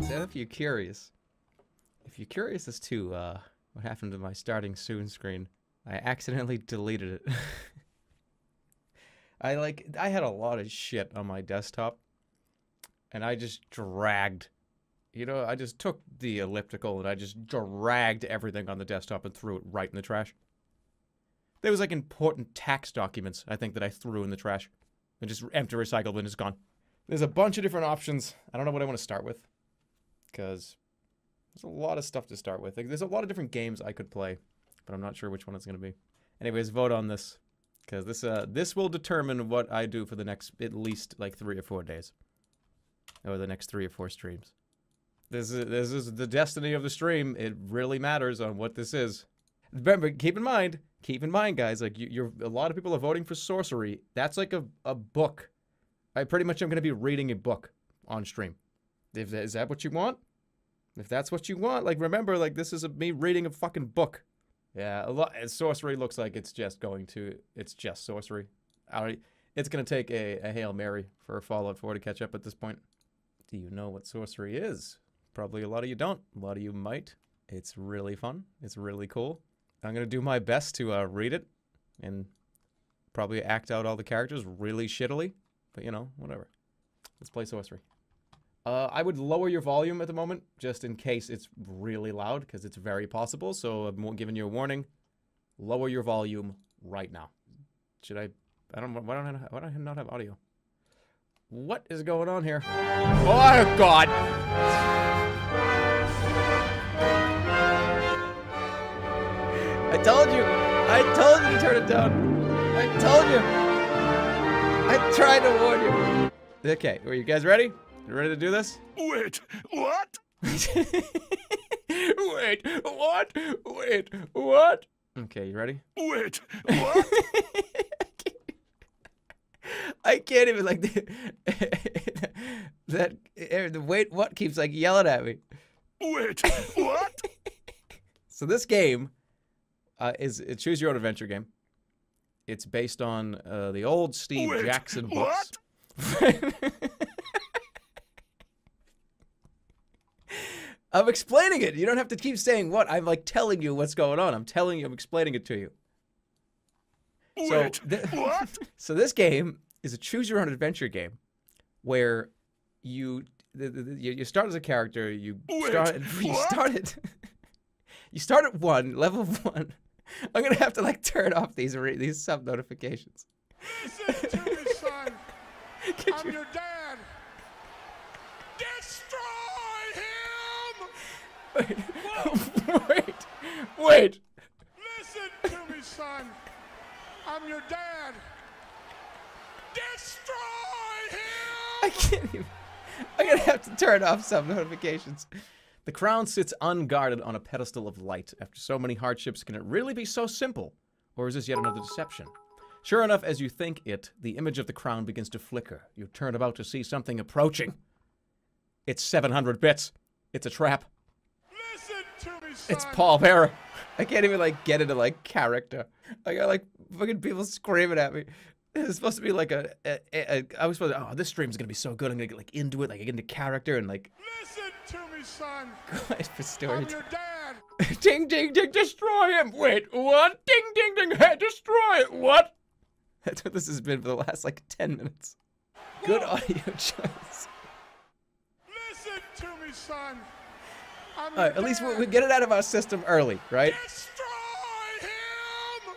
So if you're curious as to what happened to my starting soon screen, I accidentally deleted it. I had a lot of shit on my desktop, and I just dragged, I just took the elliptical and I just dragged everything on the desktop and threw it right in the trash. There was like important tax documents, I think, that I threw in the trash. And just empty recycle bin is gone. There's a bunch of different options. I don't know what I want to start with, because there's a lot of stuff to start with. Like, there's a lot of different games I could play, but I'm not sure which one it's going to be. Anyways, vote on this, because this will determine what I do for the next at least like 3 or 4 days, or the next 3 or 4 streams. This is the destiny of the stream. It really matters on what this is. Remember, keep in mind, guys. Like a lot of people are voting for Sorcery. That's like a book. I pretty much am going to be reading a book on stream. Is that what you want? If that's what you want, like, remember, like, this is me reading a fucking book. Yeah, Sorcery looks like it's just Sorcery. It's going to take a Hail Mary for Fallout 4 to catch up at this point. Do you know what Sorcery is? Probably a lot of you don't. A lot of you might. It's really fun. It's really cool. I'm going to do my best to read it and probably act out all the characters really shittily. But, whatever. Let's play Sorcery. I would lower your volume at the moment, just in case it's really loud, because it's very possible. So I'm giving you a warning. Lower your volume right now. Why don't I not have audio? What is going on here? Oh, God! I told you to turn it down. I told you. I tried to warn you. Okay, are you guys ready? You ready to do this? Wait, what? Wait, what? Wait, what? Okay, you ready? Wait, what? I can't even, like, the wait what keeps, like, yelling at me. Wait, what? So this game is a choose your own adventure game. It's based on the old Steve Jackson books. What? I'm explaining it. You don't have to keep saying what. I'm like telling you what's going on. I'm telling you. I'm explaining it to you. Wait, what? So this game is a choose your own adventure game, where you start as a character. You start at level 1. I'm gonna have to like turn off these sub notifications. Listen to me, son. I'm your dad. Destroy him! Wait. Listen to me, son. I'm your dad. Destroy him! I can't even. I'm gonna have to turn off sub notifications. The crown sits unguarded on a pedestal of light. After so many hardships, can it really be so simple? Or is this yet another deception? Sure enough, as you think it, the image of the crown begins to flicker. You turn about to see something approaching. It's 700 bits. It's a trap. Listen to me, son. It's Paul Bearer. I can't even, like, get into, like, character. I got, like, fucking people screaming at me. It's supposed to be, like, I was supposed to, this stream's gonna be so good. I'm gonna get, like, into it, like, get into character and, like... Listen to me, son. Quiet for story. I'm your dad. Ding, ding, ding, destroy him. Wait, what? Ding, ding, ding, hey, destroy it. What? That's what this has been for the last, like, 10 minutes. Good audio choice. Listen to me, son. I'm All right, at least we get it out of our system early, right? Destroy him!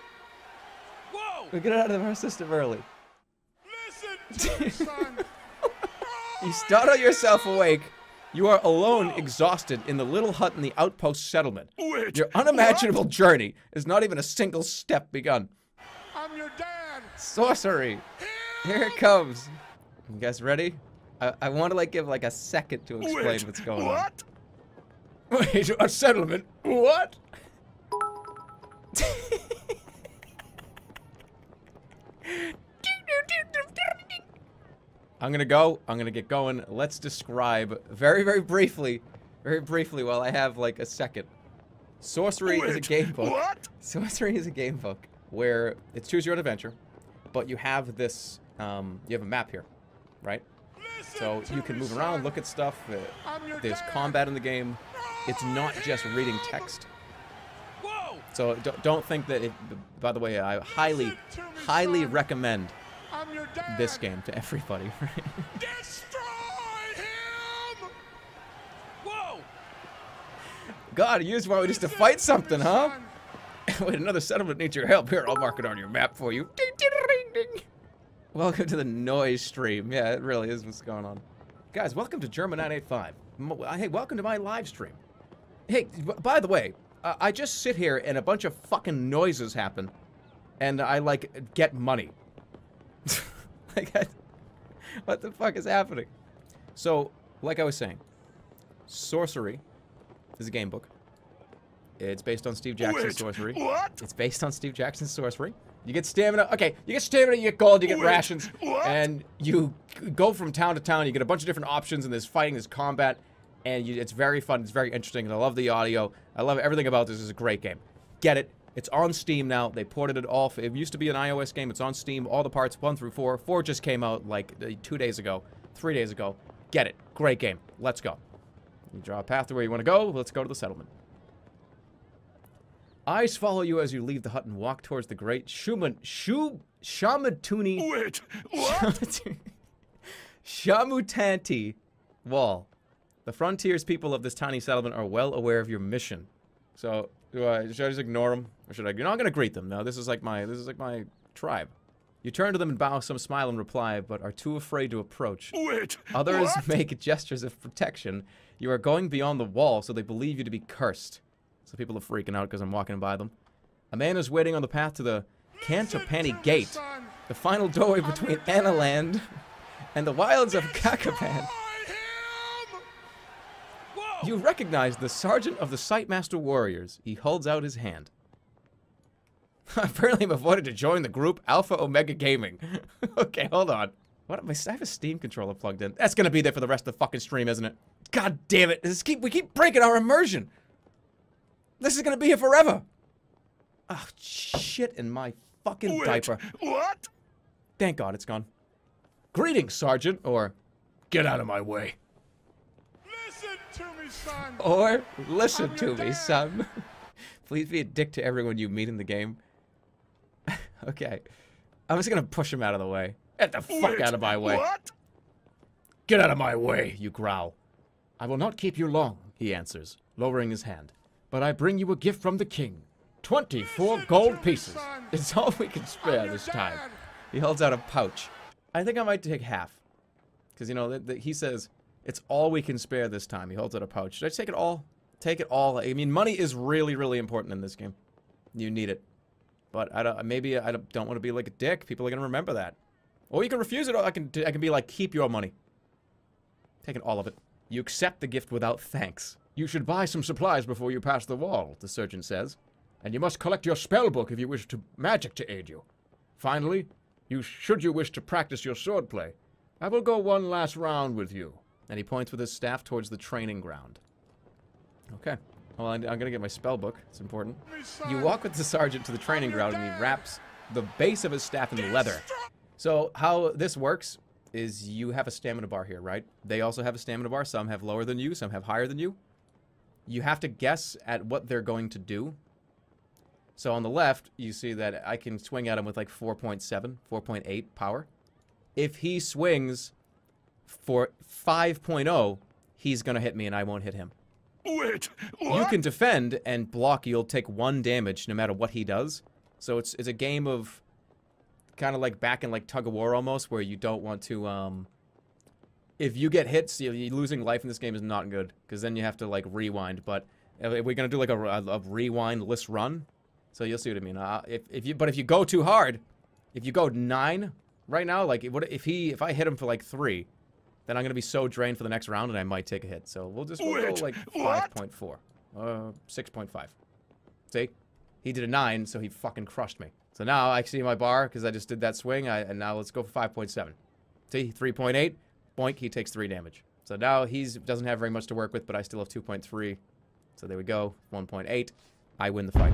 Whoa! We get it out of our system early. Listen to me, son. You startle yourself awake. You are alone, exhausted, in the little hut in the outpost settlement. Wait, Your unimaginable journey is not even a single step begun. I'm your dad. Sorcery. Here it comes. You guys ready? I want to, like, give, like, a second to explain what's going on. Wait, a settlement? What? I'm gonna get going. Let's describe very, very briefly while I have, like, a second. Sorcery is a game book. What? Sorcery is a game book where it's choose your own adventure, but you have this, you have a map here, right? So you can move around, look at stuff. There's combat in the game. It's not just reading text. So don't think that it... By the way, I highly recommend this game to everybody. Destroy him! Whoa! God, you just want me just to fight something, huh? Wait, another settlement needs your help. Here, I'll mark it on your map for you. Ding, ding, ding, ding. Welcome to the noise stream. Yeah, it really is what's going on. Guys, welcome to Jerma 985. Hey, welcome to my live stream. Hey, by the way, I just sit here and a bunch of fucking noises happen. And I, like, get money. Like, what the fuck is happening? So, like I was saying, Sorcery is a game book. It's based on Steve Jackson's Sorcery. What? It's based on Steve Jackson's Sorcery. You get stamina. Okay, you get stamina, you get gold, you get rations. What? And you go from town to town. You get a bunch of different options, and there's fighting, there's combat. And it's very fun. It's very interesting. And I love the audio. I love everything about this. It's a great game. Get it. It's on Steam now. They ported it all. It used to be an iOS game. It's on Steam. All the parts, 1 through 4. 4 just came out like 2 days ago. 3 days ago. Get it. Great game. Let's go. You draw a path to where you want to go. Let's go to the settlement. Eyes follow you as you leave the hut and walk towards the great Shimutanti. Wait, what? Shimutanti wall. The frontiers people of this tiny settlement are well aware of your mission. So, should I just ignore them? Or should I? You're not gonna greet them. No, this is like my tribe. You turn to them and bow some smile in reply, but are too afraid to approach. Wait, Others what? make gestures of protection. You are going beyond the wall, so they believe you to be cursed. So people are freaking out because I'm walking by them. A man is waiting on the path to the Cantopani Gate, Son. the final doorway between Analand and the wilds of Kakapan. You recognize the sergeant of the Sightmaster Warriors. He holds out his hand. Apparently I'm avoided to join the group Alpha Omega Gaming. Okay, hold on. What? I have a Steam controller plugged in. That's gonna be there for the rest of the fucking stream, isn't it? God damn it. We keep breaking our immersion. This is gonna be here forever. Oh, shit in my fucking diaper. What? Thank God it's gone. Greetings, Sergeant, or get out of my way. Listen to me, son. Or listen I'm to your me, dad. son. Please be a dick to everyone you meet in the game. Okay. I'm just gonna push him out of the way. Get the fuck Wait, out of my way. What? Get out of my way, you growl. I will not keep you long, he answers, lowering his hand. But I bring you a gift from the king. 24 Listen gold to me, pieces. son. It's all we can spare I'm your this time. dad. He holds out a pouch. I think I might take half. Because, you know, he says, it's all we can spare this time. He holds out a pouch. Should I take it all? Take it all. I mean, money is really, really important in this game. You need it. But maybe I don't want to be like a dick. People are going to remember that. Or you can refuse it, or I can be like, keep your money. Taking all of it. You accept the gift without thanks. You should buy some supplies before you pass the wall, the surgeon says. And you must collect your spell book if you wish magic to aid you. Finally, should you wish to practice your swordplay, I will go one last round with you. And he points with his staff towards the training ground. Okay. Well, I'm gonna get my spell book. It's important. You walk with the sergeant to the training ground, and he wraps the base of his staff in leather. So how this works is you have a stamina bar here, right? They also have a stamina bar. Some have lower than you, some have higher than you. You have to guess at what they're going to do. So on the left, you see that I can swing at him with like 4.7, 4.8 power. If he swings for 5.0, he's going to hit me and I won't hit him. Wait, what? You can defend and block. You'll take 1 damage no matter what he does. So it's a game of kind of like back in like tug of war almost, where you don't want to if you get hits, you're losing life in this game is not good, because then you have to like rewind. But we're gonna do like a rewind-less run, so you'll see what I mean. If you go too hard, if you go 9 right now, like if I hit him for like 3, then I'm gonna be so drained for the next round, and I might take a hit. So we'll go like 5.4, 6.5. See, he did a 9, so he fucking crushed me. So now I see my bar because I just did that swing, and now let's go for 5.7. See, 3.8. Boink, he takes 3 damage. So now he doesn't have very much to work with, but I still have 2.3. So there we go, 1.8. I win the fight.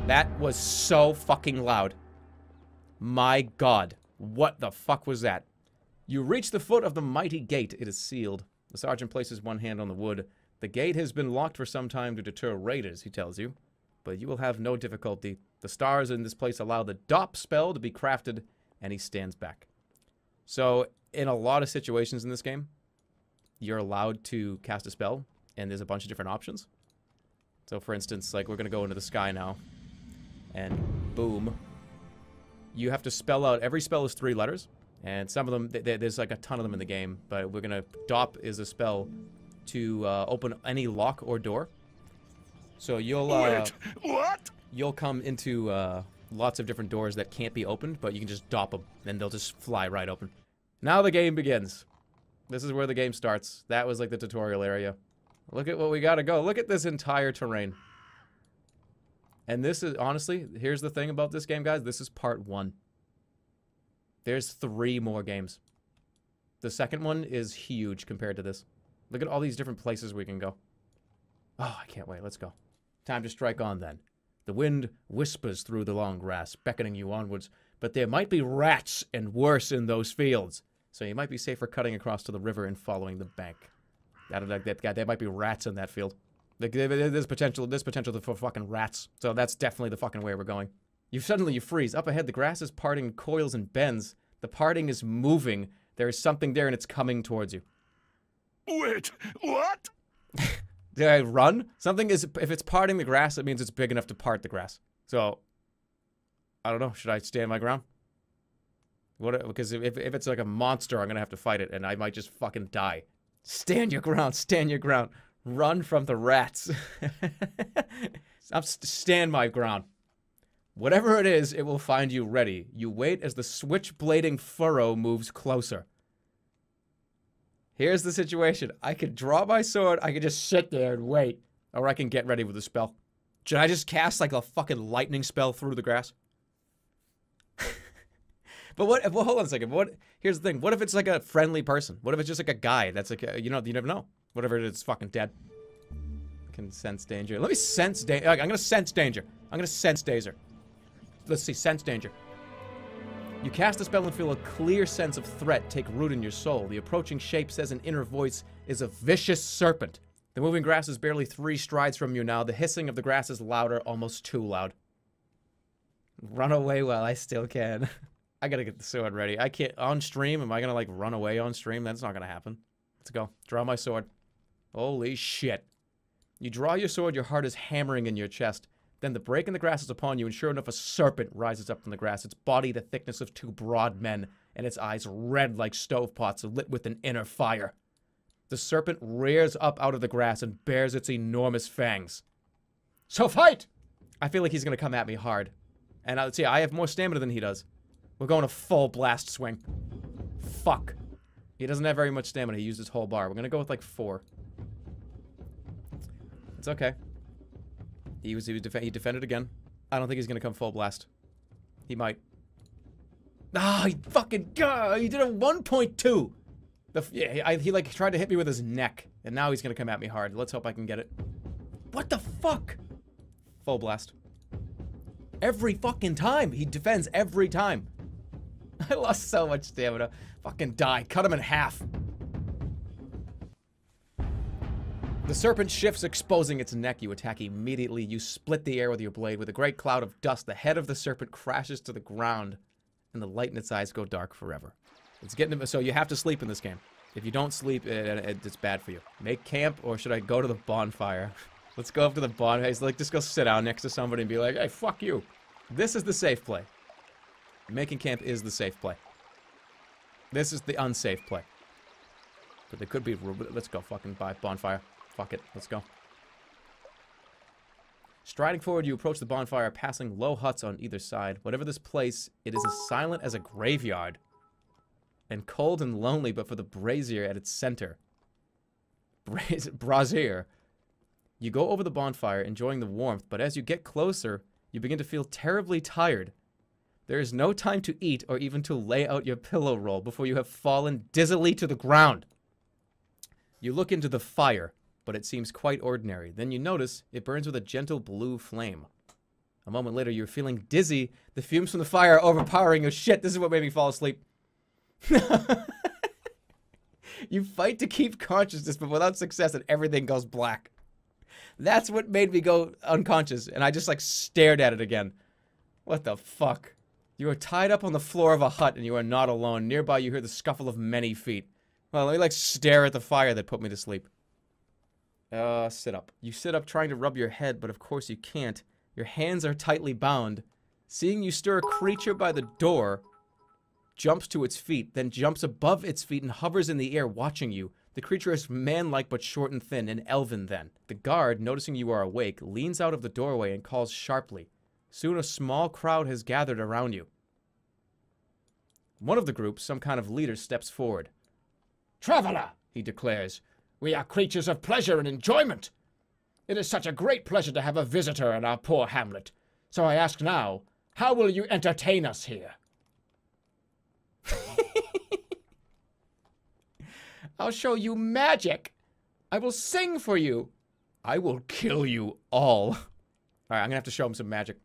That was so fucking loud. My God, what the fuck was that? You reach the foot of the mighty gate. It is sealed. The sergeant places one hand on the wood. The gate has been locked for some time to deter raiders, he tells you. But you will have no difficulty. The stars in this place allow the DOP spell to be crafted, and he stands back. So, in a lot of situations in this game, you're allowed to cast a spell, and there's a bunch of different options. So, for instance, like, we're going to go into the sky now, and boom. You have to spell out, every spell is 3 letters, and some of them, there's like a ton of them in the game, but we're going to, DOP is a spell to open any lock or door. So you'll, Wait, what? You'll come into lots of different doors that can't be opened, but you can just DOP them, and they'll just fly right open. Now the game begins. This is where the game starts. That was like the tutorial area. Look at what we gotta go. Look at this entire terrain. And this is, honestly, here's the thing about this game, guys. This is part 1. There's 3 more games. The second one is huge compared to this. Look at all these different places we can go. Oh, I can't wait. Let's go. Time to strike on, then. The wind whispers through the long grass, beckoning you onwards. But there might be rats and worse in those fields. So you might be safer cutting across to the river and following the bank. There might be rats in that field. There's potential for fucking rats. So that's definitely the fucking way we're going. Suddenly you freeze. Up ahead, the grass is parting in coils and bends. The parting is moving. There is something there and it's coming towards you. Wait, what? Did I run? Something is, if it's parting the grass, it means it's big enough to part the grass. So, I don't know. Should I stand my ground? What? Because if it's like a monster, I'm going to have to fight it, and I might just fucking die. Stand your ground. Stand your ground. Run from the rats. Stand my ground. Whatever it is, it will find you ready. You wait as the switchblading furrow moves closer. Here's the situation. I could draw my sword, I could just sit there and wait. Or I can get ready with a spell. Should I just cast like a fucking lightning spell through the grass? But what, well, hold on a second. Here's the thing. What if it's like a friendly person? What if it's just like a guy that's like, you never know. Whatever it is, it's fucking dead. Can sense danger. Let me sense danger. I'm gonna sense danger. I'm gonna sense danger. Let's see, sense danger. You cast a spell and feel a clear sense of threat take root in your soul. The approaching shape, says an inner voice, is a vicious serpent. The moving grass is barely 3 strides from you now. The hissing of the grass is louder, almost too loud. Run away while I still can. I gotta get the sword ready. I can't, on stream, am I gonna like run away on stream? That's not gonna happen. Let's go. Draw my sword. Holy shit. You draw your sword, your heart is hammering in your chest. Then the break in the grass is upon you, and sure enough, a serpent rises up from the grass, its body the thickness of 2 broad men, and its eyes red like stovepots lit with an inner fire. The serpent rears up out of the grass and bares its enormous fangs. So fight! I feel like he's going to come at me hard. And let's see, I have more stamina than he does. We're going a full blast swing. Fuck. He doesn't have very much stamina. He used his whole bar. We're going to go with like 4. It's okay. He defended again. I don't think he's gonna come full blast. He might. Ah, he fucking he did a 1.2. He like tried to hit me with his neck, and now he's gonna come at me hard. Let's hope I can get it. What the fuck? Full blast. Every fucking time he defends every time. I lost so much stamina. Fucking die. Cut him in half. The serpent shifts, exposing its neck. You attack immediately. You split the air with your blade. With a great cloud of dust, the head of the serpent crashes to the ground, and the light in its eyes go dark forever. It's getting so you have to sleep in this game. If you don't sleep, it's bad for you. Make camp, or should I go to the bonfire? Let's go up to the bonfire. Like, just go sit down next to somebody and be like, hey, fuck you. This is the safe play. Making camp is the safe play. This is the unsafe play. But they could be. Let's go fucking buy bonfire. Fuck it. Let's go. Striding forward, you approach the bonfire, passing low huts on either side. Whatever this place, it is as silent as a graveyard. And cold and lonely, but for the brazier at its center. Brazier. You go over the bonfire, enjoying the warmth, but as you get closer, you begin to feel terribly tired. There is no time to eat or even to lay out your pillow roll before you have fallen dizzily to the ground. You look into the fire, but it seems quite ordinary. Then you notice it burns with a gentle blue flame. A moment later, you're feeling dizzy. The fumes from the fire are overpowering your shit. This is what made me fall asleep. You fight to keep consciousness, but without success, and everything goes black. That's what made me go unconscious, and I just, like, stared at it again. What the fuck? You are tied up on the floor of a hut, and you are not alone. Nearby, you hear the scuffle of many feet. Well, let me, like, stare at the fire that put me to sleep. Sit up. You sit up trying to rub your head, but of course you can't. Your hands are tightly bound. Seeing you stir a creature by the door, jumps to its feet, then jumps above its feet and hovers in the air watching you. The creature is man-like but short and thin, an elven then. The guard, noticing you are awake, leans out of the doorway and calls sharply. Soon a small crowd has gathered around you. One of the group, some kind of leader, steps forward. "Traveler," he declares, "we are creatures of pleasure and enjoyment. It is such a great pleasure to have a visitor in our poor hamlet. So I ask now, how will you entertain us here?" I'll show you magic. I will sing for you. I will kill you all. All right, I'm gonna have to show him some magic.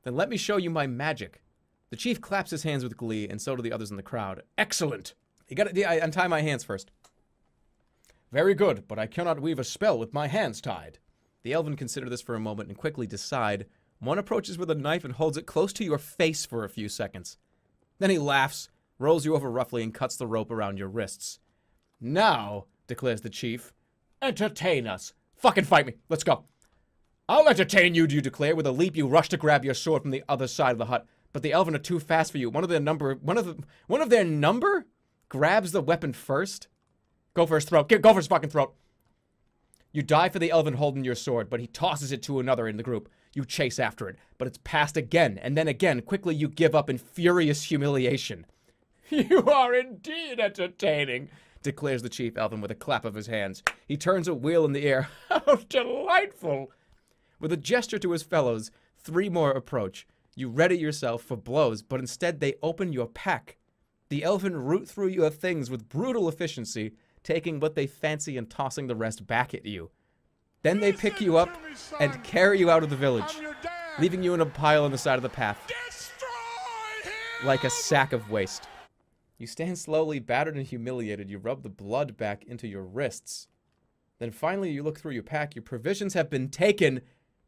Then let me show you my magic. The chief claps his hands with glee, and so do the others in the crowd. Excellent. You gotta untie my hands first. "Very good, but I cannot weave a spell with my hands tied." The elven consider this for a moment and quickly decide. One approaches with a knife and holds it close to your face for a few seconds. Then he laughs, rolls you over roughly, and cuts the rope around your wrists. "Now," declares the chief, "entertain us." "Fucking fight me. Let's go." "I'll entertain you," you declare. With a leap, you rush to grab your sword from the other side of the hut, but the elven are too fast for you. One of their number grabs the weapon first. Go for his throat. Go for his fucking throat. You dive for the elven holding your sword, but he tosses it to another in the group. You chase after it, but it's passed again, and then again. Quickly, you give up in furious humiliation. "You are indeed entertaining," declares the chief elven with a clap of his hands. He turns a wheel in the air. "How delightful!" With a gesture to his fellows, 3 more approach. You ready yourself for blows, but instead they open your pack. The elven root through your things with brutal efficiency, taking what they fancy and tossing the rest back at you. Then they pick you up and carry you out of the village, leaving you in a pile on the side of the path, like a sack of waste. You stand slowly, battered and humiliated. You rub the blood back into your wrists. Then finally you look through your pack. Your provisions have been taken,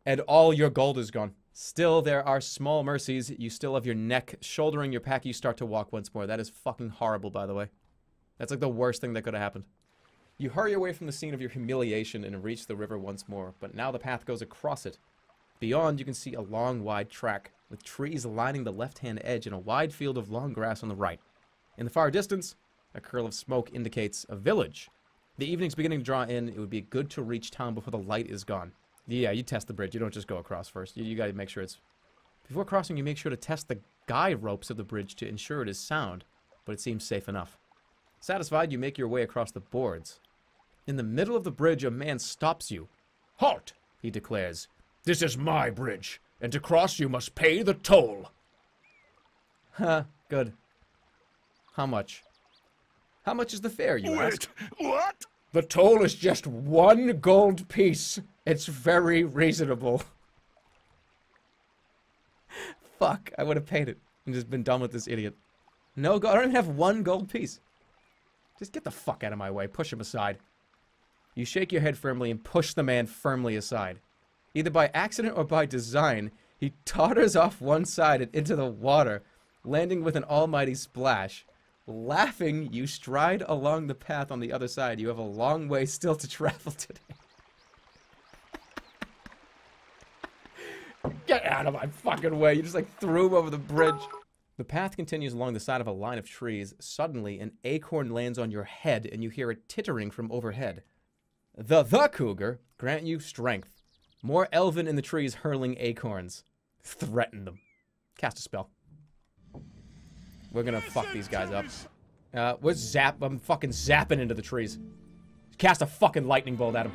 and all your gold is gone. Still, there are small mercies. You still have your neck shouldering your pack. You start to walk once more. That is fucking horrible, by the way. That's like the worst thing that could have happened. You hurry away from the scene of your humiliation and reach the river once more, but now the path goes across it. Beyond, you can see a long, wide track, with trees lining the left-hand edge and a wide field of long grass on the right. In the far distance, a curl of smoke indicates a village. The evening's beginning to draw in. It would be good to reach town before the light is gone. Yeah, you test the bridge. You don't just go across first. You gotta make sure it's... Before crossing, you make sure to test the guy ropes of the bridge to ensure it is sound, but it seems safe enough. Satisfied, you make your way across the boards. In the middle of the bridge, a man stops you. "Halt," he declares. "This is my bridge, and to cross you must pay the toll." Huh, good. How much? How much is the fare, you ask? What? "The toll is just 1 gold piece. It's very reasonable." Fuck, I would have paid it and just been done with this idiot. No gold, I don't even have 1 gold piece. Just get the fuck out of my way, push him aside. You shake your head firmly and push the man firmly aside. Either by accident or by design, he totters off one side and into the water, landing with an almighty splash. Laughing, you stride along the path on the other side. You have a long way still to travel today. Get out of my fucking way. You just like threw him over the bridge. The path continues along the side of a line of trees. Suddenly, an acorn lands on your head and you hear it tittering from overhead. The cougar grant you strength. More elven in the trees hurling acorns. Threaten them. Cast a spell. We're gonna fuck these guys up. I'm fucking zapping into the trees. Cast a fucking lightning bolt at him.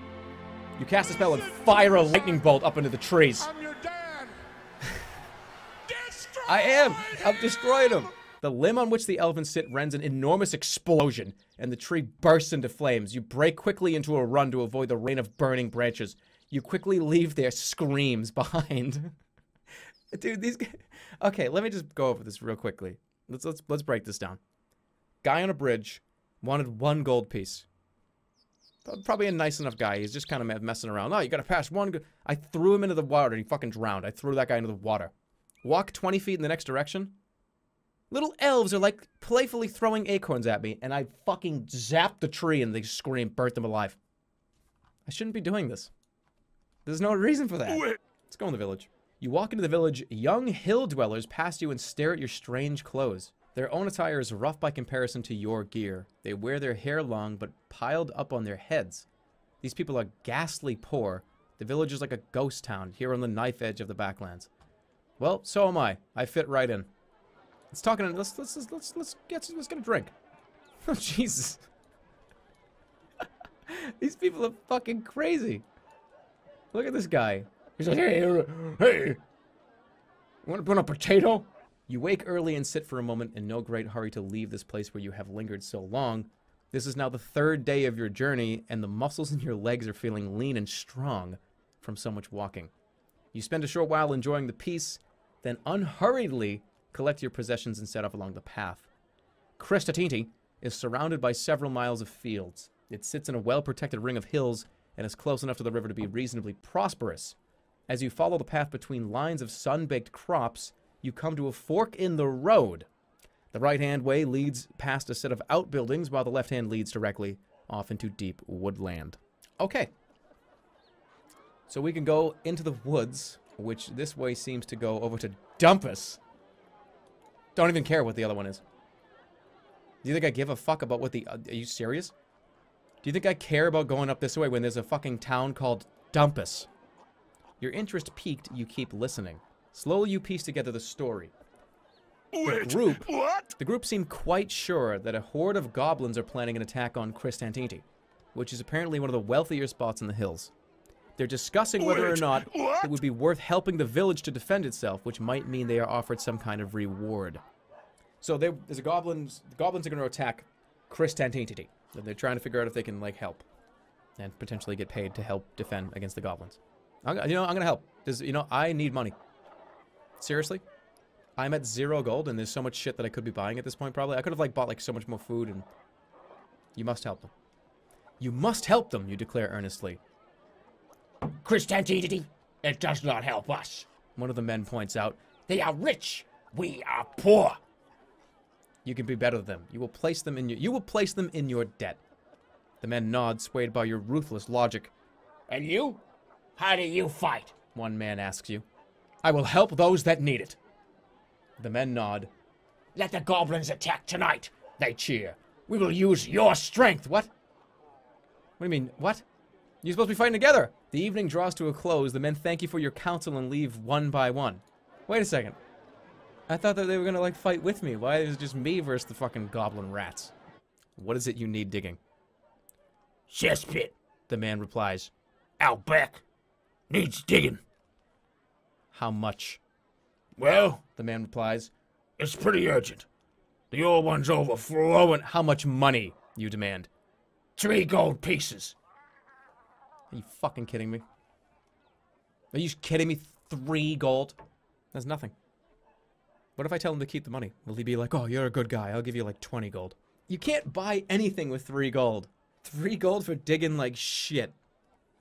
You cast a spell and fire a lightning bolt up into the trees. I'm your dad. Destroy I am! I'm him! destroying him! The limb on which the elven sit rends an enormous explosion, and the tree bursts into flames. You break quickly into a run to avoid the rain of burning branches. You quickly leave their screams behind. Dude, these guys... Okay, let me just go over this real quickly. Let's break this down. Guy on a bridge, Wanted 1 gold piece. Probably a nice enough guy. He's just kind of messing around. Oh, you gotta pass 1 I threw him into the water and he fucking drowned. I threw that guy into the water. Walk 20 feet in the next direction. Little elves are like playfully throwing acorns at me, and I fucking zap the tree and they scream, burnt them alive. I shouldn't be doing this. There's no reason for that. Let's go in the village. You walk into the village, young hill dwellers pass you and stare at your strange clothes. Their own attire is rough by comparison to your gear. They wear their hair long, but piled up on their heads. These people are ghastly poor. The village is like a ghost town, here on the knife edge of the backlands. Well, so am I. I fit right in. Let's get a drink. Oh, Jesus. These people are fucking crazy. Look at this guy. He's like, hey, you want to put a potato? You wake early and sit for a moment in no great hurry to leave this place where you have lingered so long. This is now the 3rd day of your journey, and the muscles in your legs are feeling lean and strong from so much walking. You spend a short while enjoying the peace, then unhurriedly collect your possessions and set off along the path. Cityport is surrounded by several miles of fields. It sits in a well-protected ring of hills and is close enough to the river to be reasonably prosperous. As you follow the path between lines of sun-baked crops, you come to a fork in the road. The right-hand way leads past a set of outbuildings, while the left hand leads directly off into deep woodland. Okay. So we can go into the woods, which this way seems to go over to Dumpus. Don't even care what the other one is. Do you think I give a fuck about what the... are you serious? Do you think I care about going up this way when there's a fucking town called Dumpus? Your interest piqued, you keep listening. Slowly you piece together the story. The group seemed quite sure that a horde of goblins are planning an attack on Cityport, which is apparently one of the wealthier spots in the hills. They're discussing whether or not it would be worth helping the village to defend itself, which might mean they are offered some kind of reward. So there's a goblins. The goblins are going to attack Cityport. They're trying to figure out if they can like help, and potentially get paid to help defend against the goblins. I'm going to help. I need money. Seriously, I'm at 0 gold, and there's so much shit that I could be buying at this point. Probably I could have like bought like so much more food, and you must help them. You must help them. You declare earnestly. Cityport, it does not help us. One of the men points out. They are rich. We are poor. You can be better than them. You will place them in your debt. The men nod, swayed by your ruthless logic. And you? How do you fight? One man asks you. I will help those that need it. The men nod. Let the goblins attack tonight. They cheer. We will use your strength. What? What do you mean, what? You're supposed to be fighting together. The evening draws to a close. The men thank you for your counsel and leave one by one. Wait a second. I thought that they were gonna, like, fight with me. Why is it just me versus the fucking goblin rats? What is it you need digging? Cesspit, the man replies. Out back. Needs digging. How much? Well, the man replies. It's pretty urgent. The old one's overflowing. How much money, you demand? 3 gold pieces. Are you fucking kidding me? Are you kidding me? 3 gold? That's nothing. What if I tell him to keep the money? Will he be like, oh, you're a good guy. I'll give you like 20 gold. You can't buy anything with 3 gold. 3 gold for digging like shit.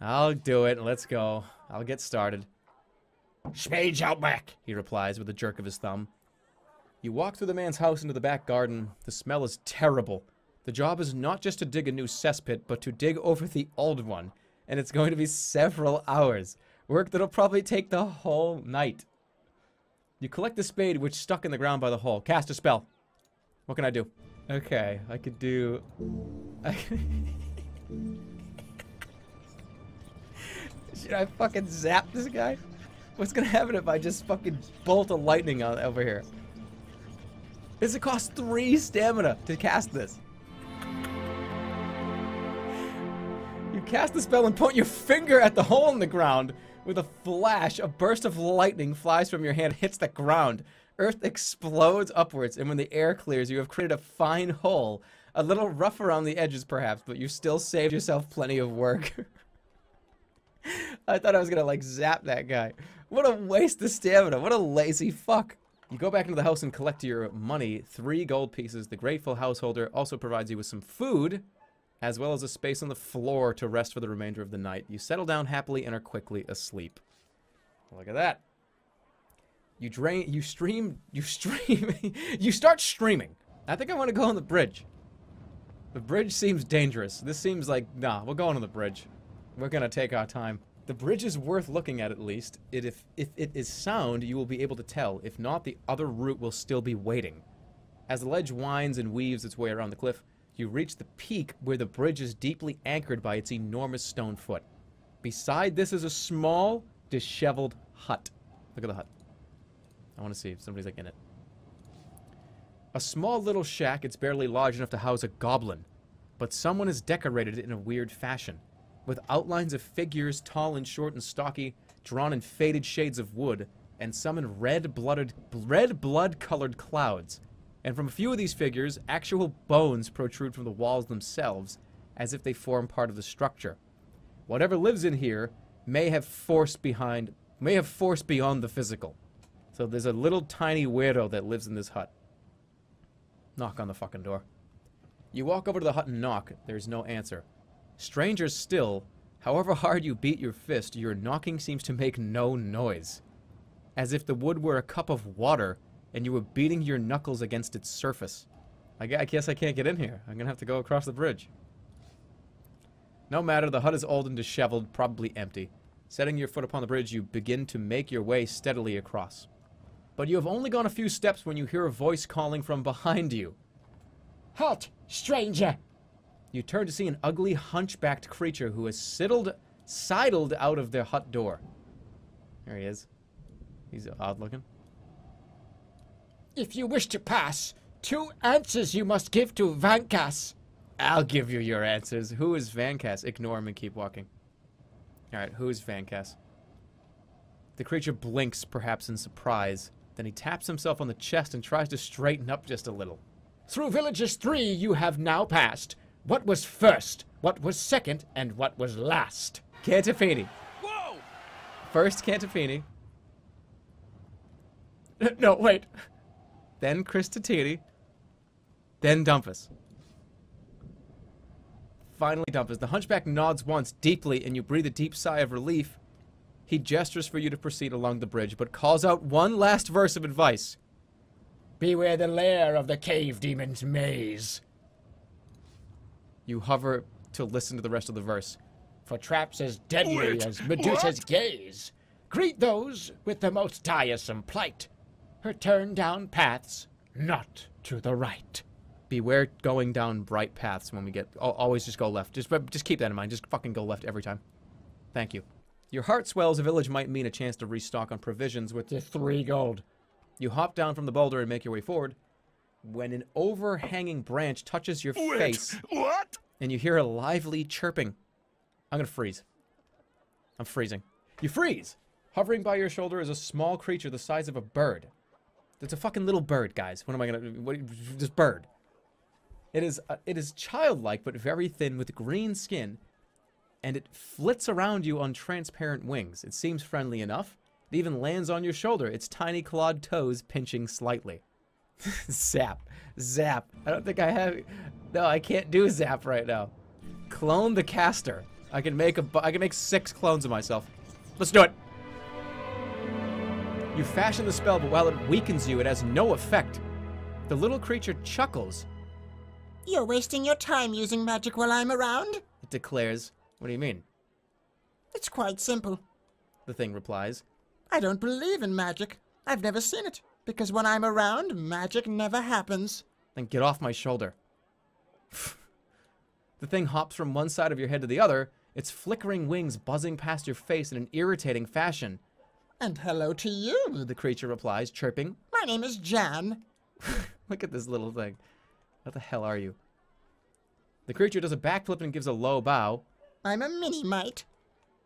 I'll do it. Let's go. I'll get started. Spades out back, he replies with a jerk of his thumb. You walk through the man's house into the back garden. The smell is terrible. The job is not just to dig a new cesspit, but to dig over the old one. And it's going to be several hours. Work that'll probably take the whole night. You collect the spade which stuck in the ground by the hole. Cast a spell. What can I do? Okay, I could do... Should I fucking zap this guy? What's gonna happen if I just fucking bolt a lightning over here? Does it cost 3 stamina to cast this? You cast the spell and point your finger at the hole in the ground. With a flash, a burst of lightning flies from your hand, hits the ground. Earth explodes upwards, and when the air clears, you have created a fine hole. A little rough around the edges, perhaps, but you still saved yourself plenty of work. I thought I was gonna, like, zap that guy. What a waste of stamina. What a lazy fuck. You go back into the house and collect your money, 3 gold pieces. The grateful householder also provides you with some food, as well as a space on the floor to rest for the remainder of the night. You settle down happily and are quickly asleep. Look at that. You start streaming. I think I want to go on the bridge. The bridge seems dangerous. This seems like, nah, we'll go on the bridge. We're gonna take our time. The bridge is worth looking at least. If it is sound, you will be able to tell. If not, the other route will still be waiting. As the ledge winds and weaves its way around the cliff, you reach the peak where the bridge is deeply anchored by its enormous stone foot. Beside this is a small, disheveled hut. Look at the hut. I want to see if somebody's like in it. A small little shack. It's barely large enough to house a goblin, but someone has decorated it in a weird fashion, with outlines of figures, tall and short and stocky, drawn in faded shades of wood, and some in red blood-colored clouds. And from a few of these figures, actual bones protrude from the walls themselves, as if they form part of the structure. Whatever lives in here may have force beyond the physical. So there's a little tiny weirdo that lives in this hut. Knock on the fucking door. You walk over to the hut and knock. There's no answer. Stranger still, however hard you beat your fist, your knocking seems to make no noise. As if the wood were a cup of water and you were beating your knuckles against its surface. I guess I can't get in here. I'm gonna have to go across the bridge. No matter, the hut is old and disheveled, probably empty. Setting your foot upon the bridge, you begin to make your way steadily across. But you have only gone a few steps when you hear a voice calling from behind you. Halt, stranger! You turn to see an ugly, hunchbacked creature who has sidled out of their hut door. There he is. He's odd looking. If you wish to pass, 2 answers you must give to Vankas. I'll give you your answers. Who is Vankas? Ignore him and keep walking. Alright, who is Vankas? The creature blinks, perhaps in surprise. Then he taps himself on the chest and tries to straighten up just a little. Through villages 3 you have now passed. What was first, what was second, and what was last? Cantafini. Whoa! First Cantafini. No, wait. Then Kristatini. Then Dumpus. Finally Dumpus. The hunchback nods once, deeply, and you breathe a deep sigh of relief. He gestures for you to proceed along the bridge, but calls out one last verse of advice. Beware the lair of the cave demon's maze. You hover to listen to the rest of the verse. For traps as deadly Wait, as Medusa's what? gaze. Greet those with the most tiresome plight. Her turn down paths, not to the right. Beware going down bright paths when we get... always just go left. Just keep that in mind. Just fucking go left every time. Thank you. Your heart swells. A village might mean a chance to restock on provisions with The 3 gold. You hop down from the boulder and make your way forward. When an overhanging branch touches your face... What? And you hear a lively chirping. I'm gonna freeze. I'm freezing. You freeze! Hovering by your shoulder is a small creature the size of a bird. It's a fucking little bird, guys. What am I gonna... this bird. It is childlike, but very thin with green skin. And it flits around you on transparent wings. It seems friendly enough. It even lands on your shoulder, its tiny clawed toes pinching slightly. Zap. Zap. I don't think I have... No, I can't do Zap right now. Clone the caster. I can make 6 clones of myself. Let's do it. You fashion the spell, but while it weakens you, it has no effect. The little creature chuckles. You're wasting your time using magic while I'm around? It declares. What do you mean? It's quite simple. The thing replies. I don't believe in magic. I've never seen it, because when I'm around, magic never happens. Then get off my shoulder. The thing hops from one side of your head to the other, its flickering wings buzzing past your face in an irritating fashion. And hello to you. The creature replies, chirping. My name is Jan. Look at this little thing. What the hell are you? The creature does a backflip and gives a low bow. I'm a mini-mite.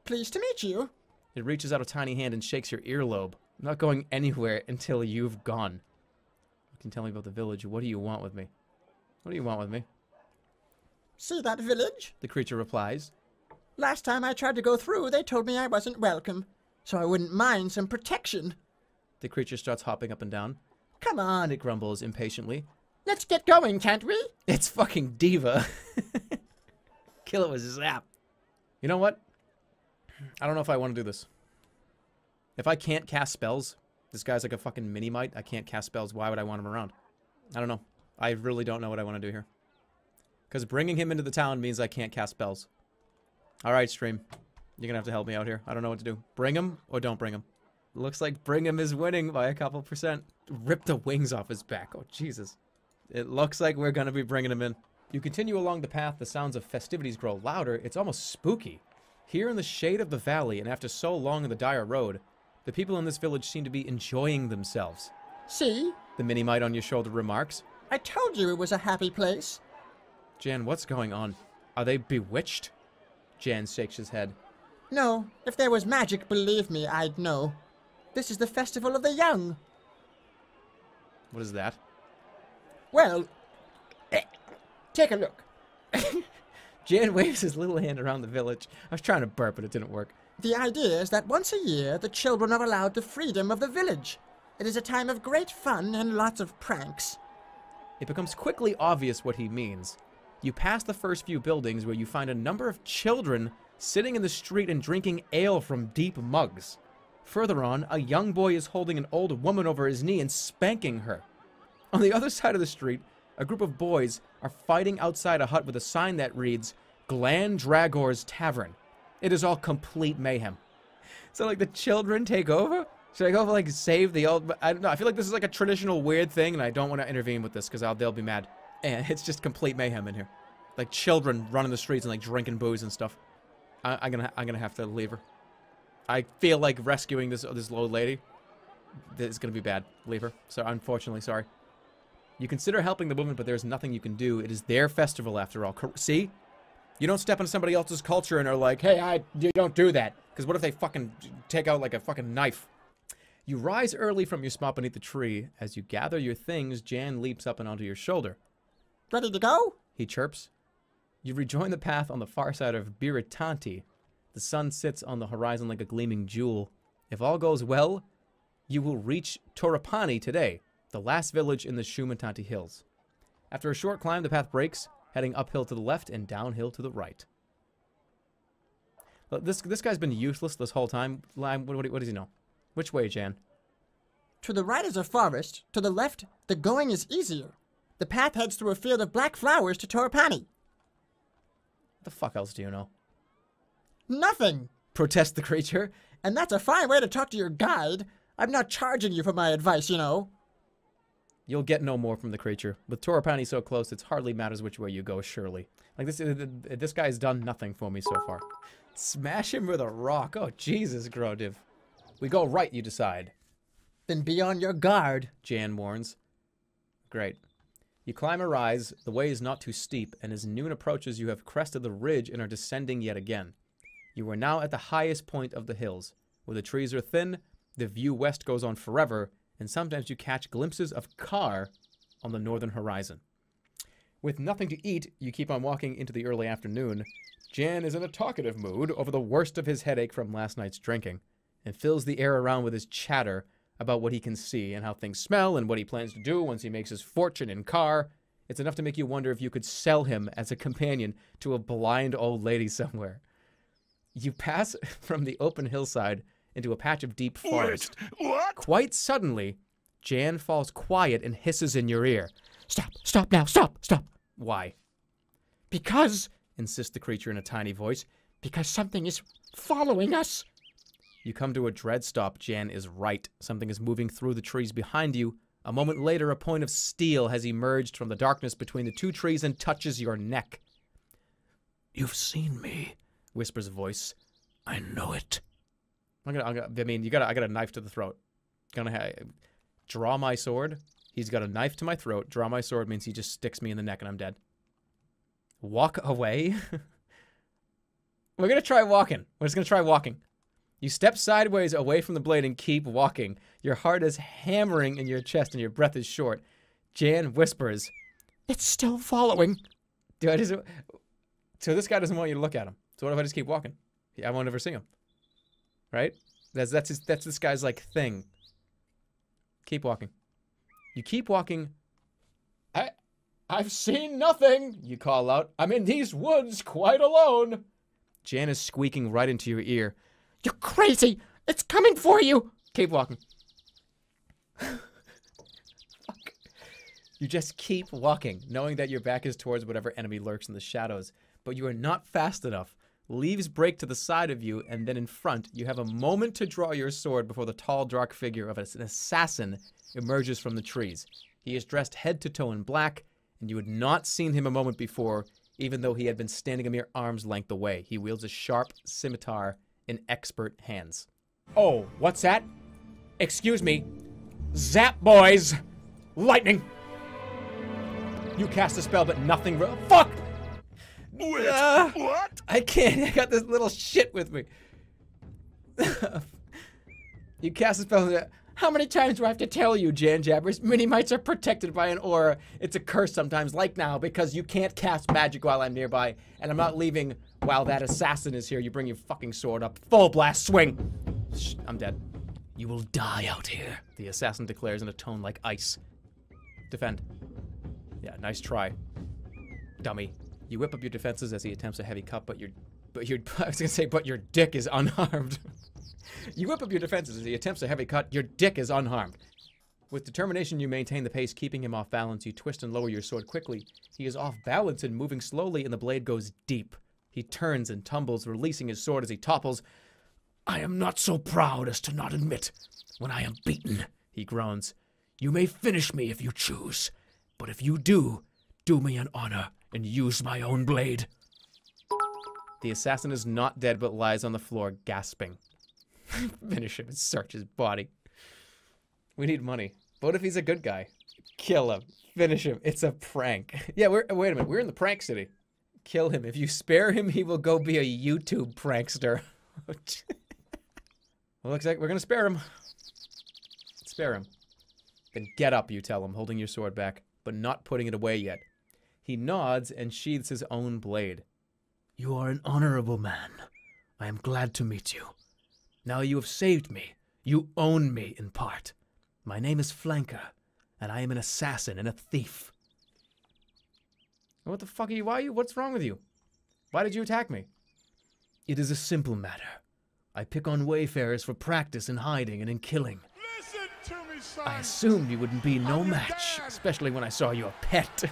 Pleased to meet you. It reaches out a tiny hand and shakes your earlobe. I'm not going anywhere until you've gone. You can tell me about the village. What do you want with me? What do you want with me? See that village? The creature replies. Last time I tried to go through, they told me I wasn't welcome, so I wouldn't mind some protection. The creature starts hopping up and down. Come on, it grumbles impatiently. Let's get going, can't we? It's fucking Diva. Kill it with zap. You know what? I don't know if I want to do this. If I can't cast spells, this guy's like a fucking mini-mite. I can't cast spells. Why would I want him around? I don't know. I really don't know what I want to do here. Because bringing him into the town means I can't cast spells. Alright, stream. You're gonna have to help me out here. I don't know what to do. Bring him or don't bring him. Looks like bring him is winning by a couple %. Rip the wings off his back. Oh, Jesus. It looks like we're gonna be bringing him in. You continue along the path. The sounds of festivities grow louder. It's almost spooky. Here in the shade of the valley, and after so long on the dire road, the people in this village seem to be enjoying themselves. See? The mini-mite on your shoulder remarks. I told you it was a happy place. Jan, what's going on? Are they bewitched? Jan shakes his head. No, if there was magic, believe me, I'd know. This is the Festival of the Young. What is that? Well, take a look. Jan waves his little hand around the village. I was trying to burp, but it didn't work. The idea is that once a year, the children are allowed the freedom of the village. It is a time of great fun and lots of pranks. It becomes quickly obvious what he means. You pass the first few buildings where you find a number of children sitting in the street and drinking ale from deep mugs. Further on, a young boy is holding an old woman over his knee and spanking her. On the other side of the street, a group of boys are fighting outside a hut with a sign that reads, Glan Dragor's Tavern. It is all complete mayhem. So, like, the children take over? Should I go, like, save the old... I don't know. I feel like this is, like, a traditional weird thing, and I don't want to intervene with this, because they'll be mad. And it's just complete mayhem in here. Like, children running the streets and, like, drinking booze and stuff. I'm gonna have to leave her. I feel like rescuing this old lady is gonna be bad. Leave her. So, unfortunately, sorry. You consider helping the woman, but there's nothing you can do. It is their festival, after all. See? You don't step into somebody else's culture and are like, hey, you don't do that. Because what if they fucking take out, like, a fucking knife? You rise early from your spot beneath the tree. As you gather your things, Jan leaps up and onto your shoulder. Ready to go? He chirps. You rejoin the path on the far side of Shimutanti. The sun sits on the horizon like a gleaming jewel. If all goes well, you will reach Torapani today, the last village in the Shimutanti hills. After a short climb, the path breaks, heading uphill to the left and downhill to the right. Look, this guy's been useless this whole time. What does he know? Which way, Jan? To the right is a forest. To the left, the going is easier. The path heads through a field of black flowers to Torapani. What the fuck else do you know? Nothing. Protests the creature. And that's a fine way to talk to your guide. I'm not charging you for my advice, you know. You'll get no more from the creature. With Torapani so close, it hardly matters which way you go, surely. Like, this guy's done nothing for me so far. Smash him with a rock. Oh, Jesus, Grodiv. We go right, you decide. Then be on your guard, Jan warns. Great. You climb a rise. The way is not too steep, and as noon approaches, you have crested the ridge and are descending yet again. You are now at the highest point of the hills. Where the trees are thin, the view west goes on forever, and sometimes you catch glimpses of Khare on the northern horizon. With nothing to eat, you keep on walking into the early afternoon. Jan is in a talkative mood over the worst of his headache from last night's drinking, and fills the air around with his chatter about what he can see and how things smell and what he plans to do once he makes his fortune in Khare. It's enough to make you wonder if you could sell him as a companion to a blind old lady somewhere. You pass from the open hillside into a patch of deep forest. Wait, what? Quite suddenly, Jan falls quiet and hisses in your ear. Stop, stop now, stop. Why? Because Insists the creature in a tiny voice. something is following us. You come to a dread stop. Jan is right. Something is moving through the trees behind you. A moment later, a point of steel has emerged from the darkness between the two trees and touches your neck. You've seen me, Whispers a voice. I know it. I got a knife to the throat. Draw my sword. He's got a knife to my throat. Draw my sword means he just sticks me in the neck and I'm dead. Walk away. We're gonna try walking. We're just gonna try walking. You step sideways away from the blade and keep walking. Your heart is hammering in your chest and your breath is short. Jan whispers. It's still following. So this guy doesn't want you to look at him. So what if I just keep walking? I won't ever see him. Right? That's this guy's, like, thing. Keep walking. You keep walking. I've seen nothing, you call out. I'm in these woods quite alone. Jan is squeaking right into your ear. You're crazy! It's coming for you! Keep walking. Fuck. You just keep walking, knowing that your back is towards whatever enemy lurks in the shadows. But you are not fast enough. Leaves break to the side of you, and then in front, you have a moment to draw your sword before the tall, dark figure of an assassin emerges from the trees. He is dressed head to toe in black, and you had not seen him a moment before, even though he had been standing a mere arm's length away. He wields a sharp scimitar in expert hands. Oh, what's that? Excuse me. Zap, boys! Lightning! You cast a spell, but nothing. Fuck! Wait, what? I can't. I got this little shit with me. You cast a spell. How many times do I have to tell you, Jan Jabbers? Mini-mites are protected by an aura. It's a curse sometimes, like now, because you can't cast magic while I'm nearby, and I'm not leaving while that assassin is here. You bring your fucking sword up. Full blast swing! Shh, I'm dead. You will die out here. The assassin declares in a tone like ice. Defend. Yeah, nice try. Dummy. You whip up your defenses as he attempts a heavy cut, but your dick is unharmed. You whip up your defenses as he attempts a heavy cut, your dick is unharmed. With determination, you maintain the pace, keeping him off balance. You twist and lower your sword quickly. He is off balance and moving slowly, and the blade goes deep. He turns and tumbles, releasing his sword as he topples. I am not so proud as to not admit when I am beaten, he groans. You may finish me if you choose, but if you do me an honor and use my own blade. The assassin is not dead, but lies on the floor, gasping. Finish him and search his body. We need money. What if he's a good guy? Kill him. Finish him. It's a prank. Yeah, wait a minute. We're in the prank city. Kill him. If you spare him, he will go be a YouTube prankster. Well, looks like we're gonna spare him. Spare him. Then get up, you tell him, holding your sword back, but not putting it away yet. He nods and sheathes his own blade. You are an honorable man. I am glad to meet you. Now you have saved me. You own me in part. My name is Flanker, and I am an assassin and a thief. What the fuck are you? What's wrong with you? Why did you attack me? It is a simple matter. I pick on wayfarers for practice in hiding and in killing. Listen to me, son. I assumed you wouldn't be no match, especially when I saw your pet.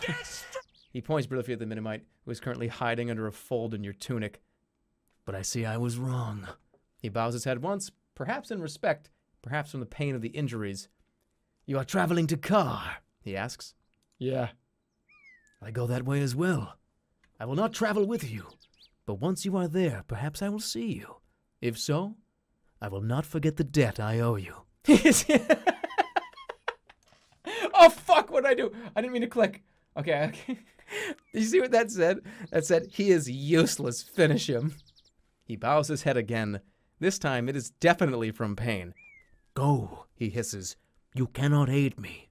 He points briefly at the Minimite, who is currently hiding under a fold in your tunic. But I see I was wrong. He bows his head once, perhaps in respect, perhaps from the pain of the injuries. You are traveling to Khare, he asks. Yeah. I go that way as well. I will not travel with you, but once you are there, perhaps I will see you. If so, I will not forget the debt I owe you. Oh, fuck, what'd I do? I didn't mean to click. Okay. Did you see what that said? That said, he is useless. Finish him. He bows his head again. This time, it is definitely from pain. Go, he hisses. You cannot aid me.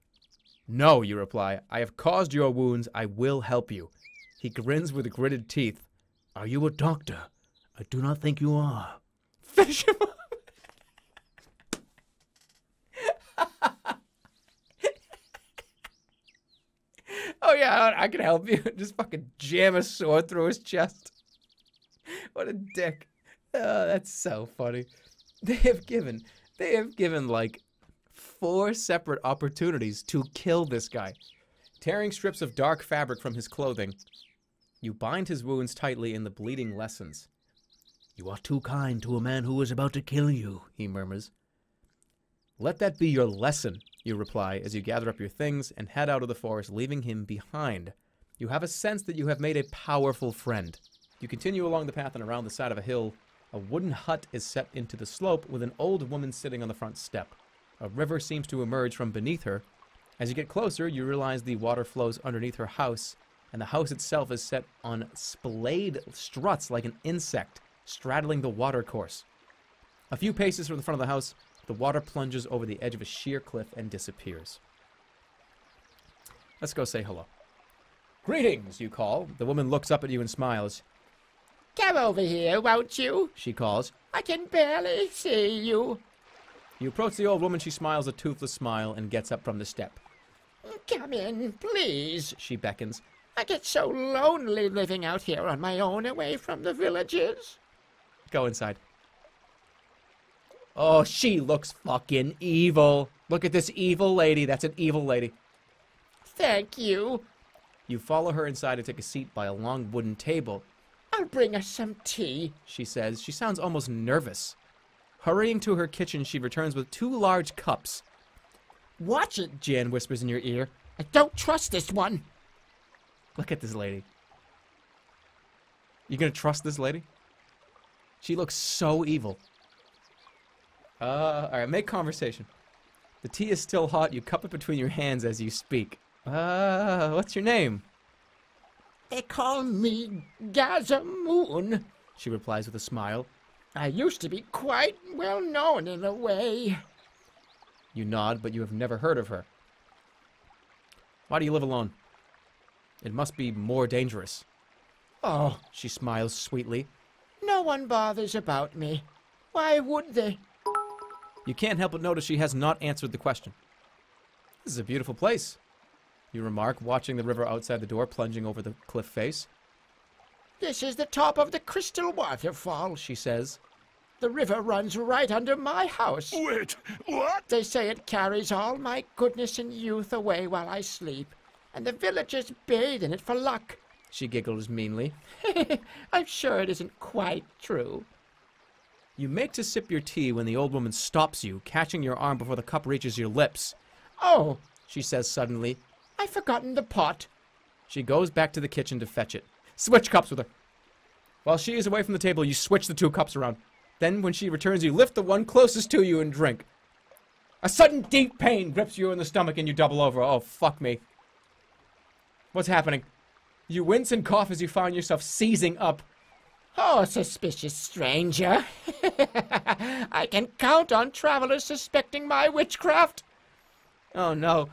No, you reply. I have caused your wounds. I will help you. He grins with gritted teeth. Are you a doctor? I do not think you are. Finish him up. Oh yeah, I can help you. Just fucking jam a sword through his chest. What a dick. Oh, that's so funny. They have given like 4 separate opportunities to kill this guy. Tearing strips of dark fabric from his clothing, you bind his wounds tightly and the bleeding lessens. You are too kind to a man who is about to kill you, he murmurs. Let that be your lesson, you reply as you gather up your things and head out of the forest, leaving him behind. You have a sense that you have made a powerful friend. You continue along the path and around the side of a hill. A wooden hut is set into the slope with an old woman sitting on the front step. A river seems to emerge from beneath her. As you get closer, you realize the water flows underneath her house, and the house itself is set on splayed struts like an insect, straddling the watercourse. A few paces from the front of the house, the water plunges over the edge of a sheer cliff and disappears. Let's go say hello. Greetings, you call. The woman looks up at you and smiles. Come over here, won't you? She calls. I can barely see you. You approach the old woman. She smiles a toothless smile and gets up from the step. come in, please, she beckons. I get so lonely living out here on my own away from the villages. Go inside. Oh, she looks fucking evil. Look at this evil lady. That's an evil lady. Thank you. You follow her inside and take a seat by a long wooden table. I'll bring us some tea, she says. She sounds almost nervous. Hurrying to her kitchen, she returns with 2 large cups. Watch it, Jan whispers in your ear. I don't trust this one. Look at this lady. You gonna trust this lady? She looks so evil. Alright, make conversation. The tea is still hot. You cup it between your hands as you speak. What's your name? They call me Gazamoon, she replies with a smile. I used to be quite well known in a way. You nod, but you have never heard of her. Why do you live alone? It must be more dangerous. Oh, she smiles sweetly. No one bothers about me. Why would they? You can't help but notice she has not answered the question. This is a beautiful place, you remark, watching the river outside the door plunging over the cliff face. This is the top of the crystal waterfall, she says. The river runs right under my house. Wait, what? They say it carries all my goodness and youth away while I sleep, and the villagers bathe in it for luck. She giggles meanly. I'm sure it isn't quite true. You make to sip your tea when the old woman stops you, catching your arm before the cup reaches your lips. Oh, she says suddenly, I've forgotten the pot. She goes back to the kitchen to fetch it. Switch cups with her. While she is away from the table, you switch the 2 cups around. Then, when she returns, you lift the one closest to you and drink. A sudden deep pain grips you in the stomach and you double over. Oh, fuck me. What's happening? You wince and cough as you find yourself seizing up. Oh, suspicious stranger. I can count on travelers suspecting my witchcraft. Oh, no.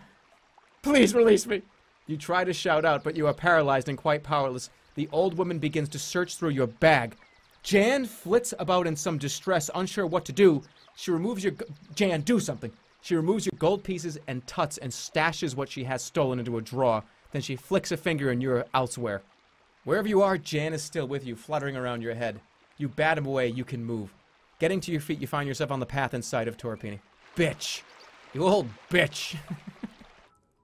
Please release me. You try to shout out, but you are paralyzed and quite powerless. The old woman begins to search through your bag. Jan flits about in some distress, unsure what to do. She removes your... Jan, do something. She removes your gold pieces and tuts and stashes what she has stolen into a drawer. Then she flicks a finger and you're elsewhere. Wherever you are, Jan is still with you, fluttering around your head. You bat him away, you can move. Getting to your feet, you find yourself on the path in sight of Torpini. Bitch. You old bitch.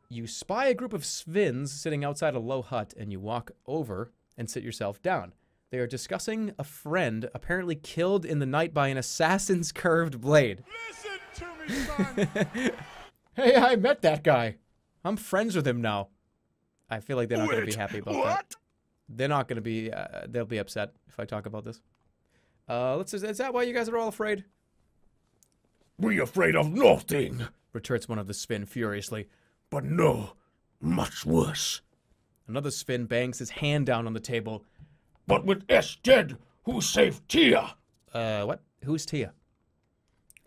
You spy a group of Svins sitting outside a low hut, and you walk over and sit yourself down. They are discussing a friend apparently killed in the night by an assassin's curved blade. Listen to me, son. Hey, I met that guy. I'm friends with him now. I feel like they're not going to be happy about that. They're not going to be, they'll be upset if I talk about this. Is that why you guys are all afraid? We afraid of nothing, Retorts one of the Svin furiously. but no, much worse. Another Svin bangs his hand down on the table. But with S dead, who saved Tia? What? Who's Tia?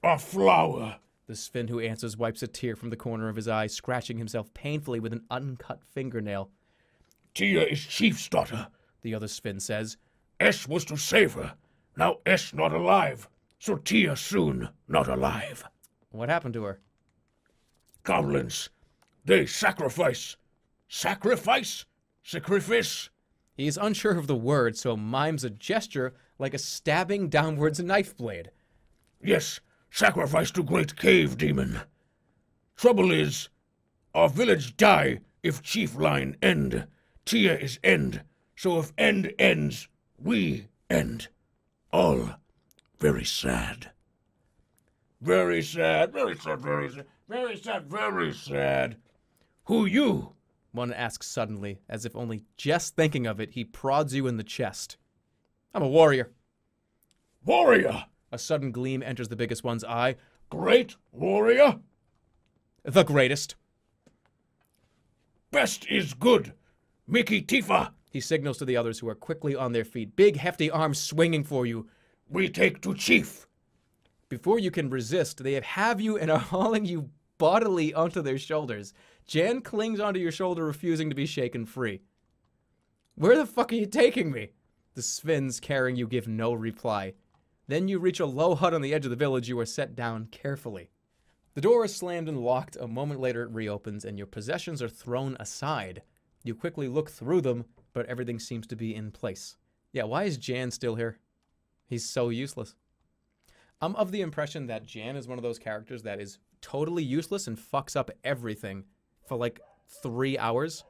A flower. The Svin who answers wipes a tear from the corner of his eye, scratching himself painfully with an uncut fingernail. Tia is chief's daughter, The other Svin says. S was to save her. Now S not alive, so Tia soon not alive. What happened to her? Goblins, they sacrifice. Sacrifice? Sacrifice? He is unsure of the word, so mimes a gesture like a stabbing downwards knife blade. Yes, sacrifice to great cave demon. Trouble is, our village die if chief line end. Tia is end, so if end ends, we end. All very sad. Very sad, very sad, very sad, very sad, very sad. Who you? One asks suddenly, as if only just thinking of it, he prods you in the chest. I'm a warrior. Warrior. A sudden gleam enters the biggest one's eye. Great warrior. The greatest. Best is good. Mickey Tifa. He signals to the others who are quickly on their feet, big hefty arms swinging for you. We take to chief. Before you can resist, they have you and are hauling you bodily onto their shoulders. Jan clings onto your shoulder, refusing to be shaken free. Where the fuck are you taking me? The Svins carrying you give no reply. Then you reach a low hut on the edge of the village. You are set down carefully. The door is slammed and locked. A moment later, it reopens, and your possessions are thrown aside. You quickly look through them, but everything seems to be in place. Yeah, why is Jan still here? He's so useless. I'm of the impression that Jan is one of those characters that is totally useless and fucks up everything for like 3 hours.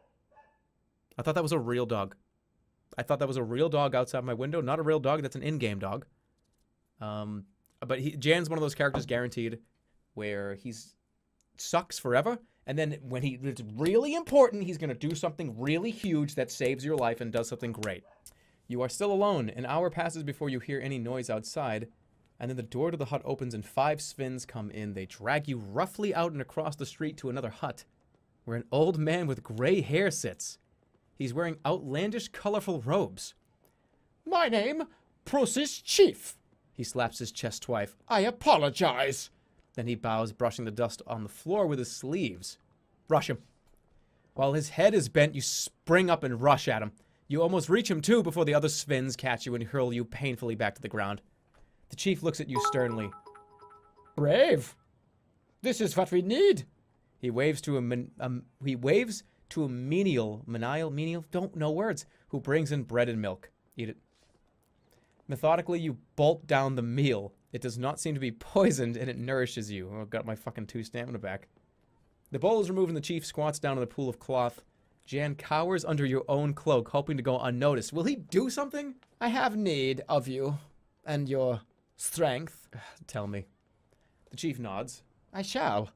I thought that was a real dog. I thought that was a real dog outside my window. Not a real dog. That's an in-game dog. But Jan's one of those characters guaranteed where he's sucks forever. And then when it's really important, he's going to do something really huge that saves your life and does something great. You are still alone. An hour passes before you hear any noise outside. And then the door to the hut opens and 5 Svinns come in. They drag you roughly out and across the street to another hut, where an old man with gray hair sits. He's wearing outlandish, colorful robes. My name, Prosis Chief. He slaps his chest twice. I apologize. Then he bows, brushing the dust on the floor with his sleeves. Rush him. While his head is bent, you spring up and rush at him. You almost reach him too before the other Svinns catch you and hurl you painfully back to the ground. The chief looks at you sternly. Brave. This is what we need. He waves to a menial, don't know words, who brings in bread and milk. Eat it. Methodically, you bolt down the meal. It does not seem to be poisoned, and it nourishes you. Oh, I've got my fucking 2 stamina back. The bowl is removed, and the chief squats down in the pool of cloth. Jan cowers under your own cloak, hoping to go unnoticed. Will he do something? I have need of you and your strength. Tell me. The chief nods. I shall.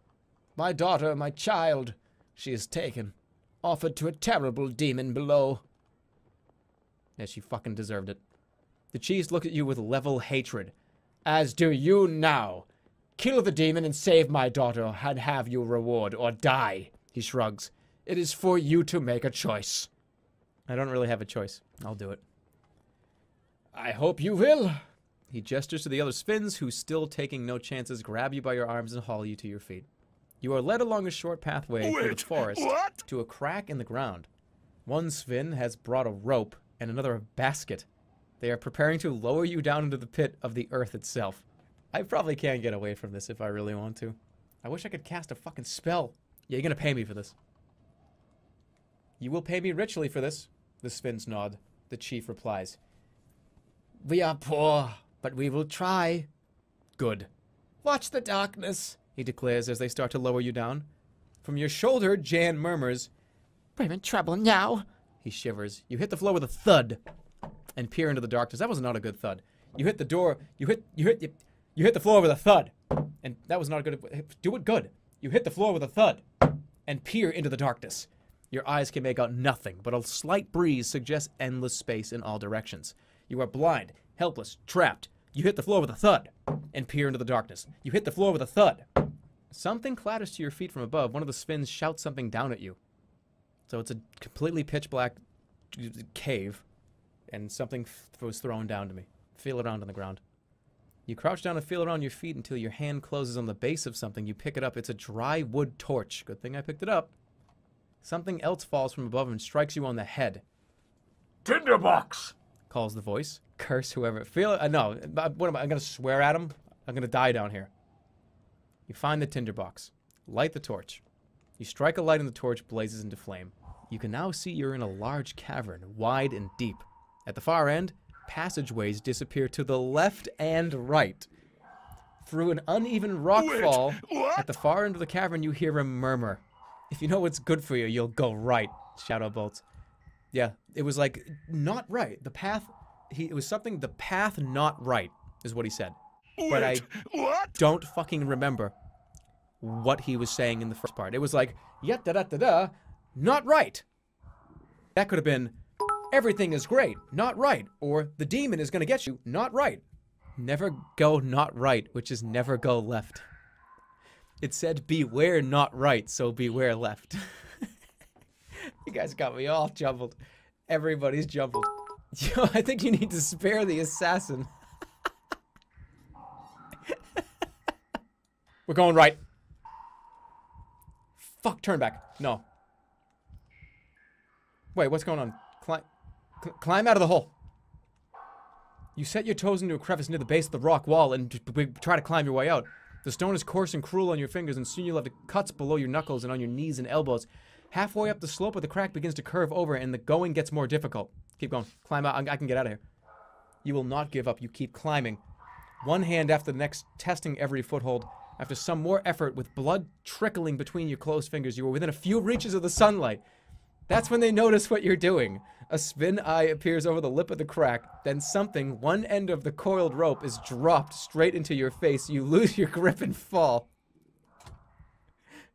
My daughter, my child, she is taken. Offered to a terrible demon below. Yeah, she fucking deserved it. The chiefs look at you with level hatred. As do you now. Kill the demon and save my daughter and have your reward, or die. He shrugs. It is for you to make a choice. I don't really have a choice. I'll do it. I hope you will. He gestures to the other Svinns, who, still taking no chances, grab you by your arms and haul you to your feet. You are led along a short pathway through the forest to a crack in the ground. One Svinn has brought a rope and another a basket. They are preparing to lower you down into the pit of the earth itself. I probably can't get away from this if I really want to. I wish I could cast a fucking spell. Yeah, you're gonna pay me for this. You will pay me richly for this. The Svinns nod. The chief replies. We are poor, but we will try. Good. Watch the darkness, he declares as they start to lower you down. From your shoulder, Jan murmurs. We're in trouble now. He shivers. You hit the floor with a thud and peer into the darkness. That was not a good thud. You hit the door. You hit the floor with a thud. And that was not a good. Do it good. You hit the floor with a thud and peer into the darkness. Your eyes can make out nothing, but a slight breeze suggests endless space in all directions. You are blind, helpless, trapped. You hit the floor with a thud and peer into the darkness. You hit the floor with a thud. Something clatters to your feet from above. One of the Svinns shouts something down at you. So it's a completely pitch black cave, and something was thrown down to me. Feel around on the ground. You crouch down and feel around your feet until your hand closes on the base of something. You pick it up. It's a dry wood torch. Good thing I picked it up. Something else falls from above and strikes you on the head. Tinderbox! Calls the voice. Curse whoever. No, what am I? I'm going to swear at him? I'm going to die down here. You find the tinderbox. Light the torch. You strike a light and the torch blazes into flame. You can now see you're in a large cavern, wide and deep. At the far end, passageways disappear to the left and right. Through an uneven rock fall, at the far end of the cavern, you hear a murmur. If you know what's good for you, you'll go right. Shadow bolts. Yeah, it was like, not right. The path, it was something, the path not right, is what he said. But I don't fucking remember what he was saying in the first part. It was like, da-da-da-da, not right. That could have been, everything is great, not right. Or, the demon is gonna get you, not right. Never go not right, which is never go left. It said beware not right, so beware left. You guys got me all jumbled. Everybody's jumbled. Yo, I think you need to spare the assassin. We're going right. Fuck, turn back. No. Wait, what's going on? Climb out of the hole. You set your toes into a crevice near the base of the rock wall and try to climb your way out. The stone is coarse and cruel on your fingers, and soon you'll have cuts below your knuckles and on your knees and elbows. Halfway up the slope of the crack begins to curve over, and the going gets more difficult. Keep going. Climb out. I can get out of here. You will not give up. You keep climbing. One hand after the next, testing every foothold. After some more effort, with blood trickling between your closed fingers, you are within a few reaches of the sunlight. That's when they notice what you're doing. A spin eye appears over the lip of the crack. Then something, one end of the coiled rope, is dropped straight into your face. You lose your grip and fall.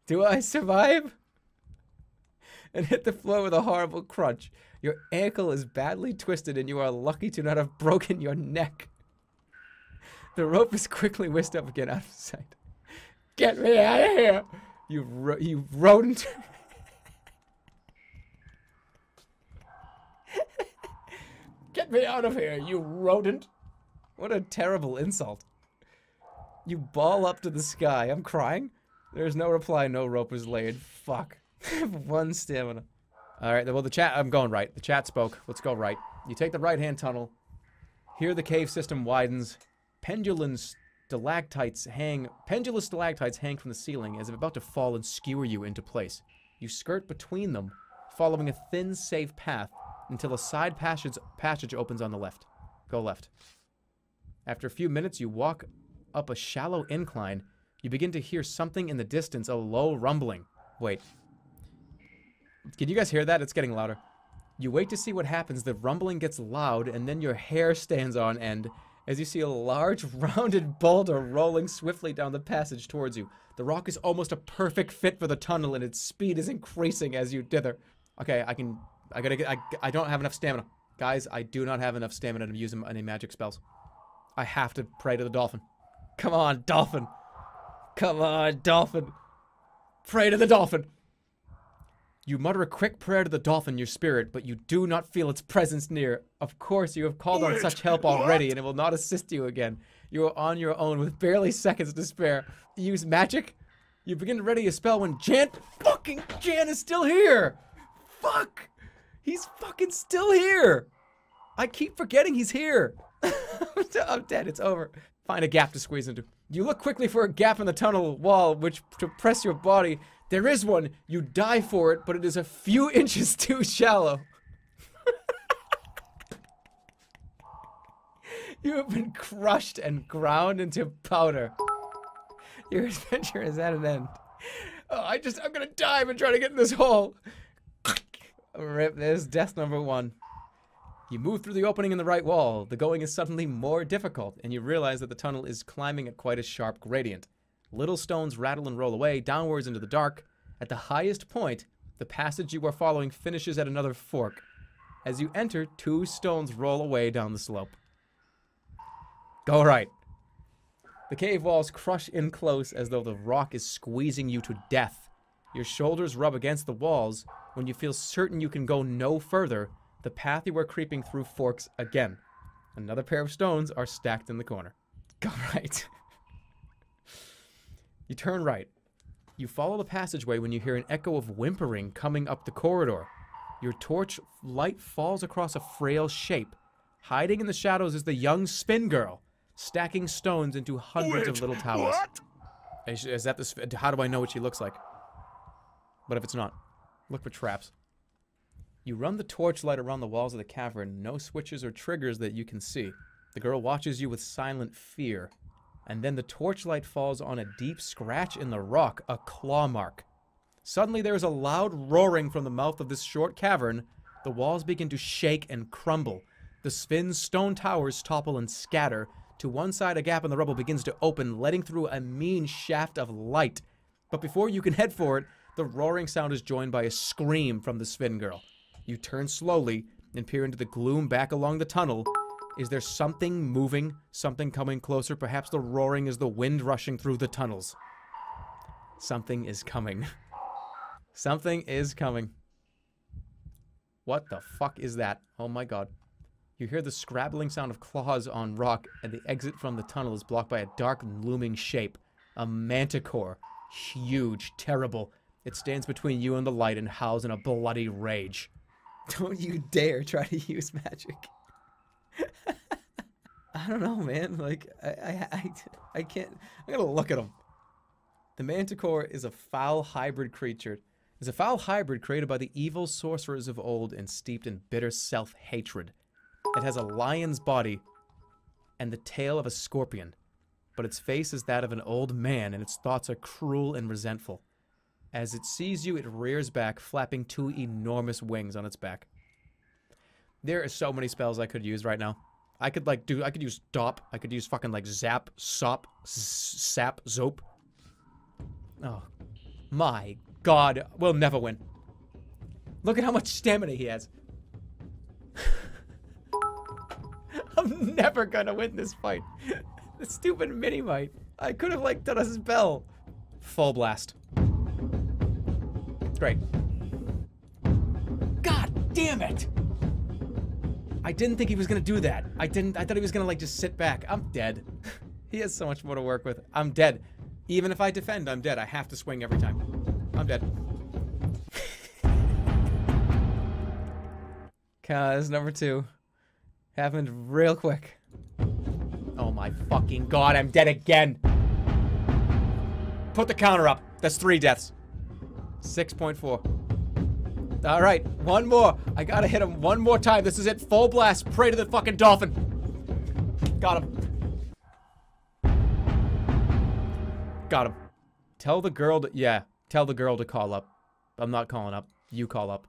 Do I survive? And hit the floor with a horrible crunch. Your ankle is badly twisted and you are lucky to not have broken your neck. The rope is quickly whisked up again out of sight. Get me out of here! You rodent. Get me out of here, you rodent. What a terrible insult. You ball up to the sky. I'm crying. There's no reply. No rope is laid. Fuck. I have 1 stamina. Alright, well the chat, I'm going right. The chat spoke. Let's go right. You take the right-hand tunnel. Here the cave system widens. Pendulous stalactites hang from the ceiling as if about to fall and skewer you into place. You skirt between them, following a thin, safe path until a side passage opens on the left. Go left. After a few minutes, you walk up a shallow incline. You begin to hear something in the distance, a low rumbling. Wait. Can you guys hear that? It's getting louder. You wait to see what happens. The rumbling gets loud, and then your hair stands on end as you see a large, rounded boulder rolling swiftly down the passage towards you. The rock is almost a perfect fit for the tunnel, and its speed is increasing as you dither. Okay, I don't have enough stamina. Guys, I do not have enough stamina to use any magic spells. I have to pray to the dolphin. Come on, dolphin. Come on, dolphin. Pray to the dolphin. You mutter a quick prayer to the dolphin, your spirit, but you do not feel its presence near. Of course, you have called on such help already, and it will not assist you again. You are on your own with barely seconds to spare. You use magic? You begin to ready a spell when Jan is still here! Fuck! He's fucking still here! I keep forgetting he's here! I'm dead, it's over. Find a gap to squeeze into. You look quickly for a gap in the tunnel wall, which to press your body. There is one. You dive for it, but it is a few inches too shallow. You have been crushed and ground into powder. Your adventure is at an end. Oh, I'm gonna dive and try to get in this hole. Rip, there's death number 1. You move through the opening in the right wall. The going is suddenly more difficult, and you realize that the tunnel is climbing at quite a sharp gradient. Little stones rattle and roll away, downwards into the dark. At the highest point, the passage you are following finishes at another fork. As you enter, 2 stones roll away down the slope. Go right. The cave walls crush in close as though the rock is squeezing you to death. Your shoulders rub against the walls. When you feel certain you can go no further, the path you are creeping through forks again. Another pair of stones are stacked in the corner. Go right. You turn right. You follow the passageway when you hear an echo of whimpering coming up the corridor. Your torch light falls across a frail shape. Hiding in the shadows is the young spin girl, stacking stones into hundreds of little towers. What? Is that the how do I know what she looks like? But if it's not, look for traps. You run the torchlight around the walls of the cavern, no switches or triggers that you can see. The girl watches you with silent fear. And then the torchlight falls on a deep scratch in the rock, a claw mark. Suddenly there is a loud roaring from the mouth of this short cavern. The walls begin to shake and crumble. The Sphin's stone towers topple and scatter. To one side, a gap in the rubble begins to open, letting through a mean shaft of light. But before you can head for it, the roaring sound is joined by a scream from the Sphin girl. You turn slowly and peer into the gloom back along the tunnel. Is there something moving? Something coming closer? Perhaps the roaring is the wind rushing through the tunnels. Something is coming. Something is coming. What the fuck is that? Oh my god. You hear the scrabbling sound of claws on rock, and the exit from the tunnel is blocked by a dark, looming shape. A manticore. Huge, terrible. It stands between you and the light and howls in a bloody rage. Don't you dare try to use magic. I don't know, man. Like, I can't. I'm gonna look at him. The Manticore is a foul hybrid creature. Is a foul hybrid created by the evil sorcerers of old and steeped in bitter self-hatred. It has a lion's body and the tail of a scorpion, but its face is that of an old man and its thoughts are cruel and resentful. As it sees you, it rears back, flapping 2 enormous wings on its back. There are so many spells I could use right now. I could use Stop. I could use fucking like Zap, Sop, Sap, Zope. Oh, my God. We'll never win. Look at how much stamina he has. I'm never gonna win this fight. The stupid mini-mite. I could have, like, done a spell. Full blast. Great. God damn it! I didn't think he was gonna do that. I thought he was gonna, like, just sit back. I'm dead. He has so much more to work with. I'm dead. Even if I defend, I'm dead. I have to swing every time. I'm dead. Cause number 2 happened real quick. Oh my fucking God, I'm dead again. Put the counter up. That's 3 deaths. 6.4. All right, one more. I gotta hit him one more time. This is it. Full blast. Pray to the fucking dolphin. Got him. Got him. Tell the girl to, yeah, tell the girl to call up. I'm not calling up. You call up.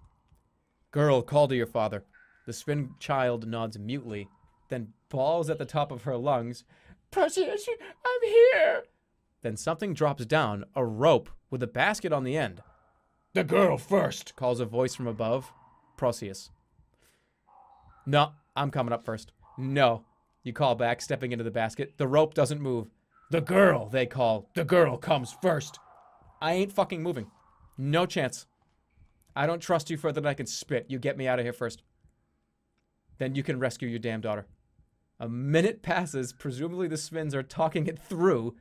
Girl, call to your father. The Spin child nods mutely, then bawls at the top of her lungs. Perseus, I'm here. Then something drops down, a rope with a basket on the end. The girl first, calls a voice from above. Perseus. No, I'm coming up first. No, you call back, stepping into the basket. The rope doesn't move. The girl, they call. The girl comes first. I ain't fucking moving. No chance. I don't trust you further than I can spit. You get me out of here first. Then you can rescue your damn daughter. A minute passes. Presumably the Spins are talking it through.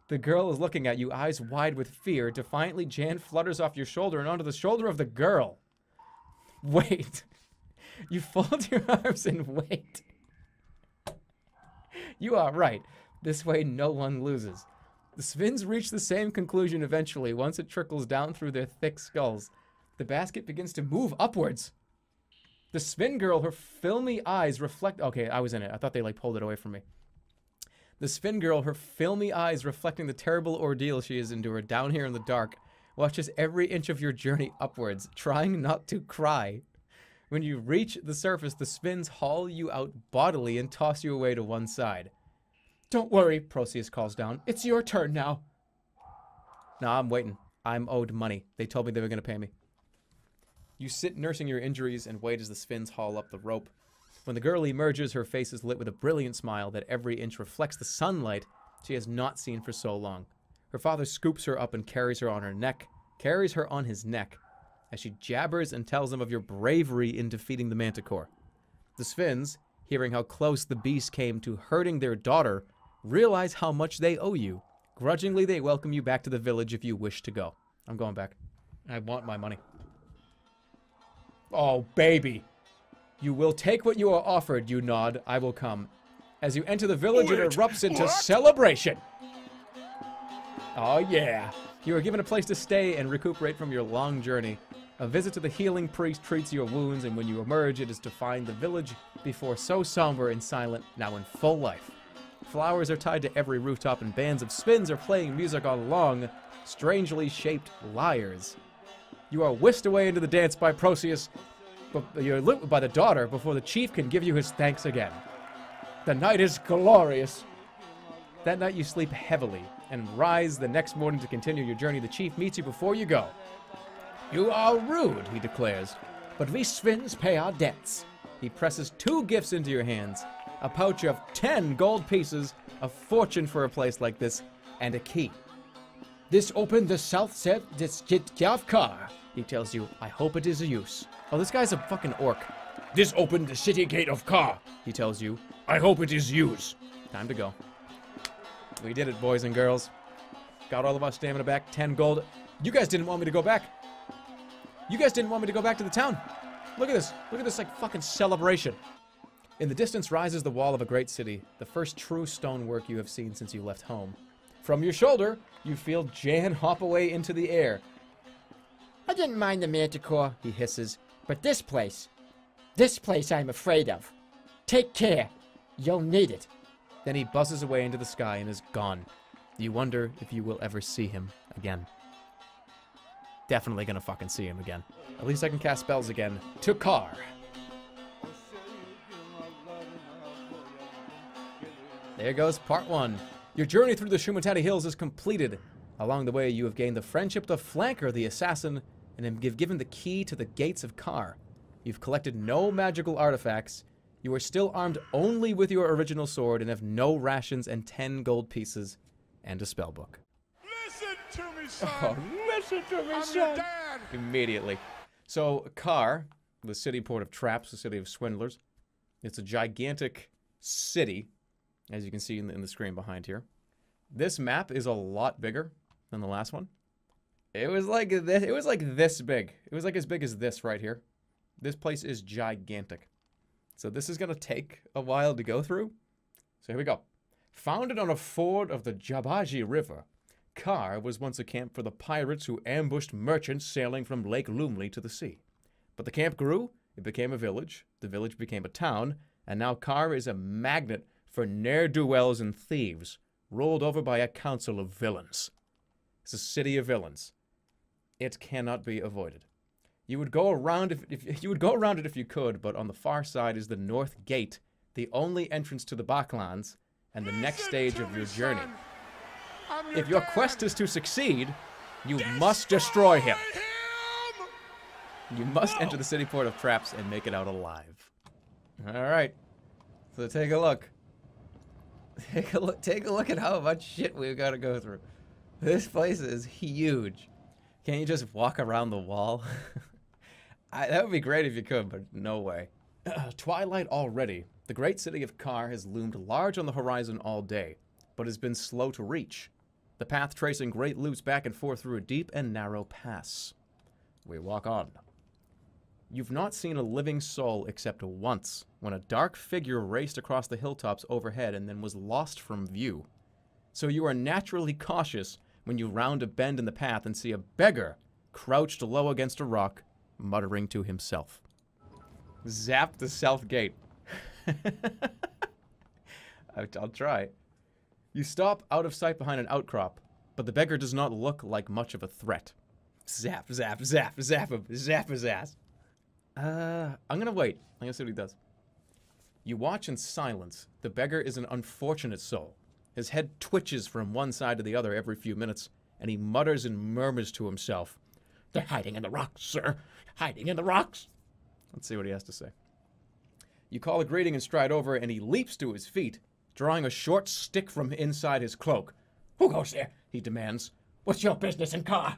The girl is looking at you, eyes wide with fear. Defiantly, Jan flutters off your shoulder and onto the shoulder of the girl. Wait. You fold your arms and wait. You are right. This way no one loses. The Spins reach the same conclusion eventually once it trickles down through their thick skulls. The basket begins to move upwards. The Spin girl, her filmy eyes reflect... Okay, I was in it. I thought they, like, pulled it away from me. The Spin girl, her filmy eyes reflecting the terrible ordeal she has endured down here in the dark, watches every inch of your journey upwards, trying not to cry. When you reach the surface, the Spins haul you out bodily and toss you away to one side. Don't worry, Perseus calls down. It's your turn now. No, I'm waiting. I'm owed money. They told me they were going to pay me. You sit nursing your injuries and wait as the Spins haul up the rope. When the girl emerges, her face is lit with a brilliant smile that every inch reflects the sunlight she has not seen for so long. Her father scoops her up and carries her on his neck, as she jabbers and tells him of your bravery in defeating the Manticore. The Spins, hearing how close the beast came to hurting their daughter, realize how much they owe you. Grudgingly, they welcome you back to the village if you wish to go. I'm going back. I want my money. Oh, baby. You will take what you are offered, you nod. I will come. As you enter the village, it erupts into celebration. Oh, yeah. You are given a place to stay and recuperate from your long journey. A visit to the healing priest treats your wounds, and when you emerge, it is to find the village before so somber and silent, now in full life. Flowers are tied to every rooftop, and bands of Spins are playing music on long, strangely shaped lyres. You are whisked away into the dance by Perseus, but you're lit by the daughter before the chief can give you his thanks again. The night is glorious. That night you sleep heavily and rise the next morning to continue your journey. The chief meets you before you go. You are rude, he declares, but we Spins pay our debts. He presses 2 gifts into your hands, a pouch of 10 gold pieces, a fortune for a place like this, and a key. This opened the south set district of Khare, he tells you. I hope it is a use. Oh, this guy's a fucking orc. This opened the city gate of Khare, he tells you. I hope it is use. Time to go. We did it, boys and girls. Got all of our stamina back, 10 gold. You guys didn't want me to go back. You guys didn't want me to go back to the town. Look at this. Look at this, like, fucking celebration. In the distance rises the wall of a great city, the first true stonework you have seen since you left home. From your shoulder, you feel Jan hop away into the air. I didn't mind the manticore, He hisses. but this place I'm afraid of. Take care. You'll need it. Then he buzzes away into the sky and is gone. You wonder if you will ever see him again. Definitely gonna fucking see him again. At least I can cast spells again. To Khare. There goes part 1. Your journey through the Shimutanti Hills is completed. Along the way, you have gained the friendship of Flanker the Assassin, and have given the key to the gates of Khare. You've collected no magical artifacts. You are still armed only with your original sword and have no rations and 10 gold pieces and a spellbook. Listen to me, son. Oh, listen to me, I'm son. your dad. Immediately. So, Khare, the Cityport of traps, the city of swindlers, it's a gigantic city, as you can see in the screen behind here. This map is a lot bigger than the last one. It was like this. It was like this big. It was like as big as this right here. This place is gigantic. So this is going to take a while to go through. So here we go. Founded on a ford of the Jabaji River, Khare was once a camp for the pirates who ambushed merchants sailing from Lake Lumley to the sea. But the camp grew, it became a village, the village became a town, and now Khare is a magnet for ne'er-do-wells and thieves, ruled over by a council of villains. It's a city of villains. It cannot be avoided. You would go around if you would go around it if you could, but on the far side is the North Gate, the only entrance to the Backlands, and the next stage of your journey. If your quest is to succeed, you must destroy him. You must enter the Cityport of Traps and make it out alive. Alright. So take a look. Take a look at how much shit we've got to go through. This place is huge. Can't you just walk around the wall? That would be great if you could, but no way. Twilight already. The great city of Khare has loomed large on the horizon all day, but has been slow to reach. The path tracing great loops back and forth through a deep and narrow pass. We walk on. You've not seen a living soul except once, when a dark figure raced across the hilltops overhead and then was lost from view. So you are naturally cautious when you round a bend in the path and see a beggar crouched low against a rock, muttering to himself. Zap the south gate. I'll try. You stop out of sight behind an outcrop, but the beggar does not look like much of a threat. Zap, zap, zap, zap him, zap his ass. I'm gonna wait. I'm gonna see what he does. You watch in silence. The beggar is an unfortunate soul. His head twitches from one side to the other every few minutes, and he mutters and murmurs to himself. They're hiding in the rocks, sir. Hiding in the rocks. Let's see what he has to say. You call a greeting and stride over, and he leaps to his feet, drawing a short stick from inside his cloak. Who goes there? He demands. What's your business in Khare?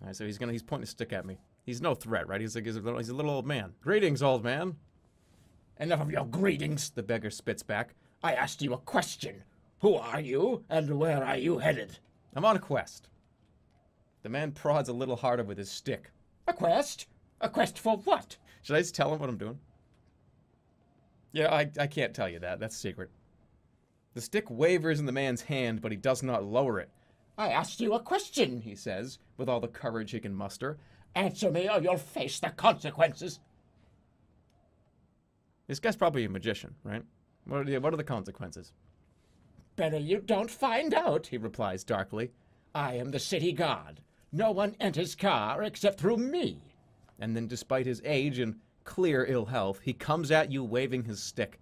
All right, so he's pointing a stick at me. He's no threat, right? He's a little old man. Greetings, old man. Enough of your greetings. The beggar spits back. I asked you a question. Who are you, and where are you headed? I'm on a quest. The man prods a little harder with his stick. A quest? A quest for what? Should I just tell him what I'm doing? Yeah, I can't tell you that. That's secret. The stick wavers in the man's hand, but he does not lower it. I asked you a question, He says, with all the courage he can muster. Answer me or you'll face the consequences. This guy's probably a magician, right? What are the consequences? Better you don't find out, he replies darkly. I am the city guard. No one enters Khare except through me. And then, despite his age and clear ill health, he comes at you waving his stick.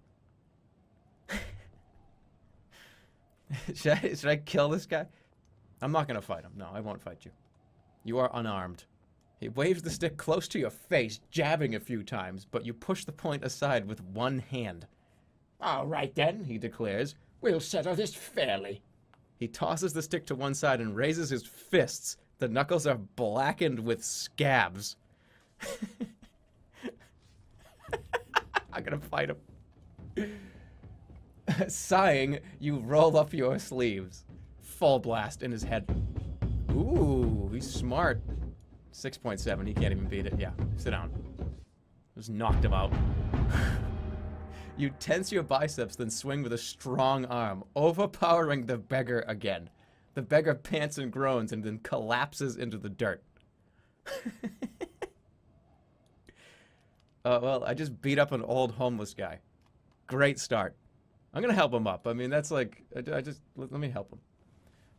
Should I kill this guy? I'm not going to fight him. No, I won't fight you. You are unarmed. He waves the stick close to your face, jabbing a few times, but you push the point aside with one hand. All right, then, he declares. We'll settle this fairly. He tosses the stick to one side and raises his fists. The knuckles are blackened with scabs. I'm gonna fight him. Sighing, you roll up your sleeves. Full blast in his head. Ooh, he's smart. 6.7, he can't even beat it. Yeah, sit down. Just knocked him out. You tense your biceps, then swing with a strong arm, overpowering the beggar again. The beggar pants and groans and then collapses into the dirt. Well, I just beat up an old homeless guy. Great start. I'm gonna help him up. I mean, that's like, let me help him.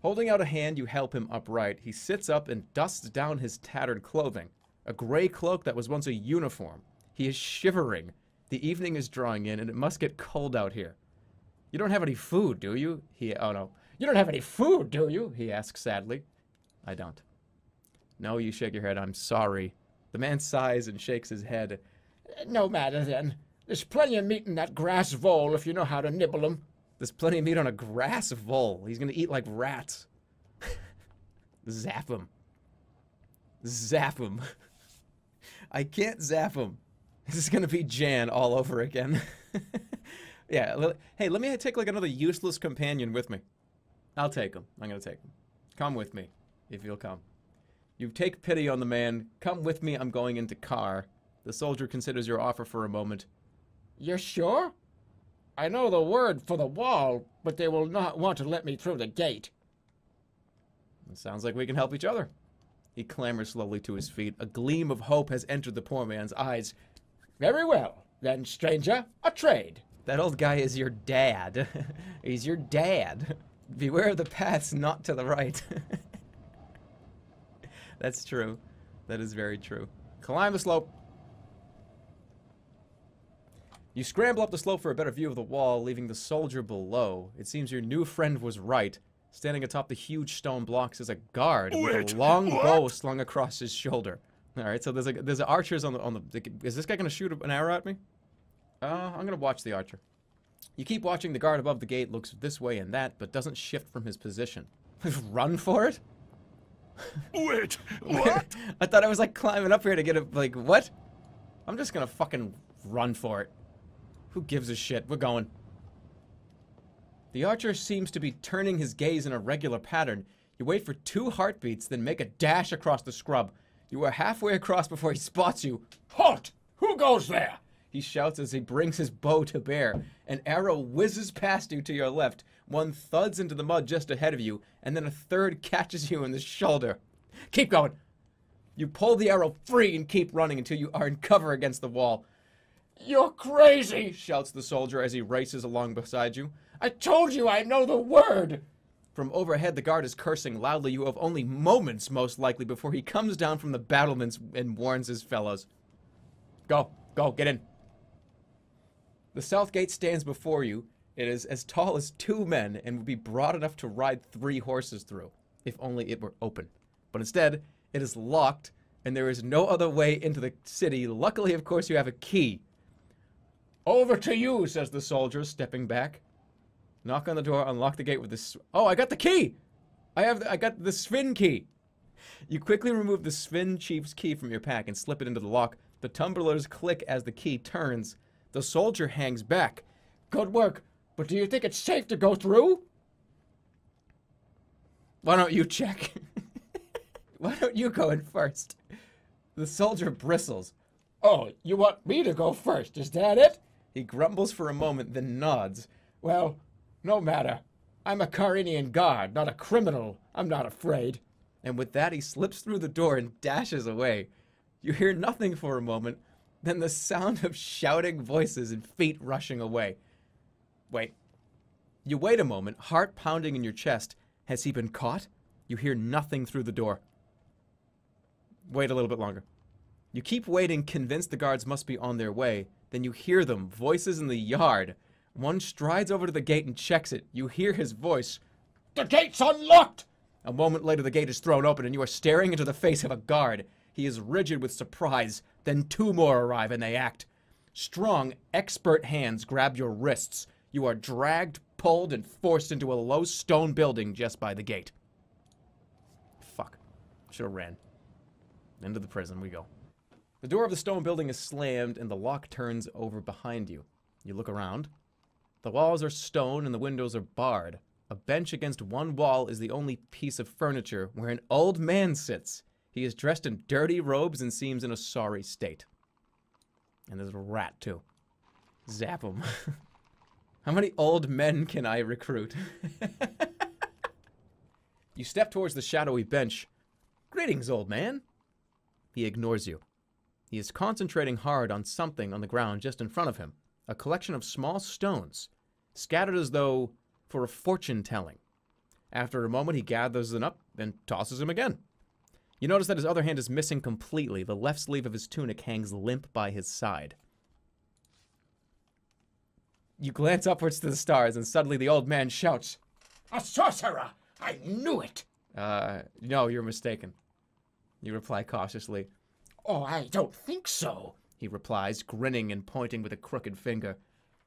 Holding out a hand, you help him upright. He sits up and dusts down his tattered clothing. A gray cloak that was once a uniform. He is shivering. The evening is drawing in, and it must get cold out here. You don't have any food, do you? Oh no. You don't have any food, do you? He asks sadly. I don't. No, you shake your head. I'm sorry. The man sighs and shakes his head. No matter then. There's plenty of meat in that grass vole if you know how to nibble 'em. There's plenty of meat on a grass vole. He's gonna eat like rats. Zap him. Zap him. I can't zap him. This is gonna be Jan all over again. Yeah, hey, let me take like another useless companion with me. I'll take him. I'm gonna take him. Come with me, if you'll come. You take pity on the man. Come with me, I'm going into Khare. The soldier considers your offer for a moment. You're sure? I know the word for the wall, but they will not want to let me through the gate. It sounds like we can help each other. He clambers slowly to his feet. A gleam of hope has entered the poor man's eyes. Very well. Then, stranger, a trade. That old guy is your dad. He's your dad. Beware of the paths not to the right. That's true. That is very true. Climb the slope. You scramble up the slope for a better view of the wall, leaving the soldier below. It seems your new friend was right. Standing atop the huge stone blocks is a guard with a long bow slung across his shoulder. All right, so there's archers on the. Is this guy gonna shoot an arrow at me? I'm gonna watch the archer. You keep watching. The guard above the gate looks this way and that, but doesn't shift from his position. Run for it? Wait, what? I thought I was like climbing up here to get a like what? I'm just gonna fucking run for it. Who gives a shit? We're going. The archer seems to be turning his gaze in a regular pattern. You wait for 2 heartbeats, then make a dash across the scrub. You are halfway across before he spots you. Halt! Who goes there? He shouts as he brings his bow to bear. An arrow whizzes past you to your left. One thuds into the mud just ahead of you, and then a third catches you in the shoulder. Keep going. You pull the arrow free and keep running until you are in cover against the wall. You're crazy, Shouts the soldier as he races along beside you. I told you I know the word. From overhead, the guard is cursing loudly. You have only moments, most likely, before he comes down from the battlements and warns his fellows. Go, get in. The south gate stands before you. It is as tall as 2 men and would be broad enough to ride 3 horses through, if only it were open. But instead, it is locked, and there is no other way into the city. Luckily, of course, you have a key. Over to you, says the soldier, stepping back. Knock on the door, unlock the gate with this. Oh, I got the key! I got the Sven key. You quickly remove the Sven chief's key from your pack and slip it into the lock. The tumblers click as the key turns. The soldier hangs back. Good work, but do you think it's safe to go through? Why don't you check? Why don't you go in first? The soldier bristles. Oh, you want me to go first, is that it? He grumbles for a moment, then nods. Well, no matter. I'm a Kharenian guard, not a criminal. I'm not afraid. And with that, he slips through the door and dashes away. You hear nothing for a moment, then the sound of shouting voices and feet rushing away. Wait. You wait a moment, heart pounding in your chest. Has he been caught? You hear nothing through the door. Wait a little bit longer. You keep waiting, convinced the guards must be on their way. Then you hear them, voices in the yard. One strides over to the gate and checks it. You hear his voice. The gate's unlocked! A moment later, the gate is thrown open and you are staring into the face of a guard. He is rigid with surprise. Then 2 more arrive and they act. Strong, expert hands grab your wrists. You are dragged, pulled, and forced into a low stone building just by the gate. Fuck. Should have ran. Into the prison we go. The door of the stone building is slammed and the lock turns over behind you. You look around. The walls are stone and the windows are barred. A bench against one wall is the only piece of furniture where an old man sits. He is dressed in dirty robes and seems in a sorry state. And there's a rat, too. Zap him. How many old men can I recruit? You step towards the shadowy bench. Greetings, old man. He ignores you. He is concentrating hard on something on the ground just in front of him. A collection of small stones, scattered as though for a fortune-telling. After a moment, he gathers them up and tosses them again. You notice that his other hand is missing completely. The left sleeve of his tunic hangs limp by his side. You glance upwards to the stars, and suddenly the old man shouts, A sorcerer! I knew it! No, you're mistaken. You reply cautiously. Oh, I don't think so. He replies, grinning and pointing with a crooked finger.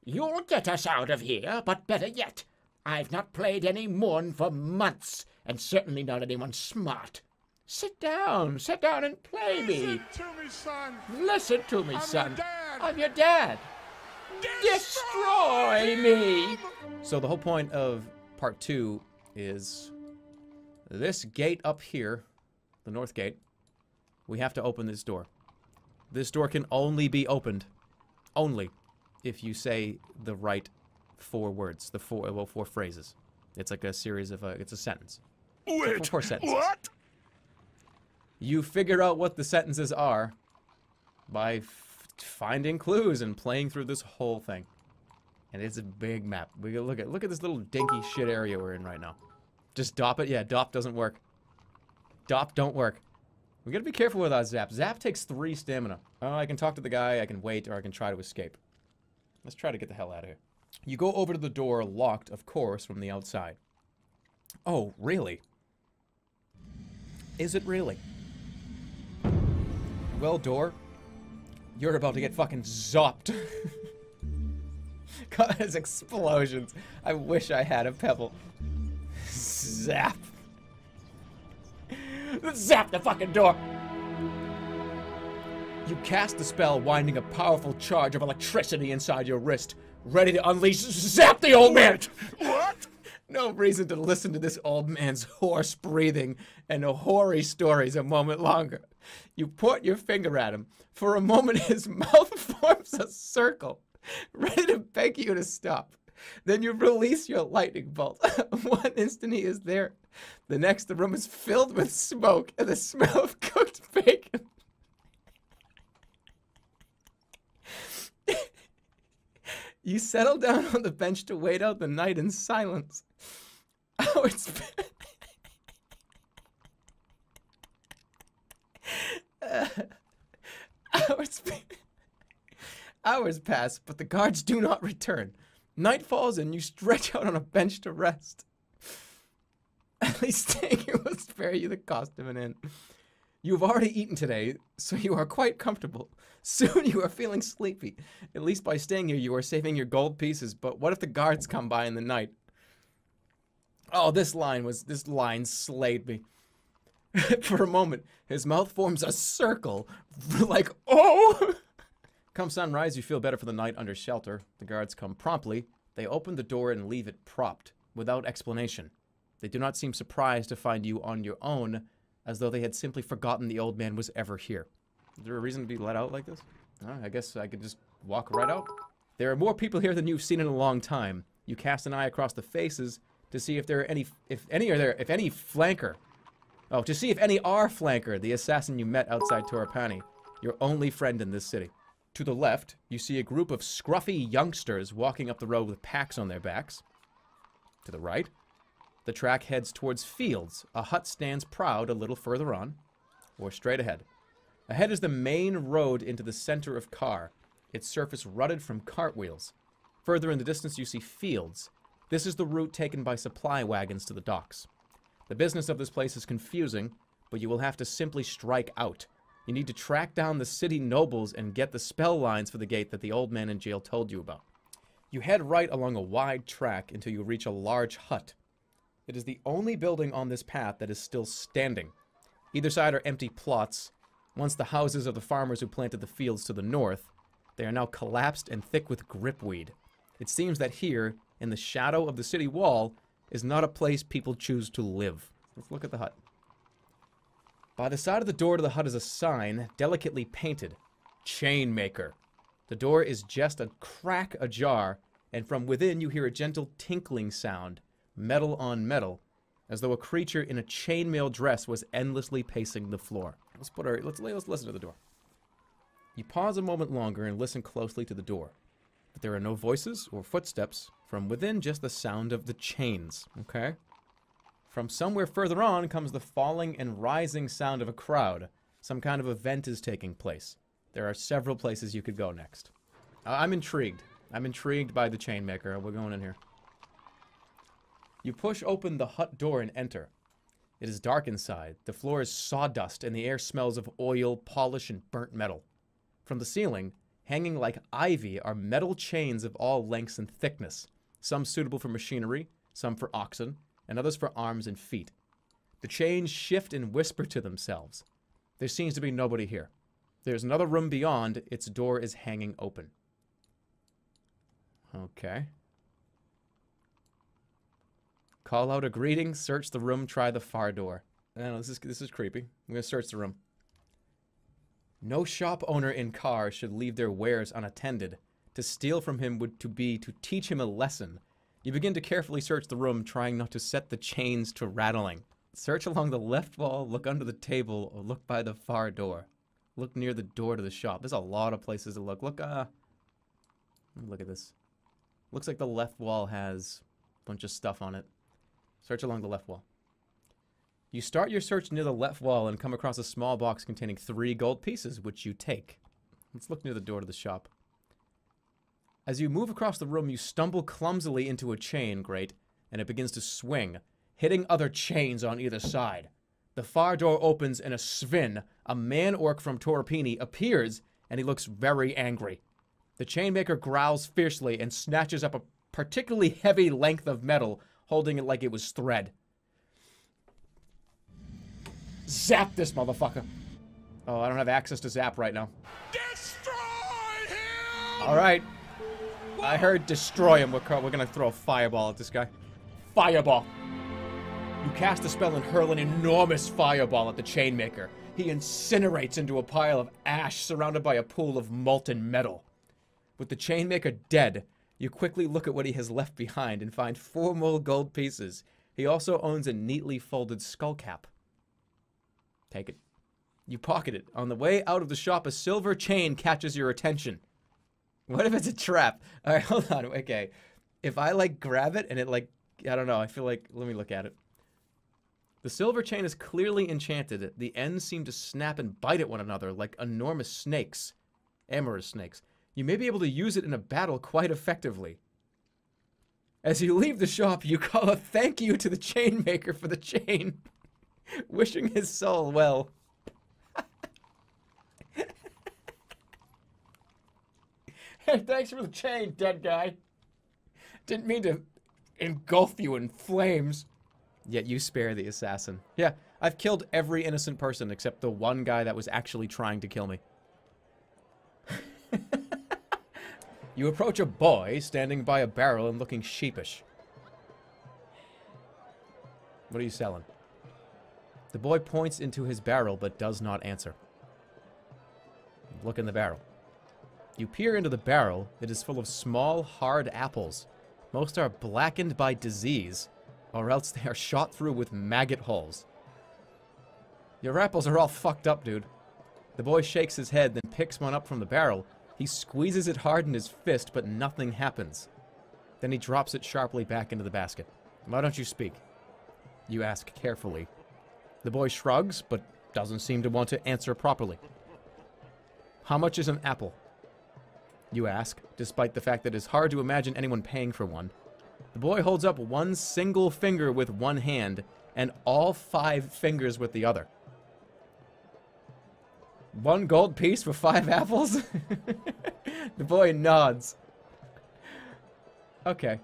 You'll get us out of here, but better yet, I've not played any Morn for months, and certainly not anyone smart. Sit down and play me. Listen to me, son. Listen to me, I'm son. your dad. I'm your dad. Destroy me! So the whole point of part 2 is this gate up here, the north gate. We have to open this door. This door can only be opened, only, if you say the right 4 words, the 4 phrases. It's like a series of, it's a sentence. Wait, 4 sentences. what? You figure out what the sentences are by finding clues and playing through this whole thing. And it's a big map. We can look at this little dinky shit area we're in right now. Just dop it. Yeah, dop doesn't work. Dop don't work. We gotta be careful with our zap. Zap takes 3 stamina. Oh, I can talk to the guy, I can wait, or I can try to escape. Let's try to get the hell out of here. You go over to the door, locked, of course, from the outside. Oh, really? Is it really? Well, door, you're about to get fucking zopped. Cause explosions. I wish I had a pebble. Zap. Zap the fucking door! You cast the spell, winding a powerful charge of electricity inside your wrist, ready to unleash Zap the old man! What? No reason to listen to this old man's hoarse breathing and hoary stories a moment longer. You point your finger at him. For a moment, his mouth forms a circle, ready to beg you to stop. Then you release your lightning bolt. One instant he is there. The next, the room is filled with smoke and the smell of cooked bacon. You settle down on the bench to wait out the night in silence. Hours pass, but the guards do not return. Night falls and you stretch out on a bench to rest. At least staying here will spare you the cost of an inn. You have already eaten today, so you are quite comfortable. Soon you are feeling sleepy. At least by staying here, you are saving your gold pieces. But what if the guards come by in the night? Oh, this line slayed me. For a moment, his mouth forms a circle, like, oh! Come sunrise, you feel better for the night under shelter. The guards come promptly. They open the door and leave it propped, without explanation. They do not seem surprised to find you on your own, as though they had simply forgotten the old man was ever here. Is there a reason to be let out like this? I guess I could just walk right out. There are more people here than you've seen in a long time. You cast an eye across the faces to see if there are any flanker. Oh, to see if any are flanker, the assassin you met outside Torapani, your only friend in this city. To the left, you see a group of scruffy youngsters walking up the road with packs on their backs. To the right, the track heads towards fields. A hut stands proud a little further on, or straight ahead. Ahead is the main road into the center of Khare, its surface rutted from cartwheels. Further in the distance, you see fields. This is the route taken by supply wagons to the docks. The business of this place is confusing, but you will have to simply strike out. You need to track down the city nobles and get the spell lines for the gate that the old man in jail told you about. You head right along a wide track until you reach a large hut. It is the only building on this path that is still standing. Either side are empty plots. Once the houses of the farmers who planted the fields to the north, they are now collapsed and thick with gripweed. It seems that here, in the shadow of the city wall, is not a place people choose to live. Let's look at the hut. By the side of the door to the hut is a sign, delicately painted. Chainmaker. The door is just a crack ajar, and from within you hear a gentle tinkling sound, metal on metal, as though a creature in a chainmail dress was endlessly pacing the floor. Let's listen to the door. You pause a moment longer and listen closely to the door. But there are no voices or footsteps. From within, just the sound of the chains, okay? From somewhere further on comes the falling and rising sound of a crowd. Some kind of event is taking place. There are several places you could go next. I'm intrigued. I'm intrigued by the Chainmaker. We're going in here. You push open the hut door and enter. It is dark inside. The floor is sawdust and the air smells of oil, polish, and burnt metal. From the ceiling, hanging like ivy, are metal chains of all lengths and thickness, some suitable for machinery, some for oxen, and others for arms and feet. The chains shift and whisper to themselves. There seems to be nobody here. There's another room beyond. Its door is hanging open. Okay. Call out a greeting, search the room, try the far door. I don't know, this is creepy. I'm gonna search the room. No shop owner in Khare should leave their wares unattended. To steal from him would be to teach him a lesson. You begin to carefully search the room, trying not to set the chains to rattling. Search along the left wall, look under the table, or look by the far door. Look near the door to the shop. There's a lot of places to look. Look at this. Looks like the left wall has a bunch of stuff on it. Search along the left wall. You start your search near the left wall and come across a small box containing 3 gold pieces, which you take. Let's look near the door to the shop. As you move across the room, you stumble clumsily into a chain grate, and it begins to swing, hitting other chains on either side. The far door opens, and a Svin, a man-orc from Torpini, appears, and he looks very angry. The chainmaker growls fiercely and snatches up a particularly heavy length of metal, holding it like it was thread. Zap this motherfucker. Oh, I don't have access to zap right now. Destroy him! All right. I heard destroy him. We're gonna throw a fireball at this guy. Fireball. You cast a spell and hurl an enormous fireball at the chainmaker. He incinerates into a pile of ash surrounded by a pool of molten metal. With the chainmaker dead, you quickly look at what he has left behind and find 4 more gold pieces. He also owns a neatly folded skull cap. Take it. You pocket it. On the way out of the shop, a silver chain catches your attention. What if it's a trap? All right, hold on. Okay. If I, like, grab it and it, like, I don't know. I feel like, let me look at it. The silver chain is clearly enchanted. The ends seem to snap and bite at one another like enormous snakes. Amorous snakes. You may be able to use it in a battle quite effectively. As you leave the shop, you call a thank you to the chainmaker for the chain, wishing his soul well. Hey, thanks for the chain, dead guy. Didn't mean to engulf you in flames. Yet you spare the assassin. Yeah, I've killed every innocent person except the one guy that was actually trying to kill me. You approach a boy standing by a barrel and looking sheepish. What are you selling? The boy points into his barrel but does not answer. Look in the barrel. You peer into the barrel. It is full of small, hard apples. Most are blackened by disease, or else they are shot through with maggot holes. Your apples are all fucked up, dude. The boy shakes his head, then picks one up from the barrel. He squeezes it hard in his fist, but nothing happens. Then he drops it sharply back into the basket. Why don't you speak? You ask carefully. The boy shrugs, but doesn't seem to want to answer properly. How much is an apple? You ask, despite the fact that it's hard to imagine anyone paying for one. The boy holds up one single finger with one hand, and all 5 fingers with the other. 1 gold piece for 5 apples? The boy nods. Okay.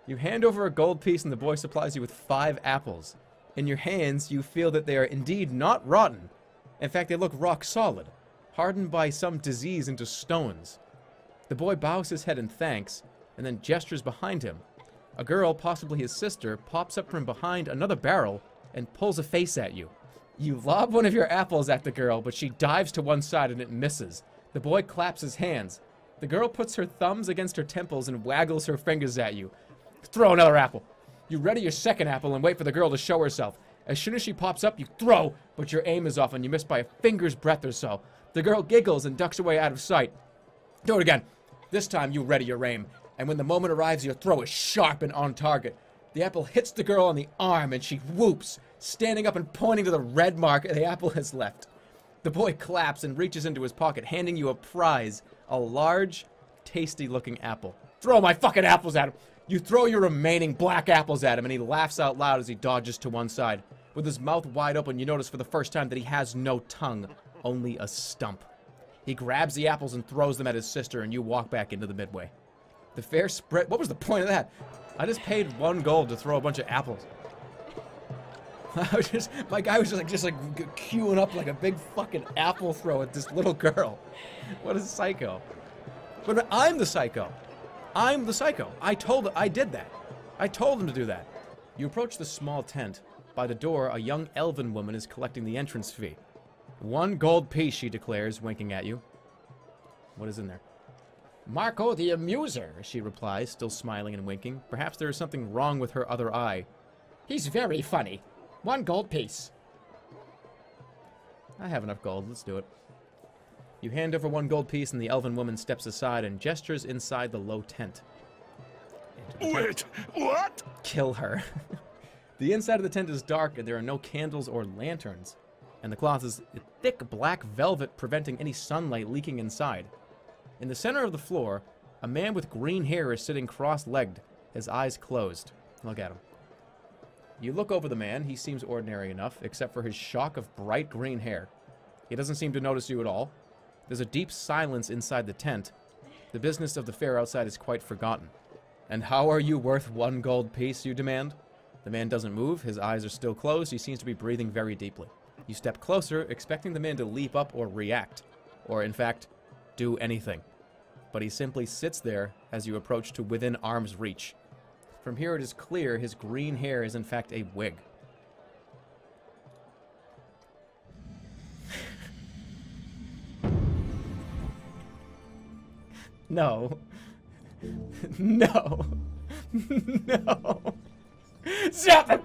You hand over a gold piece and the boy supplies you with 5 apples. In your hands, you feel that they are indeed not rotten. In fact, they look rock solid, hardened by some disease into stones. The boy bows his head in thanks, and then gestures behind him. A girl, possibly his sister, pops up from behind another barrel and pulls a face at you. You lob one of your apples at the girl, but she dives to one side and it misses. The boy claps his hands. The girl puts her thumbs against her temples and waggles her fingers at you. Throw another apple. You ready your second apple and wait for the girl to show herself. As soon as she pops up, you throw, but your aim is off and you miss by a finger's breadth or so. The girl giggles and ducks away out of sight. Do it again. This time you ready your aim, and when the moment arrives, your throw is sharp and on target. The apple hits the girl on the arm and she whoops, standing up and pointing to the red mark the apple has left. The boy claps and reaches into his pocket, handing you a prize, a large, tasty-looking apple. Throw my fucking apples at him! You throw your remaining black apples at him, and he laughs out loud as he dodges to one side. With his mouth wide open, you notice for the first time that he has no tongue, only a stump. He grabs the apples and throws them at his sister, and you walk back into the midway. The fair spread... What was the point of that? I just paid 1 gold to throw a bunch of apples. My guy was just like queuing up like a big fucking apple throw at this little girl. What a psycho. But I'm the psycho. I'm the psycho. I did that. I told him to do that. You approach the small tent. By the door, a young elven woman is collecting the entrance fee. 1 gold piece, she declares, winking at you. What is in there? Marco the Amuser, She replies, still smiling and winking. Perhaps there is something wrong with her other eye. he's very funny. 1 gold piece. I have enough gold. Let's do it. You hand over 1 gold piece, and the elven woman steps aside and gestures inside the low tent. Wait, what? Kill her. The inside of the tent is dark, and there are no candles or lanterns. And the cloth is thick black velvet, preventing any sunlight leaking inside. In the center of the floor, a man with green hair is sitting cross-legged, his eyes closed. Look at him. You look over the man. He seems ordinary enough, except for his shock of bright green hair. He doesn't seem to notice you at all. There's a deep silence inside the tent. The business of the fair outside is quite forgotten. And how are you worth 1 gold piece, you demand? The man doesn't move. His eyes are still closed. He seems to be breathing very deeply. You step closer, expecting the man to leap up or react. Or, in fact, do anything. But he simply sits there as you approach to within arm's reach. From here it is clear his green hair is in fact a wig. No. No. No. Zap him!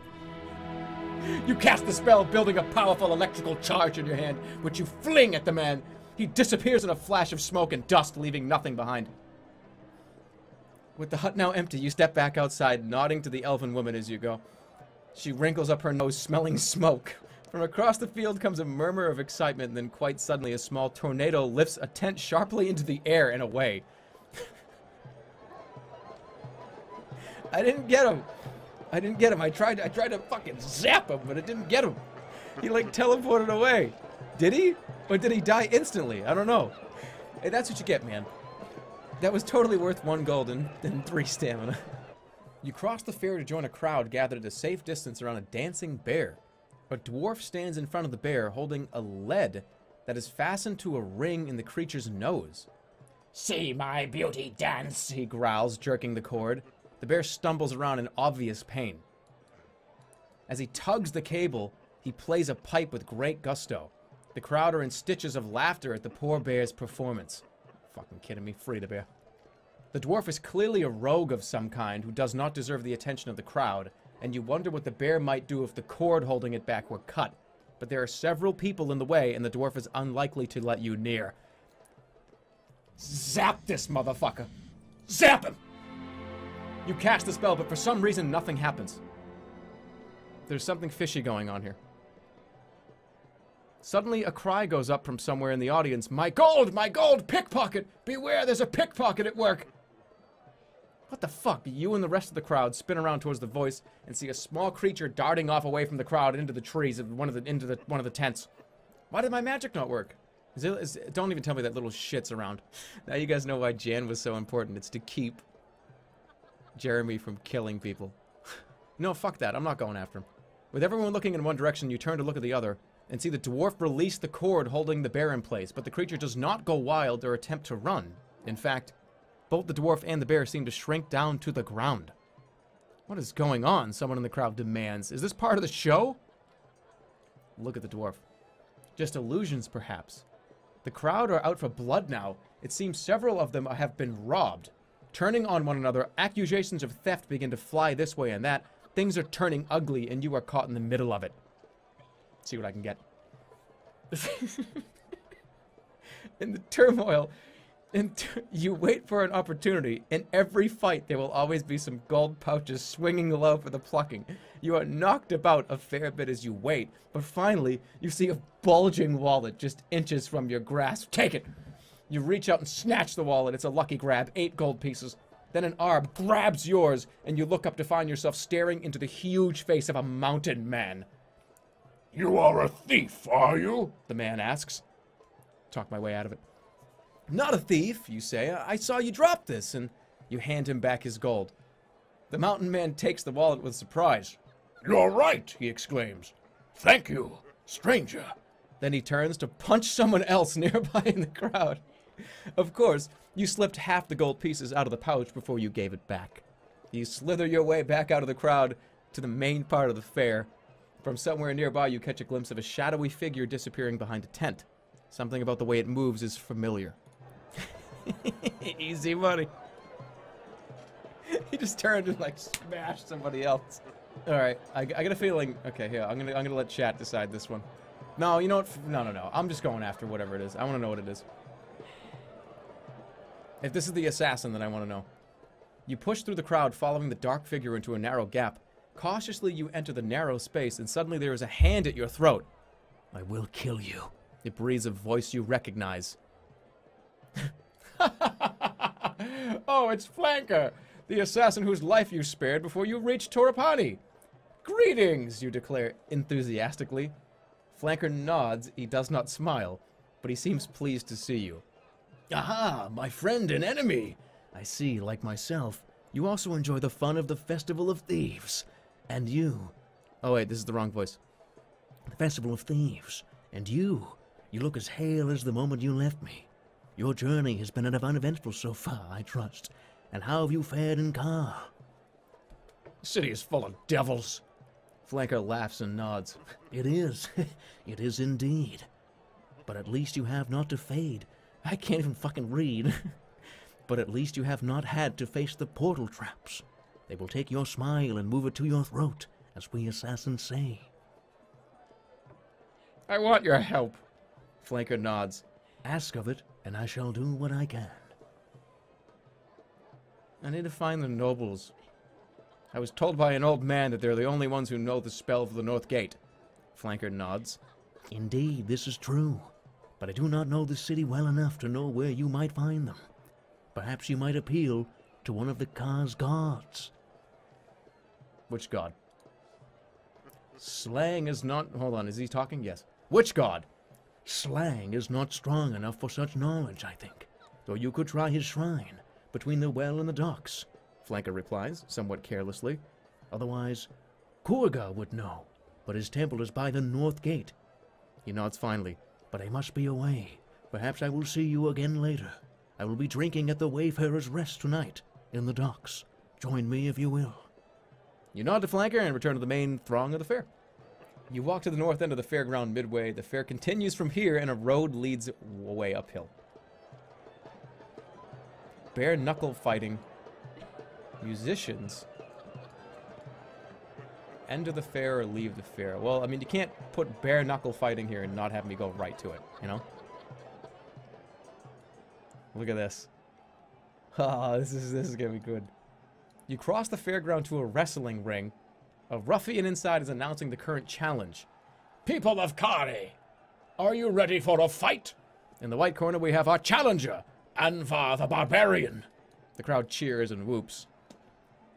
You cast the spell, building a powerful electrical charge in your hand, which you fling at the man. He disappears in a flash of smoke and dust, leaving nothing behind. With the hut now empty, you step back outside, nodding to the elven woman as you go. She wrinkles up her nose, smelling smoke. From across the field comes a murmur of excitement, and then quite suddenly a small tornado lifts a tent sharply into the air and away. I didn't get him. I didn't get him. I tried to fucking zap him, but it didn't get him. He like teleported away. Did he? Or did he die instantly? I don't know. Hey, that's what you get, man. That was totally worth 1 gold and 3 stamina. You cross the fair to join a crowd gathered at a safe distance around a dancing bear. A dwarf stands in front of the bear holding a lead that is fastened to a ring in the creature's nose. See my beauty dance, He growls, jerking the cord. The bear stumbles around in obvious pain. As he tugs the cable, he plays a pipe with great gusto. The crowd are in stitches of laughter at the poor bear's performance. Fucking kidding me, free the bear. The dwarf is clearly a rogue of some kind who does not deserve the attention of the crowd, and you wonder what the bear might do if the cord holding it back were cut. But there are several people in the way, and the dwarf is unlikely to let you near. Zap this motherfucker! Zap him! You cast the spell, but for some reason nothing happens. There's something fishy going on here. Suddenly, a cry goes up from somewhere in the audience. My gold! My gold! Pickpocket! Beware, there's a pickpocket at work! What the fuck? You and the rest of the crowd spin around towards the voice and see a small creature darting off away from the crowd into the trees of one of the tents. Why did my magic not work? Don't even tell me that little shit's around. Now you guys know why Jan was so important. It's to keep Jeremy from killing people. No, fuck that. I'm not going after him. With everyone looking in one direction, you turn to look at the other and see the dwarf release the cord holding the bear in place, but the creature does not go wild or attempt to run. In fact, both the dwarf and the bear seem to shrink down to the ground. What is going on? Someone in the crowd demands. Is this part of the show? Look at the dwarf. Just illusions, perhaps. The crowd are out for blood now. It seems several of them have been robbed. Turning on one another, accusations of theft begin to fly this way and that. Things are turning ugly, and you are caught in the middle of it. See what I can get. In the turmoil, you wait for an opportunity. In every fight, there will always be some gold pouches swinging low for the plucking. You are knocked about a fair bit as you wait, but finally, you see a bulging wallet just inches from your grasp. Take it! You reach out and snatch the wallet. It's a lucky grab. 8 gold pieces. Then an arm grabs yours, and you look up to find yourself staring into the huge face of a mountain man. You are a thief, are you? The man asks. Talk my way out of it. Not a thief, you say. I saw you drop this, and you hand him back his gold. The mountain man takes the wallet with surprise. You're right, he exclaims. Thank you, stranger. Then he turns to punch someone else nearby in the crowd. Of course, you slipped half the gold pieces out of the pouch before you gave it back. You slither your way back out of the crowd to the main part of the fair. From somewhere nearby, you catch a glimpse of a shadowy figure disappearing behind a tent. Something about the way it moves is familiar. Easy money. He just turned and like smashed somebody else. All right, I got a feeling. Okay, here I'm gonna let chat decide this one. No, you know what? No. I'm just going after whatever it is. I want to know what it is. If this is the assassin, then I want to know. You push through the crowd, following the dark figure into a narrow gap. Cautiously, you enter the narrow space, and suddenly there is a hand at your throat. I will kill you. It breathes a voice you recognize. Oh, it's Flanker, the assassin whose life you spared before you reached Torapani. Greetings, you declare enthusiastically. Flanker nods. He does not smile, but he seems pleased to see you. Aha, my friend and enemy. I see, like myself, you also enjoy the fun of the Festival of Thieves. And you... Oh wait, this is the wrong voice. The Festival of Thieves. And you look as hale as the moment you left me. Your journey has been uneventful so far, I trust. And how have you fared in Khare? The city is full of devils. Flanker laughs and nods. It is. It is indeed. But at least you have not to fade. I can't even fucking read. But at least you have not had to face the portal traps. They will take your smile and move it to your throat, as we assassins say. I want your help. Flanker nods. Ask of it, and I shall do what I can. I need to find the nobles. I was told by an old man that they're the only ones who know the spell for the North Gate. Flanker nods. Indeed, this is true. But I do not know the city well enough to know where you might find them. Perhaps you might appeal to one of the Khare's gods. Which god? Slang is not... Hold on, is he talking? Yes. Which god? Slang is not strong enough for such knowledge, I think. Though you could try his shrine, between the well and the docks. Flanker replies, somewhat carelessly. Otherwise, Kurga would know, but his temple is by the North Gate. He nods finally. But I must be away. Perhaps I will see you again later. I will be drinking at the Wayfarer's Rest tonight, in the docks. Join me if you will. You nod to Flanker and return to the main throng of the fair. You walk to the north end of the fairground midway. The fair continues from here, and a road leads away uphill. Bare knuckle fighting. Musicians. Enter the fair or leave the fair. Well, I mean, you can't put bare knuckle fighting here and not have me go right to it, you know? Look at this. Ah, this is gonna be good. You cross the fairground to a wrestling ring. A ruffian inside is announcing the current challenge. People of Khare, are you ready for a fight? In the white corner, we have our challenger, Anvar the Barbarian. The crowd cheers and whoops.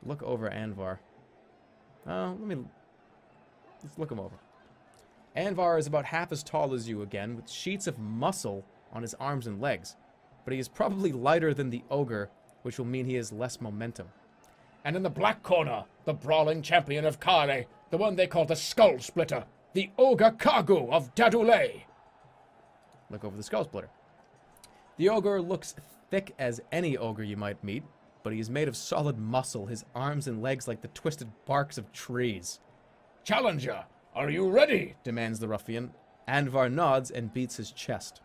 Look over Anvar. Let's look him over. Anvar is about half as tall as you again, with sheets of muscle on his arms and legs. But he is probably lighter than the ogre, which will mean he has less momentum. And in the black corner, the brawling champion of Khare, the one they call the Skull Splitter, the Ogre Kagu of Dadule. Look over the Skull Splitter. The ogre looks thick as any ogre you might meet, but he is made of solid muscle, his arms and legs like the twisted barks of trees. Challenger, are you ready? Demands the ruffian. Anvar nods and beats his chest.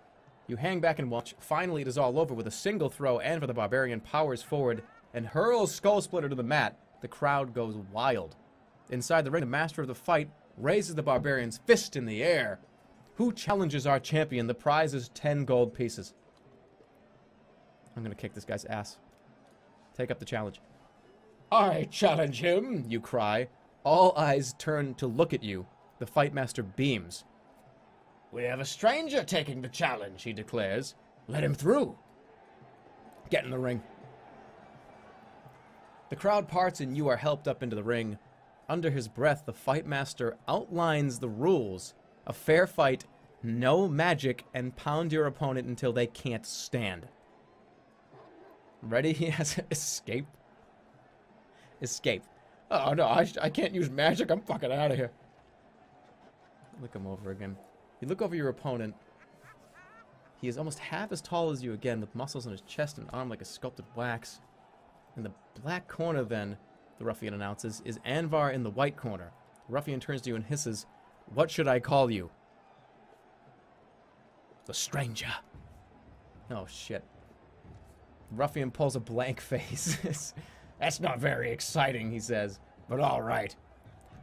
You hang back and watch. Finally, it is all over with a single throw. Anvar the Barbarian powers forward and hurls Skull Splitter to the mat. The crowd goes wild. Inside the ring, the master of the fight raises the Barbarian's fist in the air. Who challenges our champion? The prize is 10 gold pieces. I'm gonna kick this guy's ass. Take up the challenge. I challenge him, you cry. All eyes turn to look at you. The fight master beams. We have a stranger taking the challenge, he declares. Let him through. Get in the ring. The crowd parts and you are helped up into the ring. Under his breath, the fight master outlines the rules. A fair fight, no magic, and pound your opponent until they can't stand. Ready? He has escape. Escape. Oh no, I can't use magic. I'm fucking out of here. Look him over again. You look over your opponent. He is almost half as tall as you again, with muscles on his chest and arm like a sculpted wax. In the black corner, then, the ruffian announces, is Anvar in the white corner. The ruffian turns to you and hisses, What should I call you? The stranger. Oh, shit. The ruffian pulls a blank face. That's not very exciting, he says, but all right.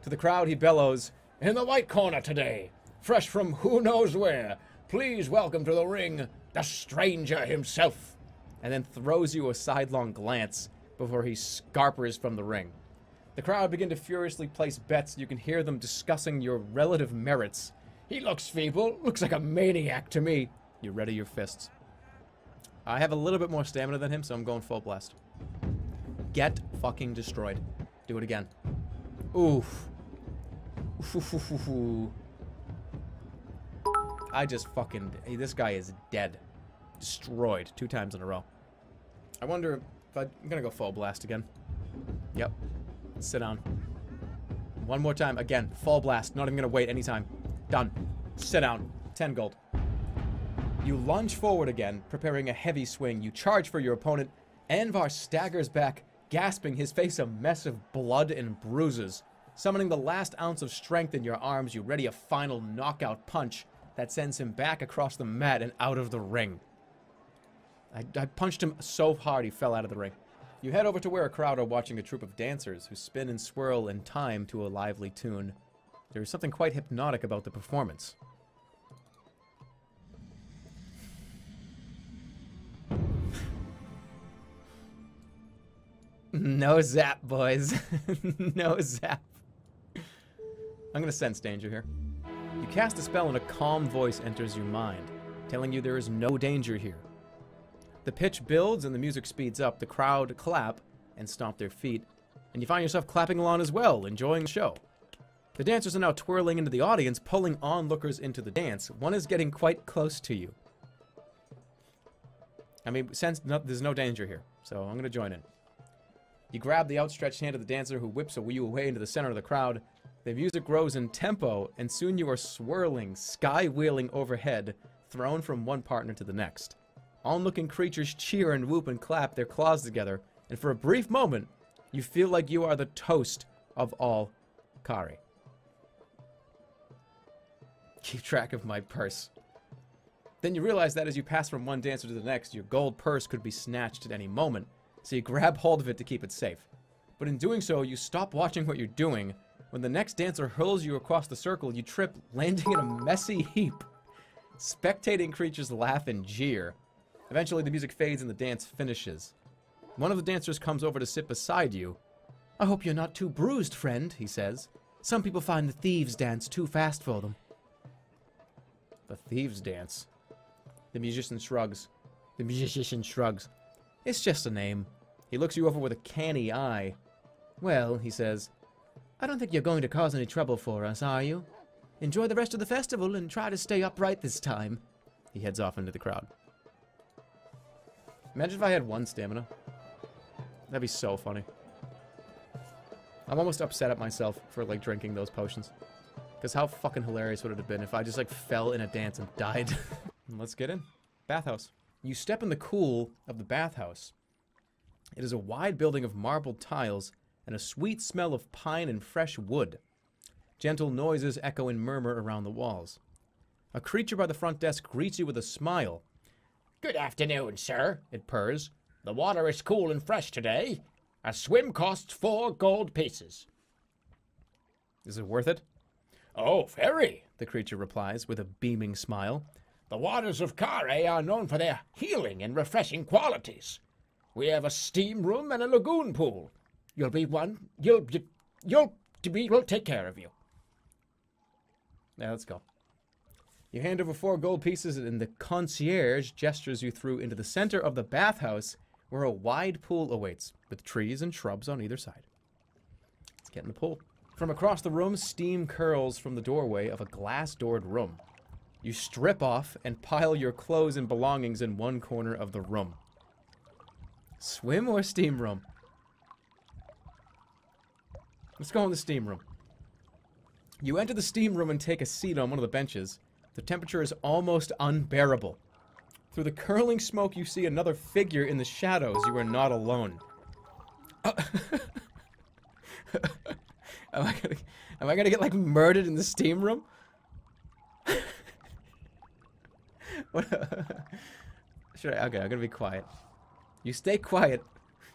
To the crowd, he bellows, In the white corner today, fresh from who knows where, please welcome to the ring, the stranger himself. And then throws you a sidelong glance before he scarpers from the ring. The crowd begin to furiously place bets. You can hear them discussing your relative merits. He looks feeble, looks like a maniac to me. You ready your fists. I have a little bit more stamina than him, so I'm going full blast. Get fucking destroyed. Do it again. Oof. Oof. I just fucking... Hey, this guy is dead. Destroyed 2 times in a row. I wonder if I'm gonna go full blast again. Yep. Sit down. One more time. Again. Full blast. Not even gonna wait any time. Done. Sit down. 10 gold. You lunge forward again, preparing a heavy swing. You charge for your opponent. Anvar staggers back, gasping, his face a mess of blood and bruises. Summoning the last ounce of strength in your arms, you ready a final knockout punch that sends him back across the mat and out of the ring. I punched him so hard he fell out of the ring. You head over to where a crowd are watching a troupe of dancers who spin and swirl in time to a lively tune. There is something quite hypnotic about the performance. No zap, boys. No zap. I'm gonna sense danger here. You cast a spell and a calm voice enters your mind, telling you there is no danger here. The pitch builds and the music speeds up. The crowd clap and stomp their feet, and you find yourself clapping along as well, enjoying the show. The dancers are now twirling into the audience, pulling onlookers into the dance. One is getting quite close to you. I mean, there's no danger here, so I'm gonna join in. You grab the outstretched hand of the dancer who whips you away into the center of the crowd. The music grows in tempo, and soon you are swirling, sky-wheeling overhead, thrown from one partner to the next. Onlooking creatures cheer and whoop and clap their claws together, and for a brief moment, you feel like you are the toast of all Khare. Keep track of my purse. Then you realize that as you pass from one dancer to the next, your gold purse could be snatched at any moment, so you grab hold of it to keep it safe. But in doing so, you stop watching what you're doing. When the next dancer hurls you across the circle, you trip, landing in a messy heap. Spectating creatures laugh and jeer. Eventually, the music fades and the dance finishes. One of the dancers comes over to sit beside you. I hope you're not too bruised, friend, he says. Some people find the thieves' dance too fast for them. The thieves' dance? The musician shrugs. It's just a name. He looks you over with a canny eye. Well, he says, I don't think you're going to cause any trouble for us, are you? Enjoy the rest of the festival and try to stay upright this time. He heads off into the crowd. Imagine if I had 1 stamina. That'd be so funny. I'm almost upset at myself for, like, drinking those potions. Because how fucking hilarious would it have been if I just, like, fell in a dance and died? Let's get in. Bathhouse. You step in the cool of the bathhouse. It is a wide building of marbled tiles and a sweet smell of pine and fresh wood. Gentle noises echo and murmur around the walls. A creature by the front desk greets you with a smile. Good afternoon, sir, it purrs. The water is cool and fresh today. A swim costs 4 gold pieces. Is it worth it? Oh, very, The creature replies with a beaming smile. The waters of Khare are known for their healing and refreshing qualities. We have a steam room and a lagoon pool. We'll take care of you. Yeah, let's go. You hand over 4 gold pieces, and the concierge gestures you through into the center of the bathhouse, where a wide pool awaits, with trees and shrubs on either side. Let's get in the pool. From across the room, steam curls from the doorway of a glass-doored room. You strip off and pile your clothes and belongings in one corner of the room. Swim or steam room? Let's go in the steam room. You enter the steam room and take a seat on one of the benches. The temperature is almost unbearable. Through the curling smoke, you see another figure in the shadows. You are not alone. Am I gonna get, like, murdered in the steam room? What? Okay, I'm gonna be quiet. You stay quiet,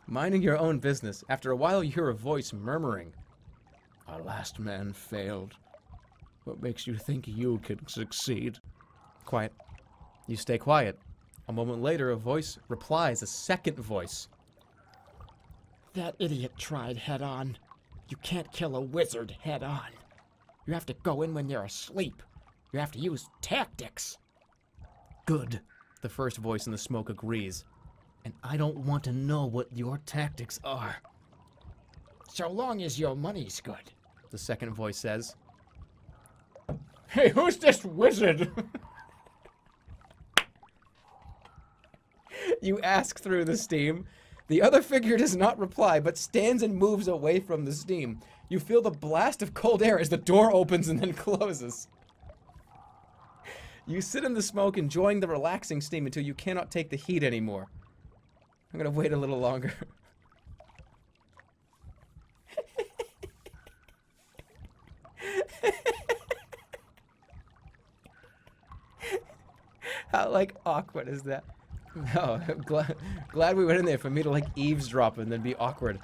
minding your own business. After a while, you hear a voice murmuring. Our last man failed. What makes you think you can succeed? Quiet. You stay quiet. A moment later, a voice replies, a second voice. That idiot tried head on. You can't kill a wizard head on. You have to go in when they're asleep. You have to use tactics. Good. The first voice in the smoke agrees. And I don't want to know what your tactics are. So long as your money's good. The second voice says. Hey, who's this wizard? You ask through the steam. The other figure does not reply, but stands and moves away from the steam. You feel the blast of cold air as the door opens and then closes. You sit in the smoke, enjoying the relaxing steam until you cannot take the heat anymore. I'm gonna wait a little longer. How, like, awkward is that? No, I'm glad we went in there for me to, like, eavesdrop and then be awkward.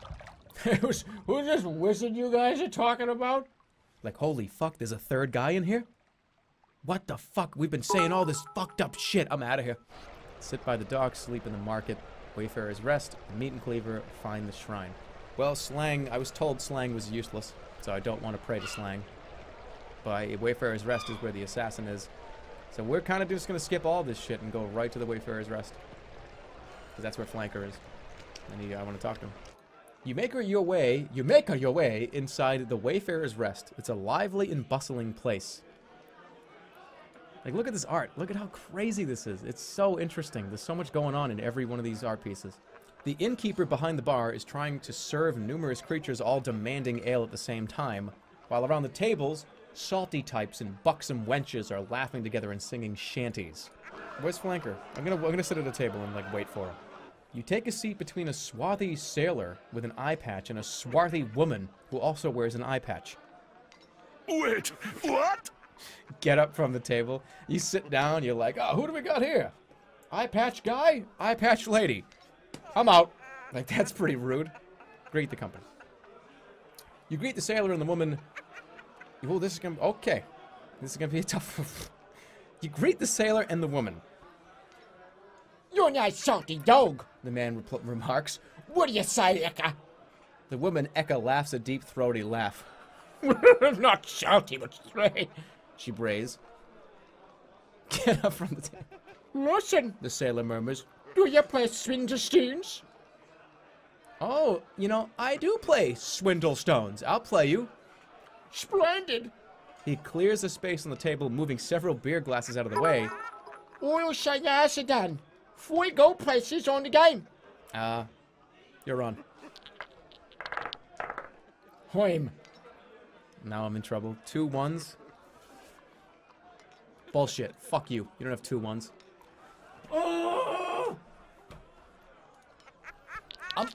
Who's this wizard you guys are talking about? Like, holy fuck, there's a third guy in here? What the fuck? We've been saying all this fucked up shit. I'm out of here. Sit by the dock, sleep in the market. Wayfarer's Rest, Meat and Cleaver, find the shrine. Well, slang, I was told slang was useless, so I don't want to pray to slang. But Wayfarer's Rest is where the assassin is. So we're kind of just going to skip all this shit and go right to the Wayfarer's Rest. Because that's where Flanker is. And I want to talk to him. You make your way inside the Wayfarer's Rest. It's a lively and bustling place. Like, look at this art. Look at how crazy this is. It's so interesting. There's so much going on in every one of these art pieces. The innkeeper behind the bar is trying to serve numerous creatures all demanding ale at the same time, while around the tables, salty types and buxom wenches are laughing together and singing shanties. Where's Flanker? I'm gonna sit at a table and, like, wait for him. You take a seat between a swarthy sailor with an eye patch and a swarthy woman who also wears an eye patch. Wait, what? Get up from the table. You sit down. You're like, oh, who do we got here? Eye patch guy? Eye patch lady. I'm out. Like, that's pretty rude. Greet the company. You greet the sailor and the woman. Oh, this is gonna... Okay. This is gonna be a tough... You greet the sailor and the woman. You're not salty dog, The man remarks. What do you say, Eka? The woman, Eka, laughs a deep, throaty laugh. Not salty, but straight. She brays. Get up from the table. Listen, The sailor murmurs. do you play Swinderstones? Oh, you know, I do play Swindle Stones. I'll play you. Splendid. He clears a space on the table, moving several beer glasses out of the way. We'll say yes then. 4 gold places on the game. You're on. Hoim. Now I'm in trouble. 2 1s. Bullshit. Fuck you. You don't have 2 1s. Oh!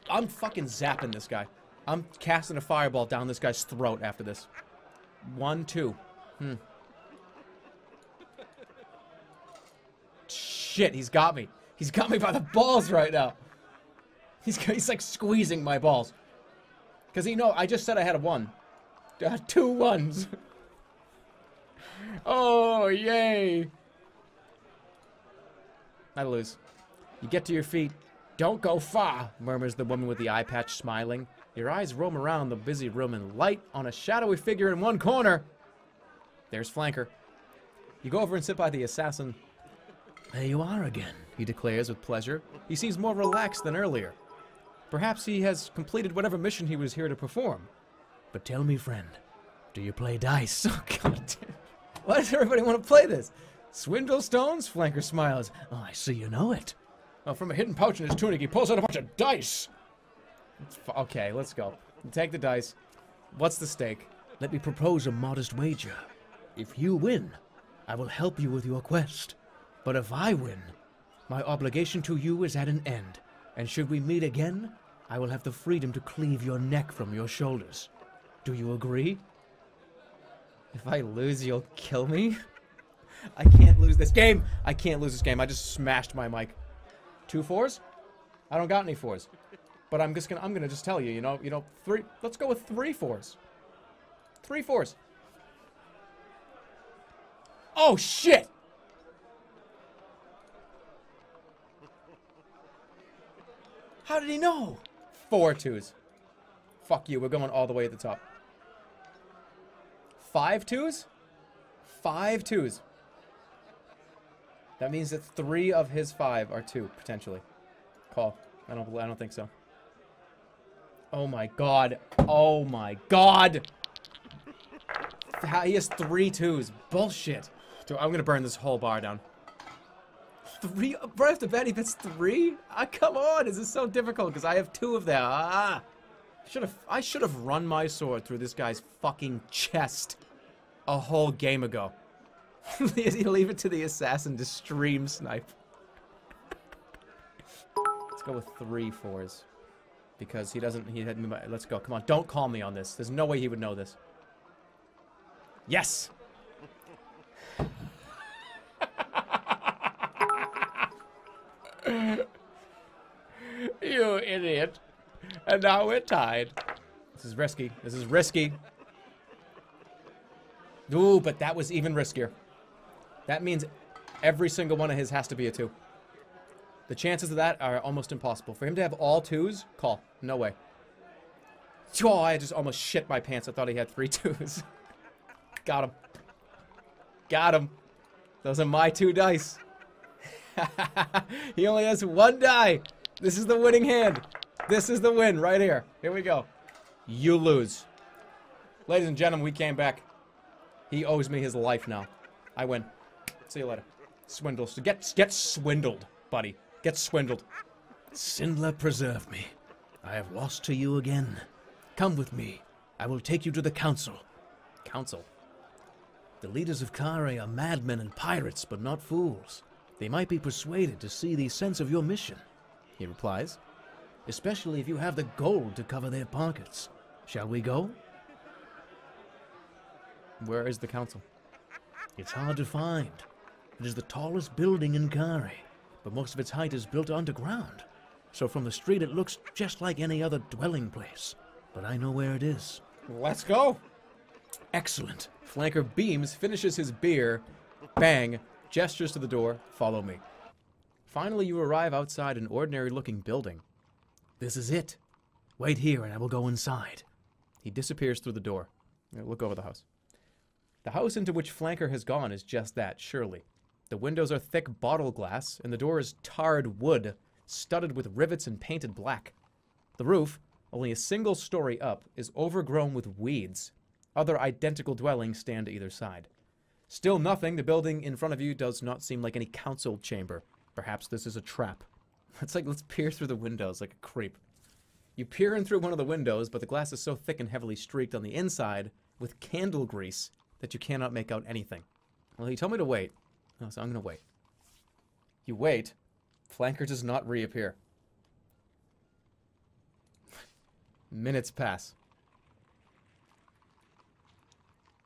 I'm fucking zapping this guy. I'm casting a fireball down this guy's throat after this. 1 2. Shit, he's got me. He's got me by the balls right now. He's like squeezing my balls. Because I just said I had a 1. 2 ones. Oh, yay. I lose. You get to your feet. Don't go far, murmurs the woman with the eye patch, smiling. Your eyes roam around the busy room and light on a shadowy figure in one corner. There's Flanker. You go over and sit by the assassin. There you are again, he declares with pleasure. He seems more relaxed than earlier. Perhaps he has completed whatever mission he was here to perform. But tell me, friend, do you play dice? Oh, God damn. Why does everybody want to play this? Swindle stones? Flanker smiles. Oh, I see you know it. Oh, from a hidden pouch in his tunic, he pulls out a bunch of dice. Okay, let's go. Take the dice. What's the stake? Let me propose a modest wager. If you win, I will help you with your quest. But if I win, my obligation to you is at an end. And should we meet again, I will have the freedom to cleave your neck from your shoulders. Do you agree? If I lose, you'll kill me? I can't lose this game. I can't lose this game. I just smashed my mic. 2 4s? I don't got any 4s. But I'm gonna just tell you, you know, 3, let's go with 3 4s. 3 4s. Oh, shit! How did he know? 4 2s. Fuck you, we're going all the way at the top. 5 2s? 5 2s. That means that 3 of his 5 are 2, potentially. Call. I don't think so. Oh my god. Oh my god! He has 3 2s. Bullshit. Dude, I'm gonna burn this whole bar down. 3? Right off the bat, he gets 3? Ah, come on! Is this so difficult? Because I have 2 of them. Ah! I should have run my sword through this guy's fucking chest a whole game ago. Leave it to the assassin to stream snipe. Let's go with 3 4s. Because let's go. Come on, don't call me on this. There's no way he would know this. Yes! You idiot. And now we're tied. This is risky. This is risky. Ooh, but that was even riskier. That means every single one of his has to be a 2. The chances of that are almost impossible. For him to have all 2s, call. No way. Oh, I just almost shit my pants. I thought he had 3 2s. Got him. Got him. Those are my 2 dice. He only has 1 die. This is the winning hand. This is the win right here. Here we go. You lose. Ladies and gentlemen, we came back. He owes me his life now. I win. See you later. Swindle. So get swindled, buddy. Get swindled. Sindler, preserve me. I have lost to you again. Come with me. I will take you to the council. Council? The leaders of Khare are madmen and pirates, but not fools. They might be persuaded to see the sense of your mission, he replies. Especially if you have the gold to cover their pockets. Shall we go? Where is the council? It's hard to find. It is the tallest building in Khare, but most of its height is built underground. So from the street it looks just like any other dwelling place. But I know where it is. Let's go! Excellent. Flanker beams, finishes his beer, bang, gestures to the door, follow me. Finally you arrive outside an ordinary-looking building. This is it. Wait here and I will go inside. He disappears through the door. Look over the house. The house into which Flanker has gone is just that, surely. The windows are thick bottle glass, and the door is tarred wood, studded with rivets and painted black. The roof, only a single story up, is overgrown with weeds. Other identical dwellings stand to either side. Still nothing, the building in front of you does not seem like any council chamber. Perhaps this is a trap. Let's peer through the windows like a creep. You peer in through one of the windows, but the glass is so thick and heavily streaked on the inside with candle grease that you cannot make out anything. Well, he told me to wait. Oh, so I'm gonna wait. You wait. Flanker does not reappear. Minutes pass.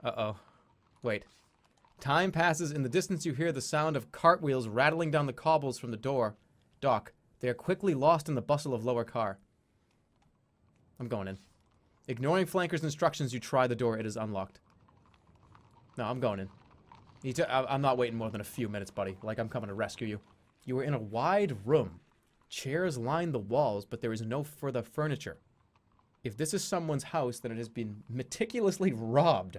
Uh-oh. Wait. Time passes. In the distance you hear the sound of cartwheels rattling down the cobbles from the door. dock, they are quickly lost in the bustle of lower Khare. I'm going in. Ignoring Flanker's instructions, you try the door. It is unlocked. No, I'm going in. I'm not waiting more than a few minutes, buddy. Like, I'm coming to rescue you. You are in a wide room. Chairs line the walls, but there is no further furniture. If this is someone's house, then it has been meticulously robbed.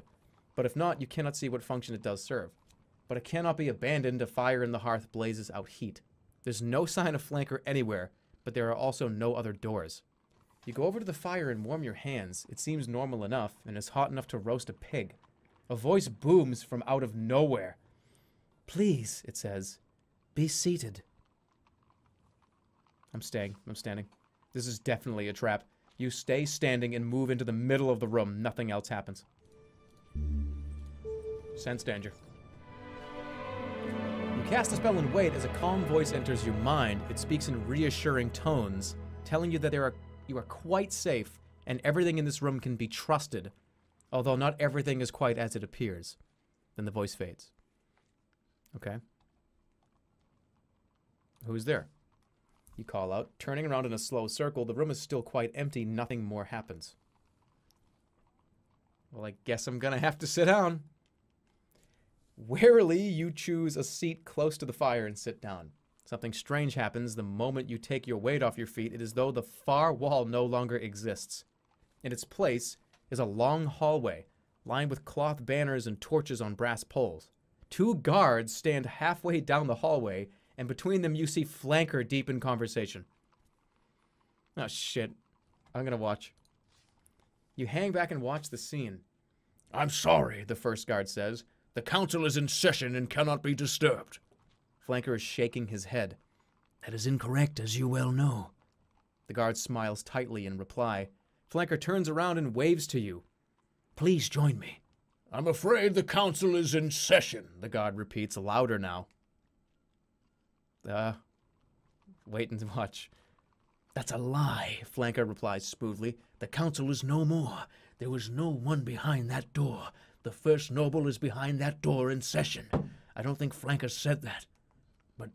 But if not, you cannot see what function it does serve. But it cannot be abandoned. A fire in the hearth blazes out heat. There's no sign of Flanker anywhere, but there are also no other doors. You go over to the fire and warm your hands. It seems normal enough, and is hot enough to roast a pig. A voice booms from out of nowhere. "Please," it says, "be seated." I'm staying. I'm standing. This is definitely a trap. You stay standing and move into the middle of the room. Nothing else happens. Sense danger. You cast a spell and wait as a calm voice enters your mind. It speaks in reassuring tones, telling you that you are quite safe and everything in this room can be trusted, although not everything is quite as it appears. Then the voice fades. Okay. Who's there? You call out. Turning around in a slow circle, the room is still quite empty. Nothing more happens. Well, I guess I'm gonna have to sit down. Warily, you choose a seat close to the fire and sit down. Something strange happens the moment you take your weight off your feet. It is as though the far wall no longer exists. In its place is a long hallway, lined with cloth banners and torches on brass poles. 2 guards stand halfway down the hallway, and between them you see Flanker deep in conversation. Oh, shit. I'm gonna watch. You hang back and watch the scene. "I'm sorry," the first guard says. "The council is in session and cannot be disturbed." Flanker is shaking his head. "That is incorrect, as you well know." The guard smiles tightly in reply. Flanker turns around and waves to you. "Please join me." "I'm afraid the council is in session," The guard repeats, louder now. Wait and watch. "That's a lie," Flanker replies smoothly. "The council is no more. There was no one behind that door. The first noble is behind that door in session. I don't think Flanker said that. But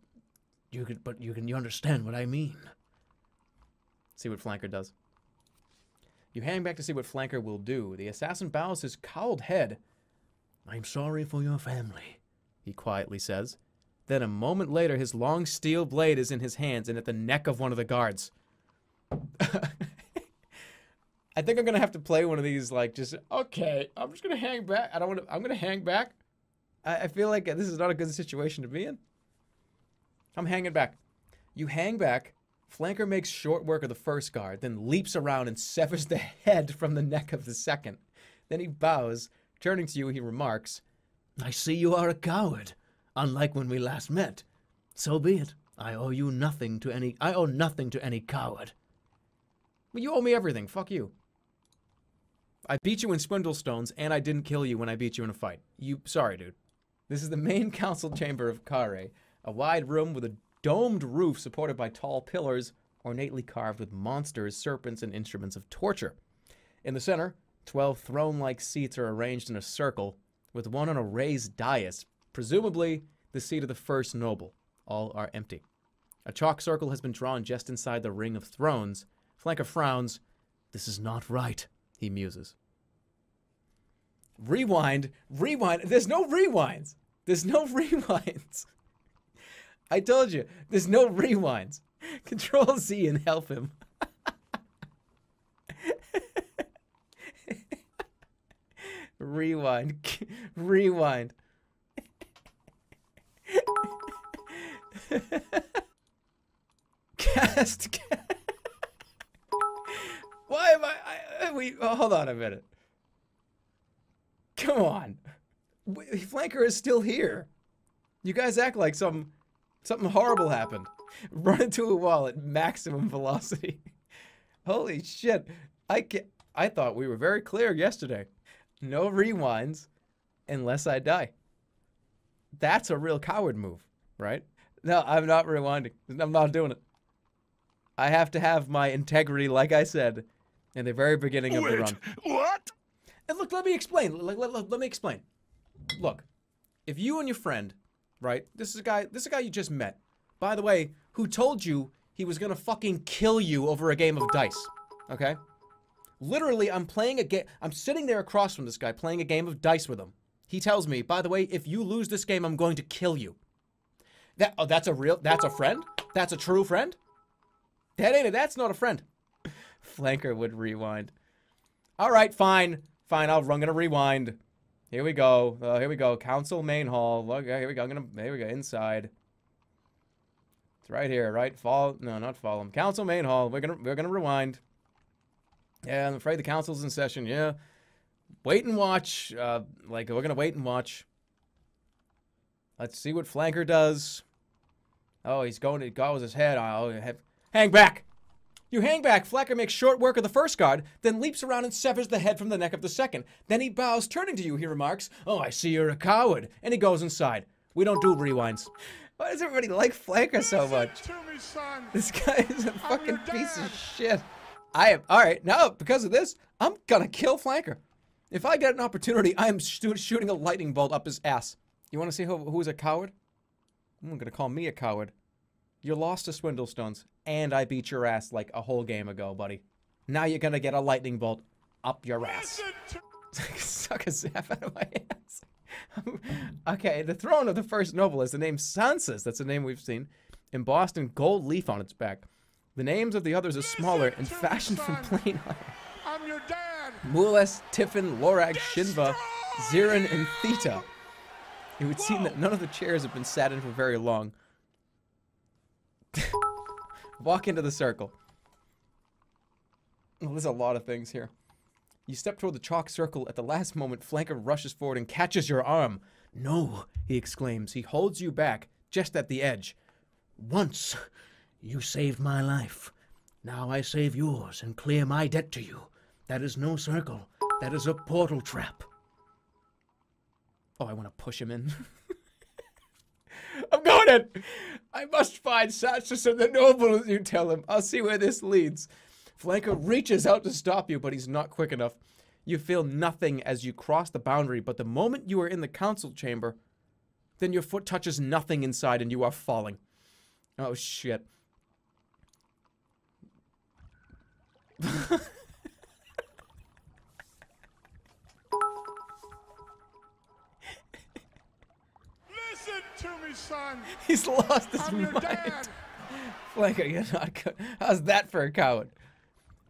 you understand what I mean." See what Flanker does. You hang back to see what Flanker will do. The assassin bows his cowled head. "I'm sorry for your family," he quietly says. Then a moment later, his long steel blade is in his hands and at the neck of one of the guards. I think I'm gonna have to play one of these, like, just, okay, I'm just gonna hang back. I'm gonna hang back. I feel like this is not a good situation to be in. I'm hanging back. You hang back. Flanker makes short work of the first guard, then leaps around and severs the head from the neck of the second. Then he bows. Turning to you, he remarks, "I see you are a coward, unlike when we last met. So be it. I owe nothing to any coward." "Well, you owe me everything. Fuck you. I beat you in Swindlestones, and I didn't kill you when I beat you in a fight. Sorry, dude." This is the main council chamber of Khare, a wide room with a domed roof supported by tall pillars, ornately carved with monsters, serpents, and instruments of torture. In the center, 12 throne-like seats are arranged in a circle, with one on a raised dais, presumably the seat of the first noble. All are empty. A chalk circle has been drawn just inside the ring of thrones. Flanker frowns. "This is not right," he muses. Rewind. There's no rewinds. I told you, there's no rewinds. Control Z and help him. Rewind. Cast. Why am hold on a minute. Come on. Flanker is still here. You guys act like something horrible happened. Run into a wall at maximum velocity. Holy shit. I thought we were very clear yesterday. No rewinds unless I die. That's a real coward move, right? No, I'm not rewinding. I'm not doing it. I have to have my integrity, like I said, in the very beginning of the run. What? And look, let me explain. Let me explain. Look, if you and your friend, right? This is a guy you just met. By the way, who told you he was gonna fucking kill you over a game of dice. Okay? Literally, I'm playing a game. I'm sitting there across from this guy playing a game of dice with him. He tells me, by the way, if you lose this game, I'm going to kill you. That's a friend? That's a true friend? That's not a friend. Flanker would rewind. All right, fine. Fine, I'm gonna rewind. Here we go. Here we go. Council main hall. Look, here we go. Here we go. Inside. It's right here, right? No, not follow him. Council main hall. We're gonna rewind. Yeah, I'm afraid the council's in session. Yeah. Wait and watch. We're gonna wait and watch. Let's see what Flanker does. Oh, he's going to go with his head. Oh, hang back! You hang back. Flanker makes short work of the first guard, then leaps around and severs the head from the neck of the second. Then he bows, turning to you. He remarks, "Oh, I see you're a coward," and he goes inside. We don't do rewinds. Why does everybody like Flanker so much? To me, son. This guy is a fucking your piece dad. of shit. Alright, now, because of this, I'm gonna kill Flanker. If I get an opportunity, I am shooting a lightning bolt up his ass. You wanna see who's a coward? I'm gonna call me a coward. You lost to Swindlestones, and I beat your ass like a whole game ago, buddy. Now you're gonna get a lightning bolt up your ass. Suck a zap out of my ass. Okay, the throne of the first noble is the name Sansa's. That's a name we've seen. Embossed in gold leaf on its back. The names of the others are smaller and fashioned from plain iron. I'm your dad. Mules, Tiffin, Lorag, Shinva, Zirin, and Theta. It would seem that none of the chairs have been sat in for very long. Walk into the circle. Well, there's a lot of things here. You step toward the chalk circle. At the last moment, Flanker rushes forward and catches your arm. "No," he exclaims. He holds you back, just at the edge. "Once, you saved my life. Now I save yours and clear my debt to you. That is no circle. That is a portal trap." Oh, I want to push him in. I'm going in! I must find Sansa and the noble, you tell him. I'll see where this leads. Flanker reaches out to stop you, but he's not quick enough. You feel nothing as you cross the boundary, but the moment you are in the council chamber, then your foot touches nothing inside and you are falling. Oh, shit. Listen to me, son. He's lost his I'm your mind. dad. Flanker, you're not good. How's that for a coward?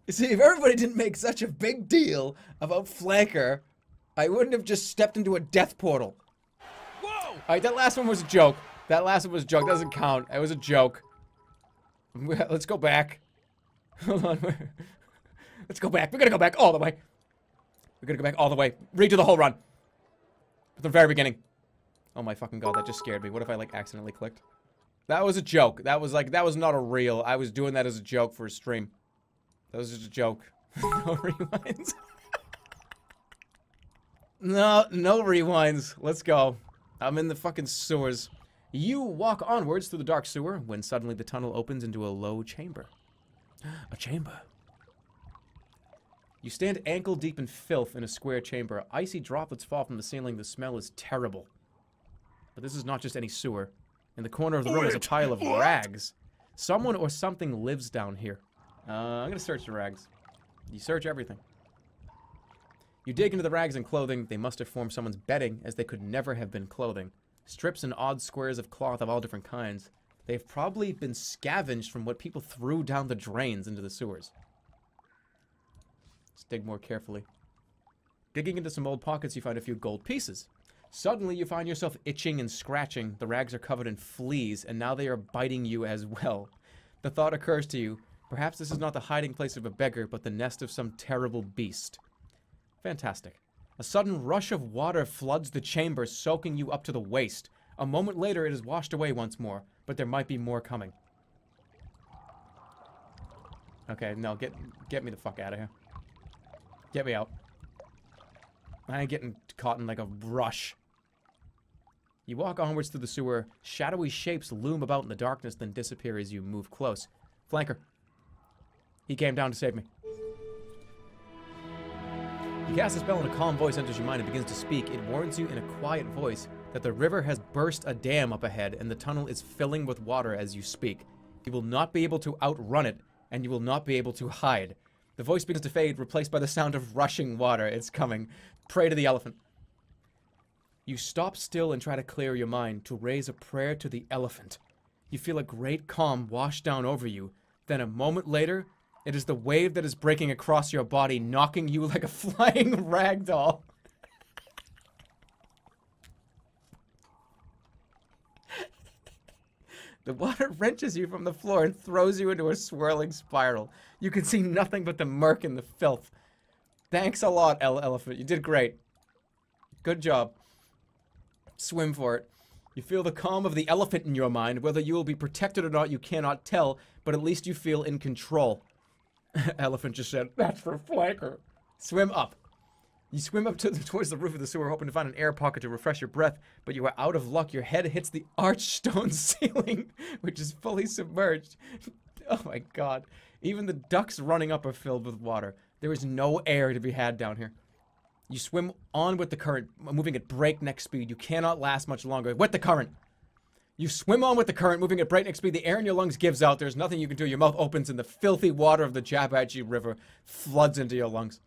You see, if everybody didn't make such a big deal about Flanker, I wouldn't have just stepped into a death portal. Whoa! Alright, that last one was a joke. That last one was a joke. That doesn't count. It was a joke. Let's go back. Hold on. Let's go back. We're gonna go back all the way. We're gonna go back all the way. Redo the whole run. At the very beginning. Oh my fucking god, that just scared me. What if I, like, accidentally clicked? That was a joke. That was not a real. I was doing that as a joke for a stream. That was just a joke. No rewinds. No rewinds. Let's go. I'm in the fucking sewers. You walk onwards through the dark sewer when suddenly the tunnel opens into a low chamber. A chamber. You stand ankle deep in filth in a square chamber. Icy droplets fall from the ceiling. The smell is terrible. But this is not just any sewer. In the corner of the room is a pile of rags. Someone or something lives down here. I'm gonna search the rags. You search everything. You dig into the rags and clothing. They must have formed someone's bedding, as they could never have been clothing. Strips and odd squares of cloth of all different kinds. They've probably been scavenged from what people threw down the drains into the sewers. Let's dig more carefully. Digging into some old pockets, you find a few gold pieces. Suddenly, you find yourself itching and scratching. The rags are covered in fleas, and now they are biting you as well. The thought occurs to you, perhaps this is not the hiding place of a beggar, but the nest of some terrible beast. Fantastic. A sudden rush of water floods the chamber, soaking you up to the waist. A moment later, it is washed away once more, but there might be more coming. Okay, no, get me the fuck out of here. Get me out. I ain't getting caught in like a rush. You walk onwards through the sewer. Shadowy shapes loom about in the darkness, then disappear as you move close. Flanker. He came down to save me. You cast a spell and a calm voice enters your mind and begins to speak. It warns you in a quiet voice that the river has burst a dam up ahead and the tunnel is filling with water as you speak. You will not be able to outrun it, and you will not be able to hide. The voice begins to fade, replaced by the sound of rushing water. It's coming. Pray to the elephant. You stop still and try to clear your mind to raise a prayer to the elephant. You feel a great calm wash down over you. Then a moment later, it is the wave that is breaking across your body, knocking you like a flying rag doll. The water wrenches you from the floor and throws you into a swirling spiral. You can see nothing but the murk and the filth. Thanks a lot, elephant. You did great. Good job. Swim for it. You feel the calm of the elephant in your mind. Whether you will be protected or not, you cannot tell, but at least you feel in control. Elephant just said, "That's for flanker." Swim up. You swim up towards the roof of the sewer, hoping to find an air pocket to refresh your breath, but you are out of luck. Your head hits the arched stone ceiling, which is fully submerged. Oh my god. Even the ducks running up are filled with water. There is no air to be had down here. You swim on with the current, moving at breakneck speed. You cannot last much longer. With the current. You swim on with the current, moving at breakneck speed. The air in your lungs gives out. There's nothing you can do. Your mouth opens and the filthy water of the Jabachi River floods into your lungs.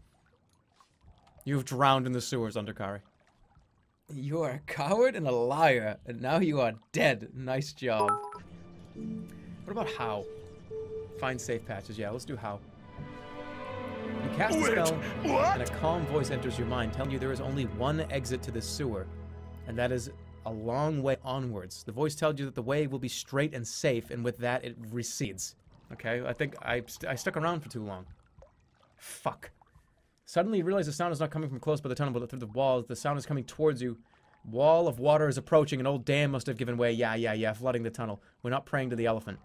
You've drowned in the sewers under Khare. You are a coward and a liar, and now you are dead. Nice job. What about how? Find safe patches. Yeah, let's do how. You cast a spell, and a calm voice enters your mind, telling you there is only one exit to this sewer, and that is a long way onwards. The voice tells you that the way will be straight and safe, and with that, it recedes. Okay, I think I stuck around for too long. Fuck. Suddenly, you realize the sound is not coming from close by the tunnel, but through the walls. The sound is coming towards you. Wall of water is approaching. An old dam must have given way. Yeah, flooding the tunnel. We're not praying to the elephant.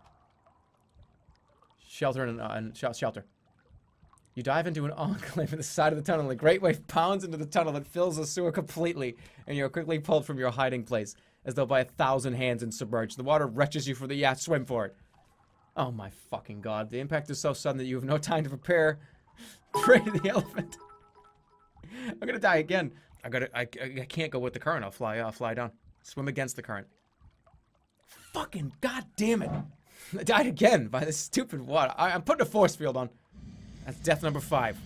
Shelter and shelter. You dive into an enclave at the side of the tunnel. A great wave pounds into the tunnel that fills the sewer completely, and you're quickly pulled from your hiding place, as though by 1,000 hands and submerged. The water wrenches you for the swim for it. Oh my fucking god. The impact is so sudden that you have no time to prepare. Pray to the elephant. I'm gonna die again. I can't go with the current. I'll fly down. Swim against the current. Fucking goddamn it. I died again by this stupid water. I'm putting a force field on. That's death number 5.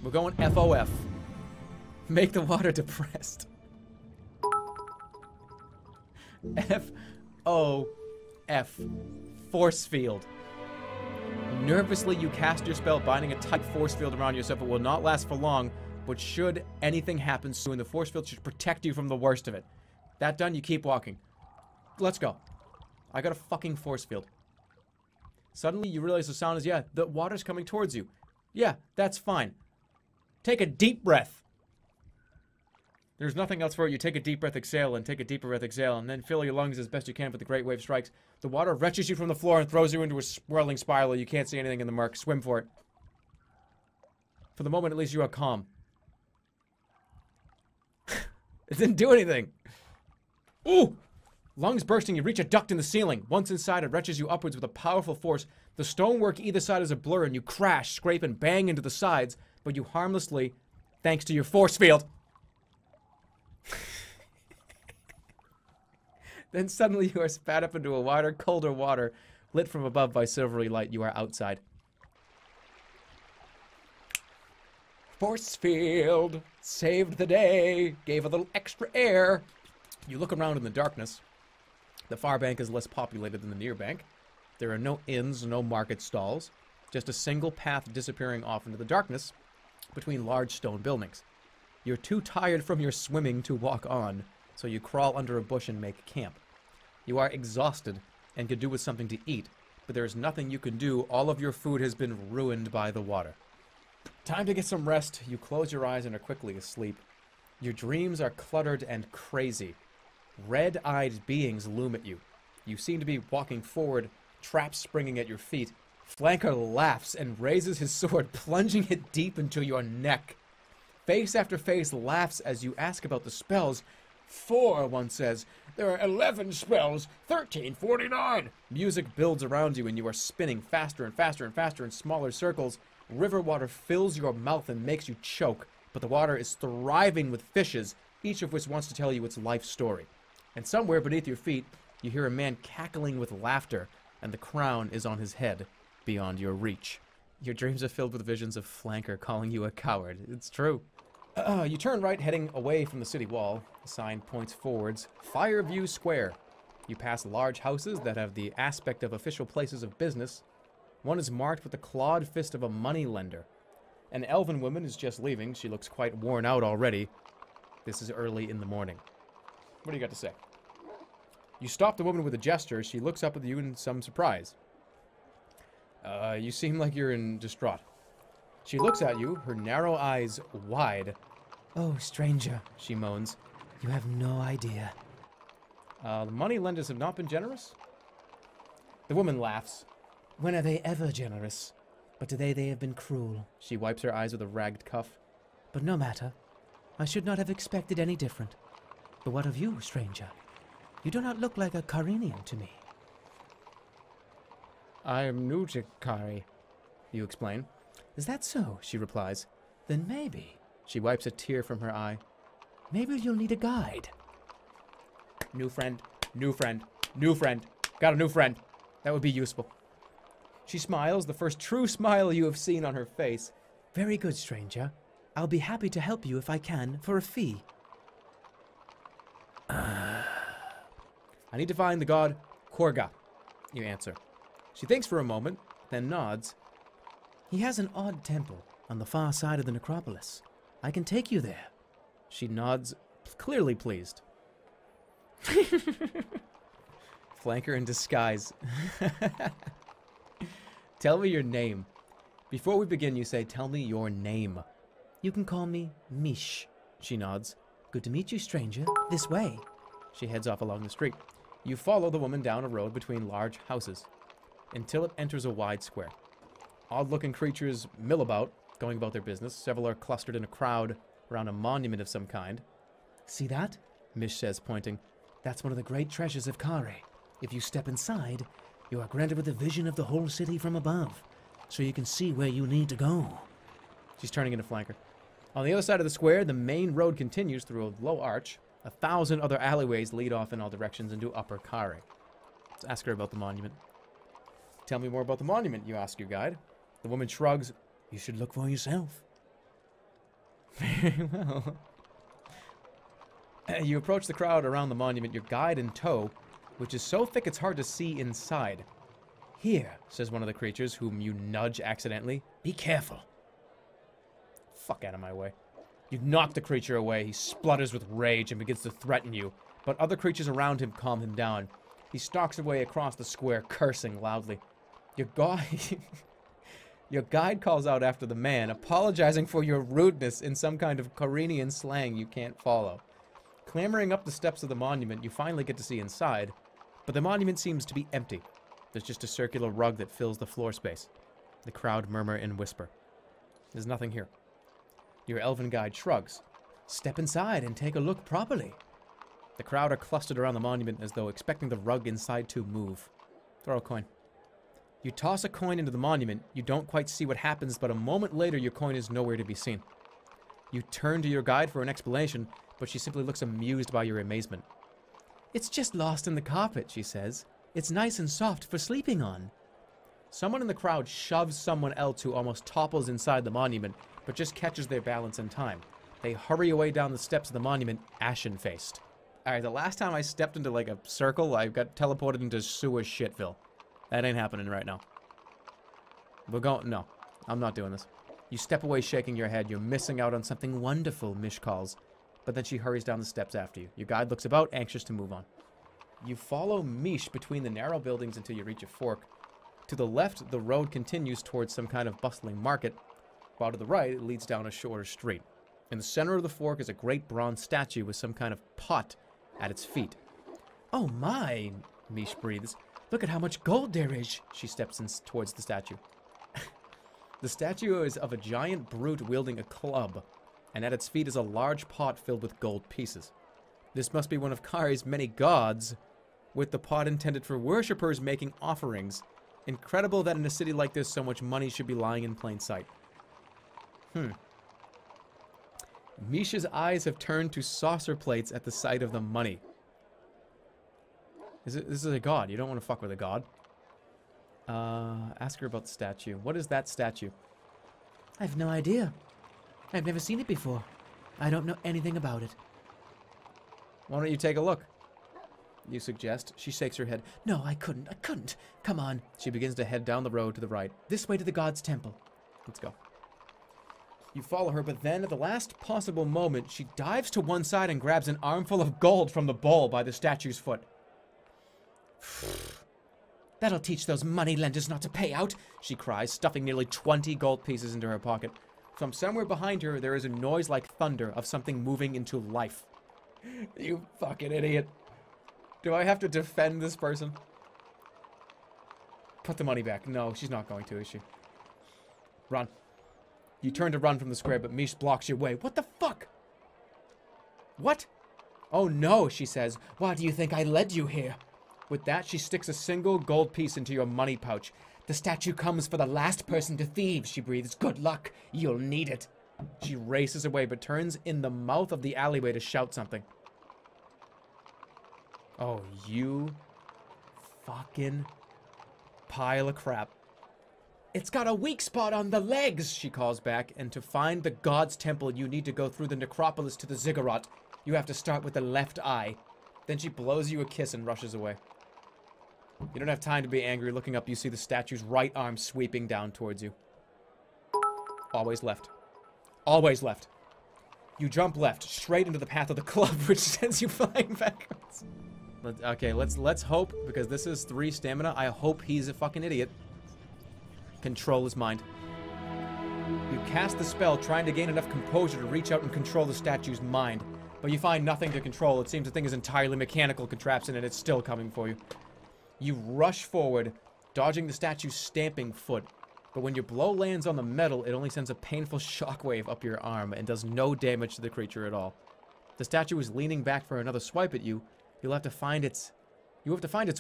We're going FOF. Make the water depressed. F-O-F. Force field. Nervously, you cast your spell, binding a tight force field around yourself. It will not last for long, but should anything happen soon, the force field should protect you from the worst of it. That done, you keep walking. Let's go. I got a fucking force field. Suddenly, you realize the sound is, yeah, the water's coming towards you. Yeah, that's fine. Take a deep breath. There's nothing else for it. You take a deep breath, exhale, and take a deeper breath, exhale, and then fill your lungs as best you can, but the great wave strikes. The water wrenches you from the floor and throws you into a swirling spiral. You can't see anything in the murk. Swim for it. For the moment, at least, you are calm. It didn't do anything. Ooh! Lungs bursting, you reach a duct in the ceiling. Once inside, it wrenches you upwards with a powerful force. The stonework either side is a blur, and you crash, scrape, and bang into the sides, but you harmlessly, thanks to your force field. Then suddenly you are spat up into a wider, colder water, lit from above by silvery light. You are outside. Force field saved the day, gave a little extra air. You look around in the darkness. The far bank is less populated than the near bank. There are no inns, no market stalls, just a single path disappearing off into the darkness between large stone buildings. You're too tired from your swimming to walk on, so you crawl under a bush and make camp. You are exhausted and could do with something to eat, but there is nothing you can do. All of your food has been ruined by the water. Time to get some rest. You close your eyes and are quickly asleep. Your dreams are cluttered and crazy. Red-eyed beings loom at you. You seem to be walking forward, traps springing at your feet. Flanker laughs and raises his sword, plunging it deep into your neck. Face after face laughs as you ask about the spells. 4, one says. There are 11 spells, 1349. Music builds around you and you are spinning faster and faster and faster in smaller circles. River water fills your mouth and makes you choke, but the water is thriving with fishes, each of which wants to tell you its life story. And somewhere beneath your feet, you hear a man cackling with laughter. and the crown is on his head, beyond your reach. Your dreams are filled with visions of Flanker calling you a coward. It's true. You turn right, heading away from the city wall. The sign points forwards. Fireview Square. You pass large houses that have the aspect of official places of business. One is marked with the clawed fist of a moneylender. An elven woman is just leaving. She looks quite worn out already. This is early in the morning. What do you got to say? You stop the woman with a gesture. She looks up at you in some surprise. You seem like you're in distraught. She looks at you, her narrow eyes wide. Oh, stranger, she moans. You have no idea. The money lenders have not been generous? The woman laughs. When are they ever generous? But today they have been cruel. She wipes her eyes with a ragged cuff. But no matter. I should not have expected any different. But what of you, stranger? You do not look like a Kharenian to me. I am new to Khare, you explain. Is that so? She replies. Then maybe. She wipes a tear from her eye. Maybe you'll need a guide. New friend, new friend, new friend. Got a new friend. That would be useful. She smiles, the first true smile you have seen on her face. Very good, stranger. I'll be happy to help you if I can, for a fee. I need to find the god Korga, you answer. She thinks for a moment, then nods. He has an odd temple on the far side of the necropolis. I can take you there. She nods, clearly pleased. Flanker in disguise. Tell me your name. Before we begin, you say, tell me your name. You can call me Mish. She nods. Good to meet you, stranger. This way. She heads off along the street. You follow the woman down a road between large houses until it enters a wide square. Odd-looking creatures mill about, going about their business. Several are clustered in a crowd around a monument of some kind. See that? Mish says, pointing. That's one of the great treasures of Khare. If you step inside, you are granted with a vision of the whole city from above, so you can see where you need to go. She's turning into Flanker. On the other side of the square, the main road continues through a low arch. 1,000 other alleyways lead off in all directions into Upper Khare. Let's ask her about the monument. Tell me more about the monument, you ask your guide. The woman shrugs. You should look for yourself. Very well. You approach the crowd around the monument, your guide in tow, which is so thick it's hard to see inside. Here, says one of the creatures, whom you nudge accidentally. Be careful. Fuck out of my way. You knock the creature away. He splutters with rage and begins to threaten you, but other creatures around him calm him down. He stalks away across the square, cursing loudly. Your guide calls out after the man, apologizing for your rudeness in some kind of Kharenian slang you can't follow. Clambering up the steps of the monument, you finally get to see inside, but the monument seems to be empty. There's just a circular rug that fills the floor space. The crowd murmur and whisper. There's nothing here. Your elven guide shrugs. Step inside and take a look properly. The crowd are clustered around the monument as though expecting the rug inside to move. Throw a coin. You toss a coin into the monument. You don't quite see what happens, but a moment later your coin is nowhere to be seen. You turn to your guide for an explanation, but she simply looks amused by your amazement. It's just lost in the carpet, she says. It's nice and soft for sleeping on. Someone in the crowd shoves someone else who almost topples inside the monument, but just catches their balance in time. They hurry away down the steps of the monument, ashen-faced. Alright, the last time I stepped into, like, a circle, I got teleported into sewer shitville. That ain't happening right now. We're going... No, I'm not doing this. You step away shaking your head. You're missing out on something wonderful, Mish calls. But then she hurries down the steps after you. Your guide looks about, anxious to move on. You follow Mish between the narrow buildings until you reach a fork. To the left, the road continues towards some kind of bustling market, while to the right, it leads down a shorter street. In the center of the fork is a great bronze statue with some kind of pot at its feet. Oh my, Mish breathes. Look at how much gold there is. She steps in towards the statue. The statue is of a giant brute wielding a club, and at its feet is a large pot filled with gold pieces. This must be one of Khare's many gods, with the pot intended for worshippers making offerings. Incredible that in a city like this so much money should be lying in plain sight. Misha's eyes have turned to saucer plates at the sight of the money. This is a god. You don't want to fuck with a god. Ask her about the statue. What is that statue? I have no idea. I've never seen it before. I don't know anything about it. Why don't you take a look? You suggest. She shakes her head. No, I couldn't. I couldn't. Come on. She begins to head down the road to the right. This way to the god's temple. Let's go. You follow her, but then at the last possible moment, she dives to one side and grabs an armful of gold from the bowl by the statue's foot. That'll teach those money lenders not to pay out, she cries, stuffing nearly 20 gold pieces into her pocket. From somewhere behind her, there is a noise like thunder of something moving into life. You fucking idiot. Do I have to defend this person? Put the money back. No, she's not going to, is she? Run. You turn to run from the square, but Mish blocks your way. What the fuck? What? Oh no, she says. Why do you think I led you here? With that, she sticks a single gold piece into your money pouch. The statue comes for the last person to thieve, she breathes. Good luck. You'll need it. She races away, but turns in the mouth of the alleyway to shout something. Oh, you fucking pile of crap. It's got a weak spot on the legs, she calls back, and to find the god's temple, you need to go through the necropolis to the ziggurat. You have to start with the left eye. Then she blows you a kiss and rushes away. You don't have time to be angry. Looking up, you see the statue's right arm sweeping down towards you. Always left. Always left. You jump left, straight into the path of the club, which sends you flying backwards. Okay, let's hope, because this is 3 stamina, I hope he's a fucking idiot. Control his mind. You cast the spell, trying to gain enough composure to reach out and control the statue's mind. But you find nothing to control. It seems the thing is entirely mechanical contraption, and it's still coming for you. You rush forward, dodging the statue's stamping foot. But when your blow lands on the metal, it only sends a painful shockwave up your arm and does no damage to the creature at all. The statue is leaning back for another swipe at you. You have to find its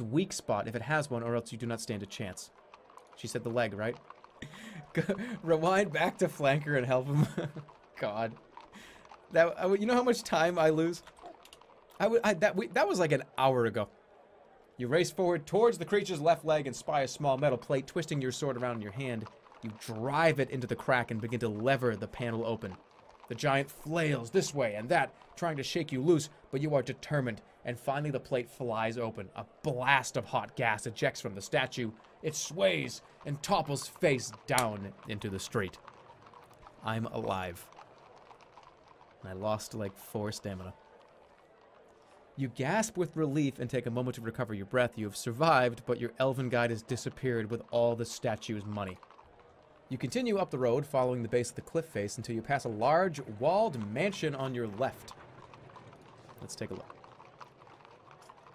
weak spot if it has one, or else you do not stand a chance. She said the leg, right? Rewind back to flanker and help him. God. You know how much time I lose? That was like an hour ago. You race forward towards the creature's left leg and spy a small metal plate, twisting your sword around in your hand. You drive it into the crack and begin to lever the panel open. The giant flails this way and that, trying to shake you loose, but you are determined, and finally the plate flies open. A blast of hot gas ejects from the statue. It sways and topples face down into the street. I'm alive. And I lost like 4 stamina. You gasp with relief and take a moment to recover your breath. You have survived, but your elven guide has disappeared with all the statue's money. You continue up the road, following the base of the cliff face until you pass a large, walled mansion on your left. Let's take a look.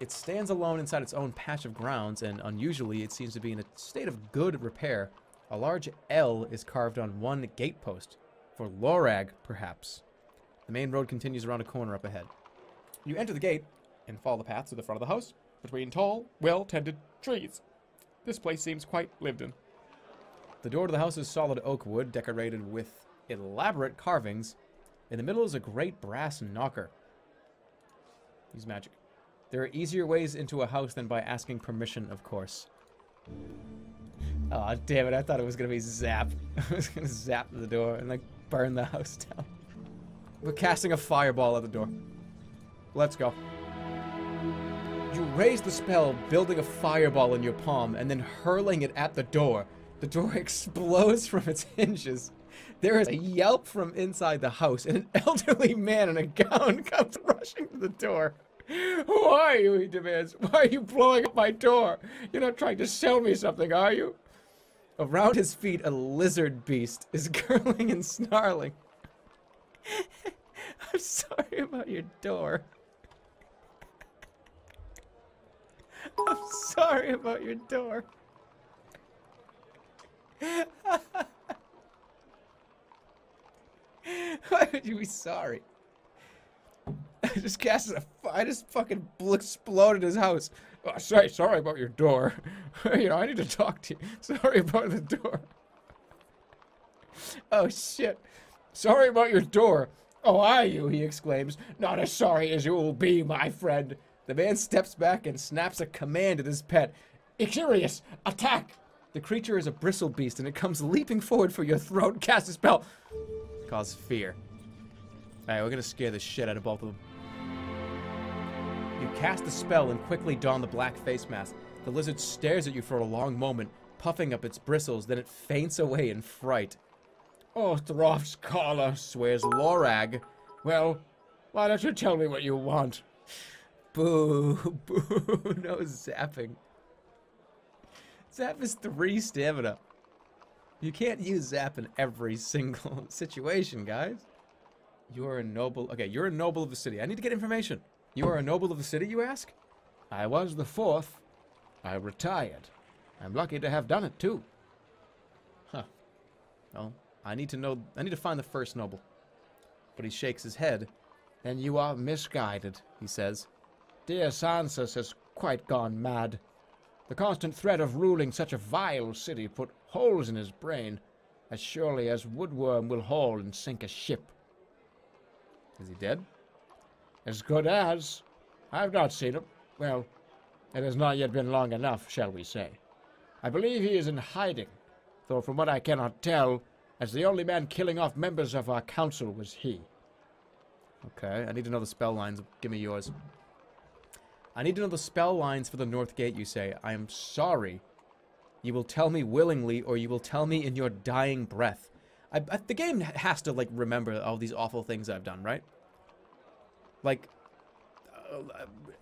It stands alone inside its own patch of grounds, and unusually, it seems to be in a state of good repair. A large L is carved on one gatepost. For Lorag, perhaps. The main road continues around a corner up ahead. You enter the gate and follow the path to the front of the house, between tall, well-tended trees. This place seems quite lived in. The door to the house is solid oak wood, decorated with elaborate carvings. In the middle is a great brass knocker. Use magic. There are easier ways into a house than by asking permission, of course. Aw, damn it, I thought it was gonna be zap. I was gonna zap the door and, like, burn the house down. We're casting a fireball at the door. Let's go. You raise the spell, building a fireball in your palm, and then hurling it at the door. The door explodes from its hinges. There is a yelp from inside the house, and an elderly man in a gown comes rushing to the door. Who are you? He demands. Why are you blowing up my door? You're not trying to sell me something, are you? Around his feet, a lizard beast is gurgling and snarling. I'm sorry about your door. I'm sorry about your door. Why would you be sorry? I just I just fucking exploded his house. Oh, sorry about your door. You know, I need to talk to you. Sorry about the door. Oh shit. Sorry about your door. Oh, are you? He exclaims. Not as sorry as you will be, my friend. The man steps back and snaps a command at his pet. Ixurius, attack! The creature is a bristle beast, and it comes leaping forward for your throat. Cast a spell. Cause fear. Alright, we're gonna scare the shit out of both of them. You cast the spell and quickly don the black face mask. The lizard stares at you for a long moment, puffing up its bristles, then it faints away in fright. Oh, Throff's collar, Swears Lorag. well, why don't you tell me what you want? Boo, boo, no zapping. Zap is 3 stamina. You can't use zap in every single situation, guys. You are a noble. Okay, you're a noble of the city. I need to get information. You are a noble of the city, you ask? I was the 4th. I retired. I'm lucky to have done it, too. Huh. Well, I need to find the first noble. But he shakes his head. Then you are misguided, he says. Dear Sansus has quite gone mad. The constant threat of ruling such a vile city put holes in his brain, as surely as woodworm will haul and sink a ship. Is he dead? As good as. I've not seen him. Well, it has not yet been long enough, shall we say. I believe he is in hiding, though from what I cannot tell, as the only man killing off members of our council was he. Okay, I need to know the spell lines. Give me yours. I need to know the spell lines for the North Gate, you say. I am sorry. You will tell me willingly, or you will tell me in your dying breath. The game has to, like, remember all these awful things I've done, right? Like,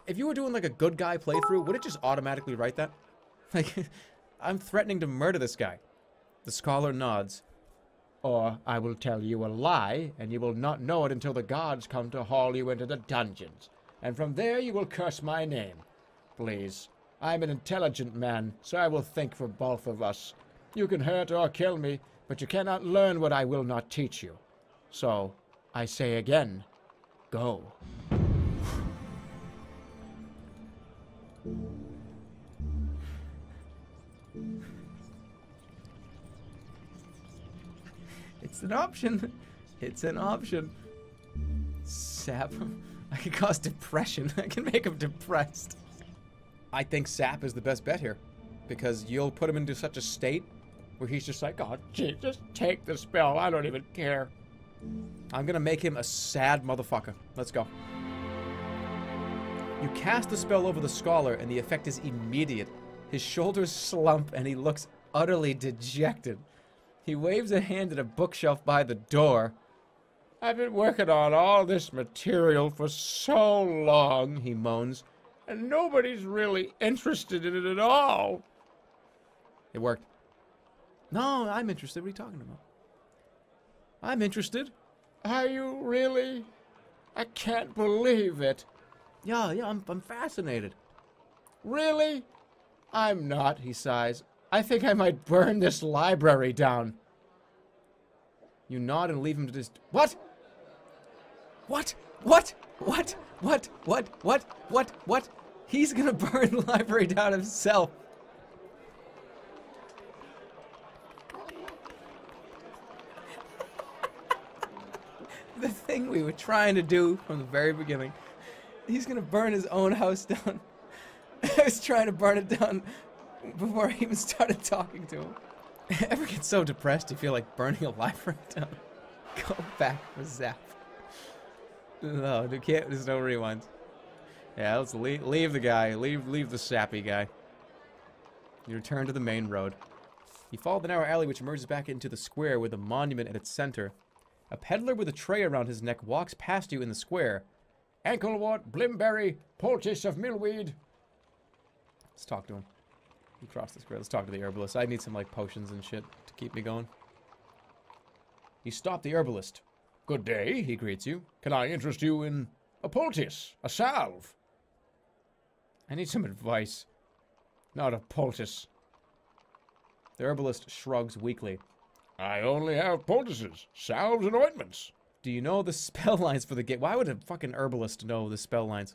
if you were doing, like, a good guy playthrough, would it just automatically write that? Like, I'm threatening to murder this guy. The scholar nods. Or I will tell you a lie, and you will not know it until the gods come to haul you into the dungeons. And from there you will curse my name. Please, I'm an intelligent man, so I will think for both of us. You can hurt or kill me, but you cannot learn what I will not teach you. So, I say again, go. It's an option. It's an option. Sap. I can cause depression. I can make him depressed. I think Sap is the best bet here. Because you'll put him into such a state where he's just like, oh, Gee, just take the spell. I don't even care. I'm gonna make him a sad motherfucker. Let's go. You cast the spell over the scholar, and the effect is immediate. His shoulders slump, and he looks utterly dejected. He waves a hand at a bookshelf by the door. I've been working on all this material for so long, he moans, and nobody's really interested in it at all. It worked. No, I'm interested. What are you talking about? I'm interested. Are you really? I can't believe it. Yeah, I'm fascinated. Really? I'm not, he sighs. I think I might burn this library down. You nod and leave him to this. What? What? What? What? What? What? What? What? What? He's gonna burn the library down himself. The thing we were trying to do from the very beginning. He's gonna burn his own house down. I was trying to burn it down before I even started talking to him. Ever get so depressed you feel like burning a library down? Go back for Zap. No, you can't. There's no rewinds. Yeah, let's leave the guy. Leave the sappy guy. You return to the main road. You follow the narrow alley which emerges back into the square with a monument at its center. A peddler with a tray around his neck walks past you in the square. Anklewort, Blimberry, Poultice of Millweed. Let's talk to him. You cross the square. Let's talk to the herbalist. I need some, like, potions and shit to keep me going. You stop the herbalist. Good day, he greets you. Can I interest you in a poultice, a salve? I need some advice. Not a poultice. The herbalist shrugs weakly. I only have poultices, salves, and ointments. Do you know the spell lines for the gate? Why would a fucking herbalist know the spell lines?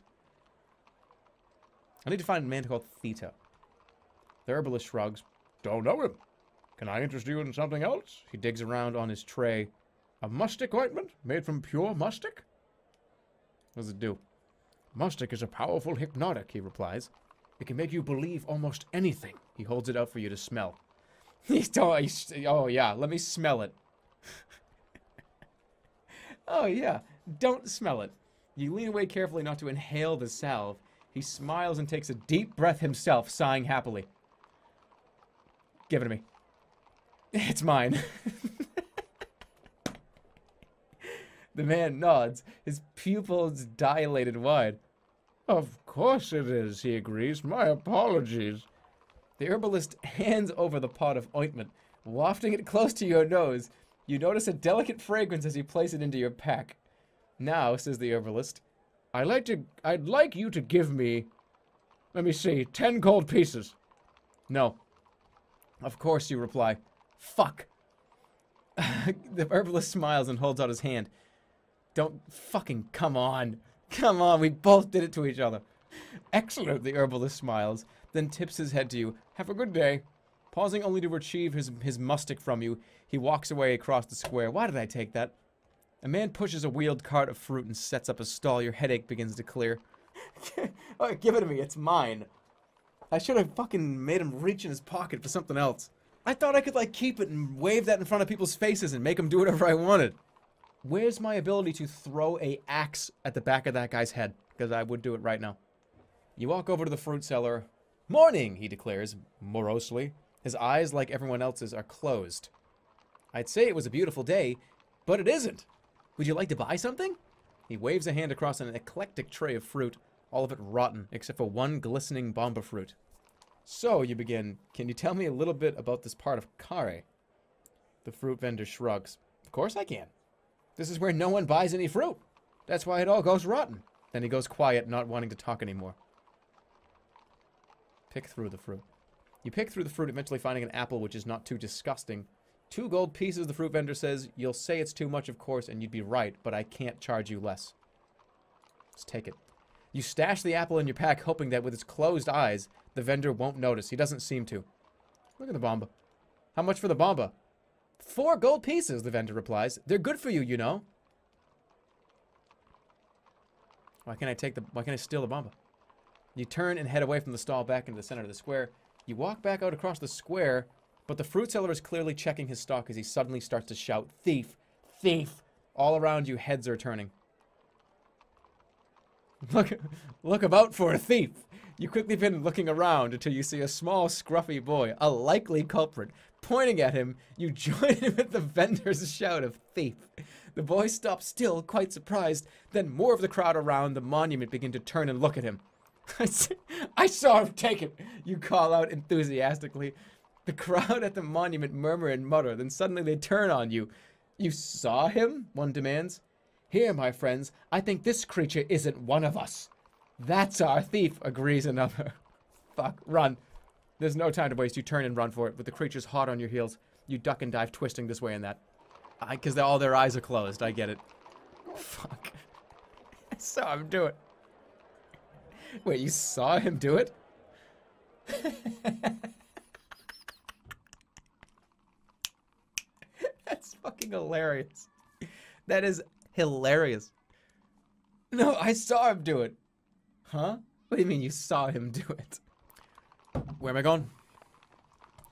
I need to find a man called Theta. The herbalist shrugs. Don't know him. Can I interest you in something else? He digs around on his tray. A mustic ointment made from pure mustic? What does it do? Mustic is a powerful hypnotic, he replies. It can make you believe almost anything. He holds it out for you to smell. Oh, yeah, let me smell it. Oh, yeah, don't smell it. You lean away carefully not to inhale the salve. He smiles and takes a deep breath himself, sighing happily. Give it to me. It's mine. The man nods, his pupils dilated wide. Of course it is, he agrees. My apologies. The herbalist hands over the pot of ointment, wafting it close to your nose. You notice a delicate fragrance as you place it into your pack. Now, says the herbalist, I'd like you to give me, let me see, 10 gold pieces. no. Of course, you reply. Fuck. The herbalist smiles and holds out his hand. Don't fucking come on. Come on, we both did it to each other. Excellent, the herbalist smiles, then tips his head to you. Have a good day. Pausing only to retrieve his musket from you, he walks away across the square. Why did I take that? A man pushes a wheeled cart of fruit and sets up a stall. Your headache begins to clear. Oh, give it to me, it's mine. I should have fucking made him reach in his pocket for something else. I thought I could, like, keep it and wave that in front of people's faces and make them do whatever I wanted. Where's my ability to throw a axe at the back of that guy's head? Because I would do it right now. You walk over to the fruit seller. Morning, he declares, morosely. His eyes, like everyone else's, are closed. I'd say it was a beautiful day, but it isn't. Would you like to buy something? He waves a hand across an eclectic tray of fruit, all of it rotten, except for one glistening bomba fruit. So, you begin, can you tell me a little bit about this part of Khare? The fruit vendor shrugs. Of course I can. This is where no one buys any fruit. That's why it all goes rotten. Then he goes quiet, not wanting to talk anymore. Pick through the fruit. You pick through the fruit, eventually finding an apple which is not too disgusting. 2 gold pieces, the fruit vendor says. You'll say it's too much, of course, and you'd be right, but I can't charge you less. Just take it. You stash the apple in your pack, hoping that with his closed eyes, the vendor won't notice. He doesn't seem to. Look at the bomba. How much for the bomba? 4 gold pieces, the vendor replies. They're good for you, you know. Why can't I steal the bomba? You turn and head away from the stall back into the center of the square. You walk back out across the square, but the fruit seller is clearly checking his stock as he suddenly starts to shout, thief! Thief! All around you, heads are turning. Look about for a thief! You quickly begin looking around until you see a small, scruffy boy, a likely culprit. Pointing at him, you join in with the vendor's shout of thief. The boy stops still, quite surprised. Then more of the crowd around the monument begin to turn and look at him. I saw him take it, you call out enthusiastically. The crowd at the monument murmur and mutter, then suddenly they turn on you. You saw him? One demands. Here, my friends, I think this creature isn't one of us. That's our thief, agrees another. Fuck, run. There's no time to waste. You turn and run for it, with the creatures hot on your heels. You duck and dive, twisting this way and that. Because all their eyes are closed. I get it. Fuck. I saw him do it. Wait, you saw him do it? That's fucking hilarious. That is hilarious. No, I saw him do it. Huh? What do you mean you saw him do it? Where am I going?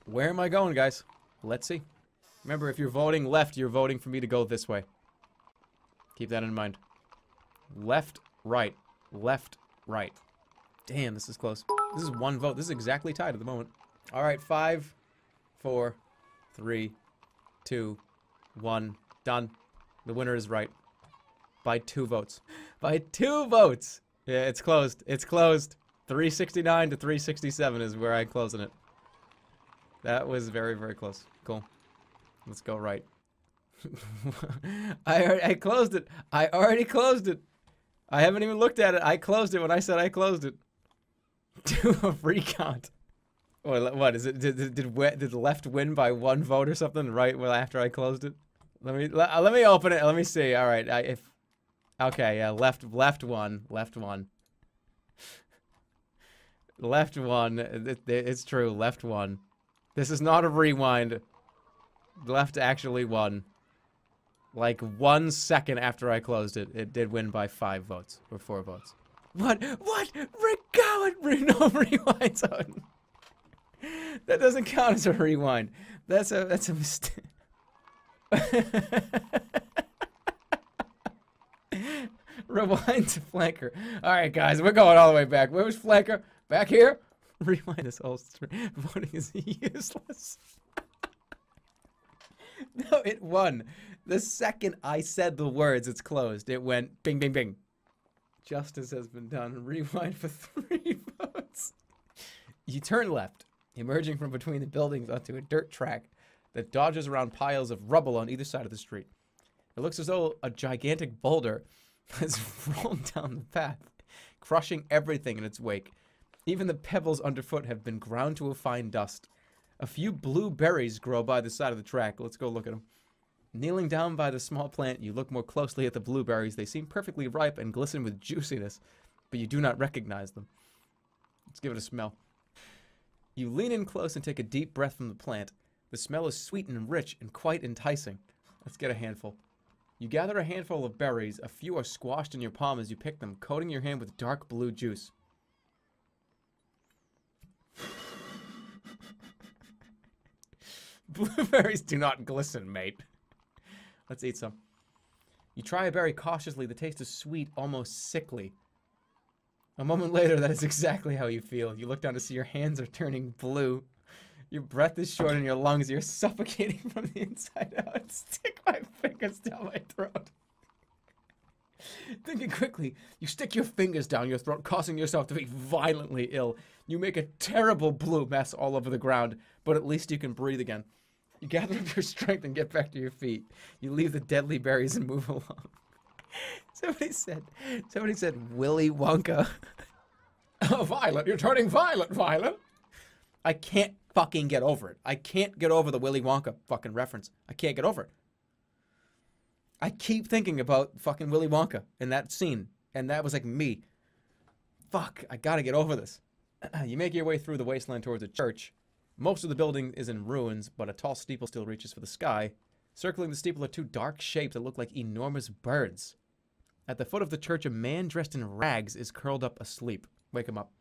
Where am I going, guys? Let's see. Remember, if you're voting left, you're voting for me to go this way. Keep that in mind. Left, right. Left, right. Damn, this is close. This is one vote. This is exactly tied at the moment. All right, 5, 4, 3, 2, 1. Done. The winner is right. By 2 votes. By 2 votes! Yeah, it's closed. It's closed. 369 to 367 is where I'm closing it. That was very, very close. Cool. Let's go right. I closed it. I already closed it. I haven't even looked at it. I closed it when I said I closed it. Do a recount. What is it? Did the left win by 1 vote or something? Right? Well, after I closed it. Let me open it. Let me see. All right. Okay. Yeah. Left one. Left one. Left one. It's true. Left one. This is not a rewind. Left actually won. Like 1 second after I closed it, it did win by 5 votes or 4 votes. What? No rewind zone. That doesn't count as a rewind. That's a mistake. Rewind to flanker. All right, guys, we're going all the way back. Where was flanker? Back here? Rewind this whole story. Voting is useless. No, it won. The second I said the words, it's closed. It went bing, bing, bing. Justice has been done. Rewind for 3 votes. You turn left, emerging from between the buildings onto a dirt track that dodges around piles of rubble on either side of the street. It looks as though a gigantic boulder has rolled down the path, crushing everything in its wake. Even the pebbles underfoot have been ground to a fine dust. A few blue berries grow by the side of the track. Let's go look at them. Kneeling down by the small plant, you look more closely at the blueberries. They seem perfectly ripe and glisten with juiciness, but you do not recognize them. Let's give it a smell. You lean in close and take a deep breath from the plant. The smell is sweet and rich and quite enticing. Let's get a handful. You gather a handful of berries. A few are squashed in your palm as you pick them, coating your hand with dark blue juice. Blueberries do not glisten, mate. Let's eat some. You try a berry cautiously. The taste is sweet, almost sickly. A moment later, that is exactly how you feel. You look down to see your hands are turning blue. Your breath is short in your lungs. You're suffocating from the inside out. Stick my fingers down my throat. Thinking quickly, you stick your fingers down your throat, causing yourself to be violently ill. You make a terrible blue mess all over the ground, but at least you can breathe again. You gather up your strength and get back to your feet. You leave the deadly berries and move along. Somebody said, Willy Wonka. Oh, Violet, you're turning violet, Violet. I can't fucking get over it. I can't get over the Willy Wonka fucking reference. I can't get over it. I keep thinking about fucking Willy Wonka in that scene, and that was like me. Fuck, I gotta get over this. You make your way through the wasteland towards a church. Most of the building is in ruins, but a tall steeple still reaches for the sky. Circling the steeple are 2 dark shapes that look like enormous birds. At the foot of the church, a man dressed in rags is curled up asleep. Wake him up.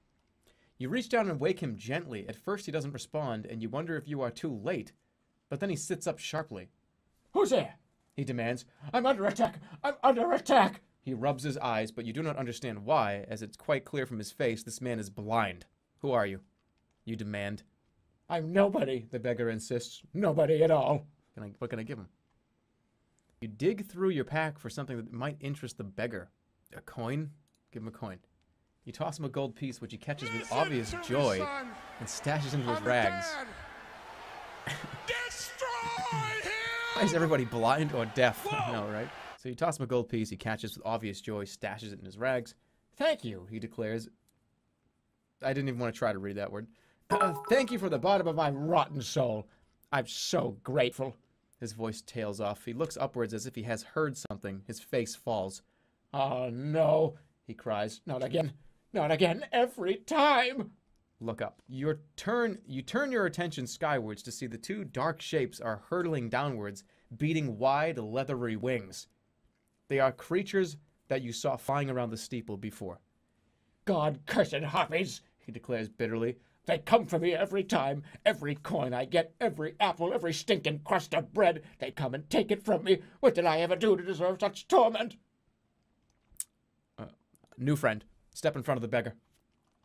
You reach down and wake him gently. At first he doesn't respond, and you wonder if you are too late. But then he sits up sharply. Who's there? He demands. I'm under attack! I'm under attack! He rubs his eyes, but you do not understand why, as it's quite clear from his face this man is blind. Who are you? You demand. I'm nobody, the beggar insists. Nobody at all. What can I give him? You dig through your pack for something that might interest the beggar. A coin? Give him a coin. You toss him a gold piece, which he catches with obvious joy and stashes into his rags. Destroy him! Why is everybody blind or deaf? I know, right? So you toss him a gold piece, he catches with obvious joy, stashes it in his rags. Thank you, he declares. I didn't even want to try to read that word. Thank you from the bottom of my rotten soul. I'm so grateful. His voice tails off. He looks upwards as if he has heard something. His face falls. Oh, no, he cries. Not again. Not again. Every time. Look up. You turn your attention skywards to see the 2 dark shapes are hurtling downwards, beating wide, leathery wings. They are creatures that you saw flying around the steeple before. God-cursed harpies, he declares bitterly. They come for me every time. Every coin I get, every apple, every stinking crust of bread, they come and take it from me. What did I ever do to deserve such torment? New friend. Step in front of the beggar.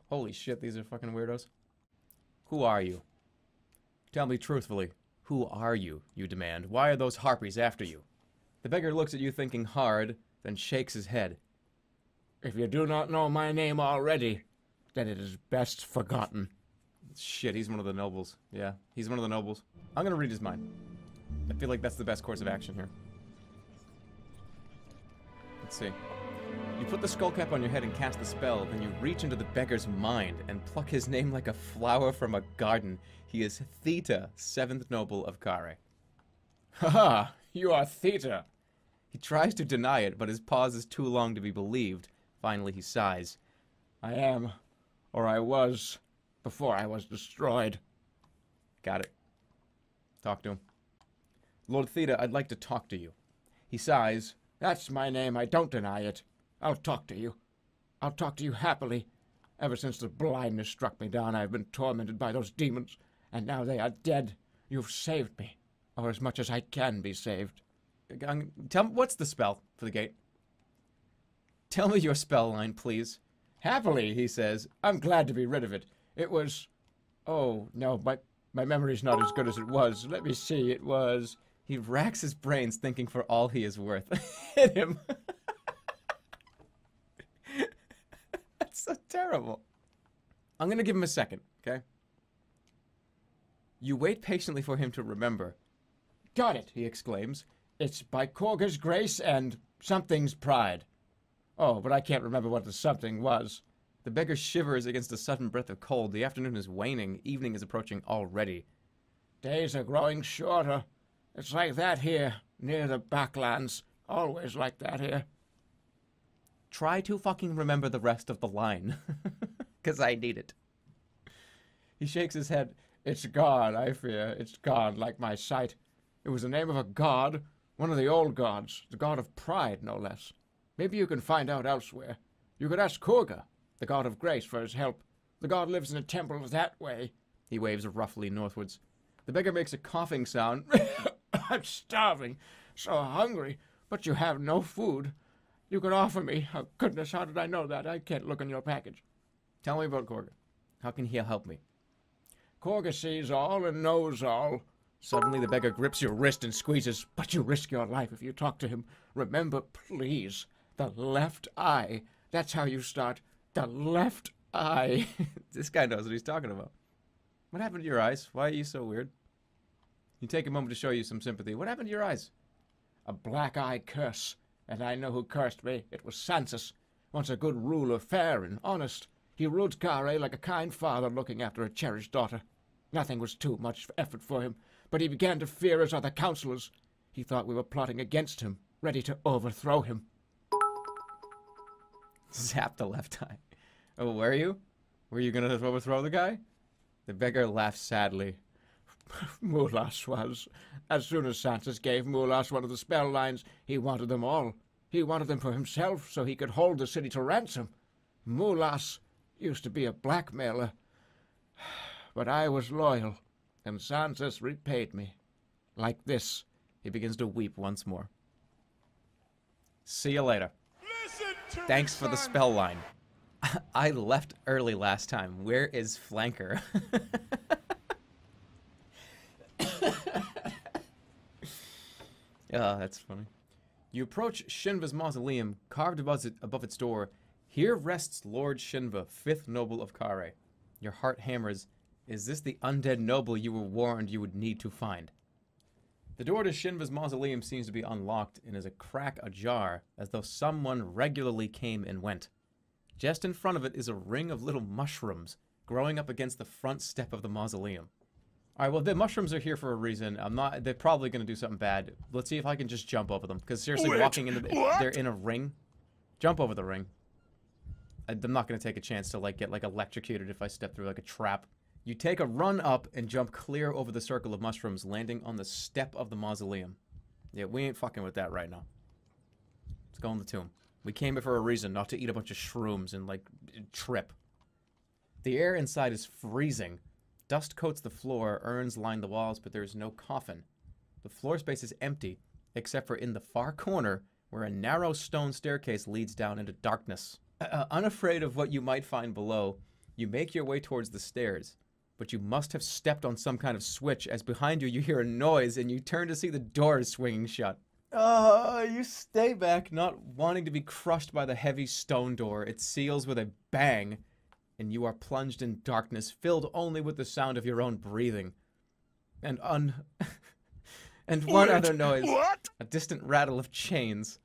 Holy shit, these are fucking weirdos. Who are you? Tell me truthfully. Who are you, you demand. Why are those harpies after you? The beggar looks at you thinking hard, then shakes his head. If you do not know my name already, then it is best forgotten. Shit, he's one of the nobles. Yeah, he's one of the nobles. I'm gonna read his mind. I feel like that's the best course of action here. Let's see. You put the skull cap on your head and cast the spell, then you reach into the beggar's mind and pluck his name like a flower from a garden. He is Theta, 7th noble of Khare. Haha, you are Theta. He tries to deny it, but his pause is too long to be believed. Finally, he sighs. I am, or I was, before I was destroyed. Got it. Talk to him. Lord Theta, I'd like to talk to you. He sighs. That's my name, I don't deny it. I'll talk to you. I'll talk to you happily. Ever since the blindness struck me down, I've been tormented by those demons. and now they are dead. You've saved me, or as much as I can be saved. Tell me, what's the spell for the gate? Tell me your spell line, please. Happily, he says, I'm glad to be rid of it. It was... Oh, no, my memory's not as good as it was. Let me see, it was... He racks his brains thinking for all he is worth. Hit him. That's so terrible. I'm going to give him a second, okay? You wait patiently for him to remember. Got it, he exclaims. It's by Korga's grace and something's pride. Oh, but I can't remember what the something was. The beggar shivers against a sudden breath of cold. The afternoon is waning. Evening is approaching already. Days are growing shorter. It's like that here, near the backlands. Always like that here. Try to fucking remember the rest of the line. Because I need it. He shakes his head. It's gone, I fear. It's gone, like my sight. It was the name of a god, one of the old gods, the god of pride, no less. Maybe you can find out elsewhere. You could ask Korga, the god of grace, for his help. The god lives in a temple that way. He waves roughly northwards. The beggar makes a coughing sound. I'm starving, so hungry, but you have no food. You could offer me. Oh, goodness, how did I know that? I can't look in your package. Tell me about Korga. How can he help me? Korga sees all and knows all. Suddenly the beggar grips your wrist and squeezes. But you risk your life if you talk to him. Remember, please, the left eye. That's how you start. The left eye. This guy knows what he's talking about. What happened to your eyes? Why are you so weird? You take a moment to show you some sympathy. What happened to your eyes? A black eye curse. And I know who cursed me. It was Sansus. Once a good ruler, fair and honest. He ruled Khare like a kind father looking after a cherished daughter. Nothing was too much effort for him, but he began to fear his other counselors. He thought we were plotting against him, ready to overthrow him. Zap the left eye. Oh, were you? Were you gonna overthrow the guy? The beggar laughs sadly. Mulas was. As soon as Sansus gave Mulas one of the spell lines, he wanted them all. He wanted them for himself so he could hold the city to ransom. Mulas used to be a blackmailer. But I was loyal, and Sansus repaid me. Like this. He begins to weep once more. See you later. Listen to Thanks me, for the son. spell line. I left early last time. Where is Flanker? Oh, that's funny. You approach Shinva's mausoleum, carved above its door. Here rests Lord Shinva, 5th noble of Khare. Your heart hammers. Is this the undead noble you were warned you would need to find? The door to Shinva's mausoleum seems to be unlocked and is a crack ajar, as though someone regularly came and went. Just in front of it is a ring of little mushrooms growing up against the front step of the mausoleum. Alright, well, the mushrooms are here for a reason. They're probably going to do something bad. Let's see if I can just jump over them. Because seriously, Wait, walking into what? they're in a ring. Jump over the ring. I'm not going to take a chance to, like, get, like, electrocuted if I step through, like, a trap. You take a run up and jump clear over the circle of mushrooms, landing on the step of the mausoleum. Yeah, we ain't fucking with that right now. Let's go in the tomb. We came here for a reason, not to eat a bunch of shrooms and, like, trip. The air inside is freezing. Dust coats the floor, urns line the walls, but there is no coffin. The floor space is empty, except for in the far corner, where a narrow stone staircase leads down into darkness. Unafraid of what you might find below, you make your way towards the stairs. But you must have stepped on some kind of switch, as behind you hear a noise, and you turn to see the doors swinging shut. You stay back, not wanting to be crushed by the heavy stone door. It seals with a bang, and you are plunged in darkness, filled only with the sound of your own breathing. And and one other noise. What? A distant rattle of chains.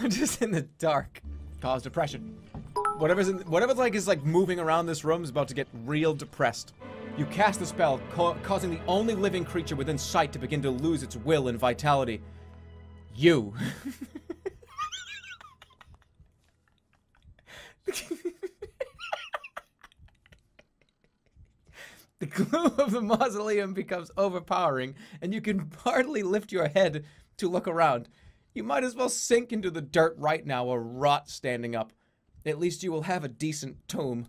Just in the dark. Cause depression. Whatever's like is like moving around this room is about to get real depressed. You cast the spell, causing the only living creature within sight to begin to lose its will and vitality. You. The gloom of the mausoleum becomes overpowering, and you can hardly lift your head to look around. You might as well sink into the dirt right now or rot standing up. At least you will have a decent tomb.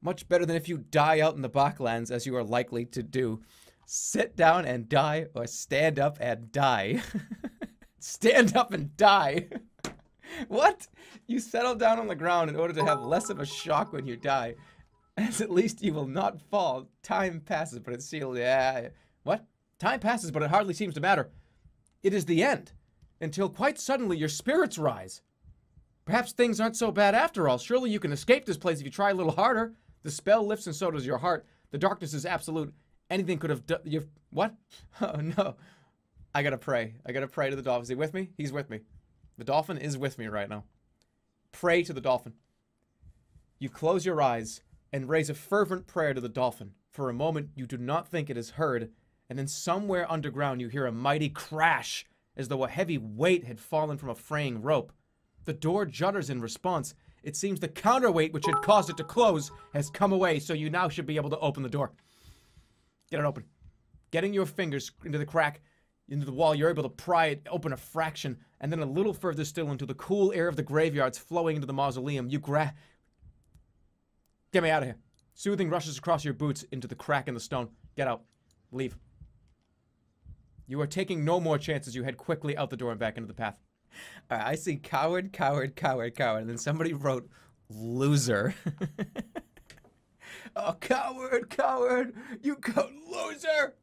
Much better than if you die out in the Bachlands, as you are likely to do. Sit down and die, or stand up and die. Stand up and die. What? You settle down on the ground in order to have less of a shock when you die. As at least you will not fall. Time passes, but it's sealed. Yeah. What? Time passes, but it hardly seems to matter. It is the end. Until quite suddenly your spirits rise. Perhaps things aren't so bad after all. Surely you can escape this place if you try a little harder. The spell lifts and so does your heart. The darkness is absolute. Anything could have done. What? Oh no. I gotta pray. I gotta pray to the dolphin. Is he with me? He's with me. The dolphin is with me right now. Pray to the dolphin. You close your eyes and raise a fervent prayer to the dolphin. For a moment, you do not think it is heard, and then somewhere underground you hear a mighty crash, as though a heavy weight had fallen from a fraying rope. The door judders in response. It seems the counterweight which had caused it to close has come away, so you now should be able to open the door. Get it open. Getting your fingers into the crack, into the wall, you're able to pry it open a fraction, and then a little further still into the cool air of the graveyards flowing into the mausoleum, you Get me out of here. Soothing rushes across your boots into the crack in the stone. Get out. Leave. You are taking no more chances. You head quickly out the door and back into the path. Alright, I see coward, coward, coward, coward, and then somebody wrote loser. Oh, coward, coward, you loser!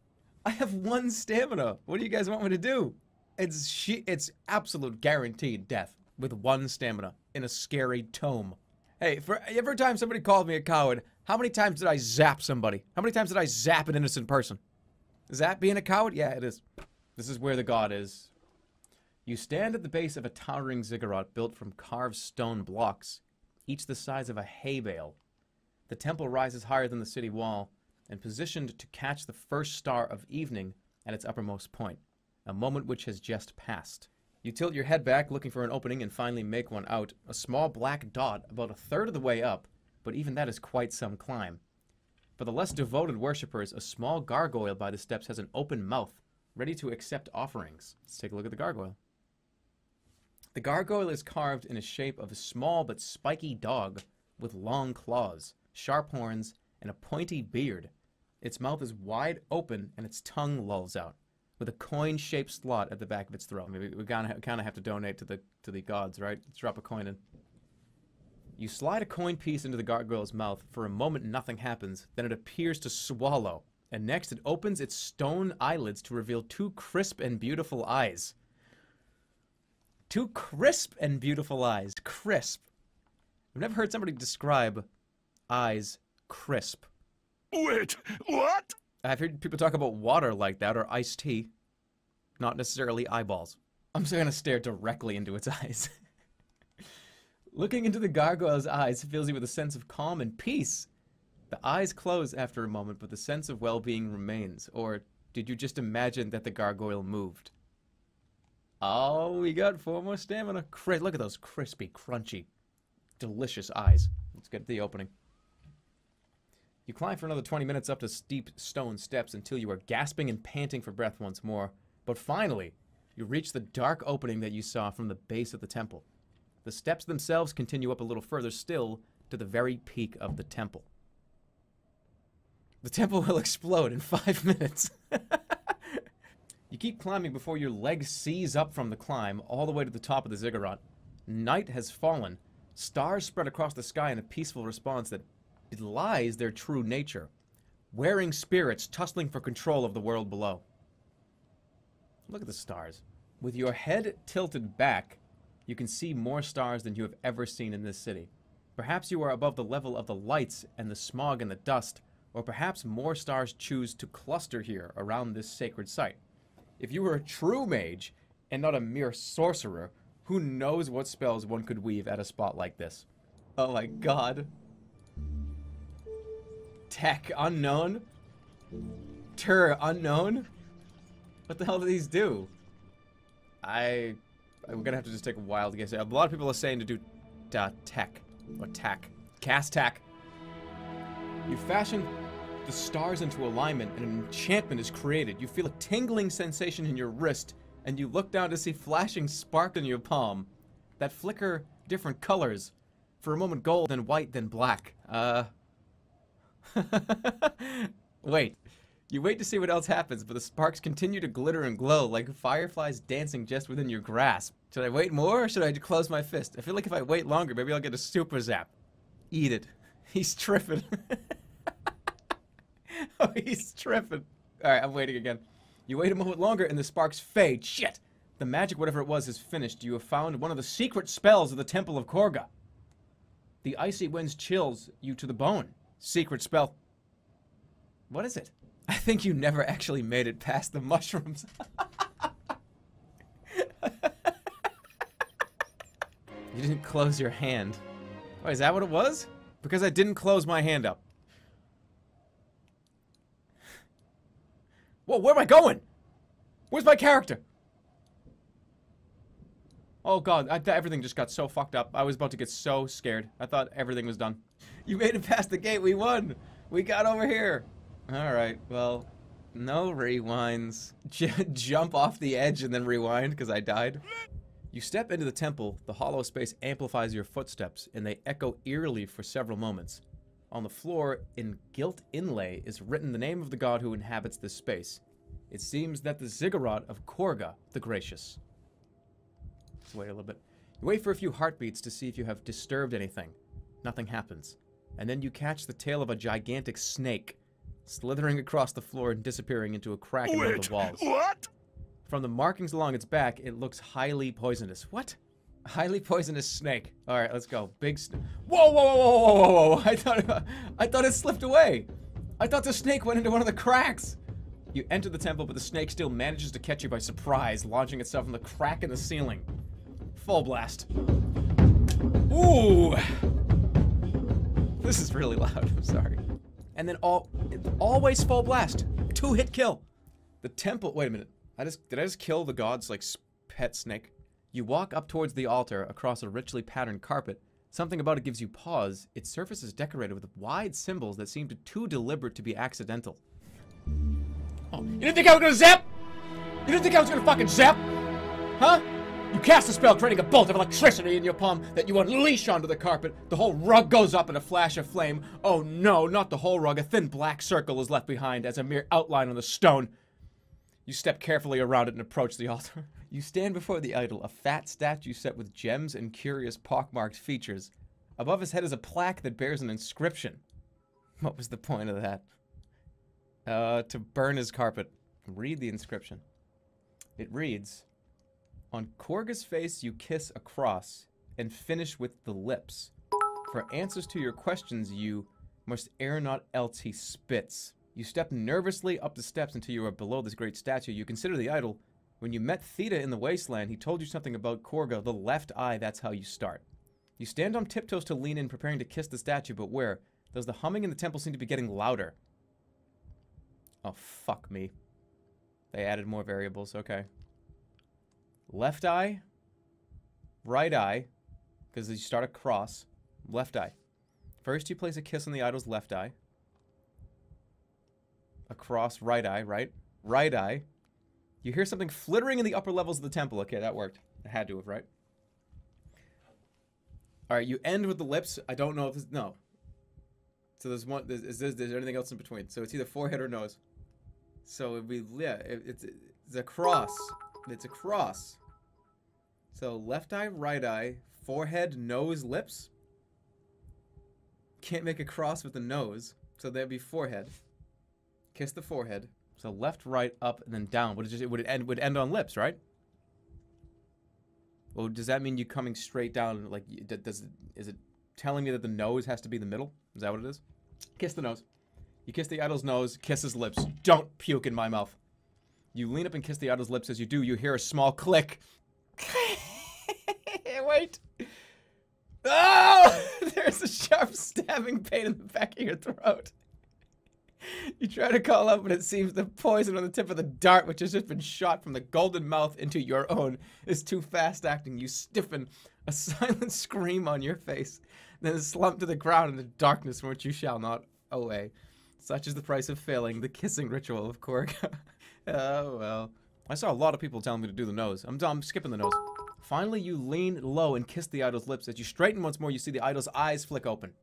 I have 1 stamina. What do you guys want me to do? It's absolute guaranteed death with 1 stamina in a scary tome. Hey, for every time somebody called me a coward, how many times did I zap somebody? How many times did I zap an innocent person? Is that being a coward? Yeah, it is. This is where the god is. You stand at the base of a towering ziggurat built from carved stone blocks, each the size of a hay bale. The temple rises higher than the city wall and positioned to catch the first star of evening at its uppermost point, a moment which has just passed. You tilt your head back, looking for an opening, and finally make one out, a small black dot about a third of the way up, but even that is quite some climb. For the less devoted worshippers, a small gargoyle by the steps has an open mouth, ready to accept offerings. Let's take a look at the gargoyle. The gargoyle is carved in a shape of a small but spiky dog with long claws, sharp horns, and a pointy beard. Its mouth is wide open and its tongue lolls out, with a coin-shaped slot at the back of its throat. Maybe we kind of have to donate to the gods, right? Let's drop a coin in. You slide a coin piece into the gargoyle's mouth. For a moment, nothing happens. Then it appears to swallow, and next it opens its stone eyelids to reveal 2 crisp and beautiful eyes. 2 crisp and beautiful eyes. Crisp. I've never heard somebody describe eyes crisp. Wait, what? I've heard people talk about water like that, or iced tea. Not necessarily eyeballs. I'm just gonna stare directly into its eyes. Looking into the gargoyle's eyes fills you with a sense of calm and peace. The eyes close after a moment, but the sense of well-being remains. Or did you just imagine that the gargoyle moved? Oh, we got 4 more stamina. Look at those crispy, crunchy, delicious eyes. Let's get to the opening. You climb for another 20 minutes up the steep stone steps until you are gasping and panting for breath once more. But finally, you reach the dark opening that you saw from the base of the temple. The steps themselves continue up a little further still to the very peak of the temple. The temple will explode in 5 minutes. You keep climbing before your legs seize up from the climb all the way to the top of the ziggurat. Night has fallen. Stars spread across the sky in a peaceful response that belies their true nature. Wearing spirits tussling for control of the world below. Look at the stars. With your head tilted back, you can see more stars than you have ever seen in this city. Perhaps you are above the level of the lights and the smog and the dust, or perhaps more stars choose to cluster here around this sacred site. If you were a true mage, and not a mere sorcerer, who knows what spells one could weave at a spot like this? Oh my god. Tech unknown? Unknown? What the hell do these do? We're gonna have to just take a wild guess. A lot of people are saying to do tech. Or tack. Cast tack. You fashion the stars into alignment and an enchantment is created. You feel a tingling sensation in your wrist and you look down to see flashing spark in your palm that flicker different colors. For a moment gold, then white, then black. Wait. You wait to see what else happens, but the sparks continue to glitter and glow like fireflies dancing just within your grasp. Should I wait more or should I close my fist? I feel like if I wait longer, maybe I'll get a super zap. Eat it. He's tripping. Oh, he's tripping. Alright, I'm waiting again. You wait a moment longer and the sparks fade. Shit! The magic, whatever it was, is finished. You have found one of the secret spells of the Temple of Korga. The icy winds chills you to the bone. Secret spell. What is it? I think you never actually made it past the mushrooms. You didn't close your hand. Wait, is that what it was? Because I didn't close my hand up. Whoa, where am I going? Where's my character? Oh god, everything just got so fucked up. I was about to get so scared. I thought everything was done. You made it past the gate, we won! We got over here! Alright, well, no rewinds. Jump off the edge and then rewind, because I died. You step into the temple, the hollow space amplifies your footsteps, and they echo eerily for several moments. On the floor, in gilt inlay, is written the name of the god who inhabits this space. It seems that the ziggurat of Korga, the Gracious. Let's wait a little bit. You wait for a few heartbeats to see if you have disturbed anything. Nothing happens. And then you catch the tail of a gigantic snake, slithering across the floor and disappearing into a crack in one of the walls. What? From the markings along its back, it looks highly poisonous. What? Highly poisonous snake. All right, let's go. Big whoa, whoa, whoa, whoa, whoa, whoa. I thought it slipped away. I thought the snake went into one of the cracks. You enter the temple, but the snake still manages to catch you by surprise, launching itself from the crack in the ceiling. Full blast. Ooh. This is really loud. I'm sorry. And then always full blast. 2-hit kill. The temple. Wait a minute. Did I just kill the god's like pet snake? You walk up towards the altar across a richly patterned carpet. Something about it gives you pause. Its surface is decorated with wide symbols that seem too deliberate to be accidental. Oh, you didn't think I was gonna zap? You didn't think I was gonna fucking zap? Huh? You cast a spell creating a bolt of electricity in your palm that you unleash onto the carpet. The whole rug goes up in a flash of flame. Oh no, not the whole rug. A thin black circle is left behind as a mere outline on the stone. You step carefully around it and approach the altar. You stand before the idol, a fat statue set with gems and curious pockmarked features. Above his head is a plaque that bears an inscription. What was the point of that? To burn his carpet. Read the inscription. It reads, "On Korga's face you kiss a cross and finish with the lips. For answers to your questions you must err not else he spits." You step nervously up the steps until you are below this great statue. You consider the idol. When you met Theta in the wasteland, he told you something about Korga, the left eye, that's how you start. You stand on tiptoes to lean in, preparing to kiss the statue, but where? Does the humming in the temple seem to be getting louder? Oh, fuck me. They added more variables, okay. Left eye, right eye, because you start across, left eye. First you place a kiss on the idol's left eye. Across right eye, right? Right eye. You hear something flittering in the upper levels of the temple. Okay, that worked. It had to have, right? Alright, you end with the lips. I don't know if it's... No. So there's one... Is there anything else in between? So it's either forehead or nose. So it'd be... Yeah, it's a cross. It's a cross. So left eye, right eye, forehead, nose, lips. Can't make a cross with the nose. So that'd be forehead. Kiss the forehead. So left, right, up, and then down. Would it end on lips, right? Well, does that mean you coming straight down? Like, is it telling me that the nose has to be the middle? Is that what it is? Kiss the nose. You kiss the idol's nose, kiss his lips. Don't puke in my mouth. You lean up and kiss the idol's lips. As you do, you hear a small click. Wait. Oh! There's a sharp stabbing pain in the back of your throat. You try to call out, but it seems the poison on the tip of the dart, which has just been shot from the golden mouth into your own, is too fast-acting. You stiffen, a silent scream on your face, then slump to the ground in the darkness from which you shall not away. Such is the price of failing the kissing ritual of Korga. Oh, well. I saw a lot of people telling me to do the nose. I'm skipping the nose. Finally, you lean low and kiss the idol's lips. As you straighten once more, you see the idol's eyes flick open.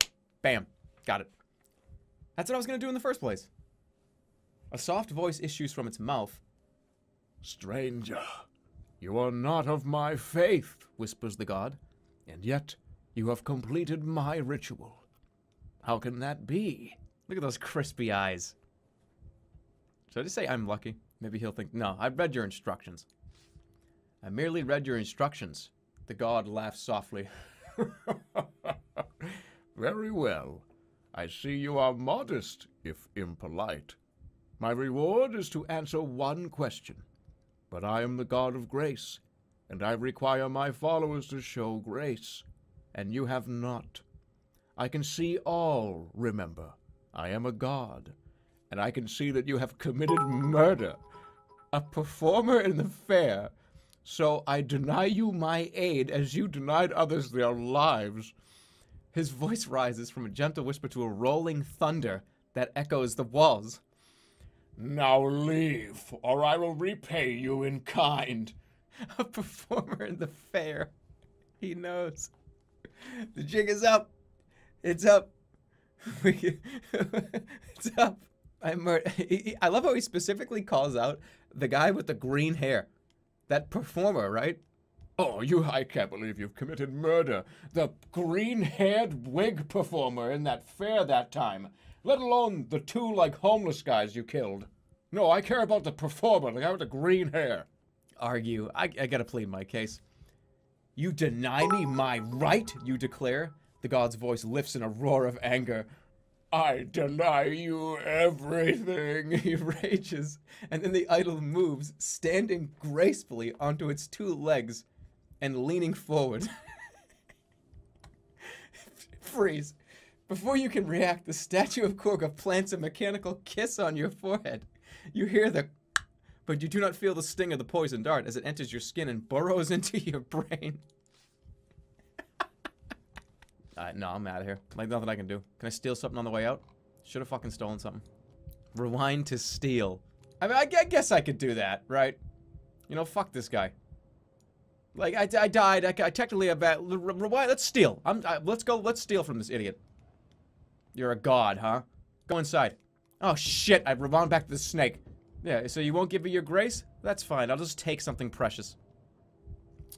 Bam. Got it. That's what I was going to do in the first place. A soft voice issues from its mouth. Stranger, you are not of my faith, whispers the god, and yet you have completed my ritual. How can that be? Look at those crispy eyes. Should I just say I'm lucky? Maybe he'll think, no, I read your instructions. I merely read your instructions. The god laughs softly. Very well. I see you are modest, if impolite. My reward is to answer one question. But I am the god of grace, and I require my followers to show grace, and you have not. I can see all, remember. I am a god, and I can see that you have committed murder. A performer in the fair. So I deny you my aid as you denied others their lives. His voice rises from a gentle whisper to a rolling thunder that echoes the walls. Now leave, or I will repay you in kind. A performer in the fair. He knows. The jig is up. It's up. It's up. I love how he specifically calls out the guy with the green hair. That performer, right? Oh, I can't believe you've committed murder. The green-haired wig performer in that fair that time. Let alone the two, homeless guys you killed. No, I care about the performer, the guy with the green hair. Argue. I gotta plead my case. You deny me my right, you declare? The god's voice lifts in a roar of anger. I deny you everything. He rages, and then the idol moves, standing gracefully onto its two legs and leaning forward. Freeze. Before you can react, the statue of Korga plants a mechanical kiss on your forehead. You hear the but you do not feel the sting of the poison dart as it enters your skin and burrows into your brain. No, I'm out of here. Nothing I can do. Can I steal something on the way out? Should have fucking stolen something. Rewind to steal. I mean, I guess I could do that, right? You know, fuck this guy. I died. I technically have that. Rewind. Let's steal. Let's go. Let's steal from this idiot. You're a god, huh? Go inside. Oh shit! I rewound back to the snake. Yeah. So you won't give me your grace? That's fine. I'll just take something precious.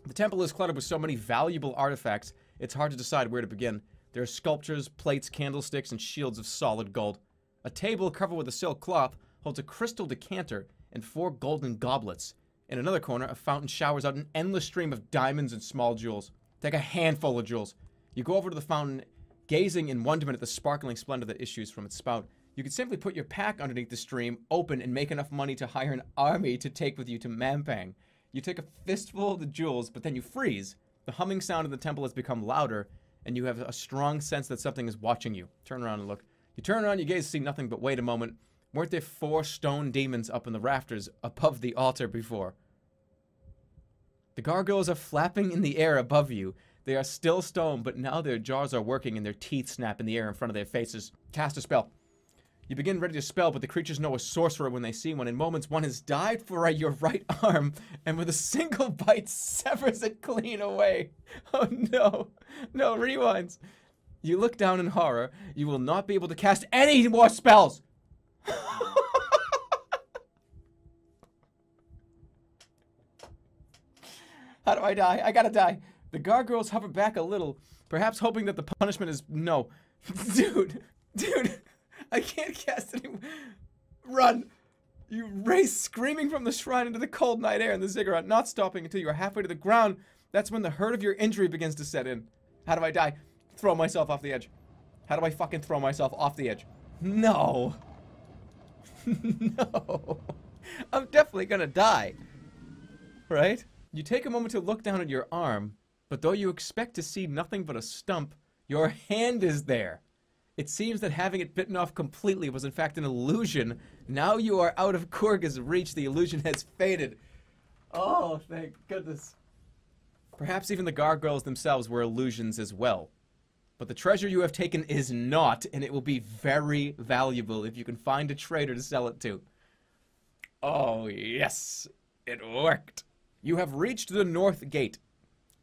The temple is cluttered with so many valuable artifacts. It's hard to decide where to begin. There are sculptures, plates, candlesticks, and shields of solid gold. A table covered with a silk cloth holds a crystal decanter and 4 golden goblets. In another corner, a fountain showers out an endless stream of diamonds and small jewels. Take a handful of jewels. You go over to the fountain, gazing in wonderment at the sparkling splendor that issues from its spout. You could simply put your pack underneath the stream, open, and make enough money to hire an army to take with you to Mampang. You take a fistful of the jewels, but then you freeze. The humming sound in the temple has become louder, and you have a strong sense that something is watching you. Turn around and look. You turn around, you gaze, see nothing, but wait a moment. Weren't there 4 stone demons up in the rafters above the altar before? The gargoyles are flapping in the air above you. They are still stone, but now their jaws are working and their teeth snap in the air in front of their faces. Cast a spell. You begin ready to spell, but the creatures know a sorcerer when they see one. In moments, one has dived for your right arm, and with a single bite, severs it clean away. Oh no. No, rewinds. You look down in horror. You will not be able to cast any more spells. How do I die? I gotta die. The gargoyles hover back a little, perhaps hoping that the punishment is no. Dude. I can't cast any. Run! You race screaming from the shrine into the cold night air and the ziggurat, not stopping until you are halfway to the ground. That's when the hurt of your injury begins to set in. How do I die? Throw myself off the edge. How do I fucking throw myself off the edge? No. No. I'm definitely gonna die. Right? You take a moment to look down at your arm, but though you expect to see nothing but a stump, your hand is there. It seems that having it bitten off completely was in fact an illusion. Now you are out of Korga's reach. The illusion has faded. Oh, thank goodness. Perhaps even the gargoyles themselves were illusions as well. But the treasure you have taken is not, and it will be very valuable if you can find a trader to sell it to. Oh, yes. It worked. You have reached the north gate.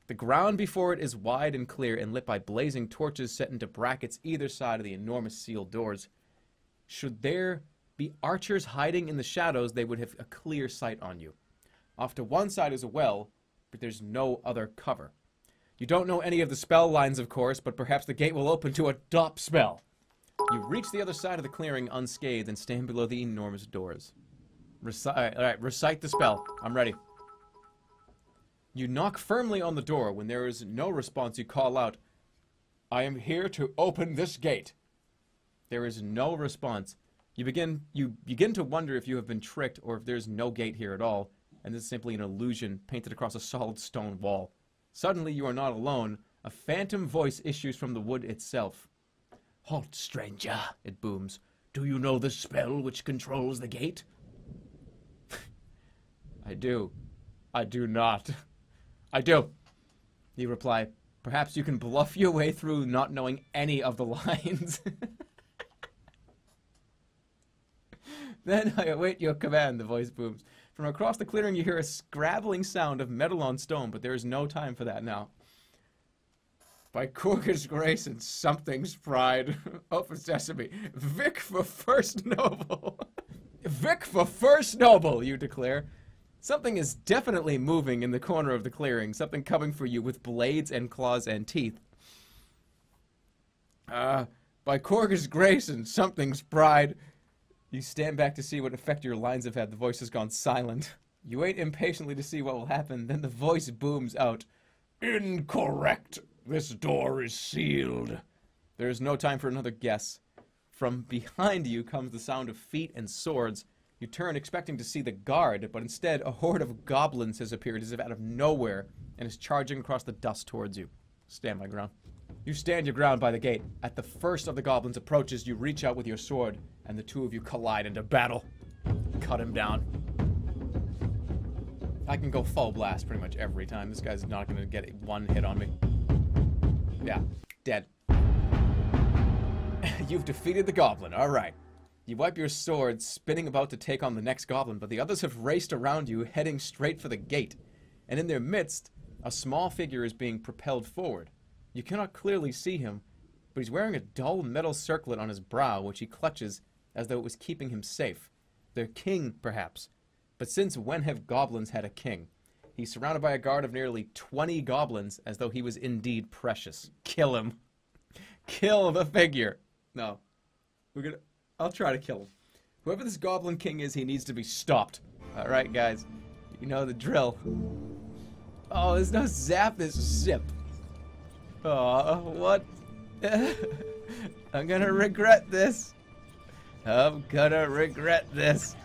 The ground before it is wide and clear and lit by blazing torches set into brackets either side of the enormous sealed doors. Should there be archers hiding in the shadows, they would have a clear sight on you. Off to one side is a well, but there's no other cover. You don't know any of the spell lines, of course, but perhaps the gate will open to a DOP spell. You reach the other side of the clearing unscathed and stand below the enormous doors. Alright, recite the spell. I'm ready. You knock firmly on the door. When there is no response, you call out, "I am here to open this gate." There is no response. You begin to wonder if you have been tricked or if there's no gate here at all, and this is simply an illusion painted across a solid stone wall. Suddenly, you are not alone. A phantom voice issues from the wood itself. "Halt, stranger," it booms. "Do you know the spell which controls the gate?" I do. I do not. I do. You reply, "Perhaps you can bluff your way through not knowing any of the lines." "Then I await your command," the voice booms. From across the clearing you hear a scrabbling sound of metal on stone, but there is no time for that now. "By Corker's grace and something's pride, open sesame, Vic for first noble." "Vic for first noble," you declare. Something is definitely moving in the corner of the clearing, something coming for you with blades and claws and teeth. "By Corker's grace and something's pride." You stand back to see what effect your lines have had. The voice has gone silent. You wait impatiently to see what will happen. Then the voice booms out. "Incorrect. This door is sealed." There is no time for another guess. From behind you comes the sound of feet and swords. You turn expecting to see the guard, but instead a horde of goblins has appeared as if out of nowhere and is charging across the dust towards you. Stand my ground. You stand your ground by the gate. At the first of the goblins approaches, you reach out with your sword, and the two of you collide into battle. Cut him down. I can go full blast pretty much every time. This guy's not going to get one hit on me. Yeah, dead. You've defeated the goblin. All right. You wipe your sword, spinning about to take on the next goblin, but the others have raced around you, heading straight for the gate. And in their midst, a small figure is being propelled forward. You cannot clearly see him, but he's wearing a dull metal circlet on his brow, which he clutches as though it was keeping him safe. Their king, perhaps. But since when have goblins had a king? He's surrounded by a guard of nearly 20 goblins, as though he was indeed precious. Kill him. Kill the figure. No. I'll try to kill him. Whoever this goblin king is, he needs to be stopped. Alright, guys. You know the drill. Oh, there's no zap, there's zip. Oh, what? I'm gonna regret this. I'm gonna regret this.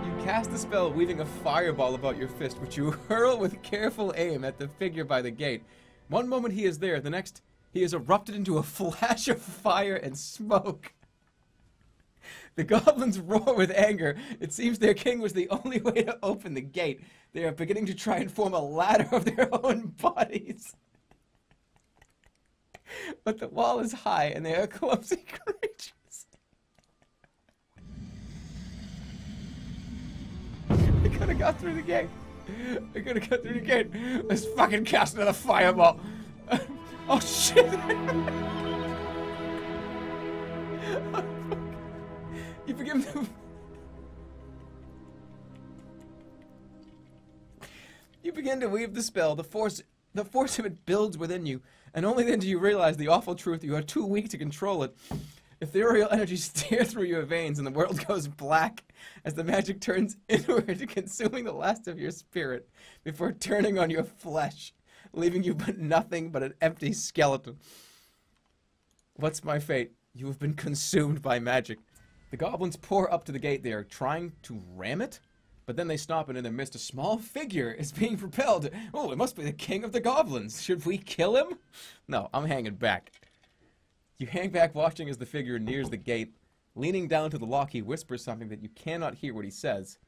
You cast the spell, weaving a fireball about your fist, which you hurl with careful aim at the figure by the gate. One moment he is there, the next he has erupted into a flash of fire and smoke. The goblins roar with anger. It seems their king was the only way to open the gate. They are beginning to try and form a ladder of their own bodies. But the wall is high and they are clumsy creatures. I could have got through the gate. I could have got through the gate. Let's fucking cast another fireball. Oh shit. You begin to... You begin to weave the spell. The force of it builds within you, and only then do you realize the awful truth. You are too weak to control it. Ethereal energies tear through your veins, and the world goes black as the magic turns inward, consuming the last of your spirit before turning on your flesh, leaving you but nothing but an empty skeleton. What's my fate? You have been consumed by magic. The goblins pour up to the gate. They are trying to ram it, but then they stop, and in their midst a small figure is being propelled. Oh, it must be the king of the goblins. Should we kill him? No, I'm hanging back. You hang back watching as the figure nears the gate. Leaning down to the lock, he whispers something that you cannot hear what he says.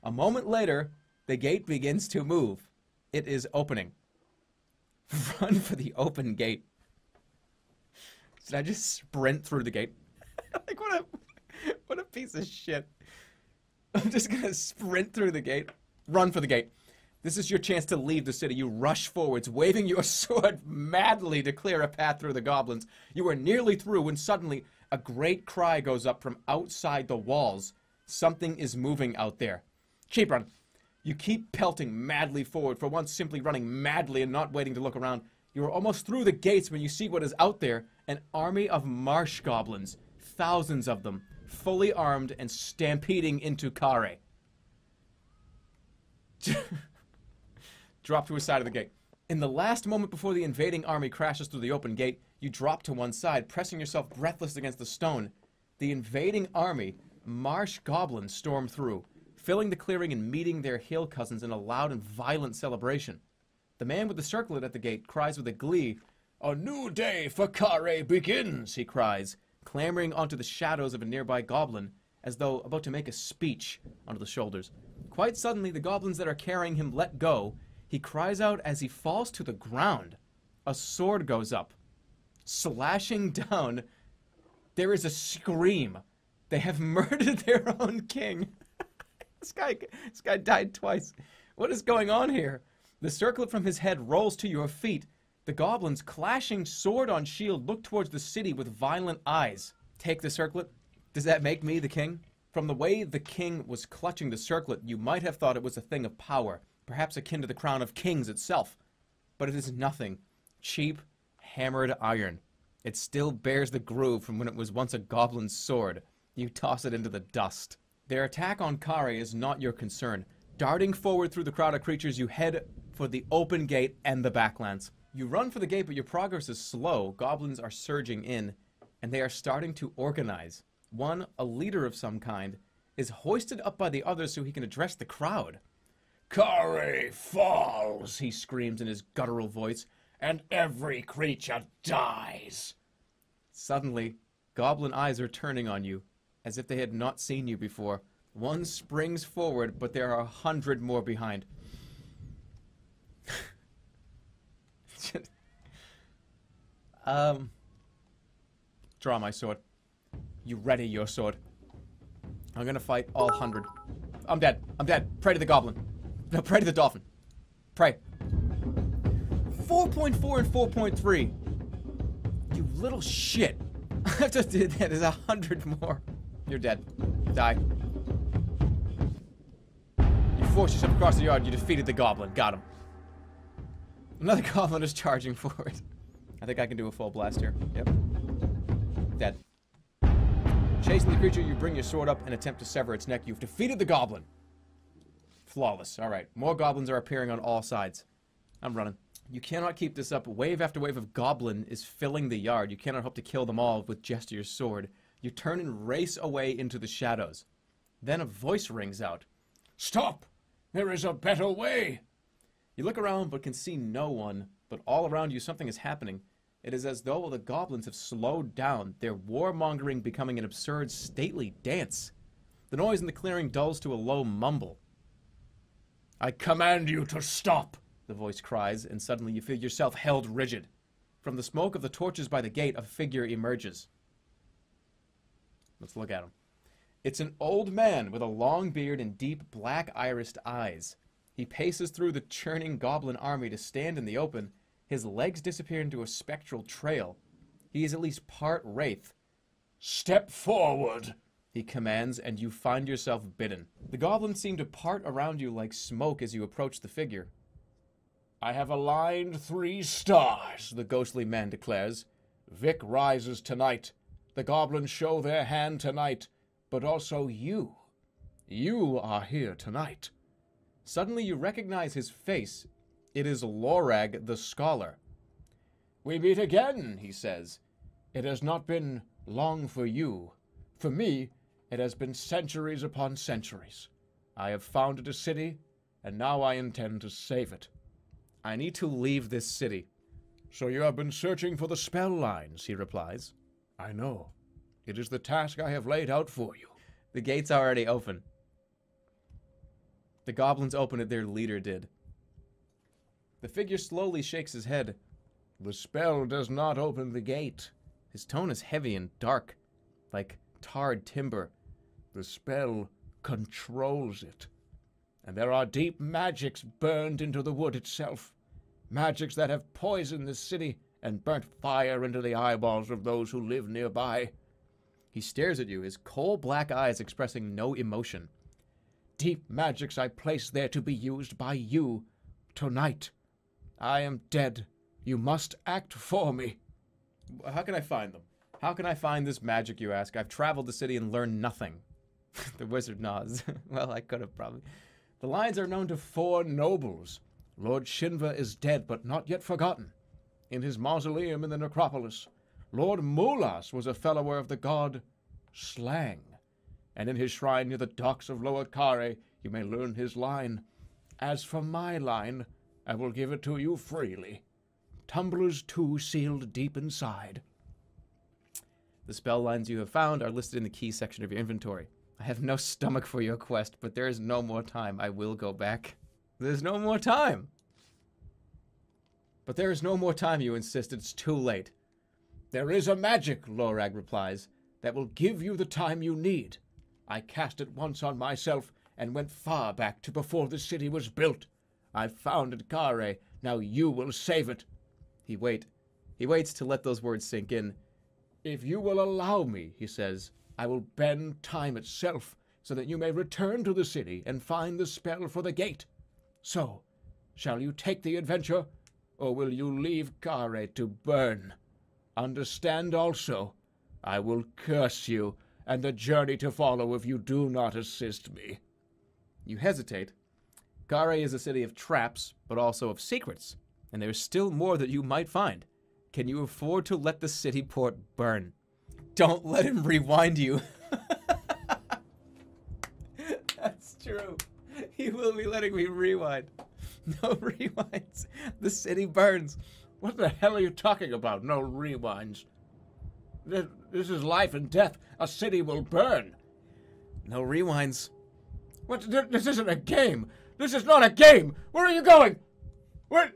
A moment later, the gate begins to move. It is opening. Run for the open gate. Did I just sprint through the gate? Like, what a piece of shit. I'm just gonna sprint through the gate. Run for the gate. This is your chance to leave the city. You rush forwards, waving your sword madly to clear a path through the goblins. You are nearly through when suddenly a great cry goes up from outside the walls. Something is moving out there. Keep running. You keep pelting madly forward, for once simply running madly and not waiting to look around. You are almost through the gates when you see what is out there, an army of marsh goblins, thousands of them, fully armed and stampeding into Khare. Drop to a side of the gate. In the last moment before the invading army crashes through the open gate, you drop to one side, pressing yourself breathless against the stone. The invading army, marsh goblins, storm through, filling the clearing and meeting their hill cousins in a loud and violent celebration. The man with the circlet at the gate cries with a glee, "A new day for Khare begins," he cries, clambering onto the shadows of a nearby goblin, as though about to make a speech onto the shoulders. Quite suddenly, the goblins that are carrying him let go. He cries out as he falls to the ground. A sword goes up, slashing down. There is a scream. They have murdered their own king. This guy died twice. What is going on here? The circlet from his head rolls to your feet. The goblins, clashing sword on shield, look towards the city with violent eyes. Take the circlet. Does that make me the king? From the way the king was clutching the circlet, you might have thought it was a thing of power, perhaps akin to the crown of kings itself. But it is nothing. Cheap, hammered iron. It still bears the groove from when it was once a goblin's sword. You toss it into the dust. Their attack on Khare is not your concern. Darting forward through the crowd of creatures, you head for the open gate and the backlands. You run for the gate, but your progress is slow. Goblins are surging in, and they are starting to organize. One, a leader of some kind, is hoisted up by the others so he can address the crowd. "Khare falls," he screams in his guttural voice, "and every creature dies." Suddenly, goblin eyes are turning on you, as if they had not seen you before. One springs forward, but there are 100 more behind. Draw my sword. You ready your sword. I'm gonna fight all 100. I'm dead. I'm dead. Pray to the goblin. No, pray to the dolphin. Pray. 4.4 and 4.3. You little shit. I just did that. There's 100 more. You're dead. Die. You forced yourself across the yard. You defeated the goblin. Got him. Another goblin is charging forward. I think I can do a full blast here. Yep. Dead. Chasing the creature, you bring your sword up and attempt to sever its neck. You've defeated the goblin. Flawless. Alright. More goblins are appearing on all sides. I'm running. You cannot keep this up. Wave after wave of goblin is filling the yard. You cannot hope to kill them all with just your sword. You turn and race away into the shadows. Then a voice rings out. "Stop! There is a better way!" You look around but can see no one, but all around you something is happening. It is as though the goblins have slowed down, their warmongering becoming an absurd, stately dance. The noise in the clearing dulls to a low mumble. "I command you to stop!" the voice cries, and suddenly you feel yourself held rigid. From the smoke of the torches by the gate, a figure emerges. Let's look at him. It's an old man with a long beard and deep black-irised eyes. He paces through the churning goblin army to stand in the open. His legs disappear into a spectral trail. He is at least part wraith. "Step forward!" he commands, and you find yourself bitten. The goblins seem to part around you like smoke as you approach the figure. "I have aligned 3 stars," the ghostly man declares. "Vic rises tonight. The goblins show their hand tonight. But also you. You are here tonight." Suddenly you recognize his face. It is Lorag the Scholar. "We meet again," he says. "It has not been long for you. For me, it has been centuries upon centuries. I have founded a city, and now I intend to save it." I need to leave this city. "So you have been searching for the spell lines," he replies. "I know. It is the task I have laid out for you." The gate's already open. The goblins opened it, their leader did. The figure slowly shakes his head. "The spell does not open the gate." His tone is heavy and dark, like tarred timber. "The spell controls it." And there are deep magics burned into the wood itself. Magics that have poisoned the city and burnt fire into the eyeballs of those who live nearby. He stares at you, his coal-black eyes expressing no emotion. Deep magics I place there to be used by you tonight. I am dead. You must act for me. How can I find them? How can I find this magic, you ask? I've traveled the city and learned nothing. The wizard nods. Well, I could have probably. The lines are known to 4 nobles. Lord Shinva is dead, but not yet forgotten. In his mausoleum in the necropolis, Lord Mulas was a follower of the god Slang. And in his shrine near the docks of Lower Khare, you may learn his line. As for my line, I will give it to you freely. Tumblers too sealed deep inside. The spell lines you have found are listed in the key section of your inventory. I have no stomach for your quest, but there is no more time. I will go back. There's no more time. But there is no more time, you insist. It's too late. There is a magic, Lorag replies, that will give you the time you need. I cast it once on myself and went far back to before the city was built. I founded Khare. Now you will save it. He waits to let those words sink in. If you will allow me, he says, I will bend time itself so that you may return to the city and find the spell for the gate. So, shall you take the adventure, or will you leave Khare to burn? Understand also, I will curse you and the journey to follow if you do not assist me. You hesitate. Khare is a city of traps, but also of secrets, and there is still more that you might find. Can you afford to let the Cityport burn? Don't let him rewind you. That's true. He will be letting me rewind. No rewinds. The city burns. What the hell are you talking about? No rewinds. This is life and death. A city will burn. No rewinds. What? This isn't a game. This is not a game. Where are you going? Where?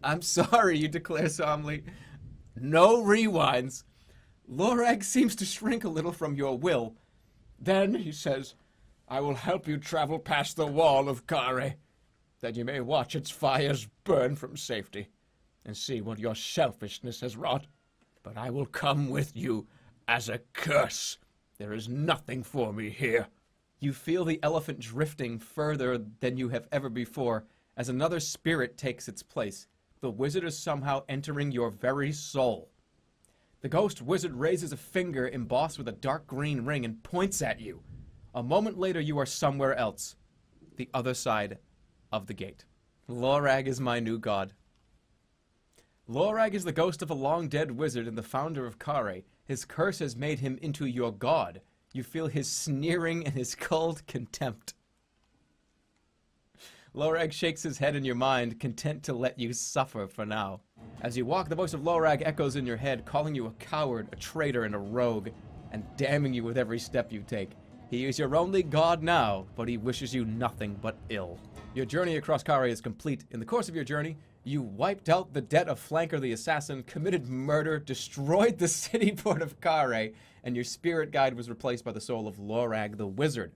I'm sorry, you declare solemnly. No rewinds. Lorag seems to shrink a little from your will. Then, he says, I will help you travel past the wall of Khare, that you may watch its fires burn from safety, and see what your selfishness has wrought. But I will come with you as a curse. There is nothing for me here. You feel the elephant drifting further than you have ever before, as another spirit takes its place. The wizard is somehow entering your very soul. The ghost wizard raises a finger embossed with a dark green ring and points at you. A moment later, you are somewhere else. The other side of the gate. Lorag is my new god. Lorag is the ghost of a long-dead wizard and the founder of Khare. His curse has made him into your god. You feel his sneering and his cold contempt. Lorag shakes his head in your mind, content to let you suffer for now. As you walk, the voice of Lorag echoes in your head, calling you a coward, a traitor, and a rogue, and damning you with every step you take. He is your only god now, but he wishes you nothing but ill. Your journey across Khare is complete. In the course of your journey, you wiped out the debt of Flanker the Assassin, committed murder, destroyed the Cityport of Khare, and your spirit guide was replaced by the soul of Lorag the Wizard.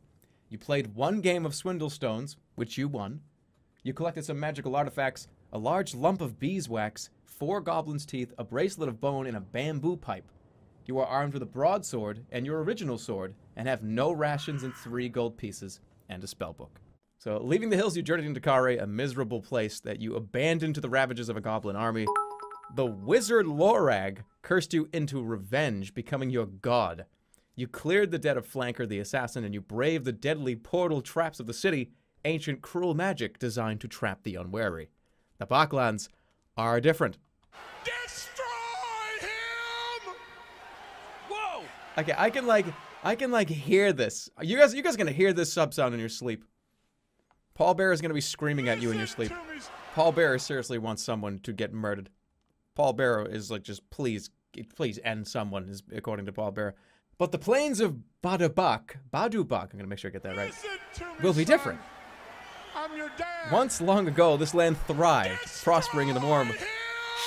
You played one game of Swindle Stones, which you won. You collected some magical artifacts, a large lump of beeswax, 4 goblin's teeth, a bracelet of bone, and a bamboo pipe. You are armed with a broadsword and your original sword, and have no rations and 3 gold pieces, and a spellbook. So, leaving the hills, you journeyed into Khare, a miserable place that you abandoned to the ravages of a goblin army. The wizard Lorag cursed you into revenge, becoming your god. You cleared the debt of Flanker the Assassin, and you braved the deadly portal traps of the city, ancient cruel magic designed to trap the unwary. The Baklands are different. Destroy him! Whoa! Okay, I can hear this. You guys gonna hear this sub sound in your sleep. Paul Bear is gonna be screaming at you in your sleep. Paul Bear seriously wants someone to get murdered. Paul Bear is like, just please end someone, is according to Paul Bear. But the plains of Badubak, I'm gonna make sure I get that right, will be different. I'm your dad. Once long ago, this land thrived, prospering in the warm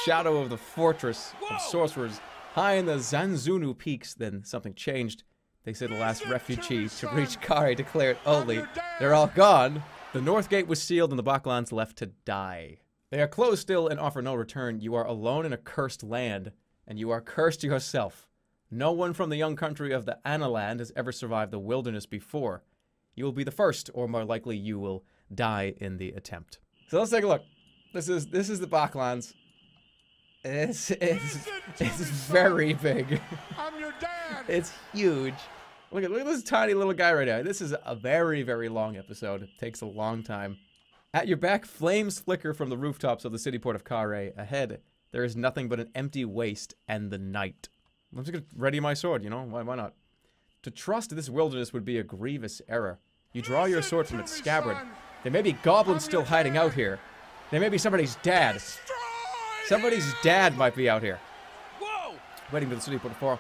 shadow of the fortress of sorcerers high in the Zanzunu peaks. Then something changed. They say the last refugee to reach Khare declared only. They're all gone. The north gate was sealed and the Baklan's left to die. They are closed still and offer no return. You are alone in a cursed land, and you are cursed yourself. No one from the young country of the Analand has ever survived the wilderness before. You will be the first, or more likely you will die in the attempt. So let's take a look. This is the Baklan's. It's very big. I'm your dad. It's huge. Look at this tiny little guy right now. This is a very, very long episode. It takes a long time. At your back, flames flicker from the rooftops of the Cityport of Khare. Ahead, there is nothing but an empty waste and the night. I'm just gonna ready my sword, you know? Why not? To trust this wilderness would be a grievous error. You draw your sword from its scabbard. There may be goblins still hiding out here. There may be somebody's dad. Somebody's dad might be out here. Whoa! Waiting for the Cityport to fall.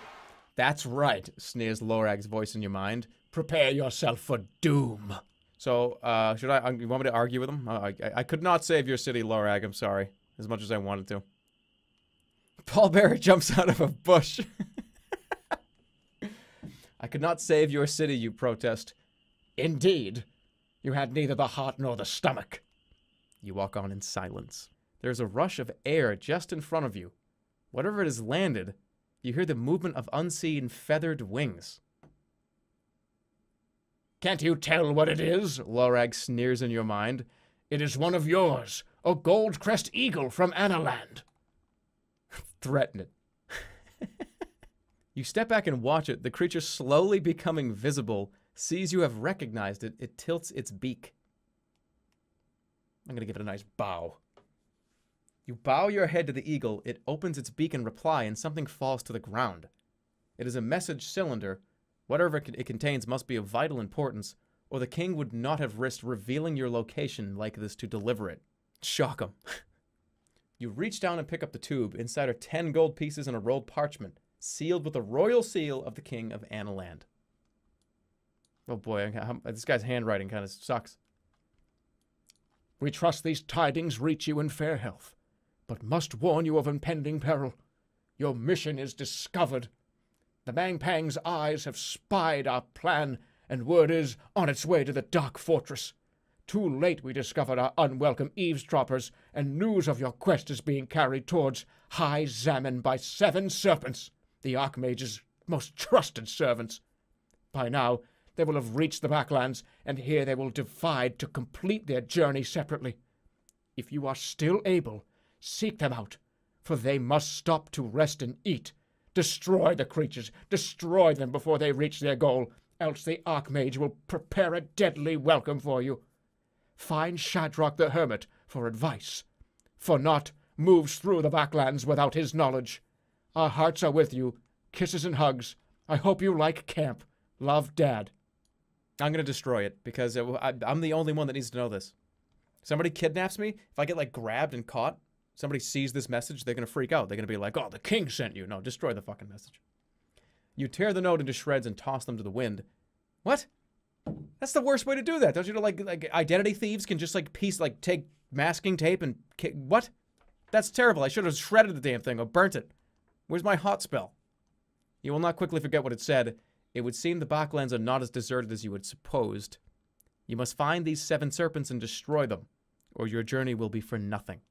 That's right, sneers Lorag's voice in your mind. Prepare yourself for doom. So, should I, you want me to argue with him? I could not save your city, Lorag, I'm sorry. As much as I wanted to. Pallbearer jumps out of a bush. I could not save your city, you protest. Indeed. You had neither the heart nor the stomach. You walk on in silence. There's a rush of air just in front of you. Whatever it has landed, you hear the movement of unseen feathered wings. Can't you tell what it is? Lorag sneers in your mind. It is one of yours, a gold-crest eagle from Analand. Threaten it. You step back and watch it. The creature slowly becoming visible sees you have recognized it. It tilts its beak. I'm going to give it a nice bow. You bow your head to the eagle. It opens its beak in reply, and something falls to the ground. It is a message cylinder. Whatever it contains must be of vital importance, or the king would not have risked revealing your location like this to deliver it. Shock him. You reach down and pick up the tube. Inside are 10 gold pieces and a rolled parchment, sealed with the royal seal of the king of Analand. Oh boy, this guy's handwriting kind of sucks. We trust these tidings reach you in fair health, but must warn you of impending peril. Your mission is discovered. The Mangpang's eyes have spied our plan, and word is on its way to the Dark Fortress. Too late we discovered our unwelcome eavesdroppers, and news of your quest is being carried towards High Zaman by 7 Serpents, the Archmage's most trusted servants. By now, they will have reached the Backlands, and here they will divide to complete their journey separately. If you are still able, seek them out, for they must stop to rest and eat. Destroy the creatures, destroy them before they reach their goal, else the Archmage will prepare a deadly welcome for you. Find Shadrach the Hermit for advice, for naught moves through the Backlands without his knowledge. Our hearts are with you. Kisses and hugs. I hope you like camp. Love, Dad. I'm going to destroy it, because I'm the only one that needs to know this. Somebody kidnaps me, if I get, like, grabbed and caught, somebody sees this message, they're going to freak out. They're going to be like, oh, the king sent you. No, destroy the fucking message. You tear the note into shreds and toss them to the wind. What? That's the worst way to do that. Don't you know, like identity thieves can just, like, take masking tape and... What? That's terrible. I should have shredded the damn thing or burnt it. Where's my hot spell? You will not quickly forget what it said. It would seem the Backlands are not as deserted as you had supposed. You must find these 7 serpents and destroy them, or your journey will be for nothing.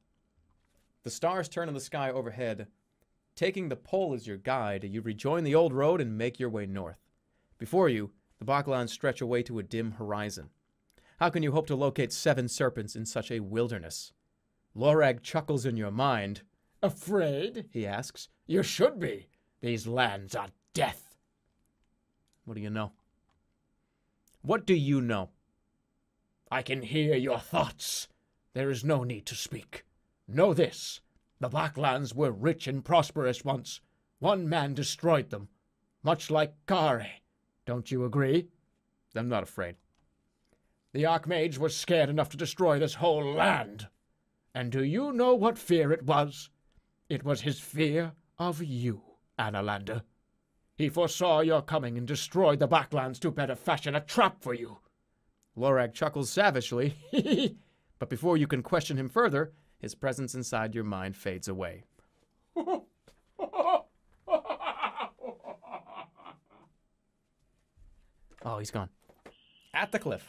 The stars turn in the sky overhead. Taking the pole as your guide, you rejoin the old road and make your way north. Before you, the Backlands stretch away to a dim horizon. How can you hope to locate 7 serpents in such a wilderness? Lorag chuckles in your mind. Afraid? He asks. You should be. These lands are death. What do you know? What do you know? I can hear your thoughts. There is no need to speak. Know this. The Backlands were rich and prosperous once. One man destroyed them. Much like Khare. Don't you agree? I'm not afraid. The Archmage was scared enough to destroy this whole land. And do you know what fear it was? It was his fear of you, Analander. He foresaw your coming and destroyed the Backlands to better fashion a trap for you. Lorag chuckles savagely. But before you can question him further, his presence inside your mind fades away. Oh, he's gone. At the cliff.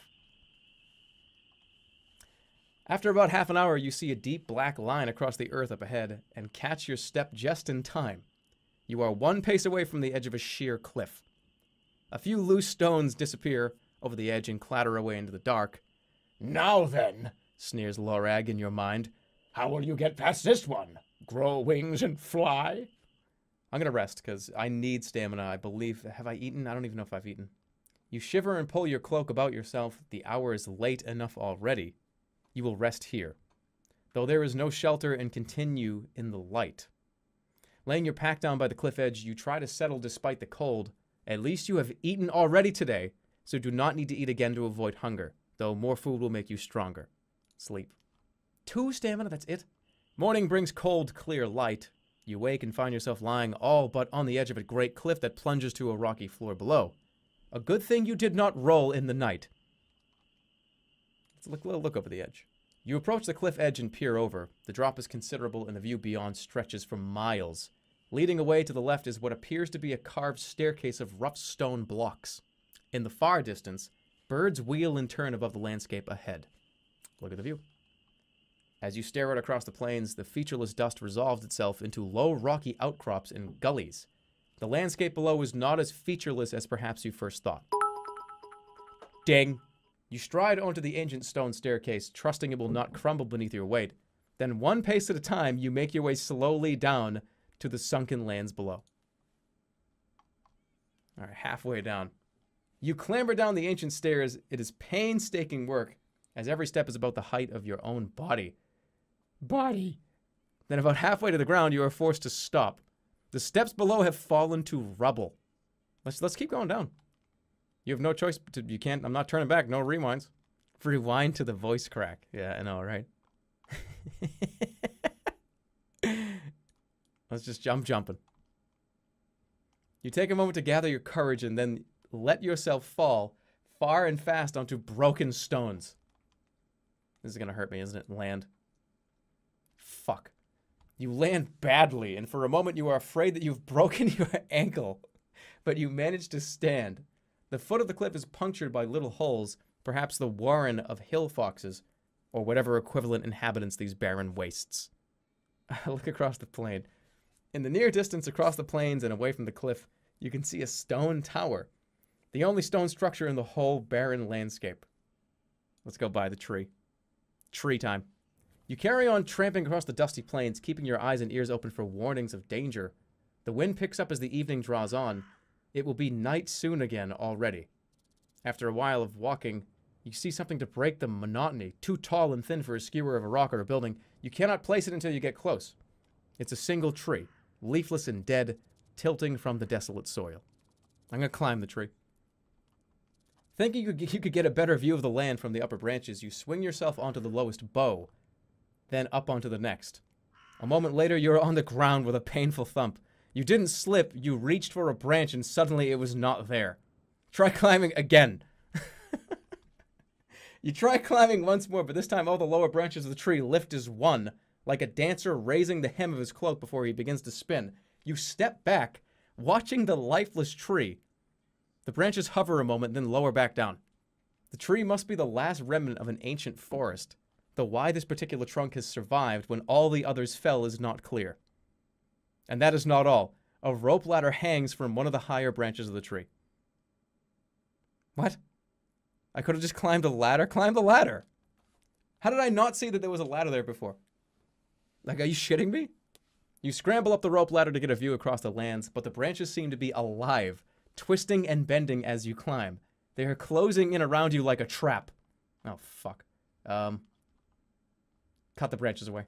After about half an hour, you see a deep black line across the earth up ahead and catch your step just in time. You are 1 pace away from the edge of a sheer cliff. A few loose stones disappear over the edge and clatter away into the dark. Now then, Sneers Lorag in your mind. how will you get past this one? Grow wings and fly? I'm going to rest because I need stamina, I believe. Have I eaten? I don't even know if I've eaten. You shiver and pull your cloak about yourself. The hour is late enough already. You will rest here, though there is no shelter, and continue in the light. Laying your pack down by the cliff edge, you try to settle despite the cold. At least you have eaten already today, so do not need to eat again to avoid hunger, though more food will make you stronger. Sleep. 2 stamina, that's it. Morning brings cold, clear light. You wake and find yourself lying all but on the edge of a great cliff that plunges to a rocky floor below. A good thing you did not roll in the night. Let's look over the edge. You approach the cliff edge and peer over. The drop is considerable and the view beyond stretches for miles. Leading away to the left is what appears to be a carved staircase of rough stone blocks. In the far distance, birds wheel and turn above the landscape ahead. Look at the view. As you stare out across the plains, the featureless dust resolves itself into low rocky outcrops and gullies. The landscape below is not as featureless as perhaps you first thought. Ding! You stride onto the ancient stone staircase, trusting it will not crumble beneath your weight. Then 1 pace at a time, you make your way slowly down to the sunken lands below. All right, halfway down. You clamber down the ancient stairs. It is painstaking work, as every step is about the height of your own body. Then about halfway to the ground, you are forced to stop. The steps below have fallen to rubble. Let's keep going down. You have no choice. You can't. I'm not turning back. No rewinds. Rewind to the voice crack. Yeah, I know, right? Let's just jumping. You take a moment to gather your courage and then let yourself fall far and fast onto broken stones. This is gonna hurt me, isn't it? Land. Fuck. You land badly, and for a moment you are afraid that you've broken your ankle, but you manage to stand. The foot of the cliff is punctured by little holes, perhaps the warren of hill foxes, or whatever equivalent inhabitants these barren wastes. I look across the plain. In the near distance across the plains and away from the cliff, you can see a stone tower, the only stone structure in the whole barren landscape. Let's go by the tree. Tree time. You carry on tramping across the dusty plains, keeping your eyes and ears open for warnings of danger. The wind picks up as the evening draws on. It will be night soon again already. After a while of walking, you see something to break the monotony, too tall and thin for a skewer of a rock or a building. You cannot place it until you get close. It's a single tree, leafless and dead, tilting from the desolate soil. I'm going to climb the tree. Thinking you could get a better view of the land from the upper branches, you swing yourself onto the lowest bough, then up onto the next. A moment later, you're on the ground with a painful thump. You didn't slip, you reached for a branch and suddenly it was not there. Try climbing again. You try climbing once more, but this time all the lower branches of the tree lift as one, like a dancer raising the hem of his cloak before he begins to spin. You step back, watching the lifeless tree. The branches hover a moment, then lower back down. The tree must be the last remnant of an ancient forest, though why this particular trunk has survived when all the others fell is not clear. And that is not all. A rope ladder hangs from one of the higher branches of the tree. What? I could have just climbed a ladder? Climb the ladder! How did I not see that there was a ladder there before? Like, are you shitting me? You scramble up the rope ladder to get a view across the lands, but the branches seem to be alive, twisting and bending as you climb. They are closing in around you like a trap. Oh, fuck. Cut the branches away.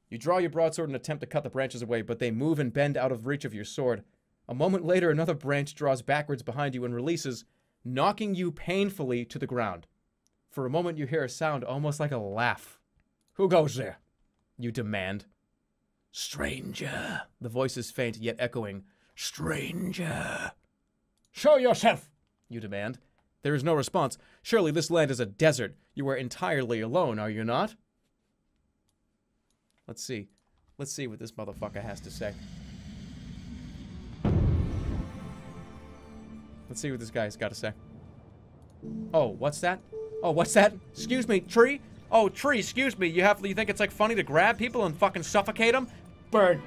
You draw your broadsword and attempt to cut the branches away, but they move and bend out of reach of your sword. A moment later, another branch draws backwards behind you and releases, knocking you painfully to the ground. For a moment, you hear a sound almost like a laugh. Who goes there? You demand. Stranger. The voice is faint, yet echoing. Stranger. Show yourself! You demand. There is no response. Surely this land is a desert. You are entirely alone, are you not? Let's see. Let's see what this motherfucker has to say. Let's see what this guy's got to say. Oh, what's that? Oh, what's that? Excuse me, tree? Oh, tree, excuse me. You think it's like funny to grab people and fucking suffocate them? Burn.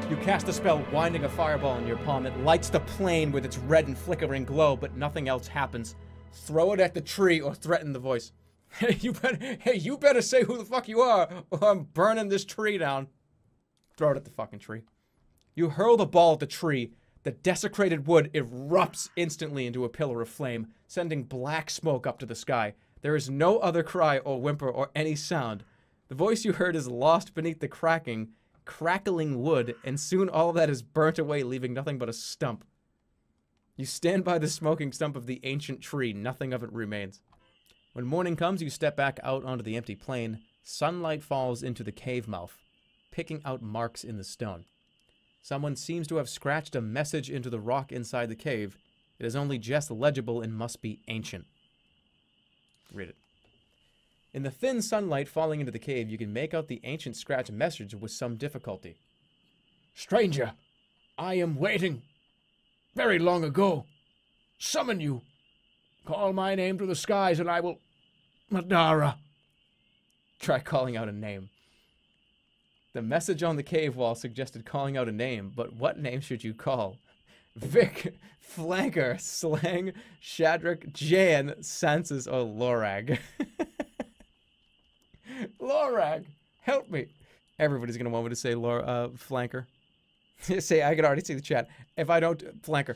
You cast a spell, winding a fireball in your palm. It lights the plane with its red and flickering glow, but nothing else happens. Throw it at the tree or threaten the voice. Hey, you better say who the fuck you are, or I'm burning this tree down. Throw it at the fucking tree. You hurl the ball at the tree. The desecrated wood erupts instantly into a pillar of flame, sending black smoke up to the sky. There is no other cry or whimper or any sound. The voice you heard is lost beneath the crackling wood, and soon all of that is burnt away, leaving nothing but a stump. You stand by the smoking stump of the ancient tree. Nothing of it remains. When morning comes, you step back out onto the empty plain. Sunlight falls into the cave mouth, picking out marks in the stone. Someone seems to have scratched a message into the rock inside the cave. It is only just legible and must be ancient. Read it. In the thin sunlight falling into the cave, you can make out the ancient scratched message with some difficulty. Stranger, I am waiting. Very long ago. Summon you. Call my name to the skies and I will... Madara. Try calling out a name. The message on the cave wall suggested calling out a name, but what name should you call? Vic, Flanker, Slang, Shadrach, Jan, Sanses, or Lorag? Lorag, help me. Everybody's going to want me to say Flanker. Say, I can already see the chat. If I don't, Flanker.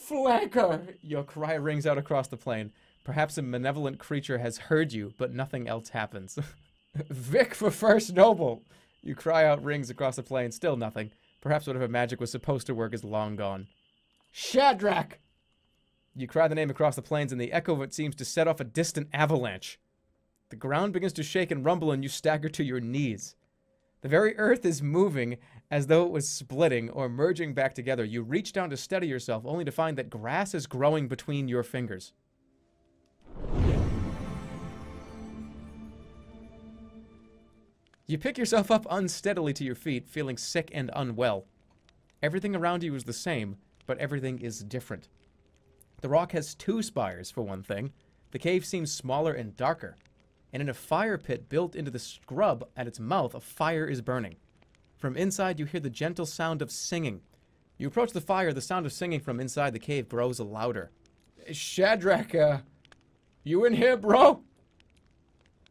Flanker! Your cry rings out across the plain. Perhaps a malevolent creature has heard you, but nothing else happens. Vic for First Noble! You cry out, rings across the plain, still nothing. Perhaps whatever magic was supposed to work is long gone. Shadrach! You cry the name across the plains, and the echo of it seems to set off a distant avalanche. The ground begins to shake and rumble, and you stagger to your knees. The very earth is moving as though it was splitting or merging back together. You reach down to steady yourself, only to find that grass is growing between your fingers. You pick yourself up unsteadily to your feet, feeling sick and unwell. Everything around you is the same, but everything is different. The rock has 2 spires, for one thing. The cave seems smaller and darker. And in a fire pit built into the scrub at its mouth, a fire is burning. From inside, you hear the gentle sound of singing. You approach the fire, the sound of singing from inside the cave grows louder. Shadrach, you in here, bro?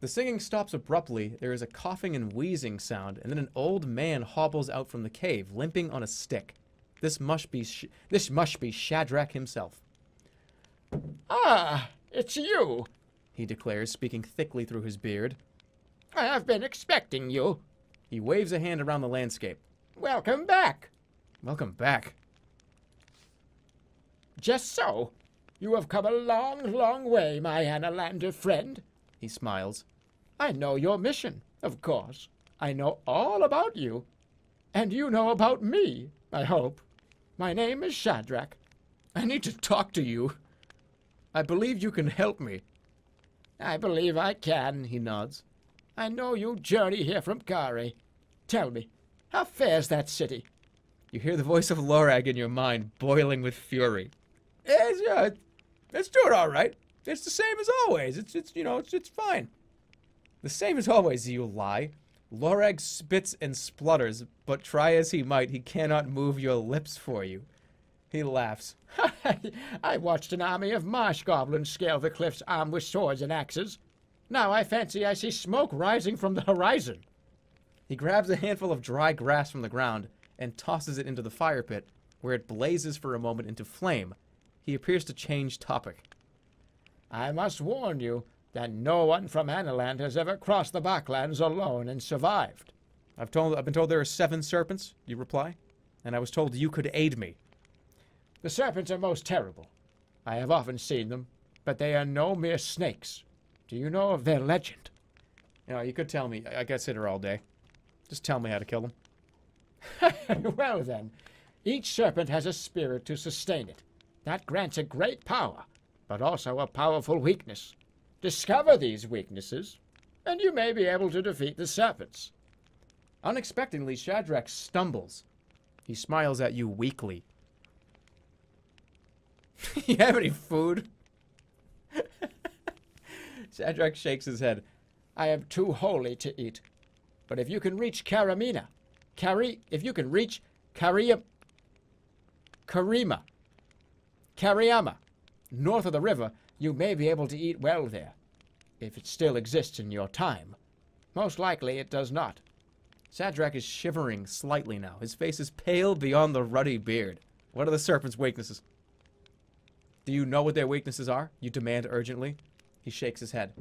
The singing stops abruptly. There is a coughing and wheezing sound, and then an old man hobbles out from the cave, limping on a stick. This must be Shadrach himself. Ah, it's you, he declares, speaking thickly through his beard. I have been expecting you. He waves a hand around the landscape. Welcome back. Welcome back. Just so. You have come a long, long way, my Annalander friend. He smiles. I know your mission, of course. I know all about you. And you know about me, I hope. My name is Shadrach. I need to talk to you. I believe you can help me. I believe I can, he nods. I know you journey here from Khare. Tell me, how fares that city? You hear the voice of Lorag in your mind, boiling with fury. It's doing all right. It's the same as always. It's fine. The same as always, you lie. Lorag spits and splutters, but try as he might, he cannot move your lips for you. He laughs. I watched an army of marsh goblins scale the cliffs armed with swords and axes. Now I fancy I see smoke rising from the horizon. He grabs a handful of dry grass from the ground and tosses it into the fire pit, where it blazes for a moment into flame. He appears to change topic. I must warn you that no one from Annaland has ever crossed the Backlands alone and survived. I've been told there are 7 serpents, you reply, and I was told you could aid me. The serpents are most terrible. I have often seen them, but they are no mere snakes. Do you know of their legend? You could tell me. I could sit here all day. Just tell me how to kill them. Well then, each serpent has a spirit to sustain it. That grants a great power, but also a powerful weakness. Discover these weaknesses, and you may be able to defeat the serpents. Unexpectedly, Shadrach stumbles. He smiles at you weakly. You have any food? Shadrach shakes his head. I am too holy to eat. But if you can reach Karamina, if you can reach Kariyama, north of the river, you may be able to eat well there. If it still exists in your time. Most likely it does not. Shadrach is shivering slightly now. His face is pale beyond the ruddy beard. What are the serpent's weaknesses? Do you know what their weaknesses are? You demand urgently. He shakes his head.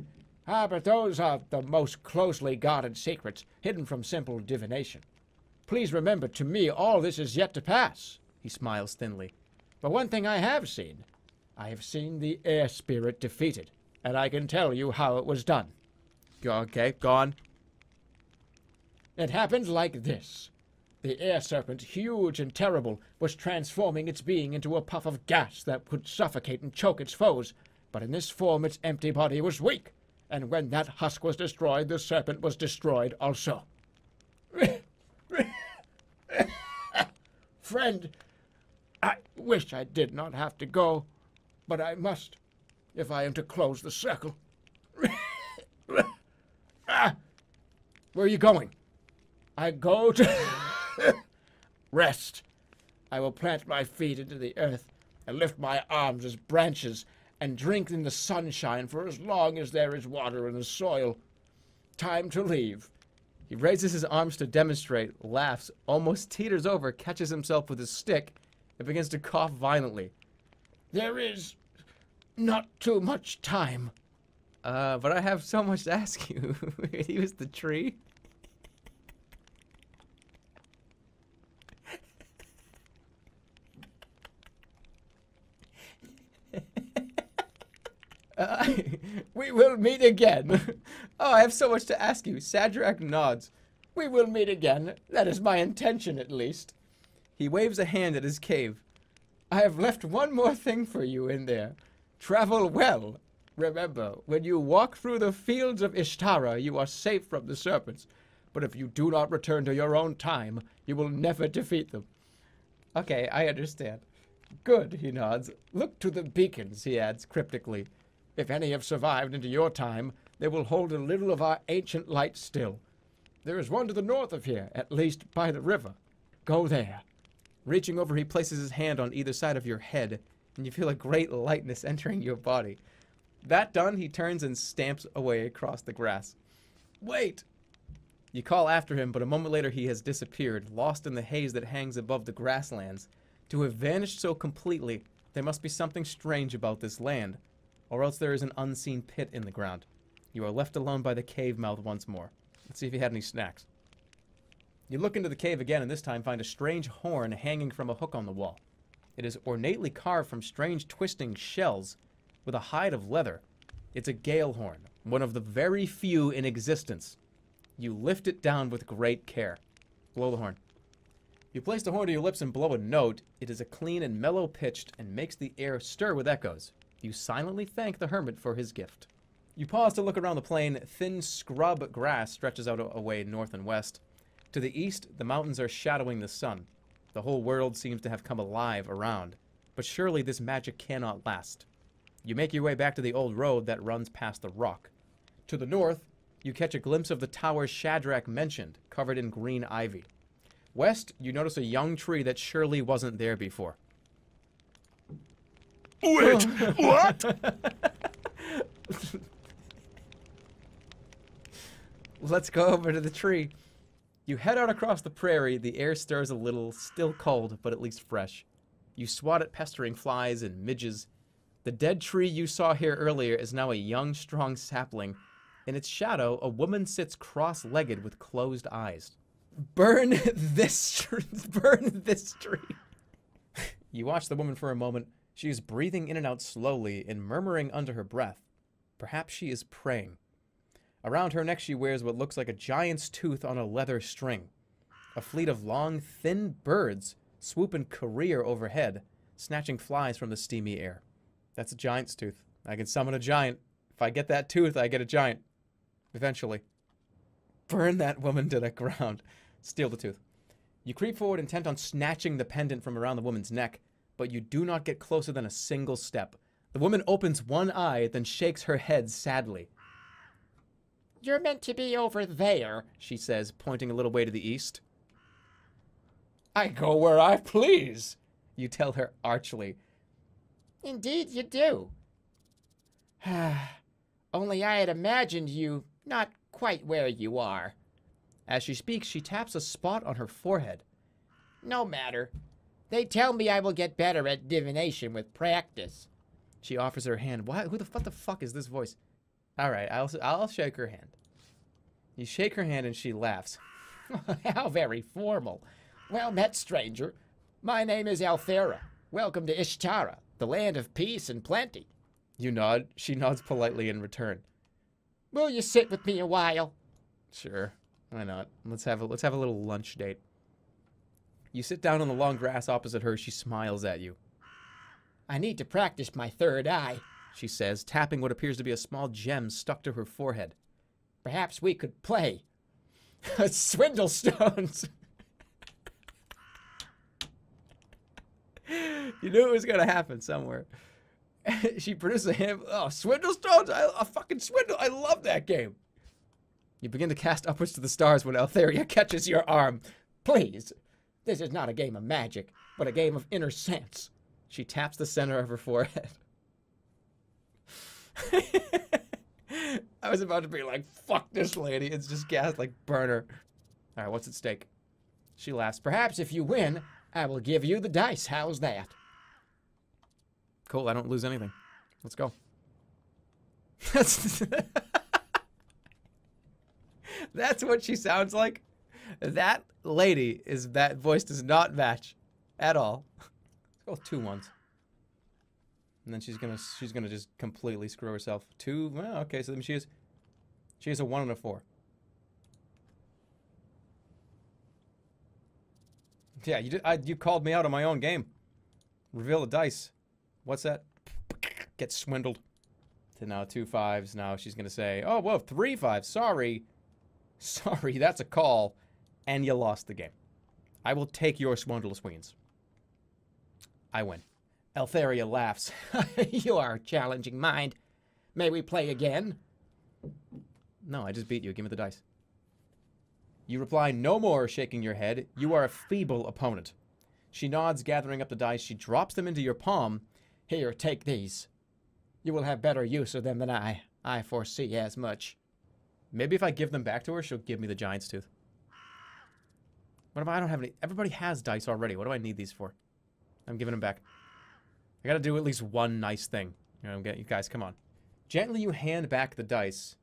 Ah, but those are the most closely guarded secrets, hidden from simple divination. Please remember, to me, all this is yet to pass. He smiles thinly. But one thing I have seen the air spirit defeated, and I can tell you how it was done. Okay, go on. It happened like this. The air serpent, huge and terrible, was transforming its being into a puff of gas that could suffocate and choke its foes. But in this form, its empty body was weak, and when that husk was destroyed, the serpent was destroyed also. Friend, I wish I did not have to go, but I must, if I am to close the circle. Where are you going? I go to rest. I will plant my feet into the earth and lift my arms as branches and drink in the sunshine for as long as there is water in the soil. Time to leave. He raises his arms to demonstrate, laughs, almost teeters over, catches himself with his stick, and begins to cough violently. There is not too much time. But I have so much to ask you. He was the tree. We will meet again. Oh, I have so much to ask you. Shadrach nods. We will meet again. That is my intention, at least. He waves a hand at his cave. I have left one more thing for you in there. Travel well. Remember, when you walk through the fields of Ishtara, you are safe from the serpents. But if you do not return to your own time, you will never defeat them. Okay, I understand. Good, he nods. Look to the beacons, he adds cryptically. If any have survived into your time, they will hold a little of our ancient light still. There is one to the north of here, at least by the river. Go there. Reaching over, he places his hand on either side of your head, and you feel a great lightness entering your body. That done, he turns and stamps away across the grass. Wait! You call after him, but a moment later he has disappeared, lost in the haze that hangs above the grasslands. To have vanished so completely, there must be something strange about this land, or else there is an unseen pit in the ground. You are left alone by the cave mouth once more. Let's see if he had any snacks. You look into the cave again, and this time find a strange horn hanging from a hook on the wall. It is ornately carved from strange twisting shells with a hide of leather. It's a gale horn, one of the very few in existence. You lift it down with great care. Blow the horn. You place the horn to your lips and blow a note. It is a clean and mellow pitched and makes the air stir with echoes. You silently thank the hermit for his gift. You pause to look around the plain. Thin scrub grass stretches out away north and west. To the east, the mountains are shadowing the sun. The whole world seems to have come alive around. But surely this magic cannot last. You make your way back to the old road that runs past the rock. To the north, you catch a glimpse of the tower Shadrach mentioned, covered in green ivy. West, you notice a young tree that surely wasn't there before. Wait, what? Let's go over to the tree. You head out across the prairie. The air stirs a little, still cold, but at least fresh. You swat at pestering flies and midges. The dead tree you saw here earlier is now a young, strong sapling. In its shadow, a woman sits cross-legged with closed eyes. Burn this burn this tree. You watch the woman for a moment. She is breathing in and out slowly and murmuring under her breath. Perhaps she is praying. Around her neck she wears what looks like a giant's tooth on a leather string. A fleet of long, thin birds swoop and career overhead, snatching flies from the steamy air. That's a giant's tooth. I can summon a giant. If I get that tooth, I get a giant. Eventually. Burn that woman to the ground. Steal the tooth. You creep forward intent on snatching the pendant from around the woman's neck, but you do not get closer than a single step. The woman opens one eye, then shakes her head sadly. You're meant to be over there, She says, pointing a little way to the east. I go where I please. You tell her archly. Indeed you do. Only I had imagined you not quite where you are. As she speaks, she taps a spot on her forehead. No matter. They tell me I will get better at divination with practice. She offers her hand. What the fuck is this voice? All right, I'll shake her hand. You shake her hand and she laughs. How very formal. Well met, stranger. My name is Althera. Welcome to Ishtara, the land of peace and plenty. You nod. She nods politely in return. Will you sit with me a while? Sure, why not? Let's have a little lunch date. You sit down on the long grass opposite her. She smiles at you. I need to practice my third eye. She says, tapping what appears to be a small gem stuck to her forehead. Perhaps we could play. Swindle stones. You knew it was going to happen somewhere. She produces a hand. Oh, Swindle Stones? A fucking swindle. I love that game. You begin to cast upwards to the stars when Altheria catches your arm. Please. This is not a game of magic, but a game of inner sense. She taps the center of her forehead. I was about to be like, fuck this lady. It's just cast like burner. All right, what's at stake? She laughs. Perhaps if you win, I will give you the dice. How's that? Cool, I don't lose anything. Let's go. That's what she sounds like. That lady that voice does not match at all. Let's go with 2 1s. And then she's gonna just completely screw herself. 2, well, okay, so then she has a 1 and a 4. Yeah, you called me out on my own game. Reveal the dice. What's that? Get swindled. So now 2 5s. Now she's gonna say, oh, whoa, 3 5s. Sorry, that's a call, and you lost the game. I will take your swindle queens. I win. Altheria laughs. You are a challenging mind. May we play again? No, I just beat you. Give me the dice. You reply, no more, shaking your head. You are a feeble opponent. She nods, gathering up the dice. She drops them into your palm. Here, take these. You will have better use of them than I. I foresee as much. Maybe if I give them back to her, she'll give me the giant's tooth. What if I don't have any? Everybody has dice already. What do I need these for? I'm giving them back. I gotta do at least one nice thing. You guys, come on. Gently you hand back the dice.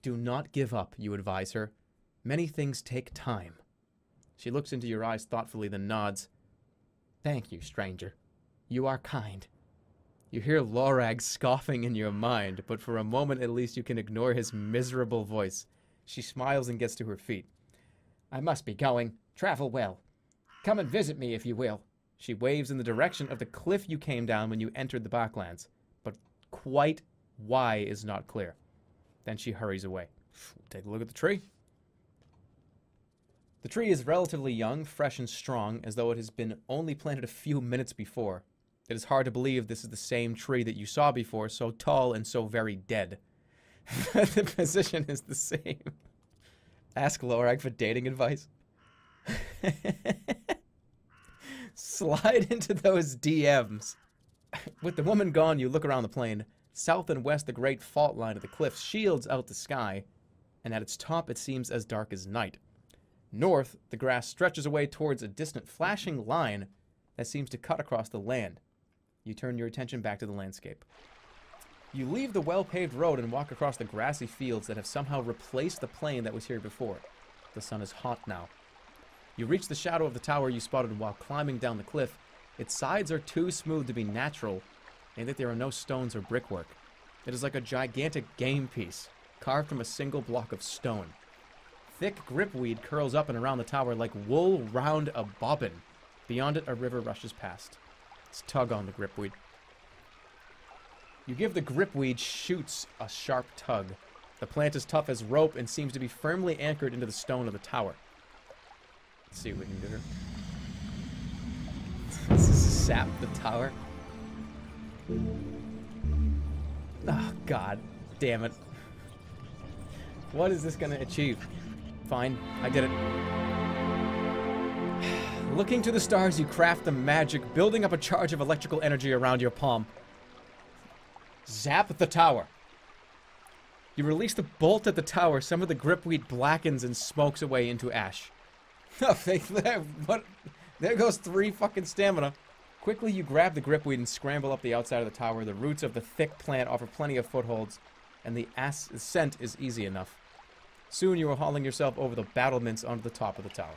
Do not give up, you advise her. Many things take time. She looks into your eyes thoughtfully, then nods. Thank you, stranger. You are kind. You hear Lorag scoffing in your mind, but for a moment at least you can ignore his miserable voice. She smiles and gets to her feet. I must be going. Travel well. Come and visit me if you will. She waves in the direction of the cliff you came down when you entered the Backlands, but quite why is not clear. Then she hurries away. Take a look at the tree. The tree is relatively young, fresh and strong, as though it has been only planted a few minutes before. It is hard to believe this is the same tree that you saw before, so tall and so very dead. The position is the same. Ask Lorag for dating advice. Slide into those DMs. With the woman gone, you look around the plain. South and west, the great fault line of the cliffs shields out the sky, and at its top it seems as dark as night. North, the grass stretches away towards a distant flashing line that seems to cut across the land. You turn your attention back to the landscape. You leave the well-paved road and walk across the grassy fields that have somehow replaced the plain that was here before. The sun is hot now. You reach the shadow of the tower you spotted while climbing down the cliff. Its sides are too smooth to be natural, and that there are no stones or brickwork. It is like a gigantic game piece, carved from a single block of stone. Thick gripweed curls up and around the tower like wool round a bobbin. Beyond it, a river rushes past. Let's tug on the gripweed. You give the gripweed shoots a sharp tug. The plant is tough as rope and seems to be firmly anchored into the stone of the tower. Let's see what we can do here. This is Zap the tower. Oh, God damn it. What is this gonna achieve? Fine, I did it. Looking to the stars, you craft the magic, building up a charge of electrical energy around your palm. Zap the tower. You release the bolt at the tower, some of the gripweed blackens and smokes away into ash. What? There goes 3 fucking stamina. Quickly, you grab the gripweed and scramble up the outside of the tower. The roots of the thick plant offer plenty of footholds, and the ascent is easy enough. Soon, you are hauling yourself over the battlements onto the top of the tower.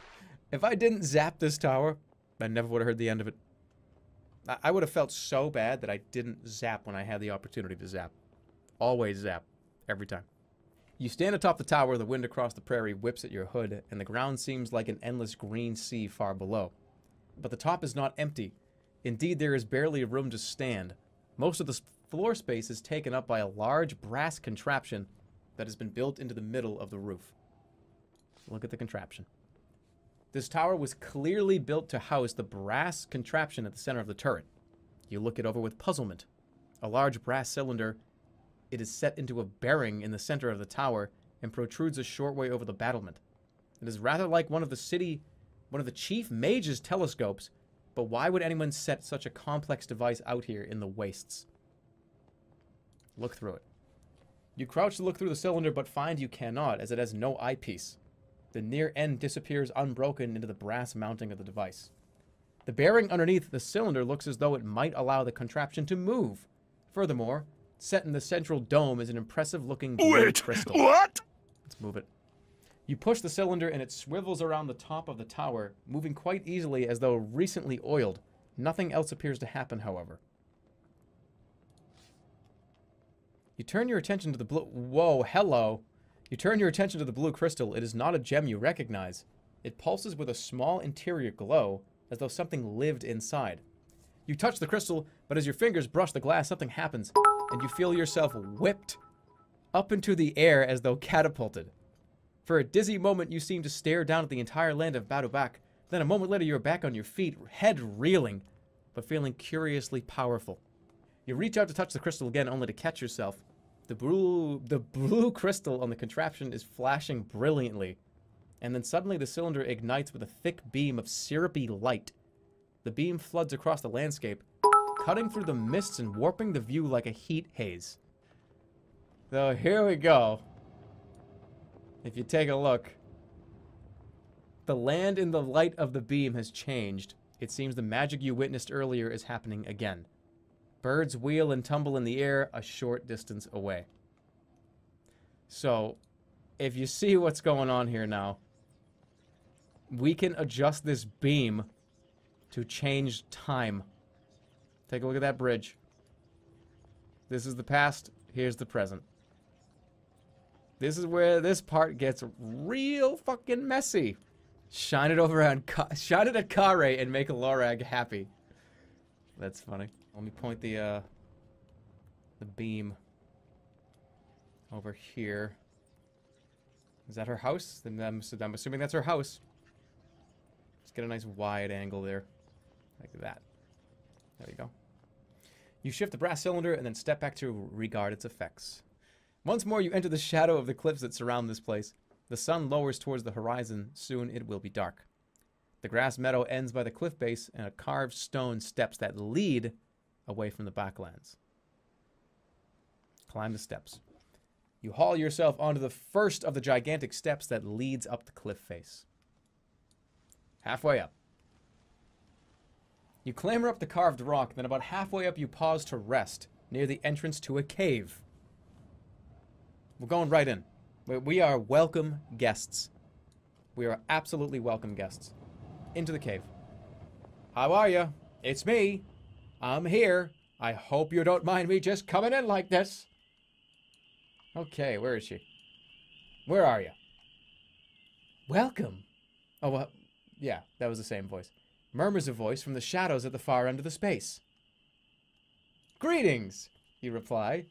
If I didn't zap this tower, I never would have heard the end of it. I would have felt so bad that I didn't zap when I had the opportunity to zap. Always zap. Every time. You stand atop the tower, the wind across the prairie whips at your hood, and the ground seems like an endless green sea far below. But the top is not empty. Indeed, there is barely room to stand. Most of the floor space is taken up by a large brass contraption that has been built into the middle of the roof. Look at the contraption. This tower was clearly built to house the brass contraption at the center of the turret. You look it over with puzzlement. A large brass cylinder, it is set into a bearing in the center of the tower and protrudes a short way over the battlement. It is rather like one of the chief mage's telescopes, but why would anyone set such a complex device out here in the wastes? Look through it. You crouch to look through the cylinder, but find you cannot, as it has no eyepiece. The near end disappears unbroken into the brass mounting of the device. The bearing underneath the cylinder looks as though it might allow the contraption to move. Furthermore, set in the central dome is an impressive-looking blue crystal. What? Let's move it. You push the cylinder and it swivels around the top of the tower, moving quite easily as though recently oiled. Nothing else appears to happen, however. You turn your attention to the blue... Whoa, hello. You turn your attention to the blue crystal. It is not a gem you recognize. It pulses with a small interior glow, as though something lived inside. You touch the crystal, but as your fingers brush the glass, something happens, and you feel yourself whipped up into the air as though catapulted. For a dizzy moment, you seem to stare down at the entire land of Badubak. Then a moment later, you're back on your feet, head reeling, but feeling curiously powerful. You reach out to touch the crystal again, only to catch yourself. The blue crystal on the contraption is flashing brilliantly, and then suddenly the cylinder ignites with a thick beam of syrupy light. The beam floods across the landscape, cutting through the mists and warping the view like a heat haze. So here we go. If you take a look, the land in the light of the beam has changed. It seems the magic you witnessed earlier is happening again. Birds wheel and tumble in the air a short distance away. So, if you see what's going on here now, we can adjust this beam to change time. Take a look at that bridge. This is the past, here's the present. This is where this part gets real fucking messy. Shine it over on, shine it at Khare and make Lorag happy. That's funny. Let me point the beam over here. Is that her house? Then I'm assuming that's her house. Just get a nice wide angle there. Like that. There you go. You shift the brass cylinder and then step back to regard its effects. Once more, you enter the shadow of the cliffs that surround this place. The sun lowers towards the horizon. Soon it will be dark. The grass meadow ends by the cliff base and a carved stone steps that lead away from the backlands. Climb the steps. You haul yourself onto the first of the gigantic steps that leads up the cliff face. Halfway up. You clamber up the carved rock, then about halfway up you pause to rest near the entrance to a cave. We're going right in. We are welcome guests. We are absolutely welcome guests. Into the cave. How are you? It's me. I'm here. I hope you don't mind me just coming in like this. Okay, where is she? Where are you? Welcome. Oh, well, yeah, that was the same voice. Murmurs a voice from the shadows at the far end of the space. Greetings, you reply,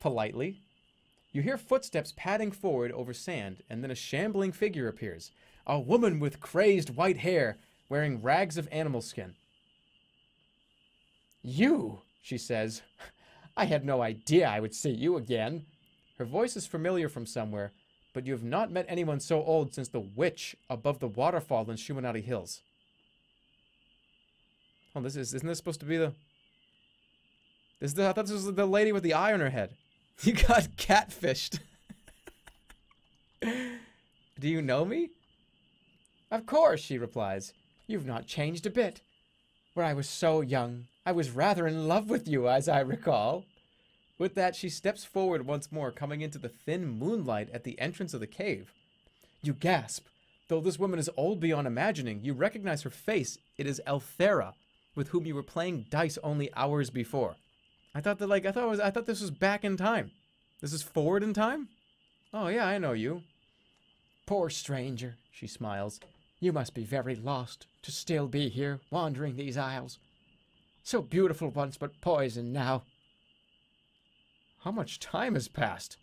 politely. You hear footsteps padding forward over sand, and then a shambling figure appears. A woman with crazed white hair, wearing rags of animal skin. You, she says. I had no idea I would see you again. Her voice is familiar from somewhere, but you have not met anyone so old since the witch above the waterfall in Shimutanti Hills. Oh, isn't this supposed to be the... I thought this was the lady with the eye on her head. You got catfished. Do you know me? Of course, she replies. You've not changed a bit. When I was so young, I was rather in love with you, as I recall. With that, she steps forward once more, coming into the thin moonlight at the entrance of the cave. You gasp. Though this woman is old beyond imagining, you recognize her face. It is Elthera, with whom you were playing dice only hours before. I thought this was back in time. This is forward in time? Oh yeah, I know you. Poor stranger, she smiles. You must be very lost to still be here, wandering these isles. So beautiful once, but poison now. How much time has passed?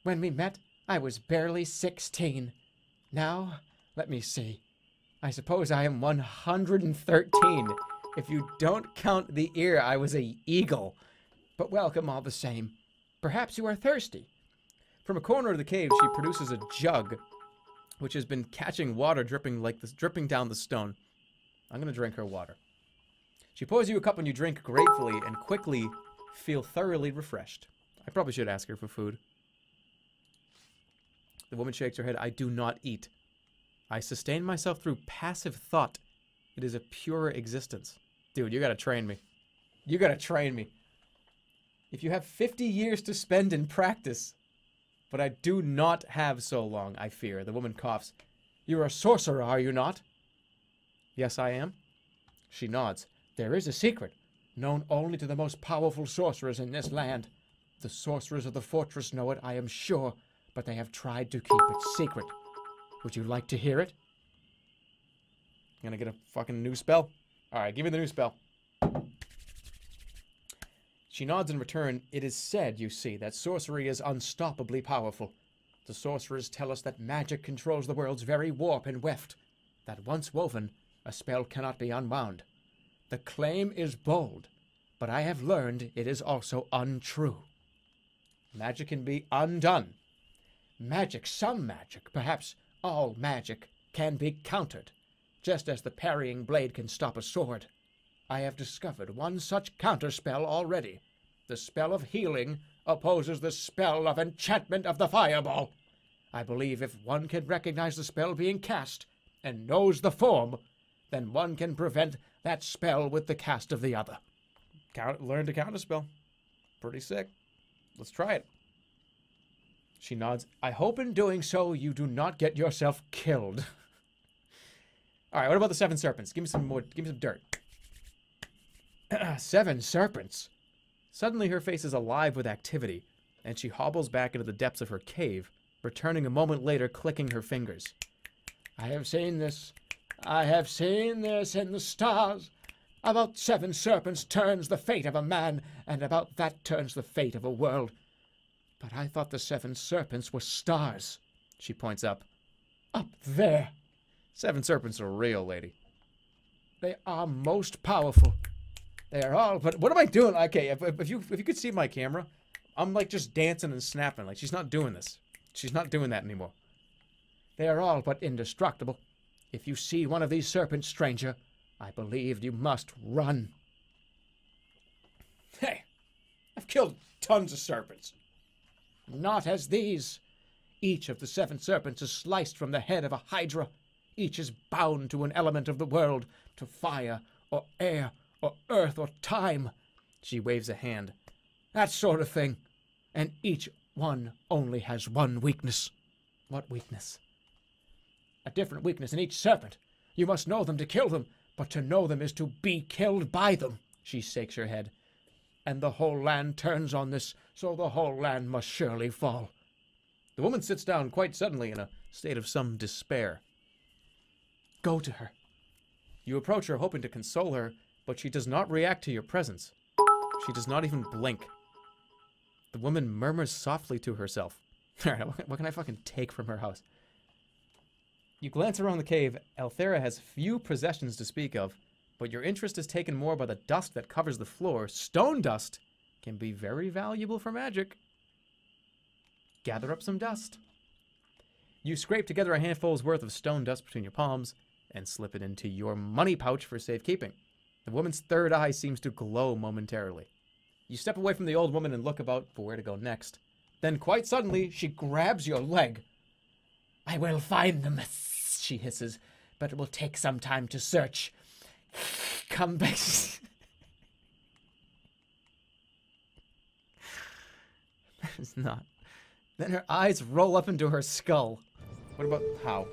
When we met, I was barely 16. Now, let me see. I suppose I am 113. If you don't count the ear, I was a eagle. But welcome all the same. Perhaps you are thirsty. From a corner of the cave, she produces a jug, which has been catching water dripping down the stone. I'm gonna drink her water. She pours you a cup and you drink gratefully and quickly feel thoroughly refreshed. I probably should ask her for food. The woman shakes her head. I do not eat. I sustain myself through passive thought. It is a pure existence. Dude, you gotta train me. You gotta train me. If you have 50 years to spend in practice. But I do not have so long, I fear. The woman coughs. You're a sorcerer, are you not? Yes, I am. She nods. There is a secret, known only to the most powerful sorcerers in this land. The sorcerers of the fortress know it, I am sure, but they have tried to keep it secret. Would you like to hear it? I'm gonna get a fucking new spell. Alright, give me the new spell. She nods in return. It is said, you see, that sorcery is unstoppably powerful. The sorcerers tell us that magic controls the world's very warp and weft. That once woven, a spell cannot be unwound. The claim is bold, but I have learned it is also untrue. Magic can be undone. Magic, some magic, perhaps all magic, can be countered, just as the parrying blade can stop a sword. I have discovered one such counterspell already. The spell of healing opposes the spell of enchantment of the fireball. I believe if one can recognize the spell being cast and knows the form, then one can prevent that spell with the cast of the other. Learn to counterspell. Pretty sick. Let's try it. She nods. I hope in doing so you do not get yourself killed. All right, what about the 7 serpents? Give me some more. Give me some dirt. 7 serpents. Suddenly her face is alive with activity, and she hobbles back into the depths of her cave, returning a moment later, clicking her fingers. I have seen this. I have seen this in the stars. About 7 serpents turns the fate of a man, and about that turns the fate of a world. But I thought the 7 serpents were stars. She points up. Up there. 7 serpents are real, lady. They are most powerful. They are all, but what am I doing? Okay, if you could see my camera, I'm like just dancing and snapping. Like she's not doing this. She's not doing that anymore. They are all but indestructible. If you see one of these serpents, stranger, I believe you must run. Hey, I've killed tons of serpents. Not as these. Each of the 7 serpents is sliced from the head of a hydra. Each is bound to an element of the world, to fire or air or earth or time. She waves a hand. That sort of thing. And each one only has one weakness. What weakness? A different weakness in each serpent. You must know them to kill them, but to know them is to be killed by them. She shakes her head. And the whole land turns on this, so the whole land must surely fall. The woman sits down quite suddenly in a state of some despair. Go to her. You approach her, hoping to console her, but she does not react to your presence. She does not even blink. The woman murmurs softly to herself. Alright, what can I fucking take from her house? You glance around the cave. Elthera has few possessions to speak of, But your interest is taken more by the dust that covers the floor. Stone dust can be very valuable for magic. Gather up some dust. You scrape together a handful's worth of stone dust between your palms and slip it into your money pouch for safekeeping. The woman's third eye seems to glow momentarily. You step away from the old woman and look about for where to go next. Then, quite suddenly, she grabs your leg. I will find them, she hisses, but it will take some time to search. Come back. It's not. Then her eyes roll up into her skull. What about how?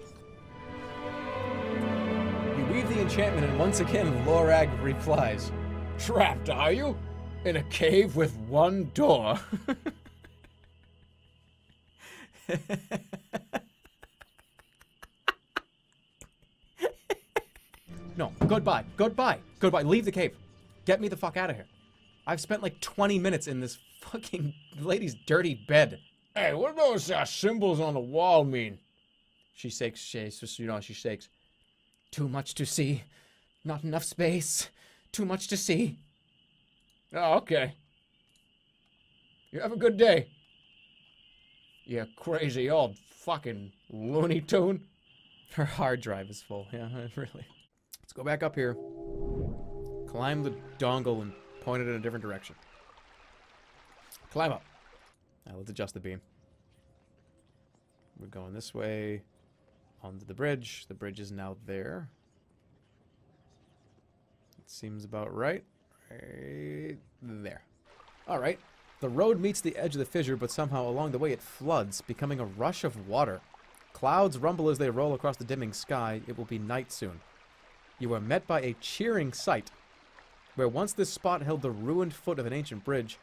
You weave the enchantment, and once again, Lorag replies. Trapped, are you? In a cave with one door. No, goodbye, goodbye, goodbye. Leave the cave. Get me the fuck out of here. I've spent like 20 minutes in this fucking lady's dirty bed. Hey, what do those symbols on the wall mean? She shakes, she shakes. Too much to see. Not enough space. Too much to see. Oh, okay. You have a good day. You crazy old fucking Looney Tune. Her hard drive is full. Yeah, really. Let's go back up here. Climb the dongle and point it in a different direction. Climb up. Now let's adjust the beam. We're going this way. Onto the bridge. The bridge is now there. It seems about right. Right there. Alright. The road meets the edge of the fissure, but somehow along the way it floods, becoming a rush of water. Clouds rumble as they roll across the dimming sky. It will be night soon. You are met by a cheering sight. Where once this spot held the ruined foot of an ancient bridge,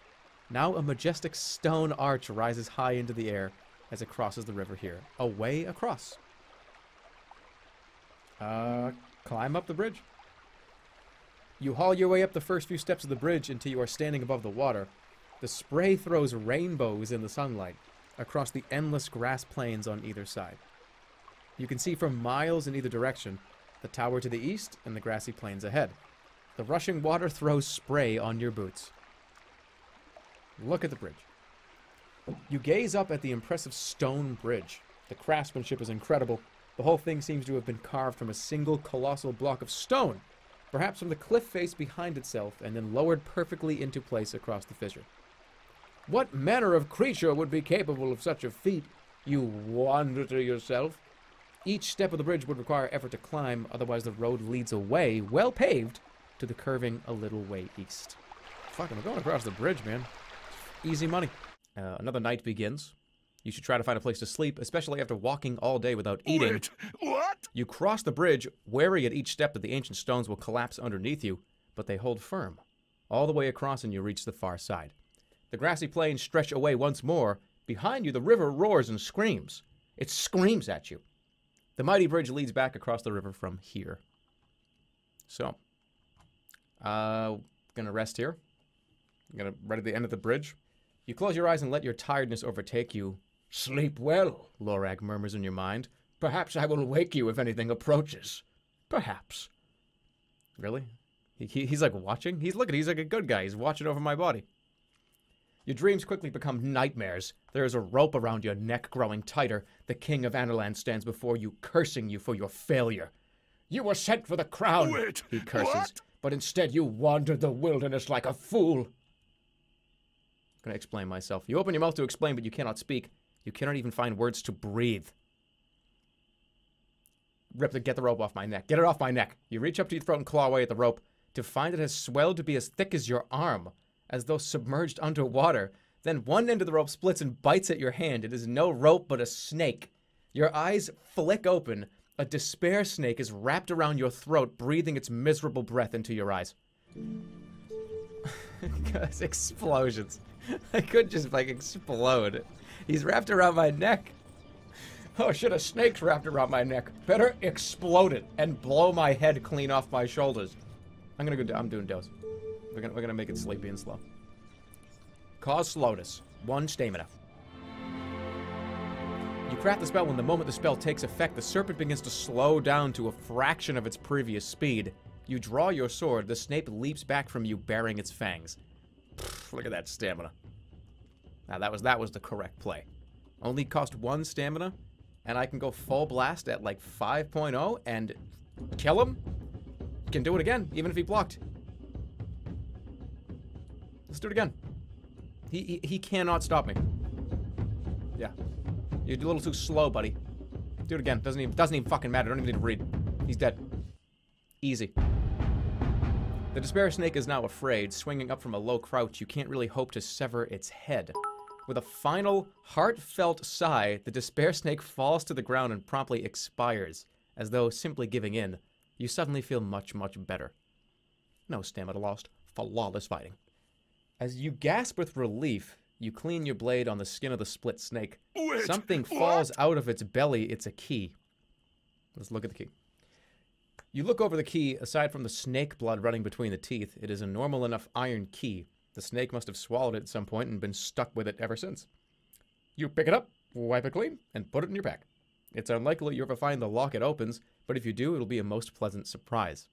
now a majestic stone arch rises high into the air as it crosses the river here. A way across. Climb up the bridge. You haul your way up the first few steps of the bridge until you are standing above the water. The spray throws rainbows in the sunlight across the endless grass plains on either side. You can see for miles in either direction the tower to the east and the grassy plains ahead. The rushing water throws spray on your boots. Look at the bridge. You gaze up at the impressive stone bridge. The craftsmanship is incredible. The whole thing seems to have been carved from a single colossal block of stone, perhaps from the cliff face behind itself, and then lowered perfectly into place across the fissure. What manner of creature would be capable of such a feat? You wonder to yourself. Each step of the bridge would require effort to climb, otherwise the road leads away, well paved, to the curving a little way east. Fuck, I'm going across the bridge, man. Easy money. Another night begins. You should try to find a place to sleep, especially after walking all day without eating. Wait, what? You cross the bridge, wary at each step that the ancient stones will collapse underneath you, but they hold firm. All the way across and you reach the far side. The grassy plains stretch away once more. Behind you, the river roars and screams. It screams at you. The mighty bridge leads back across the river from here. So, gonna rest here. Right at the end of the bridge. You close your eyes and let your tiredness overtake you. Sleep well, Lorag murmurs in your mind. Perhaps I will wake you if anything approaches. Perhaps. Really? He's like watching? He's like a good guy. He's watching over my body. Your dreams quickly become nightmares. There is a rope around your neck growing tighter. The king of Anorland stands before you, cursing you for your failure. You were sent for the crown, Wait, he curses, what? but instead you wandered the wilderness like a fool. I'm gonna explain myself. You open your mouth to explain, but you cannot speak. You cannot even find words to breathe. Get the rope off my neck. Get it off my neck. You reach up to your throat and claw away at the rope to find it has swelled to be as thick as your arm, as though submerged underwater. Then one end of the rope splits and bites at your hand. It is no rope, but a snake. Your eyes flick open. A despair snake is wrapped around your throat, breathing its miserable breath into your eyes. Guys, explosions. I could just, like, explode. He's wrapped around my neck. Oh shit, a snake's wrapped around my neck. Better explode it and blow my head clean off my shoulders. I'm doing dose. We're gonna make it sleepy and slow. Cause slowness. 1 stamina. You craft the spell, and the moment the spell takes effect, the serpent begins to slow down to a fraction of its previous speed. You draw your sword. The snake leaps back from you, baring its fangs. Pfft, look at that stamina. Now, that was the correct play. Only cost 1 stamina, and I can go full blast at, like, 5.0 and kill him? Can do it again, even if he blocked. Let's do it again. He cannot stop me. Yeah. You're a little too slow, buddy. Do it again. Doesn't even fucking matter. Don't even need to read. He's dead. Easy. The Despair Snake is now afraid. Swinging up from a low crouch, you can't really hope to sever its head. With a final, heartfelt sigh, the Despair Snake falls to the ground and promptly expires. As though simply giving in, you suddenly feel much, much better. No stamina lost. Flawless fighting. As you gasp with relief, you clean your blade on the skin of the split snake. Wait, Something what? falls out of its belly. It's a key. Let's look at the key. You look over the key. Aside from the snake blood running between the teeth, it is a normal enough iron key. The snake must have swallowed it at some point and been stuck with it ever since. You pick it up, wipe it clean, and put it in your pack. It's unlikely you ever find the lock it opens, but if you do, it'll be a most pleasant surprise.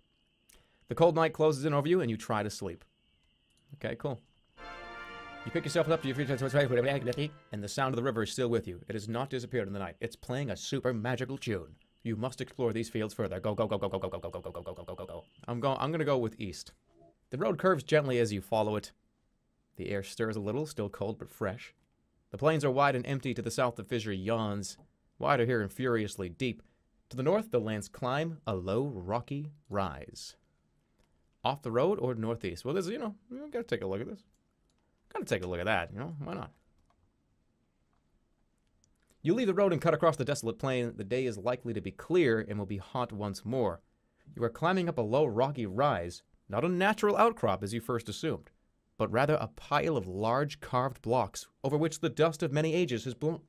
The cold night closes in over you, and you try to sleep. Okay, cool. You pick yourself up to your feet, and the sound of the river is still with you. It has not disappeared in the night. It's playing a super magical tune. You must explore these fields further. Go, go, go, go, go, go, go, go, go, go, go, go, go, go, go. I'm gonna go with east. The road curves gently as you follow it. The air stirs a little, still cold but fresh. The plains are wide and empty. To the south, the fissure yawns, wider here and furiously deep. To the north, the lands climb a low, rocky rise. Off the road or northeast? Well, there's, you gotta take a look at this. Gotta take a look at that, why not? You leave the road and cut across the desolate plain. The day is likely to be clear and will be hot once more. You are climbing up a low, rocky rise, not a natural outcrop as you first assumed, but rather a pile of large carved blocks over which the dust of many ages has blown.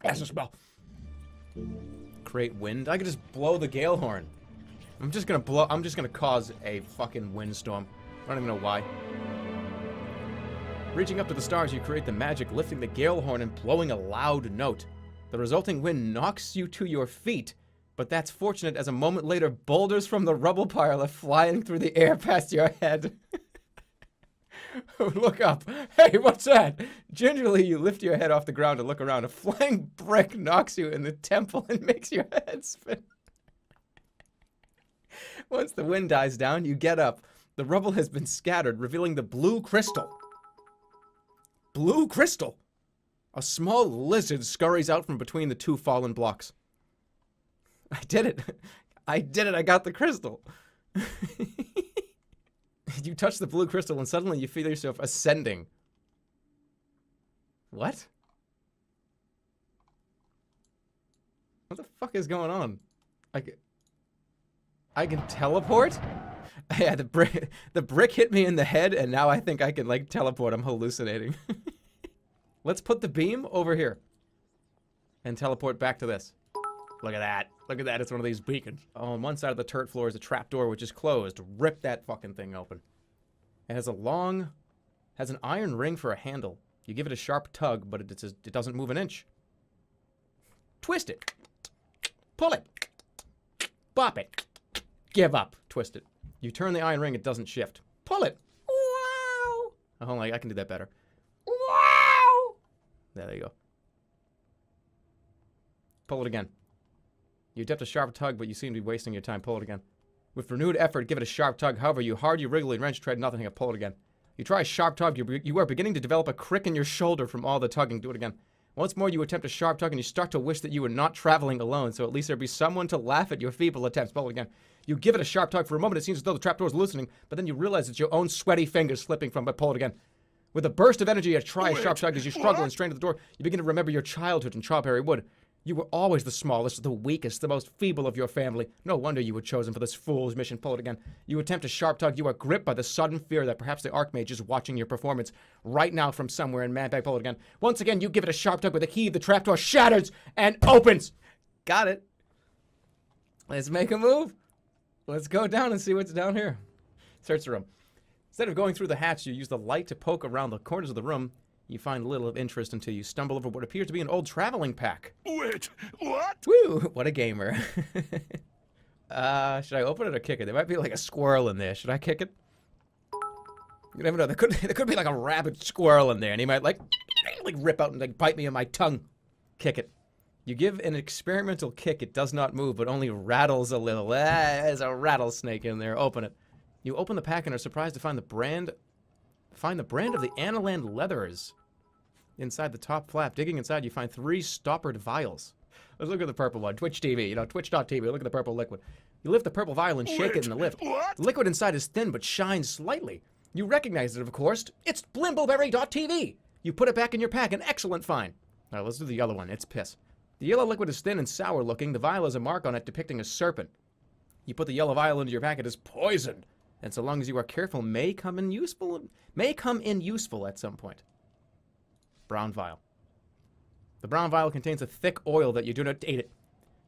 That's the smell. Create wind. I could just blow the gale horn. I'm just gonna cause a fucking windstorm. I don't even know why. Reaching up to the stars, you create the magic, lifting the gale horn and blowing a loud note. The resulting wind knocks you to your feet, but that's fortunate as a moment later, boulders from the rubble pile are flying through the air past your head. Look up. Hey, what's that? Gingerly, you lift your head off the ground and look around. A flying brick knocks you in the temple and makes your head spin. Once the wind dies down, you get up. The rubble has been scattered, revealing the blue crystal. Blue crystal! A small lizard scurries out from between the two fallen blocks. I did it. I did it. I got the crystal. You touch the blue crystal and suddenly you feel yourself ascending. What? What the fuck is going on? I can teleport? Yeah, the brick hit me in the head, and now I think I can, like, teleport. I'm hallucinating. Let's put the beam over here. And teleport back to this. Look at that. Look at that. It's one of these beacons. Oh, on one side of the turret floor is a trapdoor, which is closed. Rip that fucking thing open. It has has an iron ring for a handle. You give it a sharp tug, but it doesn't move an inch. Twist it. Pull it. Bop it. Give up. Twist it. You turn the iron ring, it doesn't shift. Pull it. Wow. Oh, hold on, I can do that better. Wow. There you go. Pull it again. You attempt a sharp tug, but you seem to be wasting your time. Pull it again. With renewed effort, give it a sharp tug. However, you wriggle, and wrench, tread nothing. Pull it again. You try a sharp tug. You are beginning to develop a crick in your shoulder from all the tugging. Do it again. Once more, you attempt a sharp tug, and you start to wish that you were not traveling alone, so at least there'd be someone to laugh at your feeble attempts. Pull it again. You give it a sharp tug. For a moment, it seems as though the trapdoor is loosening, but then you realize it's your own sweaty fingers slipping from it. Pull it again. With a burst of energy, you try a sharp tug. As you struggle and strain at the door, you begin to remember your childhood in Chawberry Wood. You were always the smallest, the weakest, the most feeble of your family. No wonder you were chosen for this fool's mission. Pull it again. You attempt a sharp tug. You are gripped by the sudden fear that perhaps the Archmage is watching your performance right now from somewhere in Manbag. Pull it again. Once again, you give it a sharp tug with a key. The trapdoor shatters and opens. Got it. Let's make a move. Let's go down and see what's down here. Search the room. Instead of going through the hatch, you use the light to poke around the corners of the room. You find little of interest until you stumble over what appears to be an old traveling pack. Wait, what? Woo! What a gamer. Should I open it or kick it? There might be like a squirrel in there. Should I kick it? You never know. There could be like a rabid squirrel in there, and he might like rip out and like bite me on my tongue. Kick it. You give an experimental kick. It does not move, but only rattles a little. There's a rattlesnake in there. Open it. You open the pack and are surprised to find the brand of the Analand Leathers inside the top flap. Digging inside, you find 3 stoppered vials. Let's look at the purple one. Twitch TV, you know, twitch.tv. Look at the purple liquid. You lift the purple vial and shake it in the lift. The liquid inside is thin but shines slightly. You recognize it, of course. It's Blimbleberry.tv. You put it back in your pack. An excellent find. All right, let's do the yellow one. It's piss. The yellow liquid is thin and sour looking. The vial has a mark on it depicting a serpent. You put the yellow vial into your pack. It is poison. And so long as you are careful, may come in useful at some point. Brown vial. The brown vial contains a thick oil that you do not date it.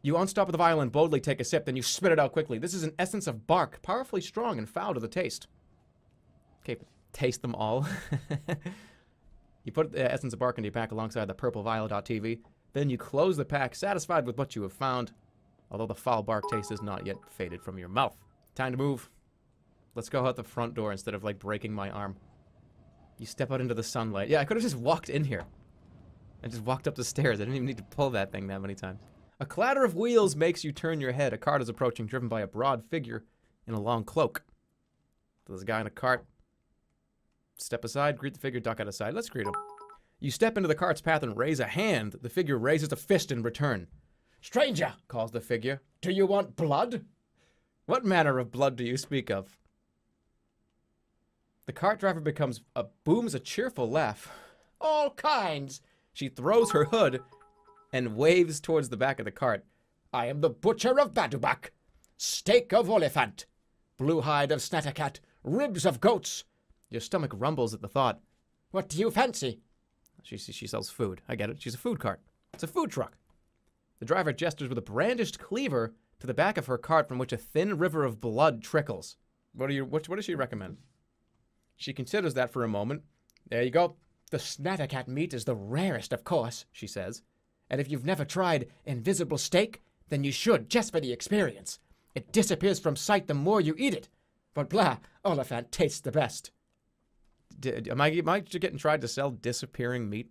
You unstop the vial and boldly take a sip, then you spit it out quickly. This is an essence of bark, powerfully strong and foul to the taste. Okay, taste them all. You put the essence of bark into your pack alongside the purple vial.tv. Then you close the pack, satisfied with what you have found, although the foul bark taste is not yet faded from your mouth. Time to move. Let's go out the front door instead of, like, breaking my arm. You step out into the sunlight. Yeah, I could have just walked in here. I just walked up the stairs. I didn't even need to pull that thing that many times. A clatter of wheels makes you turn your head. A cart is approaching, driven by a broad figure in a long cloak. There's a guy in a cart. Step aside, greet the figure, duck out of sight. Let's greet him. You step into the cart's path and raise a hand. The figure raises a fist in return. Stranger, Calls the figure. do you want blood? What manner of blood do you speak of? The cart driver booms a cheerful laugh. All kinds. She throws her hood and waves towards the back of the cart. I am the butcher of Badubak. Steak of elephant. Blue hide of snattercat. Ribs of goats. Your stomach rumbles at the thought. What do you fancy? She sells food. I get it. She's a food cart. It's a food truck. The driver gestures with a brandished cleaver to the back of her cart from which a thin river of blood trickles. What does she recommend? She considers that for a moment. There you go. The snattercat meat is the rarest, of course, she says. And if you've never tried invisible steak, then you should, just for the experience. It disappears from sight the more you eat it. But blah, elephant tastes the best. Am I getting tried to sell disappearing meat?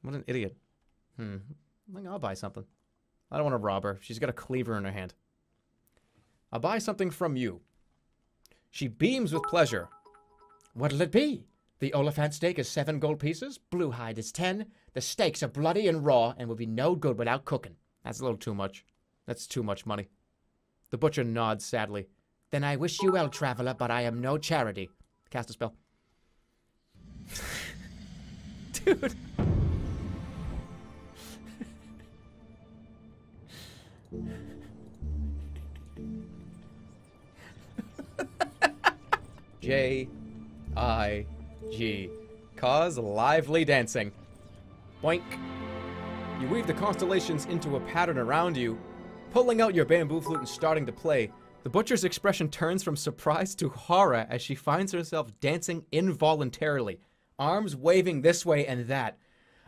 What an idiot. I think I'll buy something. I don't want to rob her. She's got a cleaver in her hand. I'll buy something from you. She beams with pleasure. What'll it be? The elephant steak is 7 gold pieces. Blue hide is 10. The steaks are bloody and raw and will be no good without cooking. That's a little too much. That's too much money. The butcher nods sadly. Then I wish you well, traveler, but I am no charity. Cast a spell. Dude. J-I-G. Cause lively dancing. Boink. You weave the constellations into a pattern around you, pulling out your bamboo flute and starting to play. The butcher's expression turns from surprise to horror as she finds herself dancing involuntarily, arms waving this way and that.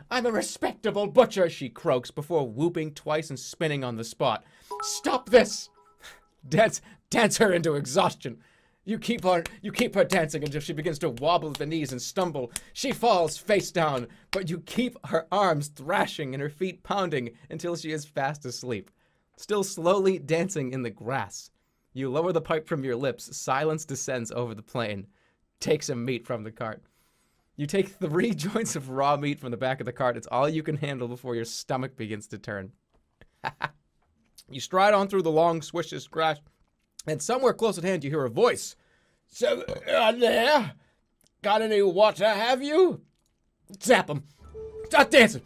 I'm a respectable butcher, She croaks before whooping twice and spinning on the spot. Stop this! Dance her into exhaustion. You keep her dancing until she begins to wobble at the knees and stumble. She falls face down, but you keep her arms thrashing and her feet pounding until she is fast asleep. Still slowly dancing in the grass. You lower the pipe from your lips. Silence descends over the plain. Take some meat from the cart. You take 3 joints of raw meat from the back of the cart. It's all you can handle before your stomach begins to turn. You stride on through the long, swishes grass, and somewhere close at hand you hear a voice. So, there? Got any water, have you? Zap him. Start dancing.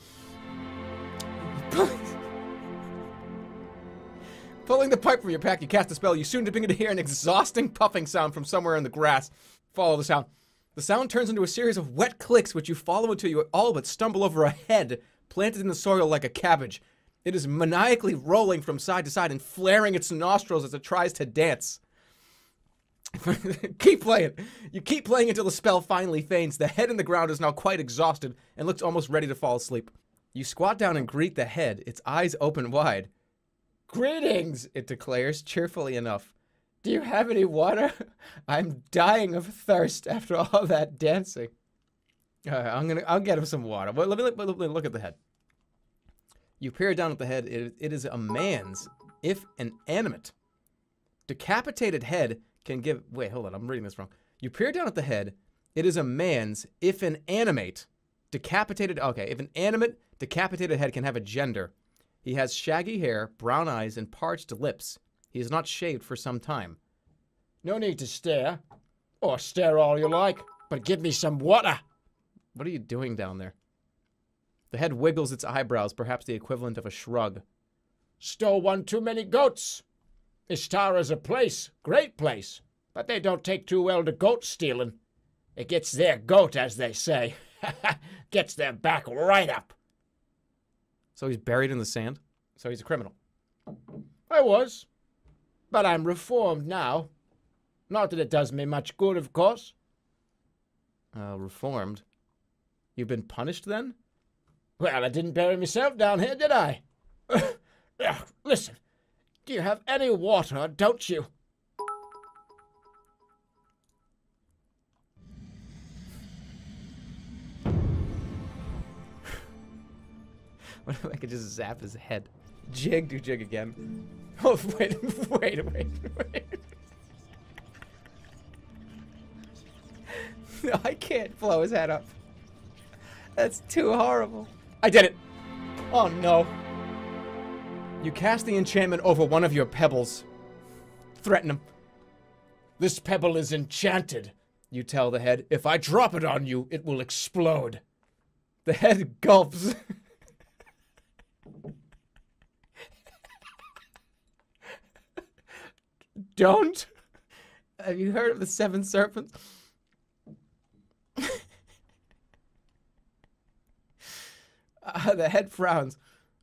Pulling the pipe from your pack, you cast a spell. You soon begin to hear an exhausting puffing sound from somewhere in the grass. Follow the sound. The sound turns into a series of wet clicks, which you follow until you all but stumble over a head planted in the soil like a cabbage. It is maniacally rolling from side to side and flaring its nostrils as it tries to dance. Keep playing. You keep playing until the spell finally faints. The head in the ground is now quite exhausted and looks almost ready to fall asleep. You squat down and greet the head, its eyes open wide. Greetings, it declares, cheerfully enough. Do you have any water? I'm dying of thirst after all that dancing. I'll get him some water. But let me look at the head. You peer down at the head. It is a man's, if inanimate. Decapitated head can give... Wait, hold on. I'm reading this wrong. You peer down at the head. It is a man's, if inanimate, decapitated... Okay, if an animate, decapitated head can have a gender. He has shaggy hair, brown eyes, and parched lips. He is not shaved for some time. No need to stare. Or stare all you like, but give me some water. What are you doing down there? The head wiggles its eyebrows, perhaps the equivalent of a shrug. Stole one too many goats. Istara's a place, great place, but they don't take too well to goat stealing. It gets their goat, as they say. Gets their back right up. So he's buried in the sand? So he's a criminal. I was. But I'm reformed now. Not that it does me much good, of course. Reformed? You've been punished then? Well, I didn't bury myself down here, did I? Listen, do you have any water, don't you? What if I could just zap his head? Jig, do jig again. Oh, wait. No, I can't blow his head up. That's too horrible. I did it. Oh, no. You cast the enchantment over one of your pebbles. Threaten him. This pebble is enchanted, you tell the head. If I drop it on you, it will explode. The head gulps. Don't. Have you heard of the 7 serpents? The head frowns.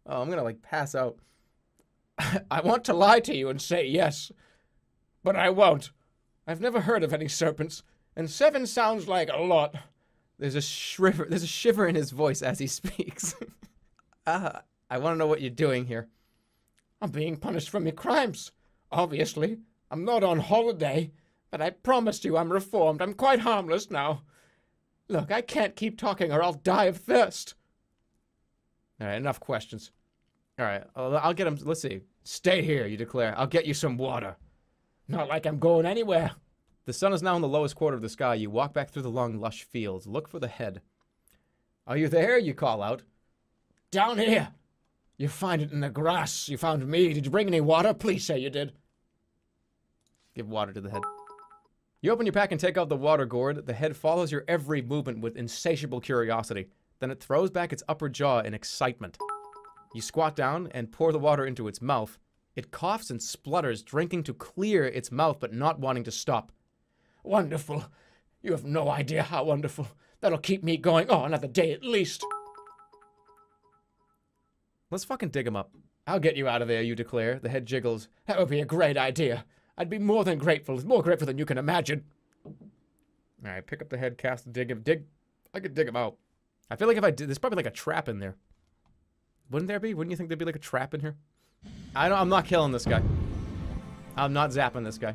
Oh, I'm gonna like pass out. I want to lie to you and say yes, but I won't. I've never heard of any serpents, and 7 sounds like a lot. There's a shiver in his voice as he speaks. I want to know what you're doing here. I'm being punished for my crimes. Obviously, I'm not on holiday, but I promise you I'm reformed. I'm quite harmless now. Look, I can't keep talking or I'll die of thirst. All right, enough questions. All right, I'll get him. Let's see. Stay here, you declare. I'll get you some water. Not like I'm going anywhere. The sun is now in the lowest quarter of the sky. You walk back through the long, lush fields. Look for the head. Are you there? You call out. Down here. You find it in the grass. You found me. Did you bring any water? Please say you did. Give water to the head. You open your pack and take out the water gourd. The head follows your every movement with insatiable curiosity. Then it throws back its upper jaw in excitement. You squat down and pour the water into its mouth. It coughs and splutters, drinking to clear its mouth but not wanting to stop. Wonderful. You have no idea how wonderful. That'll keep me going, another day at least. Let's fucking dig him up. I'll get you out of there, you declare. The head jiggles. That would be a great idea. I'd be more than grateful. More grateful than you can imagine. All right, pick up the head, cast, dig him. I could dig him out. I feel like if I did, there's probably like a trap in there. Wouldn't there be? Wouldn't you think there'd be like a trap in here? I'm not killing this guy. I'm not zapping this guy.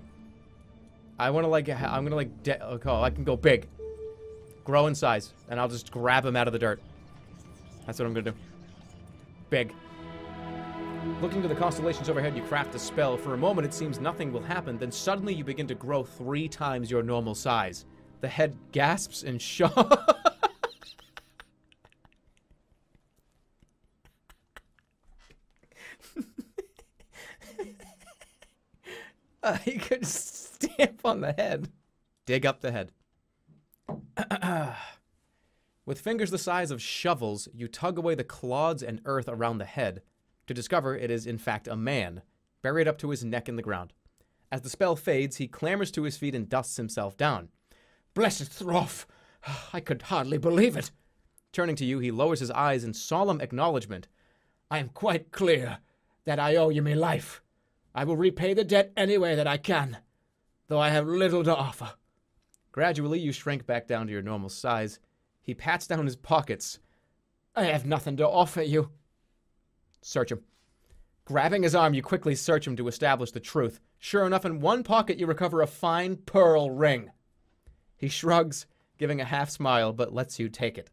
I want to like, I'm gonna like, I can go big. Grow in size, and I'll just grab him out of the dirt. That's what I'm gonna do. Big. Looking to the constellations overhead, you craft a spell. For a moment, it seems nothing will happen. Then suddenly, you begin to grow 3 times your normal size. The head gasps in shock. You could stamp on the head. Dig up the head. With fingers the size of shovels, you tug away the clods and earth around the head to discover it is in fact a man, buried up to his neck in the ground. As the spell fades, he clambers to his feet and dusts himself down. Blessed Throff! I could hardly believe it. Turning to you, he lowers his eyes in solemn acknowledgement. I am quite clear that I owe you my life. I will repay the debt any way that I can, though I have little to offer. Gradually, you shrink back down to your normal size. He pats down his pockets. I have nothing to offer you. Search him. Grabbing his arm, you quickly search him to establish the truth. Sure enough, in one pocket, you recover a fine pearl ring. He shrugs, giving a half smile, but lets you take it.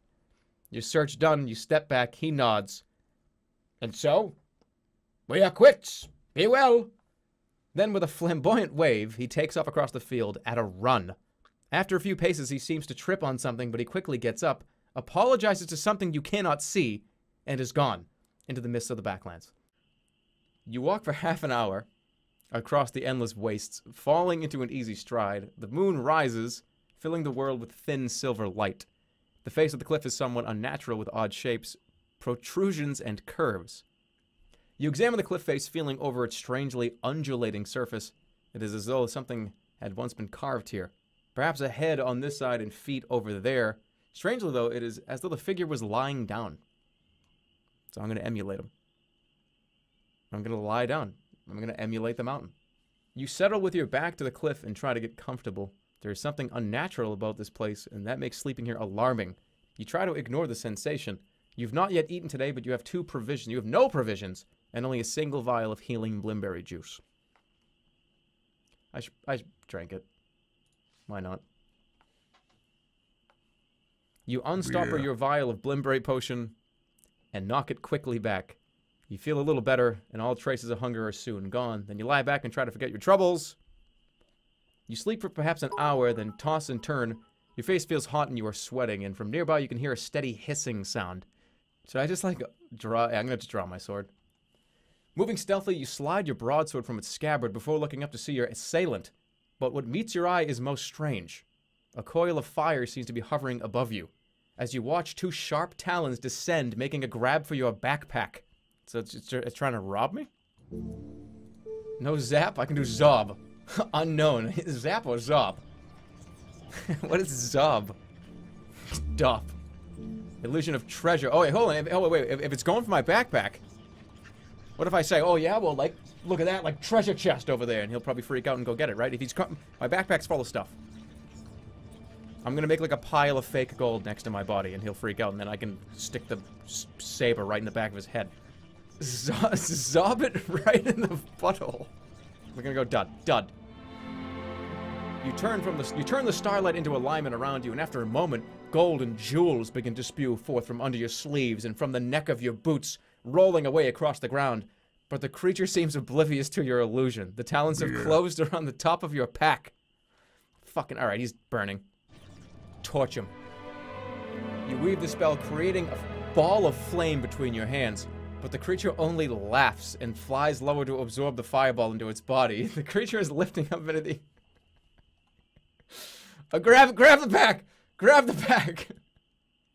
Your search done, you step back, he nods. And so, we are quits. Be well. Then, with a flamboyant wave, he takes off across the field at a run. After a few paces, he seems to trip on something, but he quickly gets up, apologizes to something you cannot see, and is gone into the mists of the backlands. You walk for half an hour across the endless wastes, falling into an easy stride. The moon rises, filling the world with thin silver light. The face of the cliff is somewhat unnatural with odd shapes, protrusions, and curves. You examine the cliff face, feeling over its strangely undulating surface. It is as though something had once been carved here. Perhaps a head on this side and feet over there. Strangely, though, it is as though the figure was lying down. So I'm going to emulate him. I'm going to lie down. I'm going to emulate the mountain. You settle with your back to the cliff and try to get comfortable. There is something unnatural about this place, and that makes sleeping here alarming. You try to ignore the sensation. You've not yet eaten today, but you have you have no provisions, and only a single vial of healing blimberry juice. I drank it. Why not? You unstopper your vial of blimberry potion and knock it quickly back. You feel a little better, and all traces of hunger are soon gone. Then you lie back and try to forget your troubles. You sleep for perhaps an hour, then toss and turn. Your face feels hot and you are sweating, and from nearby you can hear a steady hissing sound. Should I just, like, draw? Yeah, I'm going to just draw my sword. Moving stealthily, you slide your broadsword from its scabbard before looking up to see your assailant. But what meets your eye is most strange. A coil of fire seems to be hovering above you. As you watch two sharp talons descend, making a grab for your backpack. So it's trying to rob me? No zap? I can do zob. Unknown. Zap or zob? What is zob? Stop. Illusion of treasure. Oh, wait, hold on. Oh, wait. If it's going for my backpack, what if I say, oh, yeah, well, like, look at that, like, treasure chest over there, and he'll probably freak out and go get it, right? If he's my backpack's full of stuff. I'm gonna make, like, a pile of fake gold next to my body, and he'll freak out, and then I can stick the saber right in the back of his head. Zob it right in the butthole. We're gonna go dud. You turn the starlight into alignment around you, and after a moment, gold and jewels begin to spew forth from under your sleeves and from the neck of your boots, rolling away across the ground. But the creature seems oblivious to your illusion. The talons have closed around the top of your pack. Fucking alright, he's burning. Torch him. You weave the spell, creating a ball of flame between your hands. But the creature only laughs and flies lower to absorb the fireball into its body. The creature is lifting up into the... grab the pack! Grab the pack!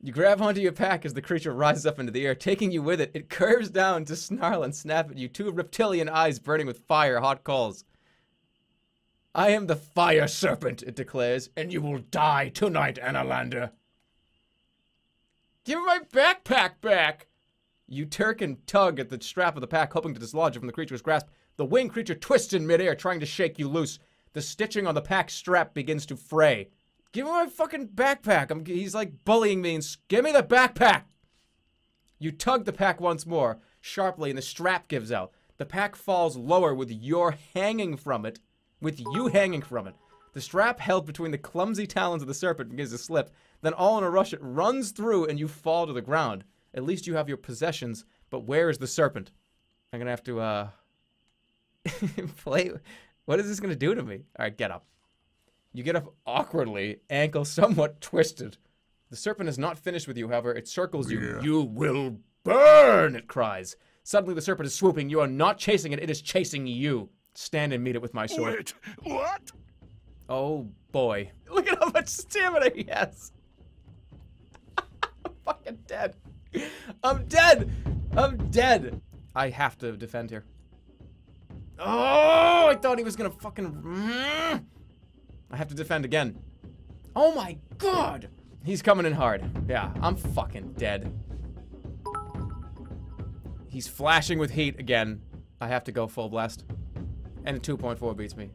You grab onto your pack as the creature rises up into the air, taking you with it. It curves down to snarl and snap at you, two reptilian eyes burning with fire, hot coals. I am the fire serpent, it declares, and you will die tonight, Analander. Give me my backpack back! You turk and tug at the strap of the pack, hoping to dislodge it from the creature's grasp. The winged creature twists in midair, trying to shake you loose. The stitching on the pack strap begins to fray. Give me my fucking backpack. He's like bullying me and give me the backpack. You tug the pack once more, sharply, and the strap gives out. The pack falls lower with you hanging from it. The strap held between the clumsy talons of the serpent begins to slip. Then all in a rush it runs through and you fall to the ground. At least you have your possessions, but where is the serpent? I'm gonna have to, play. What is this gonna do to me? Alright, get up. You get up awkwardly, ankle somewhat twisted. The serpent is not finished with you, however. It circles you. You will burn, it cries. Suddenly the serpent is swooping. You are not chasing it. It is chasing you. Stand and meet it with my sword. Wait, what? Oh, boy. Look at how much stamina he has. I'm fucking dead. I'm dead. I'm dead. I have to defend here. Oh, I thought he was gonna fucking... I have to defend again. Oh my god! He's coming in hard. Yeah, I'm fucking dead. He's flashing with heat again. I have to go full blast. And a 2.4 beats me.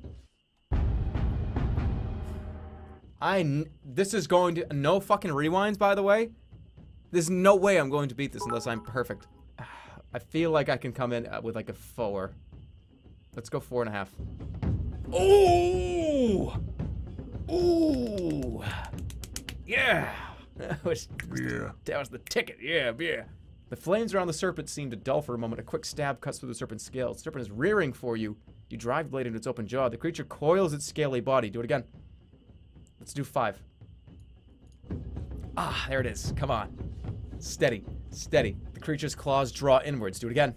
This is going to... No fucking rewinds, by the way. There's no way I'm going to beat this unless I'm perfect. I feel like I can come in with like a 4. Let's go 4.5. Oh! Ooh! Yeah! That was Yeah. the ticket. Yeah. The flames around the serpent seem to dull for a moment. A quick stab cuts through the serpent's scales. The serpent is rearing for you. You drive the blade into its open jaw. The creature coils its scaly body. Do it again. Let's do 5. Ah, there it is. Come on. Steady. Steady. The creature's claws draw inwards. Do it again.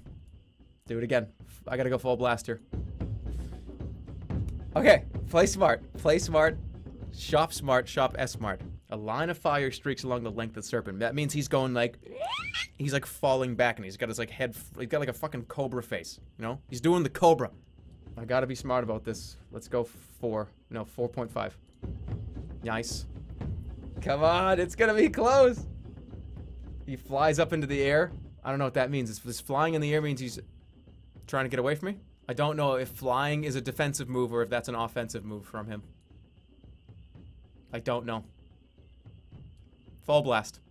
Do it again. I gotta go full blast here. Okay. Play smart. Play smart. Shop smart. Shop S-smart. A line of fire streaks along the length of the serpent. That means he's going like... He's like falling back and he's got his like head... He's got like a fucking cobra face. You know? He's doing the cobra. I gotta be smart about this. Let's go 4. No, 4.5. Nice. Come on, it's gonna be close. He flies up into the air. I don't know what that means. If this flying in the air means he's trying to get away from me. I don't know if flying is a defensive move or if that's an offensive move from him. I don't know. Full blast.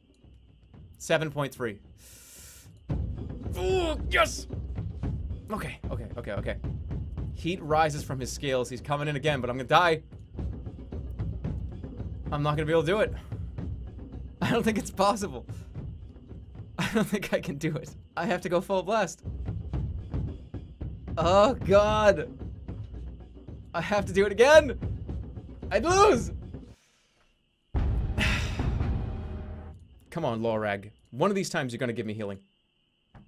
7.3. Ooh, yes! Okay. Heat rises from his scales. He's coming in again, but I'm gonna die. I'm not gonna be able to do it. I don't think it's possible. I don't think I can do it. I have to go full blast. Oh, God. I have to do it again. I'd lose. Come on, Lorag. One of these times you're gonna give me healing.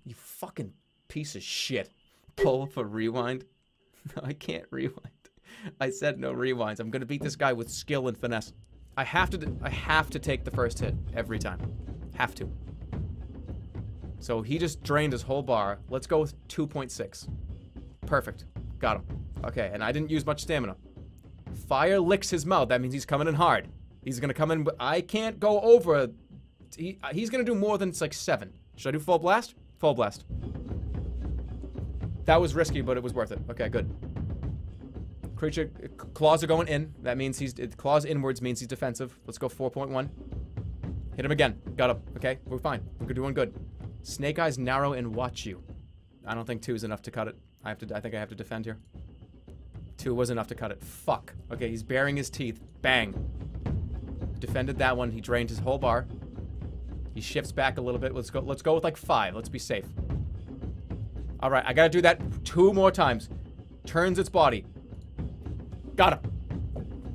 You fucking piece of shit. Pull for rewind. No, I can't rewind. I said no rewinds. I'm gonna beat this guy with skill and finesse. I have to take the first hit every time. Have to. So he just drained his whole bar. Let's go with 2.6. Perfect. Got him. Okay, and I didn't use much stamina. Fire licks his mouth. That means he's coming in hard. He's gonna come in. I can't go over. He's gonna do more than like 7. Should I do full blast? Full blast. That was risky, but it was worth it. Okay, good. Creature claws are going in. That means claws inwards means he's defensive. Let's go 4.1. Hit him again. Got him. Okay, we're fine. We're doing good. Snake eyes narrow and watch you. I don't think 2 is enough to cut it. I think I have to defend here. 2 was enough to cut it. Fuck. Okay, he's baring his teeth. Bang. Defended that one. He drained his whole bar. He shifts back a little bit. Let's go with like 5. Let's be safe. All right, I gotta do that 2 more times. Turns its body. Got him.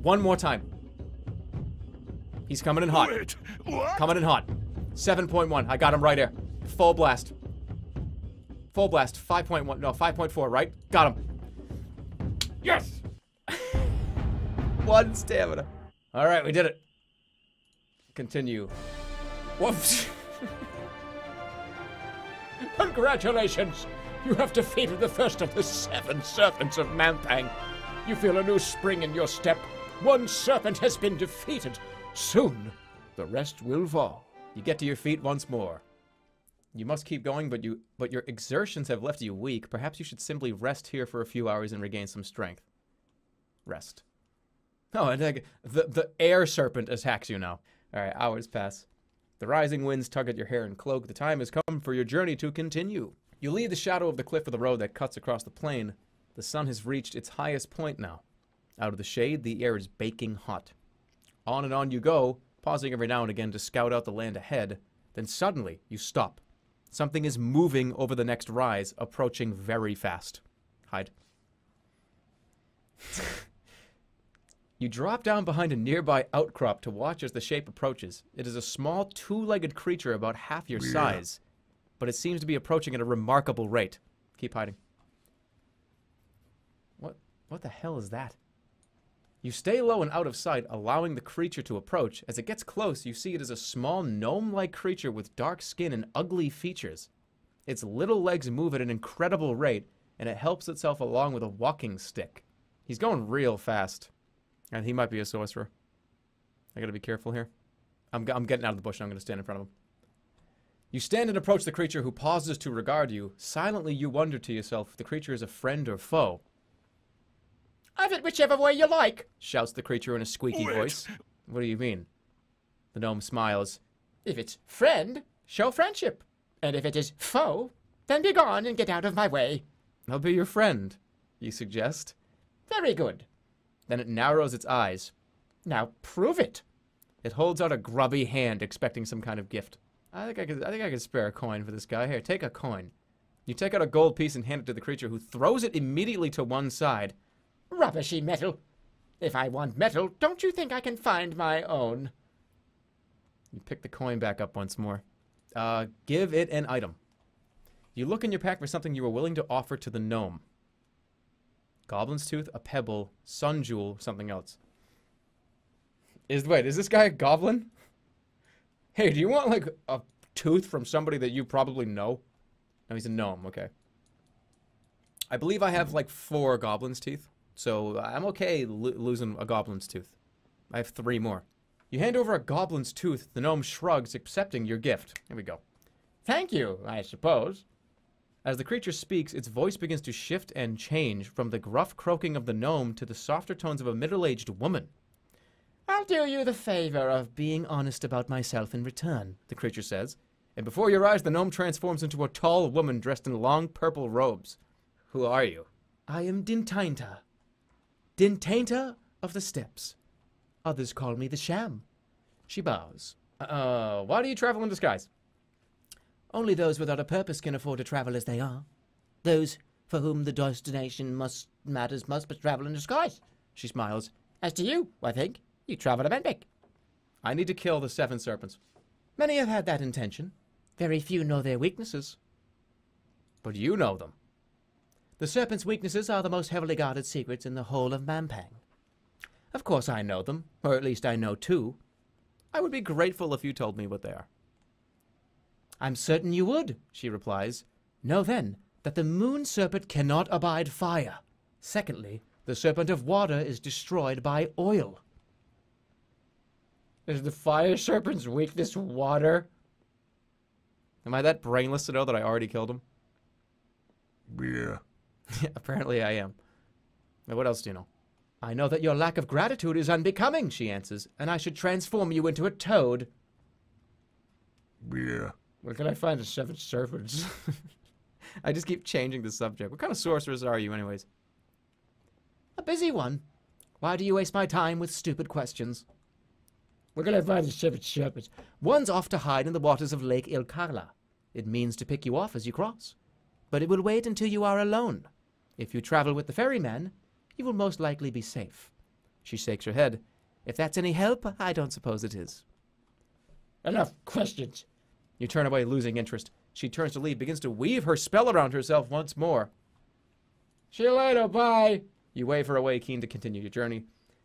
1 more time. He's coming in hot. Wait, what? Coming in hot. 7.1. I got him right here. Full blast. Full blast. 5.1. No, 5.4, right? Got him. Yes! 1 stamina. All right, we did it. Continue. Whoops. Congratulations! You have defeated the first of the 7 serpents of Manthang. You feel a new spring in your step. 1 serpent has been defeated. Soon, the rest will fall. You get to your feet once more. You must keep going, but your exertions have left you weak. Perhaps you should simply rest here for a few hours and regain some strength. Rest. Oh, and the air serpent attacks you now. All right, hours pass. The rising winds tug at your hair and cloak. The time has come for your journey to continue. You leave the shadow of the cliff of the road that cuts across the plain. The sun has reached its highest point now. Out of the shade, the air is baking hot. On and on you go, pausing every now and again to scout out the land ahead. Then suddenly, you stop. Something is moving over the next rise, approaching very fast. Hide. You drop down behind a nearby outcrop to watch as the shape approaches. It is a small, 2-legged creature about half your size, but it seems to be approaching at a remarkable rate. Keep hiding. What the hell is that? You stay low and out of sight, allowing the creature to approach. As it gets close, you see it is a small gnome-like creature with dark skin and ugly features. Its little legs move at an incredible rate, and it helps itself along with a walking stick. He's going real fast. And he might be a sorcerer. I gotta be careful here. I'm getting out of the bush and I'm gonna stand in front of him. You stand and approach the creature, who pauses to regard you. Silently you wonder to yourself if the creature is a friend or foe. Have it whichever way you like, Shouts the creature in a squeaky voice. What do you mean? The gnome smiles. If it's friend, show friendship. And if it is foe, Then be gone and get out of my way. I'll be your friend, you suggest. Very good. Then it narrows its eyes. Now prove it. It holds out a grubby hand, expecting some kind of gift. I think I could spare a coin for this guy. Here, take a coin. You take out a gold piece and hand it to the creature, who throws it immediately to one side. Rubbishy metal. If I want metal, don't you think I can find my own? You pick the coin back up once more. Give it an item. You look in your pack for something you are willing to offer to the gnome. Goblin's tooth, a pebble, sun jewel, something else. Wait, is this guy a goblin? Hey, do you want, like, a tooth from somebody that you probably know? No, he's a gnome, okay. I believe I have, like, 4 goblin's teeth, so I'm okay losing a goblin's tooth. I have 3 more. You hand over a goblin's tooth. The gnome shrugs, accepting your gift. Here we go. Thank you, I suppose. As the creature speaks, its voice begins to shift and change from the gruff croaking of the gnome to the softer tones of a middle-aged woman. I'll do you the favor of being honest about myself in return, the creature says. And before your eyes, the gnome transforms into a tall woman dressed in long purple robes. Who are you? I am Dintainta. Dintainta of the Steppes. Others call me the Sham. She bows. Why do you travel in disguise? Only those without a purpose can afford to travel as they are. Those for whom the destination matters must travel in disguise. She smiles. As to you, I think, you travel a bit big. I need to kill the 7 serpents. Many have had that intention. Very few know their weaknesses. But you know them. The serpents' weaknesses are the most heavily guarded secrets in the whole of Mampang. Of course I know them, or at least I know 2. I would be grateful if you told me what they are. I'm certain you would, she replies. Know then that the moon serpent cannot abide fire. Secondly, the serpent of water is destroyed by oil. Is the fire serpent's weakness water? Am I that brainless to know that I already killed him? Yeah. Apparently I am. Now, what else do you know? I know that your lack of gratitude is unbecoming, she answers, and I should transform you into a toad. Yeah. Where can I find the 7 serpents? I just keep changing the subject. What kind of sorceress are you, anyways? A busy one. Why do you waste my time with stupid questions? Where can I find the 7 serpents? One's off to hide in the waters of Lake Ilkarla. It means to pick you off as you cross. But it will wait until you are alone. If you travel with the ferryman, you will most likely be safe. She shakes her head. If that's any help, I don't suppose it is. Enough questions. You turn away, losing interest. She turns to leave, begins to weave her spell around herself once more. See you later, bye. You wave her away, keen to continue your journey.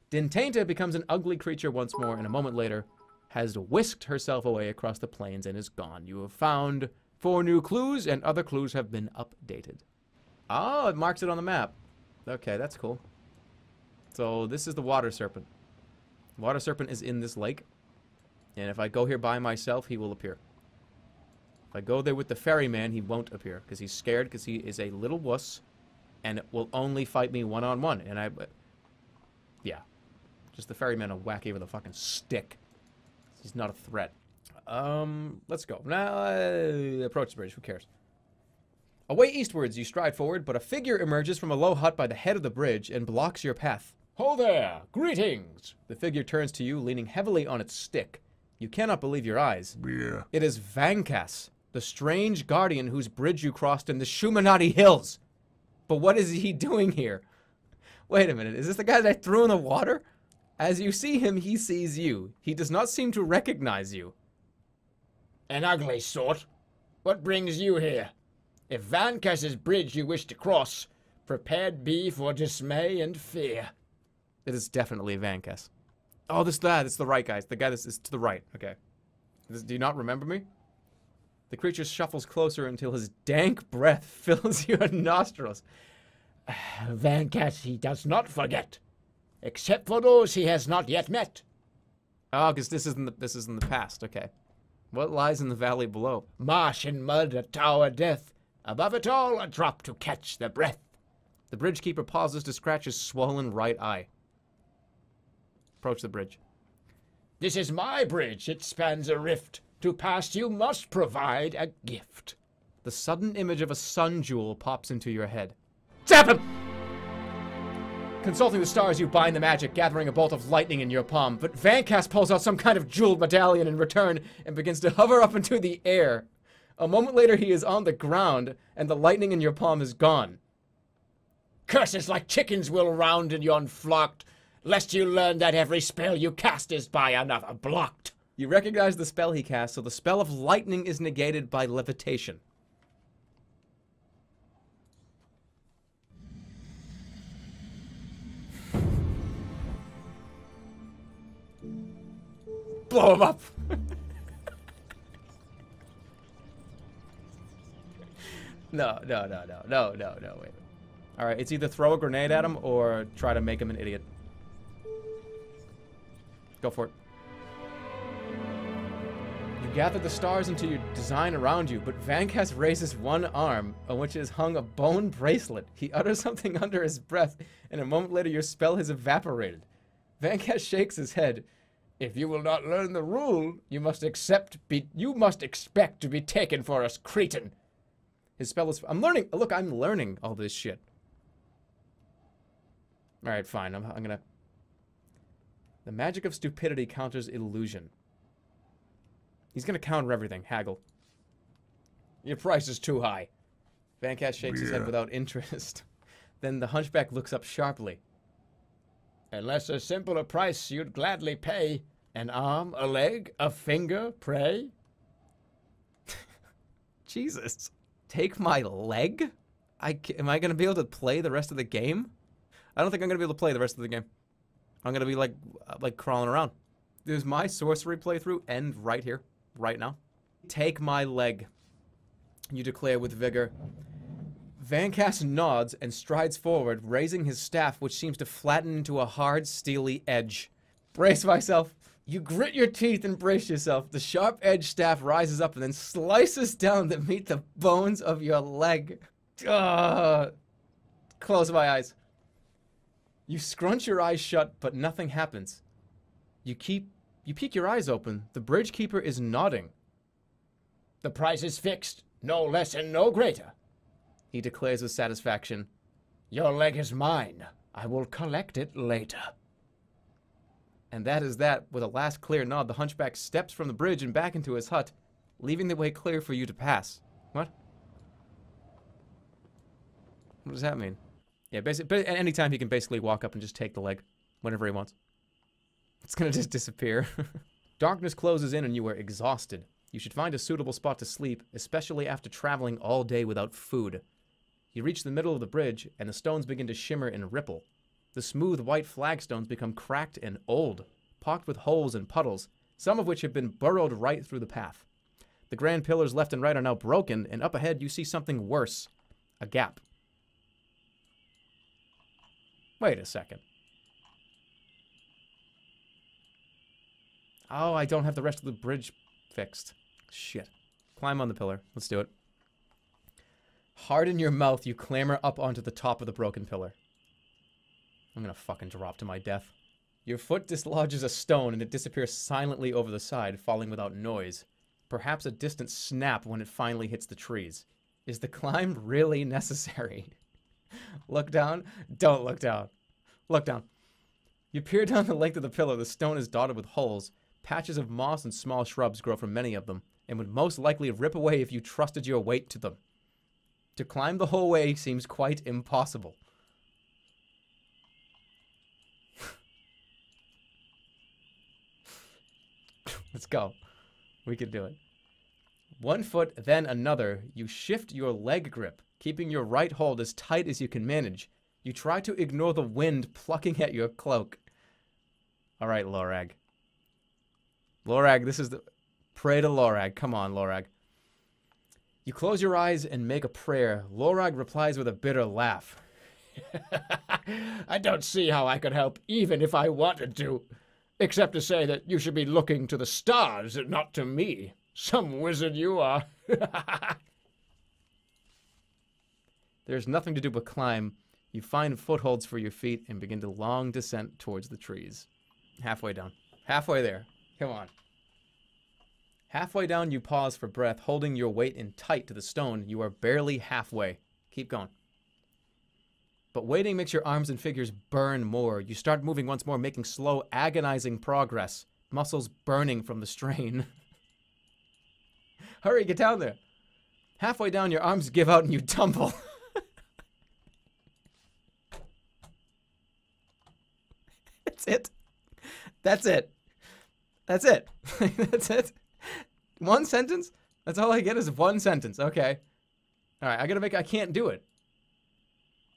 Dintainta becomes an ugly creature once more, and a moment later has whisked herself away across the plains and is gone. You have found 4 new clues, and other clues have been updated. Oh, it marks it on the map. Okay, that's cool. So this is the water serpent. Water serpent is in this lake. And if I go here by myself, he will appear. If I go there with the ferryman, he won't appear. Because he's scared, because he is a little wuss. And it will only fight me one-on-one. And I... yeah. Just the ferryman will whack you with a fucking stick. He's not a threat. Let's go. Now, approach the bridge. Who cares? Away eastwards, you stride forward, but a figure emerges from a low hut by the head of the bridge and blocks your path. Ho there! Greetings! The figure turns to you, leaning heavily on its stick. You cannot believe your eyes. Yeah. It is Vankas, the strange guardian whose bridge you crossed in the Shimutanti Hills. But what is he doing here? Wait a minute, is this the guy that I threw in the water? As you see him, he sees you. He does not seem to recognize you. An ugly sort. What brings you here? If Vankas's bridge you wish to cross, prepared be for dismay and fear. It is definitely Vankas. Oh, it's the right guy. It's the guy that is to the right. Okay. Do you not remember me? The creature shuffles closer until his dank breath fills your nostrils. Vankas he does not forget, except for those he has not yet met. Oh, because this is in the past. Okay. What lies in the valley below? Marsh and mud, a tower death. Above it all, a drop to catch the breath. The bridge keeper pauses to scratch his swollen right eye. Approach the bridge. This is my bridge. It spans a rift. To pass you must provide a gift. The sudden image of a sun jewel pops into your head. Zap him! Consulting the stars, you bind the magic, gathering a bolt of lightning in your palm, but Vancast pulls out some kind of jeweled medallion in return and begins to hover up into the air. A moment later, he is on the ground, and the lightning in your palm is gone. Curses like chickens will round in yon flocked, lest you learn that every spell you cast is by another blocked. You recognize the spell he cast, so the spell of lightning is negated by levitation. Blow him up. No, wait. Alright, it's either throw a grenade at him or try to make him an idiot. Go for it. You gather the stars into your design around you, but Vancast raises one arm, on which is hung a bone bracelet. He utters something under his breath, and a moment later your spell has evaporated. Vancast shakes his head. If you will not learn the rule, you must expect to be taken for a cretin. His spell is... I'm learning all this shit. Alright, fine. I'm gonna... The magic of stupidity counters illusion. He's gonna counter everything. Haggle. Your price is too high. Vancast shakes his head without interest. Then the hunchback looks up sharply. Unless a simpler price you'd gladly pay. An arm, a leg, a finger, pray. Jesus. Take my leg? Am I going to be able to play the rest of the game? I don't think I'm going to be able to play the rest of the game. I'm going to be like crawling around. Does my sorcery playthrough end right here? Right now? Take my leg. You declare with vigor. Vancast nods and strides forward, raising his staff, which seems to flatten into a hard, steely edge. Brace myself. You grit your teeth and brace yourself. The sharp-edged staff rises up and then slices down to meet the bones of your leg. Close my eyes. You scrunch your eyes shut, but nothing happens. You peek your eyes open. The bridge keeper is nodding. The price is fixed, no less and no greater. He declares with satisfaction. Your leg is mine. I will collect it later. And that is that. With a last clear nod, the hunchback steps from the bridge and back into his hut, leaving the way clear for you to pass. What? What does that mean? Yeah, basically, but at any time he can basically walk up and just take the leg whenever he wants. It's gonna just disappear. Darkness closes in and you are exhausted. You should find a suitable spot to sleep, especially after traveling all day without food. You reach the middle of the bridge, and the stones begin to shimmer and ripple. The smooth white flagstones become cracked and old, pocked with holes and puddles, some of which have been burrowed right through the path. The grand pillars left and right are now broken, and up ahead you see something worse. A gap. Wait a second. Oh, I don't have the rest of the bridge fixed. Shit. Climb on the pillar. Let's do it. Hard in your mouth, you clamber up onto the top of the broken pillar. I'm gonna fucking drop to my death. Your foot dislodges a stone and it disappears silently over the side, falling without noise. Perhaps a distant snap when it finally hits the trees. Is the climb really necessary? Look down? Don't look down. Look down. You peer down the length of the pillar. The stone is dotted with holes. Patches of moss and small shrubs grow from many of them, and would most likely rip away if you trusted your weight to them. To climb the whole way seems quite impossible. Let's go. We can do it. One foot, then another. You shift your leg grip, keeping your right hold as tight as you can manage. You try to ignore the wind plucking at your cloak. All right, Lorag. Lorag, this is the... Pray to Lorag. Come on, Lorag. You close your eyes and make a prayer. Lorag replies with a bitter laugh. I don't see how I could help, even if I wanted to. Except to say that you should be looking to the stars, not to me. Some wizard you are. There's nothing to do but climb. You find footholds for your feet and begin the long descent towards the trees. Halfway down. Halfway there. Come on. Halfway down, you pause for breath, holding your weight in tight to the stone. You are barely halfway. Keep going. But waiting makes your arms and fingers burn more. You start moving once more, making slow, agonizing progress. Muscles burning from the strain. Hurry, get down there. Halfway down, your arms give out and you tumble. That's it. That's it. That's it. That's it. One sentence? That's all I get is one sentence. Okay. All right, I can't do it.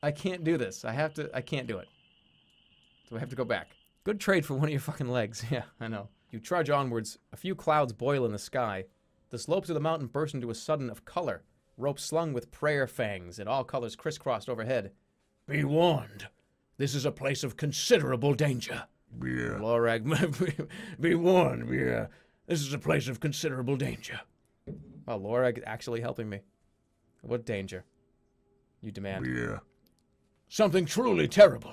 I can't do this. I can't do it. So I have to go back. Good trade for one of your fucking legs. Yeah, I know. You trudge onwards. A few clouds boil in the sky. The slopes of the mountain burst into a sudden of color. Ropes slung with prayer fangs in all colors crisscrossed overhead. Be warned. This is a place of considerable danger. Yeah. Lorag. Be warned. Yeah. This is a place of considerable danger. Wow, Lorag actually helping me. What danger? You demand. Yeah. Something truly terrible.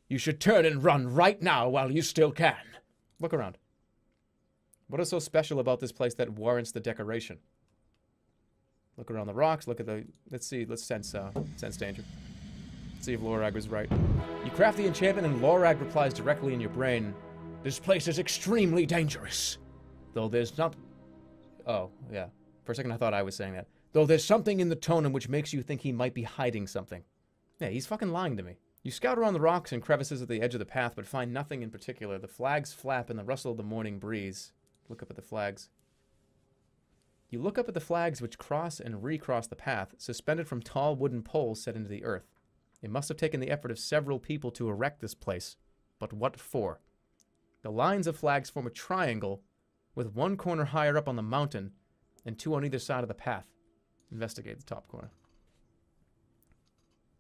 You should turn and run right now while you still can. Look around. What is so special about this place that warrants the decoration? Look around the rocks, look at the... Let's see, let's sense danger. Let's see if Lorag was right. You craft the enchantment and Lorag replies directly in your brain. This place is extremely dangerous. Though there's not... Oh, yeah. For a second I thought I was saying that. Though there's something in the tone in which makes you think He might be hiding something. Yeah, he's fucking lying to me. You scout around the rocks and crevices at the edge of the path, but find nothing in particular. The flags flap in the rustle of the morning breeze. Look up at the flags. You look up at the flags which cross and recross the path, suspended from tall wooden poles set into the earth. It must have taken the effort of several people to erect this place. But what for? The lines of flags form a triangle, with one corner higher up on the mountain, and two on either side of the path. Investigate the top corner.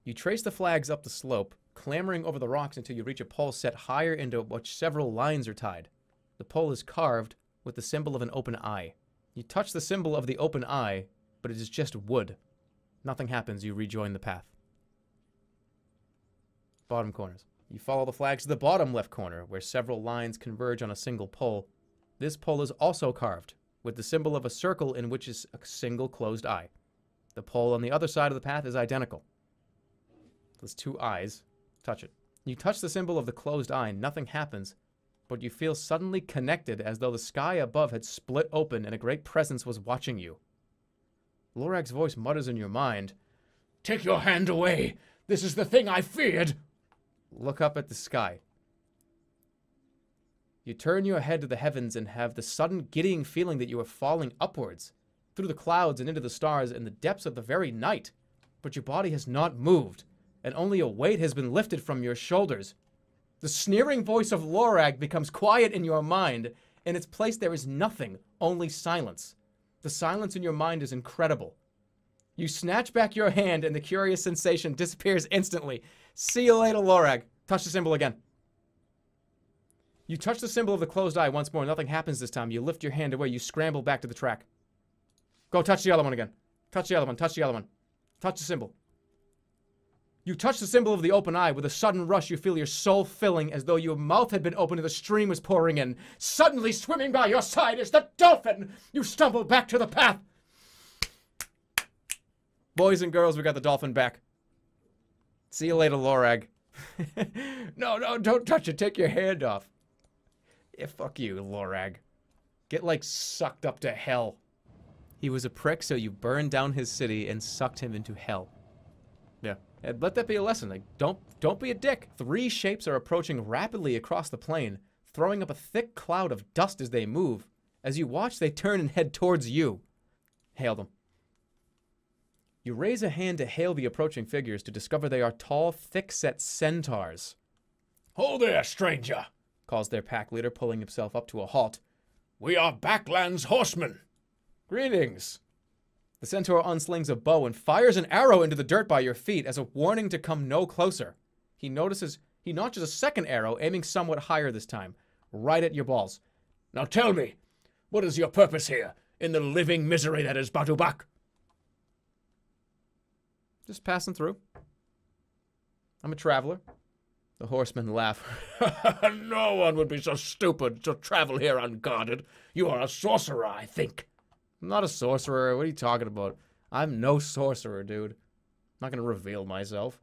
You trace the flags up the slope, clambering over the rocks until you reach a pole set higher into which several lines are tied. The pole is carved with the symbol of an open eye. You touch the symbol of the open eye, but it is just wood. Nothing happens. You rejoin the path. Bottom corners. You follow the flags to the bottom left corner, where several lines converge on a single pole. This pole is also carved, with the symbol of a circle in which is a single closed eye. The pole on the other side of the path is identical. There's two eyes. Touch it. You touch the symbol of the closed eye, nothing happens, but you feel suddenly connected as though the sky above had split open and a great presence was watching you. Lorag's voice mutters in your mind. Take your hand away! This is the thing I feared! Look up at the sky. You turn your head to the heavens and have the sudden giddying feeling that you are falling upwards, through the clouds and into the stars in the depths of the very night. But your body has not moved, and only a weight has been lifted from your shoulders. The sneering voice of Lorag becomes quiet in your mind. In its place there is nothing, only silence. The silence in your mind is incredible. You snatch back your hand and the curious sensation disappears instantly. See you later, Lorag. Touch the symbol again. You touch the symbol of the closed eye once more. Nothing happens this time. You lift your hand away. You scramble back to the track. Go touch the other one again. Touch the other one. Touch the other one. Touch the symbol. You touch the symbol of the open eye. With a sudden rush, you feel your soul filling as though your mouth had been opened and the stream was pouring in. Suddenly, swimming by your side is the dolphin. You stumble back to the path. Boys and girls, we got the dolphin back. See you later, Lorag. No, don't touch it. Take your hand off. Yeah, fuck you, Lorag. Get, like, sucked up to hell. He was a prick, so you burned down his city and sucked him into hell. Yeah. And let that be a lesson. Like, don't be a dick. Three shapes are approaching rapidly across the plain, throwing up a thick cloud of dust as they move. As you watch, they turn and head towards you. Hail them. You raise a hand to hail the approaching figures to discover they are tall, thick-set centaurs. Ho there, stranger, calls their pack leader, pulling himself up to a halt. We are Backlands horsemen. Greetings. The centaur unslings a bow and fires an arrow into the dirt by your feet as a warning to come no closer. He notches a second arrow, aiming somewhat higher this time, right at your balls. Now tell me, what is your purpose here, in the living misery that is Batubak? Just passing through. I'm a traveler. The horsemen laugh. No one would be so stupid to travel here unguarded. You are a sorcerer, I think. I'm not a sorcerer. What are you talking about? I'm no sorcerer, dude. I'm not going to reveal myself.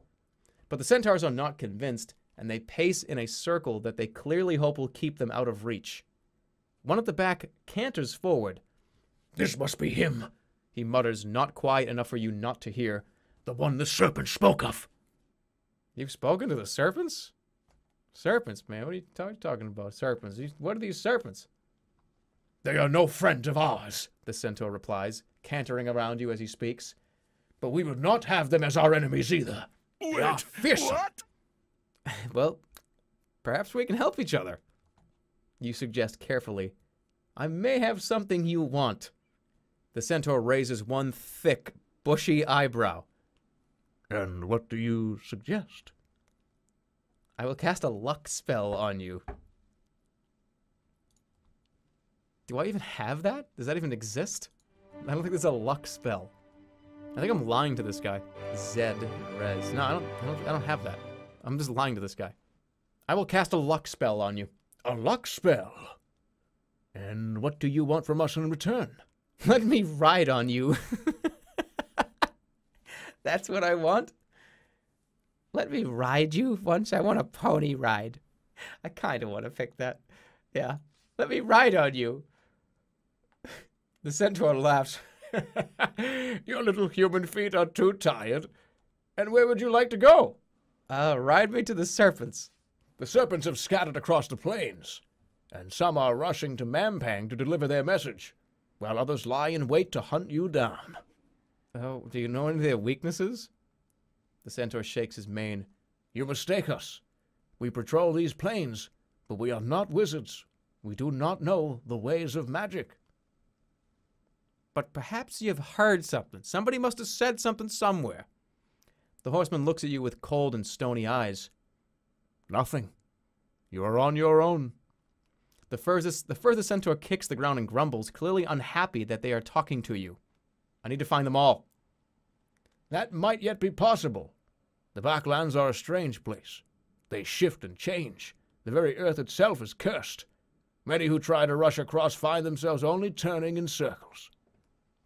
But the centaurs are not convinced, and they pace in a circle that they clearly hope will keep them out of reach. One at the back canters forward. This must be him. He mutters, not quiet enough for you not to hear. The one the serpent spoke of. You've spoken to the serpents? Serpents, man. What are you talking about? Serpents. What are these serpents? They are no friend of ours, The centaur replies, cantering around you as he speaks. but we would not have them as our enemies either. They are fearsome. What? Well, perhaps we can help each other. You suggest carefully. I may have something you want. The centaur raises one thick, bushy eyebrow. And what do you suggest? I will cast a luck spell on you. Do I even have that? Does that even exist? I don't think there's a luck spell. I think I'm lying to this guy. Zed Rez. No, I don't have that. I'm just lying to this guy. I will cast a luck spell on you. A luck spell. And what do you want from us in return? Let me ride on you. That's what I want. Let me ride you once. I want a pony ride. I kind of want to pick that. Yeah. Let me ride on you. The centaur laughs. Your little human feet are too tired. And where would you like to go? Ride me to the serpents. The serpents have scattered across the plains, and some are rushing to Mampang to deliver their message, while others lie in wait to hunt you down. Oh, do you know any of their weaknesses? The centaur shakes his mane. You mistake us. We patrol these plains, but we are not wizards. We do not know the ways of magic. But perhaps you've heard something. Somebody must have said something somewhere. The horseman looks at you with cold and stony eyes. Nothing. You are on your own. The furthest centaur kicks the ground and grumbles, clearly unhappy that they are talking to you. I need to find them all. That might yet be possible. The Backlands are a strange place. They shift and change. The very earth itself is cursed. Many who try to rush across find themselves only turning in circles.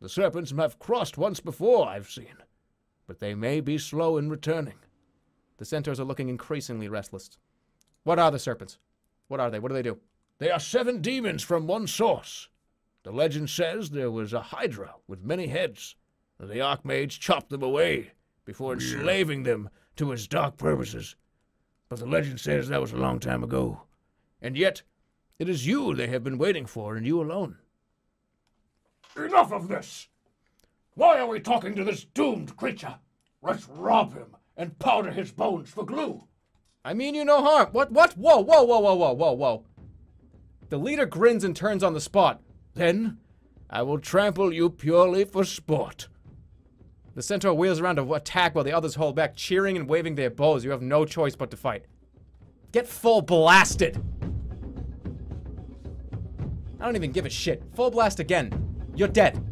The serpents have crossed once before, I've seen, but they may be slow in returning. The centaurs are looking increasingly restless. What are the serpents? What are they? What do they do? They are 7 demons from one source. The legend says there was a hydra with many heads, and the Archmage chopped them away before enslaving them to his dark purposes. But the legend says that was a long time ago. And yet, it is you they have been waiting for, and you alone. Enough of this! Why are we talking to this doomed creature? Let's rob him and powder his bones for glue. I mean you no harm. What? Whoa, whoa, whoa, whoa, whoa, whoa, whoa. The leader grins and turns on the spot. Then, I will trample you purely for sport. The centaur wheels around to attack while the others hold back, cheering and waving their bows. You have no choice but to fight. Get full blasted! I don't even give a shit. Full blast again. You're dead.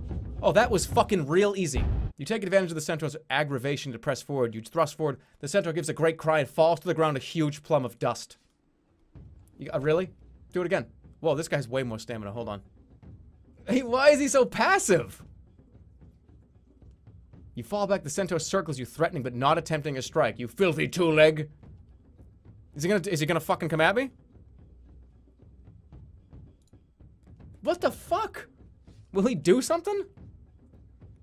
Oh, that was fucking real easy. You take advantage of the centaur's aggravation to press forward. You thrust forward. The centaur gives a great cry and falls to the ground, a huge plum of dust. Really? Do it again. Whoa, this guy's way more stamina. Hold on. Hey, why is he so passive? You fall back. The centaur circles you, threatening but not attempting a strike. You filthy two-leg. Is he gonna fucking come at me? What the fuck? Will he do something?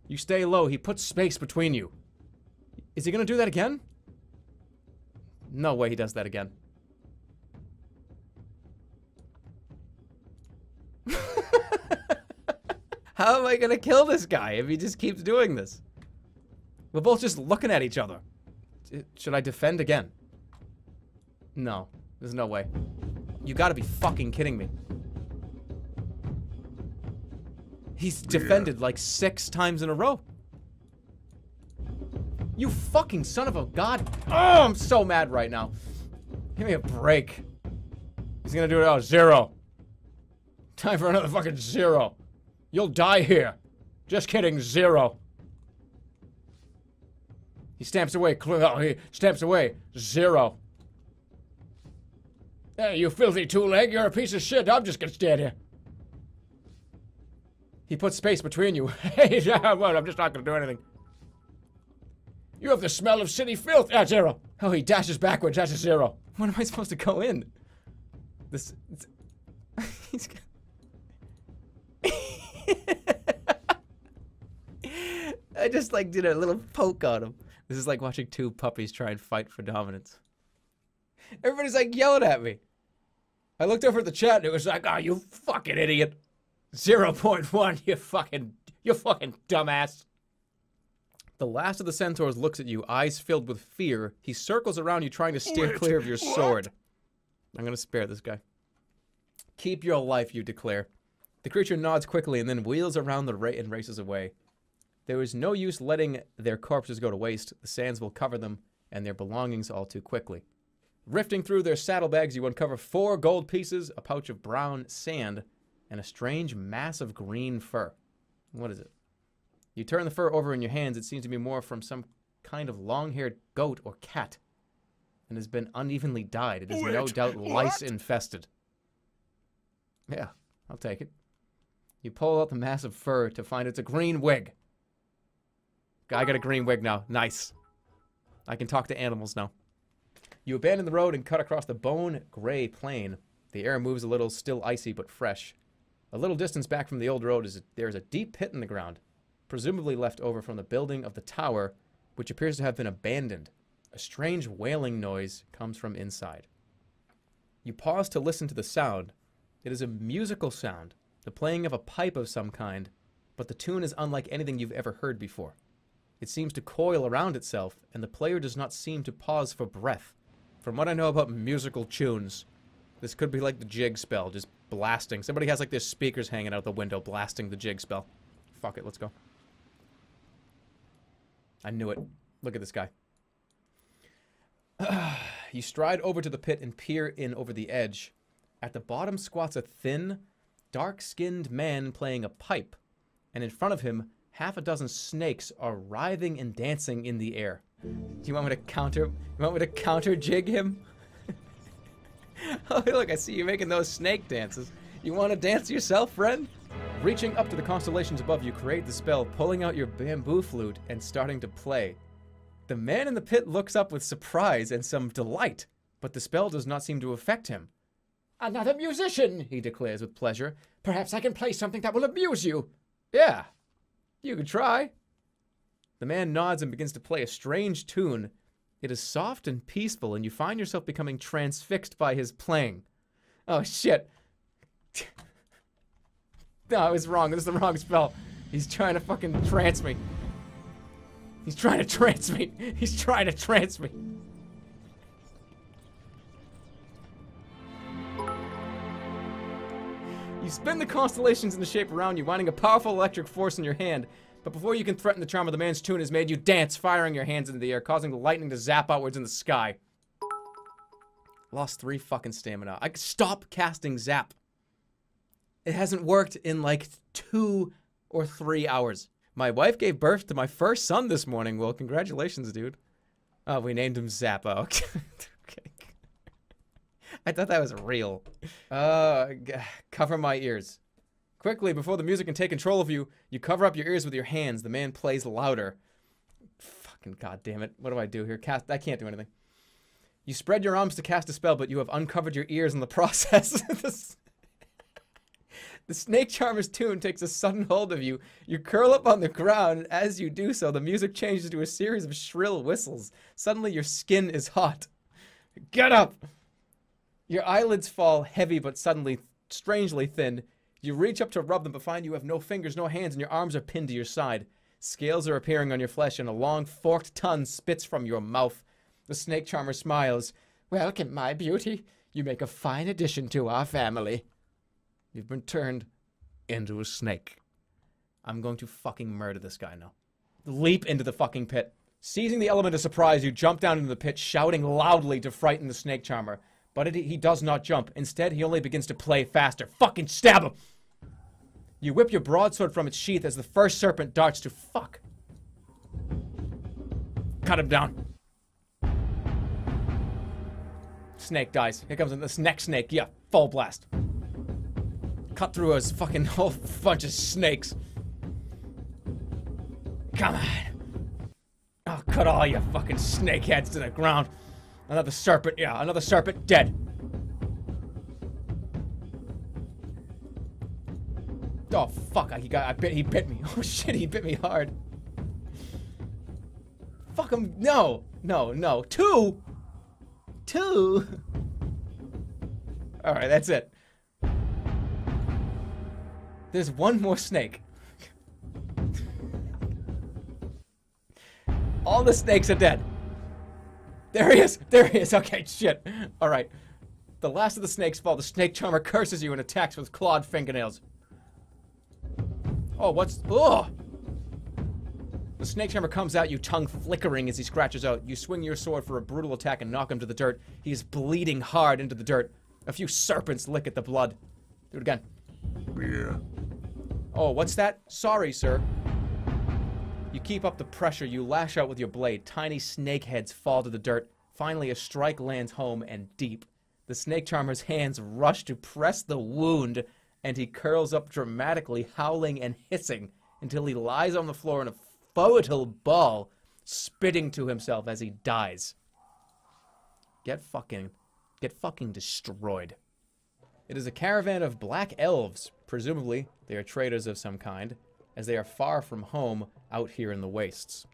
You stay low. He puts space between you. Is he gonna do that again? No way he does that again. How am I gonna kill this guy if he just keeps doing this? We're both just looking at each other. Should I defend again? No. There's no way. You gotta be fucking kidding me. He's defended like 6 times in a row. You fucking son of a god. Oh, I'm so mad right now. Give me a break. He's gonna do it. Oh, 0. Time for another fucking 0. You'll die here. Just kidding, 0. He stamps away. Oh, he stamps away. 0. Hey, you filthy two-leg, you're a piece of shit. I'm just gonna stand here. He put space between you. Hey, well, I'm just not gonna do anything. You have the smell of city filth. Ah, Zero. Oh, he dashes backwards. That's a 0. When am I supposed to go in? This. He's. I just like did a little poke on him. This is like watching two puppies try and fight for dominance. Everybody's like yelling at me. I looked over at the chat and it was like, oh, you fucking idiot. 0.1, you fucking dumbass. The last of the centaurs looks at you, eyes filled with fear. He circles around you, trying to steer clear of your sword. I'm gonna spare this guy. Keep your life, you declare. The creature nods quickly and then wheels around the and races away. There is no use letting their corpses go to waste. The sands will cover them and their belongings all too quickly. Rifting through their saddlebags, you uncover 4 gold pieces, a pouch of brown sand, and a strange mass of green fur. What is it? You turn the fur over in your hands. It seems to be more from some kind of long-haired goat or cat, and has been unevenly dyed. It is no doubt lice-infested. Yeah, I'll take it. You pull out the mass of fur to find it's a green wig. I got a green wig now. Nice. I can talk to animals now. You abandon the road and cut across the bone-gray plain. The air moves a little, still icy but fresh. A little distance back from the old road, there is a deep pit in the ground, presumably left over from the building of the tower, which appears to have been abandoned. A strange wailing noise comes from inside. You pause to listen to the sound. It is a musical sound, the playing of a pipe of some kind, but the tune is unlike anything you've ever heard before. It seems to coil around itself, and the player does not seem to pause for breath. From what I know about musical tunes, this could be like the jig spell, just blasting. Somebody has like their speakers hanging out the window, blasting the jig spell. Fuck it, let's go. I knew it. Look at this guy. You stride over to the pit and peer in over the edge. At the bottom squats a thin, dark-skinned man playing a pipe, and in front of him, half a dozen snakes are writhing and dancing in the air. Do you want me to counter? You want me to counter jig him? Oh, look, I see you making those snake dances. You want to dance yourself, friend? Reaching up to the constellations above you, create the spell, pulling out your bamboo flute and starting to play. The man in the pit looks up with surprise and some delight, but the spell does not seem to affect him. Another musician, he declares with pleasure. Perhaps I can play something that will amuse you. Yeah, you could try. The man nods and begins to play a strange tune. It is soft and peaceful, and you find yourself becoming transfixed by his playing. Oh, shit. No, I was wrong. This is the wrong spell. He's trying to fucking trance me. He's trying to trance me. He's trying to trance me. You spin the constellations into shape around you, winding a powerful electric force in your hand. But before you can threaten the charm of the man's tune has made you dance, firing your hands into the air, causing the lightning to zap outwards in the sky. Lost 3 fucking stamina. I could stop casting zap. It hasn't worked in like 2 or 3 hours. My wife gave birth to my first son this morning. Well, congratulations, dude. Oh, we named him Zappa. Okay. Okay. I thought that was real. Cover my ears. Quickly, before the music can take control of you, you cover up your ears with your hands. The man plays louder. Fucking goddammit. What do I do here? I can't do anything. You spread your arms to cast a spell, but you have uncovered your ears in the process. The snake charmer's tune takes a sudden hold of you. You curl up on the ground, and as you do so, the music changes to a series of shrill whistles. Suddenly, your skin is hot. Get up! Your eyelids fall heavy, but suddenly, strangely thin. You reach up to rub them, but find you have no fingers, no hands, and your arms are pinned to your side. Scales are appearing on your flesh, and a long, forked tongue spits from your mouth. The snake charmer smiles. Welcome, my beauty. You make a fine addition to our family. You've been turned into a snake. I'm going to fucking murder this guy now. Leap into the fucking pit. Seizing the element of surprise, you jump down into the pit, shouting loudly to frighten the snake charmer. But he does not jump. Instead, he only begins to play faster. Fucking stab him! You whip your broadsword from its sheath as the first serpent darts to fuck. Cut him down. Snake dies. Here comes the next snake. Yeah, full blast. Cut through his fucking whole bunch of snakes. Come on. Oh, cut all your fucking snake heads to the ground. Another serpent. Yeah, another serpent. Dead. Oh, fuck. He bit me. Oh, shit. He bit me hard. Fuck him. No. No, no. Two. Alright, that's it. There's one more snake. All the snakes are dead. There he is. There he is. Okay, shit. Alright. The last of the snakes fall. The snake charmer curses you and attacks with clawed fingernails. Oh, what's... Ugh! The snake charmer comes at you, tongue flickering as he scratches out. You swing your sword for a brutal attack and knock him to the dirt. He is bleeding hard into the dirt. A few serpents lick at the blood. Do it again. Yeah. Oh, what's that? Sorry, sir. You keep up the pressure. You lash out with your blade. Tiny snake heads fall to the dirt. Finally, a strike lands home and deep. The snake charmer's hands rush to press the wound, and he curls up dramatically, howling and hissing, until he lies on the floor in a volatile ball, spitting to himself as he dies. Get fucking destroyed. It is a caravan of black elves. Presumably, they are traders of some kind, as they are far from home out here in the wastes.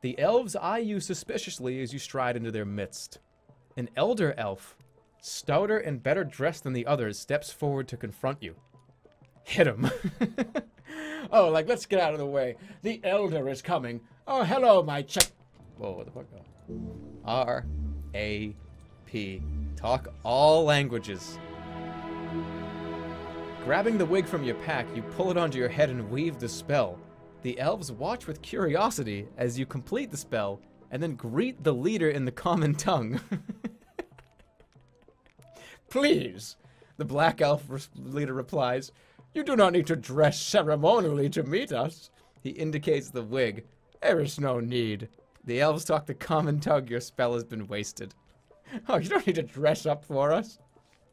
The elves eye you suspiciously as you stride into their midst. An elder elf, stouter and better dressed than the others, steps forward to confront you. Hit him. Oh, like, let's get out of the way. The elder is coming. Oh, hello, my check. Whoa, what the fuck? R-A-P. Talk all languages. Grabbing the wig from your pack, you pull it onto your head and weave the spell. The elves watch with curiosity as you complete the spell, and then greet the leader in the common tongue. Please, the black elf leader replies, you do not need to dress ceremonially to meet us. He indicates the wig. There is no need. The elves talk the common tongue. Your spell has been wasted. Oh, you don't need to dress up for us.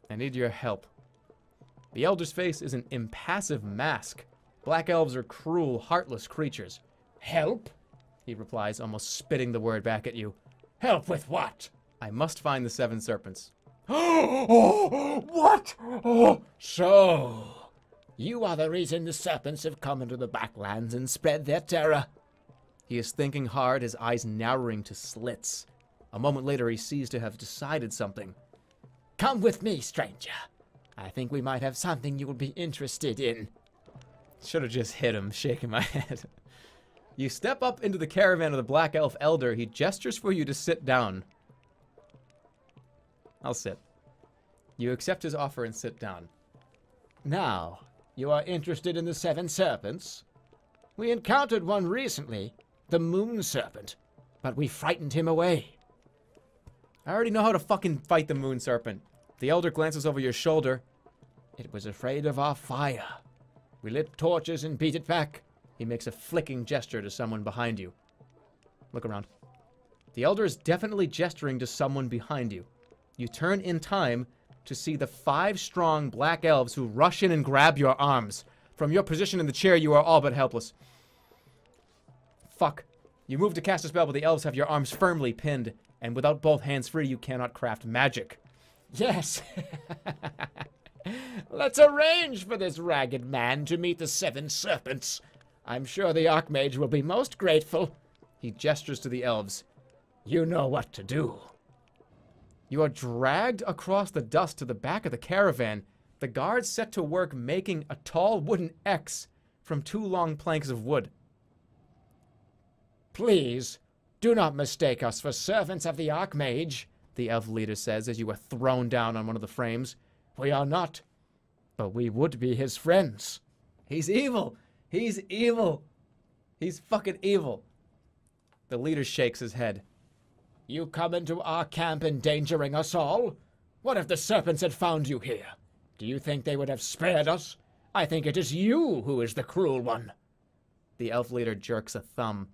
I need your help. The elder's face is an impassive mask. Black elves are cruel, heartless creatures. Help? He replies, almost spitting the word back at you. Help with what? I must find the 7 serpents. Oh, what? Oh, so you are the reason the serpents have come into the backlands and spread their terror. He is thinking hard, his eyes narrowing to slits. A moment later, he sees to have decided something. Come with me, stranger. I think we might have something you will be interested in. Should have just hit him, shaking my head. You step up into the caravan of the Black Elf Elder. He gestures for you to sit down. I'll sit. You accept his offer and sit down. Now, you are interested in the 7 serpents? We encountered one recently, the Moon Serpent, but we frightened him away. I already know how to fucking fight the Moon Serpent. The Elder glances over your shoulder. It was afraid of our fire. We lit torches and beat it back. He makes a flicking gesture to someone behind you. Look around. The Elder is definitely gesturing to someone behind you. You turn in time to see the 5 strong black elves who rush in and grab your arms. From your position in the chair, you are all but helpless. Fuck. You move to cast a spell, but the elves have your arms firmly pinned, and without both hands free, you cannot craft magic. Yes. Let's arrange for this ragged man to meet the 7 serpents. I'm sure the Archmage will be most grateful. He gestures to the elves. You know what to do. You are dragged across the dust to the back of the caravan. The guards set to work making a tall wooden X from 2 long planks of wood. Please, do not mistake us for servants of the Archmage, the elf leader says as you are thrown down on one of the frames. We are not, but we would be his friends. He's evil. He's evil. He's fucking evil. The leader shakes his head. You come into our camp endangering us all? What if the serpents had found you here? Do you think they would have spared us? I think it is you who is the cruel one. The elf leader jerks a thumb.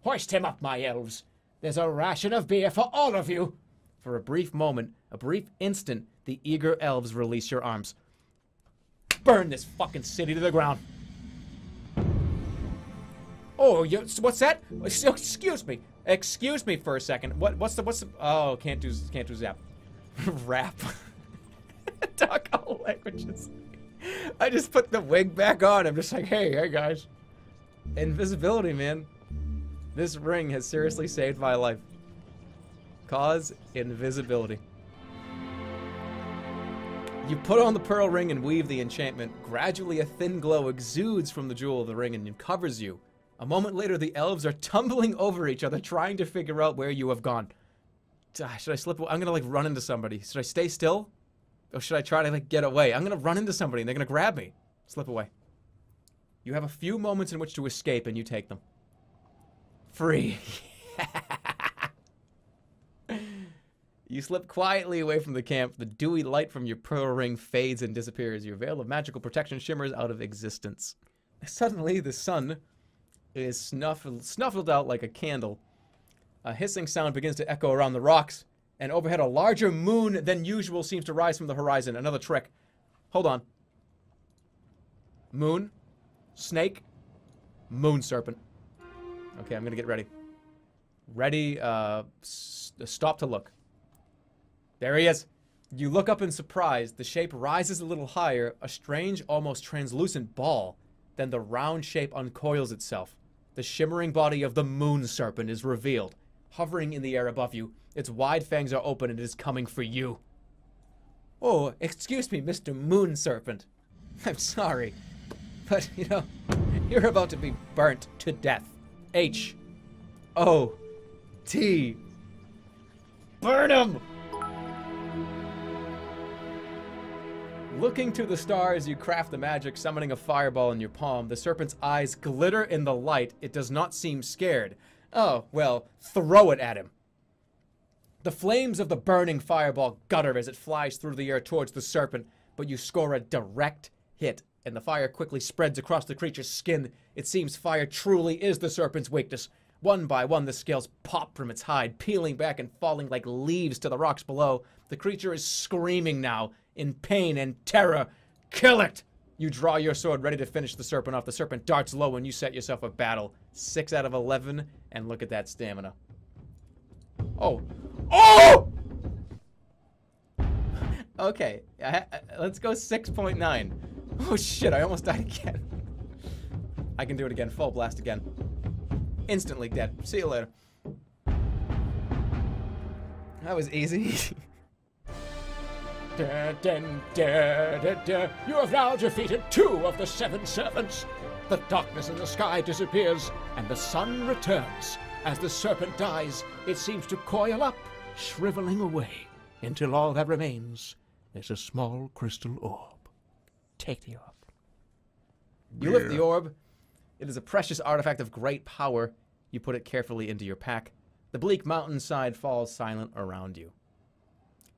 Hoist him up, my elves. There's a ration of beer for all of you. For a brief moment, a brief instant, the eager elves release your arms. Burn this fucking city to the ground. Oh, what's that? Excuse me. Excuse me for a second. What's the? Oh, can't do zap. Rap. Talk all languages. I just put the wig back on. I'm just like, hey guys. Invisibility, man. This ring has seriously saved my life. Cause invisibility. You put on the pearl ring and weave the enchantment. Gradually, a thin glow exudes from the jewel of the ring and covers you. A moment later, the elves are tumbling over each other, trying to figure out where you have gone. Should I slip away? I'm gonna, like, run into somebody. Should I stay still? Or should I try to, like, get away? I'm gonna run into somebody and they're gonna grab me. Slip away. You have a few moments in which to escape and you take them. Free. You slip quietly away from the camp. The dewy light from your pearl ring fades and disappears. Your veil of magical protection shimmers out of existence. Suddenly, the sun is snuffled out like a candle. A hissing sound begins to echo around the rocks, and overhead a larger moon than usual seems to rise from the horizon. Another trick. Hold on. Moon. Snake. Moon serpent. Okay, I'm gonna get ready. Ready, stop to look. There he is. You look up in surprise. The shape rises a little higher, a strange, almost translucent ball. Then the round shape uncoils itself. The shimmering body of the moon serpent is revealed, hovering in the air above you. Its wide fangs are open and it is coming for you. Oh, excuse me, Mr. Moon Serpent. I'm sorry, but, you know, you're about to be burnt to death. H-O-T. Burn him! Looking to the stars, you craft the magic, summoning a fireball in your palm. The serpent's eyes glitter in the light. It does not seem scared. Oh, well, throw it at him. The flames of the burning fireball gutter as it flies through the air towards the serpent, but you score a direct hit, and the fire quickly spreads across the creature's skin. It seems fire truly is the serpent's weakness. One by one, the scales pop from its hide, peeling back and falling like leaves to the rocks below. The creature is screaming now, in pain and terror. Kill it! You draw your sword, ready to finish the serpent off. The serpent darts low and you set yourself a battle. 6 out of 11, and look at that stamina. Oh. Oh! Okay, let's go 6.9. Oh shit, I almost died again. I can do it again, full blast again. Instantly dead. See you later. That was easy. You have now defeated 2 of the 7 serpents. The darkness in the sky disappears, and the sun returns. As the serpent dies, it seems to coil up, shriveling away, until all that remains is a small crystal orb. Take the orb. You lift the orb. It is a precious artifact of great power. You put it carefully into your pack. The bleak mountainside falls silent around you.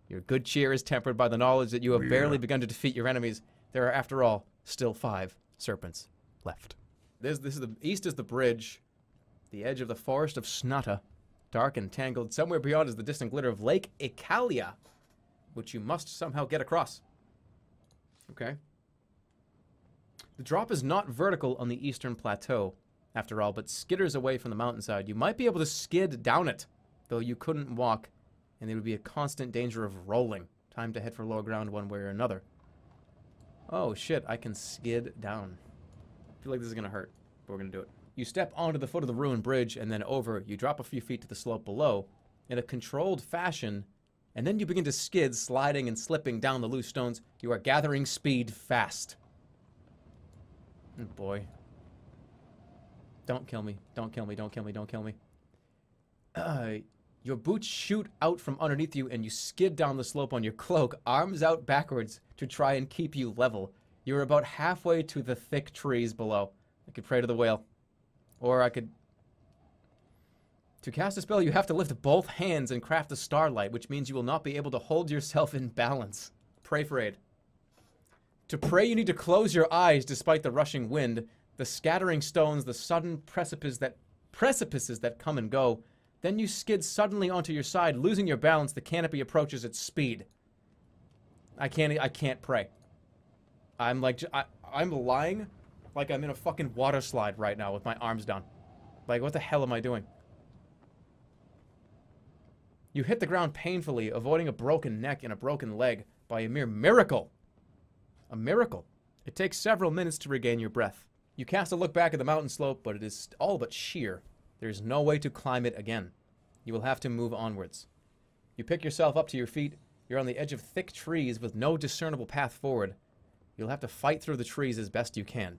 Your good cheer is tempered by the knowledge that you have barely begun to defeat your enemies. There are, after all, still 5 serpents left. East is the bridge. The edge of the forest of Snutta. Dark and tangled. Somewhere beyond is the distant glitter of Lake Ikalia, which you must somehow get across. Okay. The drop is not vertical on the eastern plateau, after all, but skitters away from the mountainside. You might be able to skid down it, though you couldn't walk, and there would be a constant danger of rolling. Time to head for lower ground one way or another. Oh shit, I can skid down. I feel like this is gonna hurt, but we're gonna do it. You step onto the foot of the ruined bridge and then over. You drop a few feet to the slope below in a controlled fashion, and then you begin to skid, sliding and slipping down the loose stones. You are gathering speed fast. Oh boy. Don't kill me. Don't kill me. Don't kill me. Don't kill me. Your boots shoot out from underneath you and you skid down the slope on your cloak, arms out backwards to try and keep you level. You're about halfway to the thick trees below. I could pray to the whale. Or I could... To cast a spell, you have to lift both hands and craft a starlight, which means you will not be able to hold yourself in balance. Pray for aid. To pray, you need to close your eyes despite the rushing wind, the scattering stones, the sudden precipices that come and go. Then you skid suddenly onto your side, losing your balance. The canopy approaches its speed. I can't pray. I'm like, I'm lying like I'm in a fucking water slide right now with my arms down. Like, what the hell am I doing? You hit the ground painfully, avoiding a broken neck and a broken leg by a mere miracle. A miracle. It takes several minutes to regain your breath. You cast a look back at the mountain slope, but it is all but sheer. There is no way to climb it again. You will have to move onwards. You pick yourself up to your feet. You're on the edge of thick trees with no discernible path forward. You'll have to fight through the trees as best you can.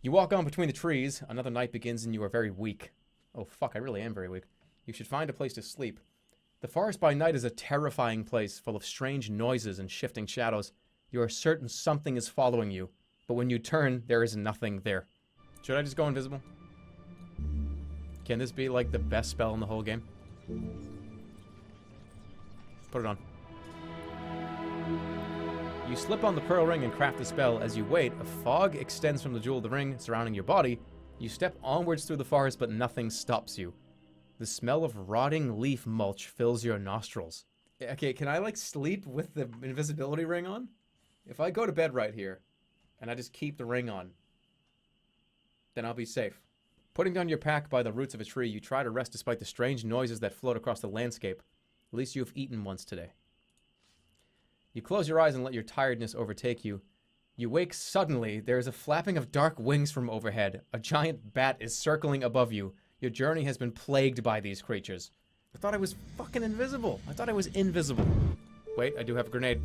You walk on between the trees. Another night begins and you are very weak. Oh fuck, I really am very weak. You should find a place to sleep. The forest by night is a terrifying place, full of strange noises and shifting shadows. You are certain something is following you, but when you turn, there is nothing there. Should I just go invisible? Can this be like the best spell in the whole game? Put it on. You slip on the pearl ring and craft the spell. As you wait, a fog extends from the jewel of the ring surrounding your body. You step onwards through the forest, but nothing stops you. The smell of rotting leaf mulch fills your nostrils. Okay, can I like sleep with the invisibility ring on? If I go to bed right here, and I just keep the ring on, then I'll be safe. Putting down your pack by the roots of a tree, you try to rest despite the strange noises that float across the landscape. At least you have eaten once today. You close your eyes and let your tiredness overtake you. You wake suddenly. There is a flapping of dark wings from overhead. A giant bat is circling above you. Your journey has been plagued by these creatures. I thought I was fucking invisible. I thought I was invisible. Wait, I do have a grenade.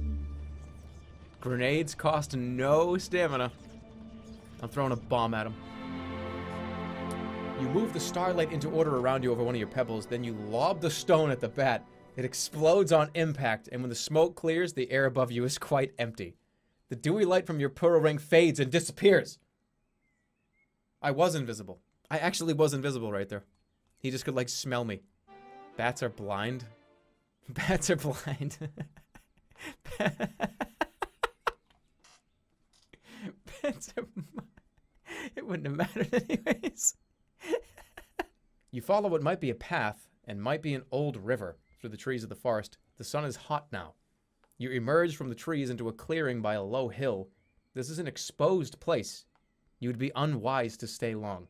Grenades cost no stamina. I'm throwing a bomb at him. You move the starlight into order around you over one of your pebbles, then you lob the stone at the bat. It explodes on impact, and when the smoke clears, the air above you is quite empty. The dewy light from your pearl ring fades and disappears. I was invisible. I actually was invisible right there. He just could, like, smell me. Bats are blind. Bats are blind. Bats are... It wouldn't have mattered anyways. You follow what might be a path, and might be an old river, through the trees of the forest. The sun is hot now. You emerge from the trees into a clearing by a low hill. This is an exposed place. You would be unwise to stay long.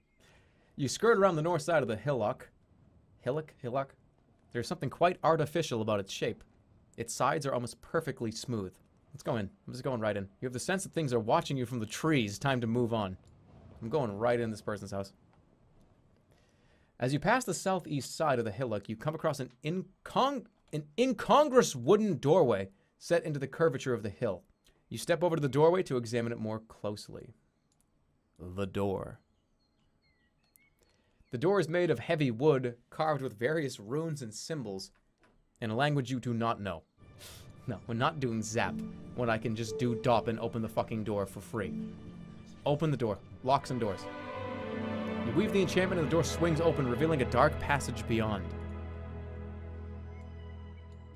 You skirt around the north side of the hillock. Hillock? There's something quite artificial about its shape. Its sides are almost perfectly smooth. Let's go in. I'm just going right in. You have the sense that things are watching you from the trees. Time to move on. I'm going right in this person's house. As you pass the southeast side of the hillock, you come across an incongruous wooden doorway set into the curvature of the hill. You step over to the doorway to examine it more closely. The door. The door is made of heavy wood, carved with various runes and symbols, in a language you do not know. No, we're not doing Zap, when I can just do DOP and open the fucking door for free. Open the door. Locks and doors. You weave the enchantment and the door swings open, revealing a dark passage beyond.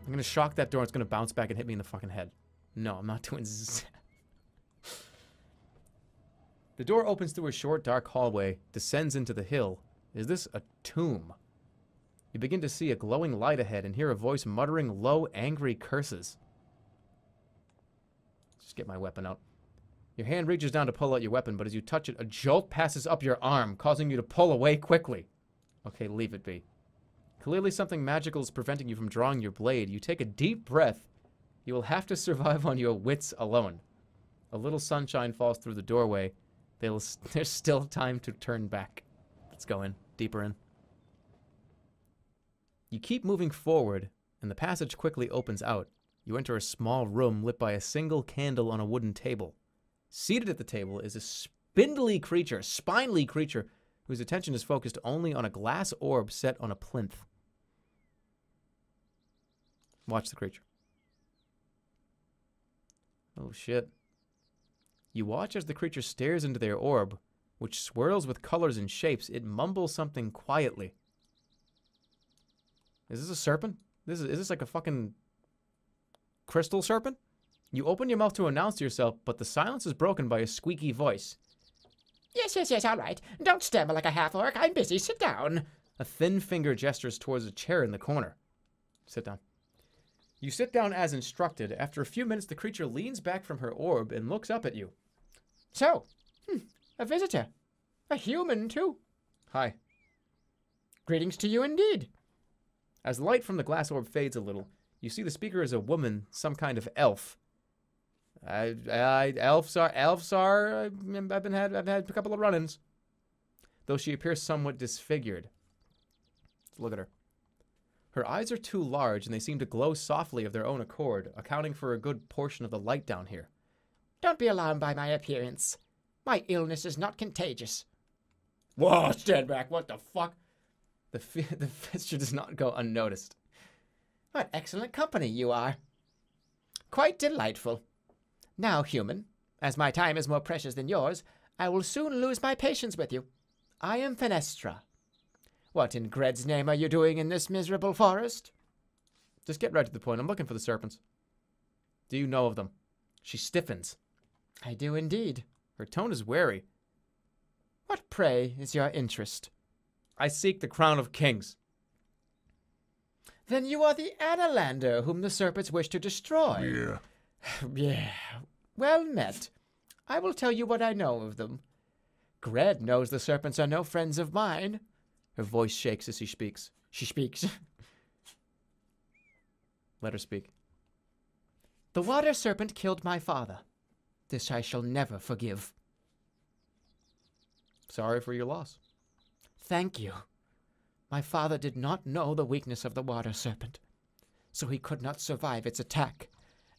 I'm gonna shock that door, it's gonna bounce back and hit me in the fucking head. No, I'm not doing Zap. The door opens through a short, dark hallway, descends into the hill. Is this a tomb? You begin to see a glowing light ahead and hear a voice muttering low, angry curses. Just get my weapon out. Your hand reaches down to pull out your weapon, but as you touch it, a jolt passes up your arm, causing you to pull away quickly. Okay, leave it be. Clearly something magical is preventing you from drawing your blade. You take a deep breath. You will have to survive on your wits alone. A little sunshine falls through the doorway. There's still time to turn back. Let's go in. Deeper in. You keep moving forward, and the passage quickly opens out. You enter a small room lit by a single candle on a wooden table. Seated at the table is a spindly creature, spinely creature, whose attention is focused only on a glass orb set on a plinth. Watch the creature. Oh shit. You watch as the creature stares into their orb, which swirls with colors and shapes. It mumbles something quietly. Is this a serpent? Is this like a fucking crystal serpent? You open your mouth to announce to yourself, but the silence is broken by a squeaky voice. Yes, all right. Don't stammer like a half-orc. I'm busy. Sit down. A thin finger gestures towards a chair in the corner. Sit down. You sit down as instructed. After a few minutes, the creature leans back from her orb and looks up at you. So, a visitor. A human, too. Hi. Greetings to you indeed. As light from the glass orb fades a little, you see the speaker is a woman, some kind of elf. Elves are. I've had a couple of run-ins. Though she appears somewhat disfigured. Let's look at her. Her eyes are too large, and they seem to glow softly of their own accord, accounting for a good portion of the light down here. Don't be alarmed by my appearance. My illness is not contagious. Whoa, stand back. What the fuck? The fixture does not go unnoticed. What excellent company you are. Quite delightful. Now, human, as my time is more precious than yours, I will soon lose my patience with you. I am Fenestra. What in Gred's name are you doing in this miserable forest? Just get right to the point. I'm looking for the serpents. Do you know of them? She stiffens. I do indeed. Her tone is wary. What, pray, is your interest? I seek the crown of kings. Then you are the Analander whom the serpents wish to destroy. Yeah. Well met. I will tell you what I know of them. Gred knows the serpents are no friends of mine. Her voice shakes as she speaks. She speaks. Let her speak. The water serpent killed my father. This I shall never forgive. Sorry for your loss. Thank you. My father did not know the weakness of the water serpent, so he could not survive its attack.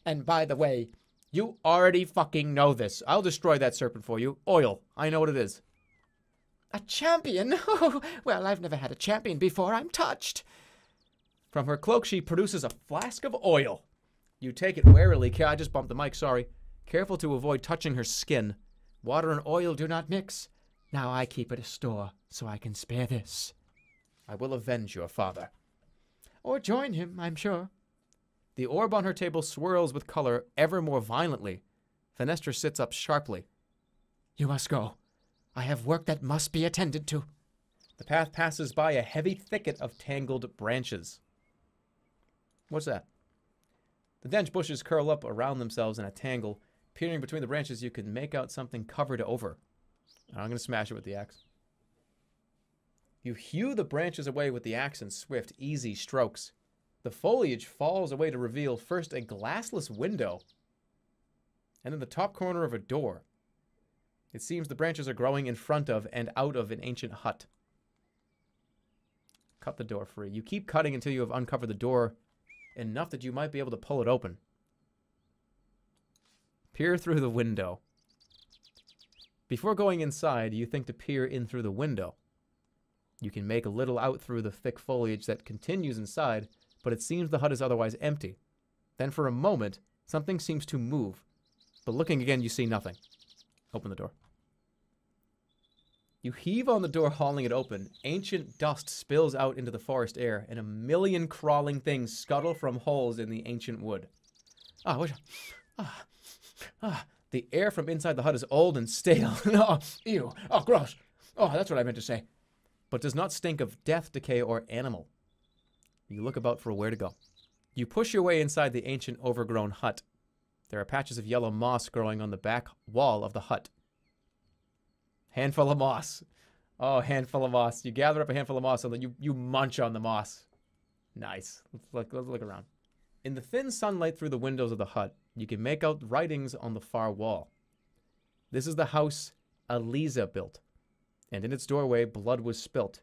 And by the way, you already fucking know this. I'll destroy that serpent for you. Oil. I know what it is. A champion? Oh, well, I've never had a champion before. I'm touched. From her cloak, she produces a flask of oil. You take it warily. I just bumped the mic, sorry. Careful to avoid touching her skin. Water and oil do not mix. Now I keep it a store, so I can spare this. I will avenge your father. Or join him, I'm sure. The orb on her table swirls with color ever more violently. Fenestra sits up sharply. You must go. I have work that must be attended to. The path passes by a heavy thicket of tangled branches. What's that? The dense bushes curl up around themselves in a tangle. Peering between the branches, you can make out something covered over. I'm going to smash it with the axe. You hew the branches away with the axe in swift, easy strokes. The foliage falls away to reveal first a glassless window, and then the top corner of a door. It seems the branches are growing in front of and out of an ancient hut. Cut the door free. You keep cutting until you have uncovered the door enough that you might be able to pull it open. Peer through the window. Before going inside, you think to peer in through the window. You can make a little out through the thick foliage that continues inside, but it seems the hut is otherwise empty. Then for a moment, something seems to move. But looking again, you see nothing. Open the door. You heave on the door, hauling it open. Ancient dust spills out into the forest air, and a million crawling things scuttle from holes in the ancient wood. The air from inside the hut is old and stale. Oh, ew. Oh, gross. Oh, that's what I meant to say. But does not stink of death, decay, or animal. You look about for where to go. You push your way inside the ancient overgrown hut. There are patches of yellow moss growing on the back wall of the hut. Handful of moss. Oh, handful of moss. You gather up a handful of moss and then you munch on the moss. Nice. Let's look around. In the thin sunlight through the windows of the hut, you can make out writings on the far wall. This is the house Eliza built, and in its doorway blood was spilt.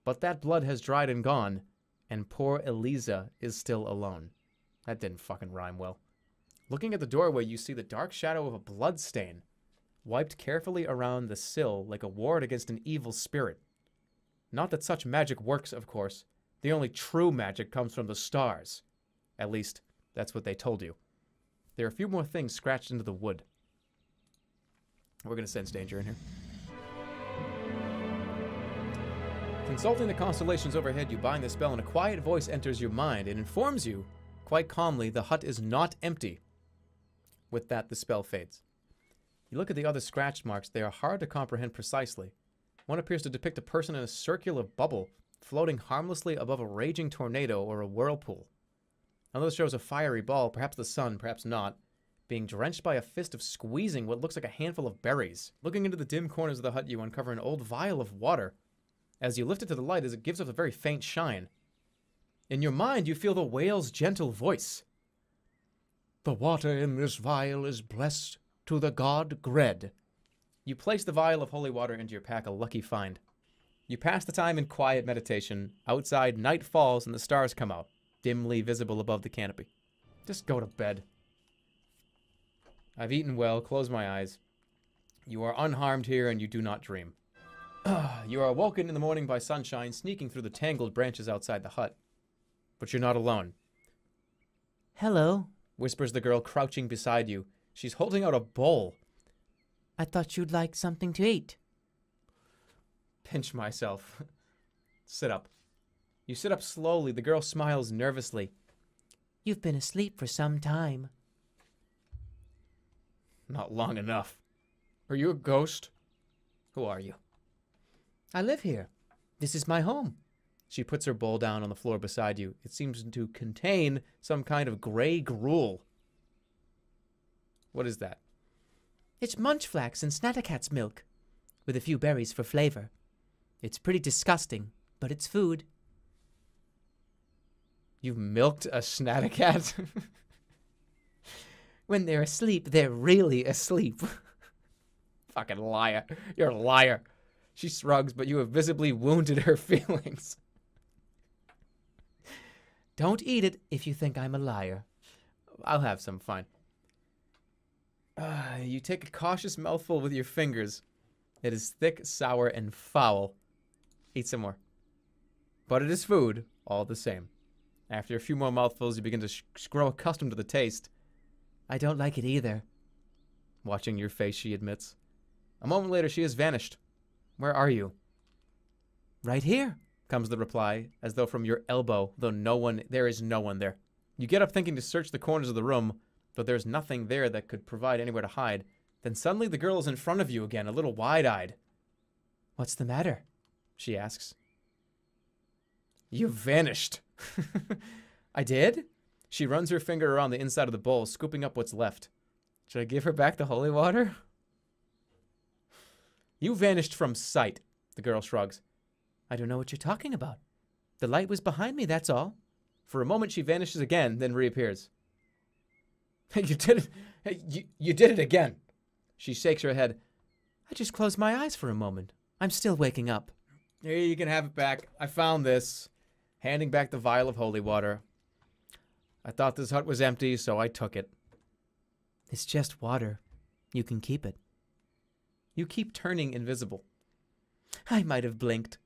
But that blood has dried and gone, and poor Eliza is still alone. That didn't fucking rhyme well. Looking at the doorway, you see the dark shadow of a blood stain, wiped carefully around the sill like a ward against an evil spirit. Not that such magic works, of course. The only true magic comes from the stars. At least, that's what they told you. There are a few more things scratched into the wood. We're going to sense danger in here. Consulting the constellations overhead, you bind the spell and a quiet voice enters your mind and informs you, quite calmly, the hut is not empty. With that, the spell fades. You look at the other scratch marks. They are hard to comprehend precisely. One appears to depict a person in a circular bubble, floating harmlessly above a raging tornado or a whirlpool. Another shows a fiery ball, perhaps the sun, perhaps not, being drenched by a fist of squeezing what looks like a handful of berries. Looking into the dim corners of the hut, you uncover an old vial of water. As you lift it to the light, as it gives off a very faint shine. In your mind, you feel the whale's gentle voice. The water in this vial is blessed to the god Gred. You place the vial of holy water into your pack, a lucky find. You pass the time in quiet meditation. Outside, night falls and the stars come out, dimly visible above the canopy. Just go to bed. I've eaten well, close my eyes. You are unharmed here and you do not dream. You are awoken in the morning by sunshine sneaking through the tangled branches outside the hut. But you're not alone. Hello. Whispers the girl crouching beside you. She's holding out a bowl. I thought you'd like something to eat. Pinch myself. Sit up. You sit up slowly. The girl smiles nervously. You've been asleep for some time. Not long enough. Are you a ghost? Who are you? I live here. This is my home. She puts her bowl down on the floor beside you. It seems to contain some kind of gray gruel. What is that? It's munchflax and snattercat's milk, with a few berries for flavor. It's pretty disgusting, but it's food. You've milked a snattercat? When they're asleep, they're really asleep. Fucking liar. You're a liar. She shrugs, but you have visibly wounded her feelings. Don't eat it if you think I'm a liar. I'll have some, fine. You take a cautious mouthful with your fingers. It is thick, sour, and foul. Eat some more. But it is food, all the same. After a few more mouthfuls, you begin to grow accustomed to the taste. I don't like it either. Watching your face, she admits. A moment later, she has vanished. Where are you? Right here, comes the reply, as though from your elbow, though there is no one there. You get up thinking to search the corners of the room, but there's nothing there that could provide anywhere to hide. Then suddenly the girl is in front of you again, a little wide-eyed. What's the matter? She asks. You vanished. I did? She runs her finger around the inside of the bowl, scooping up what's left. Should I give her back the holy water? You vanished from sight, the girl shrugs. I don't know what you're talking about. The light was behind me, that's all. For a moment she vanishes again, then reappears. You did it. You did it again. She shakes her head. I just closed my eyes for a moment. I'm still waking up. Here, you can have it back. I found this. Handing back the vial of holy water. I thought this hut was empty, so I took it. It's just water. You can keep it. You keep turning invisible. I might have blinked.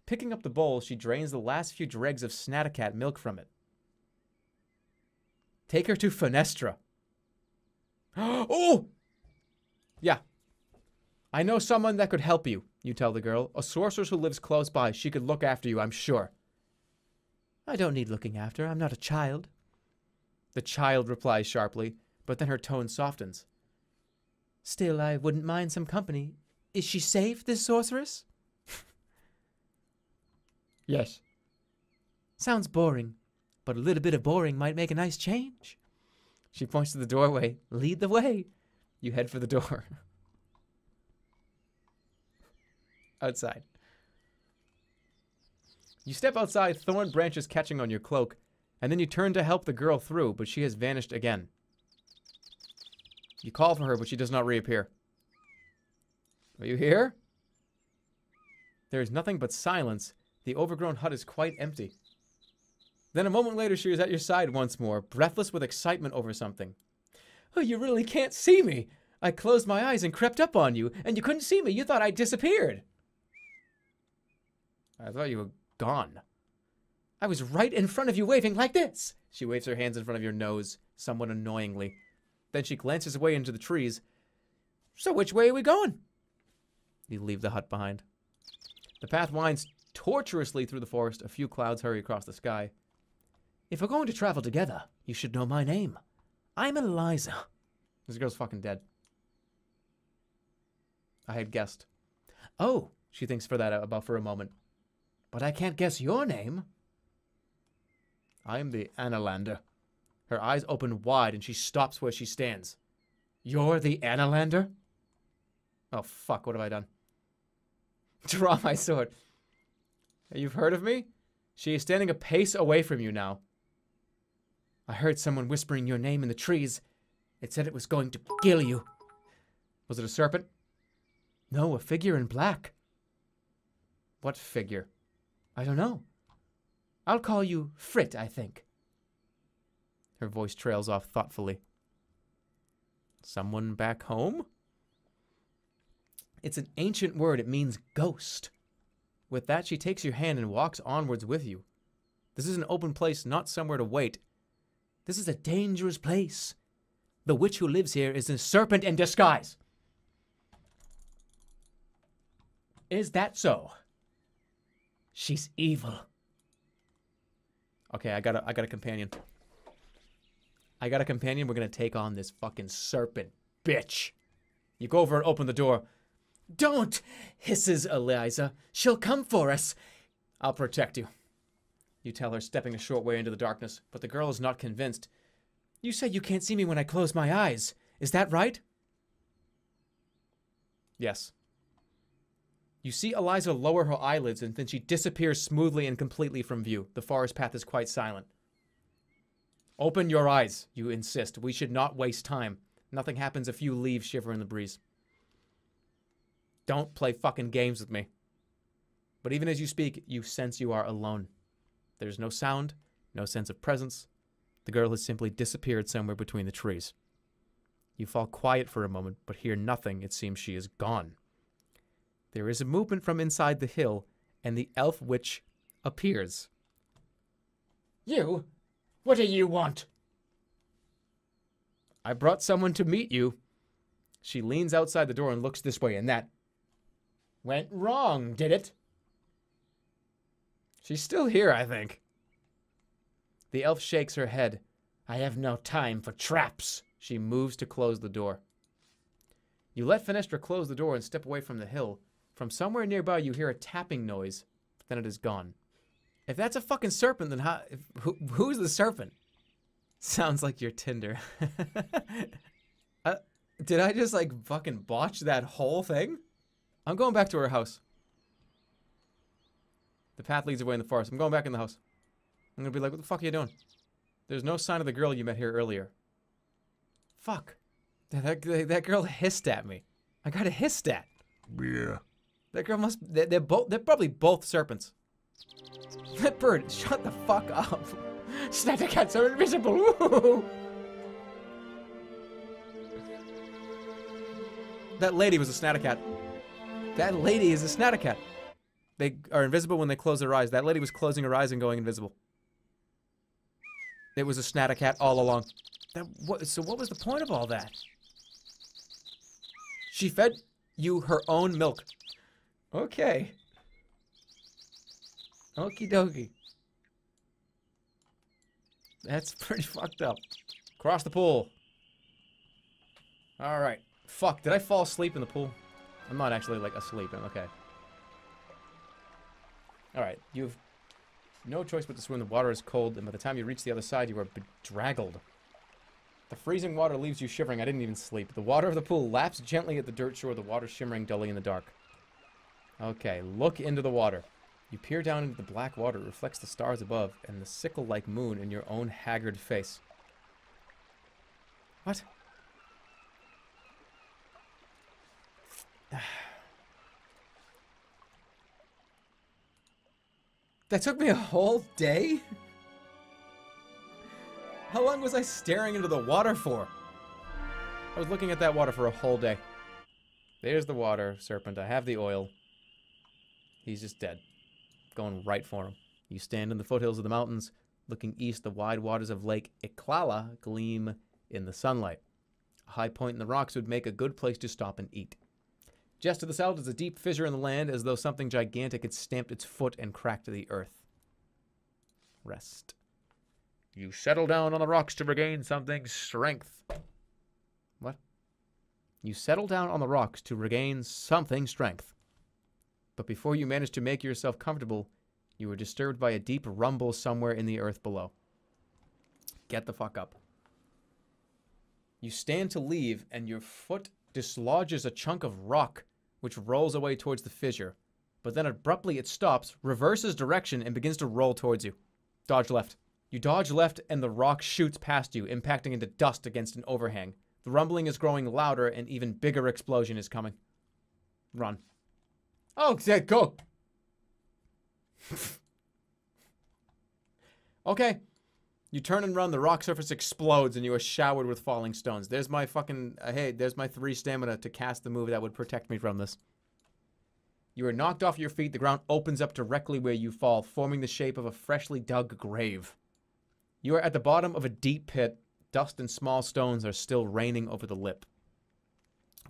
Picking up the bowl, she drains the last few dregs of snattercat milk from it. Take her to Fenestra. Oh! Yeah. I know someone that could help you, you tell the girl. A sorceress who lives close by. She could look after you, I'm sure. I don't need looking after. I'm not a child. The child replies sharply, but then her tone softens. Still, I wouldn't mind some company. Is she safe, this sorceress? Yes. Sounds boring, but a little bit of boring might make a nice change. She points to the doorway. Lead the way. You head for the door. Outside. You step outside, thorn branches catching on your cloak, and then you turn to help the girl through, but she has vanished again. You call for her, but she does not reappear. Are you here? There is nothing but silence. The overgrown hut is quite empty. Then a moment later, she is at your side once more, breathless with excitement over something. Oh, you really can't see me. I closed my eyes and crept up on you, and you couldn't see me. You thought I disappeared. I thought you were gone. I was right in front of you waving like this. She waves her hands in front of your nose, somewhat annoyingly. Then she glances away into the trees. So which way are we going? You leave the hut behind. The path winds tortuously through the forest. A few clouds hurry across the sky. If we're going to travel together, you should know my name. I'm Eliza. This girl's fucking dead. I had guessed. Oh, she thinks for a moment. But I can't guess your name. I am the Analander. Her eyes open wide and she stops where she stands. You're the Analander? Oh, fuck, what have I done? Draw my sword. You've heard of me? She is standing a pace away from you now. I heard someone whispering your name in the trees. It said it was going to kill you. Was it a serpent? No, a figure in black. What figure? I don't know. I'll call you Frit, I think. Her voice trails off thoughtfully. Someone back home? It's an ancient word. It means ghost. With that, she takes your hand and walks onwards with you. This is an open place, not somewhere to wait. This is a dangerous place. The witch who lives here is a serpent in disguise. Is that so? She's evil. Okay, I got a companion. I got a companion. We're gonna take on this fucking serpent bitch. You go over and open the door. Don't, hisses Eliza. She'll come for us. I'll protect you. You tell her, stepping a short way into the darkness, but the girl is not convinced. You say you can't see me when I close my eyes. Is that right? Yes. You see Eliza lower her eyelids and then she disappears smoothly and completely from view. The forest path is quite silent. Open your eyes, you insist. We should not waste time. Nothing happens if you leaves shiver in the breeze. Don't play fucking games with me. But even as you speak, you sense you are alone. There's no sound, no sense of presence. The girl has simply disappeared somewhere between the trees. You fall quiet for a moment, but hear nothing. It seems she is gone. There is a movement from inside the hill, and the elf witch appears. You? What do you want? I brought someone to meet you. She leans outside the door and looks this way and that. Went wrong, did it? She's still here, I think. The elf shakes her head. I have no time for traps. She moves to close the door. You let Fenestra close the door and step away from the hill. From somewhere nearby, you hear a tapping noise, but then it is gone. If that's a fucking serpent, then who's the serpent? Sounds like your Tinder. Did I just, like, fucking botch that whole thing? I'm going back to her house. The path leads away in the forest. I'm going back in the house. I'm gonna be like, what the fuck are you doing? There's no sign of the girl you met here earlier. Fuck. That girl hissed at me. I got a hiss stat. Yeah. That girl must... They're probably both serpents. That bird, shut the fuck up. Snattercats are invisible. Woo-hoo-hoo. That lady was a Snattercat. That lady is a Snattercat. They are invisible when they close their eyes. That lady was closing her eyes and going invisible. It was a Snattercat all along. So what was the point of all that? She fed you her own milk. Okay. Okie dokie. That's pretty fucked up. Cross the pool. Alright. Fuck, did I fall asleep in the pool? I'm not actually, like, asleep. I'm okay. Alright, you've no choice but to swim. The water is cold, and by the time you reach the other side, you are bedraggled. The freezing water leaves you shivering. I didn't even sleep. The water of the pool laps gently at the dirt shore, the water shimmering dully in the dark. Okay, look into the water. You peer down into the black water. It reflects the stars above and the sickle-like moon in your own haggard face. What? That took me a whole day? How long was I staring into the water for? I was looking at that water for a whole day. There's the water, Serpent. I have the oil. He's just dead. Going right for him. You stand in the foothills of the mountains. Looking east, the wide waters of Lake Iklala gleam in the sunlight. A high point in the rocks would make a good place to stop and eat. Just to the south is a deep fissure in the land, as though something gigantic had stamped its foot and cracked the earth. Rest. You settle down on the rocks to regain something strength. What? You settle down on the rocks to regain something strength. But before you manage to make yourself comfortable, You were disturbed by a deep rumble somewhere in the earth below. Get the fuck up. You stand to leave, and your foot dislodges a chunk of rock, which rolls away towards the fissure. But then abruptly it stops, reverses direction, and begins to roll towards you. Dodge left. You dodge left, and the rock shoots past you, impacting into dust against an overhang. The rumbling is growing louder, and even bigger explosion is coming. Run. Oh, go! Okay. You turn and run, the rock surface explodes, and you are showered with falling stones. There's my fucking... hey, there's my 3 stamina to cast the move that would protect me from this. You are knocked off your feet. The ground opens up directly where you fall, forming the shape of a freshly dug grave. You are at the bottom of a deep pit. Dust and small stones are still raining over the lip.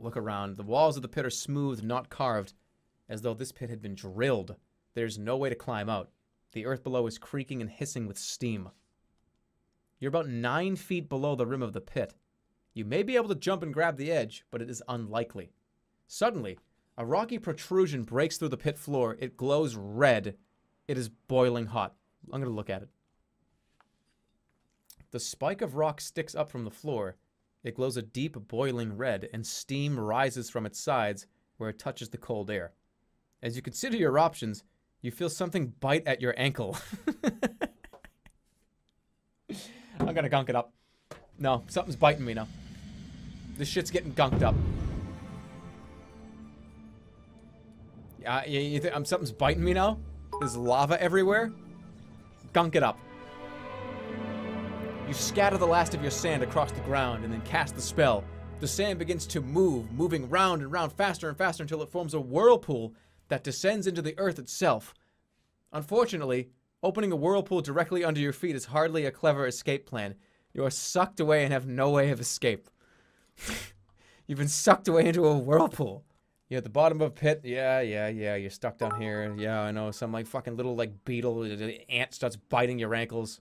Look around. The walls of the pit are smooth, not carved, as though this pit had been drilled. There's no way to climb out. The earth below is creaking and hissing with steam. You're about 9 feet below the rim of the pit. You may be able to jump and grab the edge, but it is unlikely. Suddenly, a rocky protrusion breaks through the pit floor. It glows red. It is boiling hot. I'm going to look at it. The spike of rock sticks up from the floor. It glows a deep boiling red, and steam rises from its sides where it touches the cold air. As you consider your options, you feel something bite at your ankle. I'm going to gunk it up. No, something's biting me now. This shit's getting gunked up. You think something's biting me now? There's lava everywhere? Gunk it up. You scatter the last of your sand across the ground and then cast the spell. The sand begins to move, moving round and round faster and faster until it forms a whirlpool that descends into the earth itself. Unfortunately, opening a whirlpool directly under your feet is hardly a clever escape plan. You are sucked away and have no way of escape. You've been sucked away into a whirlpool. You're at the bottom of a pit. Yeah. You're stuck down here. Yeah, I know. Some like fucking little like beetle, the ant starts biting your ankles.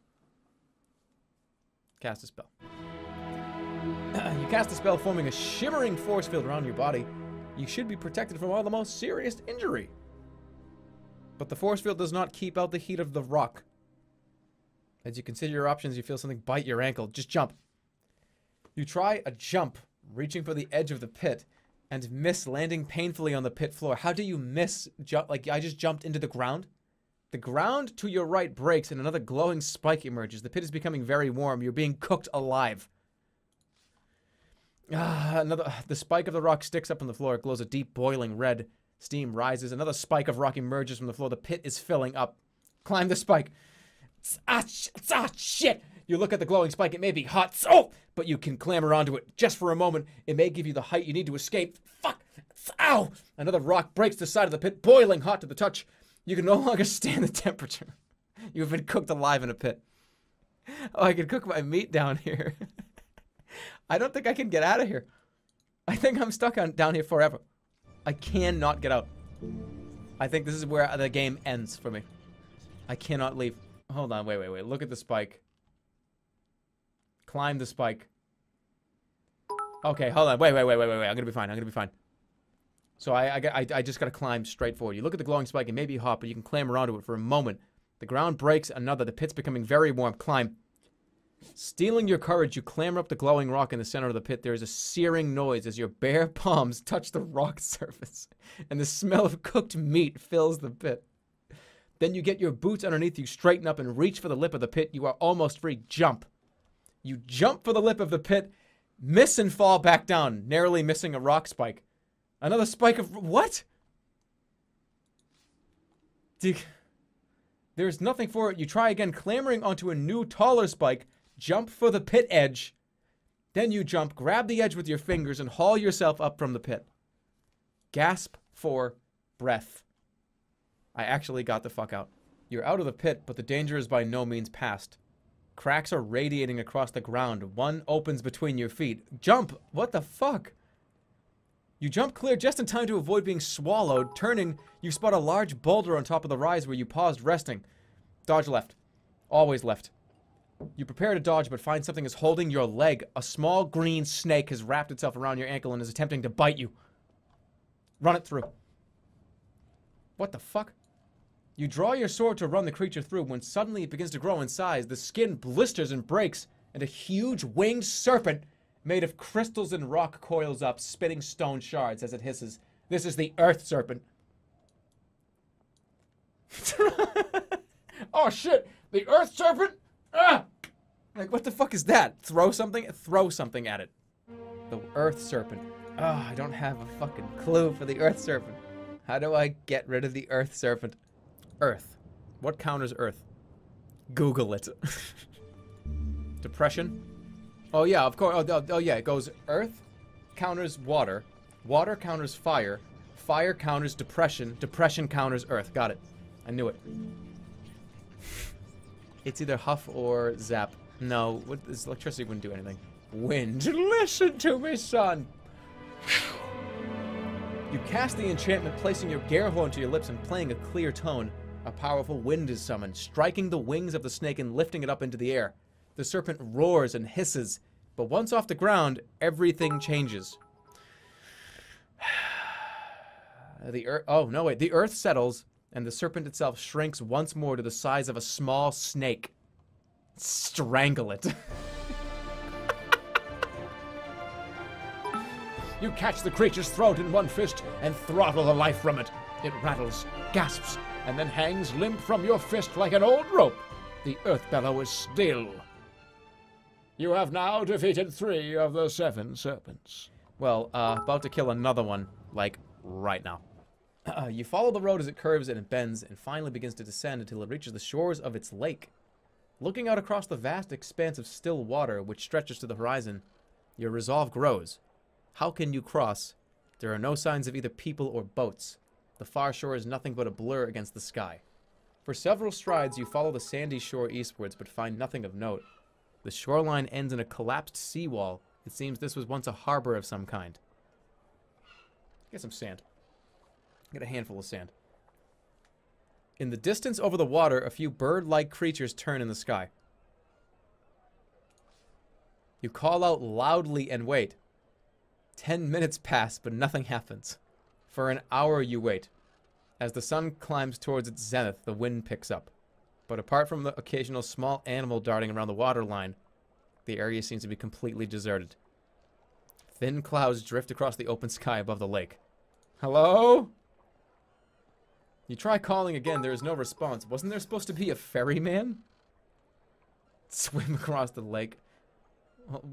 Cast a spell. You cast a spell forming a shimmering force field around your body. You should be protected from all the most serious injury. But the force field does not keep out the heat of the rock. As you consider your options, you feel something bite your ankle. Just jump. You try a jump, reaching for the edge of the pit, and miss, landing painfully on the pit floor. How do you miss? Like, I just jumped into the ground? The ground to your right breaks and another glowing spike emerges. The pit is becoming very warm. You're being cooked alive. The spike of the rock sticks up on the floor. It glows a deep boiling red. Steam rises. Another spike of rock emerges from the floor. The pit is filling up. Climb the spike. Shit! You look at the glowing spike. It may be hot. But you can clamber onto it just for a moment. It may give you the height you need to escape. Fuck! Ow! Another rock breaks the side of the pit, boiling hot to the touch. You can no longer stand the temperature. You've been cooked alive in a pit. Oh, I can cook my meat down here. I don't think I can get out of here. I think I'm stuck down here forever. I cannot get out. I think this is where the game ends for me. I cannot leave. Hold on, wait. Look at the spike. Climb the spike. Okay, hold on. Wait. I'm gonna be fine. So I just gotta climb straight forward. You look at the glowing spike. It may be hot, but you can clamber onto it for a moment. The ground breaks. The pit's becoming very warm. Climb. Stealing your courage, you clamber up the glowing rock in the center of the pit. There is a searing noise as your bare palms touch the rock surface, and the smell of cooked meat fills the pit. Then you get your boots underneath you, straighten up, and reach for the lip of the pit. You are almost free. Jump. You jump for the lip of the pit, miss and fall back down, narrowly missing a rock spike. Another spike of... What? There's nothing for it. You try again, clambering onto a new, taller spike. Jump for the pit edge. Then you jump, grab the edge with your fingers, and haul yourself up from the pit. Gasp for breath. I actually got the fuck out. You're out of the pit, but the danger is by no means past. Cracks are radiating across the ground. One opens between your feet. Jump! What the fuck? You jump clear just in time to avoid being swallowed. Turning, you spot a large boulder on top of the rise where you paused resting. Dodge left. Always left. You prepare to dodge, but find something is holding your leg. A small green snake has wrapped itself around your ankle and is attempting to bite you. Run it through. What the fuck? You draw your sword to run the creature through when suddenly it begins to grow in size. The skin blisters and breaks, and a huge winged serpent made of crystals and rock coils up, spitting stone shards as it hisses. This is the Earth Serpent. Oh shit! The Earth Serpent? Ah! Like, what the fuck is that? Throw something? Throw something at it. The Earth Serpent. Oh, I don't have a fucking clue for the Earth Serpent. How do I get rid of the Earth Serpent? Earth. What counters Earth? Google it. Depression? Oh yeah, of course. Oh yeah, it goes Earth counters water. Water counters fire. Fire counters depression. Depression counters Earth. Got it. I knew it. It's either huff or zap. No, this electricity wouldn't do anything. Wind. Listen to me, son. You cast the enchantment, placing your gare horn to your lips and playing a clear tone. A powerful wind is summoned, striking the wings of the snake and lifting it up into the air. The serpent roars and hisses, but once off the ground, everything changes. The earth settles, and the serpent itself shrinks once more to the size of a small snake. Strangle it. You catch the creature's throat in one fist and throttle the life from it. It rattles, gasps, and then hangs limp from your fist like an old rope. The earth bellow is still. You have now defeated 3 of the 7 serpents. Well, about to kill another one, like, right now. You follow the road as it curves and it bends, and finally begins to descend until it reaches the shores of its lake. Looking out across the vast expanse of still water which stretches to the horizon, your resolve grows. How can you cross? There are no signs of either people or boats. The far shore is nothing but a blur against the sky. For several strides you follow the sandy shore eastwards, but find nothing of note. The shoreline ends in a collapsed seawall. It seems this was once a harbor of some kind. Get some sand. Get a handful of sand. In the distance over the water, a few bird-like creatures turn in the sky. You call out loudly and wait. 10 minutes pass, but nothing happens. For an hour you wait. As the sun climbs towards its zenith, the wind picks up. But apart from the occasional small animal darting around the waterline, the area seems to be completely deserted. Thin clouds drift across the open sky above the lake. Hello? You try calling again, there is no response. Wasn't there supposed to be a ferryman? Swim across the lake.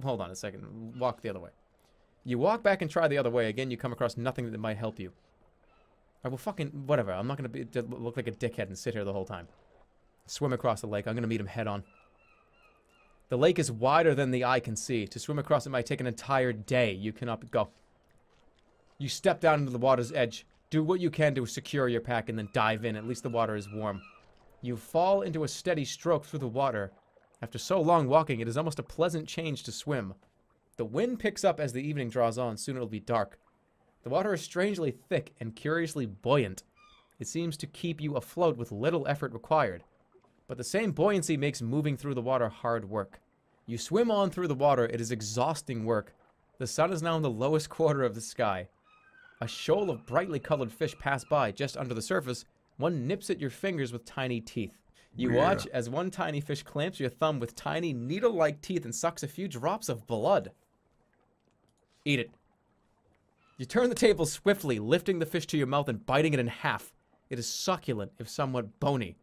Hold on a second. Walk the other way. You walk back and try the other way. Again, you come across nothing that might help you. I will fucking... whatever. I'm not going to look like a dickhead and sit here the whole time. Swim across the lake. I'm going to meet him head on. The lake is wider than the eye can see. To swim across it might take an entire day. You cannot go. You step down into the water's edge. Do what you can to secure your pack and then dive in. At least the water is warm. You fall into a steady stroke through the water. After so long walking, it is almost a pleasant change to swim. The wind picks up as the evening draws on. Soon it will be dark. The water is strangely thick and curiously buoyant. It seems to keep you afloat with little effort required. But the same buoyancy makes moving through the water hard work. You swim on through the water. It is exhausting work. The sun is now in the lowest quarter of the sky. A shoal of brightly colored fish pass by just under the surface. One nips at your fingers with tiny teeth. You watch as one tiny fish clamps your thumb with tiny needle-like teeth and sucks a few drops of blood. Eat it. You turn the table swiftly, lifting the fish to your mouth and biting it in half. It is succulent, if somewhat bony.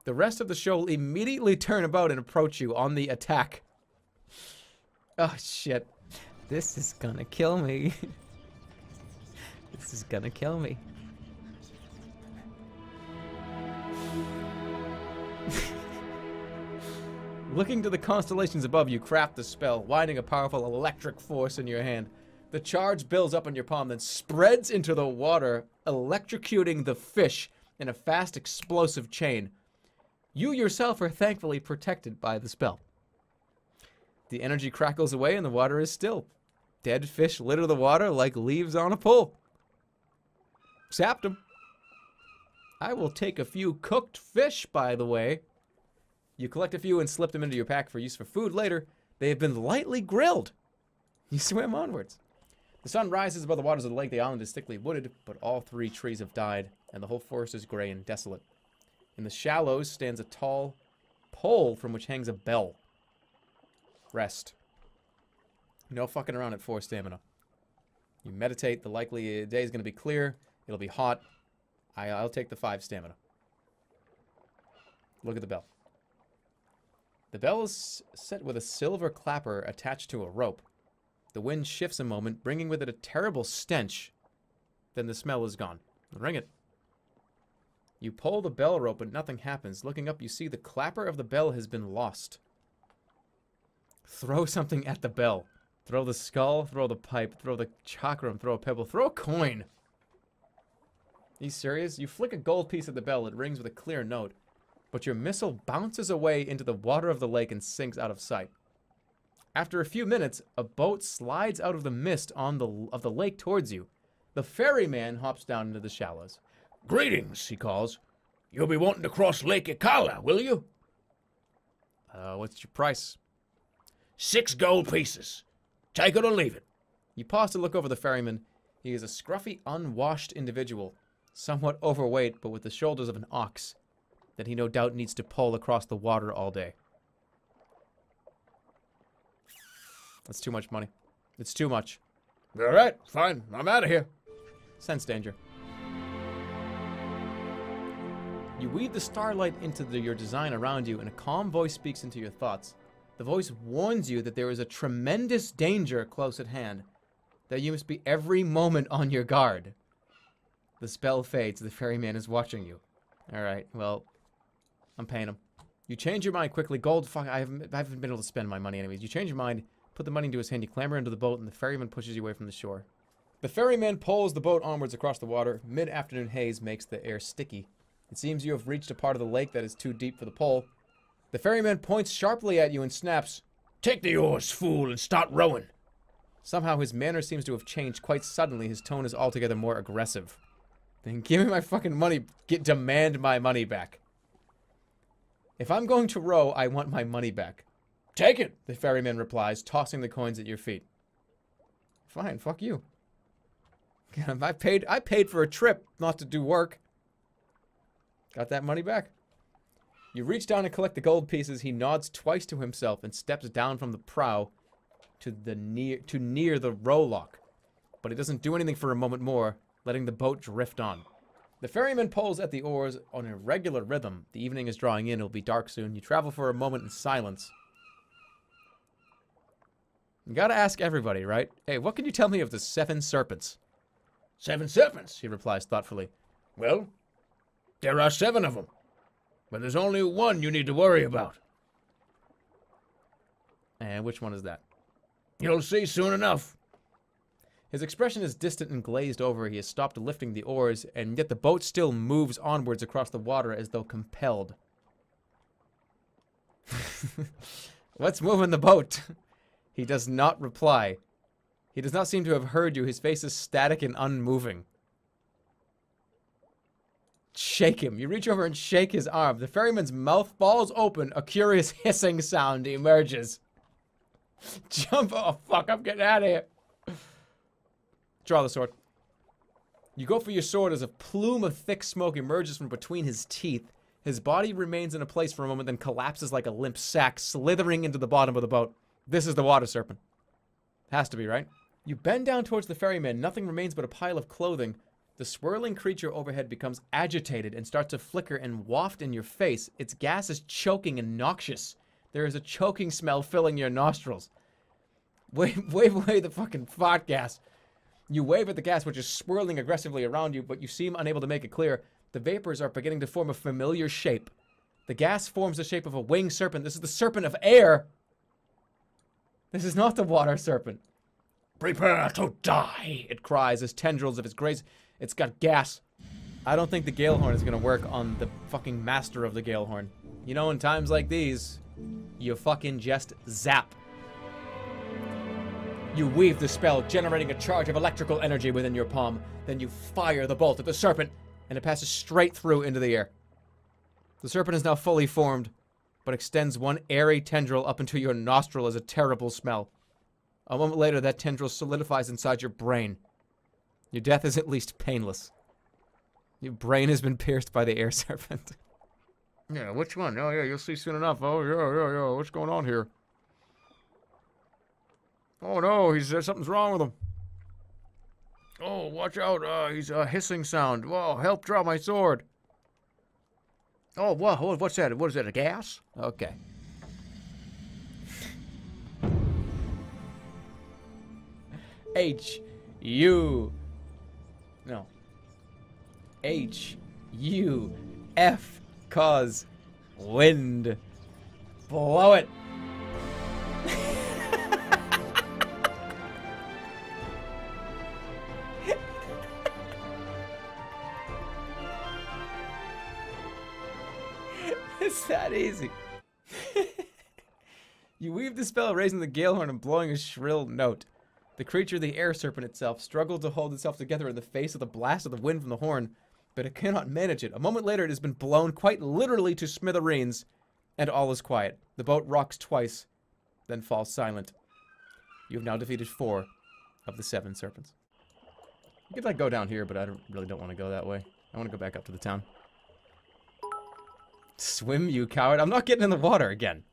The rest of the shoal immediately turn about and approach you on the attack. Oh, shit. This is gonna kill me. This is gonna kill me. Looking to the constellations above you, craft the spell, winding a powerful electric force in your hand. The charge builds up on your palm, then spreads into the water, electrocuting the fish in a fast, explosive chain. You yourself are thankfully protected by the spell. The energy crackles away and the water is still. Dead fish litter the water like leaves on a pole. Sapped them. I will take a few cooked fish, by the way. You collect a few and slip them into your pack for use for food later. They have been lightly grilled. You swim onwards. The sun rises above the waters of the lake. The island is thickly wooded, but all 3 trees have died, and the whole forest is gray and desolate. In the shallows stands a tall pole from which hangs a bell. Rest. No fucking around at 4 stamina. You meditate. The likely day is going to be clear. It'll be hot. I'll take the 5 stamina. Look at the bell. The bell is set with a silver clapper attached to a rope. The wind shifts a moment, bringing with it a terrible stench. Then the smell is gone. Ring it. You pull the bell rope, but nothing happens. Looking up, you see the clapper of the bell has been lost. Throw something at the bell. Throw the skull, throw the pipe, throw the chakram, throw a pebble, throw a coin. Are you serious? You flick a gold piece at the bell, it rings with a clear note. But your missile bounces away into the water of the lake and sinks out of sight. After a few minutes, a boat slides out of the mist of the lake towards you. The ferryman hops down into the shallows. Greetings, he calls. You'll be wanting to cross Lake Ikala, will you? What's your price? 6 gold pieces. Take it or leave it. You pause to look over the ferryman. He is a scruffy, unwashed individual, somewhat overweight, but with the shoulders of an ox, that he no doubt needs to pull across the water all day. That's too much money. It's too much. All right, fine. I'm out of here. Sense danger. You weave the starlight into your design around you, and a calm voice speaks into your thoughts. The voice warns you that there is a tremendous danger close at hand, that you must be every moment on your guard. The spell fades. The ferryman is watching you. All right, well, I'm paying him. You change your mind quickly. Gold, fuck, I haven't been able to spend my money anyways. You change your mind, put the money into his hand, you clamber into the boat, and the ferryman pushes you away from the shore. The ferryman pulls the boat onwards across the water. Mid-afternoon haze makes the air sticky. It seems you have reached a part of the lake that is too deep for the pole. The ferryman points sharply at you and snaps, Take the oars, fool, and start rowing. Somehow his manner seems to have changed quite suddenly. His tone is altogether more aggressive. Then give me my fucking money. Demand my money back. If I'm going to row, I want my money back. Take it, The ferryman replies, tossing the coins at your feet. Fine, fuck you. I paid for a trip, not to do work. Got that money back. You reach down and collect the gold pieces. He nods twice to himself and steps down from the prow to near the rowlock. But he doesn't do anything for a moment more, letting the boat drift on. The ferryman pulls at the oars on a regular rhythm. The evening is drawing in. It'll be dark soon. You travel for a moment in silence. You gotta ask everybody, right? Hey, what can you tell me of the 7 serpents? 7 serpents, He replies thoughtfully. Well, there are 7 of them. But there's only one you need to worry about. And which one is that? You'll see soon enough. His expression is distant and glazed over. He has stopped lifting the oars, and yet the boat still moves onwards across the water as though compelled. What's moving the boat? He does not reply. He does not seem to have heard you. His face is static and unmoving. Shake him. You reach over and shake his arm. The ferryman's mouth falls open. A curious hissing sound emerges. Jump. Oh, fuck. I'm getting out of here. Draw the sword. You go for your sword as a plume of thick smoke emerges from between his teeth. His body remains in a place for a moment, then collapses like a limp sack, slithering into the bottom of the boat. This is the water serpent. Has to be, right? You bend down towards the ferryman. Nothing remains but a pile of clothing. The swirling creature overhead becomes agitated and starts to flicker and waft in your face. Its gas is choking and noxious. There is a choking smell filling your nostrils. Wave away the fucking fart gas. You wave at the gas, which is swirling aggressively around you, but you seem unable to make it clear. The vapors are beginning to form a familiar shape. The gas forms the shape of a winged serpent. This is the serpent of air. This is not the water serpent. Prepare to die. It cries as tendrils of its grace. It's got gas. I don't think the Galehorn is going to work on the fucking master of the Galehorn. You know, in times like these, you fucking just zap. You weave the spell, generating a charge of electrical energy within your palm. Then you fire the bolt at the serpent, and it passes straight through into the air. The serpent is now fully formed, but extends one airy tendril up into your nostril as a terrible smell. A moment later, that tendril solidifies inside your brain. Your death is at least painless. Your brain has been pierced by the air serpent. Yeah, which one? Oh, yeah, you'll see soon enough. Oh, yeah. What's going on here? Oh, no, something's wrong with him. Oh, watch out. He's a hissing sound. Whoa, help draw my sword. Oh, whoa, what's that? What is that, a gas? Okay. H-U-F, cause wind. Blow it. It's that easy. You weave the spell, raising the gale horn and blowing a shrill note. The creature, the air serpent itself, struggled to hold itself together in the face of the blast of the wind from the horn, but it cannot manage it. A moment later, it has been blown quite literally to smithereens, and all is quiet. The boat rocks twice, then falls silent. You have now defeated 4 of the 7 serpents. You could, like, go down here, but I really don't want to go that way. I want to go back up to the town. Swim, you coward. I'm not getting in the water again.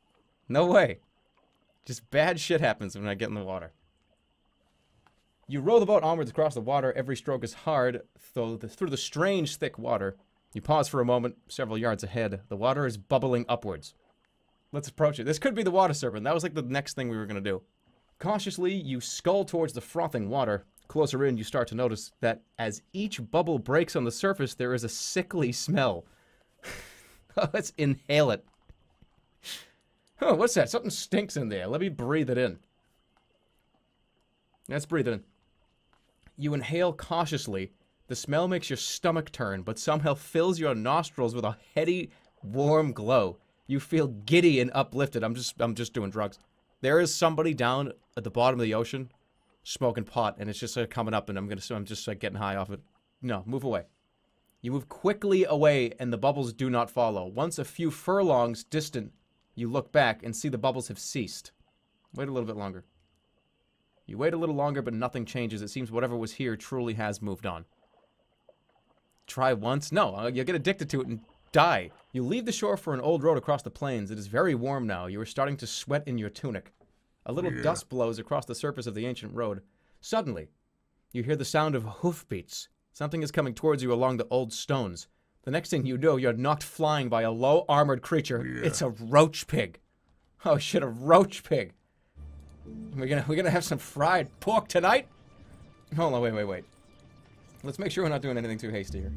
No way. Just bad shit happens when I get in the water. You row the boat onwards across the water. Every stroke is hard, through the strange, thick water. You pause for a moment, several yards ahead. The water is bubbling upwards. Let's approach it. This could be the water serpent. That was like the next thing we were going to do. Cautiously, you scull towards the frothing water. Closer in, you start to notice that as each bubble breaks on the surface, there is a sickly smell. Let's inhale it. Oh, what's that? Something stinks in there. Let me breathe it in. Let's breathe it in. You inhale cautiously. The smell makes your stomach turn, but somehow fills your nostrils with a heady, warm glow. You feel giddy and uplifted. I'm just doing drugs. There is somebody down at the bottom of the ocean smoking pot, and it's just coming up, and I'm just like getting high off it. No, move away. You move quickly away, and the bubbles do not follow. Once a few furlongs distant, you look back and see the bubbles have ceased. Wait a little bit longer. You wait a little longer, but nothing changes. It seems whatever was here truly has moved on. Try once? No, you'll get addicted to it and die. You leave the shore for an old road across the plains. It is very warm now. You are starting to sweat in your tunic. A little dust blows across the surface of the ancient road. Suddenly, you hear the sound of hoofbeats. Something is coming towards you along the old stones. The next thing you know, you're knocked flying by a low-armored creature. Yeah. It's a roach pig. Oh shit, a roach pig. We're gonna have some fried pork tonight? Hold on, wait. Let's make sure we're not doing anything too hasty here.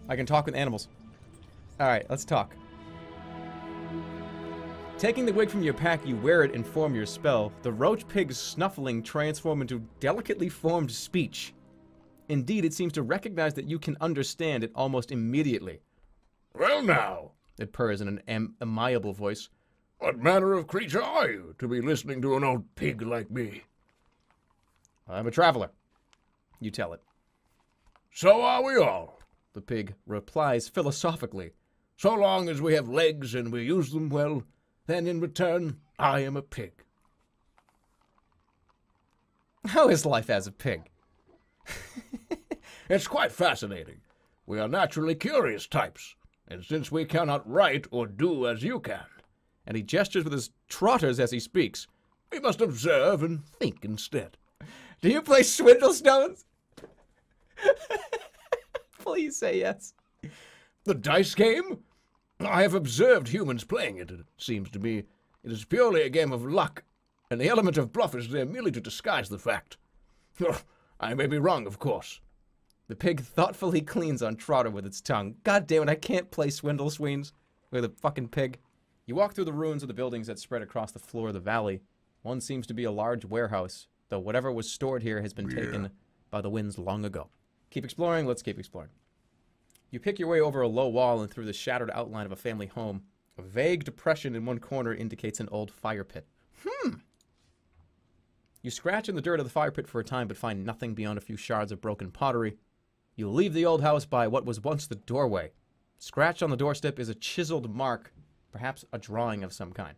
I can talk with animals. Alright, let's talk. Taking the wig from your pack, you wear it and form your spell. The roach pig's snuffling transforms into delicately formed speech. Indeed, it seems to recognize that you can understand it almost immediately. Well now, it purrs in an amiable voice. What manner of creature are you to be listening to an old pig like me? I'm a traveler. You tell it. So are we all. The pig replies philosophically. So long as we have legs and we use them well, then in return, I am a pig. How is life as a pig? It's quite fascinating. We are naturally curious types, and since we cannot write or do as you can, and he gestures with his trotters as he speaks, we must observe and think instead. Do you play Swindle Stones? Please say yes. The dice game? I have observed humans playing it, and it seems to me it is purely a game of luck, and the element of bluff is there merely to disguise the fact. I may be wrong, of course. The pig thoughtfully cleans on Trotter with its tongue. God damn it, I can't play Swindle Sweens with a fucking pig. You walk through the ruins of the buildings that spread across the floor of the valley. One seems to be a large warehouse, though whatever was stored here has been taken by the winds long ago. Keep exploring, let's keep exploring. You pick your way over a low wall and through the shattered outline of a family home. A vague depression in one corner indicates an old fire pit. You scratch in the dirt of the fire pit for a time, but find nothing beyond a few shards of broken pottery. You leave the old house by what was once the doorway. Scratched on the doorstep is a chiseled mark, perhaps a drawing of some kind.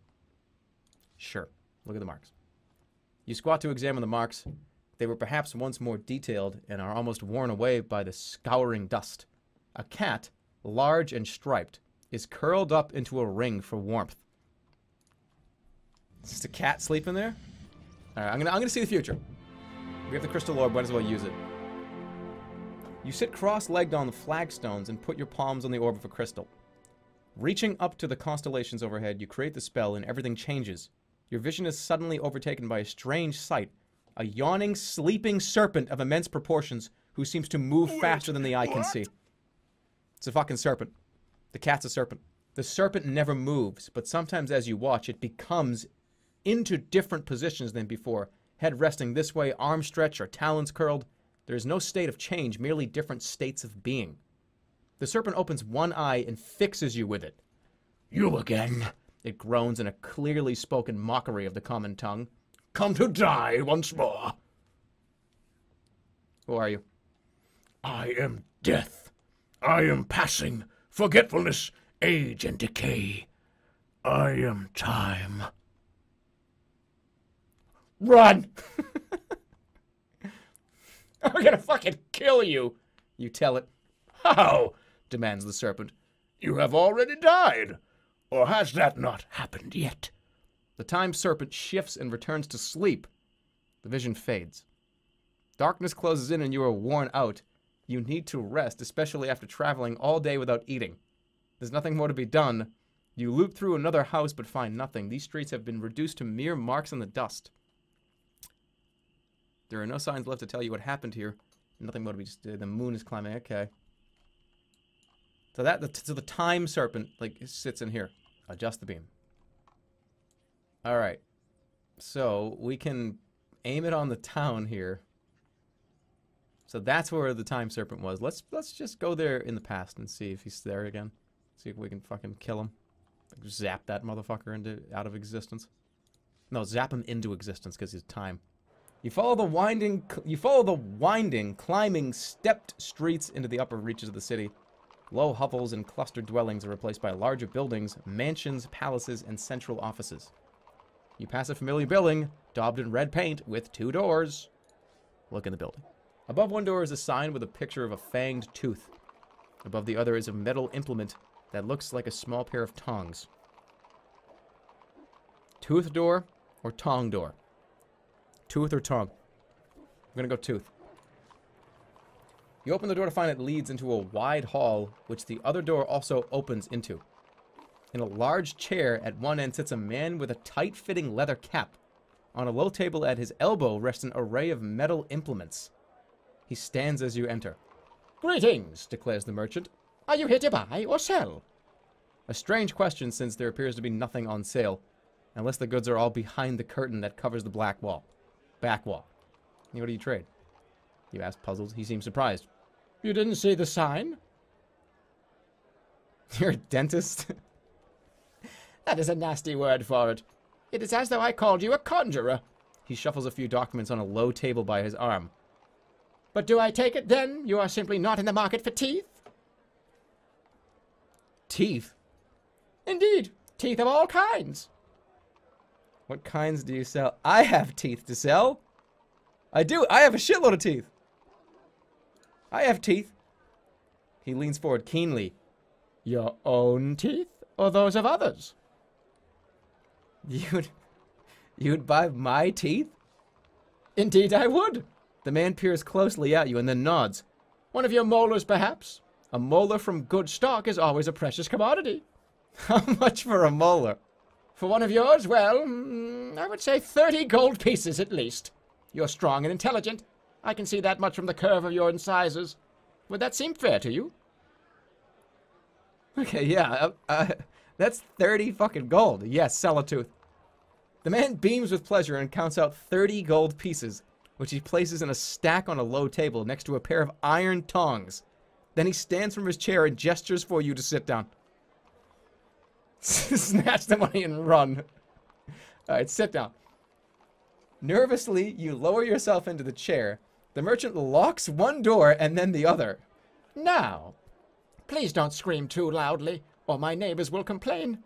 Sure, look at the marks. You squat to examine the marks. They were perhaps once more detailed and are almost worn away by the scouring dust. A cat, large and striped, is curled up into a ring for warmth. Is this a cat sleeping there? All right, I'm gonna see the future. We have the crystal orb, might as well use it. You sit cross-legged on the flagstones and put your palms on the orb of a crystal. Reaching up to the constellations overhead, you create the spell and everything changes. Your vision is suddenly overtaken by a strange sight. A yawning, sleeping serpent of immense proportions who seems to move faster than the eye can see. It's a fucking serpent. The cat's a serpent. The serpent never moves, but sometimes as you watch, it becomes into different positions than before. Head resting this way, arm stretched, or talons curled. There is no state of change, merely different states of being. The serpent opens one eye and fixes you with it. You again? It groans in a clearly spoken mockery of the common tongue. Come to die once more. Who are you? I am death. I am passing, forgetfulness, age, and decay. I am time. Run! I'm gonna fucking kill you. You tell it. How? Demands the serpent. You have already died. Or has that not happened yet? The time serpent shifts and returns to sleep. The vision fades. Darkness closes in and you are worn out. You need to rest, especially after traveling all day without eating. There's nothing more to be done. You loop through another house but find nothing. These streets have been reduced to mere marks in the dust. There are no signs left to tell you what happened here. Nothing more to be just the moon is climbing. Okay. So the time serpent like sits in here. Adjust the beam. All right. So we can aim it on the town here. So that's where the time serpent was. Let's just go there in the past and see if he's there again. See if we can fucking kill him. Like, zap that motherfucker out of existence. No, zap him into existence because he's time. You follow the winding, climbing, stepped streets into the upper reaches of the city. Low hovels and clustered dwellings are replaced by larger buildings, mansions, palaces, and central offices. You pass a familiar building, daubed in red paint, with 2 doors. Look in the building. Above one door is a sign with a picture of a fanged tooth. Above the other is a metal implement that looks like a small pair of tongs. Tooth door or tong door? Tooth or tongue? I'm gonna go tooth. You open the door to find it leads into a wide hall, which the other door also opens into. In a large chair at one end sits a man with a tight-fitting leather cap. On a low table at his elbow rests an array of metal implements. He stands as you enter. Greetings, declares the merchant. Are you here to buy or sell? A strange question, since there appears to be nothing on sale, unless the goods are all behind the curtain that covers the back wall. What do you trade? You ask, puzzled. He seems surprised. You didn't see the sign? You're a dentist? That is a nasty word for it. It is as though I called you a conjurer. He shuffles a few documents on a low table by his arm. But do I take it, then, you are simply not in the market for teeth? Teeth? Indeed, teeth of all kinds. What kinds do you sell? I have teeth to sell. I do. I have a shitload of teeth. I have teeth. He leans forward keenly. Your own teeth or those of others? You'd buy my teeth? Indeed I would. The man peers closely at you and then nods. One of your molars, perhaps? A molar from good stock is always a precious commodity. How much for a molar? For one of yours, well, I would say 30 gold pieces at least. You're strong and intelligent. I can see that much from the curve of your incisors. Would that seem fair to you? Okay, yeah, that's 30 fucking gold. Yes, sell a tooth. The man beams with pleasure and counts out 30 gold pieces, which he places in a stack on a low table next to a pair of iron tongs. Then he stands from his chair and gestures for you to sit down. Snatch the money and run. Alright, sit down. Nervously, you lower yourself into the chair. The merchant locks one door and then the other. Now, please don't scream too loudly, or my neighbors will complain.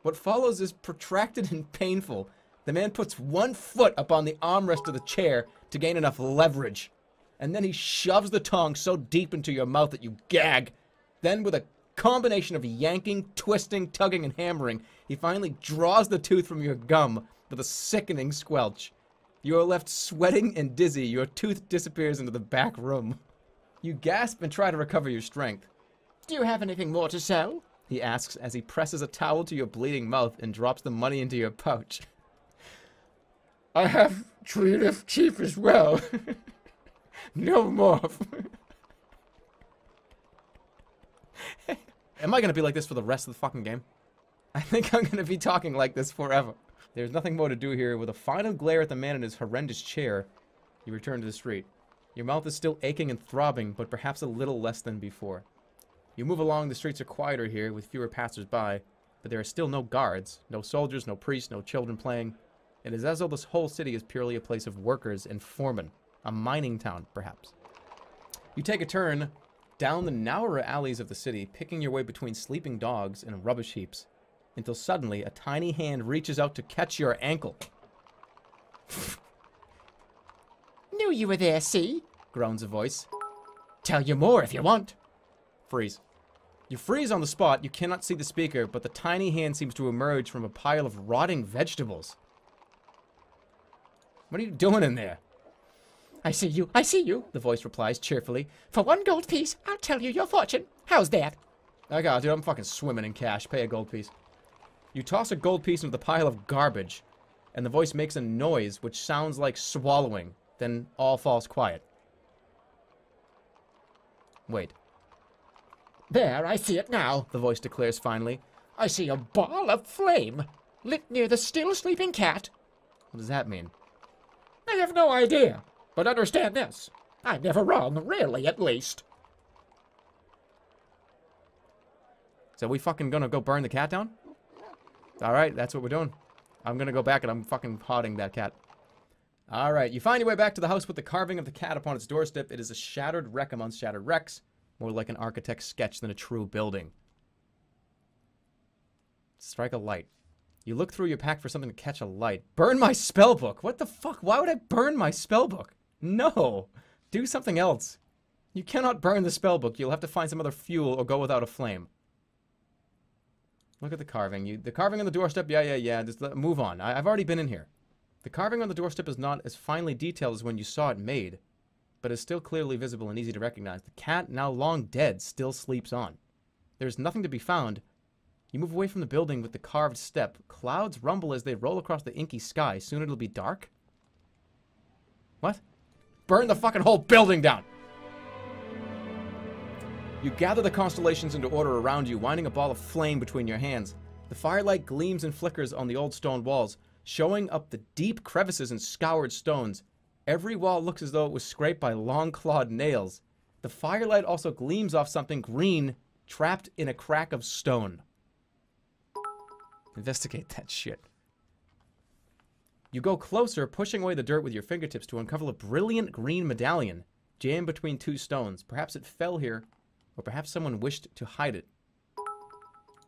What follows is protracted and painful. The man puts one foot up on the armrest of the chair to gain enough leverage. And then he shoves the tongs so deep into your mouth that you gag. Then, with a combination of yanking, twisting, tugging, and hammering, he finally draws the tooth from your gum with a sickening squelch. You are left sweating and dizzy. Your tooth disappears into the back room. You gasp and try to recover your strength. Do you have anything more to sell? He asks as he presses a towel to your bleeding mouth and drops the money into your pouch. I have tree lift chief as well. No more. Am I going to be like this for the rest of the fucking game? I think I'm going to be talking like this forever. There's nothing more to do here. With a final glare at the man in his horrendous chair, you return to the street. Your mouth is still aching and throbbing, but perhaps a little less than before. You move along. The streets are quieter here, with fewer passers-by, but there are still no guards, no soldiers, no priests, no children playing. It is as though this whole city is purely a place of workers and foremen. A mining town, perhaps. You take a turn down the narrower alleys of the city, picking your way between sleeping dogs and rubbish heaps, until suddenly a tiny hand reaches out to catch your ankle. Knew you were there, see? Groans a voice. Tell you more if you want. Freeze. You freeze on the spot. You cannot see the speaker, but the tiny hand seems to emerge from a pile of rotting vegetables. What are you doing in there? I see you, the voice replies cheerfully. For 1 gold piece, I'll tell you your fortune. How's that? I got it, dude. I'm fucking swimming in cash. Pay a gold piece. You toss a gold piece into the pile of garbage, and the voice makes a noise which sounds like swallowing. Then all falls quiet. Wait. There, I see it now, the voice declares finally. I see a ball of flame lit near the still sleeping cat. What does that mean? I have no idea, but understand this. I'm never wrong, rarely at least. So we fucking gonna go burn the cat down? Alright, that's what we're doing. I'm gonna go back and I'm fucking potting that cat. Alright, you find your way back to the house with the carving of the cat upon its doorstep. It is a shattered wreck amongst shattered wrecks. More like an architect's sketch than a true building. Strike a light. You look through your pack for something to catch a light. Burn my spellbook! What the fuck? Why would I burn my spellbook? No! Do something else. You cannot burn the spellbook. You'll have to find some other fuel or go without a flame. Look at the carving. The carving on the doorstep, yeah. Just move on. I've already been in here. The carving on the doorstep is not as finely detailed as when you saw it made, but is still clearly visible and easy to recognize. The cat, now long dead, still sleeps on. There is nothing to be found. You move away from the building with the carved step. Clouds rumble as they roll across the inky sky. Soon it'll be dark? What? Burn the fucking whole building down! You gather the constellations into order around you, winding a ball of flame between your hands. The firelight gleams and flickers on the old stone walls, showing up the deep crevices and scoured stones. Every wall looks as though it was scraped by long-clawed nails. The firelight also gleams off something green, trapped in a crack of stone. Investigate that shit. You go closer, pushing away the dirt with your fingertips to uncover a brilliant green medallion, jammed between 2 stones. Perhaps it fell here, or perhaps someone wished to hide it.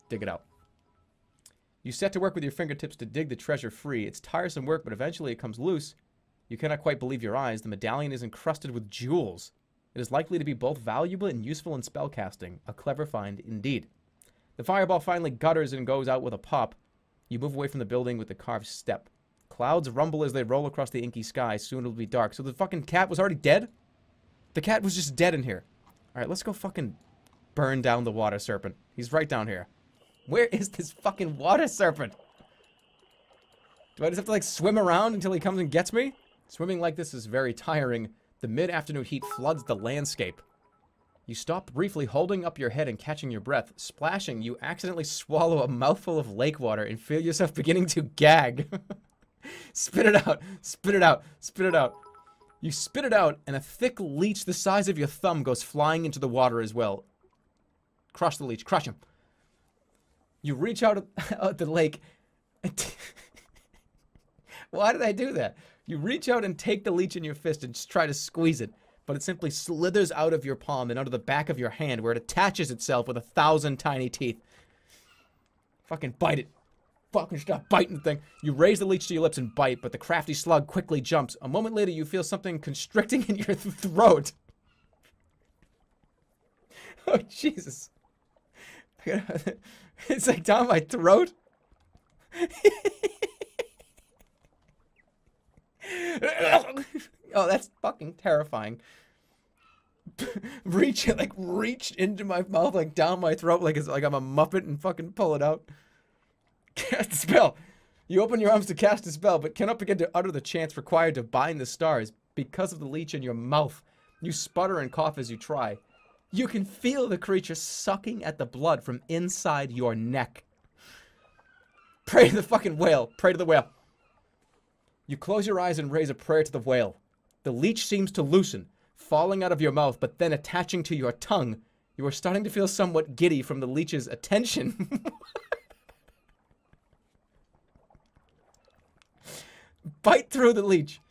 Dig it out. You set to work with your fingertips to dig the treasure free. It's tiresome work, but eventually it comes loose. You cannot quite believe your eyes. The medallion is encrusted with jewels. It is likely to be both valuable and useful in spellcasting. A clever find indeed. The fireball finally gutters and goes out with a pop. You move away from the building with the carved step. Clouds rumble as they roll across the inky sky. Soon it'll be dark. So the fucking cat was already dead? The cat was just dead in here. Alright, let's go fucking burn down the water serpent. He's right down here. Where is this fucking water serpent? Do I just have to like swim around until he comes and gets me? Swimming like this is very tiring. The mid-afternoon heat floods the landscape. You stop briefly, holding up your head and catching your breath. Splashing, you accidentally swallow a mouthful of lake water and feel yourself beginning to gag. Spit it out. Spit it out. Spit it out. You spit it out, and a thick leech the size of your thumb goes flying into the water as well. Crush the leech. Crush him. You reach out at the lake. Why did I do that? You reach out and take the leech in your fist and just try to squeeze it. But it simply slithers out of your palm and onto the back of your hand where it attaches itself with 1,000 tiny teeth. Fucking bite it. Fucking stop biting the thing. You raise the leech to your lips and bite, but the crafty slug quickly jumps. A moment later, you feel something constricting in your throat. Oh, Jesus. It's like down my throat. Oh, that's fucking terrifying. Reached into my mouth, like down my throat, like it's like I'm a Muppet, and fucking pull it out. Cast a spell. You open your arms to cast a spell, but cannot begin to utter the chants required to bind the stars because of the leech in your mouth. You sputter and cough as you try. You can feel the creature sucking at the blood from inside your neck. Pray to the fucking whale. Pray to the whale. You close your eyes and raise a prayer to the whale. The leech seems to loosen, falling out of your mouth, but then attaching to your tongue. You are starting to feel somewhat giddy from the leech's attention. Bite through the leech.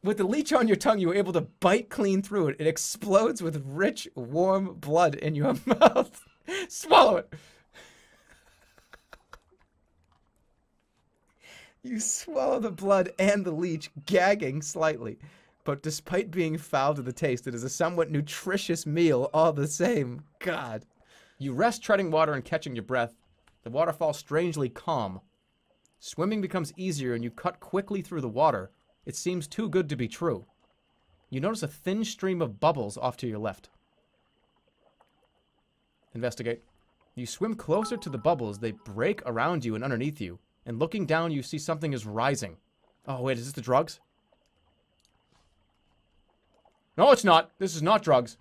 With the leech on your tongue, you are able to bite clean through it. It explodes with rich, warm blood in your mouth. Swallow it. You swallow the blood and the leech, gagging slightly. But despite being foul to the taste, it is a somewhat nutritious meal all the same. God. You rest treading water and catching your breath. The water falls strangely calm. Swimming becomes easier and you cut quickly through the water. It seems too good to be true. You notice a thin stream of bubbles off to your left. Investigate. You swim closer to the bubbles. They break around you and underneath you. And looking down, you see something is rising. Oh, wait, is this the drugs? No, it's not. This is not drugs.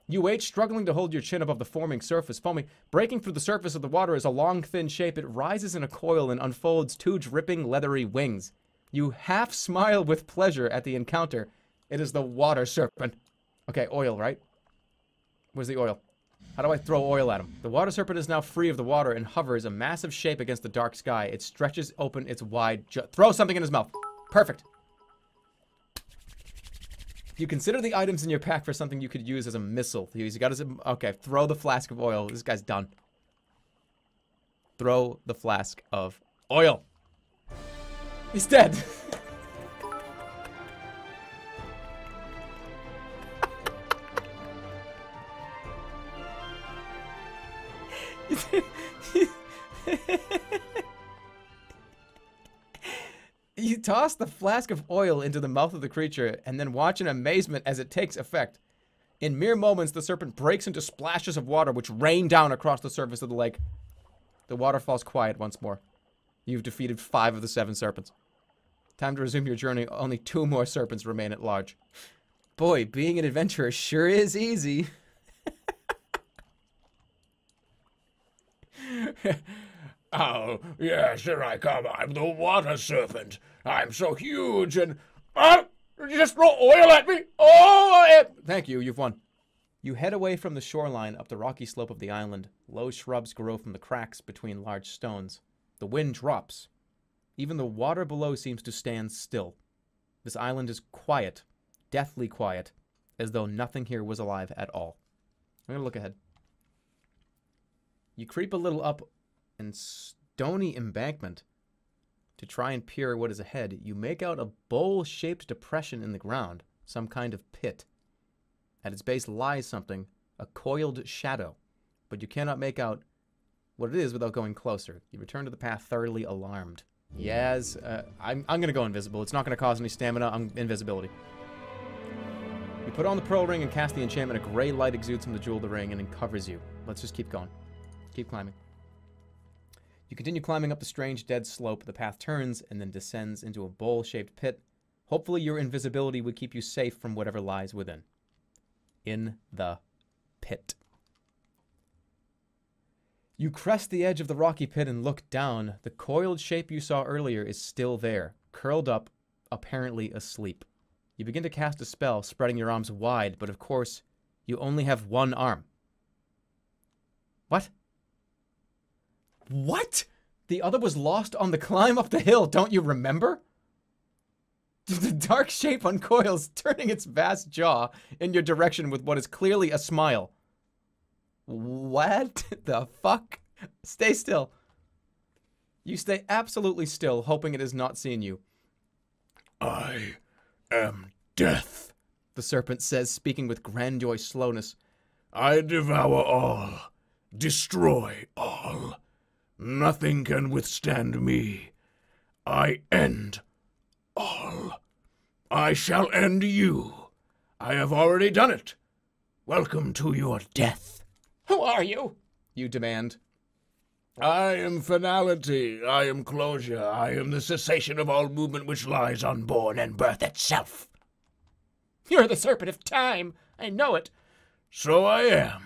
You wait, struggling to hold your chin above the forming surface. Foaming, breaking through the surface of the water is a long, thin shape. It rises in a coil and unfolds two dripping, leathery wings. You half smile with pleasure at the encounter. It is the water serpent. Okay, oil, right? Where's the oil? How do I throw oil at him? The water serpent is now free of the water and hovers, a massive shape against the dark sky. It stretches open its wide throw something in his mouth. Perfect. You consider the items in your pack for something you could use as a missile. He's got his... Okay, throw the flask of oil. This guy's done. Throw the flask of oil. He's dead. You toss the flask of oil into the mouth of the creature and then watch in amazement as it takes effect. In mere moments, the serpent breaks into splashes of water which rain down across the surface of the lake. The water falls quiet once more. You've defeated 5 of the 7 serpents. Time to resume your journey. Only 2 more serpents remain at large. Boy, being an adventurer sure is easy. Oh, yes, here I come. I'm the water serpent. I'm so huge and... Oh! You just throw oil at me? Oh! Thank you, you've won. You head away from the shoreline up the rocky slope of the island. Low shrubs grow from the cracks between large stones. The wind drops. Even the water below seems to stand still. This island is quiet, deathly quiet, as though nothing here was alive at all. I'm gonna look ahead. You creep a little up an stony embankment to try and peer what is ahead. You make out a bowl-shaped depression in the ground, some kind of pit. At its base lies something, a coiled shadow, but you cannot make out what it is without going closer. You return to the path thoroughly alarmed. Yes, I'm gonna go invisible. It's not gonna cause any stamina. I'm invisibility. You put on the pearl ring and cast the enchantment. A gray light exudes from the jewel of the ring and uncovers you. Let's just keep going. Keep climbing. You continue climbing up the strange dead slope. The path turns and then descends into a bowl-shaped pit. Hopefully your invisibility would keep you safe from whatever lies within. In the pit. You crest the edge of the rocky pit and look down. The coiled shape you saw earlier is still there, curled up, apparently asleep. You begin to cast a spell, spreading your arms wide, but of course, you only have one arm. What? What? The other was lost on the climb up the hill, don't you remember? The dark shape uncoils, turning its vast jaw in your direction with what is clearly a smile. What the fuck? Stay still. You stay absolutely still, hoping it has not seen you. I am death, the serpent says, speaking with grandiose slowness. I devour all, destroy all. Nothing can withstand me. I end all. I shall end you. I have already done it. Welcome to your death. Who are you? You demand. I am finality. I am closure. I am the cessation of all movement which lies unborn and birth itself. You're the Serpent of Time. I know it. So I am.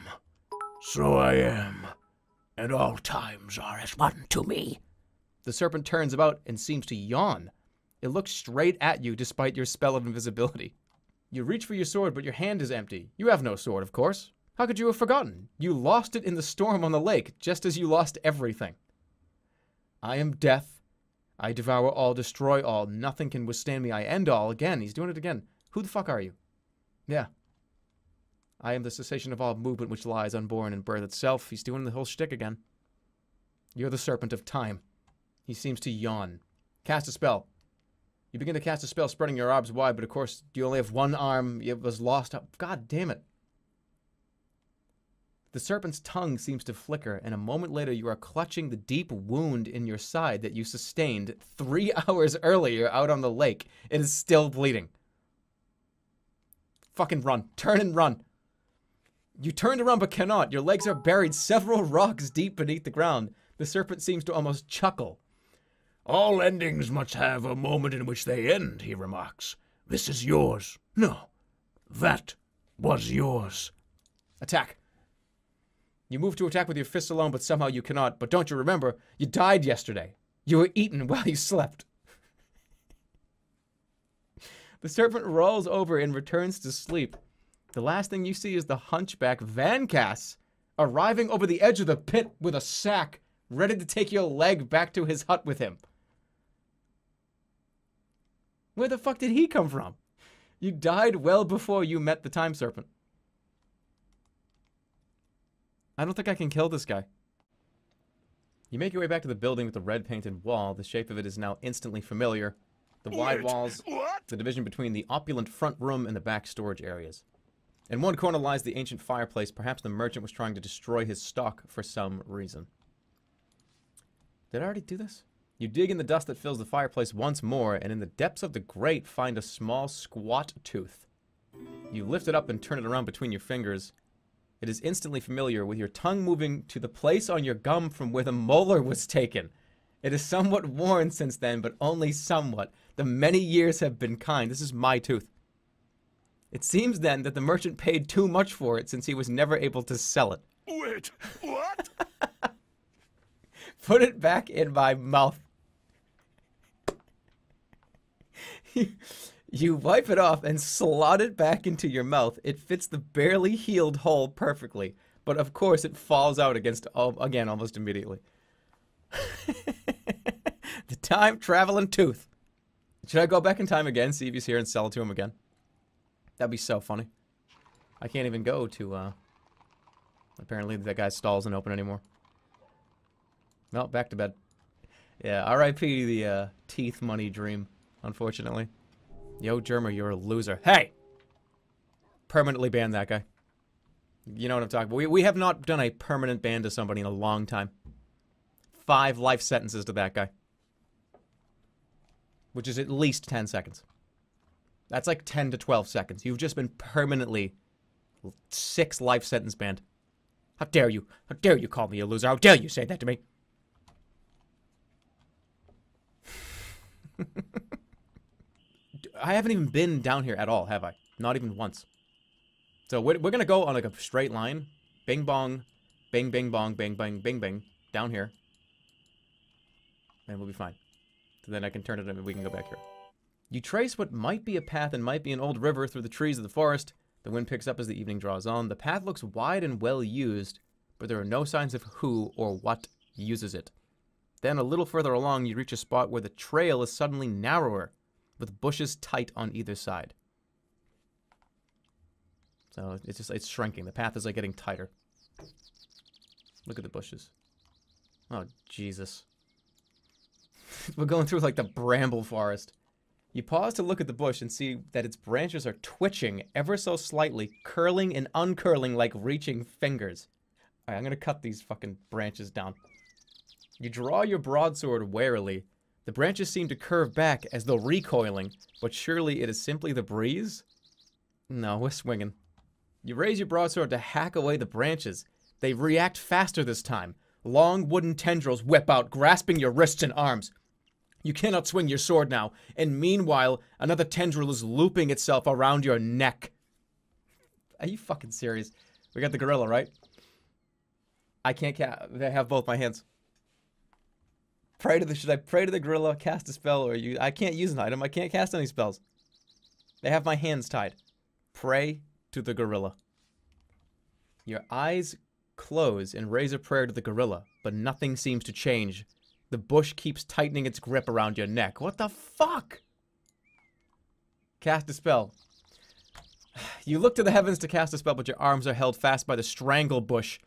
So I am. And all times are as one to me. The serpent turns about and seems to yawn. It looks straight at you despite your spell of invisibility. You reach for your sword, but your hand is empty. You have no sword, of course. How could you have forgotten? You lost it in the storm on the lake, just as you lost everything. I am death. I devour all, destroy all. Nothing can withstand me. I end all. Again, he's doing it again. Who the fuck are you? Yeah. I am the cessation of all movement which lies unborn in birth itself. He's doing the whole shtick again. You're the Serpent of Time. He seems to yawn. Cast a spell. You begin to cast a spell, spreading your arms wide, but of course, you only have one arm. It was lost. God damn it. The serpent's tongue seems to flicker, and a moment later you are clutching the deep wound in your side that you sustained 3 hours earlier out on the lake. It is still bleeding. Fucking run. Turn and run. You turn to run but cannot. Your legs are buried several rocks deep beneath the ground. The serpent seems to almost chuckle. All endings must have a moment in which they end, he remarks. This is yours. No, that was yours. Attack. You move to attack with your fist alone, but somehow you cannot. But don't you remember, you died yesterday. You were eaten while you slept. The serpent rolls over and returns to sleep. The last thing you see is the hunchback Vancass arriving over the edge of the pit with a sack, ready to take your leg back to his hut with him. Where the fuck did he come from? You died well before you met the time serpent. I don't think I can kill this guy. You make your way back to the building with the red painted wall. The shape of it is now instantly familiar. The wide walls, the division between the opulent front room and the back storage areas. In one corner lies the ancient fireplace. Perhaps the merchant was trying to destroy his stock for some reason. Did I already do this? You dig in the dust that fills the fireplace once more, and in the depths of the grate find a small squat tooth. You lift it up and turn it around between your fingers. It is instantly familiar, with your tongue moving to the place on your gum from where the molar was taken. It is somewhat worn since then, but only somewhat. The many years have been kind. This is my tooth. It seems then that the merchant paid too much for it since he was never able to sell it. Wait, what? Put it back in my mouth. You wipe it off and slot it back into your mouth. It fits the barely healed hole perfectly, but of course it falls out again almost immediately. The time-traveling tooth. Should I go back in time again, see if he's here, and sell it to him again? That'd be so funny. I can't even go to, apparently that guy's stall isn't open anymore. Well, back to bed. Yeah, R.I.P. the, teeth money dream, unfortunately. Yo, Jerma, you're a loser. Hey! Permanently ban that guy. You know what I'm talking about. We have not done a permanent ban to somebody in a long time. 5 life sentences to that guy. Which is at least 10 seconds. That's like 10 to 12 seconds. You've just been permanently 6 life sentence banned. How dare you? How dare you call me a loser? How dare you say that to me? I haven't even been down here at all, have I? Not even once. So we're gonna go on like a straight line. Bing bong. Bing bing bong. Bang bang bing bing. Down here. And we'll be fine. So then I can turn it and we can go back here. You trace what might be a path and might be an old river through the trees of the forest. The wind picks up as the evening draws on. The path looks wide and well used, but there are no signs of who or what uses it. Then a little further along, you reach a spot where the trail is suddenly narrower, with bushes tight on either side. So it's shrinking. The path is like getting tighter. Look at the bushes. Oh, Jesus. We're going through like the bramble forest. You pause to look at the bush and see that its branches are twitching ever so slightly, curling and uncurling like reaching fingers. Alright, I'm gonna cut these fucking branches down. You draw your broadsword warily. The branches seem to curve back as though recoiling, but surely it is simply the breeze? No, we're swinging. You raise your broadsword to hack away the branches. They react faster this time. Long wooden tendrils whip out, grasping your wrists and arms. You cannot swing your sword now, and meanwhile, another tendril is looping itself around your neck. Are you fucking serious? We got the gorilla, right? I can't they have both my hands. Should I pray to the gorilla, cast a spell, or I can't use an item, I can't cast any spells. They have my hands tied. Pray to the gorilla. Your eyes close and raise a prayer to the gorilla, but nothing seems to change. The bush keeps tightening its grip around your neck. What the fuck? Cast a spell. You look to the heavens to cast a spell, but your arms are held fast by the strangle bush.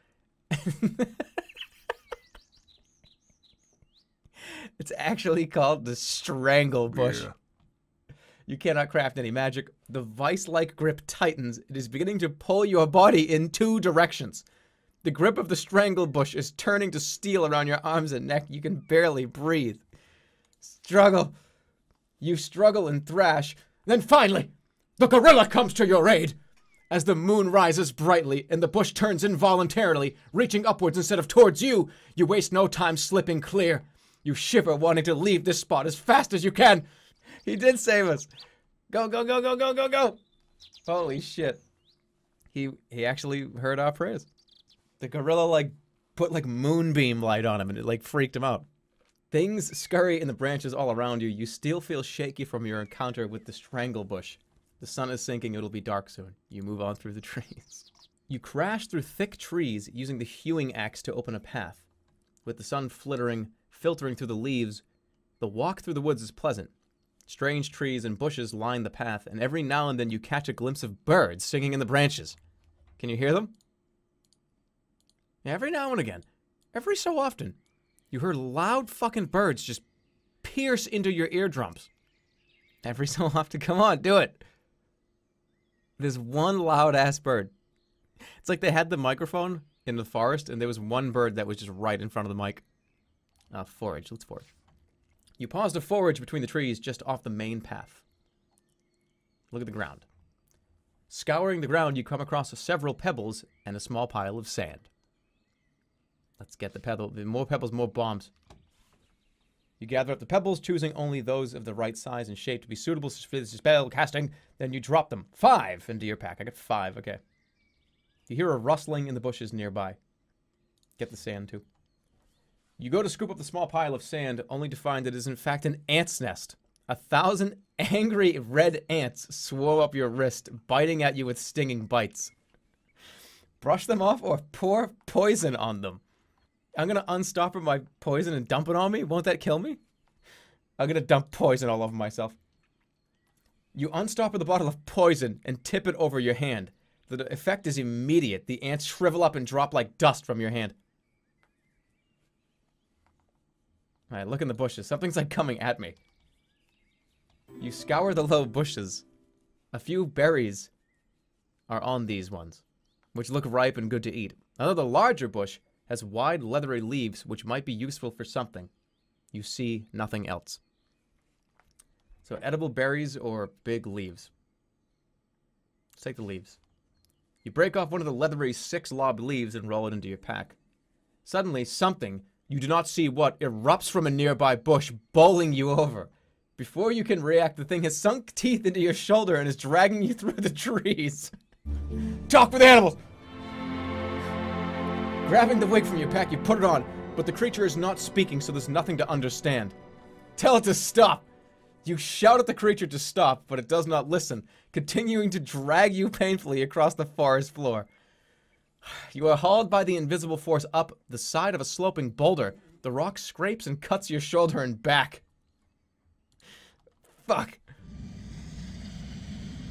It's actually called the strangle bush. Yeah. You cannot craft any magic. The vice-like grip tightens. It is beginning to pull your body in 2 directions. The grip of the strangle bush is turning to steel around your arms and neck. You can barely breathe. Struggle. You struggle and thrash. Then finally, the gorilla comes to your aid. As the moon rises brightly and the bush turns involuntarily, reaching upwards instead of towards you, you waste no time slipping clear. You shiver, wanting to leave this spot as fast as you can. He did save us. Go, go, go, go, go, go, go. Holy shit. He actually heard our prayers. The gorilla, like, put, like, moonbeam light on him, and it, like, freaked him out. Things scurry in the branches all around you. You still feel shaky from your encounter with the strangle bush. The sun is sinking. It'll be dark soon. You move on through the trees. You crash through thick trees using the hewing axe to open a path. With the sun filtering through the leaves, the walk through the woods is pleasant. Strange trees and bushes line the path, and every now and then you catch a glimpse of birds singing in the branches. Can you hear them? Every now and again, every so often, you hear loud fucking birds just pierce into your eardrums. Every so often, come on, do it. There's one loud-ass bird. It's like they had the microphone in the forest, and there was one bird that was just right in front of the mic. Forage. Let's forage. You pause to forage between the trees just off the main path. Look at the ground. Scouring the ground, you come across several pebbles and a small pile of sand. Let's get the pebble. More pebbles, more bombs. You gather up the pebbles, choosing only those of the right size and shape to be suitable for this spell casting. Then you drop them. 5 into your pack. I got 5. Okay. You hear a rustling in the bushes nearby. Get the sand, too. You go to scoop up the small pile of sand, only to find that it is in fact an ant's nest. 1,000 angry red ants swirl up your wrist, biting at you with stinging bites. Brush them off or pour poison on them. I'm gonna unstopper my poison and dump it on me? Won't that kill me? I'm gonna dump poison all over myself. You unstopper the bottle of poison and tip it over your hand. The effect is immediate. The ants shrivel up and drop like dust from your hand. Alright, look in the bushes. Something's like coming at me. You scour the low bushes. A few berries are on these ones, which look ripe and good to eat. Another larger bush has wide leathery leaves which might be useful for something. You see nothing else. So edible berries or big leaves. Let's take the leaves. You break off one of the leathery 6-lobed leaves and roll it into your pack. Suddenly, something, you do not see what, erupts from a nearby bush, bowling you over. Before you can react, the thing has sunk teeth into your shoulder and is dragging you through the trees. Talk with animals! Grabbing the wig from your pack, you put it on, but the creature is not speaking, so there's nothing to understand. Tell it to stop! You shout at the creature to stop, but it does not listen, continuing to drag you painfully across the forest floor. You are hauled by the invisible force up the side of a sloping boulder. The rock scrapes and cuts your shoulder and back. Fuck.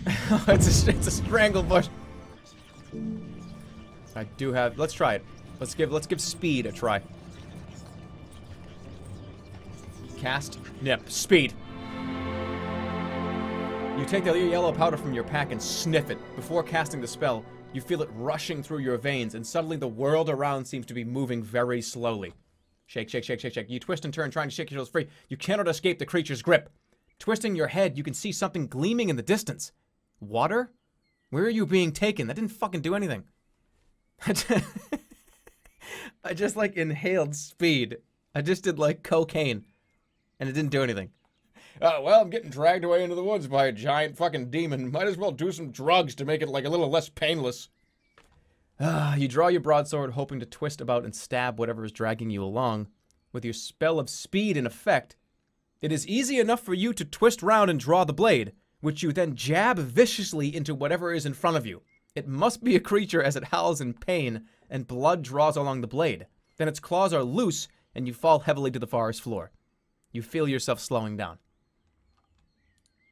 It's a strangle bush. I do have. Let's try it. Let's give speed a try. Cast. Nip. Speed. You take the yellow powder from your pack and sniff it. Before casting the spell, You feel it rushing through your veins, and suddenly the world around seems to be moving very slowly. Shake, shake, shake, shake, shake. You twist and turn, trying to shake yourselves free. You cannot escape the creature's grip. Twisting your head, you can see something gleaming in the distance. Water? Where are you being taken? That didn't fucking do anything. I just, like, inhaled speed. I just did, like, cocaine. And it didn't do anything. Well, I'm getting dragged away into the woods by a giant fucking demon. Might as well do some drugs to make it, like, a little less painless. You draw your broadsword, hoping to twist about and stab whatever is dragging you along. With your spell of speed in effect, it is easy enough for you to twist round and draw the blade, which you then jab viciously into whatever is in front of you. It must be a creature as it howls in pain, and blood draws along the blade. Then its claws are loose, and you fall heavily to the forest floor. You feel yourself slowing down.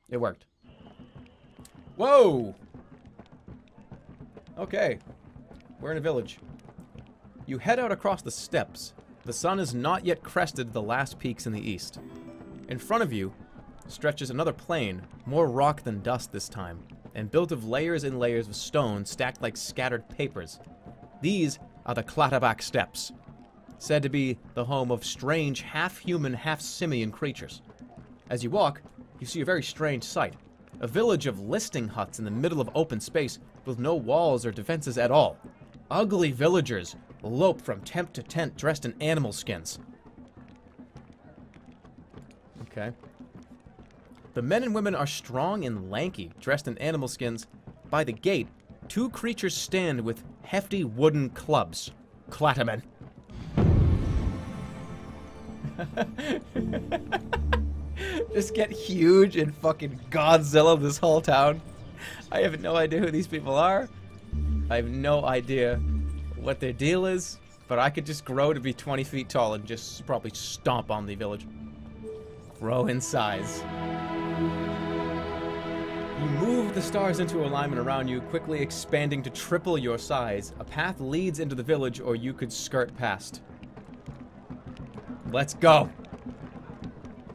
It worked. Whoa! Okay. We're in a village. You head out across the steppes. The sun has not yet crested the last peaks in the east. In front of you stretches another plain, more rock than dust this time, and built of layers and layers of stone stacked like scattered papers. These are the Clatterback Steppes, said to be the home of strange half-human, half-simian creatures. As you walk, you see a very strange sight. A village of listing huts in the middle of open space with no walls or defenses at all. Ugly villagers lope from tent to tent dressed in animal skins. Okay. The men and women are strong and lanky, dressed in animal skins. By the gate, two creatures stand with hefty wooden clubs. Clattermen. Just get huge and fucking Godzilla this whole town. I have no idea who these people are. I have no idea what their deal is, but I could just grow to be 20 feet tall and just probably stomp on the village. Grow in size. You move the stars into alignment around you, quickly expanding to triple your size. A path leads into the village, or you could skirt past. Let's go.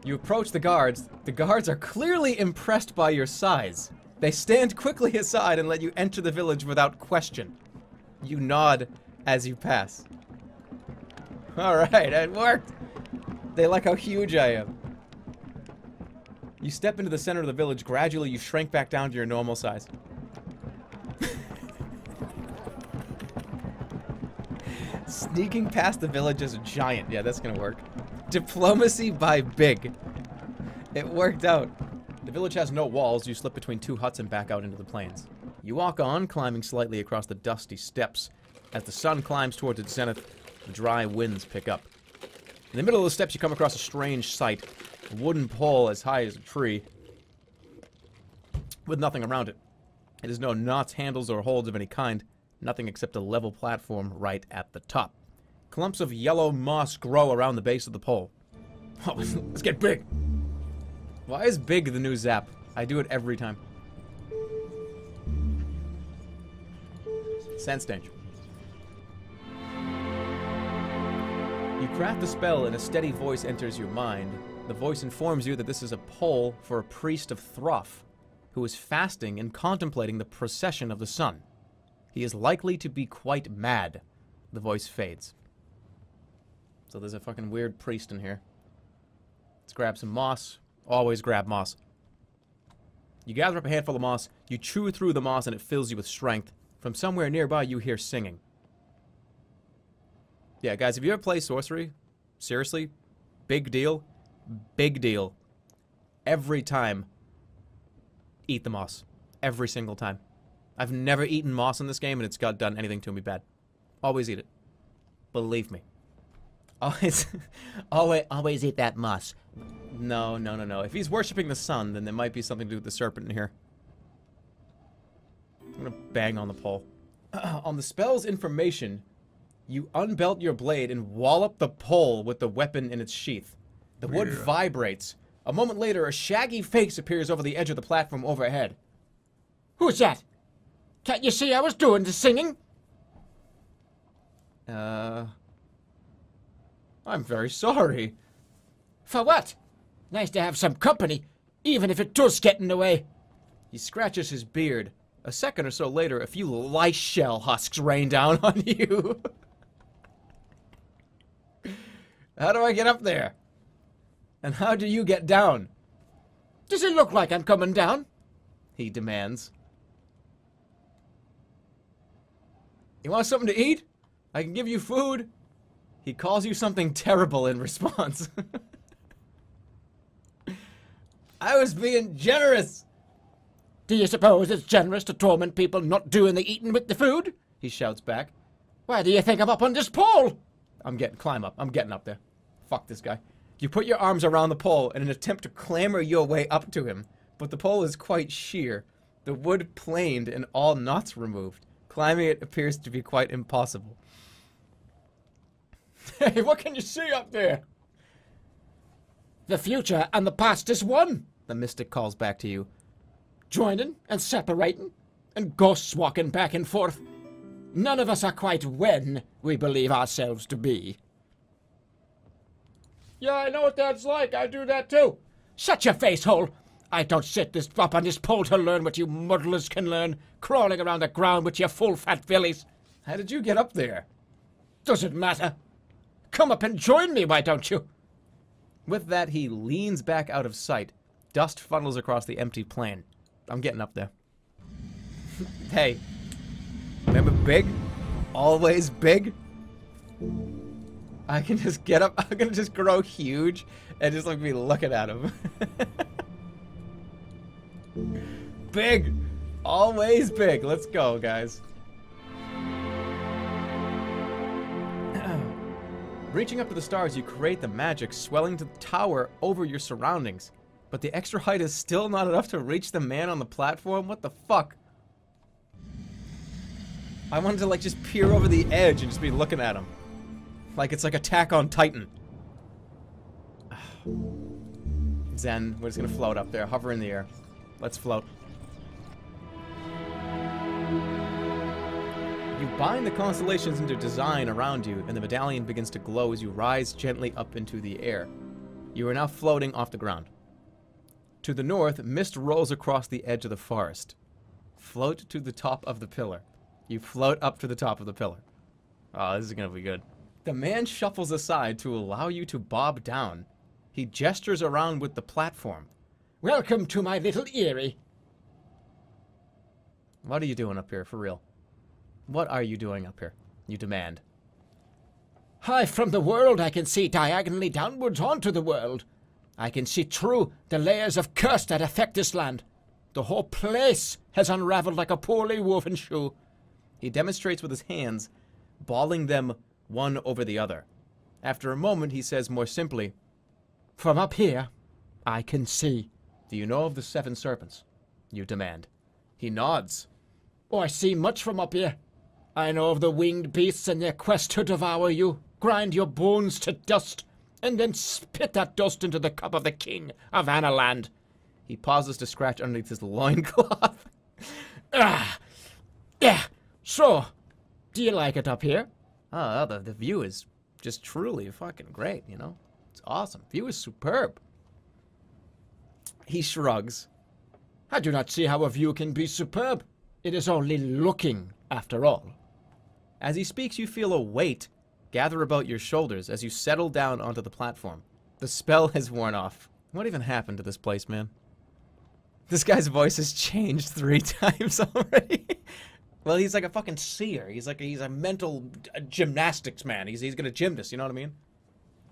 You approach the guards. The guards are clearly impressed by your size. They stand quickly aside and let you enter the village without question. You nod as you pass. Alright, it worked. They like how huge I am. You step into the center of the village. Gradually, you shrink back down to your normal size. Sneaking past the village as a giant. Yeah, that's gonna work. Diplomacy by big. It worked out. The village has no walls. You slip between two huts and back out into the plains. You walk on, climbing slightly across the dusty steppes. As the sun climbs towards its zenith, the dry winds pick up. In the middle of the steppes, you come across a strange sight. A wooden pole as high as a tree, with nothing around it. It has no knots, handles, or holds of any kind. Nothing except a level platform right at the top. Clumps of yellow moss grow around the base of the pole. Oh, let's get big! Why is big the new zap? I do it every time. Sense danger. You craft the spell and a steady voice enters your mind. The voice informs you that this is a pole for a priest of Throff, who is fasting and contemplating the procession of the sun. He is likely to be quite mad. The voice fades. So there's a fucking weird priest in here. Let's grab some moss. Always grab moss. You gather up a handful of moss, you chew through the moss and it fills you with strength. From somewhere nearby you hear singing. Yeah, guys, if you ever play Sorcery, seriously, big deal. Big deal. Every time, eat the moss. Every single time. I've never eaten moss in this game and it's got done anything to me bad. Always eat it. Believe me. Always eat that moss. No. If he's worshipping the sun, then there might be something to do with the serpent in here. I'm gonna bang on the pole. On the spell's information, you unbelt your blade and wallop the pole with the weapon in its sheath. The wood vibrates. A moment later, a shaggy face appears over the edge of the platform overhead. Who's that? Can't you see I was doing the singing? I'm very sorry. For what? Nice to have some company, even if it does get in the way. He scratches his beard. A second or so later, a few lice shell husks rain down on you. How do I get up there? And how do you get down? Does it look like I'm coming down? He demands. You want something to eat? I can give you food. He calls you something terrible in response. I was being generous. Do you suppose it's generous to torment people not doing the eating with the food? He shouts back. Why do you think I'm up on this pole? Climb up. I'm getting up there. Fuck this guy. You put your arms around the pole in an attempt to clamber your way up to him, but the pole is quite sheer, the wood planed and all knots removed. Climbing it appears to be quite impossible. Hey, what can you see up there? The future and the past is one, The mystic calls back to you. joining and separating, and ghosts walking back and forth. None of us are quite when we believe ourselves to be. Yeah, I know what that's like. I do that too. Shut your face hole. I don't sit this up on this pole to learn what you muddlers can learn, crawling around the ground with your full fat bellies. How did you get up there? Doesn't matter. Come up and join me, why don't you? With that, he leans back out of sight. Dust funnels across the empty plain. I'm getting up there. Hey, remember big? Always big? I can just get up, I'm gonna just grow huge and just like be looking at him. Big! Always big. Let's go, guys. Reaching up to the stars, you create the magic swelling to the tower over your surroundings. But the extra height is still not enough to reach the man on the platform? What the fuck? I wanted to like just peer over the edge and just be looking at him. Like it's like Attack on Titan. Zen, we're just gonna float up there, hover in the air. Let's float. You bind the constellations into design around you, and the medallion begins to glow as you rise gently up into the air. You are now floating off the ground. To the north, mist rolls across the edge of the forest. Float to the top of the pillar. You float up to the top of the pillar. Oh, this is gonna be good. The man shuffles aside to allow you to bob down. He gestures around with the platform. Welcome to my little eyrie. What are you doing up here, for real? What are you doing up here? You demand. High from the world, I can see diagonally downwards onto the world. I can see through the layers of curse that affect this land. The whole place has unraveled like a poorly woven shoe. He demonstrates with his hands, balling them one over the other. After a moment, he says more simply, From up here, I can see. Do you know of the 7 serpents? You demand. He nods. Oh, I see much from up here. I know of the winged beasts and their quest to devour you, grind your bones to dust, and then spit that dust into the cup of the king of Analand. He pauses to scratch underneath his loincloth. Yeah. So, do you like it up here? Oh, the view is just truly fucking great, you know? It's awesome. View is superb. He shrugs. I do not see how a view can be superb. It is only looking, after all. As he speaks, you feel a weight gather about your shoulders as you settle down onto the platform. The spell has worn off. What even happened to this place, man? This guy's voice has changed 3 times already. Well, he's like a fucking seer. He's a mental gymnastics man. He's gonna gym this, you know what I mean?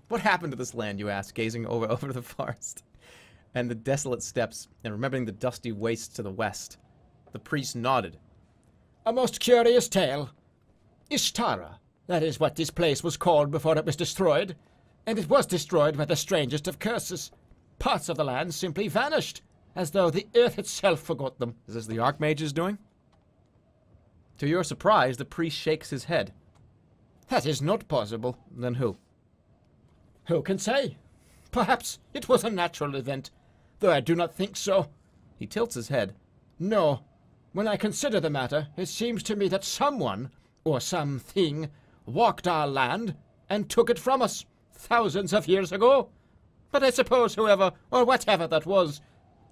What happened to this land, you ask, gazing over the forest and the desolate steppes, and remembering the dusty wastes to the west. The priest nodded. A most curious tale. Ishtara, that is what this place was called before it was destroyed, and it was destroyed by the strangest of curses. Parts of the land simply vanished, as though the earth itself forgot them. Is this the Archmage's doing? To your surprise, the priest shakes his head. That is not possible. Then who? Who can say? Perhaps it was a natural event, though I do not think so. He tilts his head. No. When I consider the matter, it seems to me that someone, or something, walked our land and took it from us thousands of years ago. But I suppose whoever, or whatever that was,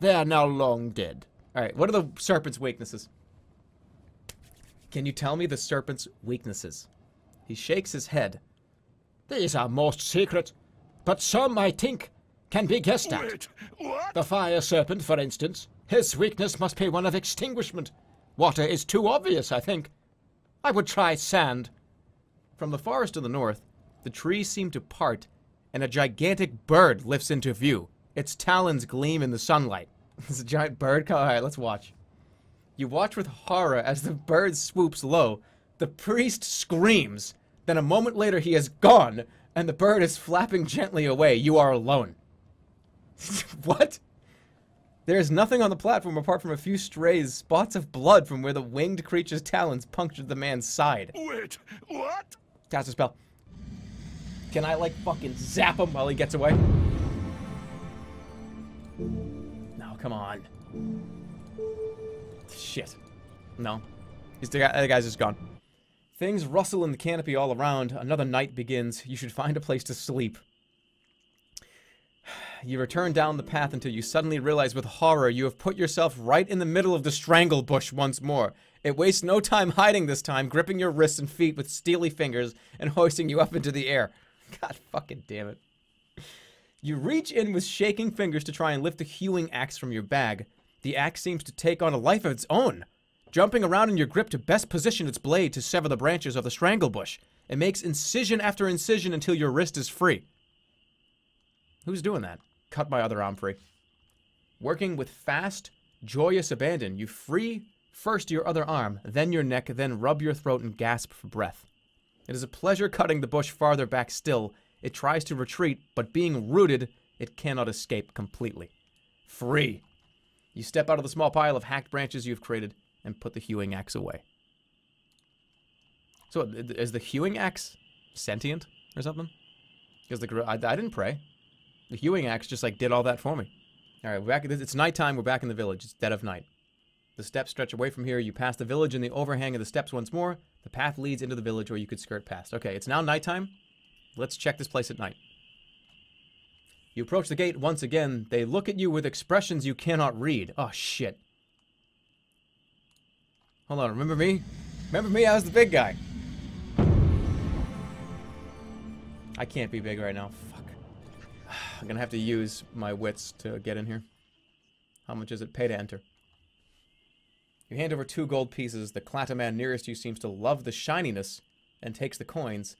they are now long dead. Alright, what are the serpent's weaknesses? Can you tell me the serpent's weaknesses? He shakes his head. These are most secret, but some, I think, can be guessed at. Wait, what? The fire serpent, for instance. His weakness must be one of extinguishment. Water is too obvious, I think. I would try sand. From the forest to the north, the trees seem to part, and a gigantic bird lifts into view. Its talons gleam in the sunlight. It's a giant bird. All right, let's watch. You watch with horror as the bird swoops low. The priest screams. Then a moment later, he is gone, and the bird is flapping gently away. You are alone. What? There is nothing on the platform apart from a few stray spots of blood from where the winged creature's talons punctured the man's side. Wait, what? Cast a spell. Can I, like, fucking zap him while he gets away? No, come on. Shit. No. The guy's just gone. Things rustle in the canopy all around. Another night begins. You should find a place to sleep. You return down the path until you suddenly realize with horror you have put yourself right in the middle of the strangle bush once more. It wastes no time hiding this time, gripping your wrists and feet with steely fingers and hoisting you up into the air. God fucking damn it. You reach in with shaking fingers to try and lift the hewing axe from your bag. The axe seems to take on a life of its own, jumping around in your grip to best position its blade to sever the branches of the strangle bush. It makes incision after incision until your wrist is free. Who's doing that? Cut my other arm free. Working with fast, joyous abandon, you free first your other arm, then your neck, then rub your throat and gasp for breath. It is a pleasure cutting the bush farther back still. It tries to retreat, but being rooted, it cannot escape completely. Free. You step out of the small pile of hacked branches you've created and put the hewing axe away. So, is the hewing axe sentient or something? Because I didn't pray. The hewing axe just, like, did all that for me. All right, we're back. It's nighttime. We're back in the village. It's dead of night. The steps stretch away from here. You pass the village and the overhang of the steps once more. The path leads into the village where you could skirt past. Okay, it's now nighttime. Let's check this place at night. You approach the gate once again. They look at you with expressions you cannot read. Oh, shit. Hold on, remember me? Remember me? I was the big guy. I can't be big right now. Fuck. I'm gonna have to use my wits to get in here. How much does it pay to enter? You hand over 2 gold pieces. The Clattaman nearest you seems to love the shininess and takes the coins.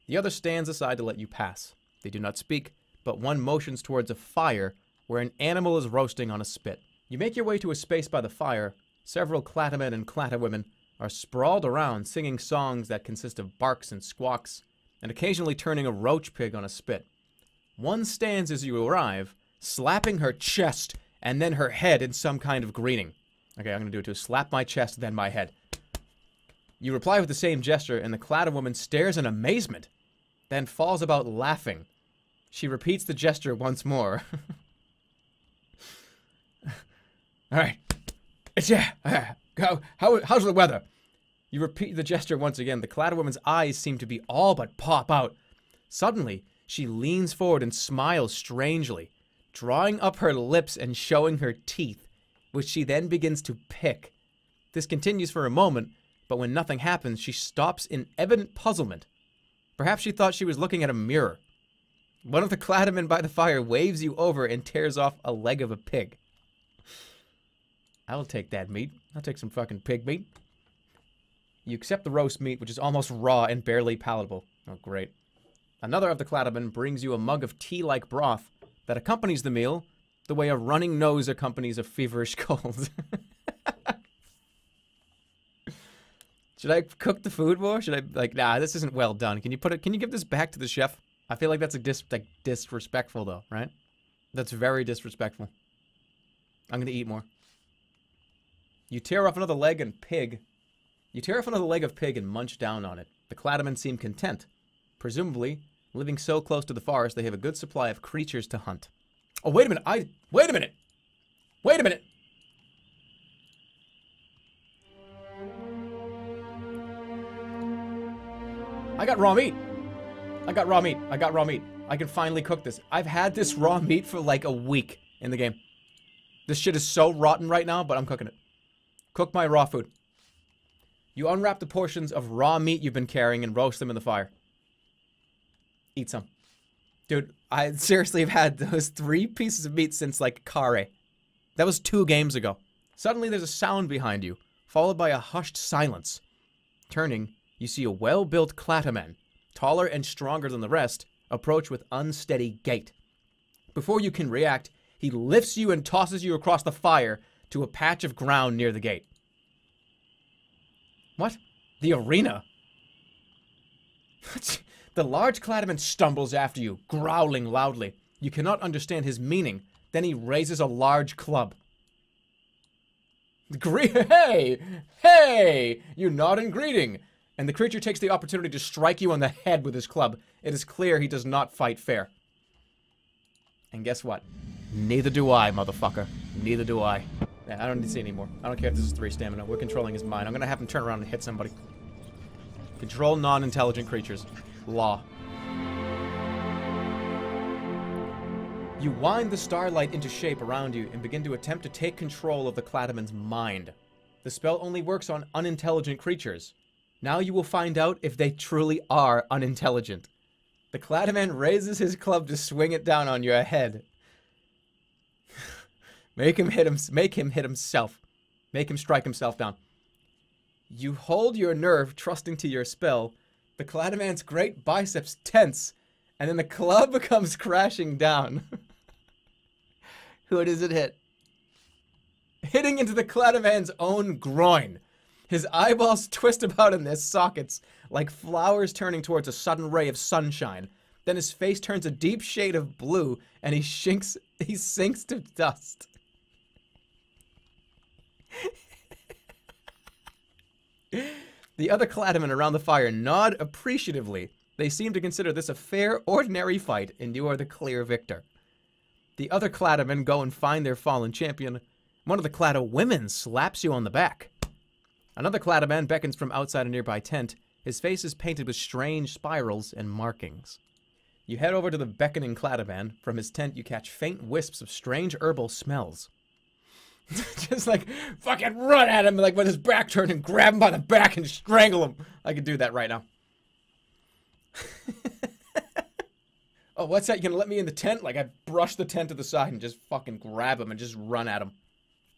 The other stands aside to let you pass. They do not speak, but one motions towards a fire where an animal is roasting on a spit. You make your way to a space by the fire. Several Clattamen and Clattawomen are sprawled around singing songs that consist of barks and squawks, and occasionally turning a roach pig on a spit. One stands as you arrive, slapping her chest and then her head in some kind of greeting. Okay, I'm gonna do it too. Slap my chest, then my head. You reply with the same gesture, and the Clattawoman stares in amazement, then falls about laughing. She repeats the gesture once more. Alright. It's how's the weather? You repeat the gesture once again. The Clattawoman's eyes seem to be all but pop out. Suddenly, she leans forward and smiles strangely, drawing up her lips and showing her teeth, which she then begins to pick. This continues for a moment, but when nothing happens, she stops in evident puzzlement. Perhaps she thought she was looking at a mirror. One of the Clattamen by the fire waves you over and tears off a leg of a pig. I'll take that meat. I'll take some fucking pig meat. You accept the roast meat, which is almost raw and barely palatable. Oh, great. Another of the Clattamen brings you a mug of tea-like broth that accompanies the meal the way a running nose accompanies a feverish cold. Should I cook the food more? Should I, like, nah, this isn't well done. Can you give this back to the chef? I feel like that's disrespectful, though, right? That's very disrespectful. I'm gonna eat more. You tear off another leg and pig. You tear off another leg of pig and munch down on it. The Clattamen seem content. Presumably, living so close to the forest, they have a good supply of creatures to hunt. Oh, wait a minute. Wait a minute. Wait a minute. I got raw meat. I got raw meat. I got raw meat. I can finally cook this. I've had this raw meat for like a week in the game. This shit is so rotten right now, but I'm cooking it. Cook my raw food. You unwrap the portions of raw meat you've been carrying and roast them in the fire. Eat some. Dude, I seriously have had those 3 pieces of meat since, like, Khare. That was 2 games ago. Suddenly there's a sound behind you, followed by a hushed silence. Turning, you see a well-built Clataman, taller and stronger than the rest, approach with unsteady gait. Before you can react, he lifts you and tosses you across the fire to a patch of ground near the gate. What? The arena? The large Clataman stumbles after you, growling loudly. You cannot understand his meaning. Then he raises a large club. Hey! Hey! You nod in greeting. And the creature takes the opportunity to strike you on the head with his club. It is clear he does not fight fair. And guess what? Neither do I, motherfucker. Neither do I. Yeah, I don't need to see anymore. I don't care if this is 3 stamina. We're controlling his mind. I'm gonna have him turn around and hit somebody. Control non-intelligent creatures. Law. You wind the starlight into shape around you and begin to attempt to take control of the Clataman's mind. The spell only works on unintelligent creatures. Now you will find out if they truly are unintelligent. The Clataman raises his club to swing it down on your head. Make him hit himself. Make him strike himself down. You hold your nerve, trusting to your spell. The Clataman's great biceps tense, and then the club comes crashing down. Who does it hit? Hitting into the Clataman's own groin. His eyeballs twist about in their sockets, like flowers turning towards a sudden ray of sunshine. Then his face turns a deep shade of blue, and he sinks to dust. The other Clataman around the fire nod appreciatively. They seem to consider this a fair, ordinary fight, and you are the clear victor. The other Clatamen go and find their fallen champion. One of the Clata women slaps you on the back. Another Clataman beckons from outside a nearby tent. His face is painted with strange spirals and markings. You head over to the beckoning Clataman. From his tent, you catch faint wisps of strange herbal smells. Just like, fucking run at him, like with his back turned, and grab him by the back and strangle him. I could do that right now. Oh, what's that? You gonna let me in the tent? Like, I brush the tent to the side and just fucking grab him and just run at him.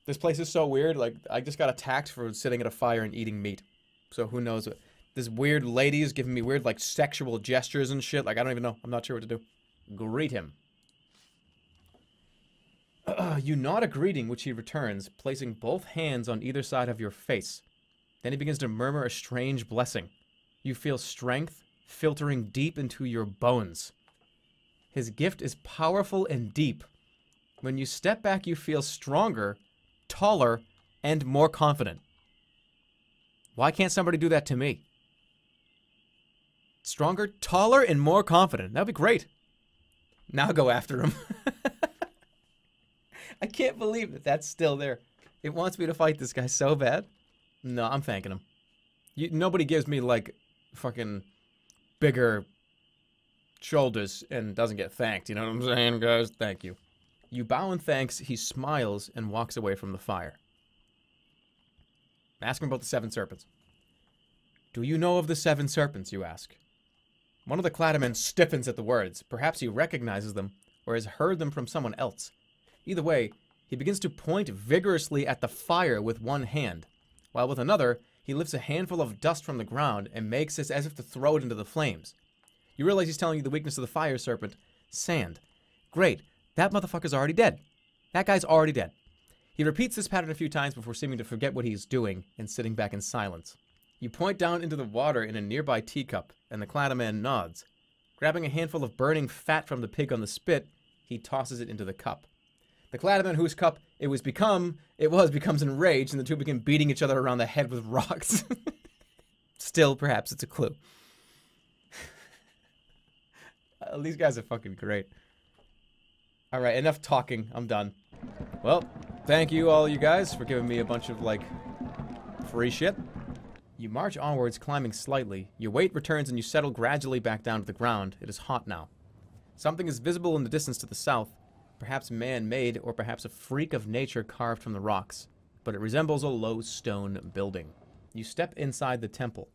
This place is so weird. Like, I just got attacked for sitting at a fire and eating meat. So who knows what. This weird lady is giving me weird, like, sexual gestures and shit. Like, I don't even know. I'm not sure what to do. Greet him. You nod a greeting, which he returns, placing both hands on either side of your face. Then he begins to murmur a strange blessing. You feel strength filtering deep into your bones. His gift is powerful and deep. When you step back, you feel stronger, taller, and more confident. Why can't somebody do that to me? Stronger, taller, and more confident. That'd be great. Now go after him. I can't believe that that's still there. It wants me to fight this guy so bad. No, I'm thanking him. Nobody gives me, like, fucking bigger shoulders and doesn't get thanked. You know what I'm saying, guys? Thank you. You bow in thanks. He smiles and walks away from the fire. Ask him about the 7 serpents. Do you know of the 7 serpents, you ask? One of the Clatamen stiffens at the words. Perhaps he recognizes them or has heard them from someone else. Either way, he begins to point vigorously at the fire with one hand, while with another, he lifts a handful of dust from the ground and makes this as if to throw it into the flames. You realize he's telling you the weakness of the fire serpent. Sand. Great. That motherfucker's already dead. That guy's already dead. He repeats this pattern a few times before seeming to forget what he's doing and sitting back in silence. You point down into the water in a nearby teacup, and the Clataman nods. Grabbing a handful of burning fat from the pig on the spit, he tosses it into the cup. The Clataman whose cup it becomes enraged, and the two begin beating each other around the head with rocks. Still, perhaps it's a clue. These guys are fucking great. Alright, enough talking. I'm done. Well, thank you all you guys for giving me a bunch of, like, free shit. You march onwards, climbing slightly. Your weight returns and you settle gradually back down to the ground. It is hot now. Something is visible in the distance to the south. Perhaps man-made, or perhaps a freak of nature carved from the rocks. But it resembles a low stone building. You step inside the temple.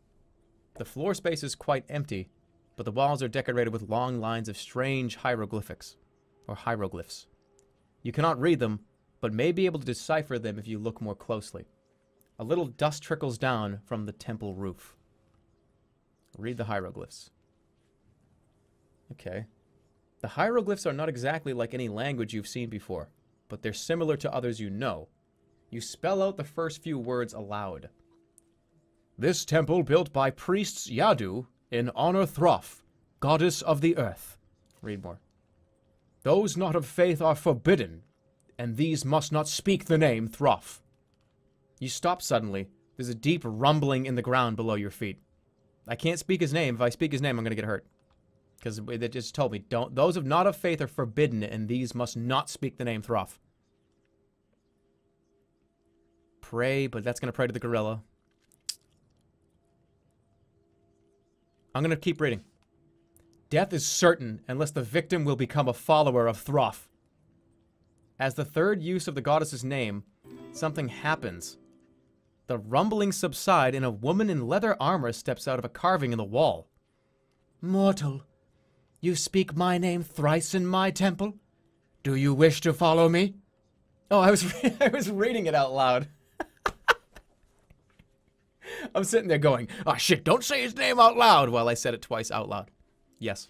The floor space is quite empty, but the walls are decorated with long lines of strange hieroglyphics, or hieroglyphs. You cannot read them, but may be able to decipher them if you look more closely. A little dust trickles down from the temple roof. Read the hieroglyphs. Okay. The hieroglyphs are not exactly like any language you've seen before, but they're similar to others you know. You spell out the first few words aloud. This temple built by priests Yadu in honor Throff, goddess of the earth. Read more. Those not of faith are forbidden, and these must not speak the name Throff. You stop suddenly. There's a deep rumbling in the ground below your feet. I can't speak his name. If I speak his name, I'm going to get hurt. Because it just told me, don't. Those of not of faith are forbidden, and these must not speak the name Throff. Pray, but that's going to pray to the gorilla. I'm going to keep reading. Death is certain unless the victim will become a follower of Throff. As the third use of the goddess's name, something happens. The rumblings subside and a woman in leather armor steps out of a carving in the wall. Mortal, you speak my name thrice in my temple? Do you wish to follow me? Oh, I was reading it out loud. I'm sitting there going, oh shit, don't say his name out loud, while I said it twice out loud. Yes.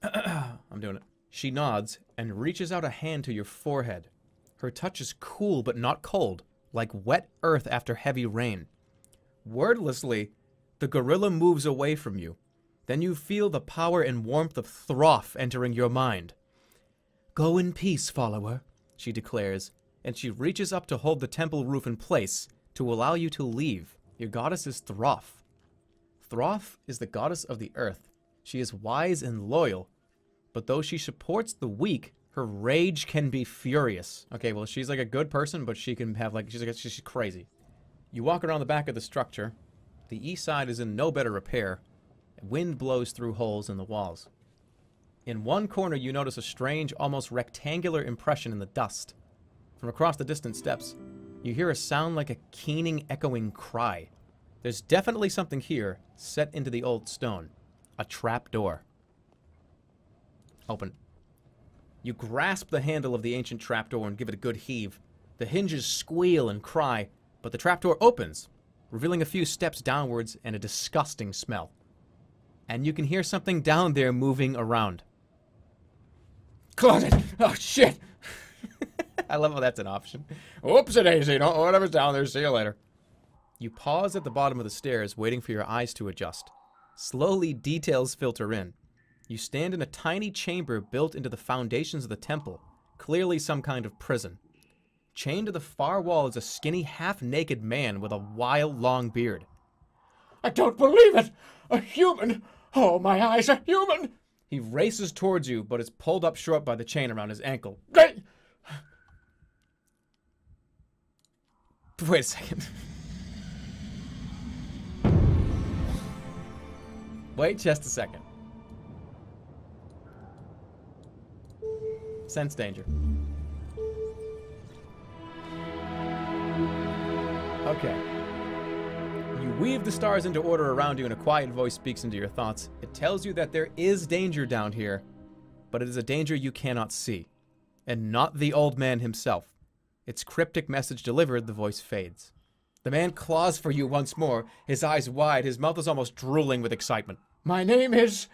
I'm doing it. She nods and reaches out a hand to your forehead. Her touch is cool but not cold, like wet earth after heavy rain. Wordlessly, the gorilla moves away from you. Then you feel the power and warmth of Throff entering your mind. Go in peace, follower, she declares, and she reaches up to hold the temple roof in place to allow you to leave. Your goddess is Throff. Throff is the goddess of the earth. She is wise and loyal, but though she supports the weak, her rage can be furious. Okay, well, she's like a good person, but she can have like, she's crazy. You walk around the back of the structure. The east side is in no better repair. Wind blows through holes in the walls. In one corner, you notice a strange, almost rectangular impression in the dust. From across the distant steps, you hear a sound like a keening, echoing cry. There's definitely something here, set into the old stone. A trap door. Open. You grasp the handle of the ancient trapdoor and give it a good heave. The hinges squeal and cry, but the trapdoor opens, revealing a few steps downwards and a disgusting smell. And you can hear something down there moving around. Closet! Oh, shit! I love how that's an option. Oopsie-daisy, don't whatever's down there, see you later. You pause at the bottom of the stairs, waiting for your eyes to adjust. Slowly, details filter in. You stand in a tiny chamber built into the foundations of the temple, clearly some kind of prison. Chained to the far wall is a skinny, half-naked man with a wild, long beard. I don't believe it! A human! Oh, my eyes, a human! He races towards you, but is pulled up short by the chain around his ankle. Hey! Wait a second. Wait just a second. Sense danger. Okay. You weave the stars into order around you and a quiet voice speaks into your thoughts. It tells you that there is danger down here, but it is a danger you cannot see. And not the old man himself. Its cryptic message delivered, the voice fades. The man claws for you once more, his eyes wide, his mouth is almost drooling with excitement. My name is...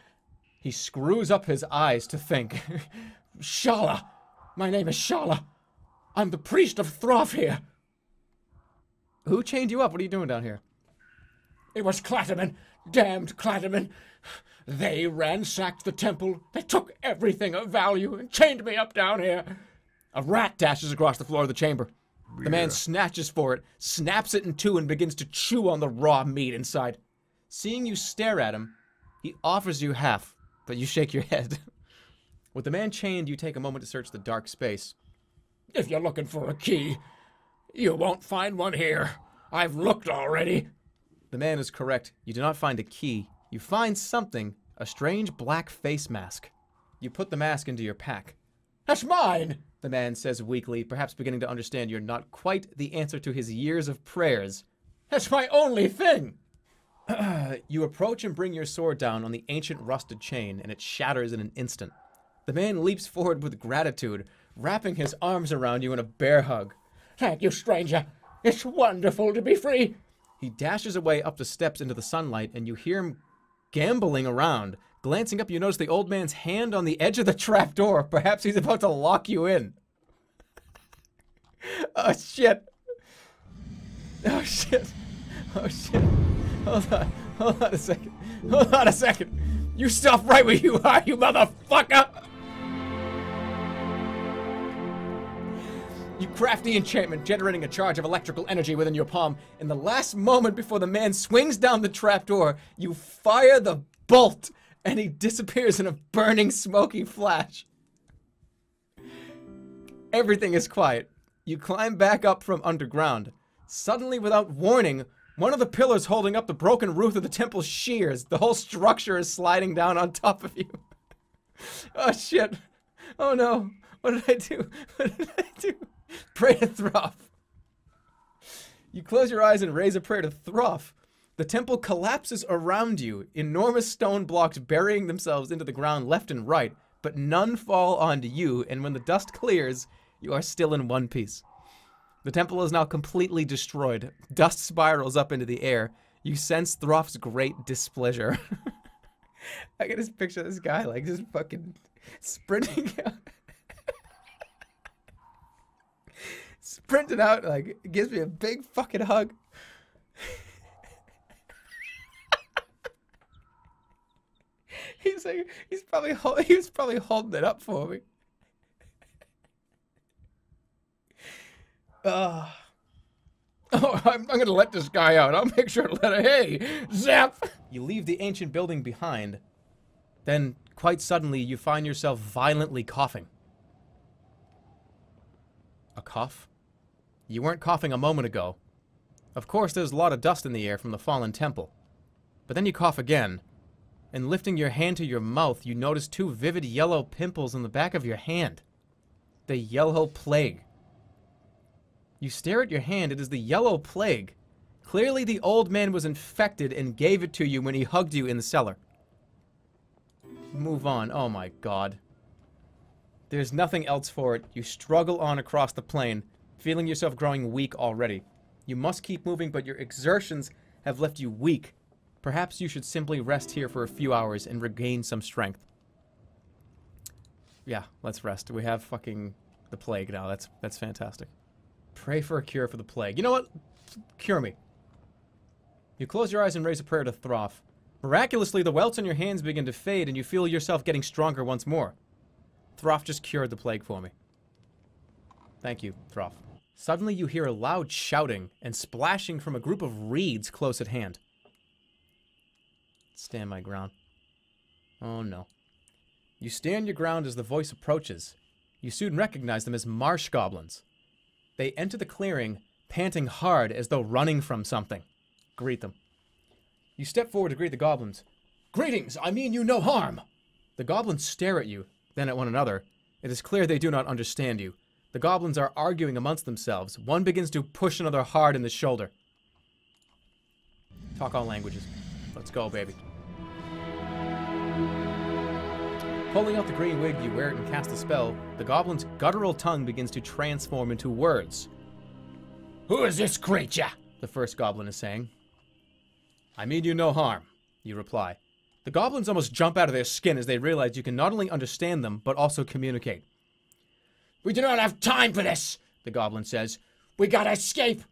He screws up his eyes to think. Shala. My name is Shala. I'm the priest of Throff here. Who chained you up? What are you doing down here? It was Clatterman. Damned Clatterman. They ransacked the temple. They took everything of value and chained me up down here. A rat dashes across the floor of the chamber. The man snatches for it, snaps it in two, and begins to chew on the raw meat inside. Seeing you stare at him, he offers you half, but you shake your head. With the man chained, you take a moment to search the dark space. If you're looking for a key, you won't find one here. I've looked already. The man is correct. You do not find a key. You find something, a strange black face mask. You put the mask into your pack. That's mine, the man says weakly, perhaps beginning to understand you're not quite the answer to his years of prayers, That's my only thing. You approach and bring your sword down on the ancient rusted chain, and it shatters in an instant. The man leaps forward with gratitude, wrapping his arms around you in a bear hug. Thank you, stranger. It's wonderful to be free. He dashes away up the steps into the sunlight, and you hear him gambling around. Glancing up, you notice the old man's hand on the edge of the trapdoor. Perhaps he's about to lock you in. Oh, shit. Oh, shit. Oh, shit. Hold on. Hold on a second. Hold on a second. You stop right where you are, you motherfucker! You craft the enchantment, generating a charge of electrical energy within your palm. In the last moment before the man swings down the trapdoor, you fire the bolt, and he disappears in a burning, smoky flash. Everything is quiet. You climb back up from underground. Suddenly, without warning, one of the pillars holding up the broken roof of the temple shears. The whole structure is sliding down on top of you. Oh, shit. Oh, no. What did I do? What did I do? Pray to Throff. You close your eyes and raise a prayer to Throff. The temple collapses around you, enormous stone blocks burying themselves into the ground left and right, but none fall onto you, and when the dust clears, you are still in one piece. The temple is now completely destroyed. Dust spirals up into the air. You sense Throff's great displeasure. I can just picture this guy like just fucking sprinting out. Sprinting out, like, gives me a big fucking hug. He's like, he's probably holding it up for me. Oh, I'm gonna let this guy out. I'll make sure to let her. Hey, zap! You leave the ancient building behind. Then, quite suddenly, you find yourself violently coughing. A cough? You weren't coughing a moment ago. Of course, there's a lot of dust in the air from the fallen temple. But then you cough again, and lifting your hand to your mouth, you notice two vivid yellow pimples on the back of your hand. The yellow plague. You stare at your hand, it is the yellow plague. Clearly the old man was infected and gave it to you when he hugged you in the cellar. Move on, oh my god. There's nothing else for it. You struggle on across the plain, feeling yourself growing weak already. You must keep moving, but your exertions have left you weak. Perhaps you should simply rest here for a few hours and regain some strength. Yeah, let's rest. We have fucking the plague now. That's fantastic. Pray for a cure for the plague. You know what? Cure me. You close your eyes and raise a prayer to Throff. Miraculously, the welts on your hands begin to fade and you feel yourself getting stronger once more. Throff just cured the plague for me. Thank you, Throff. Suddenly you hear a loud shouting and splashing from a group of reeds close at hand. Stand my ground. Oh no. You stand your ground as the voice approaches. You soon recognize them as marsh goblins. They enter the clearing, panting hard as though running from something. Greet them. You step forward to greet the goblins. Greetings, I mean you no harm. The goblins stare at you, then at one another. It is clear they do not understand you. The goblins are arguing amongst themselves. One begins to push another hard in the shoulder. Talk all languages. Let's go, baby. Pulling out the green wig, you wear it and cast a spell. The goblin's guttural tongue begins to transform into words. Who is this creature? The first goblin is saying. I mean you no harm, you reply. The goblins almost jump out of their skin as they realize you can not only understand them, but also communicate. We do not have time for this, the goblin says. We gotta escape.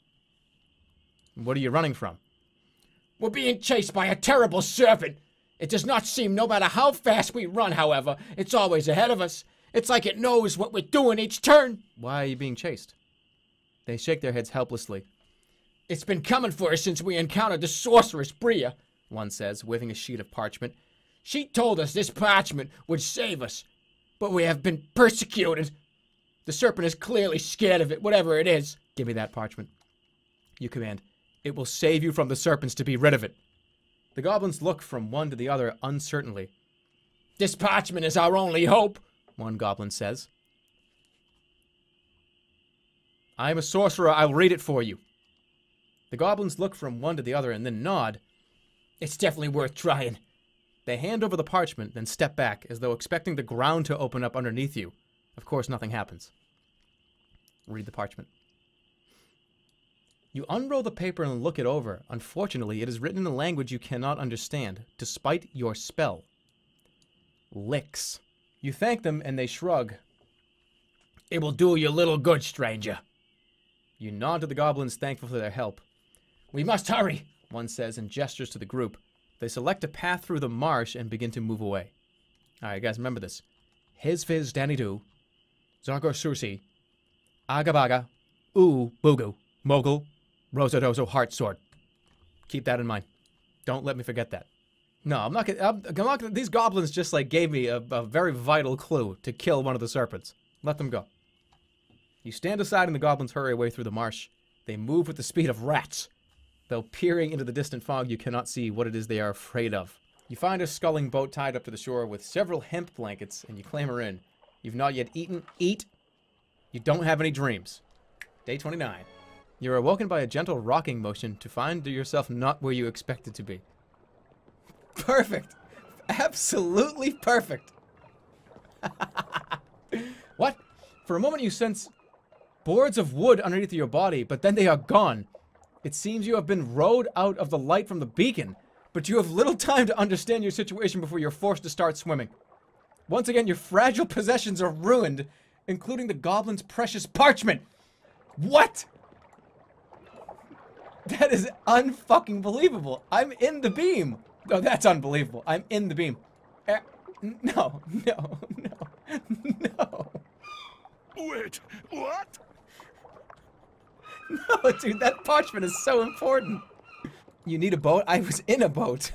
What are you running from? We're being chased by a terrible serpent. It does not seem, no matter how fast we run, however, it's always ahead of us. It's like it knows what we're doing each turn. Why are you being chased? They shake their heads helplessly. It's been coming for us since we encountered the sorceress Bria, one says, waving a sheet of parchment. She told us this parchment would save us, but we have been persecuted. The serpent is clearly scared of it, whatever it is. Give me that parchment. You command. It will save you from the serpents to be rid of it. The goblins look from one to the other uncertainly. This parchment is our only hope, one goblin says. I am a sorcerer. I'll read it for you. The goblins look from one to the other and then nod. It's definitely worth trying. They hand over the parchment, then step back, as though expecting the ground to open up underneath you. Of course, nothing happens. Read the parchment. You unroll the paper and look it over. Unfortunately, it is written in a language you cannot understand, despite your spell. Licks. You thank them, and they shrug. It will do you little good, stranger. You nod to the goblins, thankful for their help. We must hurry, one says and gestures to the group. They select a path through the marsh and begin to move away. Alright, guys, remember this. His Fizz Danny Doo, Zargo Sursi, Agabaga, Ooh Boogo, Mogul, Rosadozo Heart Sword. Keep that in mind. Don't let me forget that. No, I'm not gonna, these goblins just like gave me a very vital clue to kill one of the serpents. Let them go. You stand aside and the goblins hurry away through the marsh. They move with the speed of rats. Though peering into the distant fog, you cannot see what it is they are afraid of. You find a sculling boat tied up to the shore with several hemp blankets, and you clamber in. You've not yet eaten. Eat. You don't have any dreams. Day 29. You're awoken by a gentle rocking motion to find yourself not where you expected to be. Perfect. Absolutely perfect. What? For a moment you sense boards of wood underneath your body, but then they are gone. It seems you have been rowed out of the light from the beacon, but you have little time to understand your situation before you're forced to start swimming. Once again, your fragile possessions are ruined, including the goblin's precious parchment. What? That is unfucking believable. I'm in the beam. No, that's unbelievable. I'm in the beam. No. Wait, what? No, dude, that parchment is so important. You need a boat? I was in a boat.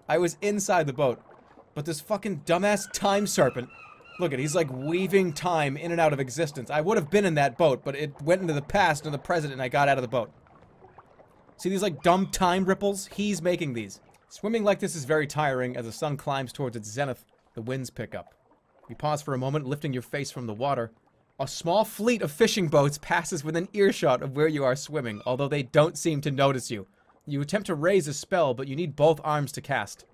I was inside the boat. But this fucking dumbass time serpent, look at, he's like weaving time in and out of existence. I would have been in that boat, but it went into the past and the present and I got out of the boat. See these like dumb time ripples? He's making these. Swimming like this is very tiring. As the sun climbs towards its zenith, the winds pick up. You pause for a moment, lifting your face from the water. A small fleet of fishing boats passes within earshot of where you are swimming, although they don't seem to notice you. You attempt to raise a spell, but you need both arms to cast.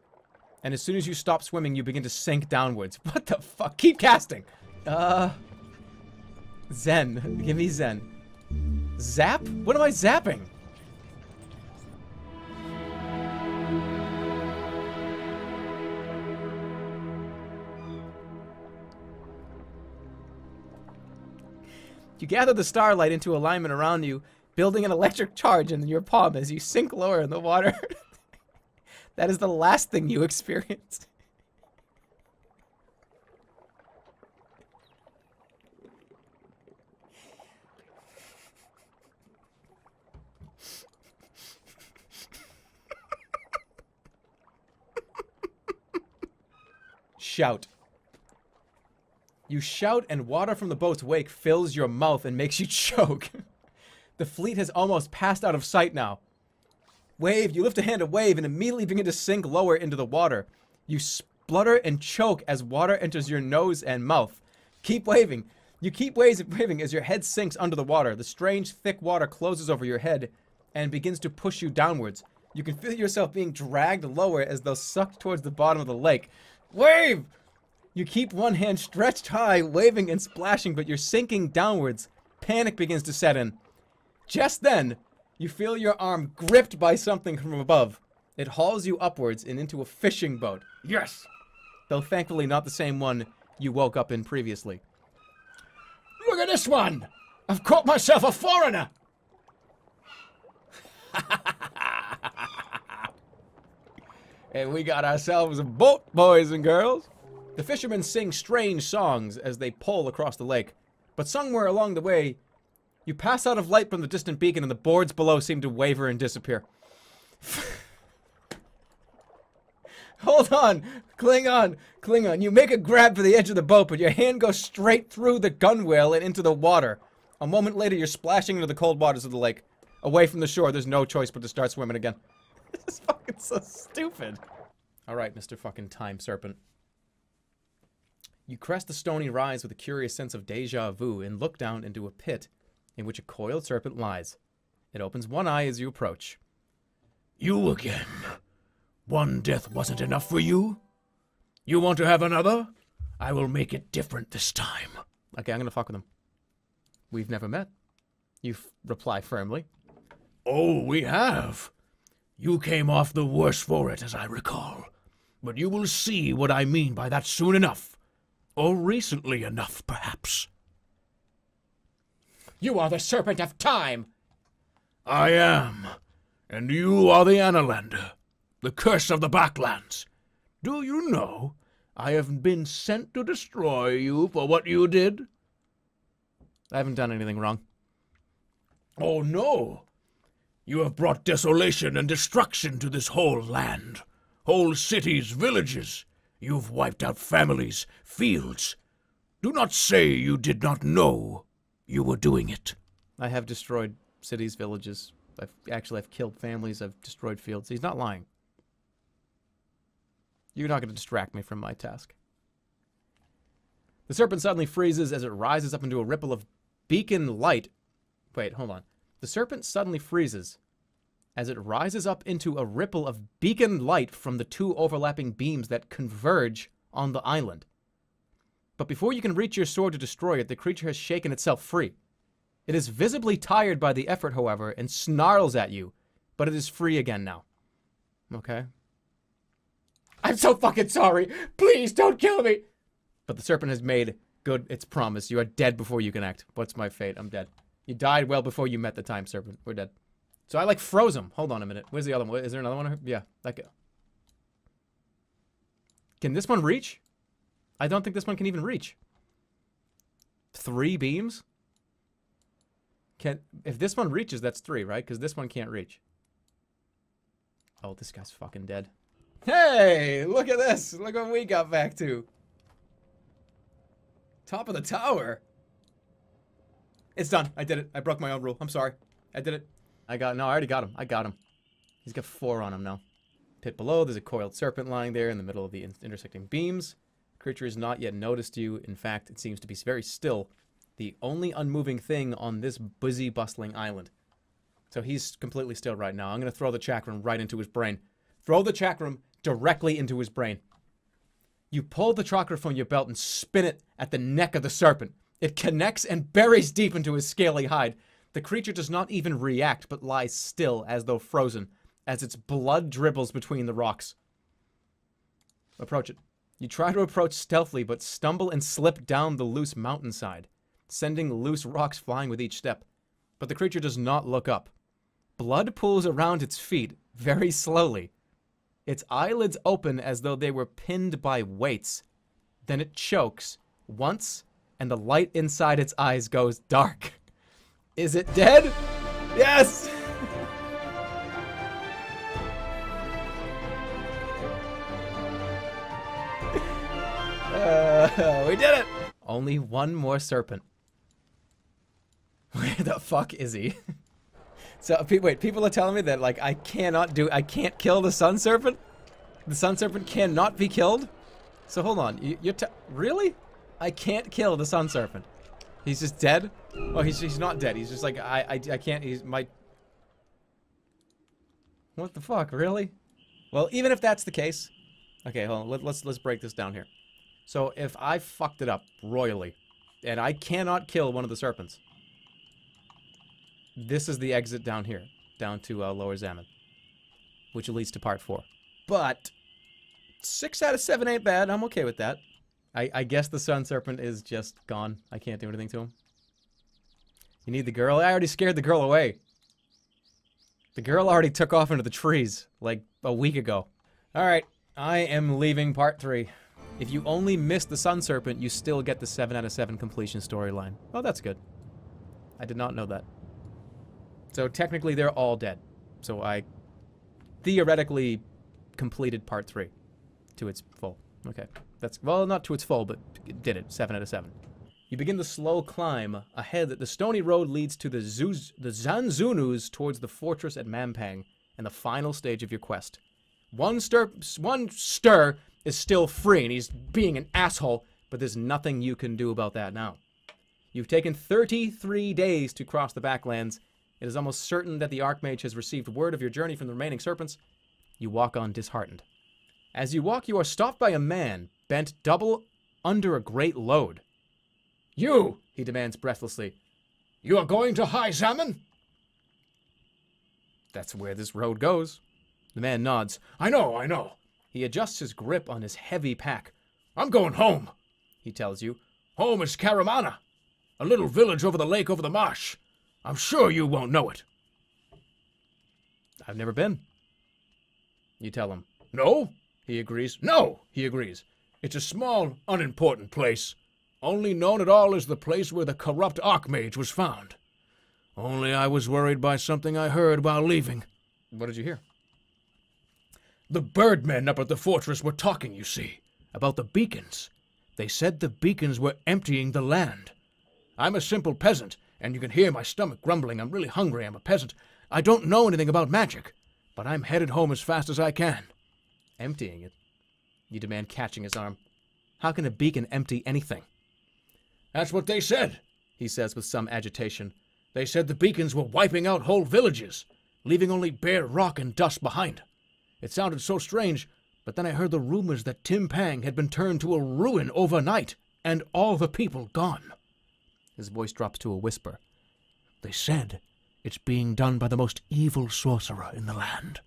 And as soon as you stop swimming, you begin to sink downwards. What the fuck? Keep casting! Zen. Give me Zen. Zap? What am I zapping? You gather the starlight into alignment around you, building an electric charge in your palm as you sink lower in the water. That is the last thing you experience. Shout. You shout and water from the boat's wake fills your mouth and makes you choke. The fleet has almost passed out of sight now. Wave, you lift a hand to wave and immediately begin to sink lower into the water. You splutter and choke as water enters your nose and mouth. Keep waving. You keep waving as your head sinks under the water. The strange, thick water closes over your head and begins to push you downwards. You can feel yourself being dragged lower as though sucked towards the bottom of the lake. Wave! You keep one hand stretched high, waving and splashing, but you're sinking downwards. Panic begins to set in. Just then, you feel your arm gripped by something from above. It hauls you upwards and into a fishing boat. Yes! Though thankfully not the same one you woke up in previously. Look at this one! I've caught myself a foreigner! And we got ourselves a boat, boys and girls. The fishermen sing strange songs as they pull across the lake. But somewhere along the way, you pass out of light from the distant beacon and the boards below seem to waver and disappear. Hold on! Cling on! Cling on. You make a grab for the edge of the boat, but your hand goes straight through the gunwale and into the water. A moment later, you're splashing into the cold waters of the lake. Away from the shore, there's no choice but to start swimming again. This is fucking so stupid. Alright, Mr. fucking Time Serpent. You crest the stony rise with a curious sense of deja vu and look down into a pit in which a coiled serpent lies. It opens one eye as you approach. You again. One death wasn't enough for you? You want to have another? I will make it different this time. Okay, I'm gonna fuck with him. We've never met. You reply firmly. Oh, we have. You came off the worse for it, as I recall. But you will see what I mean by that soon enough. Or recently enough, perhaps. You are the Serpent of Time! I am. And you are the Analander, the curse of the Backlands. Do you know, I have been sent to destroy you for what you did? I haven't done anything wrong. Oh, no. You have brought desolation and destruction to this whole land. Whole cities, villages. You've wiped out families, fields. Do not say you did not know you were doing it. I have destroyed cities, villages. I've killed families. I've destroyed fields. He's not lying. You're not going to distract me from my task. The serpent suddenly freezes as it rises up into a ripple of beacon light. Wait, hold on. The serpent suddenly freezes as it rises up into a ripple of beacon light from the two overlapping beams that converge on the island. But before you can reach your sword to destroy it, the creature has shaken itself free. It is visibly tired by the effort, however, and snarls at you, but it is free again now. Okay. I'm so fucking sorry! Please don't kill me! But the serpent has made good its promise. You are dead before you can act. What's my fate? I'm dead. You died well before you met the time serpent. We're dead. So I froze him. Hold on a minute. Where's the other one? Is there another one? Yeah. That go. Can this one reach? I don't think this one can even reach. 3 beams? If this one reaches, that's 3, right? Because this one can't reach. Oh, this guy's fucking dead. Hey, look at this. Look what we got back to. Top of the tower. It's done. I did it. I broke my own rule. I'm sorry. I did it. I already got him. I got him. He's got 4 on him now. Pit below, there's a coiled serpent lying there in the middle of the intersecting beams. The creature has not yet noticed you. In fact, it seems to be very still. The only unmoving thing on this busy, bustling island. So he's completely still right now. I'm going to throw the chakram right into his brain. Throw the chakram directly into his brain. You pull the chakra from your belt and spin it at the neck of the serpent. It connects and buries deep into his scaly hide. The creature does not even react, but lies still as though frozen, as its blood dribbles between the rocks. Approach it. You try to approach stealthily, but stumble and slip down the loose mountainside, sending loose rocks flying with each step. But the creature does not look up. Blood pools around its feet, very slowly. Its eyelids open as though they were pinned by weights. Then it chokes, once, and the light inside its eyes goes dark. Is it dead? Yes! We did it! Only one more serpent. Where the fuck is he? So, wait, people are telling me that, like, I can't kill the sun serpent? The sun serpent cannot be killed? So, hold on, really? I can't kill the sun serpent. He's just dead? Oh, he's not dead, he's just like, I can't, what the fuck, really? Well, even if that's the case, okay, hold on, let's break this down here. So, if I fucked it up royally, and I cannot kill one of the serpents, this is the exit down here, down to Lower Zaman, which leads to part 4. But 6 out of 7 ain't bad. I'm okay with that. I guess the sun serpent is just gone. I can't do anything to him. You need the girl? I already scared the girl away. The girl already took off into the trees, like a week ago. Alright, I am leaving part 3. If you only miss the sun serpent, you still get the 7 out of 7 completion storyline. Oh, that's good. I did not know that. So technically they're all dead. So I theoretically completed part 3 to its full. Okay. That's, well, not to its full, but it did it. 7 out of 7. You begin the slow climb. Ahead, the stony road leads to the Zanzunus towards the fortress at Mampang and the final stage of your quest. One stir is still free, and he's being an asshole, but there's nothing you can do about that now. You've taken 33 days to cross the Backlands, It is almost certain that the Archmage has received word of your journey from the remaining Serpents. You walk on disheartened. As you walk, you are stopped by a man, bent double under a great load. You, He demands breathlessly. you are going to High Salmon? That's where this road goes. The man nods. I know. He adjusts his grip on his heavy pack. I'm going home. He tells you. Home is Caramana, a little village over the lake over the marsh. I'm sure you won't know it. I've never been. You tell him. No? He agrees. No, he agrees. It's a small, unimportant place. Only known at all as the place where the corrupt Archmage was found. Only I was worried by something I heard while leaving. What did you hear? The birdmen up at the fortress were talking, you see, about the beacons. They said the beacons were emptying the land. I'm a simple peasant, and you can hear my stomach grumbling. I'm really hungry. I'm a peasant. I don't know anything about magic, but I'm headed home as fast as I can. Emptying it? You demand, catching his arm. How can a beacon empty anything? That's what they said, He says with some agitation. They said the beacons were wiping out whole villages, leaving only bare rock and dust behind. It sounded so strange, but then I heard the rumors that Timpang had been turned to a ruin overnight, and all the people gone. His voice drops to a whisper. They said it's being done by the most evil sorcerer in the land.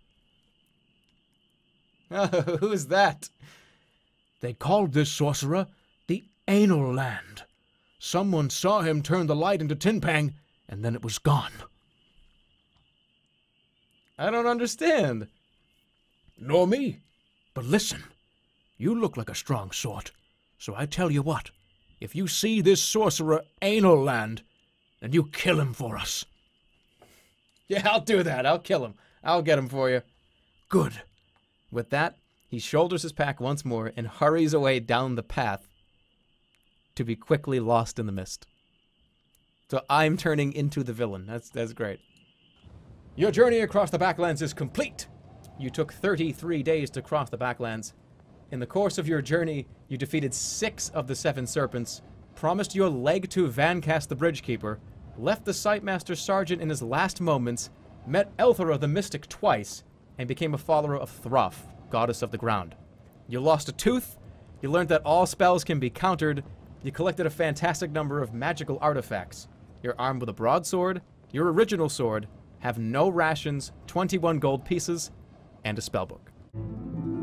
Who is that? They called this sorcerer the Anal Land. Someone saw him turn the light into Timpang, and then it was gone. I don't understand. Nor me. But listen, you look like a strong sort, so I tell you what, if you see this sorcerer Anal Land, then you kill him for us. Yeah, I'll do that. I'll kill him. I'll get him for you. Good. With that, he shoulders his pack once more and hurries away down the path to be quickly lost in the mist. So I'm turning into the villain. That's great. Your journey across the Backlands is complete. You took 33 days to cross the Backlands. In the course of your journey, you defeated 6 of the 7 Serpents, promised your leg to Vancast the Bridgekeeper, left the Sightmaster Sergeant in his last moments, met Elthera the Mystic twice, and became a follower of Throff, goddess of the ground. You lost a tooth, you learned that all spells can be countered, you collected a fantastic number of magical artifacts. You're armed with a broadsword, your original sword, have no rations, 21 gold pieces, and a spellbook.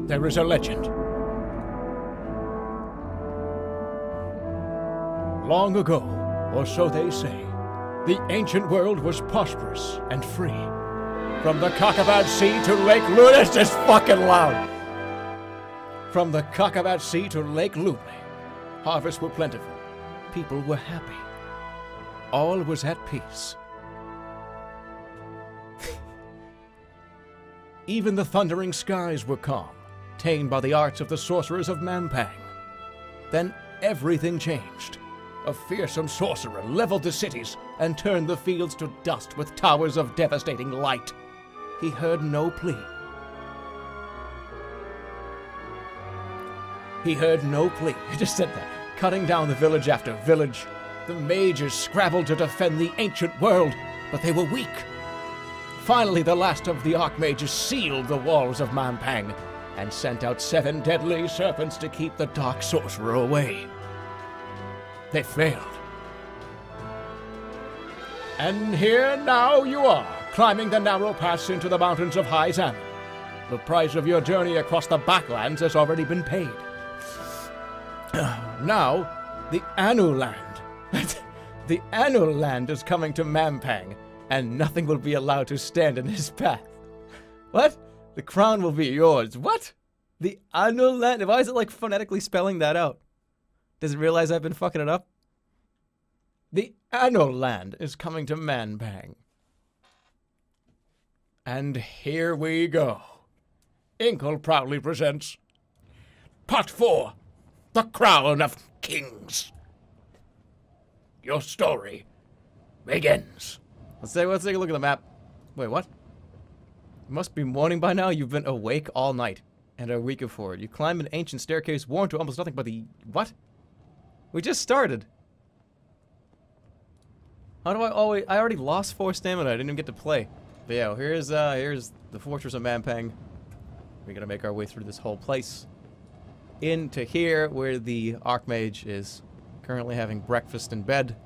There is a legend. Long ago, or so they say, the ancient world was prosperous and free. From the Cockabad Sea to Lake Lune, it's just fucking loud. From the Cockabad Sea to Lake Lune, harvests were plentiful. People were happy. All was at peace. Even the thundering skies were calm, tamed by the arts of the sorcerers of Mampang. Then everything changed. A fearsome sorcerer leveled the cities and turned the fields to dust with towers of devastating light. He heard no plea. He heard no plea. He just said that, cutting down the village after village. The mages scrabbled to defend the ancient world, but they were weak. Finally, the last of the Archmages sealed the walls of Mampang and sent out 7 deadly serpents to keep the dark sorcerer away. They failed. And here now you are, climbing the narrow pass into the mountains of High Salmon. The price of your journey across the Backlands has already been paid. Now, the Anu Land. The Anu Land is coming to Mampang, and nothing will be allowed to stand in his path. What? The crown will be yours. What? The Anu Land? Why is it like phonetically spelling that out? Does it realize I've been fucking it up? The Anu Land is coming to Mampang. And here we go. Inkle proudly presents Part 4, The Crown of Kings. Your story begins. Let's take a look at the map. Wait, what? It must be morning by now. You've been awake all night and are weaker for it. You climb an ancient staircase worn to almost nothing but the... What? We just started. How do I always... I already lost 4 stamina. I didn't even get to play. But yeah, here's the Fortress of Mampang. We're gonna make our way through this whole place. Into here, where the Archmage is currently having breakfast in bed.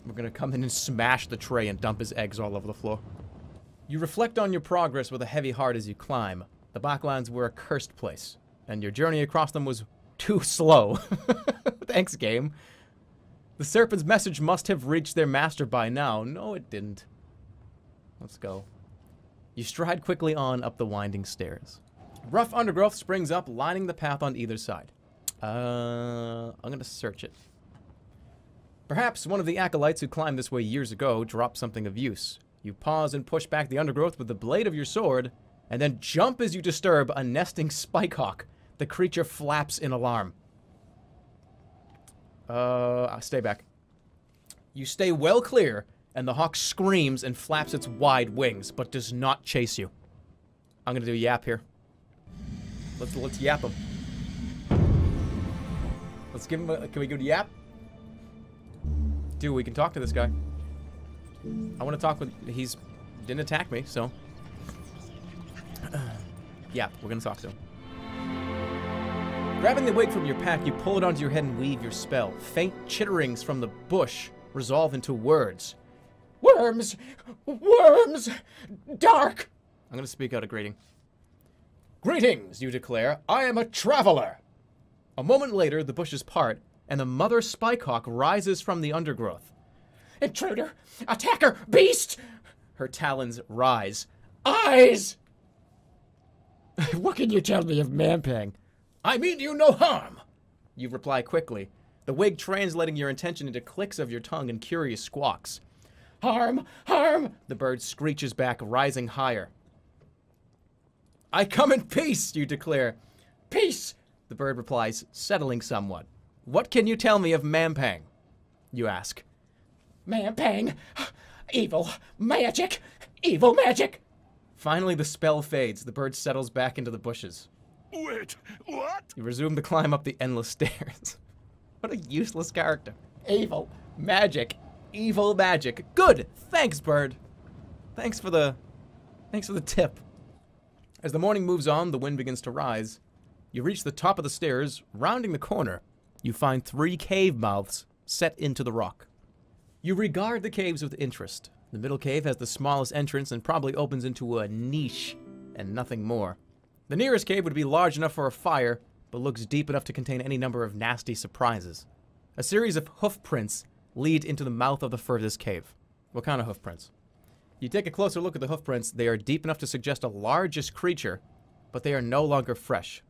We're gonna come in and smash the tray and dump his eggs all over the floor. You reflect on your progress with a heavy heart as you climb. The Backlands were a cursed place, and your journey across them was too slow. Thanks, game. The Serpent's message must have reached their master by now. No, it didn't. Let's go. You stride quickly on up the winding stairs. Rough undergrowth springs up, lining the path on either side. I'm gonna search it. Perhaps one of the acolytes who climbed this way years ago dropped something of use. You pause and push back the undergrowth with the blade of your sword, and then jump as you disturb a nesting spikehawk. The creature flaps in alarm. Stay back. You stay well clear, and the hawk screams and flaps its wide wings, but does not chase you. I'm gonna do a yap here. Let's yap him. Let's give him a... Can we go to yap? Dude, we can talk to this guy. I want to talk with... He's... Didn't attack me, so... Yeah, we're gonna talk to him. Grabbing the wig from your pack, you pull it onto your head and weave your spell. Faint chitterings from the bush resolve into words. Worms! Worms! Dark! I'm gonna speak out a greeting. Greetings, you declare. I am a traveler. A moment later, the bushes part, and the mother spikehawk rises from the undergrowth. Intruder! Attacker! Beast! Her talons rise. Eyes! What can you tell me of Mampang? I mean you no harm. You reply quickly, the wig translating your intention into clicks of your tongue and curious squawks. Harm! Harm! The bird screeches back, rising higher. I come in peace, you declare. Peace! The bird replies, settling somewhat. What can you tell me of Mampang? You ask. Mampang! Evil magic! Evil magic! Finally, the spell fades. The bird settles back into the bushes. Wait, what? You resume to climb up the endless stairs. What a useless character. Evil Magic. Evil magic. Good! Thanks, bird. Thanks for the tip. As the morning moves on, the wind begins to rise. You reach the top of the stairs. Rounding the corner, you find 3 cave mouths set into the rock. You regard the caves with interest. The middle cave has the smallest entrance and probably opens into a niche and nothing more. The nearest cave would be large enough for a fire, but looks deep enough to contain any number of nasty surprises. A series of hoof prints lead into the mouth of the furthest cave. What kind of hoof prints? You take a closer look at the hoof prints. They are deep enough to suggest a largish creature, but they are no longer fresh.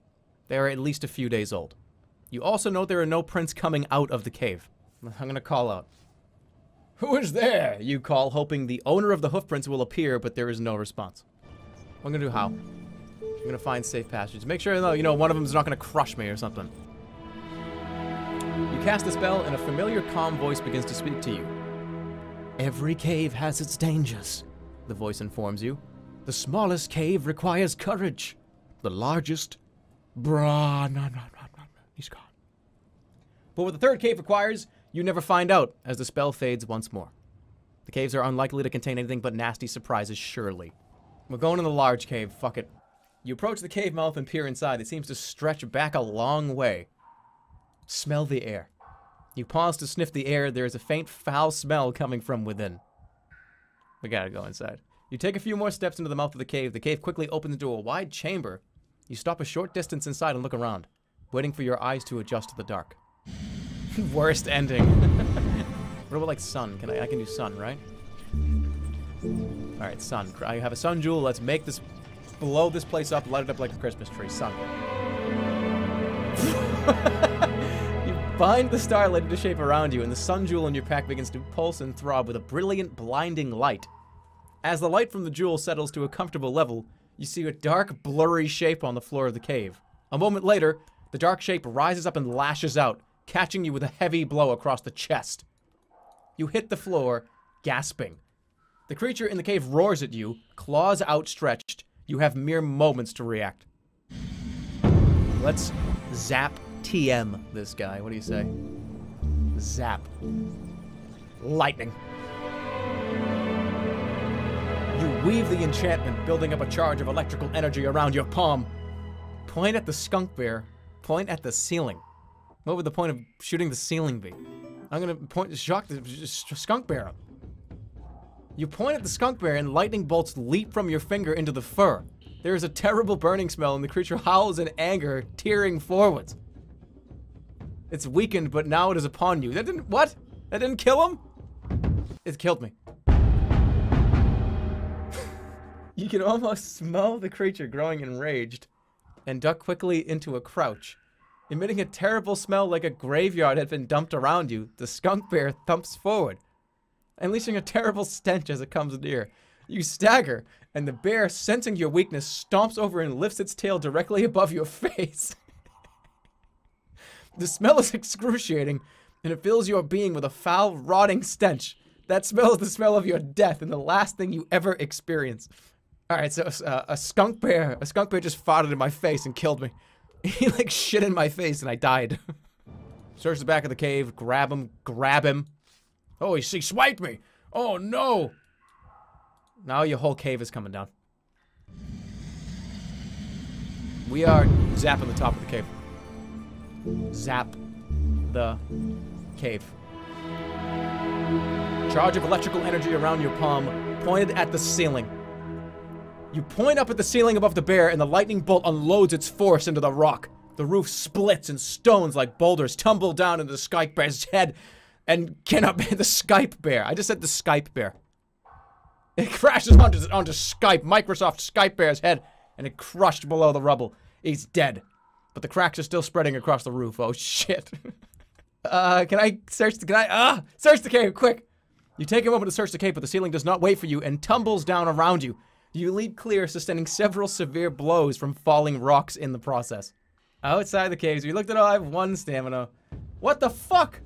They are at least a few days old. You also note there are no prints coming out of the cave. I'm going to call out. Who is there? You call, hoping the owner of the hoof prints will appear, but there is no response. I'm going to do how? I'm going to find safe passages. Make sure, though, you know, one of them is not going to crush me or something. You cast the spell, and a familiar, calm voice begins to speak to you. Every cave has its dangers, the voice informs you. The smallest cave requires courage. The largest... no. He's gone. But what the third cave requires, you never find out, as the spell fades once more. The caves are unlikely to contain anything but nasty surprises, surely. We're going in the large cave, fuck it. You approach the cave mouth and peer inside. It seems to stretch back a long way. Smell the air. You pause to sniff the air. There is a faint foul smell coming from within. We gotta go inside. You take a few more steps into the mouth of the cave. The cave quickly opens into a wide chamber. You stop a short distance inside and look around, waiting for your eyes to adjust to the dark. Worst ending. What about like sun? I can do sun, right? Alright, sun. I have a sun jewel. Let's make this... blow this place up, light it up like a Christmas tree. Sun. You bind the starlight into shape around you, and the sun jewel in your pack begins to pulse and throb with a brilliant, blinding light. As the light from the jewel settles to a comfortable level, you see a dark, blurry shape on the floor of the cave. A moment later, the dark shape rises up and lashes out, catching you with a heavy blow across the chest. You hit the floor, gasping. The creature in the cave roars at you, claws outstretched. You have mere moments to react. Let's zap TM this guy. What do you say? Zap. Lightning. Weave the enchantment, building up a charge of electrical energy around your palm. Point at the skunk bear. Point at the ceiling. What would the point of shooting the ceiling be? I'm gonna shock the skunk bear. You point at the skunk bear and lightning bolts leap from your finger into the fur. There is a terrible burning smell and the creature howls in anger, tearing forwards. It's weakened, but now it is upon you. That didn't, what? That didn't kill him? It killed me. You can almost smell the creature growing enraged and duck quickly into a crouch. Emitting a terrible smell like a graveyard had been dumped around you, the skunk bear thumps forward, unleashing a terrible stench as it comes near. You stagger, and the bear, sensing your weakness, stomps over and lifts its tail directly above your face. The smell is excruciating, and it fills your being with a foul, rotting stench. That smell is the smell of your death and the last thing you ever experience. Alright, so a skunk bear just farted in my face and killed me. He like shit in my face and I died. Search the back of the cave, grab him. Oh, he swiped me. Oh no. Now your whole cave is coming down. We are zapping the top of the cave. Zap the cave. Charge of electrical energy around your palm, pointed at the ceiling. You point up at the ceiling above the bear, and the lightning bolt unloads its force into the rock. The roof splits, and stones like boulders tumble down into the Skype bear's head, and cannot be the Skype bear. I just said the Skype bear. It crashes onto Skype, Microsoft Skype bear's head, and it crushed below the rubble. He's dead, but the cracks are still spreading across the roof. Oh shit! Can I search the cave quick? You take a moment to search the cave, but the ceiling does not wait for you and tumbles down around you. You leap clear, sustaining several severe blows from falling rocks in the process. Outside the caves, we looked at all. I have 1 stamina. What the fuck?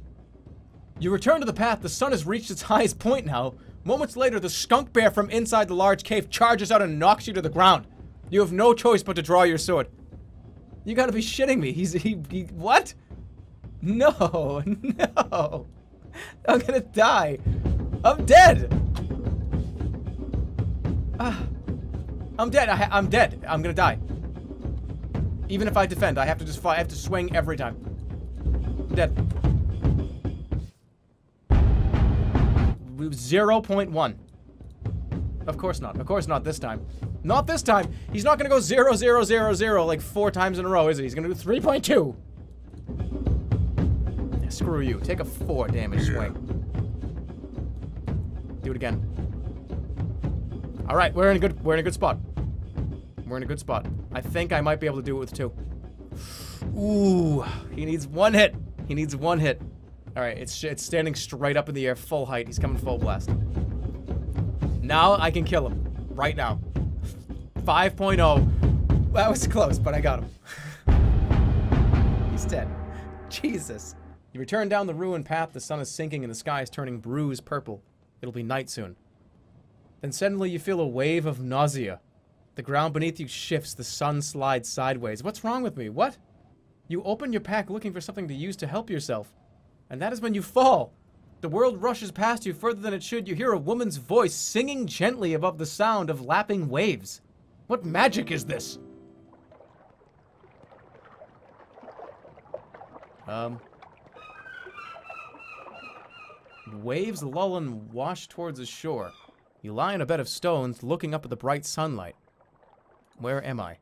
You return to the path. The sun has reached its highest point now. Moments later, the skunk bear from inside the large cave charges out and knocks you to the ground. You have no choice but to draw your sword. You gotta be shitting me. He what? No, no. I'm gonna die. I'm dead. I'm dead. I'm dead. I'm gonna die. Even if I defend, I have to just fight. I have to swing every time. I'm dead. 0.1. Of course not. Of course not this time. Not this time. He's not gonna go 0, 0, 0, 0 like 4 times in a row, is he? He's gonna do 3.2. Yeah, screw you. Take a 4 damage swing. Do it again. All right, we're in a good spot. We're in a good spot. I think I might be able to do it with 2. Ooh, he needs 1 hit. He needs 1 hit. All right, it's standing straight up in the air, full height. He's coming full blast. Now I can kill him. Right now. 5.0. That was close, but I got him. He's dead. Jesus. You return down the ruined path. The sun is sinking and the sky is turning bruised purple. It'll be night soon. Then suddenly you feel a wave of nausea. The ground beneath you shifts. The sun slides sideways. What's wrong with me? What? You open your pack looking for something to use to help yourself. And that is when you fall. The world rushes past you further than it should. You hear a woman's voice singing gently above the sound of lapping waves. What magic is this? Waves lull and wash towards the shore. You lie on a bed of stones, looking up at the bright sunlight. Where am I?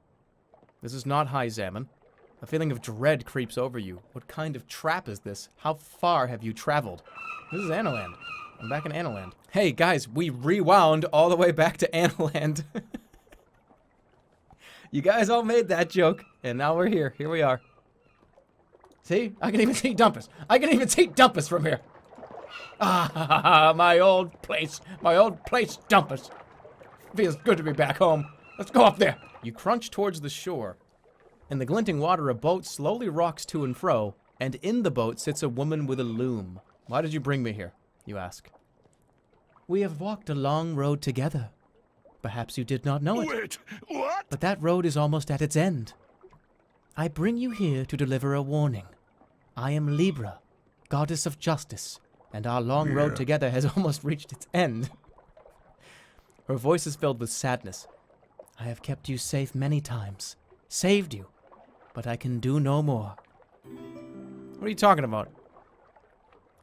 This is not High Zaman. A feeling of dread creeps over you. What kind of trap is this? How far have you traveled? This is Analand. I'm back in Analand. Hey, guys, we rewound all the way back to Analand. You guys all made that joke, and now we're here. Here we are. See? I can even see Dumpus. I can even see Dumpus from here. Ah, my old place, Dumpus. Feels good to be back home. Let's go up there. You crunch towards the shore. In the glinting water, a boat slowly rocks to and fro, and in the boat sits a woman with a loom. Why did you bring me here? You ask. We have walked a long road together. Perhaps you did not know it. Wait, what? But that road is almost at its end. I bring you here to deliver a warning. I am Libra, goddess of justice, and our long road together has almost reached its end. Her voice is filled with sadness. I have kept you safe many times, saved you, but I can do no more. What are you talking about?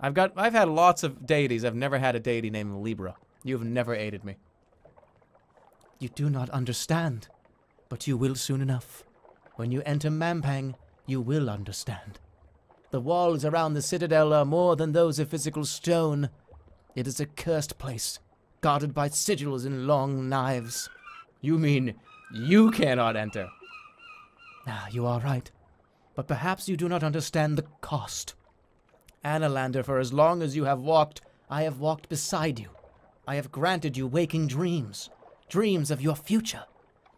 I've had lots of deities. I've never had a deity named Libra. You have never aided me. You do not understand, but you will soon enough. When you enter Mampang, you will understand. The walls around the citadel are more than those of physical stone. It is a cursed place, guarded by sigils and long knives. You mean you cannot enter? Ah, you are right. But perhaps you do not understand the cost. Annalander, for as long as you have walked, I have walked beside you. I have granted you waking dreams. Dreams of your future.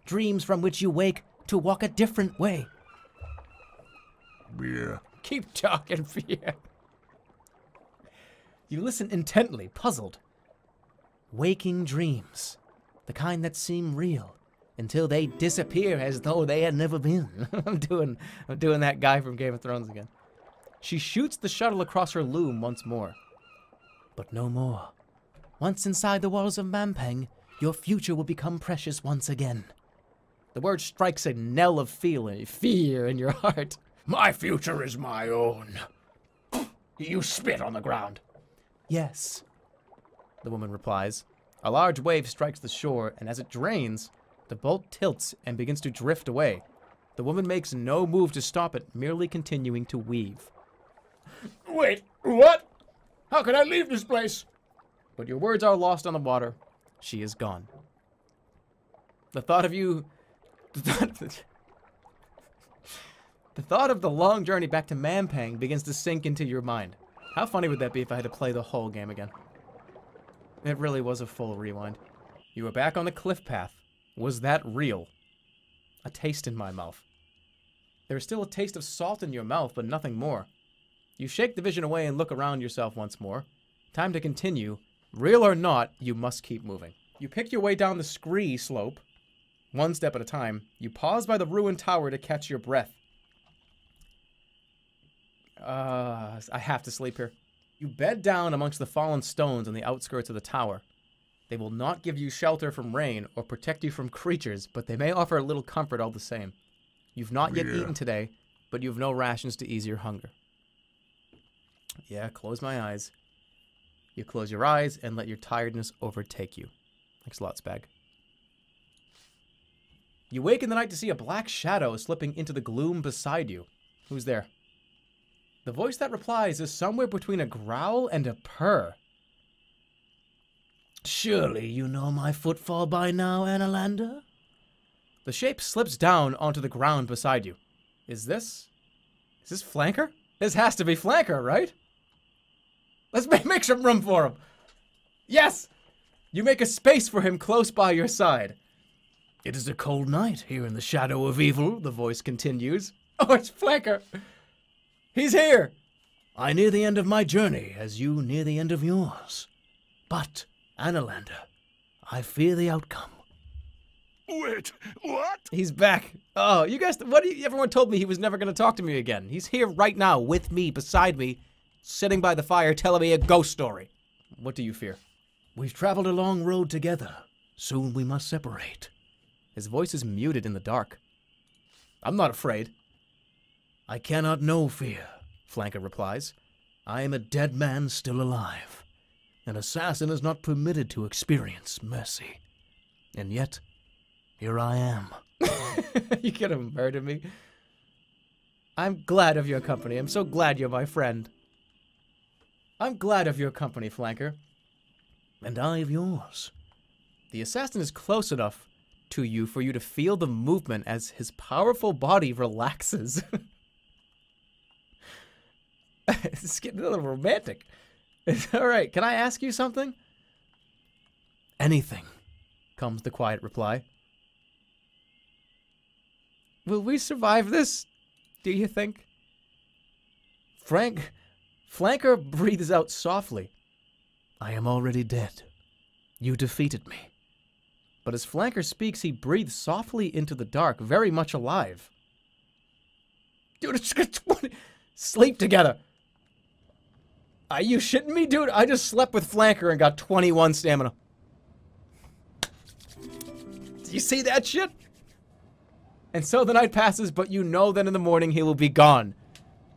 Dreams from which you wake to walk a different way. Beer. Keep talking, Fear. You listen intently, puzzled. Waking dreams. The kind that seem real until they disappear as though they had never been. I'm doing that guy from Game of Thrones again. She shoots the shuttle across her loom once more. But no more. Once inside the walls of Mampang, your future will become precious once again. The word strikes a knell of fear in your heart. My future is my own. You spit on the ground. Yes. The woman replies. A large wave strikes the shore, and as it drains, the boat tilts and begins to drift away. The woman makes no move to stop it, merely continuing to weave. Wait, what? How can I leave this place? But your words are lost on the water. She is gone. The thought of you... The thought of the long journey back to Mampang begins to sink into your mind. How funny would that be if I had to play the whole game again? It really was a full rewind. You were back on the cliff path. Was that real? A taste in my mouth. There is still a taste of salt in your mouth, but nothing more. You shake the vision away and look around yourself once more. Time to continue. Real or not, you must keep moving. You pick your way down the scree slope. One step at a time. You pause by the ruined tower to catch your breath. I have to sleep here. You bed down amongst the fallen stones on the outskirts of the tower. They will not give you shelter from rain or protect you from creatures, but they may offer a little comfort all the same. You've not yet eaten today, but you have no rations to ease your hunger. Yeah, close my eyes. You close your eyes and let your tiredness overtake you. Thanks a lot, Spag. You wake in the night to see a black shadow slipping into the gloom beside you. Who's there? The voice that replies is somewhere between a growl and a purr. Surely you know my footfall by now, Annalander? The shape slips down onto the ground beside you. Is this Flanker? This has to be Flanker, right? Let's make some room for him. Yes! You make a space for him close by your side. It is a cold night here in the shadow of evil, the voice continues. Oh, it's Flanker. He's here. I near the end of my journey, as you near the end of yours. But, Annalander, I fear the outcome. Wait, what? He's back. Oh, you guys, everyone told me he was never going to talk to me again. He's here right now with me, beside me, sitting by the fire, telling me a ghost story. What do you fear? We've traveled a long road together. Soon we must separate. His voice is muted in the dark. I'm not afraid. I cannot know fear, Flanker replies. I am a dead man still alive. An assassin is not permitted to experience mercy. And yet, here I am. You could have murdered me. I'm glad of your company. I'm so glad you're my friend. I'm glad of your company, Flanker. And I of yours. The assassin is close enough to you for you to feel the movement as his powerful body relaxes. It's getting a little romantic. All right, can I ask you something? Anything, comes the quiet reply. Will we survive this, do you think? Flanker breathes out softly. I am already dead. You defeated me. But as Flanker speaks, he breathes softly into the dark, very much alive. Dude, it's 20. Sleep together. Are you shitting me, dude? I just slept with Flanker and got 21 stamina. You see that shit? And so the night passes, but you know that in the morning he will be gone.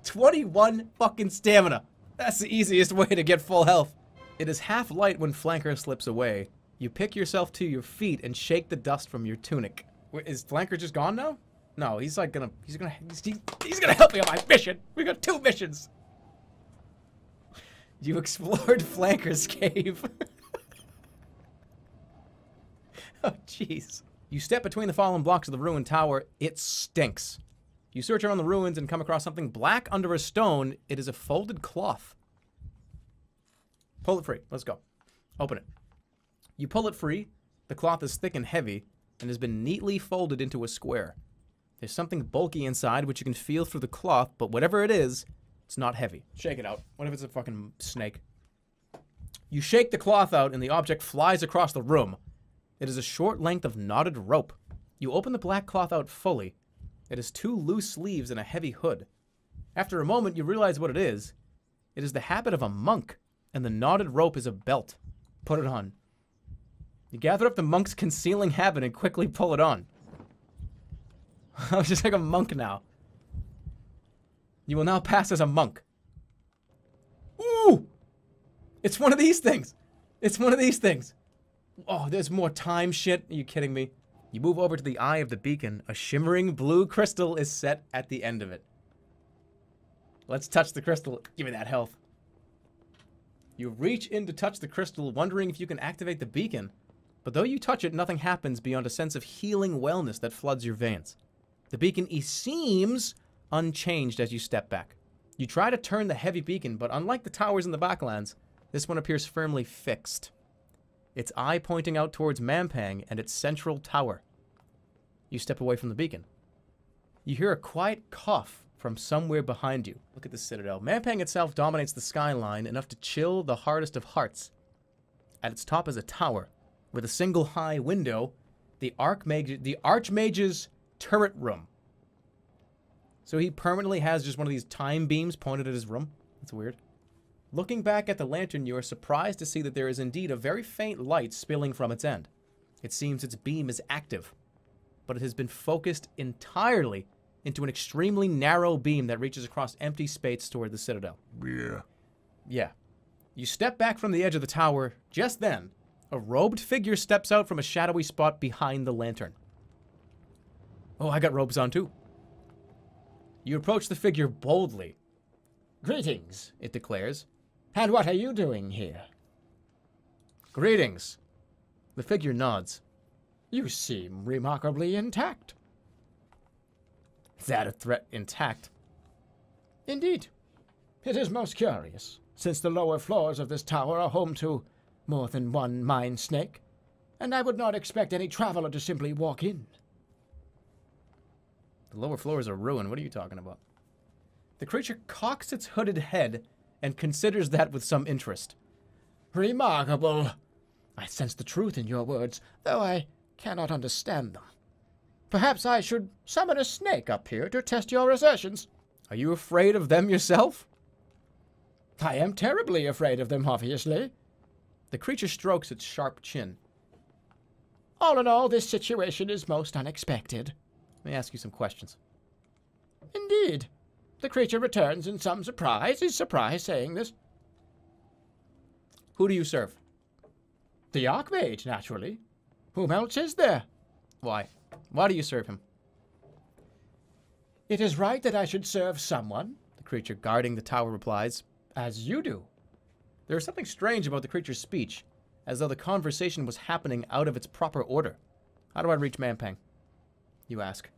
21 fucking stamina. That's the easiest way to get full health. It is half light when Flanker slips away. You pick yourself to your feet and shake the dust from your tunic. Wait, is Flanker just gone now? No, he's like gonna, he's gonna help me on my mission. We got 2 missions. You explored Flanker's cave. Oh, jeez. You step between the fallen blocks of the ruined tower. It stinks. You search around the ruins and come across something black under a stone. It is a folded cloth. Pull it free. Let's go. Open it. You pull it free. The cloth is thick and heavy and has been neatly folded into a square. There's something bulky inside which you can feel through the cloth, but whatever it is, it's not heavy. Shake it out. What if it's a fucking snake? You shake the cloth out and the object flies across the room. It is a short length of knotted rope. You open the black cloth out fully. It has 2 loose sleeves and a heavy hood. After a moment, you realize what it is. It is the habit of a monk, and the knotted rope is a belt. Put it on. You gather up the monk's concealing habit and quickly pull it on. I was just like a monk now. You will now pass as a monk. Ooh! It's one of these things. It's one of these things. Oh, there's more time shit. Are you kidding me? You move over to the eye of the beacon. A shimmering blue crystal is set at the end of it. Let's touch the crystal. Give me that health. You reach in to touch the crystal, wondering if you can activate the beacon. But though you touch it, nothing happens beyond a sense of healing wellness that floods your veins. The beacon seems unchanged as you step back. You try to turn the heavy beacon, but unlike the towers in the Backlands, this one appears firmly fixed. Its eye pointing out towards Mampang and its central tower. You step away from the beacon. You hear a quiet cough from somewhere behind you. Look at the citadel. Mampang itself dominates the skyline enough to chill the hardest of hearts. At its top is a tower with a single high window, the Archmage's turret room. So he permanently has just one of these time beams pointed at his room. That's weird. Looking back at the lantern, you are surprised to see that there is indeed a very faint light spilling from its end. It seems its beam is active, but it has been focused entirely into an extremely narrow beam that reaches across empty space toward the citadel. Yeah. You step back from the edge of the tower. Just then, a robed figure steps out from a shadowy spot behind the lantern. Oh, I got robes on too. You approach the figure boldly. Greetings, It declares. and what are you doing here? Greetings. The figure nods. You seem remarkably intact. Is that a threat? Intact? Indeed. It is most curious, since the lower floors of this tower are home to more than one mine snake, and I would not expect any traveler to simply walk in. The lower floors are ruined. What are you talking about? The creature cocks its hooded head and considers that with some interest. Remarkable. I sense the truth in your words, though I cannot understand them. Perhaps I should summon a snake up here to test your assertions. Are you afraid of them yourself? I am terribly afraid of them, obviously. The creature strokes its sharp chin. All in all, this situation is most unexpected. Let me ask you some questions. Indeed. The creature returns in some surprise. Is surprise saying this? Who do you serve? The Archmage, naturally. Whom else is there? Why? Why do you serve him? It is right that I should serve someone, The creature guarding the tower replies. as you do. There is something strange about the creature's speech, as though the conversation was happening out of its proper order. How do I reach Mampang? You ask.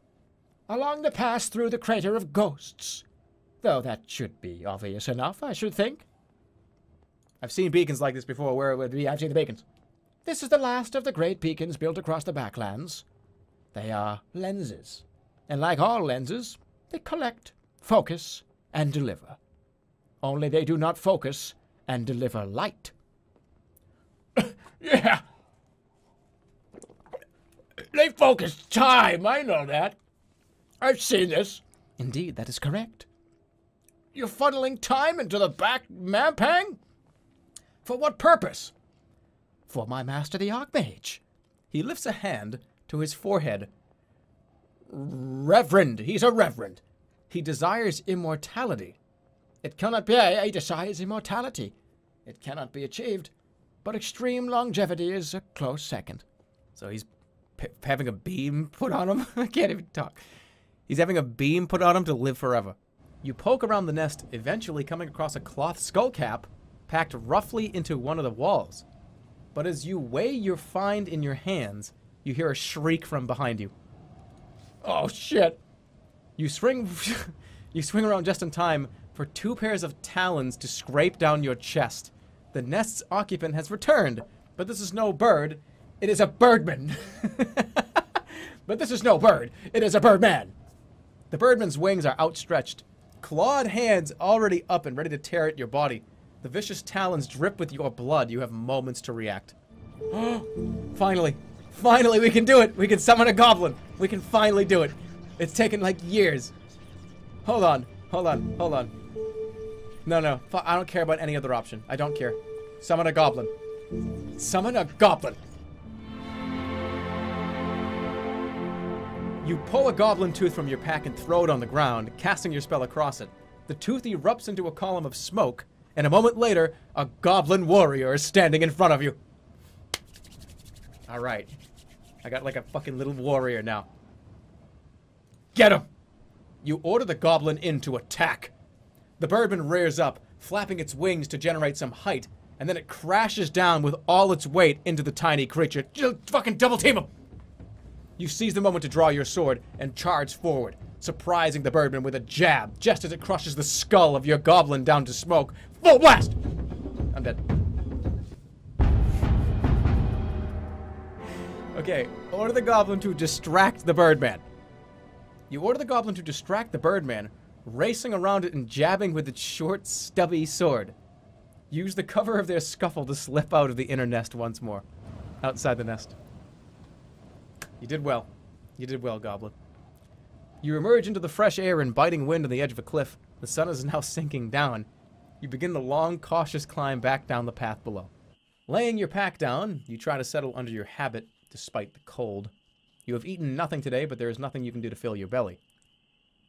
Along the pass through the Crater of Ghosts. Though that should be obvious enough, I should think. I've seen beacons like this before. Where would be? I've seen the beacons. This is the last of the great beacons built across the Backlands. They are lenses. And like all lenses, they collect, focus, and deliver. Only they do not focus and deliver light. Yeah. They focus time, I know that. I've seen this. Indeed, that is correct. You're funneling time into the back Mampang? For what purpose? For my master, the Archmage. He lifts a hand, to his forehead. Reverend. He's a reverend. He desires immortality. It cannot be. He desires immortality. It cannot be achieved, but extreme longevity is a close second. So he's having a beam put on him? I can't even talk. He's having a beam put on him to live forever. You poke around the nest, eventually coming across a cloth skull cap packed roughly into one of the walls. But as you weigh your find in your hands, you hear a shriek from behind you. Oh, shit. You swing around just in time for 2 pairs of talons to scrape down your chest. The nest's occupant has returned, but this is no bird. It is a birdman. But this is no bird. It is a birdman. The birdman's wings are outstretched. Clawed hands already up and ready to tear at your body. The vicious talons drip with your blood. You have moments to react. Finally. Finally, we can do it. We can summon a goblin. We can finally do it. It's taken like years. Hold on. Hold on. Hold on. No. I don't care about any other option. I don't care. Summon a goblin. Summon a goblin. You pull a goblin tooth from your pack and throw it on the ground, casting your spell across it. The tooth erupts into a column of smoke, and a moment later, a goblin warrior is standing in front of you. Alright. I got like a fucking little warrior now. Get him! You order the goblin in to attack. The birdman rears up, flapping its wings to generate some height, and then it crashes down with all its weight into the tiny creature. Just fucking double team him! You seize the moment to draw your sword and charge forward, surprising the birdman with a jab just as it crushes the skull of your goblin down to smoke. Full blast! I'm dead. Okay, order the goblin to distract the birdman. You order the goblin to distract the birdman, racing around it and jabbing with its short, stubby sword. Use the cover of their scuffle to slip out of the inner nest once more. Outside the nest. You did well. You did well, goblin. You emerge into the fresh air and biting wind on the edge of a cliff. The sun is now sinking down. You begin the long, cautious climb back down the path below. Laying your pack down, you try to settle under your habit, despite the cold. You have eaten nothing today, but there is nothing you can do to fill your belly.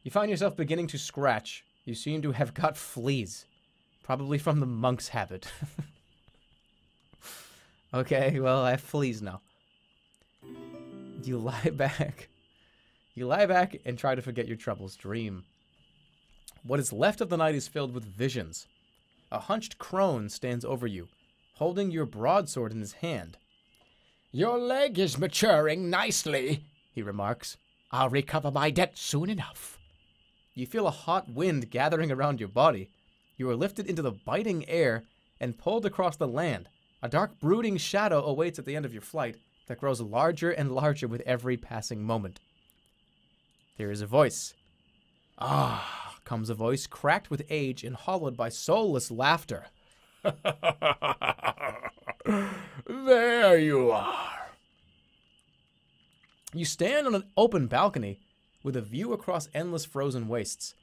You find yourself beginning to scratch. You seem to have got fleas. Probably from the monk's habit. Okay, well, I have fleas now. You lie back. You lie back and try to forget your troubles. Dream. What is left of the night is filled with visions. A hunched crone stands over you, holding your broadsword in his hand. Your leg is maturing nicely, he remarks. I'll recover my debt soon enough. You feel a hot wind gathering around your body. You are lifted into the biting air and pulled across the land. A dark, brooding shadow awaits at the end of your flight that grows larger and larger with every passing moment. There is a voice. Ah, comes a voice cracked with age and hollowed by soulless laughter. There you are. You stand on an open balcony with a view across endless frozen wastes.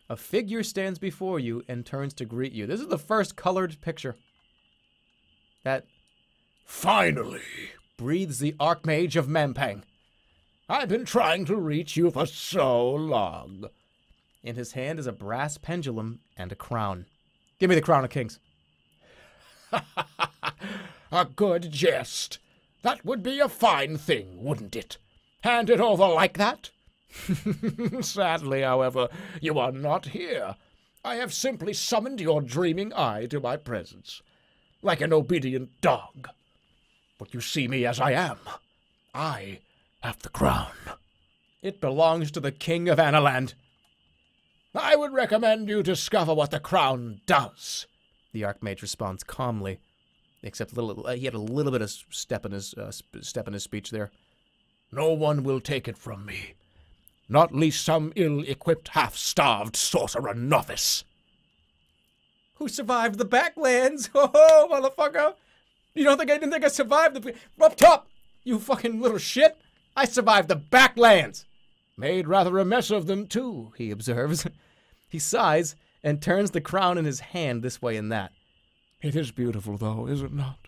A figure stands before you and turns to greet you. This is the first colored picture. That Finally, breathes the Archmage of Mampang. I've been trying to reach you for so long. In his hand is a brass pendulum and a crown. Give me the crown of kings. A good jest. That would be a fine thing, wouldn't it? Hand it over like that? Sadly, however, you are not here. I have simply summoned your dreaming eye to my presence, like an obedient dog. But you see me as I am. I have the crown. It belongs to the King of Analand. I would recommend you discover what the crown does. The Archmage responds calmly, except he had a little bit of step in his speech there. No one will take it from me. Not least some ill-equipped, half-starved sorcerer novice. Who survived the Backlands? Oh, motherfucker! You don't think I didn't think I survived the... Up top! You fucking little shit! I survived the Backlands! Made rather a mess of them, too, He observes. He sighs and turns the crown in his hand this way and that. It is beautiful, though, is it not?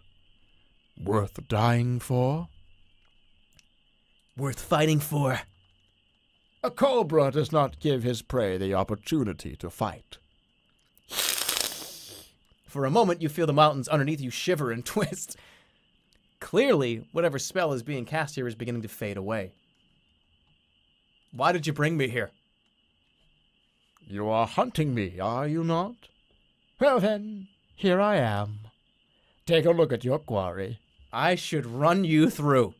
Worth dying for? worth fighting for. A cobra does not give his prey the opportunity to fight. For a moment, you feel the mountains underneath you shiver and twist. Clearly, whatever spell is being cast here is beginning to fade away. Why did you bring me here? You are hunting me, are you not? Well then, here I am. Take a look at your quarry. I should run you through.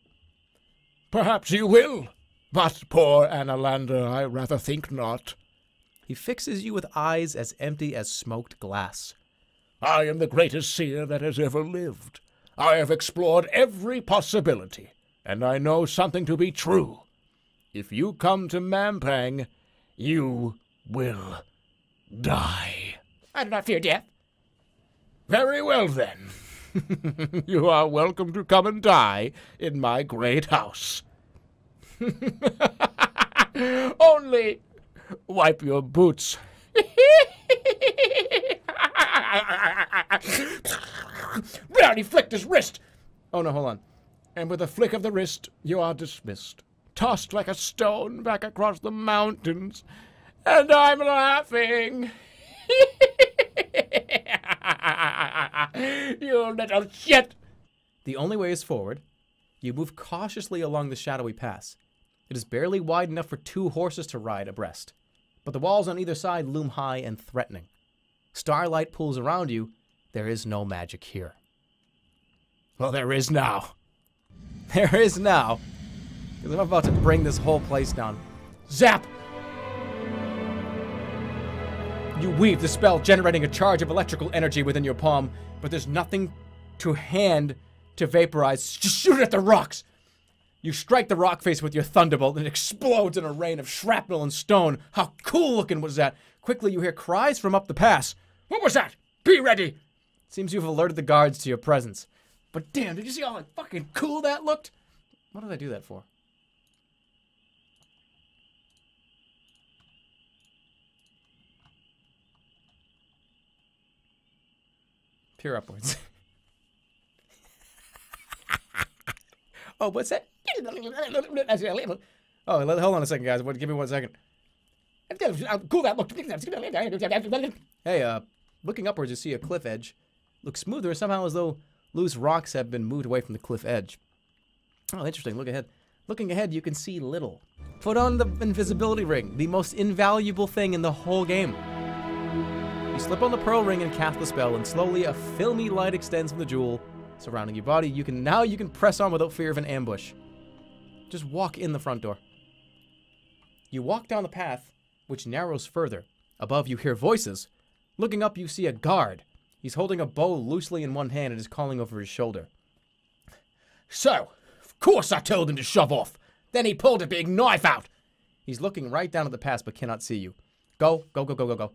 Perhaps you will, but poor Annalander, I rather think not. He fixes you with eyes as empty as smoked glass. I am the greatest seer that has ever lived. I have explored every possibility, and I know something to be true. If you come to Mampang, you will die. I do not fear death. Very well, then. You are welcome to come and die in my great house. Only wipe your boots. Brownie flicked his wrist. Oh no, hold on. And with a flick of the wrist, you are dismissed, tossed like a stone back across the mountains. And I'm laughing. You little shit. The only way is forward. You move cautiously along the shadowy pass. It is barely wide enough for 2 horses to ride abreast, but the walls on either side loom high and threatening. Starlight pools around you. There is no magic here. Well, there is now. There is now, because I'm about to bring this whole place down. Zap! You weave the spell, generating a charge of electrical energy within your palm, but there's nothing to hand to vaporize. Just shoot it at the rocks! You strike the rock face with your thunderbolt, and it explodes in a rain of shrapnel and stone. How cool looking was that? Quickly, you hear cries from up the pass. What was that? Be ready! Seems you've alerted the guards to your presence. But damn, did you see how fucking cool that looked? What did I do that for? Pure upwards. Oh, what's that? Oh, hold on a second, guys. Give me 1 second. How cool that looked. Hey, looking upwards, you see a cliff edge. Looks smoother, somehow as though loose rocks have been moved away from the cliff edge. Oh, interesting. Look ahead. Looking ahead, you can see little. Put on the invisibility ring, the most invaluable thing in the whole game. You slip on the pearl ring and cast the spell, and slowly a filmy light extends from the jewel surrounding your body. You can press on without fear of an ambush. Just walk in the front door. You walk down the path, which narrows further. Above, you hear voices. Looking up, you see a guard. He's holding a bow loosely in one hand and is calling over his shoulder. So, of course I told him to shove off. Then he pulled a big knife out. He's looking right down at the pass but cannot see you. Go, go, go, go, go, go.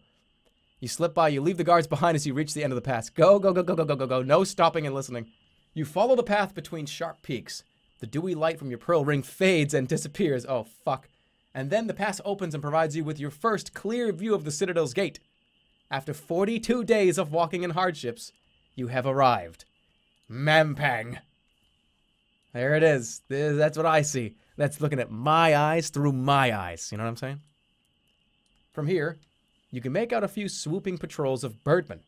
You slip by, you leave the guards behind as you reach the end of the pass. Go, go, go, go, go, go, go, go. No stopping and listening. You follow the path between sharp peaks. The dewy light from your pearl ring fades and disappears. Oh, fuck. And then the pass opens and provides you with your first clear view of the Citadel's gate. After 42 days of walking in hardships, you have arrived. Mampang. There it is. That's what I see. That's looking at my eyes through my eyes. You know what I'm saying? From here, you can make out a few swooping patrols of birdmen,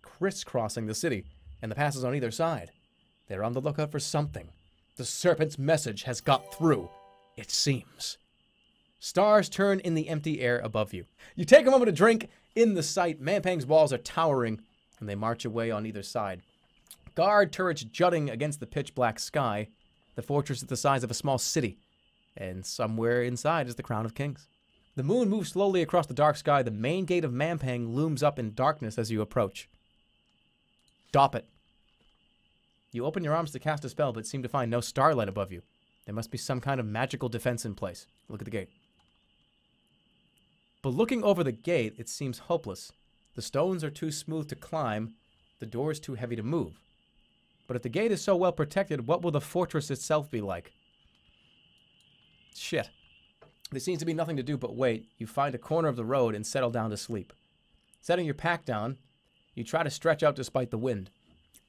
crisscrossing the city, and the passes on either side. They're on the lookout for something. The Serpents' message has got through, it seems. Stars turn in the empty air above you. You take a moment to drink in the sight. Mampang's walls are towering, and they march away on either side. Guard turrets jutting against the pitch-black sky. The fortress is the size of a small city, and somewhere inside is the Crown of Kings. The moon moves slowly across the dark sky. The main gate of Mampang looms up in darkness as you approach. Dop it. You open your arms to cast a spell, but seem to find no starlight above you. There must be some kind of magical defense in place. Look at the gate. But looking over the gate, it seems hopeless. The stones are too smooth to climb. The door is too heavy to move. But if the gate is so well protected, what will the fortress itself be like? Shit. There seems to be nothing to do but wait. You find a corner of the road and settle down to sleep. Setting your pack down, you try to stretch out despite the wind.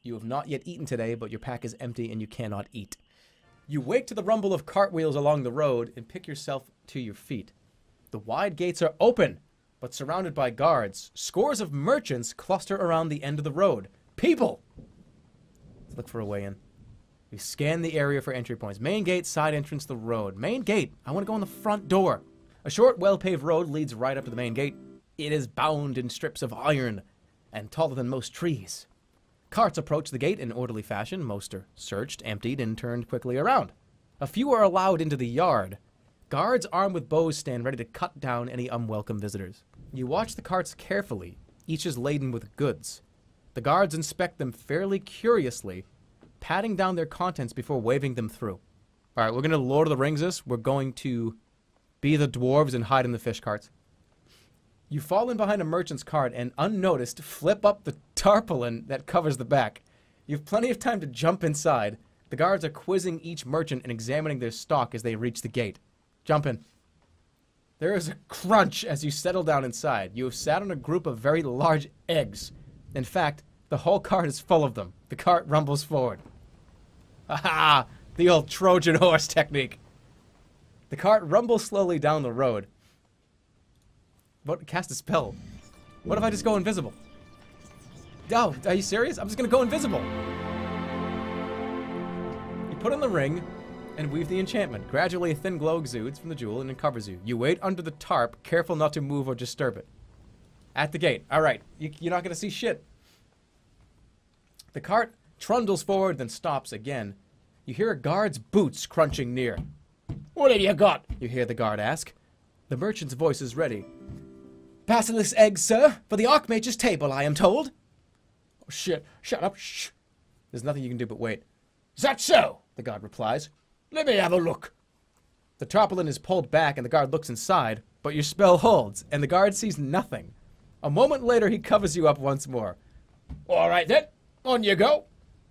You have not yet eaten today, but your pack is empty and you cannot eat. You wake to the rumble of cartwheels along the road and pick yourself to your feet. The wide gates are open, but surrounded by guards. Scores of merchants cluster around the end of the road. People! Let's look for a way in. We scan the area for entry points. Main gate, side entrance to the road. Main gate. I want to go in the front door. A short, well-paved road leads right up to the main gate. It is bound in strips of iron and taller than most trees. Carts approach the gate in orderly fashion. Most are searched, emptied, and turned quickly around. A few are allowed into the yard. Guards armed with bows stand ready to cut down any unwelcome visitors. You watch the carts carefully. Each is laden with goods. The guards inspect them fairly curiously, patting down their contents before waving them through. All right, we're going to Lord of the Rings this. We're going to be the dwarves and hide in the fish carts. You fall in behind a merchant's cart and, unnoticed, flip up the tarpaulin that covers the back. You have plenty of time to jump inside. The guards are quizzing each merchant and examining their stock as they reach the gate. Jump in. There is a crunch as you settle down inside. You have sat on a group of very large eggs. In fact, the whole cart is full of them. The cart rumbles forward. Ha! The old Trojan horse technique. The cart rumbles slowly down the road. What? Cast a spell. What if I just go invisible? Oh, are you serious? I'm just gonna go invisible. You put on the ring and weave the enchantment. Gradually, a thin glow exudes from the jewel and it covers you. You wait under the tarp, careful not to move or disturb it. At the gate. All right, you're not gonna see shit. The cart trundles forward, then stops again. You hear a guard's boots crunching near. What have you got? You hear the guard ask. The merchant's voice is ready. Basilisk eggs, sir, for the Archmage's table, I am told. Oh, shit. Shut up. Shh. There's nothing you can do but wait. Is that so? The guard replies. Let me have a look. The tarpaulin is pulled back and the guard looks inside, but your spell holds, and the guard sees nothing. A moment later, he covers you up once more. All right, then. On you go.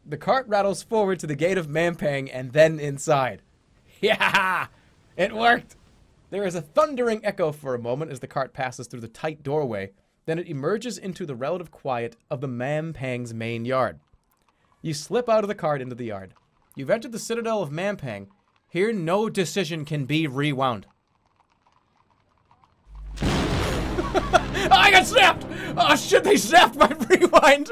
The cart rattles forward to the gate of Mampang and then inside. Yeah! It worked. There is a thundering echo for a moment as the cart passes through the tight doorway. Then it emerges into the relative quiet of the Mampang's main yard. You slip out of the cart into the yard. You've entered the citadel of Mampang. Here, no decision can be rewound. I got snapped! Oh shit, they snapped my rewind!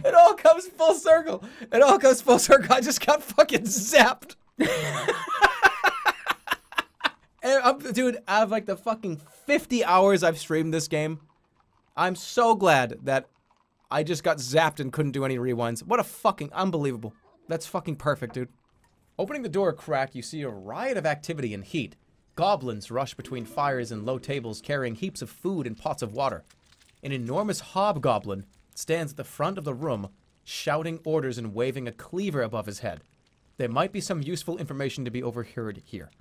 It all comes full circle. It all comes full circle. I just got fucking zapped. Dude, out of like the fucking 50 hours I've streamed this game, I'm so glad that I just got zapped and couldn't do any rewinds. What a fucking unbelievable. That's fucking perfect, dude. Opening the door a crack, you see a riot of activity and heat. Goblins rush between fires and low tables carrying heaps of food and pots of water. An enormous hobgoblin stands at the front of the room, shouting orders and waving a cleaver above his head. There might be some useful information to be overheard here.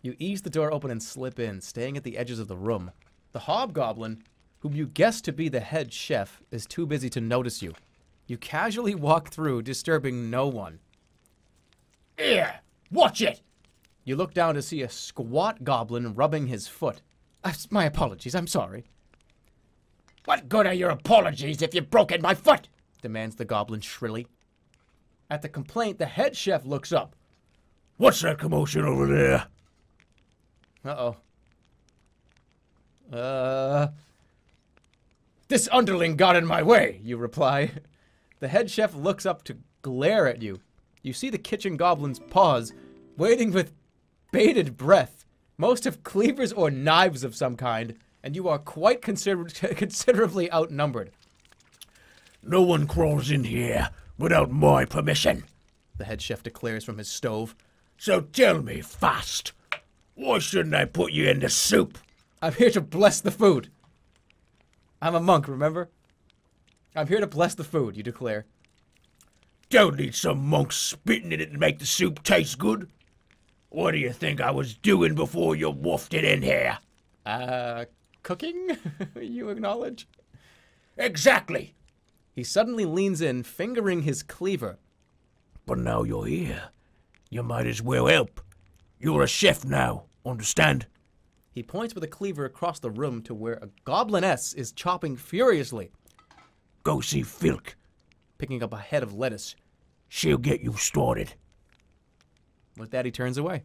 You ease the door open and slip in, staying at the edges of the room. The hobgoblin, whom you guess to be the head chef, is too busy to notice you. You casually walk through, disturbing no one. Here, watch it! You look down to see a squat goblin rubbing his foot. My apologies, I'm sorry. What good are your apologies if you've broken my foot? Demands the goblin shrilly. At the complaint, the head chef looks up. What's that commotion over there? This underling got in my way. You reply. The head chef looks up to glare at you. You see the kitchen goblins pause, waiting with bated breath. Most have cleavers or knives of some kind, and you are quite considerably outnumbered. No one crawls in here without my permission, The head chef declares from his stove. so tell me fast. Why shouldn't I put you in the soup? I'm here to bless the food. I'm a monk, remember? I'm here to bless the food, you declare. Don't need some monk spitting in it to make the soup taste good. What do you think I was doing before you wolfed it in here? Cooking? You acknowledge? Exactly. He suddenly leans in, fingering his cleaver. But now you're here, you might as well help. You're a chef now, understand? He points with a cleaver across the room to where a gobliness is chopping furiously. Go see Filk. picking up a head of lettuce. She'll get you started. With that, he turns away.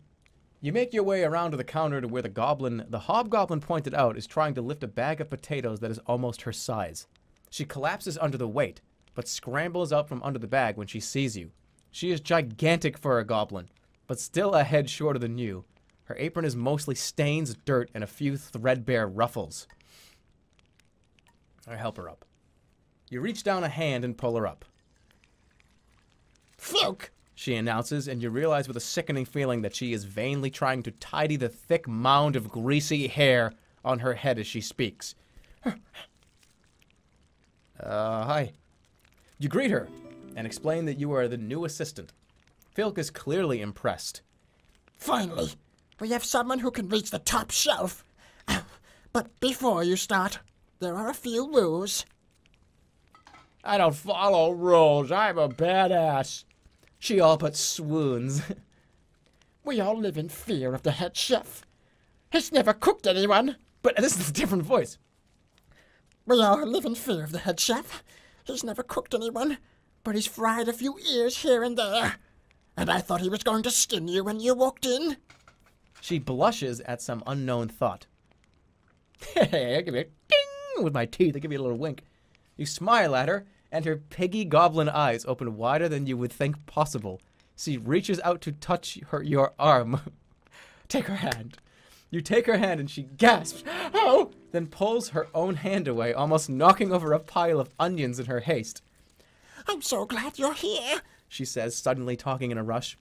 You make your way around to the counter to where the hobgoblin pointed out, is trying to lift a bag of potatoes that is almost her size. She collapses under the weight, but scrambles out from under the bag when she sees you. She is gigantic for a goblin, but still a head shorter than you. Her apron is mostly stains, dirt, and a few threadbare ruffles. I help her up. You reach down a hand and pull her up. Filk! She announces, and you realize with a sickening feeling that she is vainly trying to tidy the thick mound of greasy hair on her head as she speaks. Hi. You greet her and explain that you are the new assistant. Filk is clearly impressed. Finally, we have someone who can reach the top shelf. But before you start, there are a few rules. I don't follow rules. I'm a badass. She all but swoons. We all live in fear of the head chef. He's never cooked anyone. But this is a different voice. We all live in fear of the head chef. He's never cooked anyone, but he's fried a few ears here and there. And I thought he was going to skin you when you walked in. She blushes at some unknown thought. Hey, I give you a ding with my teeth. I give you a little wink. You smile at her, and her piggy goblin eyes open wider than you would think possible. She reaches out to touch your arm. Take her hand. You take her hand and she gasps, "Oh!" then pulls her own hand away, almost knocking over a pile of onions in her haste. I'm so glad you're here. She says, suddenly talking in a rush.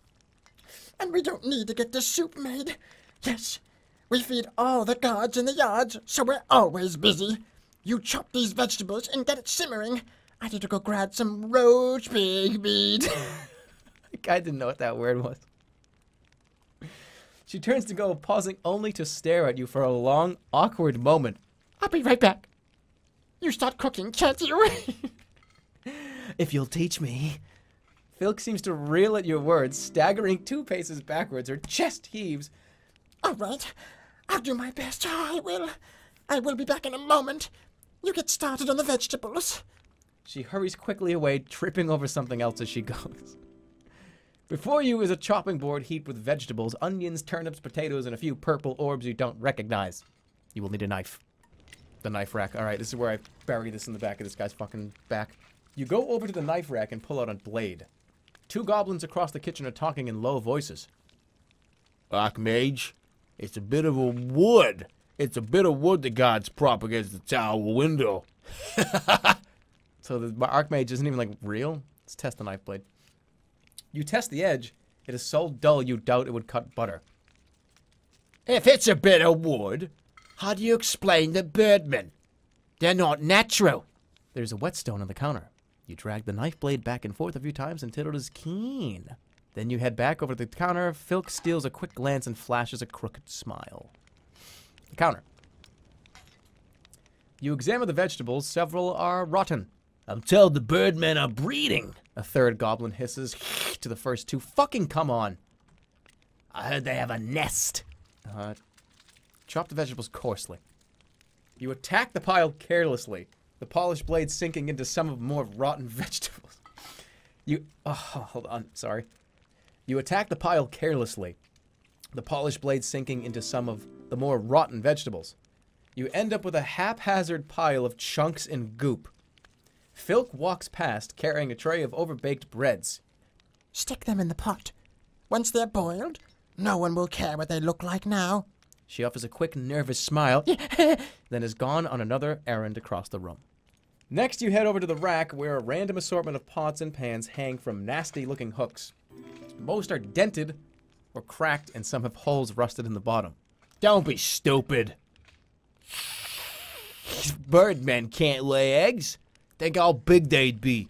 And we don't need to get this soup made. Yes, we feed all the gods in the yards, so we're always busy. You chop these vegetables and get it simmering. I need to go grab some roast pig meat. I didn't know what that word was. She turns to go, pausing only to stare at you for a long, awkward moment. I'll be right back. You start cooking, can't you? If you'll teach me. Filk seems to reel at your words, staggering 2 paces backwards. Her chest heaves. All right, I'll do my best. Oh, I will be back in a moment. You get started on the vegetables. She hurries quickly away, tripping over something else as she goes. Before you is a chopping board heaped with vegetables, onions, turnips, potatoes, and a few purple orbs you don't recognize. You will need a knife. The knife rack. All right, this is where I bury this in the back of this guy's fucking back. You go over to the knife rack and pull out a blade. 2 goblins across the kitchen are talking in low voices. Archmage, it's a bit of a wood. It's a bit of wood the gods prop against the tower window. So the Archmage isn't even, like, real? Let's test the knife blade. You test the edge. It is so dull you doubt it would cut butter. If it's a bit of wood, how do you explain the birdmen? They're not natural. There's a whetstone on the counter. You drag the knife blade back and forth a few times until it is keen. Then you head back over to the counter. Filk steals a quick glance and flashes a crooked smile. The counter. You examine the vegetables. Several are rotten. I'm told the birdmen are breeding. A third goblin hisses to the first 2. Fucking come on. I heard they have a nest. Chop the vegetables coarsely. You attack the pile carelessly, the polished blade sinking into some of the more rotten vegetables. Hold on, sorry. You attack the pile carelessly, the polished blade sinking into some of the more rotten vegetables. You end up with a haphazard pile of chunks and goop. Filk walks past, carrying a tray of overbaked breads. Stick them in the pot. Once they're boiled, no one will care what they look like now. She offers a quick, nervous smile, then is gone on another errand across the room. Next, you head over to the rack where a random assortment of pots and pans hang from nasty-looking hooks. Most are dented or cracked, and some have holes rusted in the bottom. Don't be stupid. Birdmen can't lay eggs. Think how big they'd be.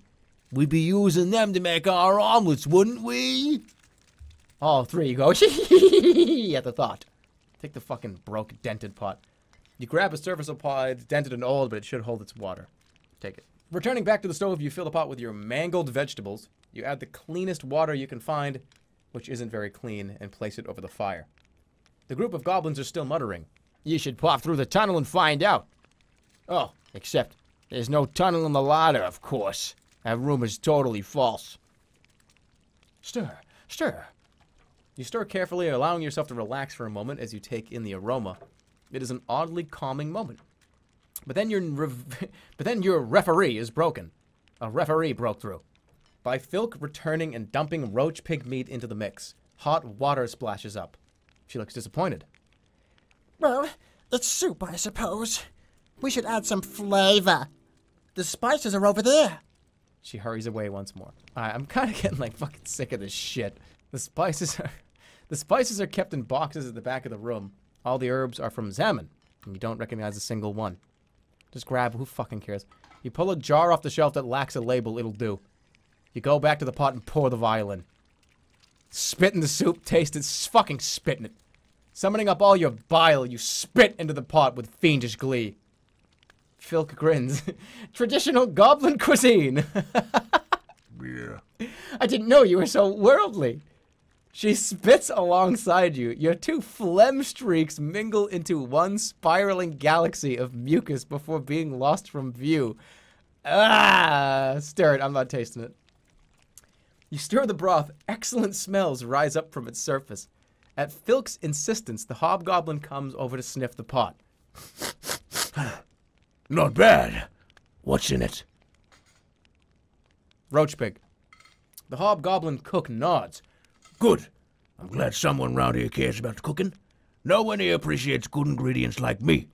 We'd be using them to make our omelets, wouldn't we? All 3 go at the thought. Take the fucking broke, dented pot. You grab a serviceable pot. It's dented and old, but it should hold its water. Take it. Returning back to the stove, you fill the pot with your mangled vegetables. You add the cleanest water you can find, which isn't very clean, and place it over the fire. The group of goblins are still muttering. You should pop through the tunnel and find out. Oh, except there's no tunnel in the larder, of course. That rumor's totally false. Stir, stir. You stir carefully, allowing yourself to relax for a moment as you take in the aroma. It is an oddly calming moment. But then your referee is broken. A referee broke through. By Filk returning and dumping roach pig meat into the mix. Hot water splashes up. She looks disappointed. Well, it's soup, I suppose. We should add some flavor. The spices are over there. She hurries away once more. I'm kind of getting like fucking sick of this shit. The spices are kept in boxes at the back of the room. All the herbs are from Zaman, and you don't recognize a single one. Just grab, who fucking cares? You pull a jar off the shelf that lacks a label, it'll do. You go back to the pot and pour the vial in. Spit in the soup, taste it, fucking spit in it. Summoning up all your bile, you spit into the pot with fiendish glee. Filk grins. Traditional goblin cuisine. Yeah. I didn't know you were so worldly. She spits alongside you. Your two phlegm streaks mingle into one spiraling galaxy of mucus before being lost from view. Ah! Stir it. I'm not tasting it. You stir the broth. Excellent smells rise up from its surface. At Filk's insistence, the hobgoblin comes over to sniff the pot. Not bad. What's in it? Roach pig. The hobgoblin cook nods. Good. I'm glad someone round here cares about cooking. No one here appreciates good ingredients like me.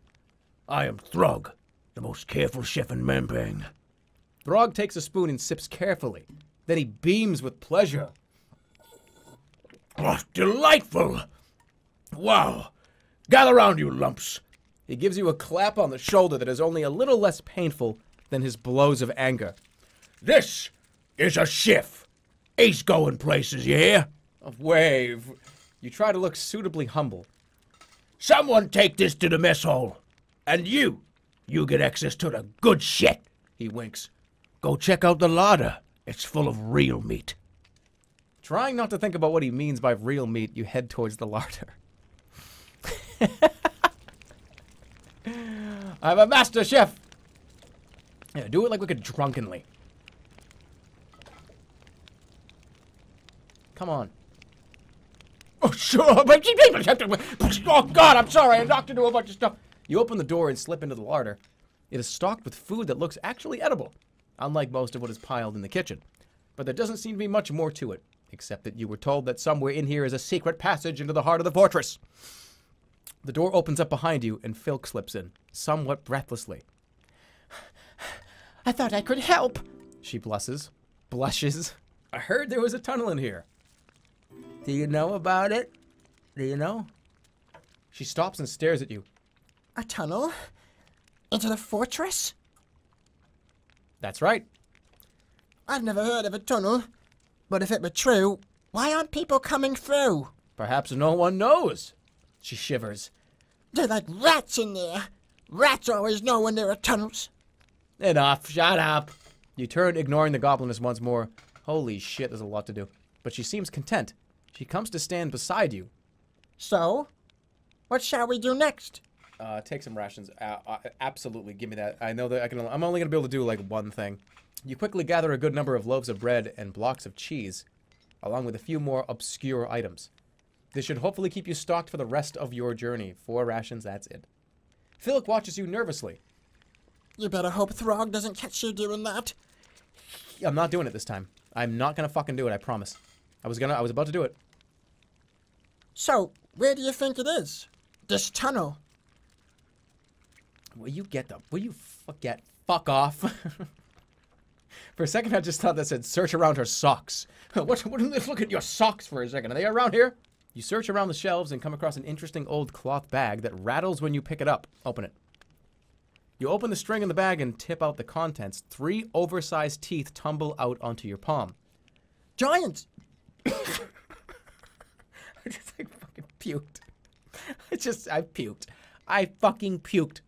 I am Throg, the most careful chef in Mampang. Throg takes a spoon and sips carefully. Then he beams with pleasure. Oh, delightful! Wow. Gather round, you lumps. He gives you a clap on the shoulder that is only a little less painful than his blows of anger. This is a chef. He's going places, you hear? A wave. You try to look suitably humble. Someone take this to the mess hall. And you get access to the good shit. He winks. Go check out the larder. It's full of real meat. Trying not to think about what he means by real meat, you head towards the larder. I'm a master chef. Yeah, do it like wicked drunkenly. Come on. Oh, sure, but oh, God, I'm sorry. I knocked into a bunch of stuff. You open the door and slip into the larder. It is stocked with food that looks actually edible, unlike most of what is piled in the kitchen. But there doesn't seem to be much more to it, except that you were told that somewhere in here is a secret passage into the heart of the fortress. The door opens up behind you, and Filk slips in, somewhat breathlessly. I thought I could help. She blushes. I heard there was a tunnel in here. Do you know about it? Do you know? She stops and stares at you. A tunnel? Into the fortress? That's right. I've never heard of a tunnel. But if it were true, why aren't people coming through? Perhaps no one knows. She shivers. They're like rats in there. Rats always know when there are tunnels. Enough. Shut up. You turn, ignoring the gobliness once more. Holy shit, there's a lot to do. But she seems content. She comes to stand beside you. So? What shall we do next? Take some rations. Absolutely, give me that. I know that I'm only gonna be able to do like one thing. You quickly gather a good number of loaves of bread and blocks of cheese, along with a few more obscure items. This should hopefully keep you stocked for the rest of your journey. 4 rations, that's it. Filk watches you nervously. You better hope Throg doesn't catch you doing that. I'm not doing it this time. I'm not gonna fucking do it, I promise. I was about to do it. So, where do you think it is? This tunnel. Will you fuck off? For a second, I just thought that said search around her socks. Let's look at your socks for a second. Are they around here? You search around the shelves and come across an interesting old cloth bag that rattles when you pick it up. Open it. You open the string in the bag and tip out the contents. 3 oversized teeth tumble out onto your palm. Giants! I just like fucking puked. I puked. I fucking puked.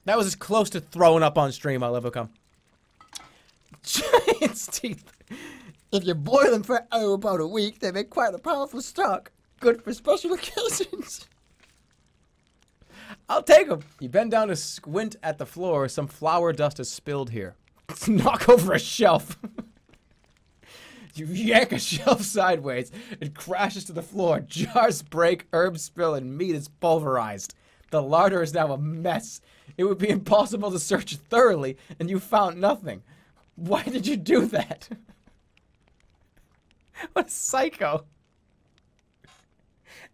That was as close to throwing up on stream I'll ever come. Giant's teeth. If you boil them for about a week, they make quite a powerful stock. Good for special occasions. I'll take them. You bend down to squint at the floor. Some flour dust is spilled here. knock over a shelf. You yank a shelf sideways. It crashes to the floor. Jars break, herbs spill, and meat is pulverized. The larder is now a mess. It would be impossible to search thoroughly, and you found nothing. Why did you do that? What a psycho.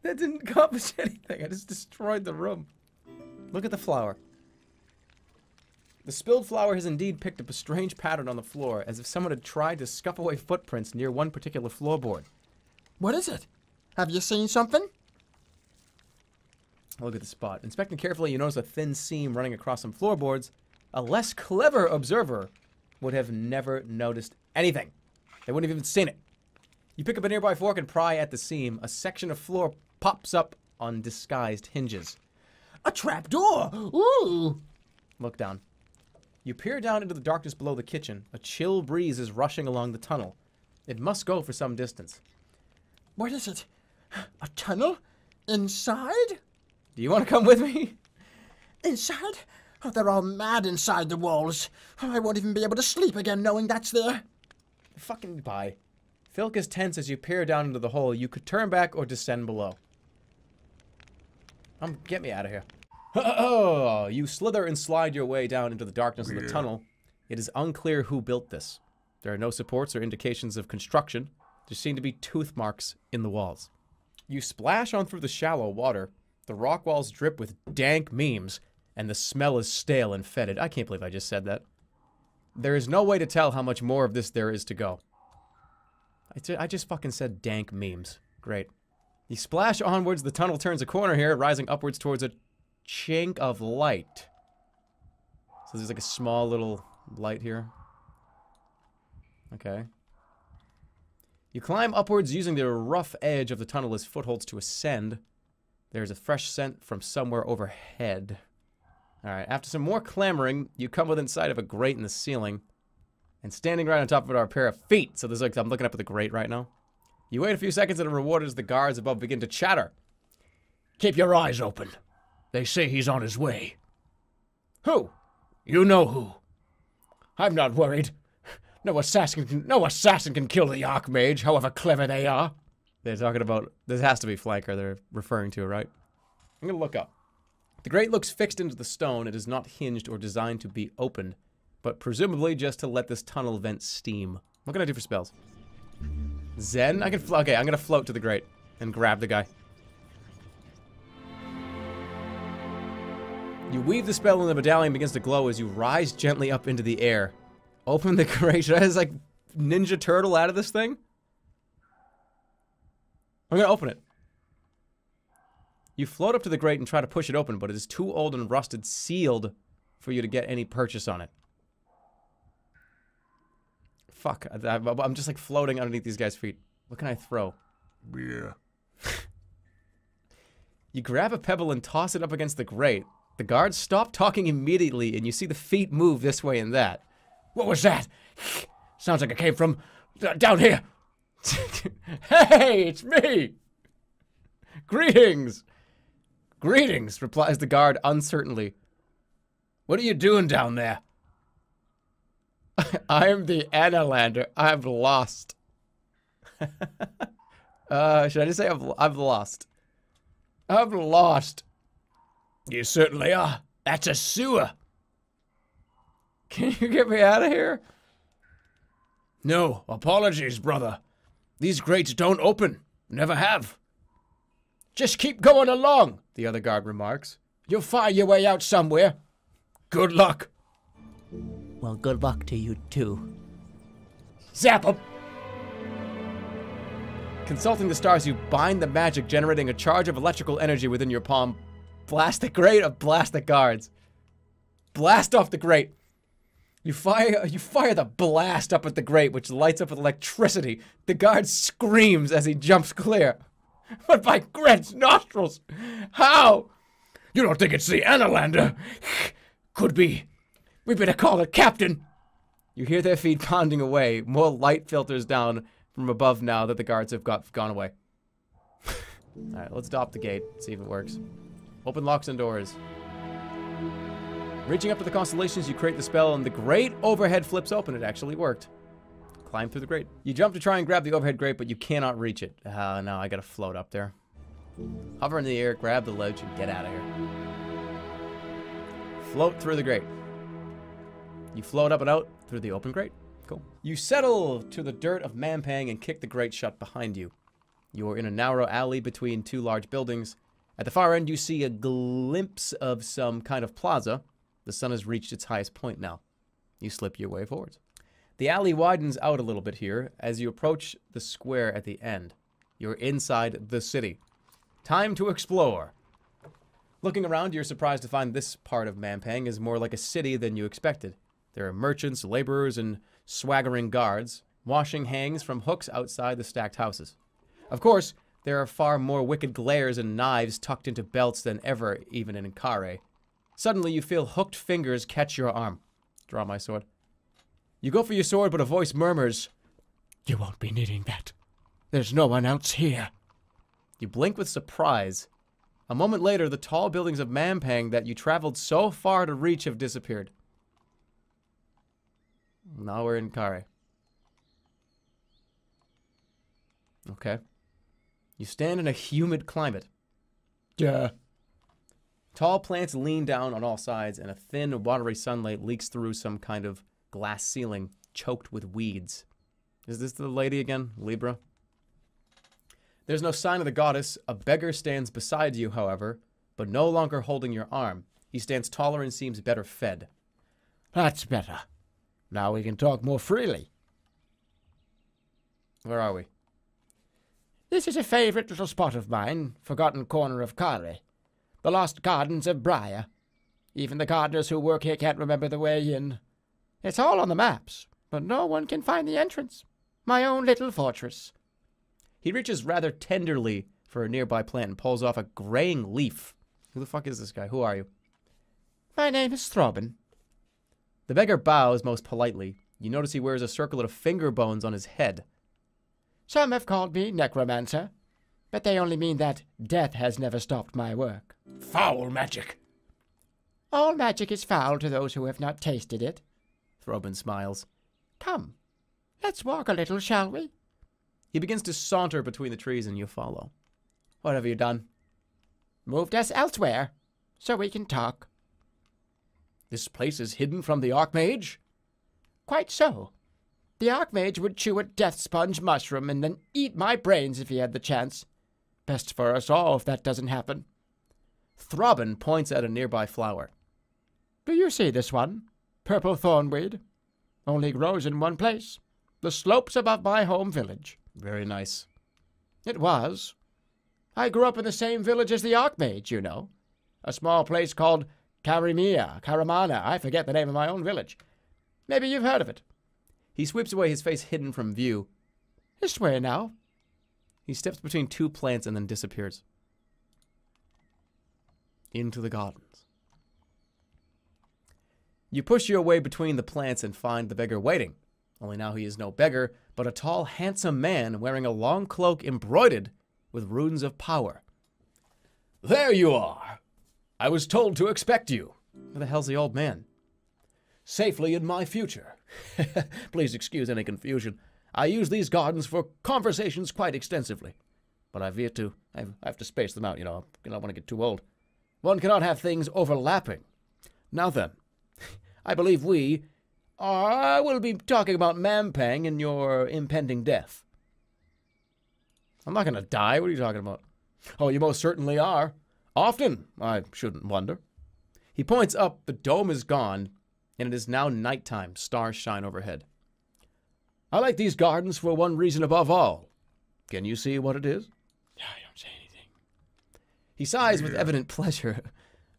That didn't accomplish anything. I just destroyed the room. Look at the flour. The spilled flour has indeed picked up a strange pattern on the floor, as if someone had tried to scuff away footprints near one particular floorboard. What is it? Have you seen something? Look at the spot. Inspecting carefully, you notice a thin seam running across some floorboards. A less clever observer would have never noticed anything. They wouldn't have even seen it. You pick up a nearby fork and pry at the seam. A section of floor pops up on disguised hinges. A trapdoor! Ooh! Look down. You peer down into the darkness below the kitchen. A chill breeze is rushing along the tunnel. It must go for some distance. What is it? A tunnel? Inside? Do you want to come with me? Inside? Oh, they're all mad inside the walls. I won't even be able to sleep again knowing that's there. Fucking bye. Filk is tense as you peer down into the hole. You could turn back or descend below. Get me out of here. Oh, you slither and slide your way down into the darkness of the tunnel. It is unclear who built this. There are no supports or indications of construction. There seem to be tooth marks in the walls. You splash on through the shallow water. The rock walls drip with dank memes, and the smell is stale and fetid. I can't believe I just said that. There is no way to tell how much more of this there is to go. I just fucking said dank memes. Great. You splash onwards, the tunnel turns a corner here, rising upwards towards a chink of light. So there's like a small little light here. Okay. You climb upwards using the rough edge of the tunnel as footholds to ascend. There's a fresh scent from somewhere overhead. Alright, after some more clamoring, you come within sight of a grate in the ceiling. And standing right on top of it are a pair of feet. So there's like, I'm looking up at the grate right now. You wait a few seconds and are rewarded as the guards above begin to chatter. Keep your eyes open. They say he's on his way. Who? You know who. I'm not worried. No assassin can kill the Archmage, however clever they are. They're talking about, this has to be Flanker they're referring to, right? I'm gonna look up. The grate looks fixed into the stone. It is not hinged or designed to be opened, but presumably just to let this tunnel vent steam. What can I do for spells? Zen? I can okay, I'm gonna float to the grate and grab the guy. You weave the spell and the medallion begins to glow as you rise gently up into the air. Open the grate. Should I just like Ninja Turtle out of this thing? I'm gonna open it. You float up to the grate and try to push it open, but it is too old and rusted, sealed for you to get any purchase on it. Fuck, I'm just like floating underneath these guys' feet. What can I throw? Yeah. You grab a pebble and toss it up against the grate. The guards stop talking immediately, and you see the feet move this way and that. What was that? Sounds like it came from down here. Hey, it's me. Greetings. Greetings, replies the guard uncertainly. What are you doing down there? I'm the Annalander. I've lost. Should I just say I've lost? I've lost. You certainly are. That's a sewer. Can you get me out of here? No, apologies, brother. These grates don't open. Never have. Just keep going along, The other guard remarks. you'll find your way out somewhere. Good luck. Well, good luck to you, too. Zap 'em. Consulting the stars, you bind the magic, generating a charge of electrical energy within your palm. Blast the grate or blast the guards. Blast off the grate. You fire the blast up at the grate, which lights up with electricity. The guard screams as he jumps clear. But by Greg's nostrils! How? You don't think it's the Annalander? Could be. We better call it Captain. You hear their feet pounding away. More light filters down from above now that the guards have gone away. Alright, let's stop the gate, see if it works. Open locks and doors. Reaching up to the constellations, you create the spell, and the grate overhead flips open. It actually worked. Climb through the grate. You jump to try and grab the overhead grate, but you cannot reach it. No, I gotta float up there. Hover in the air, grab the ledge, and get out of here. Float through the grate. You float up and out through the open grate. Cool. You settle to the dirt of Mampang and kick the grate shut behind you. You are in a narrow alley between two large buildings. At the far end, you see a glimpse of some kind of plaza. The sun has reached its highest point now. You slip your way forwards. The alley widens out a little bit here as you approach the square at the end. You're inside the city. Time to explore. Looking around, you're surprised to find this part of Mampang is more like a city than you expected. There are merchants, laborers, and swaggering guards. Washing hangs from hooks outside the stacked houses. Of course, there are far more wicked glares and knives tucked into belts than ever, even in Khare. Suddenly, you feel hooked fingers catch your arm. Draw my sword. You go for your sword, but a voice murmurs, You won't be needing that. There's no one else here. You blink with surprise. A moment later, the tall buildings of Mampang that you traveled so far to reach have disappeared. Now we're in Khare. Okay. You stand in a humid climate. Duh. Tall plants lean down on all sides, and a thin, watery sunlight leaks through some kind of glass ceiling choked with weeds. Is this the lady again, Libra? There's no sign of the goddess. A beggar stands beside you, however, but no longer holding your arm. He stands taller and seems better fed. That's better. Now we can talk more freely. Where are we? This is a favorite little spot of mine, forgotten corner of Khare. The lost gardens of Briar. Even the gardeners who work here can't remember the way in. It's all on the maps, but no one can find the entrance. My own little fortress. He reaches rather tenderly for a nearby plant and pulls off a graying leaf. Who the fuck is this guy? Who are you? My name is Throbbin. The beggar bows most politely. You notice he wears a circlet of finger bones on his head. Some have called me necromancer, but they only mean that death has never stopped my work. Foul magic. All magic is foul to those who have not tasted it. Throbbin smiles. Come, let's walk a little, shall we? He begins to saunter between the trees and you follow. What have you done? Moved us elsewhere, so we can talk. This place is hidden from the Archmage? Quite so. The Archmage would chew a death sponge mushroom and then eat my brains if he had the chance. Best for us all if that doesn't happen. Throbbin points at a nearby flower. Do you see this one? Purple thornweed. Only grows in one place. The slopes above my home village. Very nice. It was. I grew up in the same village as the Archmage, you know. A small place called Karamana. I forget the name of my own village. Maybe you've heard of it. He sweeps away, his face hidden from view. This way now. He steps between two plants and then disappears. Into the gardens. You push your way between the plants and find the beggar waiting. Only now he is no beggar, but a tall, handsome man wearing a long cloak embroidered with runes of power. There you are. I was told to expect you. Where the hell's the old man? Safely in my future. Please excuse any confusion. I use these gardens for conversations quite extensively. But I have to space them out, you know. I don't want to get too old. One cannot have things overlapping. Now then, I believe we will be talking about Mampang and your impending death. I'm not going to die. What are you talking about? Oh, you most certainly are. Often, I shouldn't wonder. He points up. The dome is gone, and it is now nighttime. Stars shine overhead. I like these gardens for one reason above all. Can you see what it is? I don't say anything. He sighs with evident pleasure.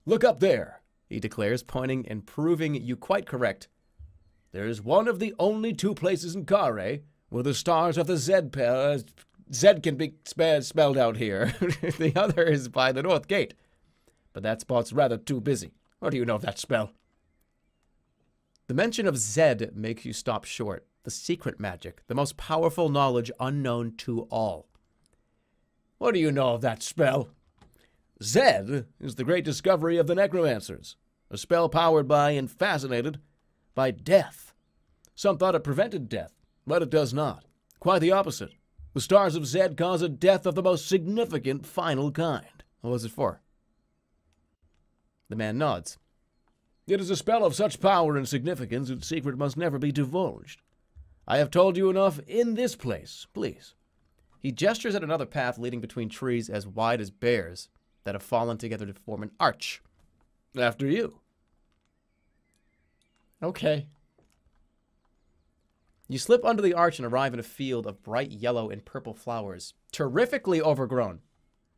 Look up there, he declares, pointing and proving you quite correct. There's one of the only two places in Khare where the stars of the Zed can be spelled out here. The other is by the north gate. But that spot's rather too busy. What do you know of that spell? The mention of Zed makes you stop short. The secret magic, the most powerful knowledge unknown to all. What do you know of that spell? Zed is the great discovery of the necromancers. A spell powered by and fascinated by death. Some thought it prevented death, but it does not. Quite the opposite. The stars of Zed cause a death of the most significant final kind. What was it for? The man nods. It is a spell of such power and significance its secret must never be divulged. I have told you enough in this place, please. He gestures at another path leading between trees as wide as bears that have fallen together to form an arch. After you. Okay. You slip under the arch and arrive in a field of bright yellow and purple flowers, terrifically overgrown.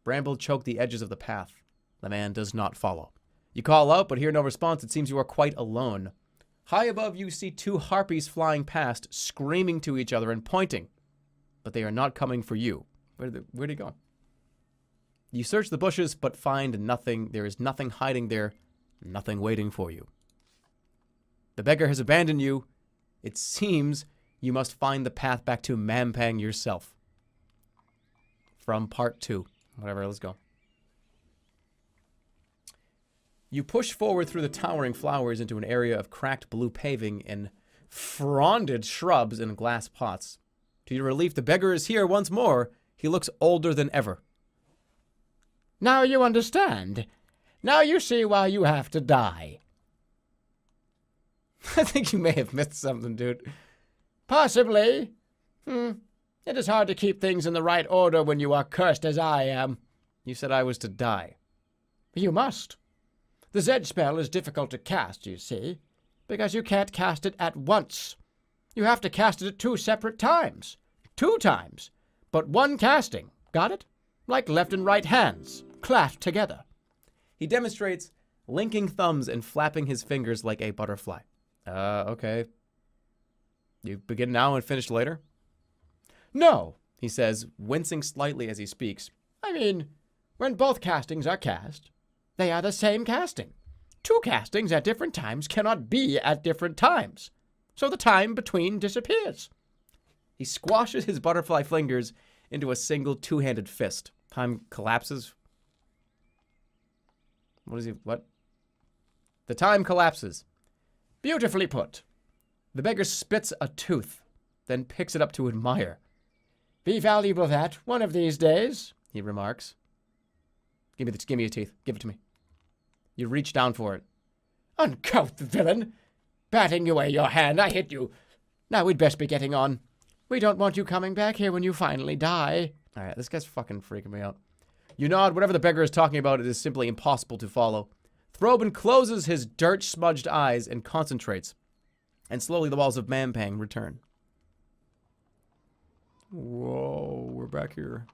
Bramble choke the edges of the path. The man does not follow. You call out, but hear no response. It seems you are quite alone. High above you see two harpies flying past, screaming to each other and pointing. But they are not coming for you. Where'd he go? You search the bushes, but find nothing. There is nothing hiding there, nothing waiting for you. The beggar has abandoned you. It seems you must find the path back to Mampang yourself. From part 2. Whatever, let's go. You push forward through the towering flowers into an area of cracked blue paving and fronded shrubs in glass pots. To your relief, the beggar is here once more. He looks older than ever. Now you understand. Now you see why you have to die. I think you may have missed something, dude. Possibly. It is hard to keep things in the right order when you are cursed as I am. You said I was to die. You must. The Zed spell is difficult to cast, you see, because you can't cast it at once. You have to cast it at 2 separate times. 2 times, but 1 casting. Got it? Like left and right hands, clasped together. He demonstrates linking thumbs and flapping his fingers like a butterfly. Okay. You begin now and finish later? No, He says, wincing slightly as he speaks. I mean, when both castings are cast, they are the same casting. 2 castings at different times cannot be at different times. So the time between disappears. He squashes his butterfly fingers into a single 2-handed fist. Time collapses. What? The time collapses. Beautifully put. The beggar spits a tooth, then picks it up to admire. Be valuable that, one of these days, he remarks. Give me your teeth. Give it to me. You reach down for it. Uncouth villain! Batting away your hand, I hit you. Now we'd best be getting on. We don't want you coming back here when you finally die. Alright, this guy's fucking freaking me out. You nod. Whatever the beggar is talking about, it is simply impossible to follow. Throbin closes his dirt-smudged eyes and concentrates. And slowly the walls of Mampang return. Whoa, we're back here.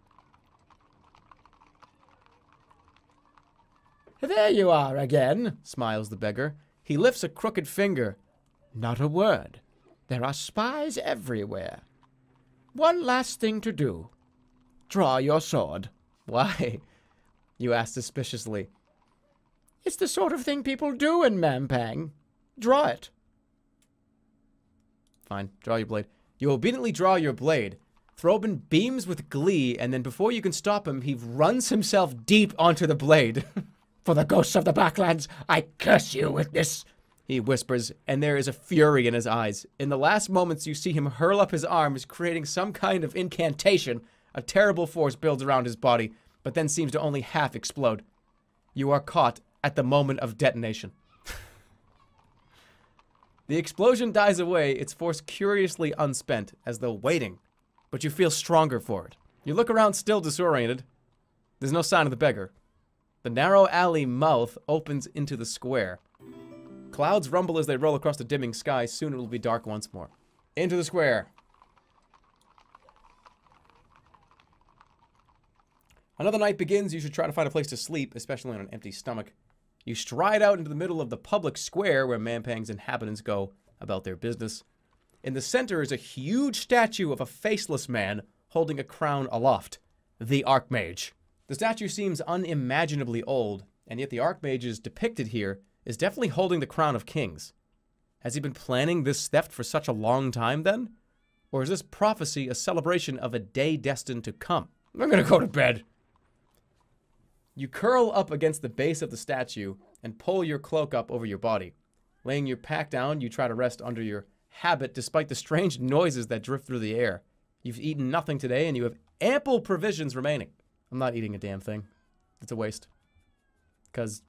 There you are again, Smiles the beggar. He lifts a crooked finger. Not a word. There are spies everywhere. One last thing to do. Draw your sword. Why? You ask suspiciously. It's the sort of thing people do in Mampang. Draw it. Fine, draw your blade. You obediently draw your blade. Throbin beams with glee, and then before you can stop him, he runs himself deep onto the blade. For the ghosts of the Backlands, I curse you with this, he whispers, and there is a fury in his eyes. In the last moments, you see him hurl up his arms, creating some kind of incantation. A terrible force builds around his body, but then seems to only half explode. You are caught at the moment of detonation. The explosion dies away, its force curiously unspent, as though waiting, but you feel stronger for it. You look around still disoriented. There's no sign of the beggar. The narrow alley mouth opens into the square. Clouds rumble as they roll across the dimming sky. Soon it will be dark once more. Into the square. Another night begins. You should try to find a place to sleep, especially on an empty stomach. You stride out into the middle of the public square where Mampang's inhabitants go about their business. In the center is a huge statue of a faceless man holding a crown aloft. The Archmage. The statue seems unimaginably old, and yet the Archmage depicted here is definitely holding the crown of kings. Has he been planning this theft for such a long time then? Or is this prophecy a celebration of a day destined to come? I'm gonna go to bed. You curl up against the base of the statue and pull your cloak up over your body. Laying your pack down, you try to rest under your habit despite the strange noises that drift through the air. You've eaten nothing today, and you have ample provisions remaining. I'm not eating a damn thing. It's a waste. Because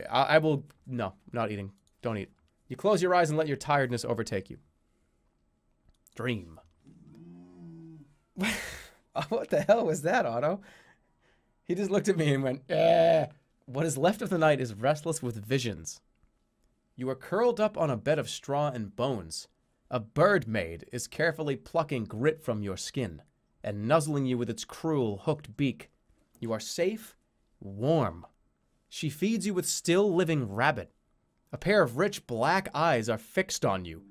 I will... No, not eating. Don't eat. You close your eyes and let your tiredness overtake you. Dream. What the hell was that, Otto? He just looked at me and went, eh. What is left of the night is restless with visions. You are curled up on a bed of straw and bones. A bird maid is carefully plucking grit from your skin and nuzzling you with its cruel, hooked beak. You are safe, warm. She feeds you with still living rabbit. A pair of rich black eyes are fixed on you.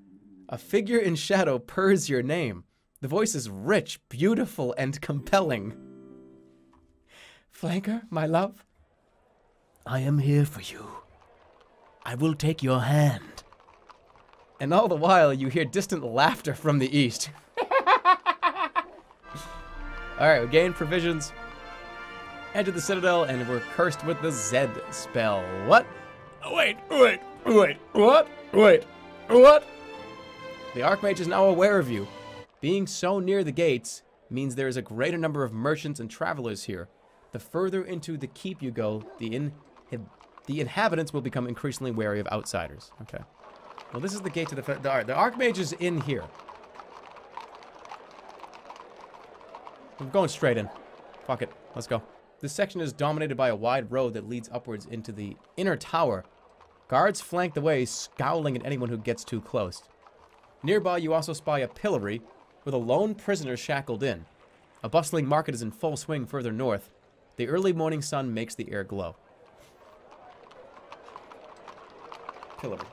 A figure in shadow purrs your name. The voice is rich, beautiful, and compelling. Flanker, my love? I am here for you. I will take your hand. And all the while, you hear distant laughter from the east. Alright, we gain provisions. Enter the Citadel, and we're cursed with the Zed spell. What? Wait. What? What? The Archmage is now aware of you. Being so near the gates means there is a greater number of merchants and travelers here. The further into the keep you go, the inhabitants will become increasingly wary of outsiders. Okay. Well, this is the gate to the Archmage is in here. I'm going straight in. Fuck it. Let's go. This section is dominated by a wide road that leads upwards into the inner tower. Guards flank the way, scowling at anyone who gets too close. Nearby, you also spy a pillory with a lone prisoner shackled in. A bustling market is in full swing further north. The early morning sun makes the air glow. Pillory.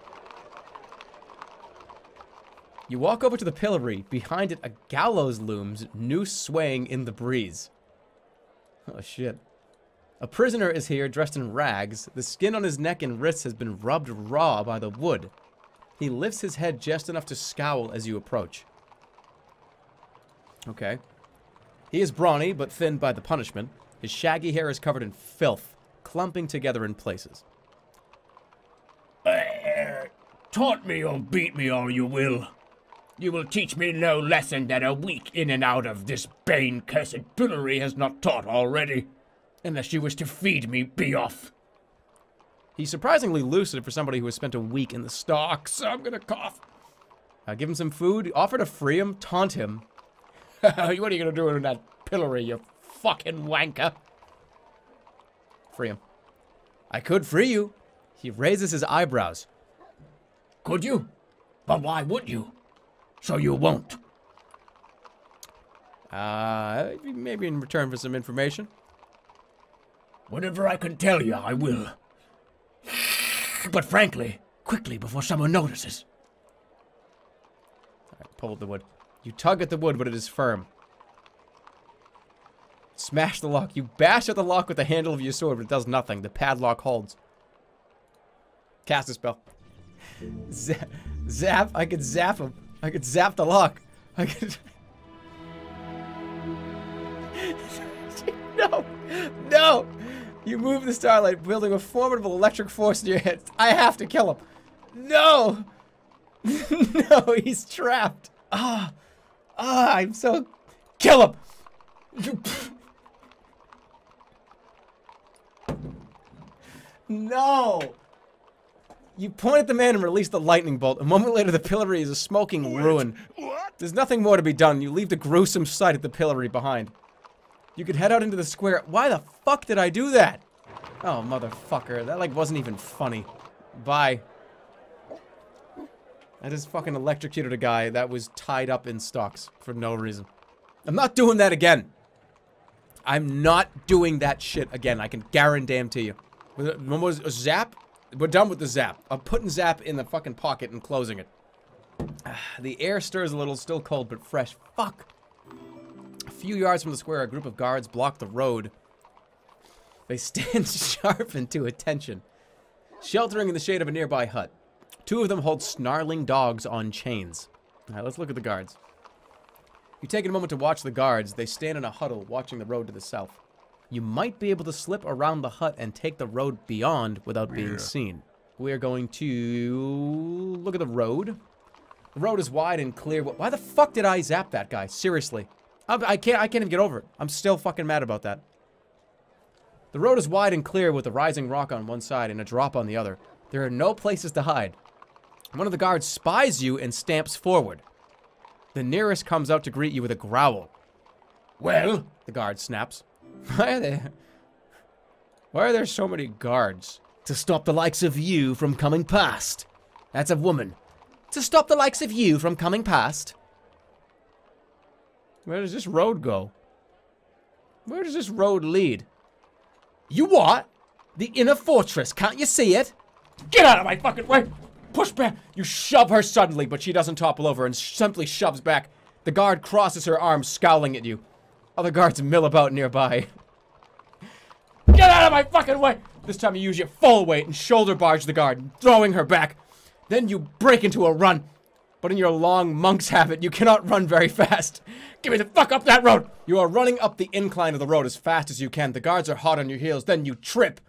You walk over to the pillory. Behind it, a gallows looms, noose swaying in the breeze. Oh, shit. A prisoner is here, dressed in rags. The skin on his neck and wrists has been rubbed raw by the wood. He lifts his head just enough to scowl as you approach. Okay. He is brawny, but thinned by the punishment. His shaggy hair is covered in filth, clumping together in places. Taunt me or beat me all you will. You will teach me no lesson that a week in and out of this bane-cursed pillory has not taught already. Unless you wish to feed me, be off. He's surprisingly lucid for somebody who has spent a week in the stocks. I'm gonna cough. Give him some food, offer to free him, taunt him. What are you gonna do in that pillory, you fucking wanker? Free him. I could free you. He raises his eyebrows. Could you? But why would you? So you won't. Maybe in return for some information. Whatever I can tell you, I will. But frankly, quickly before someone notices. All right, pull at the wood. You tug at the wood, but it is firm. Smash the lock. You bash at the lock with the handle of your sword, but it does nothing. The padlock holds. Cast a spell. Zap. I could zap him. I could zap the lock. I could... No! No! You move the starlight, building a formidable electric force in your head. I have to kill him. No! No, he's trapped. I'm so... Kill him! No! You point at the man and release the lightning bolt. A moment later, the pillory is a smoking ruin. What? There's nothing more to be done. You leave the gruesome sight at the pillory behind. You could head out into the square. Why the fuck did I do that? Oh, motherfucker. That, like, wasn't even funny. Bye. I just fucking electrocuted a guy that was tied up in stocks for no reason. I'm not doing that again. I'm not doing that shit again. I can guarantee you. When was a zap? We're done with the zap. I'm putting zap in the fucking pocket and closing it. The air stirs a little, still cold but fresh. Fuck. A few yards from the square, a group of guards block the road. They stand sharpened to attention, sheltering in the shade of a nearby hut. Two of them hold snarling dogs on chains. All right, let's look at the guards. You take a moment to watch the guards. They stand in a huddle, watching the road to the south. You might be able to slip around the hut and take the road beyond without being seen. We are going to look at the road. The road is wide and clear. Why the fuck did I zap that guy? Seriously. I can't even get over it. I'm still fucking mad about that. The road is wide and clear with a rising rock on one side and a drop on the other. There are no places to hide. One of the guards spies you and stamps forward. The nearest comes out to greet you with a growl. Well, The guard snaps. Why are there so many guards? To stop the likes of you from coming past. That's a woman. To stop the likes of you from coming past. Where does this road go? Where does this road lead? You what? The inner fortress, can't you see it? Get out of my fucking way! Push back! You shove her suddenly, but she doesn't topple over and simply shoves back. The guard crosses her arms, scowling at you. Other guards mill about nearby. Get out of my fucking way! This time you use your full weight and shoulder barge the guard, throwing her back. Then you break into a run. But in your long monk's habit, you cannot run very fast. Give me the fuck up that road! You are running up the incline of the road as fast as you can. The guards are hot on your heels, then you trip.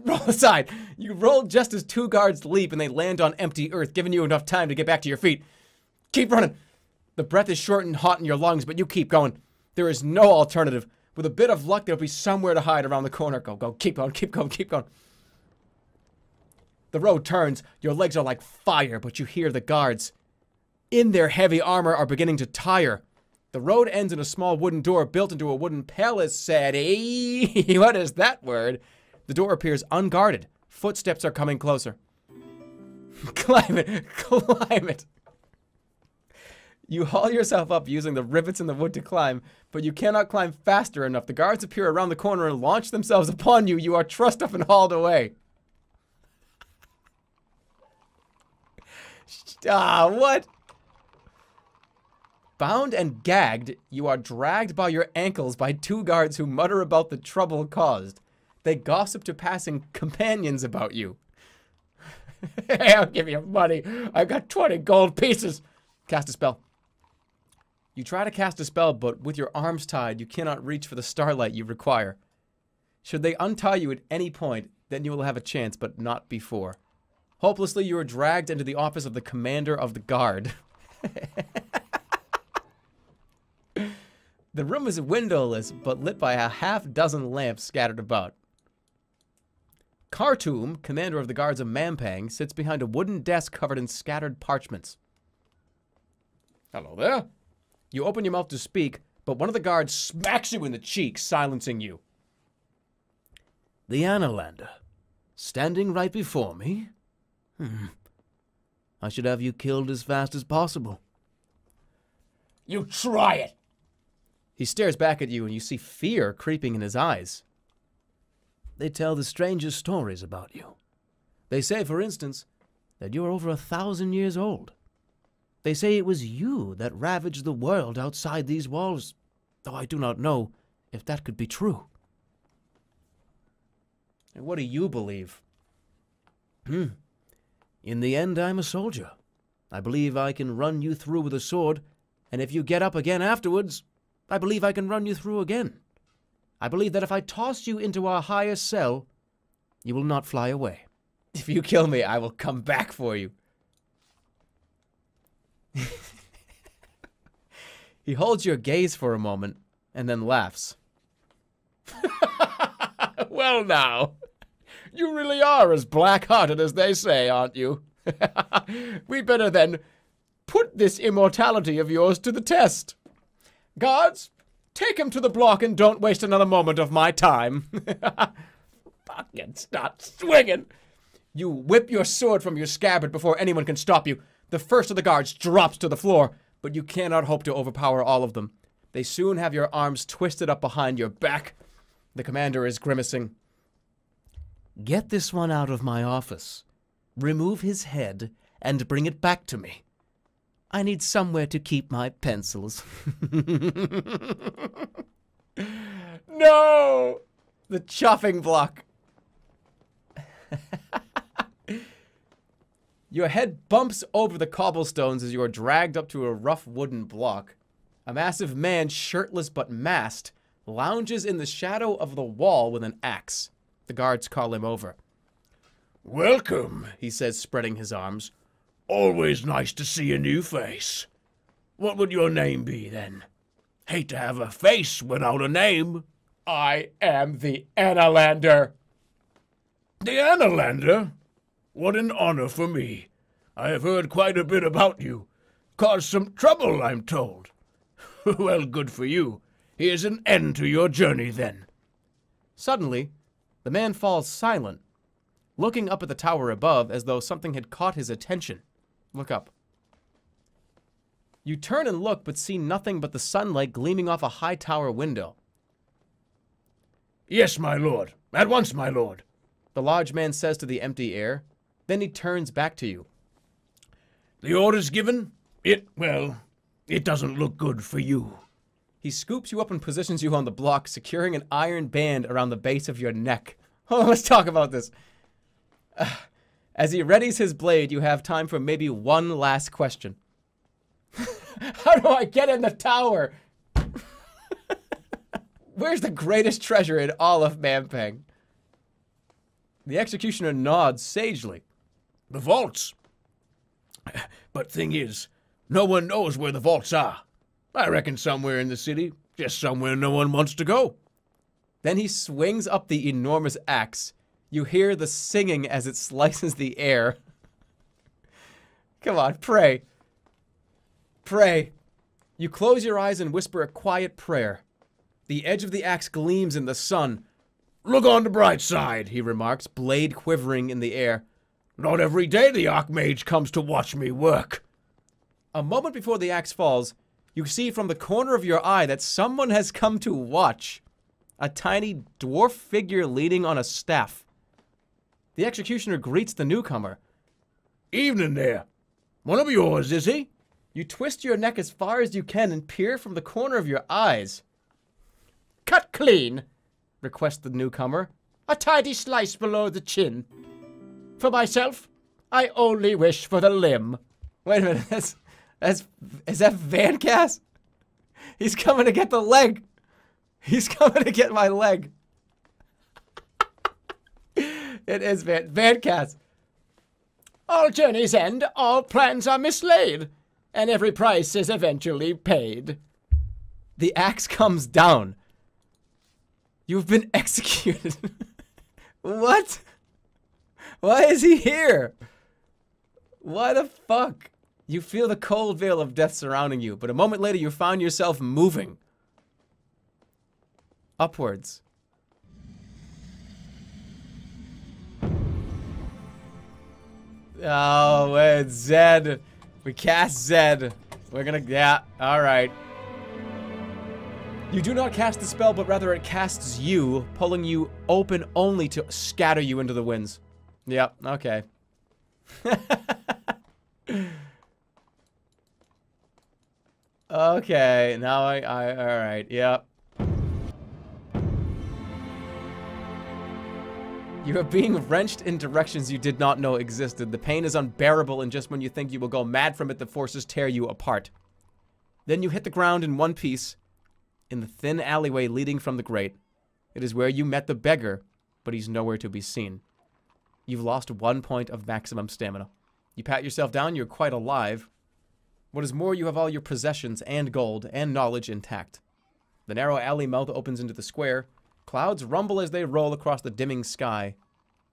Roll aside. You roll just as two guards leap and they land on empty earth, giving you enough time to get back to your feet. Keep running. The breath is short and hot in your lungs, but you keep going. There is no alternative. With a bit of luck, there'll be somewhere to hide around the corner. Go, go, keep going, keep going, keep going. The road turns. Your legs are like fire, but you hear the guards. In their heavy armor are beginning to tire. The road ends in a small wooden door built into a wooden palisade. What is that word? The door appears unguarded. Footsteps are coming closer. Climb it, climb it. You haul yourself up using the rivets in the wood to climb, but you cannot climb faster enough. The guards appear around the corner and launch themselves upon you. You are trussed up and hauled away. What? Bound and gagged, you are dragged by your ankles by two guards who mutter about the trouble caused. They gossip to passing companions about you. Hey, I'll give you money. I've got 20 gold pieces. Cast a spell. You try to cast a spell, but with your arms tied, you cannot reach for the starlight you require. Should they untie you at any point, then you will have a chance, but not before. Hopelessly, you are dragged into the office of the commander of the guard. The room is windowless, but lit by a half-dozen lamps scattered about. Khartoum, commander of the guards of Mampang, sits behind a wooden desk covered in scattered parchments. Hello there. You open your mouth to speak, but one of the guards smacks you in the cheek, silencing you. The Analander. Standing right before me? I should have you killed as fast as possible. you try it. He stares back at you and you see fear creeping in his eyes. They tell the strangest stories about you. They say, for instance, that you're over 1,000 years old. They say it was you that ravaged the world outside these walls, though I do not know if that could be true. And what do you believe? In the end, I'm a soldier. I believe I can run you through with a sword, and if you get up again afterwards, I believe I can run you through again. I believe that if I toss you into a higher cell, you will not fly away. If you kill me, I will come back for you. He holds your gaze for a moment and then laughs. Well now, you really are as black-hearted as they say, aren't you? We better then put this immortality of yours to the test. Guards, take him to the block and don't waste another moment of my time. Fucking start swinging. You whip your sword from your scabbard before anyone can stop you. The first of the guards drops to the floor, but you cannot hope to overpower all of them. They soon have your arms twisted up behind your back. The commander is grimacing. Get this one out of my office. Remove his head and bring it back to me. I need somewhere to keep my pencils. No! The chopping block. Your head bumps over the cobblestones as you are dragged up to a rough wooden block. A massive man, shirtless but masked, lounges in the shadow of the wall with an axe. The guards call him over. Welcome, He says, spreading his arms. always nice to see a new face. What would your name be, then? Hate to have a face without a name. I am the Annalander. The Annalander? What an honor for me. I have heard quite a bit about you. Caused some trouble, I'm told. Well, good for you. Here's an end to your journey, then. Suddenly, the man falls silent, looking up at the tower above as though something had caught his attention. Look up. You turn and look, but see nothing but the sunlight gleaming off a high tower window. Yes, my lord. At once, my lord. The large man says to the empty air. Then he turns back to you. The orders given? Well, it doesn't look good for you. He scoops you up and positions you on the block, securing an iron band around the base of your neck. Oh, let's talk about this. As he readies his blade, you have time for maybe one last question. How do I get in the tower? Where's the greatest treasure in all of Mampang? The executioner nods sagely. The vaults. But thing is, no one knows where the vaults are. I reckon somewhere in the city, just somewhere no one wants to go. Then he swings up the enormous axe. You hear the singing as it slices the air. Come on, pray. Pray. You close your eyes and whisper a quiet prayer. The edge of the axe gleams in the sun. Look on the bright side, He remarks, blade quivering in the air. Not every day the Archmage comes to watch me work. A moment before the axe falls, you see from the corner of your eye that someone has come to watch. A tiny dwarf figure leaning on a staff. The executioner greets the newcomer. Evening there. One of yours, is he? You twist your neck as far as you can and peer from the corner of your eyes. Cut clean. Requests the newcomer. A tidy slice below the chin. For myself, I only wish for the limb. Wait a minute, is that Van Cass? He's coming to get the leg. He's coming to get my leg. It is Van Cass. All journeys end, all plans are mislaid, and every price is eventually paid. The axe comes down. You've been executed. What? Why is he here? Why the fuck? You feel the cold veil of death surrounding you, but a moment later you found yourself moving. Upwards. Oh, it's Zed. We cast Zed. We're gonna, yeah, alright. You do not cast the spell, but rather it casts you, pulling you open only to scatter you into the winds. Yep, okay. Okay, now alright, yep. You are being wrenched in directions you did not know existed. The pain is unbearable, and just when you think you will go mad from it, the forces tear you apart. Then you hit the ground in one piece, in the thin alleyway leading from the grate. It is where you met the beggar, but he's nowhere to be seen. You've lost 1 point of maximum stamina. You pat yourself down, you're quite alive. What is more, you have all your possessions and gold and knowledge intact. The narrow alley mouth opens into the square. Clouds rumble as they roll across the dimming sky.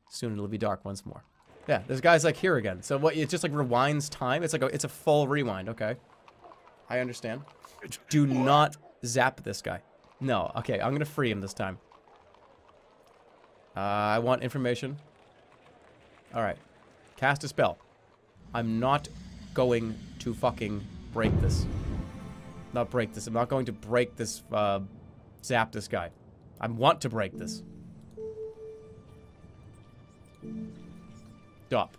Soon it'll be dark once more. Yeah, this guy's like here again. So what? It just like rewinds time. It's like it's a full rewind. Okay, I understand. Do not zap this guy. No. Okay, I'm gonna free him this time. I want information. All right, cast a spell. I'm not going to fucking break this. Not break this. I'm not going to break this. Zap this guy. I want to break this. Stop.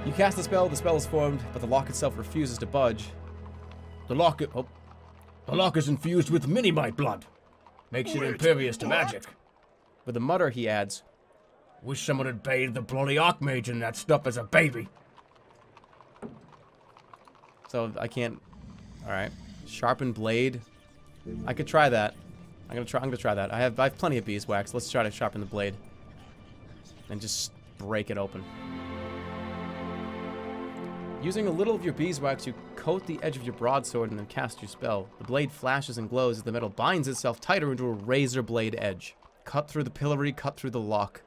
You cast the spell is formed, but the lock itself refuses to budge. The lock is infused with mini-mite blood. Makes it impervious to magic. With a mutter, he adds, Wish someone had bathed the bloody Archmage in that stuff as a baby. so I can't... Alright. Sharpened blade. I could try that. I'm gonna try that. I have plenty of beeswax. Let's try to sharpen the blade. And just break it open. Using a little of your beeswax, you coat the edge of your broadsword and then cast your spell. The blade flashes and glows as the metal binds itself tighter into a razor blade edge. Cut through the pillory, cut through the lock.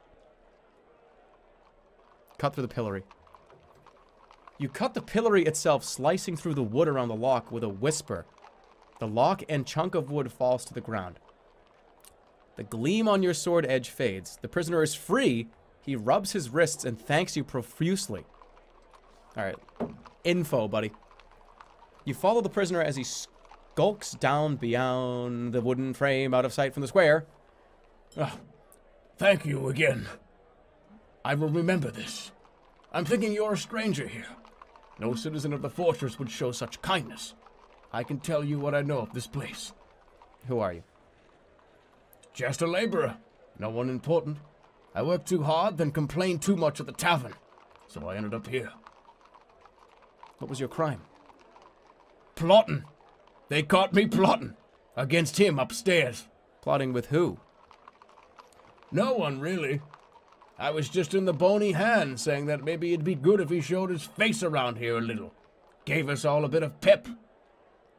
Cut through the pillory. You cut the pillory itself, slicing through the wood around the lock with a whisper. The lock and chunk of wood falls to the ground. The gleam on your sword edge fades. The prisoner is free. He rubs his wrists and thanks you profusely. Alright. Info, buddy. You follow the prisoner as he skulks down beyond the wooden frame out of sight from the square. Thank you again. I will remember this. I'm thinking you're a stranger here. No citizen of the fortress would show such kindness. I can tell you what I know of this place. Who are you? Just a laborer. No one important. I worked too hard, then complained too much at the tavern. So I ended up here. What was your crime? Plotting. They caught me plotting. Against him upstairs. Plotting with who? No one, really. I was just in the bony hand, saying that maybe it'd be good if he showed his face around here a little. Gave us all a bit of pep.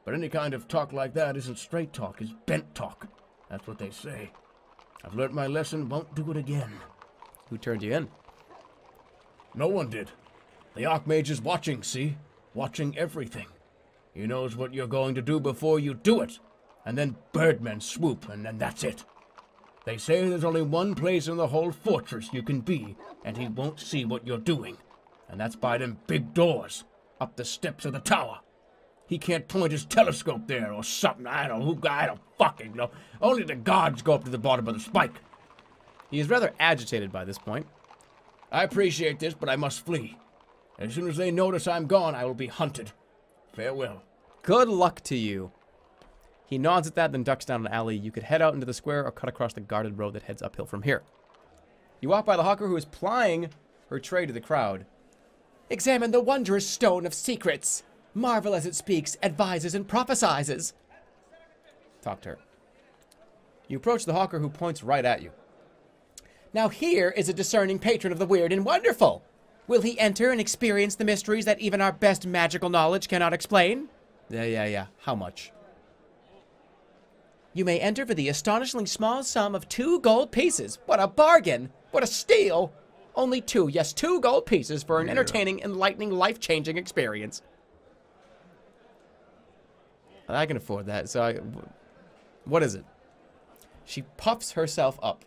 But any kind of talk like that isn't straight talk, it's bent talk. That's what they say. I've learnt my lesson, won't do it again. Who turned you in? No one did. The Archmage is watching, see? Watching everything. He knows what you're going to do before you do it. And then birdmen swoop, and then that's it. They say there's only one place in the whole fortress you can be, and he won't see what you're doing. And that's by them big doors, up the steps of the tower. He can't point his telescope there or something. I don't fucking know. Only the gods go up to the bottom of the spike. He is rather agitated by this point. I appreciate this, but I must flee. As soon as they notice I'm gone, I will be hunted. Farewell. Good luck to you. He nods at that, then ducks down an alley. You could head out into the square or cut across the guarded road that heads uphill from here. You walk by the hawker who is plying her tray to the crowd. Examine the wondrous stone of secrets. Marvel as it speaks, advises, and prophesizes. Talk to her. You approach the hawker who points right at you. Now here is a discerning patron of the weird and wonderful. Will he enter and experience the mysteries that even our best magical knowledge cannot explain? Yeah. How much? You may enter for the astonishingly small sum of 2 gold pieces. What a bargain! What a steal! Only 2, yes, 2 gold pieces for an entertaining, enlightening, life-changing experience. I can afford that, so what is it? She puffs herself up.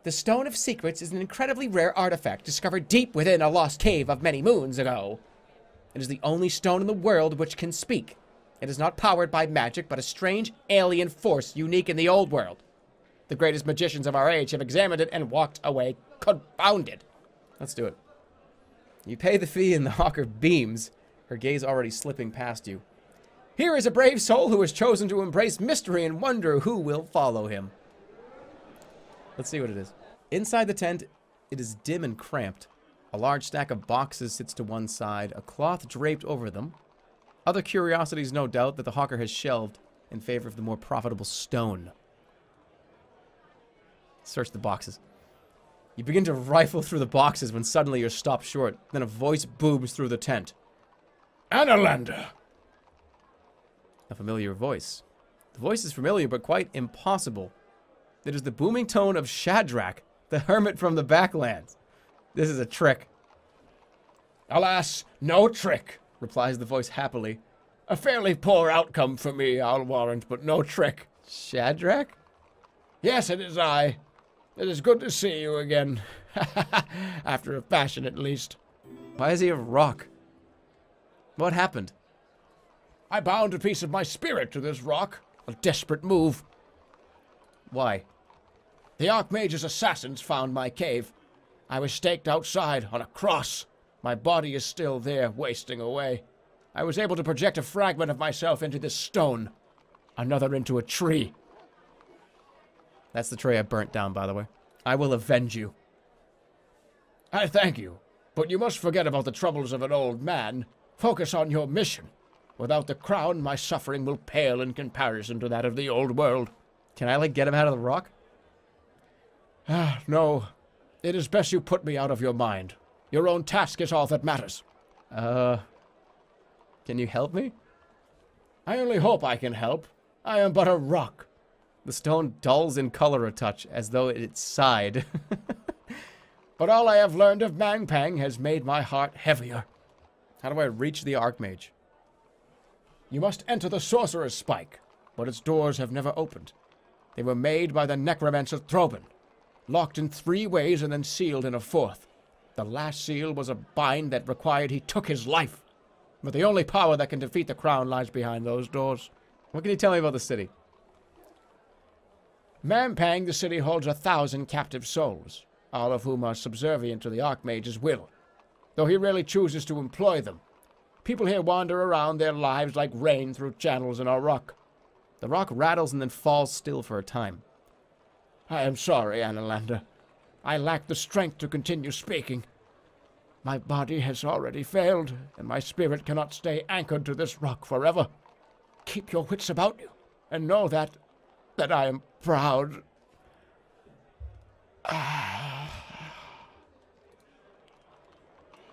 The Stone of Secrets is an incredibly rare artifact discovered deep within a lost cave of many moons ago. It is the only stone in the world which can speak. It is not powered by magic, but a strange alien force unique in the old world. The greatest magicians of our age have examined it and walked away confounded. Let's do it. You pay the fee and the hawker beams, her gaze already slipping past you. Here is a brave soul who has chosen to embrace mystery and wonder who will follow him. Let's see what it is. Inside the tent, it is dim and cramped. A large stack of boxes sits to one side, a cloth draped over them. Other curiosities, no doubt, that the hawker has shelved in favor of the more profitable stone. Search the boxes. You begin to rifle through the boxes when suddenly you're stopped short. Then a voice booms through the tent. Annalander! A familiar voice. The voice is familiar, but quite impossible. It is the booming tone of Shadrach, the hermit from the Backlands. This is a trick. Alas, no trick, replies the voice happily. A fairly poor outcome for me, I'll warrant, but no trick. Shadrach? Yes, it is I. It is good to see you again. After a fashion, at least. Why is he a rock? What happened? I bound a piece of my spirit to this rock. A desperate move. Why? The Archmage's assassins found my cave. I was staked outside on a cross. My body is still there, wasting away. I was able to project a fragment of myself into this stone. Another into a tree. That's the tray I burnt down, by the way. I will avenge you. I thank you, but you must forget about the troubles of an old man. Focus on your mission. Without the crown, my suffering will pale in comparison to that of the old world. Can I, like, get him out of the rock? Ah, no. It is best you put me out of your mind. Your own task is all that matters. Can you help me? I only hope I can help. I am but a rock. The stone dulls in color a touch, as though it sighed. But all I have learned of Mangpang has made my heart heavier. How do I reach the Archmage? You must enter the Sorcerer's Spike, but its doors have never opened. They were made by the necromancer Throben, locked in 3 ways and then sealed in a 4th. The last seal was a bind that required he took his life. But the only power that can defeat the crown lies behind those doors. What can you tell me about the city? Mampang, the city holds 1,000 captive souls, all of whom are subservient to the Archmage's will, though he rarely chooses to employ them. People here wander around their lives like rain through channels in our rock. The rock rattles and then falls still for a time. I am sorry, Annalanda. I lack the strength to continue speaking. My body has already failed, and my spirit cannot stay anchored to this rock forever. Keep your wits about you, and know that I am proud.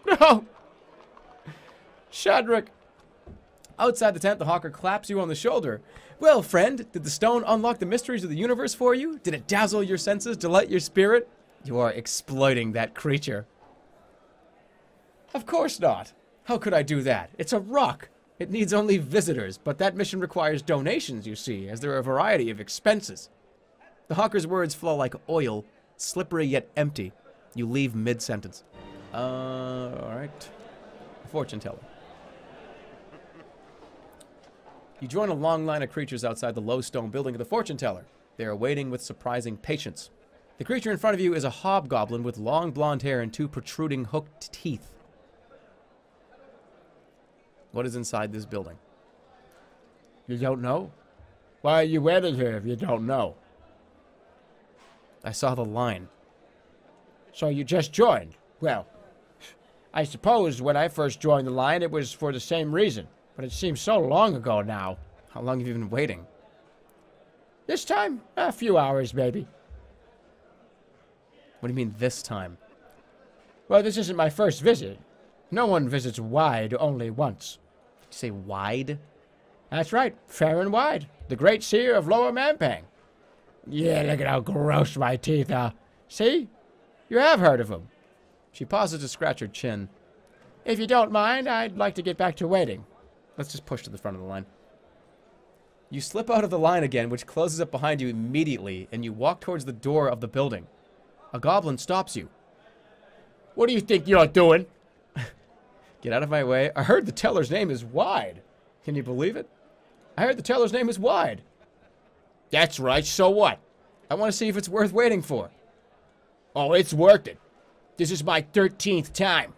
No! Shadrach! Outside the tent, the hawker claps you on the shoulder. Well, friend, did the stone unlock the mysteries of the universe for you? Did it dazzle your senses, delight your spirit? You are exploiting that creature. Of course not. How could I do that? It's a rock. It needs only visitors, but that mission requires donations, you see, as there are a variety of expenses. The hawker's words flow like oil, slippery yet empty. You leave mid-sentence. Alright. Fortune teller. You join a long line of creatures outside the low stone building of the fortune teller. They are waiting with surprising patience. The creature in front of you is a hobgoblin with long blonde hair and 2 protruding hooked teeth. What is inside this building? You don't know? Why are you waiting here if you don't know? I saw the line. So you just joined? Well, I suppose when I first joined the line it was for the same reason, but it seems so long ago now. How long have you been waiting? This time? A few hours, maybe. What do you mean, this time? Well, this isn't my first visit. No one visits wide only once. Did you say wide? That's right, fair and wide. The great seer of Lower Mampang. Yeah, look at how gross my teeth are. See? You have heard of him. She pauses to scratch her chin. If you don't mind, I'd like to get back to waiting. Let's just push to the front of the line. You slip out of the line again, which closes up behind you immediately, and you walk towards the door of the building. A goblin stops you. What do you think you're doing? Get out of my way. I heard the teller's name is Wide. Can you believe it? I heard the teller's name is Wide. That's right, so what? I want to see if it's worth waiting for. Oh, it's worth it. This is my 13th time.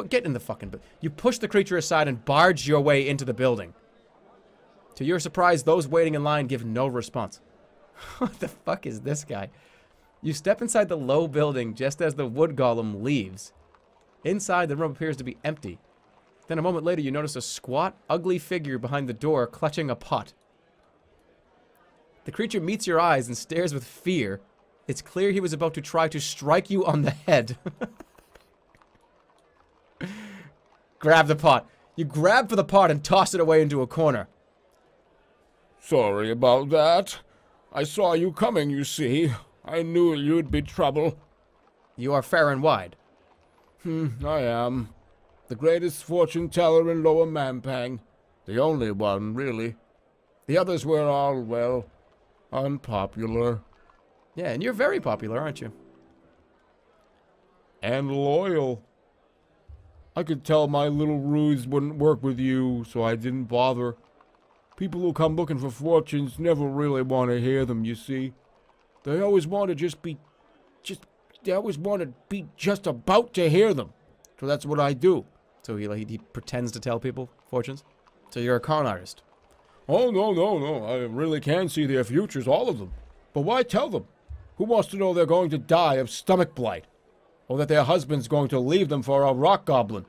Get in the fucking... You push the creature aside and barge your way into the building. To your surprise, those waiting in line give no response. What the fuck is this guy? You step inside the low building just as the wood golem leaves. Inside, the room appears to be empty. Then a moment later, you notice a squat, ugly figure behind the door clutching a pot. The creature meets your eyes and stares with fear. It's clear he was about to try to strike you on the head. Grab the pot. You grab for the pot and toss it away into a corner. Sorry about that. I saw you coming, you see. I knew you'd be trouble. You are fair and wide. I am. The greatest fortune teller in Lower Mampang. The only one, really. The others were all, well, unpopular. Yeah, and you're very popular, aren't you? And loyal. I could tell my little ruse wouldn't work with you, so I didn't bother. People who come looking for fortunes never really want to hear them, you see. They always want to be just about to hear them. So that's what I do. So he pretends to tell people fortunes? So you're a con artist? Oh, no. I really can see their futures, all of them. But why tell them? Who wants to know they're going to die of stomach blight? Or that their husband's going to leave them for a rock goblin?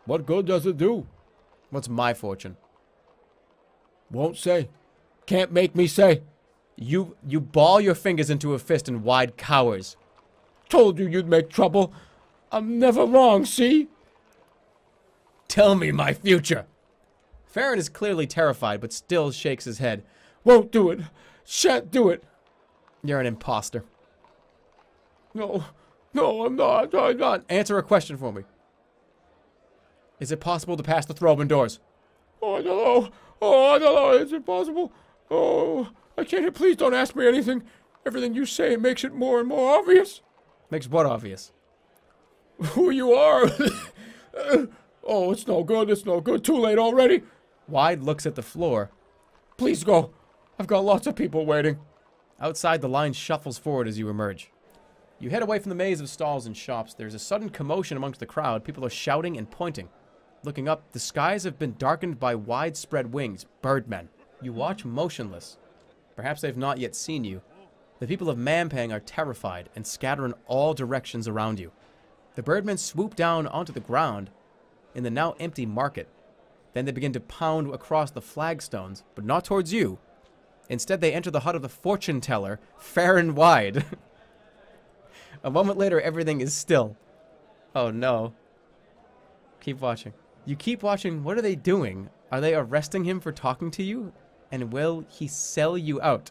What good does it do? What's my fortune? Won't say. Can't make me say. You ball your fingers into a fist and Wide cowers. Told you you'd make trouble. I'm never wrong, see? Tell me my future. Farron is clearly terrified, but still shakes his head. Won't do it. Shan't do it. You're an imposter. No, I'm not. I'm not. Answer a question for me. Is it possible to pass the Throbin doors? Oh, I don't know. Oh, I don't know. Is it possible? Oh, I can't. Please don't ask me anything. Everything you say makes it more and more obvious. Makes what obvious? Who you are. Oh, it's no good. It's no good. Too late already. Wide looks at the floor. Please go. I've got lots of people waiting. Outside, the line shuffles forward as you emerge. You head away from the maze of stalls and shops. There's a sudden commotion amongst the crowd. People are shouting and pointing. Looking up, the skies have been darkened by widespread wings, birdmen. You watch motionless. Perhaps they've not yet seen you. The people of Mampang are terrified and scatter in all directions around you. The birdmen swoop down onto the ground in the now empty market. Then they begin to pound across the flagstones, but not towards you. Instead, they enter the hut of the fortune teller, Farron Wide. A moment later, everything is still. Oh no. Keep watching. You keep watching. What are they doing? Are they arresting him for talking to you? And will he sell you out?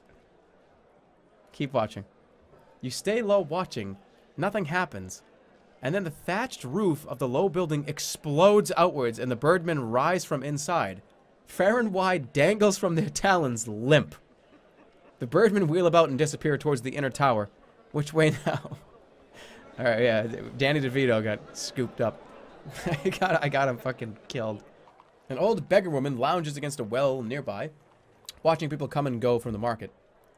Keep watching. You stay low watching. Nothing happens. And then the thatched roof of the low building explodes outwards and the birdmen rise from inside. Farron Wide dangles from their talons limp. The birdmen wheel about and disappear towards the inner tower. Which way now? Alright, yeah. Danny DeVito got scooped up. I got him fucking killed. An old beggar woman lounges against a well nearby, watching people come and go from the market.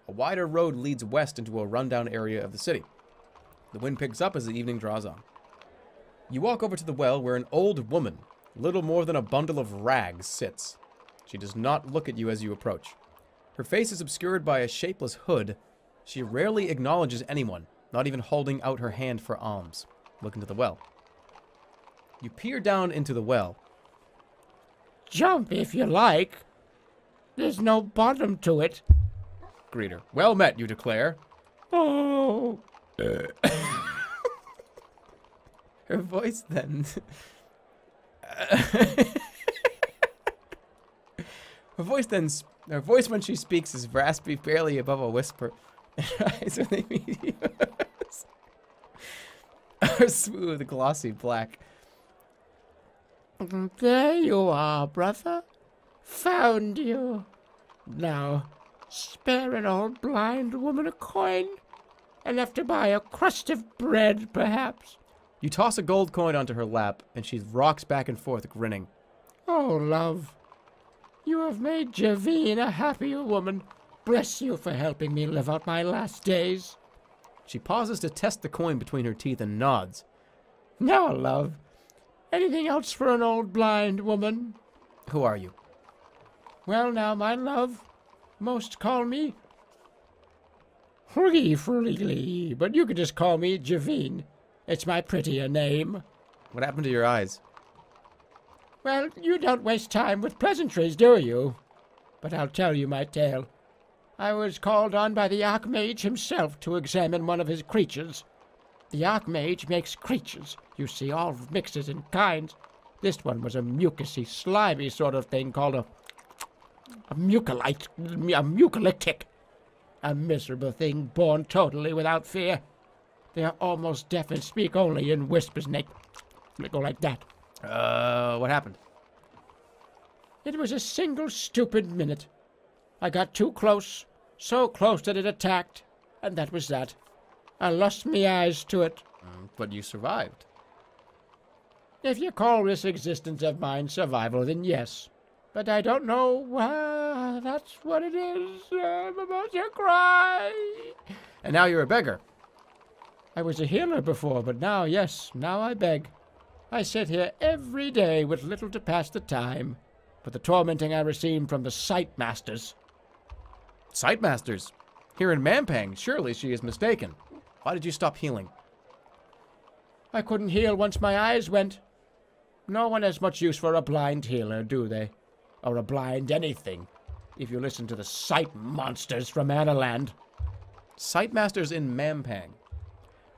A wider road leads west into a rundown area of the city. The wind picks up as the evening draws on. You walk over to the well where an old woman, little more than a bundle of rags, sits. She does not look at you as you approach. Her face is obscured by a shapeless hood. She rarely acknowledges anyone, not even holding out her hand for alms. Look into the well. You peer down into the well. Jump if you like. There's no bottom to it. Greeter. Well met, you declare. Oh. Her voice then... Her voice when she speaks is raspy, barely above a whisper. Her eyes when they meet yours are smooth, glossy black. There you are, brother. Found you. Now, spare an old blind woman a coin. Enough to buy a crust of bread, perhaps. You toss a gold coin onto her lap, and she rocks back and forth, grinning. Oh, love. You have made Javine a happier woman. Bless you for helping me live out my last days. She pauses to test the coin between her teeth and nods. Now, love. Anything else for an old blind woman? Who are you? Well, now, my love. Most call me Friggy, but you could just call me Javine. It's my prettier name. What happened to your eyes? Well, you don't waste time with pleasantries, do you? But I'll tell you my tale. I was called on by the Archmage himself to examine one of his creatures. The Archmage makes creatures, you see, all mixes and kinds. This one was a mucusy, slimy sort of thing called a mucolytic. A miserable thing born totally without fear. They are almost deaf and speak only in whispers, and they go like that. What happened? It was a single stupid minute. I got too close, so close that it attacked, and that was that. I lost me eyes to it. But you survived. If you call this existence of mine survival, then yes. But I don't know why that's what it is. I'm about to cry. And now you're a beggar. I was a healer before, but now, yes, now I beg. I sit here every day with little to pass the time, for the tormenting I receive from the sight masters. Sight masters? Here in Mampang, surely she is mistaken. Why did you stop healing? I couldn't heal once my eyes went. No one has much use for a blind healer, do they? Or a blind anything. if you listen to the sight monsters from Analand. Sightmasters in Mampang.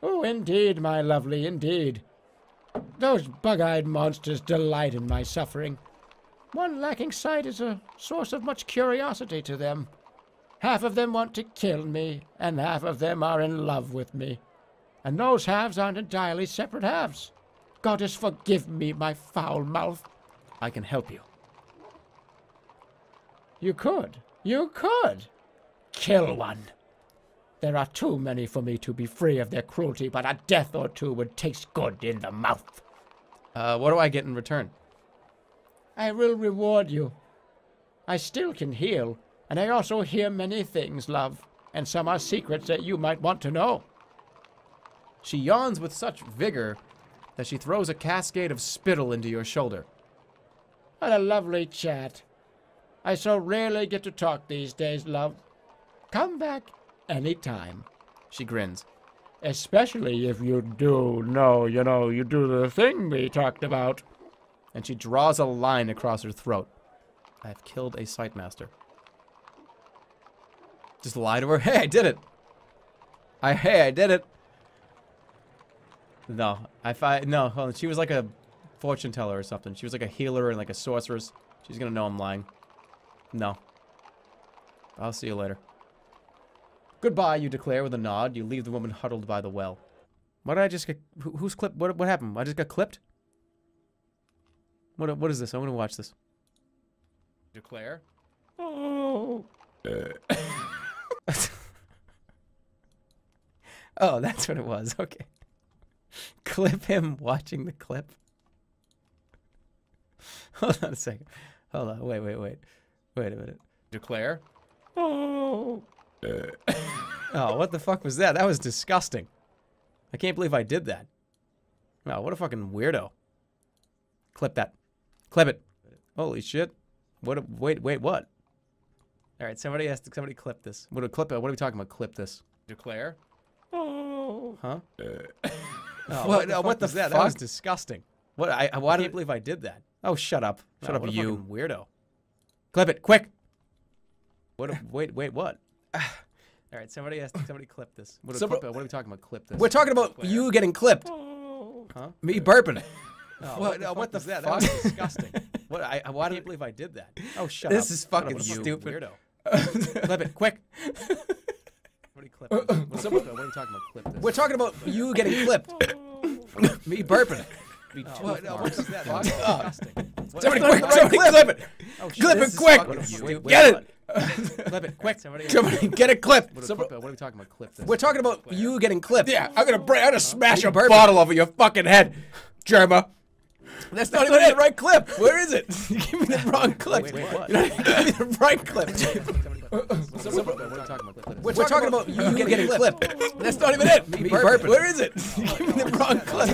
Oh, indeed, my lovely, indeed. Those bug-eyed monsters delight in my suffering. One lacking sight is a source of much curiosity to them. Half of them want to kill me, and half of them are in love with me. And those halves aren't entirely separate halves. Goddess, forgive me, my foul mouth. I can help you. You could. You could. Kill one. There are too many for me to be free of their cruelty, but a death or two would taste good in the mouth. What do I get in return? I will reward you. I still can heal, and I also hear many things, love, and some are secrets that you might want to know. She yawns with such vigor that she throws a cascade of spittle into your shoulder. What a lovely chat. I so rarely get to talk these days, love. Come back any time. She grins. Especially if you do know, you do the thing we talked about. And she draws a line across her throat. I have killed a Sightmaster. Just lie to her. Hey, I did it. Hey, I did it. No, no, hold on. She was like a fortune teller or something. She was like a healer and like a sorceress. She's gonna know I'm lying. No. I'll see you later. Goodbye, you declare with a nod. You leave the woman huddled by the well. What did I just get? Who's clipped? What happened? I just got clipped? What is this? I want to watch this. Declare? Oh. Oh, that's what it was. Okay. Clip him watching the clip. Hold on a second. Hold on. Wait. Wait a minute. Declare? Oh. Oh, what the fuck was that? That was disgusting. I can't believe I did that. Oh, what a fucking weirdo. Clip that. Clip it. Holy shit. Wait, what? Alright, somebody clip this. What are we talking about? Clip this. Declare? Oh. Huh? Oh, what the fuck? That was disgusting. What? I can't believe I did that. Oh, shut up. Shut up, you weirdo. Clip it, quick. Wait, what? All right, somebody clip this. What are we talking about? Clip this. We're talking about you getting clipped. Huh? Me burping. Oh, what the fuck? That was disgusting. What? I can't believe I did that. Oh, shut up. This is fucking stupid. Weirdo. Clip it, quick. What are you talking about? Clip this. We're talking about you getting clipped. Me burping. What is that? Disgusting. Somebody clip it. Clip it quick. Get it. Clip it quick. Somebody get it clipped. What are we talking about? Clip this. We're talking about you getting clipped. Yeah, I'm gonna smash a bottle over your fucking head, Jerma. That's not even the right clip. Where is it? You give me the wrong clip. Wait, what? You give me the right clip. We're talking about you getting clipped. That's not even it. Me burping. Where is it? You give me the wrong clip.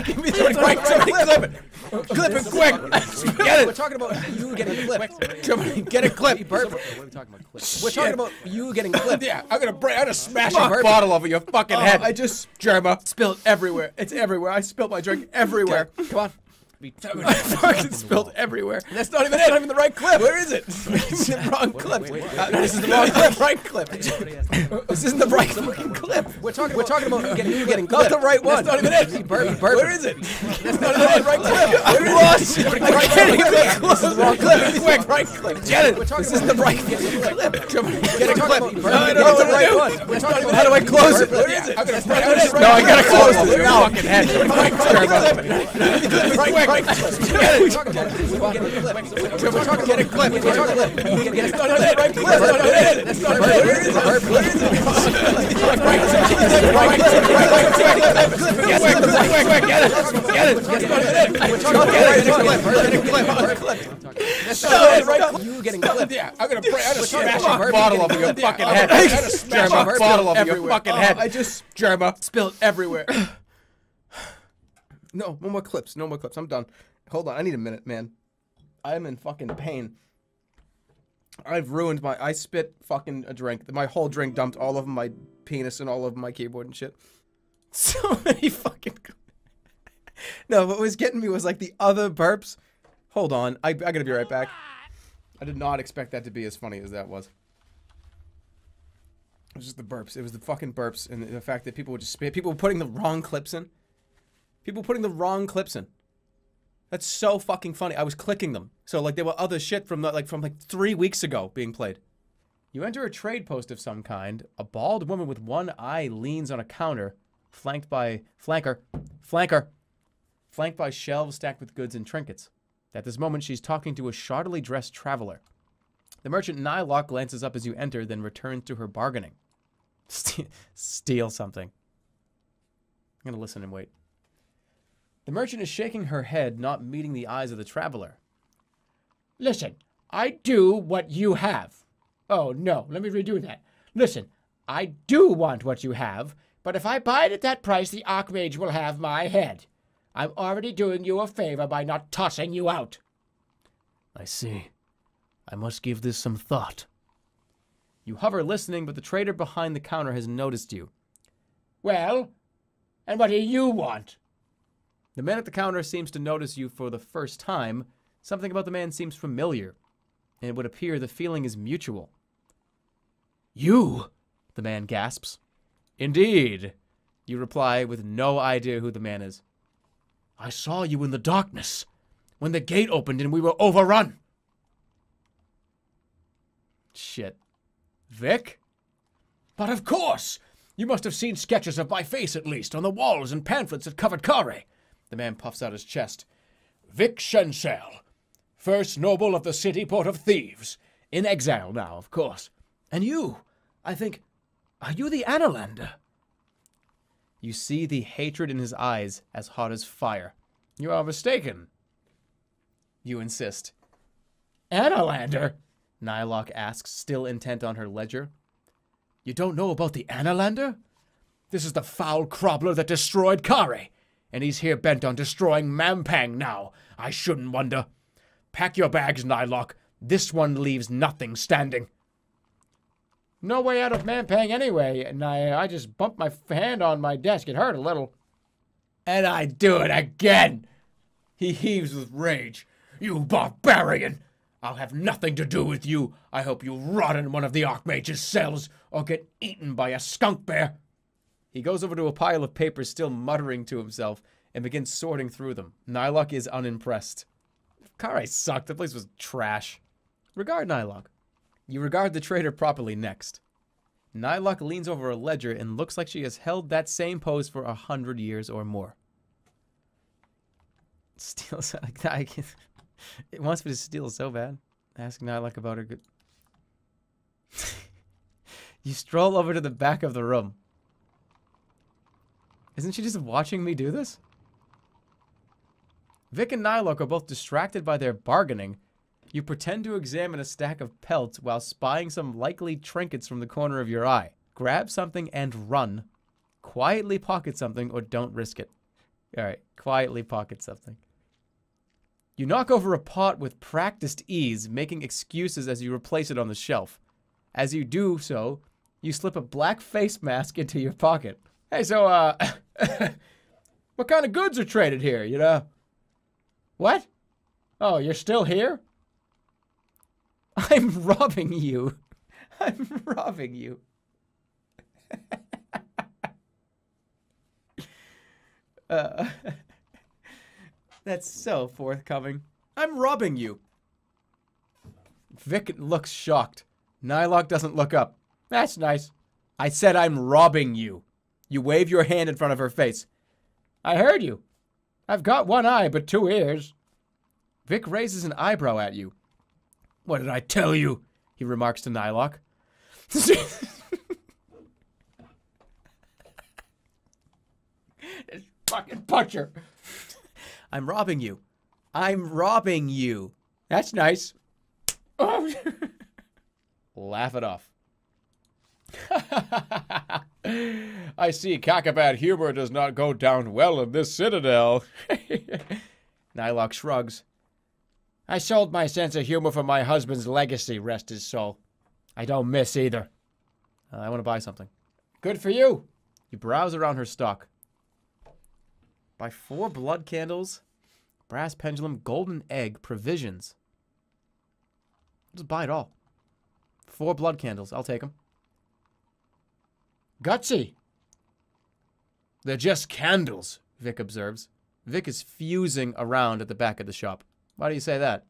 Give me the right clip. Clip it quick. Get it. We're talking about you getting clipped. Get it clipped. What are we talking about? We're talking about you getting clipped. Yeah, I'm gonna smash a bottle over your fucking head. I just Jerma spilled everywhere. It's everywhere. I spilled my drink everywhere. Come on. I fucking spilled everywhere. That's not even it. That's not even the right clip. Where is it? Give me the wrong clip. This is the wrong clip. Right clip. This isn't the right fucking clip. We're talking about you getting clipped. Not the right one. That's not even it. Where is it? That's not even the right clip. I'm lost. I can't even close. This is the wrong clip. Quick, right clip. Get it. This isn't the right clip. Get a clip. I don't know the right one. How do I close it? Where is it? No, I gotta close it. No. Fucking head. Right. We're talking about get a clip. We're talking about get a right clip. That's not it. Where is it? You getting clipped. Yeah, I'm gonna smash a bottle over your fucking head. Jerma, bottle over your fucking head. I just Jerma spilled everywhere. No more clips. No more clips. I'm done. Hold on. I need a minute, man. I'm in fucking pain. I've ruined I spit fucking a drink. My whole drink dumped all over my penis and all over my keyboard and shit. So many fucking... No, what was getting me was like the other burps. Hold on. I gotta be right back. I did not expect that to be as funny as that was. It was just the burps. It was the fucking burps and the fact that people would just spit. People were putting the wrong clips in. People putting the wrong clips in. That's so fucking funny. I was clicking them. So like there were other shit from like 3 weeks ago being played. You enter a trade post of some kind. A bald woman with one eye leans on a counter, flanked by shelves stacked with goods and trinkets. At this moment, she's talking to a shoddily dressed traveler. The merchant Nylock glances up as you enter, then returns to her bargaining. Steal something. I'm gonna listen and wait. The merchant is shaking her head, not meeting the eyes of the traveler. Listen, I do what you have. Oh, no, let me redo that. Listen, I do want what you have, but if I buy it at that price, the Archmage will have my head. I'm already doing you a favor by not tossing you out. I see. I must give this some thought. You hover listening, but the trader behind the counter has noticed you. Well, and what do you want? The man at the counter seems to notice you for the first time. Something about the man seems familiar, and it would appear the feeling is mutual. You? The man gasps. Indeed, you reply with no idea who the man is. I saw you in the darkness, when the gate opened and we were overrun. Shit. Vic? But of course! You must have seen sketches of my face, at least, on the walls and pamphlets that covered Khare. The man puffs out his chest. Vic Shensel, first noble of the Cityport of Thieves. In exile now, of course. And you, I think, are you the Analander? You see the hatred in his eyes as hot as fire. You are mistaken. You insist. Analander? Nylock asks, still intent on her ledger. You don't know about the Analander? This is the foul crumbler that destroyed Khare, and he's here bent on destroying Mampang now. I shouldn't wonder. Pack your bags, Nylock. This one leaves nothing standing. No way out of Mampang anyway, and I just bumped my hand on my desk. It hurt a little. And I do it again! He heaves with rage. You barbarian! I'll have nothing to do with you. I hope you rot in one of the Archmage's cells or get eaten by a skunk bear. He goes over to a pile of papers, still muttering to himself, and begins sorting through them. Nylock is unimpressed. Khare sucked. The place was trash. Regard Nylock. You regard the trader properly next. Nylock leans over a ledger and looks like she has held that same pose for 100 years or more. Steals like that. It wants me to steal so bad. Ask Nylock about her good. You stroll over to the back of the room. Isn't she just watching me do this? Vic and Nylock are both distracted by their bargaining. You pretend to examine a stack of pelts while spying some likely trinkets from the corner of your eye. Grab something and run. Quietly pocket something or don't risk it. Alright, quietly pocket something. You knock over a pot with practiced ease, making excuses as you replace it on the shelf. As you do so, you slip a black face mask into your pocket. Hey, so, what kind of goods are traded here, you know? What? Oh, you're still here? I'm robbing you. I'm robbing you. That's so forthcoming. I'm robbing you. Vic looks shocked. Nylock doesn't look up. That's nice. I said I'm robbing you. You wave your hand in front of her face. I heard you. I've got one eye, but 2 ears. Vic raises an eyebrow at you. What did I tell you? He remarks to Nylock. This fucking butcher. I'm robbing you. I'm robbing you. That's nice. Oh. Laugh it off. I see Kakabat humor does not go down well in this citadel. Nylock shrugs. I sold my sense of humor for my husband's legacy, rest his soul. I don't miss either. I want to buy something. Good for you. You browse around her stock. Buy 4 blood candles, brass pendulum, golden egg, provisions. Just buy it all. 4 blood candles. I'll take them. Gutsy. They're just candles, Vic observes. Vic is fusing around at the back of the shop. Why do you say that?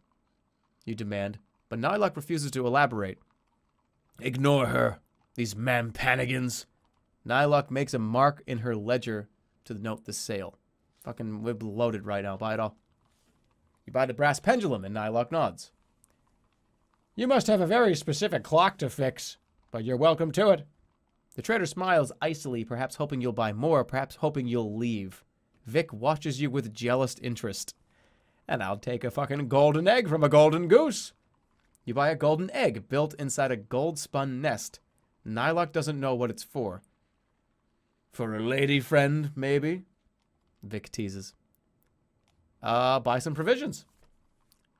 You demand. But Nylock refuses to elaborate. Ignore her. These mampanigans. Nylock makes a mark in her ledger to note the sale. Fucking, we're loaded right now. Buy it all. You buy the brass pendulum, and Nylock nods. You must have a very specific clock to fix, but you're welcome to it. The trader smiles icily, perhaps hoping you'll buy more, perhaps hoping you'll leave. Vic watches you with jealous interest. And I'll take a fucking golden egg from a golden goose. You buy a golden egg built inside a gold-spun nest. Nylock doesn't know what it's for. For a lady friend, maybe? Vic teases. Buy some provisions.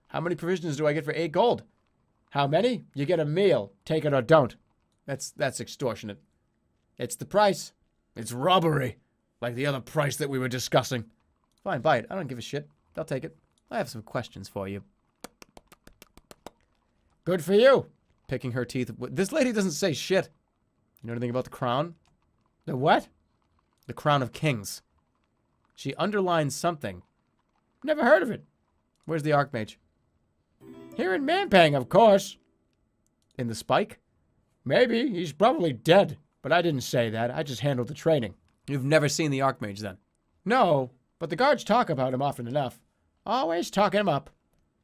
How many provisions do I get for 8 gold? How many? You get a meal. Take it or don't. That's extortionate. It's the price. It's robbery. Like the other price that we were discussing. Fine, buy it. I don't give a shit. I'll take it. I have some questions for you. Good for you. Picking her teeth. This lady doesn't say shit. You know anything about the crown? The what? The crown of kings. She underlines something. Never heard of it. Where's the Archmage? Here in Manpang, of course. In the spike? Maybe. He's probably dead. But I didn't say that. I just handled the training. You've never seen the Archmage, then? No, but the guards talk about him often enough. Always talking him up.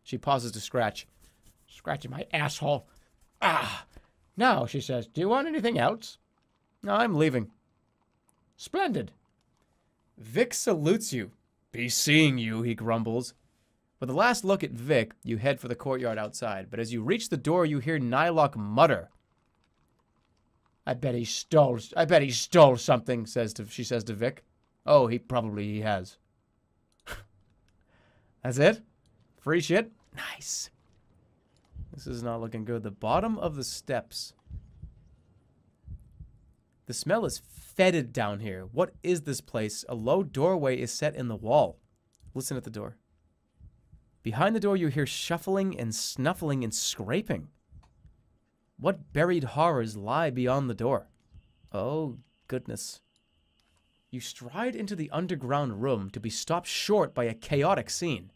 She pauses to scratch. Scratching my asshole. Ah! Now, she says, do you want anything else? No, I'm leaving. Splendid. Vic salutes you. Be seeing you, he grumbles. With a last look at Vic, you head for the courtyard outside, but as you reach the door, you hear Nylock mutter. I bet he stole something, She says to Vic. Oh, he has. That's it? Free shit? Nice. This is not looking good. The bottom of the steps. The smell is fetid down here. What is this place? A low doorway is set in the wall. Listen at the door. Behind the door, you hear shuffling and snuffling and scraping. What buried horrors lie beyond the door? Oh, goodness. You stride into the underground room to be stopped short by a chaotic scene.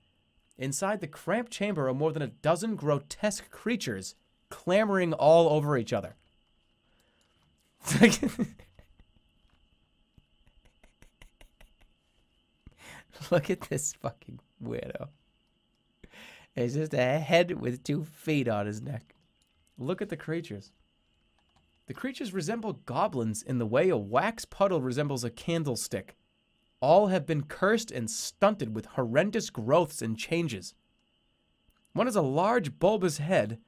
Inside the cramped chamber are more than a dozen grotesque creatures clamoring all over each other. Look at this fucking weirdo. It's just a head with 2 feet on his neck. Look at the creatures. The creatures resemble goblins in the way a wax puddle resembles a candlestick. All have been cursed and stunted with horrendous growths and changes. One has a large bulbous head,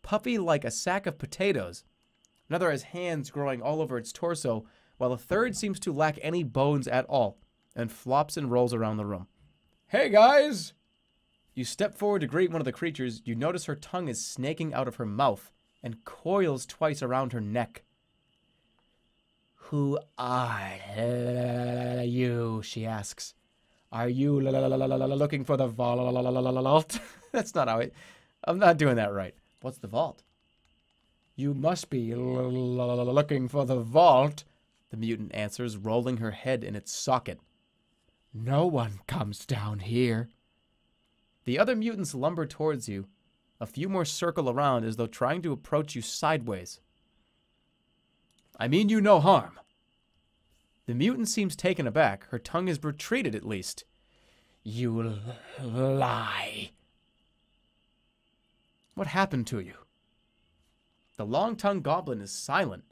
puffy like a sack of potatoes. Another has hands growing all over its torso, while a third seems to lack any bones at all, and flops and rolls around the room. Hey, guys! You step forward to greet one of the creatures. You notice her tongue is snaking out of her mouth and coils twice around her neck. Who are you? She asks. Are you looking for the vault? That's not how I'm not doing that right. What's the vault? You must be looking for the vault, the mutant answers, rolling her head in its socket. No one comes down here. The other mutants lumber towards you. A few more circle around as though trying to approach you sideways. I mean you no harm. The mutant seems taken aback. Her tongue is retreated at least. You lie. What happened to you? The long-tongued goblin is silent.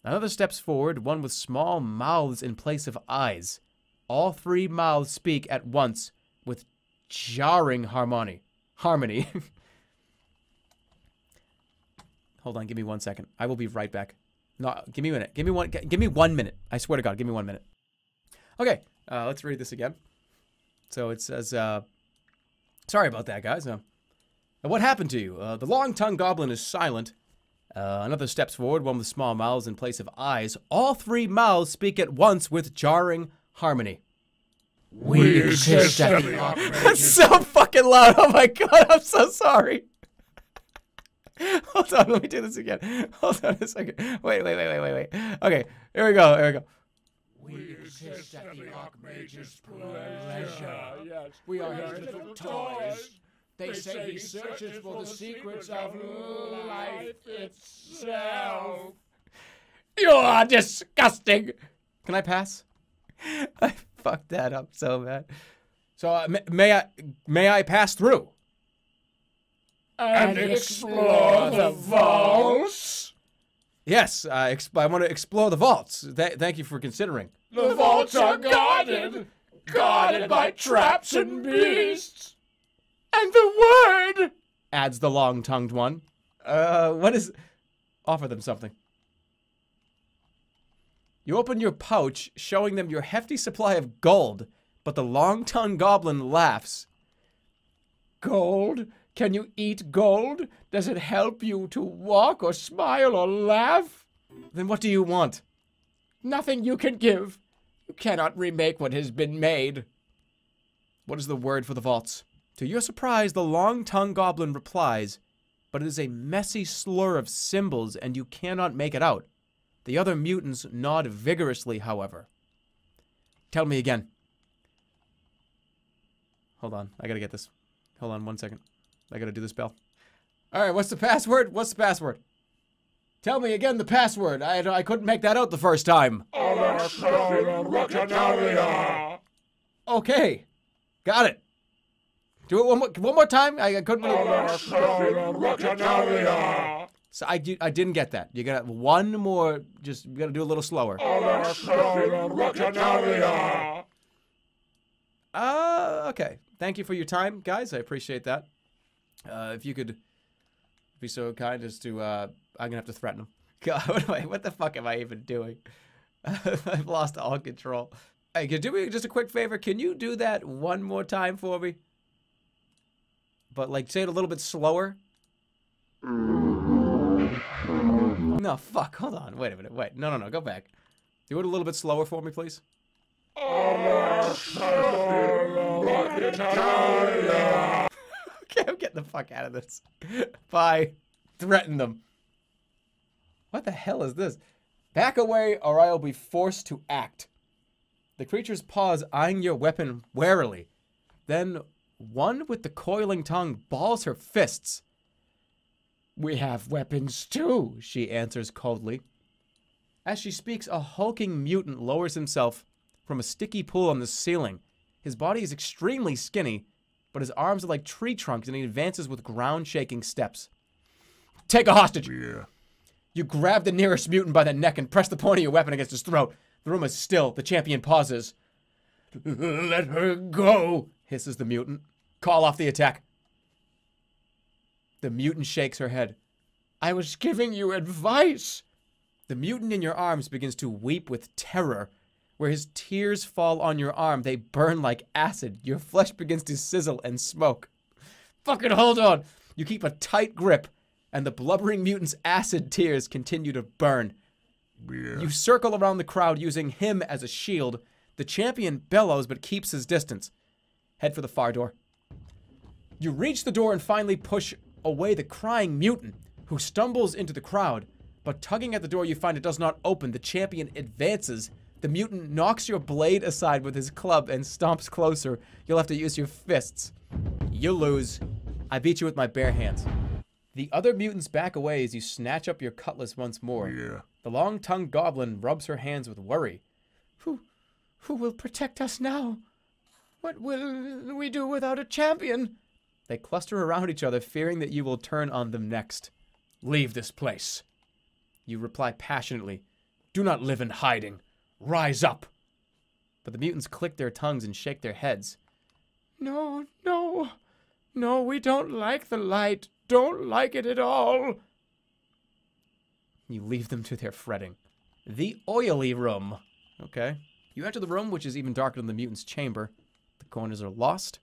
Another steps forward, one with small mouths in place of eyes. All 3 mouths speak at once with jarring harmony. Hold on, give me 1 second. I will be right back. No, give me a minute. Give me 1 minute. I swear to God, give me 1 minute. Okay, let's read this again. So it says, sorry about that, guys. What happened to you? The long-tongued goblin is silent. Another steps forward, one with small mouths in place of eyes. All 3 mouths speak at once with jarring harmony. We exist at the That's so fucking loud. Oh my God, I'm so sorry. Hold on, let me do this again. Hold on a second. Wait. Okay, here we go. We exist at the Archmage's pleasure. Yes. We are his little toys. They say he searches for the secrets of life itself. You are disgusting. Can I pass? I fucked that up so bad. So may I pass through? And explore the vaults? Yes, I want to explore the vaults. Thank you for considering. The vaults are guarded by traps and beasts. And the word, adds the long-tongued one. What is... Offer them something. You open your pouch, showing them your hefty supply of gold, but the long-tongued goblin laughs. Gold? Can you eat gold? Does it help you to walk or smile or laugh? Then what do you want? Nothing you can give. You cannot remake what has been made. What is the word for the vaults? To your surprise, the long-tongued goblin replies, but it is a messy slur of symbols and you cannot make it out. The other mutants nod vigorously, however. Tell me again. Hold on, I gotta get this. Hold on 1 second. I gotta do the spell. Alright, what's the password? What's the password? Tell me again the password. I couldn't make that out the first time. Okay. Got it. Do it one more time. I couldn't. So I didn't get that. You got one more. Just you got to do a little slower. Okay. Thank you for your time, guys. I appreciate that. If you could be so kind as to, I'm gonna have to threaten him. God, what the fuck am I even doing? I've lost all control. Hey, can you do me just a quick favor? Can you do that one more time for me? But like, say it a little bit slower. No, fuck. Hold on. Wait a minute. Wait. No. Go back. Do it a little bit slower for me, please. Okay, I'm getting the fuck out of this. Bye. Threaten them. What the hell is this? Back away or I'll be forced to act. The creatures pause, eyeing your weapon warily. Then, one with the coiling tongue balls her fists. We have weapons too, she answers coldly. As she speaks, a hulking mutant lowers himself from a sticky pool on the ceiling. His body is extremely skinny, but his arms are like tree trunks and he advances with ground-shaking steps. Take a hostage! Yeah. You grab the nearest mutant by the neck and press the point of your weapon against his throat. The room is still. The champion pauses. Let her go, hisses the mutant. Call off the attack. The mutant shakes her head. I was giving you advice. The mutant in your arms begins to weep with terror. Where his tears fall on your arm, they burn like acid. Your flesh begins to sizzle and smoke. Fucking hold on. You keep a tight grip, and the blubbering mutant's acid tears continue to burn. Yeah. You circle around the crowd using him as a shield. The champion bellows but keeps his distance. Head for the far door. You reach the door and finally push away the crying mutant, who stumbles into the crowd. But tugging at the door, you find it does not open. The champion advances. The mutant knocks your blade aside with his club and stomps closer. You'll have to use your fists. You lose. I beat you with my bare hands. The other mutants back away as you snatch up your cutlass once more. Yeah. The long-tongued goblin rubs her hands with worry. Who will protect us now? What will we do without a champion? They cluster around each other, fearing that you will turn on them next. Leave this place. You reply passionately. Do not live in hiding. Rise up. But the mutants click their tongues and shake their heads. No, we don't like the light. Don't like it at all. You leave them to their fretting. The oily room. Okay. You enter the room, which is even darker than the mutant's chamber. The corners are lost,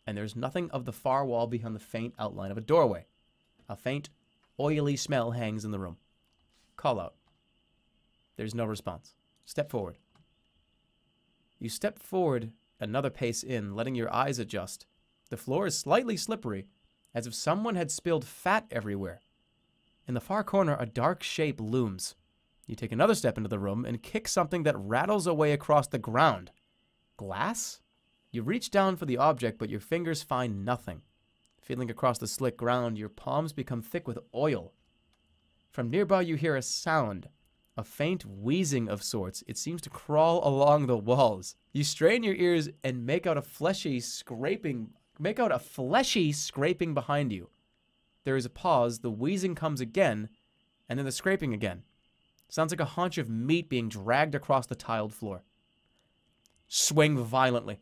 and there's nothing of the far wall beyond the faint outline of a doorway. A faint, oily smell hangs in the room. Call out. There's no response. Step forward. You step forward another pace in, letting your eyes adjust. The floor is slightly slippery, as if someone had spilled fat everywhere. In the far corner, a dark shape looms. You take another step into the room and kick something that rattles away across the ground. Glass? You reach down for the object, but your fingers find nothing. Feeling across the slick ground, your palms become thick with oil. From nearby, you hear a sound, a faint wheezing of sorts. It seems to crawl along the walls. You strain your ears and make out a fleshy scraping behind you. There is a pause, the wheezing comes again, and then the scraping again. Sounds like a haunch of meat being dragged across the tiled floor. Swing violently.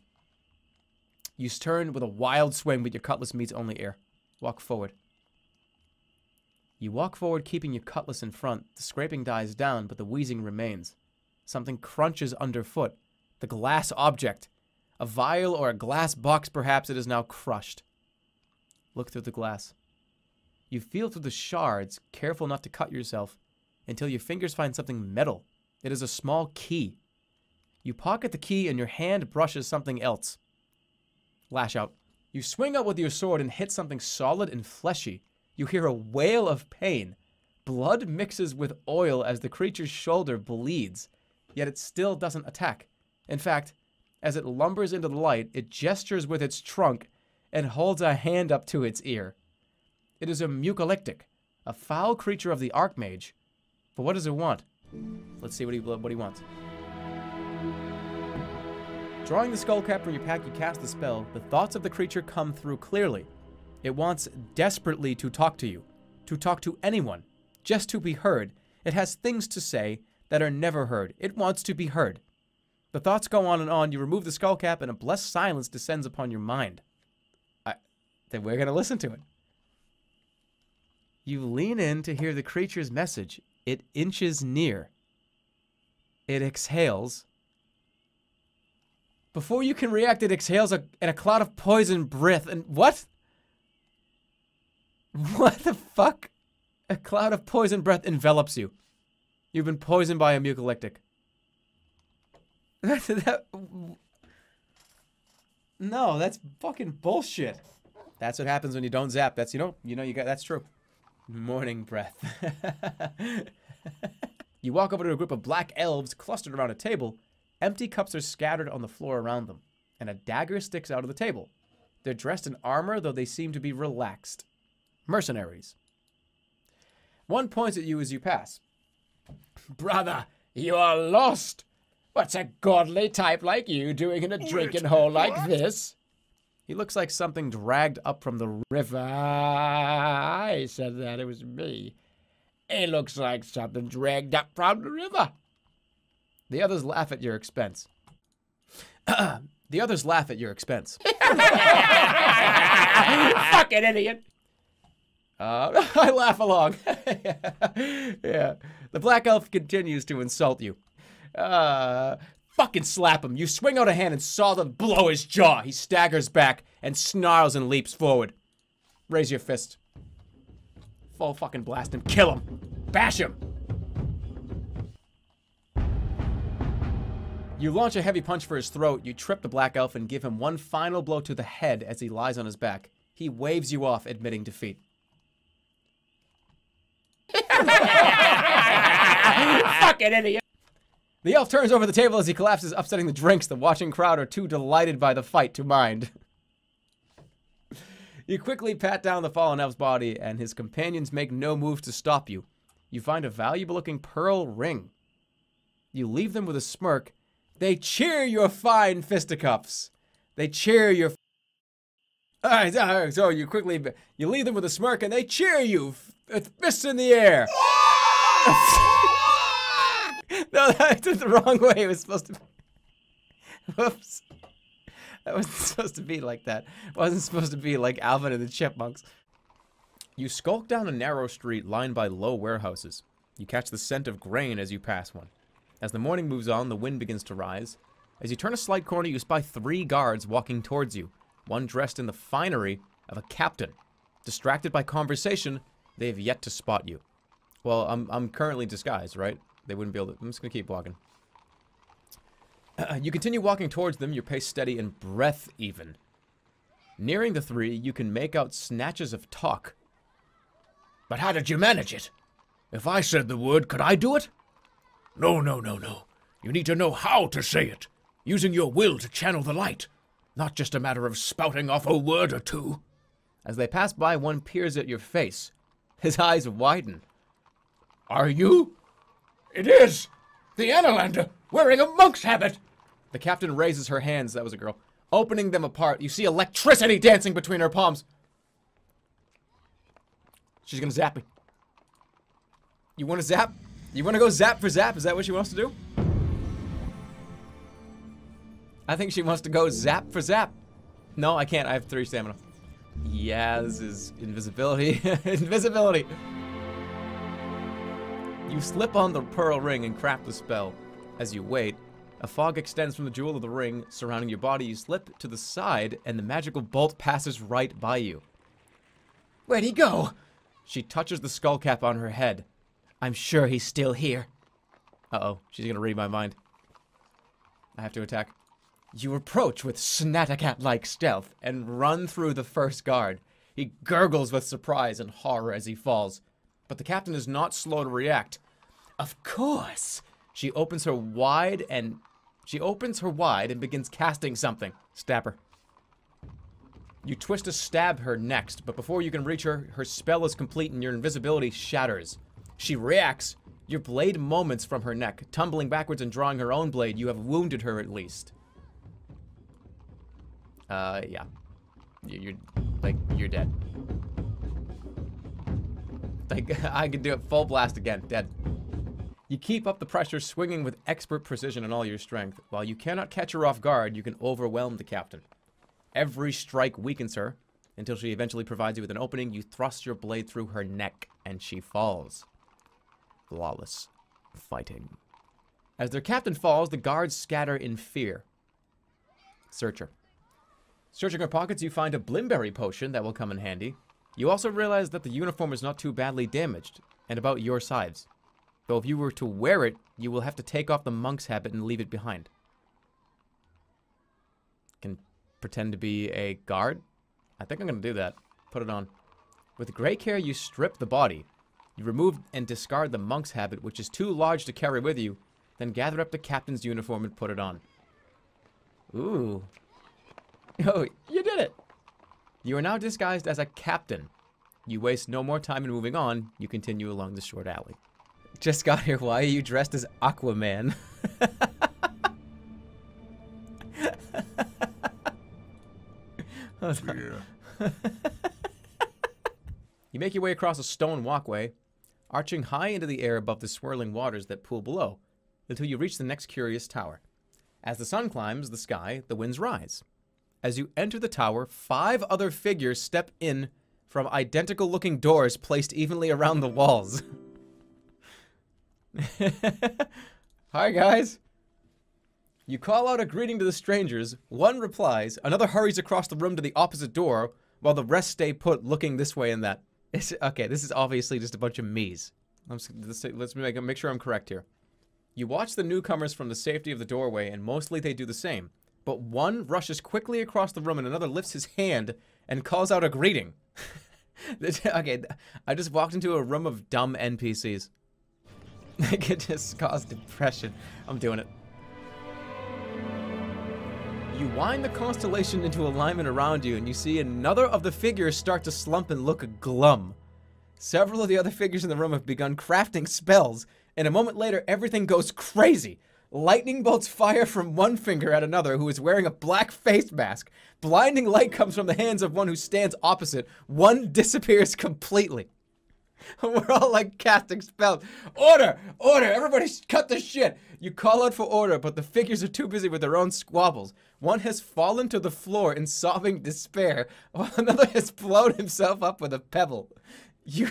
You turn with a wild swing, but your cutlass meets only air. Walk forward. You walk forward, keeping your cutlass in front. The scraping dies down, but the wheezing remains. Something crunches underfoot. The glass object. A vial or a glass box, perhaps. It is now crushed. Look through the glass. You feel through the shards, careful not to cut yourself, until your fingers find something metal. It is a small key. You pocket the key and your hand brushes something else. Lash out. You swing out with your sword and hit something solid and fleshy. You hear a wail of pain. Blood mixes with oil as the creature's shoulder bleeds, yet it still doesn't attack. In fact, as it lumbers into the light, it gestures with its trunk and holds a hand up to its ear. It is a mucolyptic, a foul creature of the Archmage. But what does it want? Let's see what he wants. Drawing the skull cap from your pack, you cast the spell. The thoughts of the creature come through clearly. It wants desperately to talk to anyone, just to be heard. It has things to say that are never heard. It wants to be heard. The thoughts go on and on. You remove the skull cap and a blessed silence descends upon your mind. Then we're going to listen to it. You lean in to hear the creature's message. It inches near. It exhales. Before you can react, it exhales in a cloud of poison breath. And what? What the fuck? A cloud of poison breath envelops you. You've been poisoned by a mucolyptic. No, that's fucking bullshit. That's what happens when you don't zap. That's, that's true. Morning breath. You walk over to a group of black elves clustered around a table. Empty cups are scattered on the floor around them, and a dagger sticks out of the table. They're dressed in armor, though they seem to be relaxed. Mercenaries. One points at you as you pass. Brother, you are lost. What's a godly type like you doing in a drinking hole like this? He looks like something dragged up from the river. I said that, it was me. He looks like something dragged up from the river. The others laugh at your expense. The others laugh at your expense. Fucking idiot. I laugh along. Yeah. The black elf continues to insult you. Fucking slap him. You swing out a hand and saw them blow his jaw. He staggers back and snarls and leaps forward. Raise your fist. Full fucking blast him. Kill him. Bash him. You launch a heavy punch for his throat. You trip the black elf and give him one final blow to the head as he lies on his back. He waves you off, admitting defeat. Fucking idiot. The elf turns over the table as he collapses, upsetting the drinks. The watching crowd are too delighted by the fight to mind. You quickly pat down the fallen elf's body, and his companions make no move to stop you. You find a valuable-looking pearl ring. You leave them with a smirk. They cheer your fine fisticuffs. They cheer your... All right, so you leave them with a smirk, and they cheer you. Fists in the air. No, that's the wrong way. It was supposed to be... Whoops. That wasn't supposed to be like that. It wasn't supposed to be like Alvin and the Chipmunks. You skulk down a narrow street lined by low warehouses. You catch the scent of grain as you pass one. As the morning moves on, the wind begins to rise. As you turn a slight corner, you spy 3 guards walking towards you, one dressed in the finery of a captain. Distracted by conversation, they have yet to spot you. Well, I'm currently disguised, right? They wouldn't be able to... I'm just gonna keep walking. You continue walking towards them, your pace steady and breath even. Nearing the three, you can make out snatches of talk. But how did you manage it? If I said the word, could I do it? No, no, no, no. You need to know how to say it, using your will to channel the light. Not just a matter of spouting off a word or two. As they pass by, one peers at your face. His eyes widen. Are you? It is! The Analander, wearing a monk's habit! The captain raises her hands, that was a girl, opening them apart. You see electricity dancing between her palms. She's gonna zap me. You wanna zap? You wanna go zap for zap? Is that what she wants to do? I think she wants to go zap for zap. No, I can't. I have 3 stamina. Yeah, this is invisibility. Invisibility. You slip on the pearl ring and craft the spell. As you wait, a fog extends from the jewel of the ring surrounding your body. You slip to the side, and the magical bolt passes right by you. Where'd he go? She touches the skull cap on her head. I'm sure he's still here. Uh-oh, she's gonna read my mind. I have to attack. You approach with Snatacat-like stealth And run through the first guard. He gurgles with surprise and horror as he falls. But the captain is not slow to react. Of course. She opens her wide and begins casting something. Stab her. You twist to stab her next, but before you can reach her, her spell is complete and your invisibility shatters. She reacts. Your blade moments from her neck, tumbling backwards and drawing her own blade. You have wounded her at least. Yeah. You're dead. Like, I could do it full blast again. Dead. You keep up the pressure, swinging with expert precision and all your strength. While you cannot catch her off guard, you can overwhelm the captain. Every strike weakens her, until she eventually provides you with an opening. You thrust your blade through her neck, and she falls. Flawless fighting. As their captain falls, the guards scatter in fear. Search her. Searching her pockets, you find a Blimberry potion that will come in handy. You also realize that the uniform is not too badly damaged, and about your size. Though if you were to wear it, you will have to take off the monk's habit and leave it behind. Can pretend to be a guard? I think I'm gonna do that. Put it on. With great care, you strip the body. You remove and discard the monk's habit, which is too large to carry with you, then gather up the captain's uniform and put it on. Ooh. Oh, you did it! You are now disguised as a captain. You waste no more time in moving on. You continue along the short alley. Just got here. Why are you dressed as Aquaman? Yeah. You make your way across a stone walkway, arching high into the air above the swirling waters that pool below, until you reach the next curious tower. As the sun climbs the sky, the winds rise. As you enter the tower, 5 other figures step in from identical-looking doors placed evenly around the walls. Hi, guys. You call out a greeting to the strangers. One replies. Another hurries across the room to the opposite door, while the rest stay put, looking this way and that. Okay, this is obviously just a bunch of me's. Let's make sure I'm correct here. You watch the newcomers from the safety of the doorway, and mostly they do the same. But one rushes quickly across the room, and another lifts his hand and calls out a greeting. Okay, I just walked into a room of dumb NPCs. They could just cause depression. I'm doing it. You wind the constellation into alignment around you, and you see another of the figures start to slump and look glum. Several of the other figures in the room have begun crafting spells, and a moment later, everything goes crazy. Lightning bolts fire from one finger at another who is wearing a black face mask. Blinding light comes from the hands of one who stands opposite. One disappears completely. We're all like casting spells. Order! Order! Everybody cut the shit! You call out for order, but the figures are too busy with their own squabbles. One has fallen to the floor in sobbing despair, while another has blown himself up with a pebble. You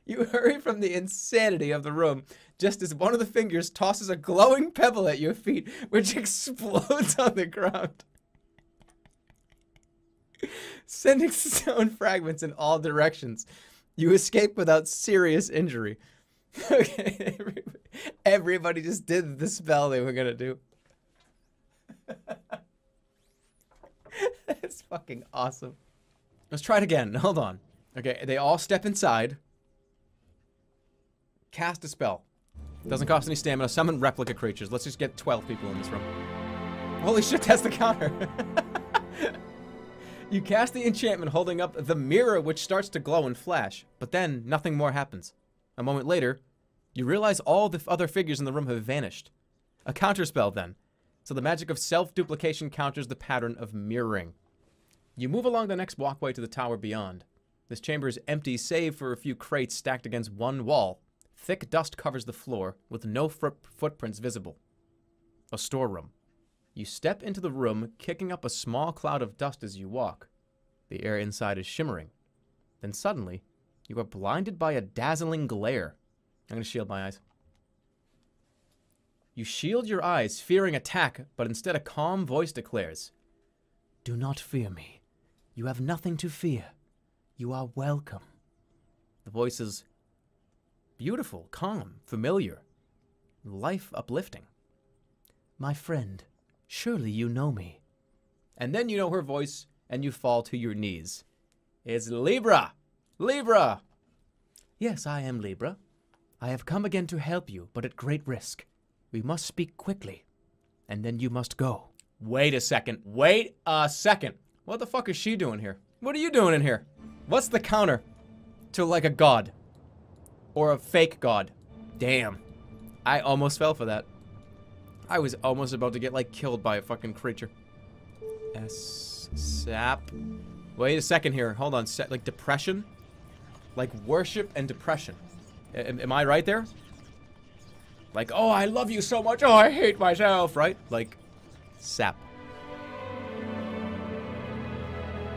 hurry from the insanity of the room, just as one of the fingers tosses a glowing pebble at your feet, which explodes on the ground, sending stone fragments in all directions. You escape without serious injury. Okay, everybody just did the spell they were gonna do. That's fucking awesome. Let's try it again. Hold on. Okay, they all step inside. Cast a spell. Doesn't cost any stamina. Summon replica creatures. Let's just get 12 people in this room. Holy shit, that's the counter. You cast the enchantment holding up the mirror, which starts to glow and flash. But then, nothing more happens. A moment later, you realize all the other figures in the room have vanished. A counterspell, then. So the magic of self-duplication counters the pattern of mirroring. You move along the next walkway to the tower beyond. This chamber is empty save for a few crates stacked against one wall. Thick dust covers the floor, with no footprints visible. A storeroom. You step into the room, kicking up a small cloud of dust as you walk. The air inside is shimmering. Then suddenly, you are blinded by a dazzling glare. I'm going to shield my eyes. You shield your eyes, fearing attack, but instead a calm voice declares, "Do not fear me. You have nothing to fear. You are welcome." The voice is beautiful, calm, familiar, life uplifting. "My friend, surely you know me." And then you know her voice, and you fall to your knees. It's Libra! Libra! "Yes, I am Libra. I have come again to help you, but at great risk. We must speak quickly, and then you must go." Wait a second. Wait a second. What the fuck is she doing here? What are you doing in here? What's the counter to, like, a god? Or a fake god? Damn. I almost fell for that. I was almost about to get, like, killed by a fucking creature. Sap. Wait a second here. Hold on. Like, depression? Like, worship and depression. Am I right there? Like, oh, I love you so much. Oh, I hate myself, right? Like, sap.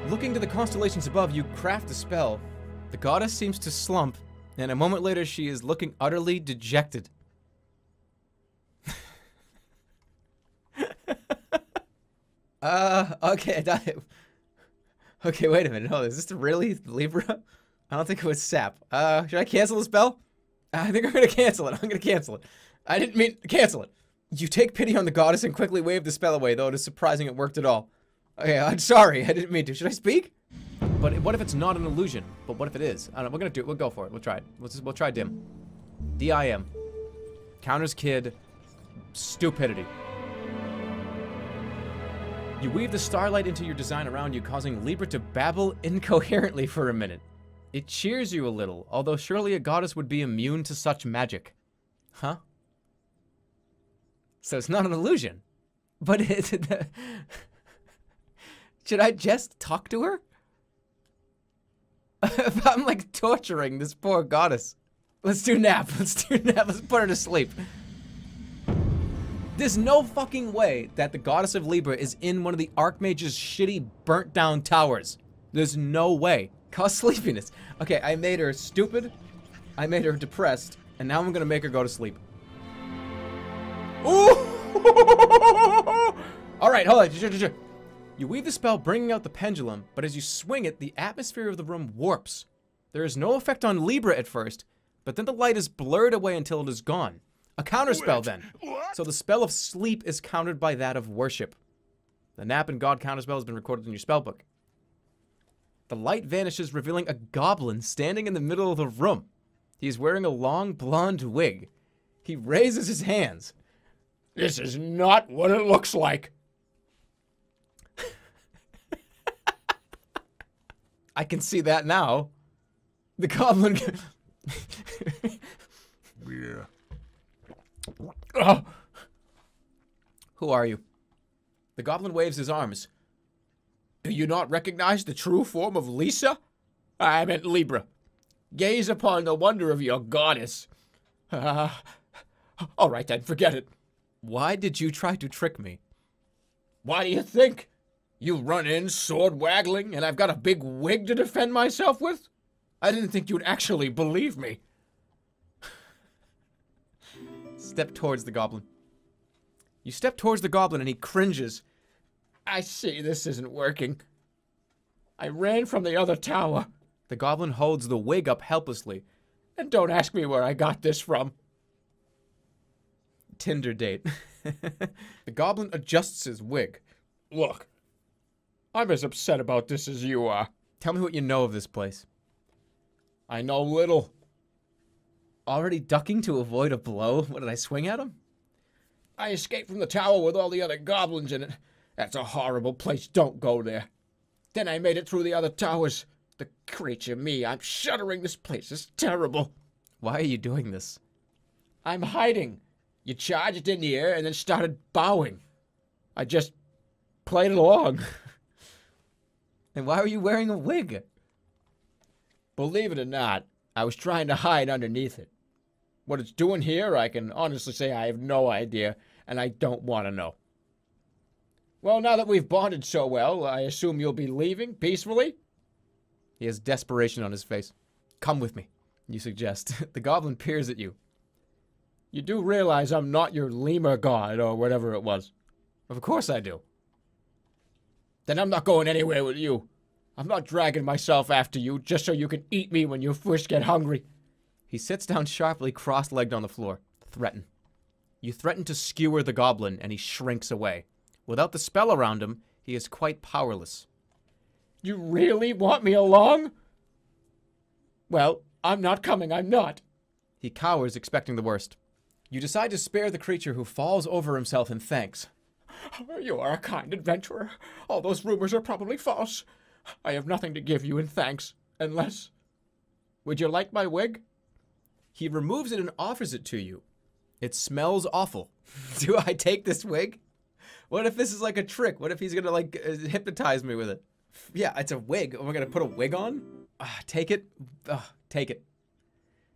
Looking to the constellations above, you craft a spell. The goddess seems to slump, and a moment later she is looking utterly dejected. Okay. Okay, wait a minute. No, is this really Libra? I don't think it was sap. Should I cancel the spell? I think I'm gonna cancel it. I'm gonna cancel it. I didn't mean to cancel it. You take pity on the goddess and quickly wave the spell away, though it is surprising it worked at all. Okay, I'm sorry. I didn't mean to. Should I speak? But what if it's not an illusion? But what if it is? I don't know. We're gonna do it. We'll go for it. We'll try it. We'll try dim. D-I-M. Counters kid. Stupidity. You weave the starlight into your design around you, causing Libra to babble incoherently for a minute. It cheers you a little, although surely a goddess would be immune to such magic. Huh? So it's not an illusion. But should I just talk to her? I'm like torturing this poor goddess. Let's do nap. Let's do nap. Let's put her to sleep. There's no fucking way that the goddess of Libra is in one of the Archmage's shitty burnt down towers. There's no way. Cause sleepiness. Okay, I made her stupid. I made her depressed. And now I'm gonna make her go to sleep. Ooh! Alright, hold on. You weave the spell, bringing out the pendulum, but as you swing it, the atmosphere of the room warps. There is no effect on Libra at first, but then the light is blurred away until it is gone. A counterspell then. So the spell of sleep is countered by that of worship. The nap and god counterspell has been recorded in your spellbook. The light vanishes, revealing a goblin standing in the middle of the room. He is wearing a long blonde wig. He raises his hands. This is not what it looks like. I can see that now. The goblin... Yeah. Oh, Who are you? The goblin waves his arms. do you not recognize the true form of Lisa? I meant Libra. Gaze upon the wonder of your goddess. All right then, forget it. Why did you try to trick me? Why do you think? You run in, sword waggling, and I've got a big wig to defend myself with? I didn't think you'd actually believe me. Step towards the goblin. You step towards the goblin and he cringes. I see this isn't working. I ran from the other tower. The goblin holds the wig up helplessly. And don't ask me where I got this from. Tinder date. The goblin adjusts his wig. Look, I'm as upset about this as you are. Tell me what you know of this place. I know little. Already ducking to avoid a blow? What, did I swing at him? I escaped from the tower with all the other goblins in it. That's a horrible place. Don't go there. Then I made it through the other towers. The creature me, I'm shuddering. This place is terrible. Why are you doing this? I'm hiding. You charged in the air and then started bowing. I just played along. And why are you wearing a wig? Believe it or not, I was trying to hide underneath it. What it's doing here, I can honestly say I have no idea, and I don't want to know. Well, now that we've bonded so well, I assume you'll be leaving peacefully? He has desperation on his face. Come with me, you suggest. The goblin peers at you. You do realize I'm not your lemur god or whatever it was. Of course I do. Then I'm not going anywhere with you. I'm not dragging myself after you just so you can eat me when you first get hungry. He sits down sharply, cross-legged on the floor. Threaten. You threaten to skewer the goblin, and he shrinks away. Without the spell around him, he is quite powerless. You really want me along? Well, I'm not coming, I'm not. He cowers, expecting the worst. You decide to spare the creature, who falls over himself in thanks. You are a kind adventurer. All those rumors are probably false. I have nothing to give you in thanks, unless... Would you like my wig? He removes it and offers it to you. It smells awful. Do I take this wig? What if this is like a trick? What if he's gonna like hypnotize me with it? Yeah, it's a wig. Am I gonna put a wig on? Take it. Take it.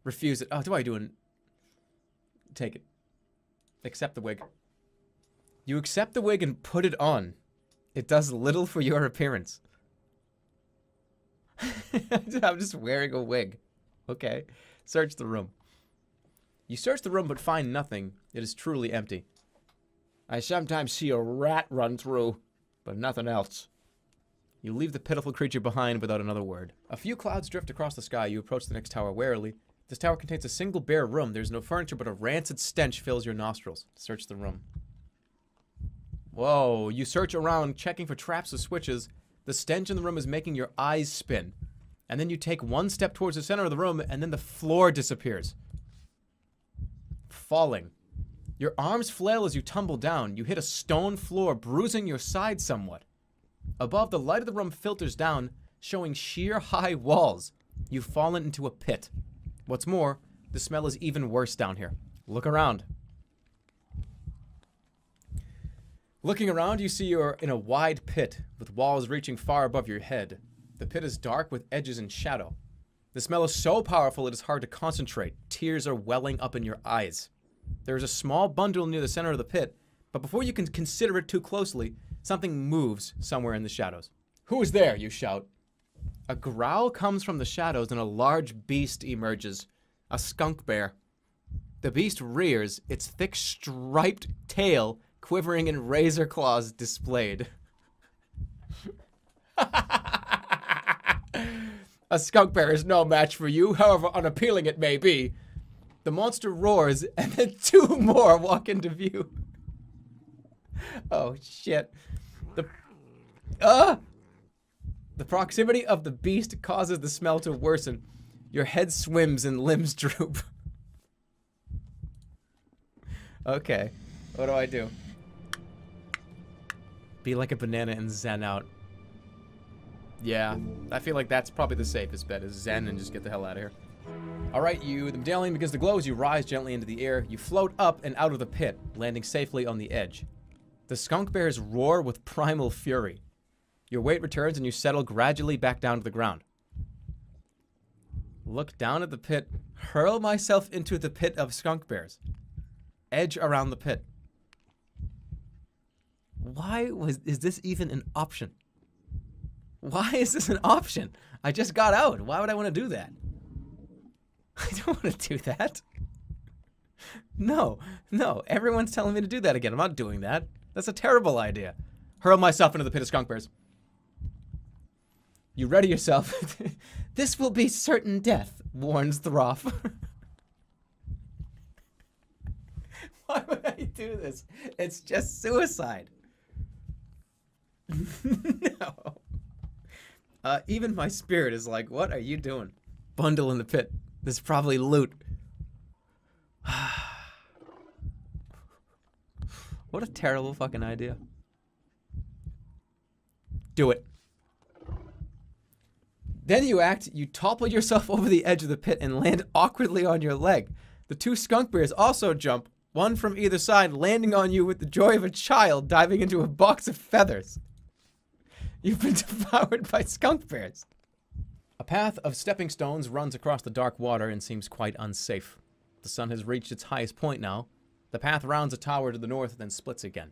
Refuse it. Oh, do I do it? Take it. Accept the wig. You accept the wig and put it on. It does little for your appearance. I'm just wearing a wig. Okay. Search the room. You search the room but find nothing. It is truly empty. I sometimes see a rat run through, but nothing else. You leave the pitiful creature behind without another word. A few clouds drift across the sky. You approach the next tower warily. This tower contains a single bare room. There's no furniture, but a rancid stench fills your nostrils. Search the room. Whoa. You search around, checking for traps or switches. The stench in the room is making your eyes spin. And then you take one step towards the center of the room, and then the floor disappears. Falling. Your arms flail as you tumble down. You hit a stone floor, bruising your side somewhat. Above, the light of the room filters down, showing sheer high walls. You've fallen into a pit. What's more, the smell is even worse down here. Look around. Looking around, you see you're in a wide pit, with walls reaching far above your head. The pit is dark with edges and shadow. The smell is so powerful it is hard to concentrate. Tears are welling up in your eyes. There is a small bundle near the center of the pit, but before you can consider it too closely, something moves somewhere in the shadows. Who is there? You shout. A growl comes from the shadows and a large beast emerges. A skunk bear. The beast rears, its thick striped tail quivering in razor claws displayed. A skunk bear is no match for you, however unappealing it may be. The monster roars, and then two more walk into view. Oh, shit. The proximity of the beast causes the smell to worsen. Your head swims and limbs droop. Okay, what do I do? Be like a banana and zen out. Yeah, I feel like that's probably the safest bet, is zen and just get the hell out of here. Alright, the medallion begins to glow as you rise gently into the air. You float up and out of the pit, landing safely on the edge. The skunk bears roar with primal fury. Your weight returns and you settle gradually back down to the ground. Look down at the pit, hurl myself into the pit of skunk bears. Edge around the pit. Is this even an option? Why is this an option? I just got out. Why would I want to do that? I don't want to do that. No, everyone's telling me to do that again. I'm not doing that. That's a terrible idea. Hurl myself into the pit of skunk bears. You ready yourself. This will be certain death, warns Throff. Why would I do this? It's just suicide. No. Even my spirit is like, what are you doing? Bundle in the pit. There's probably loot. What a terrible fucking idea. Do it. Then you topple yourself over the edge of the pit and land awkwardly on your leg. The two skunk bears also jump, one from either side, landing on you with the joy of a child diving into a box of feathers. You've been devoured by skunk bears. A path of stepping stones runs across the dark water and seems quite unsafe. The sun has reached its highest point now. The path rounds a tower to the north, then splits again.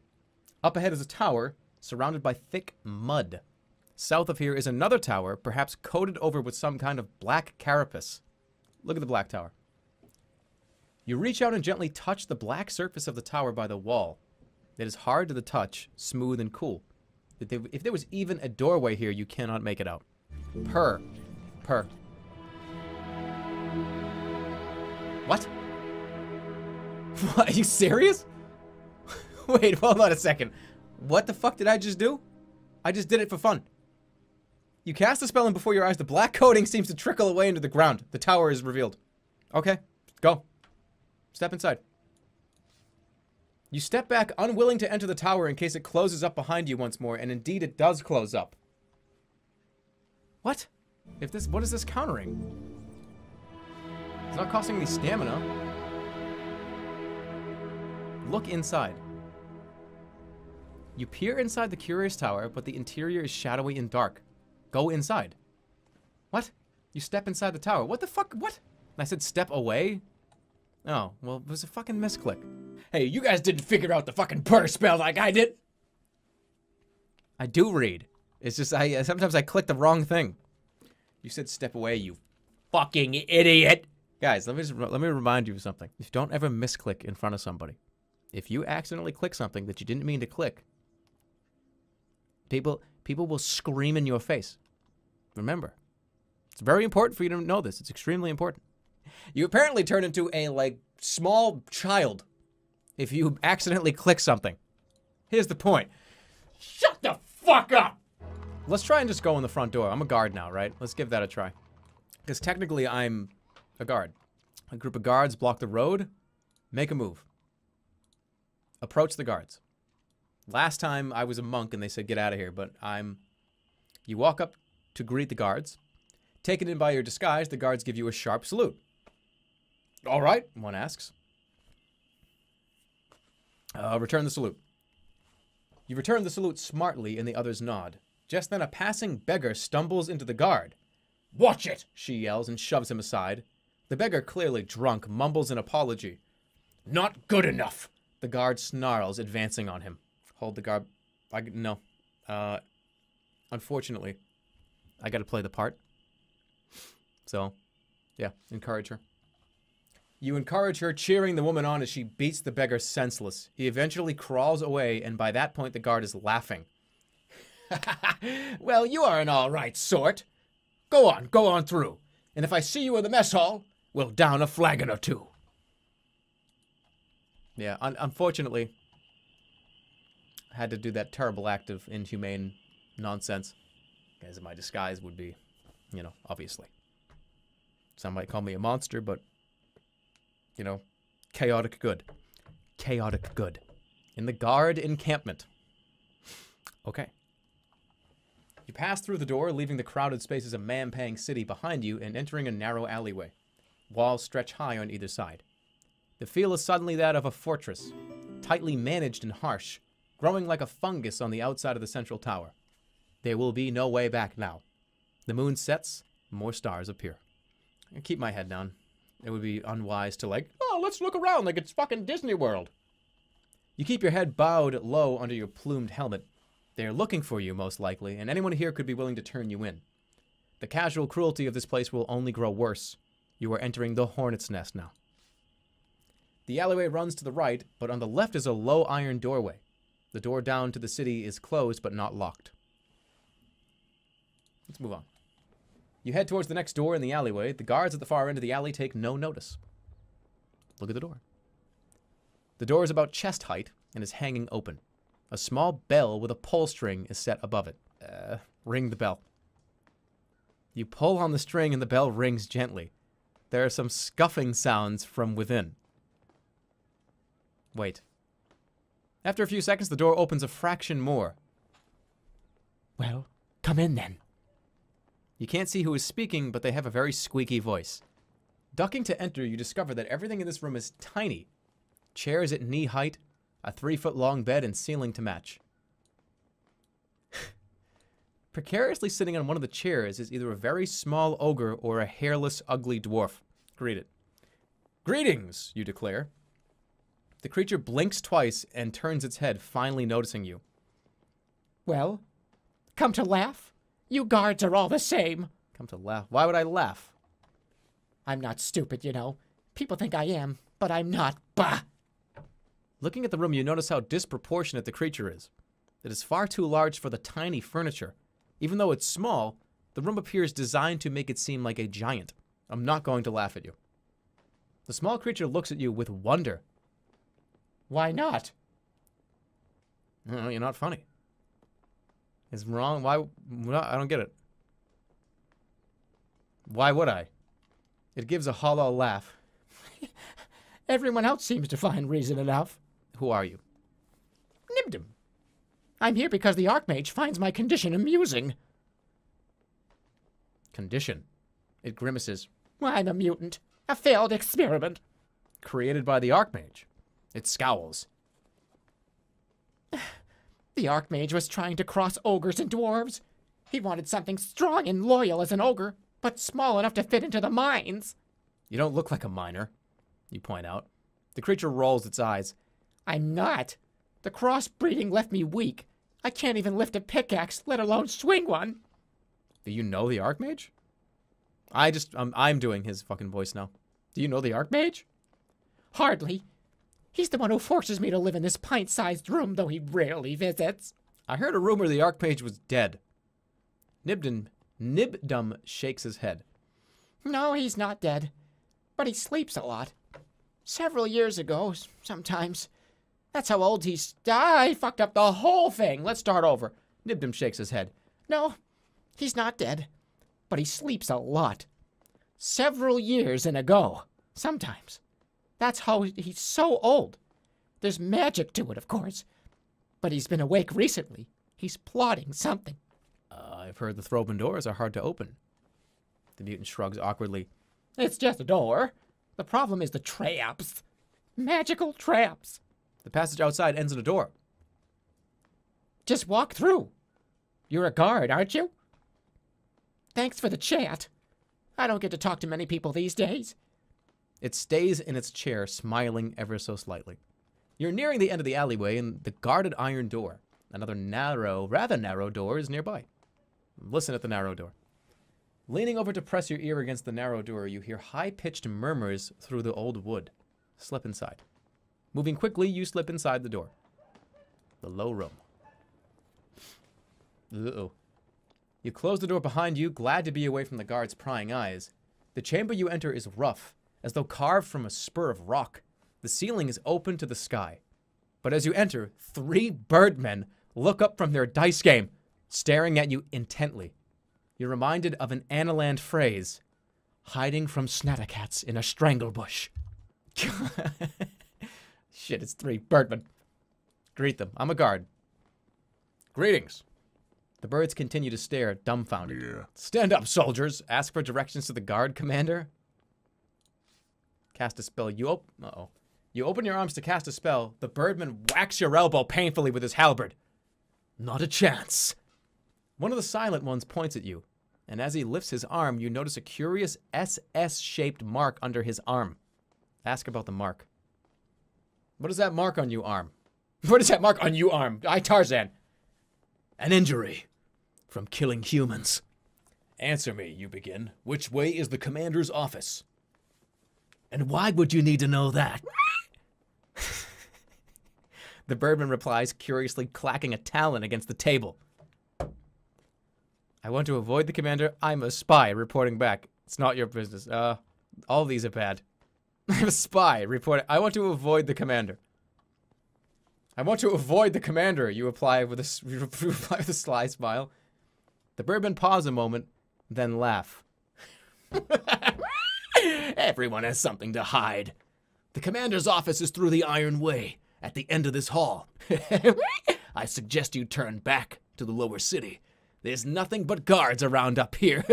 Up ahead is a tower, surrounded by thick mud. South of here is another tower, perhaps coated over with some kind of black carapace. Look at the black tower. You reach out and gently touch the black surface of the tower by the wall. It is hard to the touch, smooth and cool. If there was even a doorway here, you cannot make it out. Purr. Purr. What? What? Are you serious? Wait, hold on a second. What the fuck did I just do? I just did it for fun. You cast a spell and before your eyes, the black coating seems to trickle away into the ground. The tower is revealed. Okay, go. Step inside. You step back, unwilling to enter the tower in case it closes up behind you once more, and indeed it does close up. What? What is this countering? It's not costing any stamina. Look inside. You peer inside the curious tower, but the interior is shadowy and dark. Go inside. What? You step inside the tower. What the fuck? What? I said step away? Oh, well, it was a fucking misclick. Hey, you guys didn't figure out the fucking purr spell like I did. I do read. It's just, sometimes I click the wrong thing. You said step away, you Fucking idiot. Guys, let me remind you of something. If don't ever misclick in front of somebody. If you accidentally click something that you didn't mean to click, people will scream in your face. Remember. It's very important for you to know this. It's extremely important. You apparently turn into a, like, small child if you accidentally click something. Here's the point. Shut the fuck up. Let's try and just go in the front door. I'm a guard now, right? Let's give that a try. Because technically I'm a guard. A group of guards block the road. Make a move. Approach the guards. Last time I was a monk and they said get out of here, but You walk up to greet the guards. Taken in by your disguise, the guards give you a sharp salute. All right, one asks. Return the salute. You return the salute smartly and the others nod. Just then a passing beggar stumbles into the guard. Watch it, she yells and shoves him aside. The beggar, clearly drunk, mumbles an apology. Not good enough. The guard snarls, advancing on him. Hold the guard. No. Unfortunately, I gotta play the part. So, yeah, encourage her. You encourage her, cheering the woman on as she beats the beggar senseless. He eventually crawls away, and by that point the guard is laughing. Well, you are an all-right sort. Go on through. And if I see you in the mess hall, we'll down a flagon or two. Yeah, unfortunately, I had to do that terrible act of inhumane nonsense. As my disguise would be, you know, obviously. Some might call me a monster, but, you know, chaotic good. Chaotic good. In the guard encampment. Okay. You pass through the door, leaving the crowded spaces of Mampang City behind you and entering a narrow alleyway. Walls stretch high on either side. The feel is suddenly that of a fortress, tightly managed and harsh, growing like a fungus on the outside of the central tower. There will be no way back now. The moon sets, more stars appear. I keep my head down. It would be unwise to oh, let's look around like it's fucking Disney World. You keep your head bowed low under your plumed helmet. They're looking for you, most likely, and anyone here could be willing to turn you in. The casual cruelty of this place will only grow worse. You are entering the hornet's nest now. The alleyway runs to the right, but on the left is a low iron doorway. The door down to the city is closed, but not locked. Let's move on. You head towards the next door in the alleyway. The guards at the far end of the alley take no notice. Look at the door. The door is about chest height and is hanging open. A small bell with a pull string is set above it. Ring the bell. You pull on the string and the bell rings gently. There are some scuffing sounds from within. Wait. After a few seconds, the door opens a fraction more. Well, come in then. You can't see who is speaking, but they have a very squeaky voice. Ducking to enter, you discover that everything in this room is tiny. Chairs at knee height, a 3-foot-long bed, and ceiling to match. Precariously sitting on one of the chairs is either a very small ogre or a hairless, ugly dwarf. Greet it. Greetings, you declare. The creature blinks twice and turns its head, finally noticing you. Well, come to laugh? You guards are all the same. Come to laugh. Why would I laugh? I'm not stupid, you know. People think I am, but I'm not. Bah! Looking at the room, you notice how disproportionate the creature is. It is far too large for the tiny furniture. Even though it's small, the room appears designed to make it seem like a giant. I'm not going to laugh at you. The small creature looks at you with wonder. Why not? No, you're not funny. It's wrong. Why? I don't get it. Why would I? It gives a hollow laugh. Everyone else seems to find reason enough. Who are you? Nibdom. I'm here because the Archmage finds my condition amusing. Condition. It grimaces. I'm a mutant. A failed experiment. Created by the Archmage. It scowls. The Archmage was trying to cross ogres and dwarves. He wanted something strong and loyal as an ogre, but small enough to fit into the mines. You don't look like a miner, you point out. The creature rolls its eyes. I'm not. The crossbreeding left me weak. I can't even lift a pickaxe, let alone swing one. Do you know the Archmage? I'm doing his fucking voice now. Do you know the Archmage? Hardly. He's the one who forces me to live in this pint-sized room, though he rarely visits. I heard a rumor the Archmage was dead. Nibdum shakes his head. No, he's not dead. But he sleeps a lot. Several years ago, sometimes. That's how old he's... I fucked up the whole thing. Let's start over. Nibdum shakes his head. No, he's not dead. But he sleeps a lot. Several years and ago. Sometimes. That's how he's so old. There's magic to it, of course. But he's been awake recently. He's plotting something. I've heard the Throbin doors are hard to open. The mutant shrugs awkwardly. It's just a door. The problem is the traps. Magical traps. The passage outside ends in a door. Just walk through. You're a guard, aren't you? Thanks for the chat. I don't get to talk to many people these days. It stays in its chair, smiling ever so slightly. You're nearing the end of the alleyway and the guarded iron door. Another rather narrow door is nearby. Listen at the narrow door. Leaning over to press your ear against the narrow door, you hear high-pitched murmurs through the old wood. Slip inside. Moving quickly, you slip inside the door. The low room. Uh-oh. You close the door behind you, glad to be away from the guard's prying eyes. The chamber you enter is rough, as though carved from a spur of rock. The ceiling is open to the sky. But as you enter, 3 birdmen look up from their dice game, staring at you intently. You're reminded of an Analand phrase, hiding from snattercats in a strangle bush. Shit, it's 3 birdmen. Greet them. I'm a guard. Greetings. The birds continue to stare, dumbfounded. Yeah. Stand up, soldiers. Ask for directions to the guard commander. Cast a spell. You open your arms to cast a spell. The birdman whacks your elbow painfully with his halberd. Not a chance. One of the silent ones points at you, and as he lifts his arm, you notice a curious SS-shaped mark under his arm. Ask about the mark. What is that mark on you, arm? What is that mark on you, arm? I, Tarzan. An injury from killing humans. Answer me, you begin. Which way is the commander's office? And why would you need to know that? The birdman replies, curiously clacking a talon against the table. I want to avoid the commander. I'm a spy reporting back. It's not your business. All these are bad. I'm a spy reporting. I want to avoid the commander. I want to avoid the commander, you reply with a sly smile. The birdmen pause a moment, then laugh. Everyone has something to hide. The commander's office is through the Iron Way, at the end of this hall. I suggest you turn back to the lower city. There's nothing but guards around up here.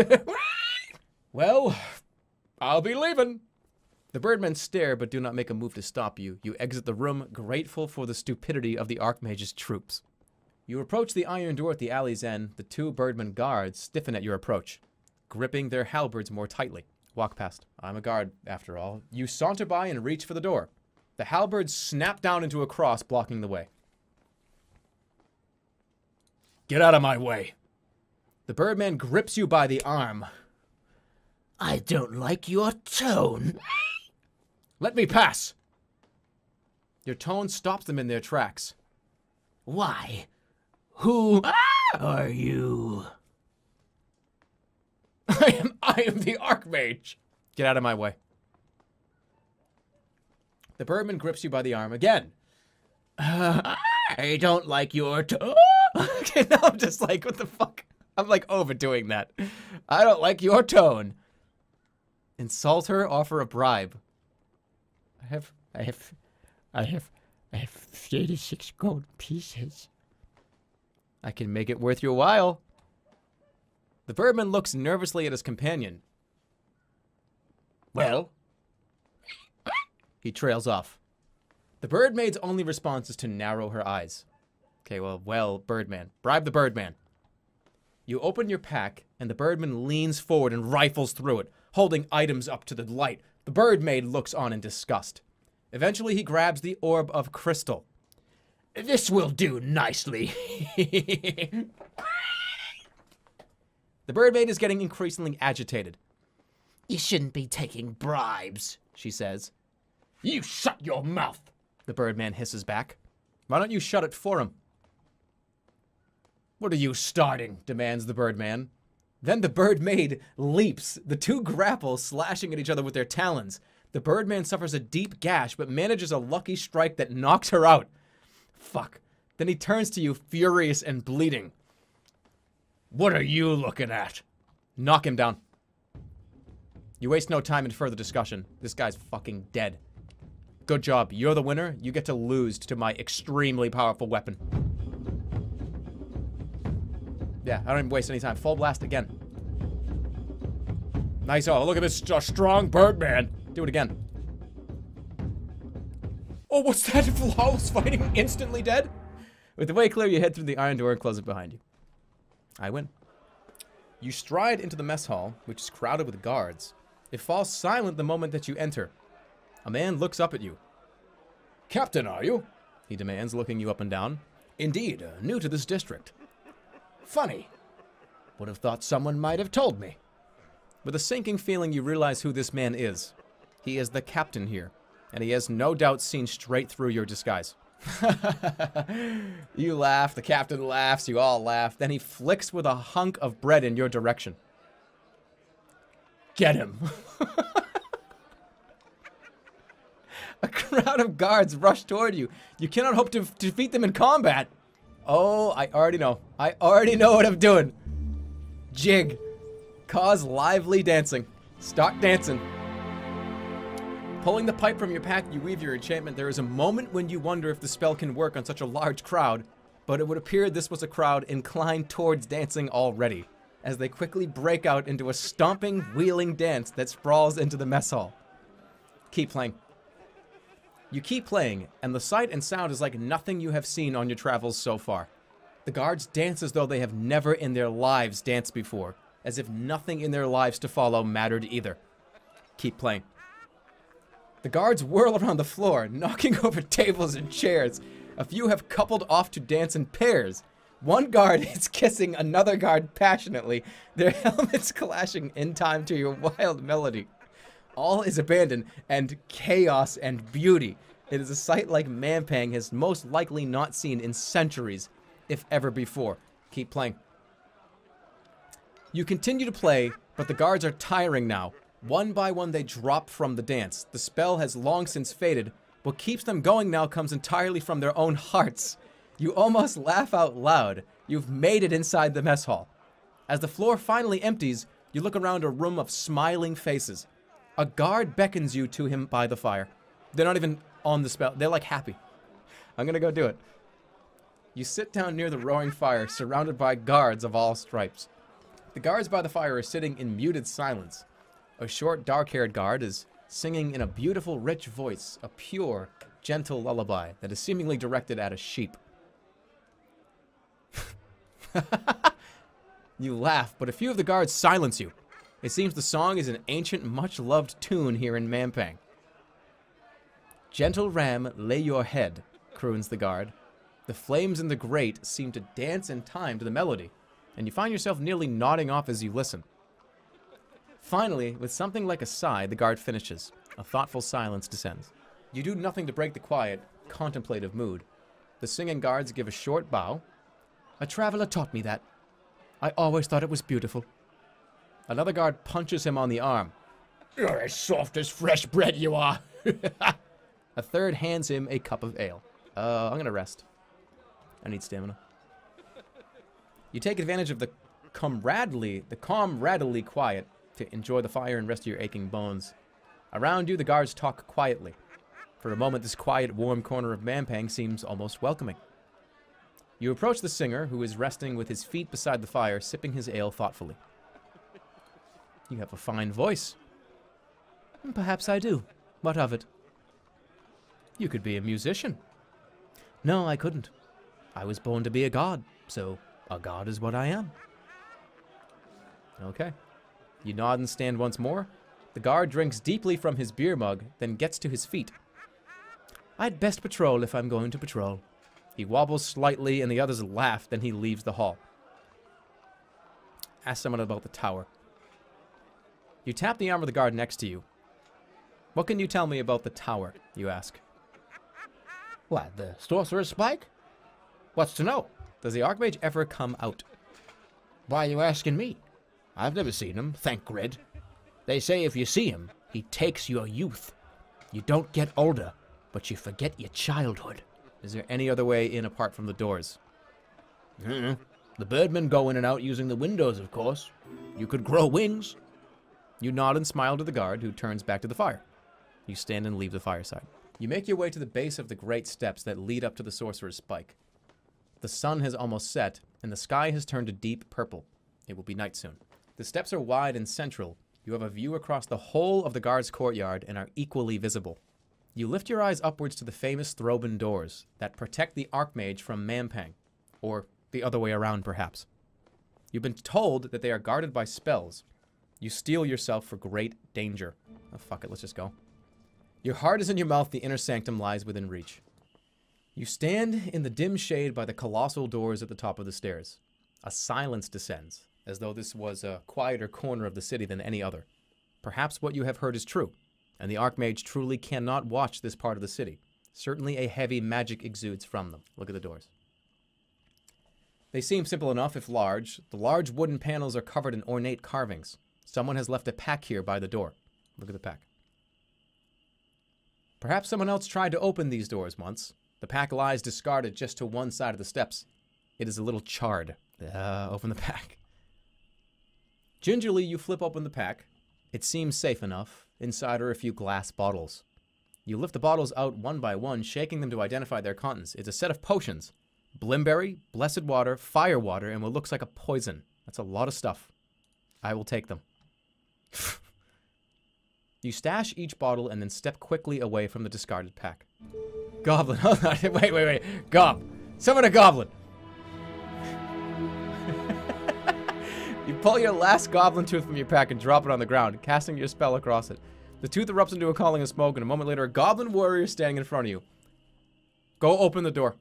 Well, I'll be leaving. The birdmen stare but do not make a move to stop you. You exit the room, grateful for the stupidity of the Archmage's troops. You approach the iron door at the alley's end. The two birdmen guards stiffen at your approach, gripping their halberds more tightly. Walk past. I'm a guard, after all. You saunter by and reach for the door. The halberds snap down into a cross, blocking the way. Get out of my way. The birdman grips you by the arm. I don't like your tone. Let me pass. Your tone stops them in their tracks. Why? Who are you? I am the Archmage. Get out of my way. The birdman grips you by the arm again. I don't like your tone. Okay, now I'm just like, what the fuck? I'm like overdoing that. I don't like your tone. Insult her, offer a bribe. I have 36 gold pieces. I can make it worth your while. The birdman looks nervously at his companion. Well? He trails off. The birdmaid's only response is to narrow her eyes. Okay, well, birdman. Bribe the birdman. You open your pack, and the birdman leans forward and rifles through it, holding items up to the light. The birdmaid looks on in disgust. Eventually, he grabs the orb of crystal. This will do nicely. The birdmaid is getting increasingly agitated. You shouldn't be taking bribes, she says. You shut your mouth. The birdman hisses back. Why don't you shut it for him? What are you starting? Demands the birdman. Then the birdmaid leaps, the two grapple, slashing at each other with their talons. The birdman suffers a deep gash, but manages a lucky strike that knocks her out. Fuck. Then he turns to you, furious and bleeding. What are you looking at? Knock him down. You waste no time in further discussion. This guy's fucking dead. Good job. You're the winner. You get to lose to my extremely powerful weapon. Yeah, I don't even waste any time. Full blast again. Nice. Oh, look at this strong birdman. Do it again. Oh, what's that? Flawless fighting, instantly dead? With the way clear, you head through the iron door and close it behind you. I win. You stride into the mess hall, which is crowded with guards. It falls silent the moment that you enter. A man looks up at you. Captain, are you? He demands, looking you up and down. Indeed, new to this district. Funny. Would have thought someone might have told me. With a sinking feeling, you realize who this man is. He is the captain here, and he has no doubt seen straight through your disguise. You laugh, the captain laughs, you all laugh. Then he flicks with a hunk of bread in your direction. Get him. A crowd of guards rush toward you. You cannot hope to defeat them in combat. Oh, I already know. I already know what I'm doing. Jig. Cause lively dancing. Start dancing. Pulling the pipe from your pack, you weave your enchantment. There is a moment when you wonder if the spell can work on such a large crowd, but it would appear this was a crowd inclined towards dancing already, as they quickly break out into a stomping, wheeling dance that sprawls into the mess hall. Keep playing. You keep playing, and the sight and sound is like nothing you have seen on your travels so far. The guards dance as though they have never in their lives danced before, as if nothing in their lives to follow mattered either. Keep playing. The guards whirl around the floor, knocking over tables and chairs. A few have coupled off to dance in pairs. One guard is kissing another guard passionately, their helmets clashing in time to your wild melody. All is abandon and chaos and beauty. It is a sight like Mampang has most likely not seen in centuries, if ever before. Keep playing. You continue to play, but the guards are tiring now. One by one they drop from the dance. The spell has long since faded, What keeps them going now comes entirely from their own hearts. You almost laugh out loud. You've made it inside the mess hall. As the floor finally empties, you look around a room of smiling faces. A guard beckons you to him by the fire. They're not even on the spell. They're like happy. I'm gonna go do it. You sit down near the roaring fire, surrounded by guards of all stripes. The guards by the fire are sitting in muted silence. A short, dark-haired guard is singing in a beautiful, rich voice, a pure, gentle lullaby that is seemingly directed at a sheep. You laugh, but a few of the guards silence you. It seems the song is an ancient, much-loved tune here in Mampang. Gentle ram, lay your head, croons the guard. The flames in the grate seem to dance in time to the melody, and you find yourself nearly nodding off as you listen. Finally, with something like a sigh, the guard finishes. A thoughtful silence descends. You do nothing to break the quiet, contemplative mood. The singing guards give a short bow. A traveler taught me that. I always thought it was beautiful. Another guard punches him on the arm. You're as soft as fresh bread, you are. A third hands him a cup of ale. I'm gonna rest. I need stamina. You take advantage of the comradely quiet to enjoy the fire and rest your aching bones. Around you, the guards talk quietly. For a moment, this quiet, warm corner of Mampang seems almost welcoming. You approach the singer, who is resting with his feet beside the fire, sipping his ale thoughtfully. You have a fine voice. Perhaps I do. What of it? You could be a musician. No, I couldn't. I was born to be a god, so a god is what I am. Okay. You nod and stand once more. The guard drinks deeply from his beer mug, then gets to his feet. I'd best patrol if I'm going to patrol. He wobbles slightly and the others laugh, then he leaves the hall. Ask someone about the tower. You tap the arm of the guard next to you. What can you tell me about the tower, you ask. What, the sorcerer's spike? What's to know? Does the Archmage ever come out? Why are you asking me? I've never seen him, thank grid. They say if you see him, he takes your youth. You don't get older, but you forget your childhood. Is there any other way in apart from the doors? The birdmen go in and out using the windows, of course. You could grow wings. You nod and smile to the guard, who turns back to the fire. You stand and leave the fireside. You make your way to the base of the great steps that lead up to the Sorcerer's Spike. The sun has almost set, and the sky has turned a deep purple. It will be night soon. The steps are wide and central. You have a view across the whole of the guard's courtyard and are equally visible. You lift your eyes upwards to the famous Throban doors that protect the Archmage from Mampang. Or the other way around, perhaps. You've been told that they are guarded by spells. You steel yourself for great danger. Oh, fuck it, let's just go. Your heart is in your mouth, the inner sanctum lies within reach. You stand in the dim shade by the colossal doors at the top of the stairs. A silence descends, as though this was a quieter corner of the city than any other. Perhaps what you have heard is true, and the Archmage truly cannot watch this part of the city. Certainly a heavy magic exudes from them. Look at the doors. They seem simple enough, if large. The large wooden panels are covered in ornate carvings. Someone has left a pack here by the door. Look at the pack. Perhaps someone else tried to open these doors once. The pack lies discarded just to one side of the steps. It is a little charred. Open the pack. Gingerly, you flip open the pack. It seems safe enough. Inside are a few glass bottles. You lift the bottles out one by one, shaking them to identify their contents. It's a set of potions. Blimberry, blessed water, fire water, and what looks like a poison. That's a lot of stuff. I will take them. You stash each bottle and then step quickly away from the discarded pack. Goblin, hold on. Wait. Gob. Summon a goblin. You pull your last goblin tooth from your pack and drop it on the ground, casting your spell across it. The tooth erupts into a column of smoke, and a moment later, a goblin warrior is standing in front of you. Go open the door.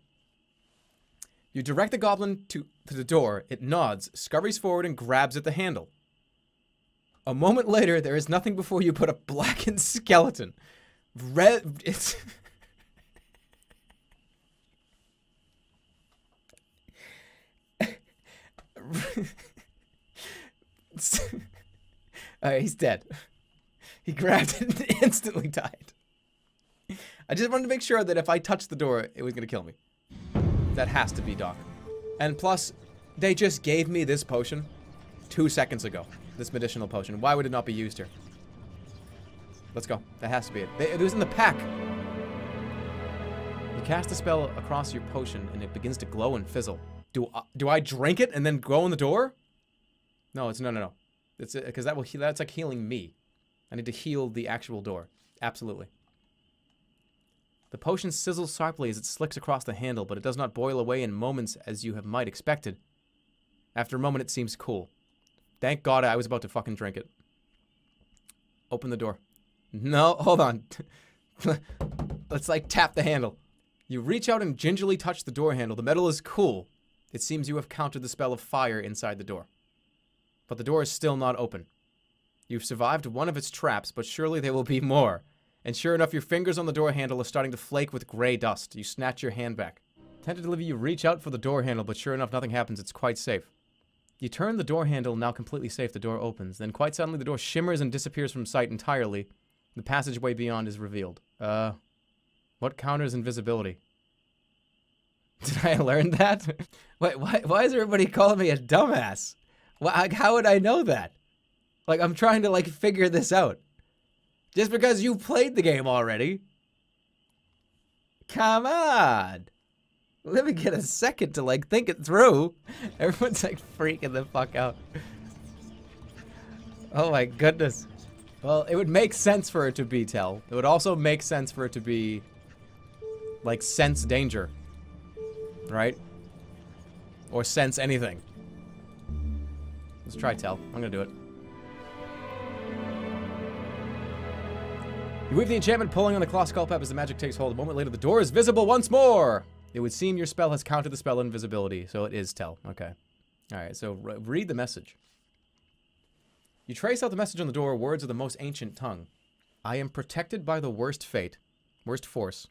You direct the goblin to the door. It nods, scurries forward, and grabs at the handle. A moment later, there is nothing before you but a blackened skeleton. It's... He's dead. He grabbed it and instantly died. I just wanted to make sure that if I touched the door, it was gonna kill me. That has to be Doc. And plus, they just gave me this potion 2 seconds ago. This medicinal potion. Why would it not be used here? Let's go. That has to be it. It was in the pack. You cast a spell across your potion and it begins to glow and fizzle. Do I drink it and then go in the door? No, no. It's because that's like healing me. I need to heal the actual door. Absolutely. The potion sizzles sharply as it slicks across the handle, but it does not boil away in moments as you might expected. After a moment, it seems cool. Thank God I was about to fucking drink it. Open the door. No, hold on. Let's like tap the handle. You reach out and gingerly touch the door handle. The metal is cool. It seems you have countered the spell of fire inside the door. But the door is still not open. You've survived one of its traps, but surely there will be more. And sure enough, your fingers on the door handle are starting to flake with gray dust. You snatch your hand back. Tentatively, you reach out for the door handle, but sure enough, nothing happens. It's quite safe. You turn the door handle, now completely safe. The door opens. Then quite suddenly, the door shimmers and disappears from sight entirely. The passageway beyond is revealed. What counters invisibility? Did I learn that? Wait, why is everybody calling me a dumbass? How would I know that? Like, I'm trying to, like, figure this out. Just because you played the game already. Come on. Let me get a second to, like, think it through. Everyone's, like, freaking the fuck out. Oh, my goodness. Well, it would make sense for it to be Tell. It would also make sense for it to be, like, sense danger. Right? Or sense anything. Let's try Tell. I'm gonna do it. You weave the enchantment, pulling on the claw skull pep as the magic takes hold. A moment later, the door is visible once more. It would seem your spell has countered the spell invisibility, so it is Tell. Okay. Alright, so read the message. You trace out the message on the door, words of the most ancient tongue. I am protected by the worst fate, worst force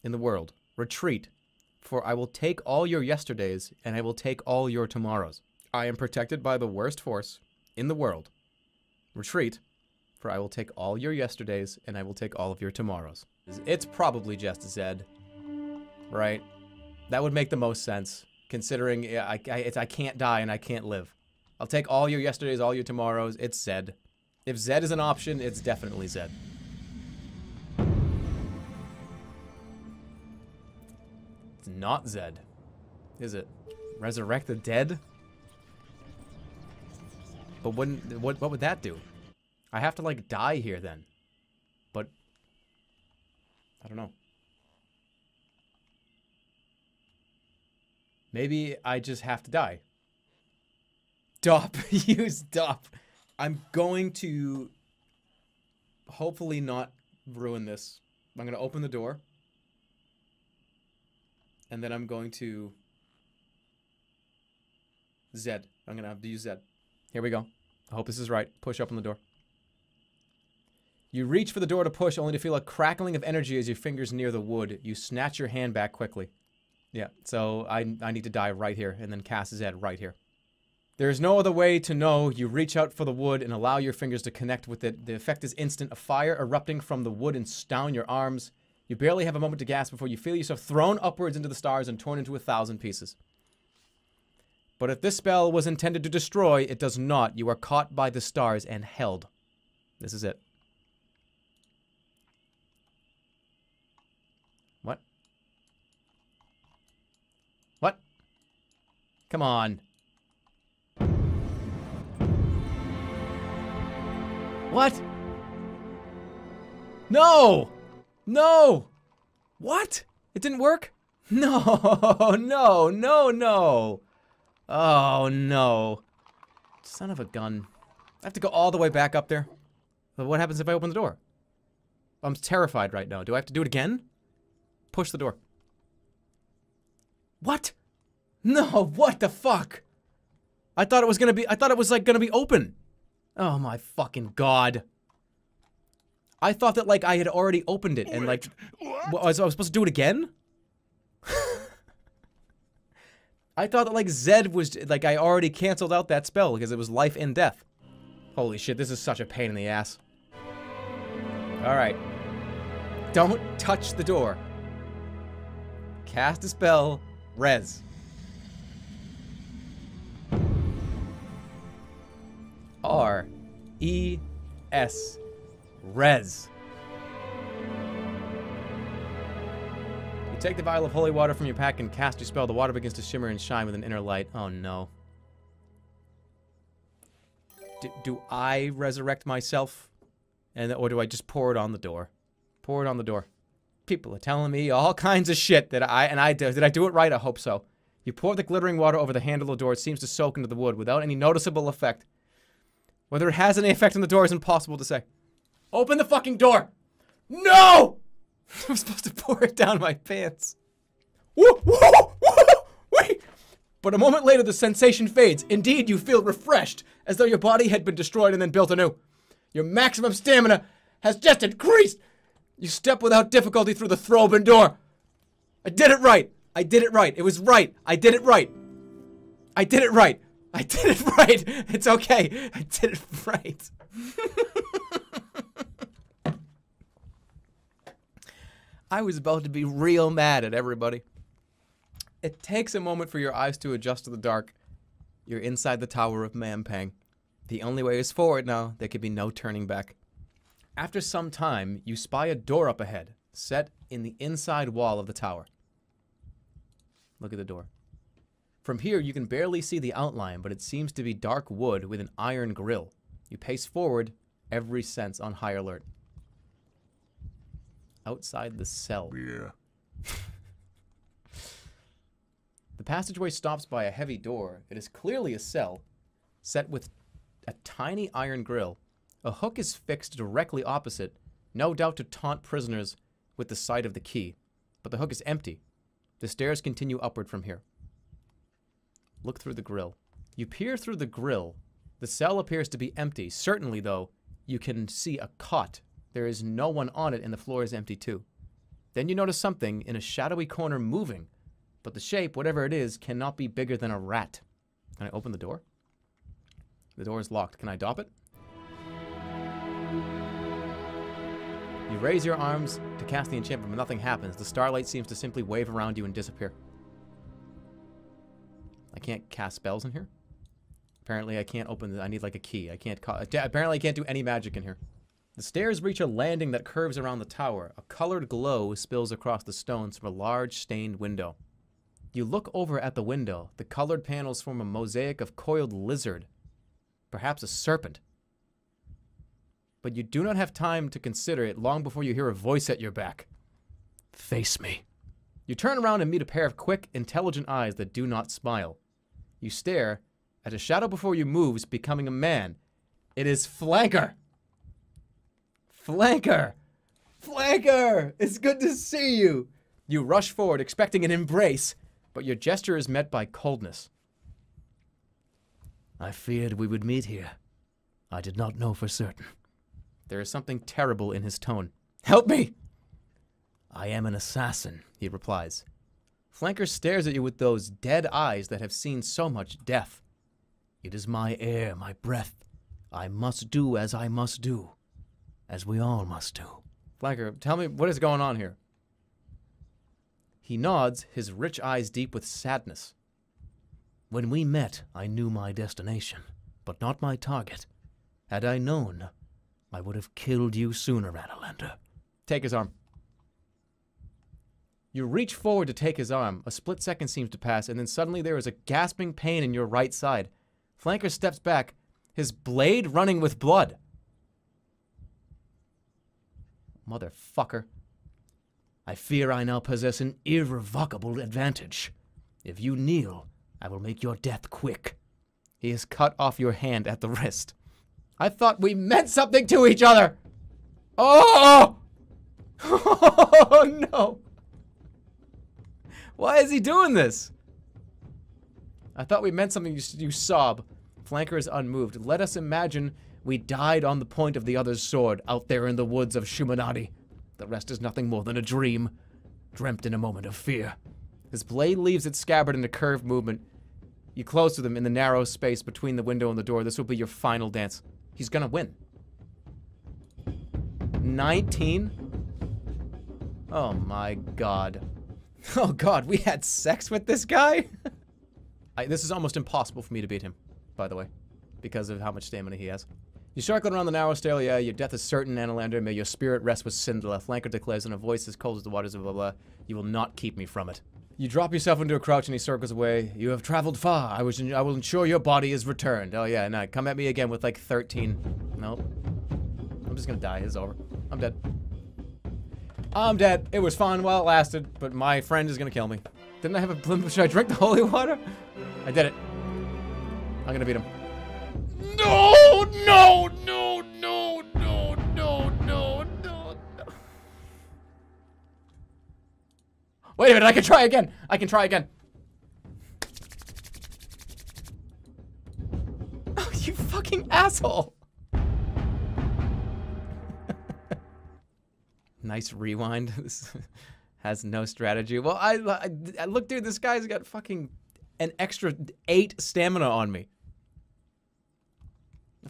in the world. Retreat, for I will take all your yesterdays, and I will take all your tomorrows. I am protected by the worst force in the world. Retreat, for I will take all your yesterdays, and I will take all of your tomorrows. It's probably just Zed, right? That would make the most sense, considering I can't die and I can't live. I'll take all your yesterdays, all your tomorrows. It's Zed. If Zed is an option, it's definitely Zed. It's not Zed, is it? Resurrect the dead? But what would that do? I have to, like, die here then. But I don't know. Maybe I just have to die. Stop. Use stop. I'm going to hopefully not ruin this. I'm going to open the door. And then I'm going to Zed. I'm going to have to use Zed. Here we go. I hope this is right. Push open the door. You reach for the door to push, only to feel a crackling of energy as your fingers near the wood. You snatch your hand back quickly. Yeah, so I need to die right here, and then cast Zed right here. There is no other way to know. You reach out for the wood and allow your fingers to connect with it. The effect is instant. A fire erupting from the wood and down your arms. You barely have a moment to gasp before you feel yourself thrown upwards into the stars and torn into 1,000 pieces. But if this spell was intended to destroy, it does not. You are caught by the stars and held. This is it. What? What? Come on. What? No! No! What? It didn't work? No, no, no, no. Oh, no. Son of a gun. I have to go all the way back up there. But what happens if I open the door? I'm terrified right now. Do I have to do it again? Push the door. What? No, what the fuck? I thought it was like gonna be open. Oh my fucking God. I thought that like I had already opened it and like, I was supposed to do it again? I thought that like Zed was, like I already canceled out that spell because it was life and death. Holy shit, this is such a pain in the ass. Alright. Don't touch the door. Cast a spell. Res. R-E-S. Res. You take the vial of holy water from your pack and cast your spell. The water begins to shimmer and shine with an inner light. Oh no. Do I resurrect myself? Or do I just pour it on the door? Pour it on the door. People are telling me all kinds of shit that did I do it right? I hope so. You pour the glittering water over the handle of the door. It seems to soak into the wood without any noticeable effect. Whether it has any effect on the door is impossible to say. Open the fucking door! No! I'm supposed to pour it down my pants. Whoa, whoa, whoa, wait! But a moment later, the sensation fades. Indeed, you feel refreshed, as though your body had been destroyed and then built anew. Your maximum stamina has just increased. You step without difficulty through the throw-open door. I did it right. I did it right. It was right. I did it right. I did it right. I did it right. It's okay. I did it right. I was about to be real mad at everybody. It takes a moment for your eyes to adjust to the dark. You're inside the Tower of Mampang. The only way is forward now. There can be no turning back. After some time, you spy a door up ahead, set in the inside wall of the tower. Look at the door. From here, you can barely see the outline, but it seems to be dark wood with an iron grill. You pace forward, every sense on high alert. Outside the cell. Yeah. The passageway stops by a heavy door. It is clearly a cell, set with a tiny iron grill. A hook is fixed directly opposite, no doubt to taunt prisoners with the sight of the key. But the hook is empty. The stairs continue upward from here. Look through the grill. You peer through the grill. The cell appears to be empty. Certainly, though, you can see a cot. There is no one on it, and the floor is empty, too. Then you notice something in a shadowy corner moving, but the shape, whatever it is, cannot be bigger than a rat. Can I open the door? The door is locked. Can I dop it? You raise your arms to cast the enchantment, but nothing happens. The starlight seems to simply wave around you and disappear. I can't cast spells in here? Apparently I can't open I need like a key. Apparently I can't do any magic in here. The stairs reach a landing that curves around the tower. A colored glow spills across the stones from a large stained window. You look over at the window. The colored panels form a mosaic of coiled lizard. Perhaps a serpent. But you do not have time to consider it long before you hear a voice at your back. Face me. You turn around and meet a pair of quick, intelligent eyes that do not smile. You stare at a shadow before you moves, becoming a man. It is Flanker. Flanker! Flanker! It's good to see you! You rush forward, expecting an embrace, but your gesture is met by coldness. I feared we would meet here. I did not know for certain. There is something terrible in his tone. Help me! I am an assassin, he replies. Flanker stares at you with those dead eyes that have seen so much death. It is my air, my breath. I must do as I must do. As we all must do. Flanker, tell me what is going on here. He nods, his rich eyes deep with sadness. When we met, I knew my destination, but not my target. Had I known, I would have killed you sooner, Analander. Take his arm. You reach forward to take his arm. A split second seems to pass, and then suddenly there is a gasping pain in your right side. Flanker steps back, his blade running with blood. Motherfucker. I fear I now possess an irrevocable advantage. If you kneel, I will make your death quick. He has cut off your hand at the wrist. I thought we meant something to each other! Oh! Oh, no! Why is he doing this? I thought we meant something, you sob. Flanker is unmoved. Let us imagine we died on the point of the other's sword out there in the woods of Shimutanti. The rest is nothing more than a dream, dreamt in a moment of fear. His blade leaves its scabbard in a curved movement. You close with him in the narrow space between the window and the door. This will be your final dance. He's gonna win. 19. Oh my god. Oh god, we had sex with this guy? This is almost impossible for me to beat him, by the way, because of how much stamina he has. You circle around the narrow stair, yeah, your death is certain, Analander. May your spirit rest with Cinderella. Flanker declares in a voice as cold as the waters of blah blah. You will not keep me from it. You drop yourself into a crouch and he circles away. You have traveled far. I will ensure your body is returned. Oh yeah, no, come at me again with like 13. Nope. I'm just gonna die. It's over. I'm dead. I'm dead. It was fun while it lasted, but my friend is gonna kill me. Didn't I have a... Should I drink the holy water? I did it. I'm gonna beat him. No, no, no, no, no, no, no, no. Wait a minute, I can try again. I can try again. Oh, you fucking asshole. Nice rewind. This has no strategy. Well, I look, dude, this guy's got fucking an extra 8 stamina on me.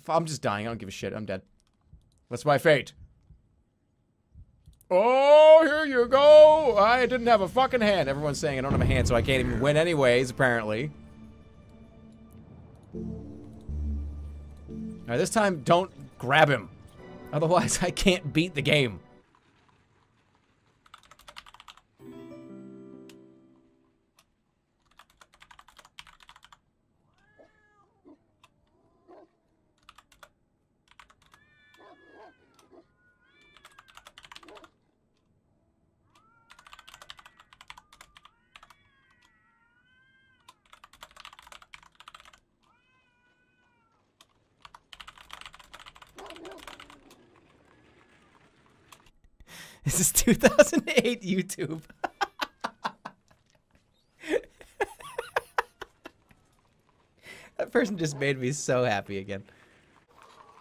I'm just dying. I don't give a shit. I'm dead. What's my fate? Oh, here you go. I didn't have a fucking hand. Everyone's saying I don't have a hand, so I can't even win anyways, apparently. Alright, this time, don't grab him. Otherwise, I can't beat the game. This is 2008 YouTube. That person just made me so happy again.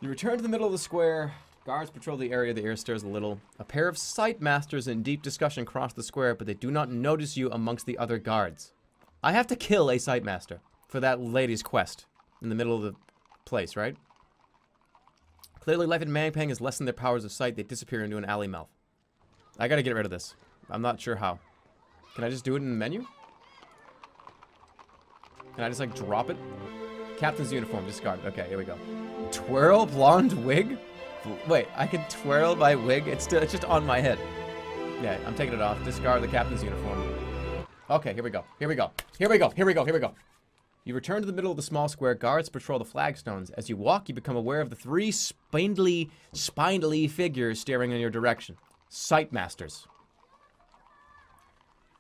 You return to the middle of the square. Guards patrol the area. The air stirs a little. A pair of sight masters in deep discussion cross the square, but they do not notice you amongst the other guards. I have to kill a sight master for that lady's quest in the middle of the place, right? Clearly, life in Mangpang has lessened their powers of sight. They disappear into an alley mouth. I gotta get rid of this. I'm not sure how. Can I just do it in the menu? Can I just, like, drop it? Captain's uniform, discard. Okay, here we go. Twirl blonde wig? Wait, I can twirl my wig? It's just on my head. Yeah, I'm taking it off. Discard the captain's uniform. Okay, here we go. Here we go. Here we go. Here we go. Here we go. You return to the middle of the small square. Guards patrol the flagstones. As you walk, you become aware of the 3 spindly figures staring in your direction. Sight masters.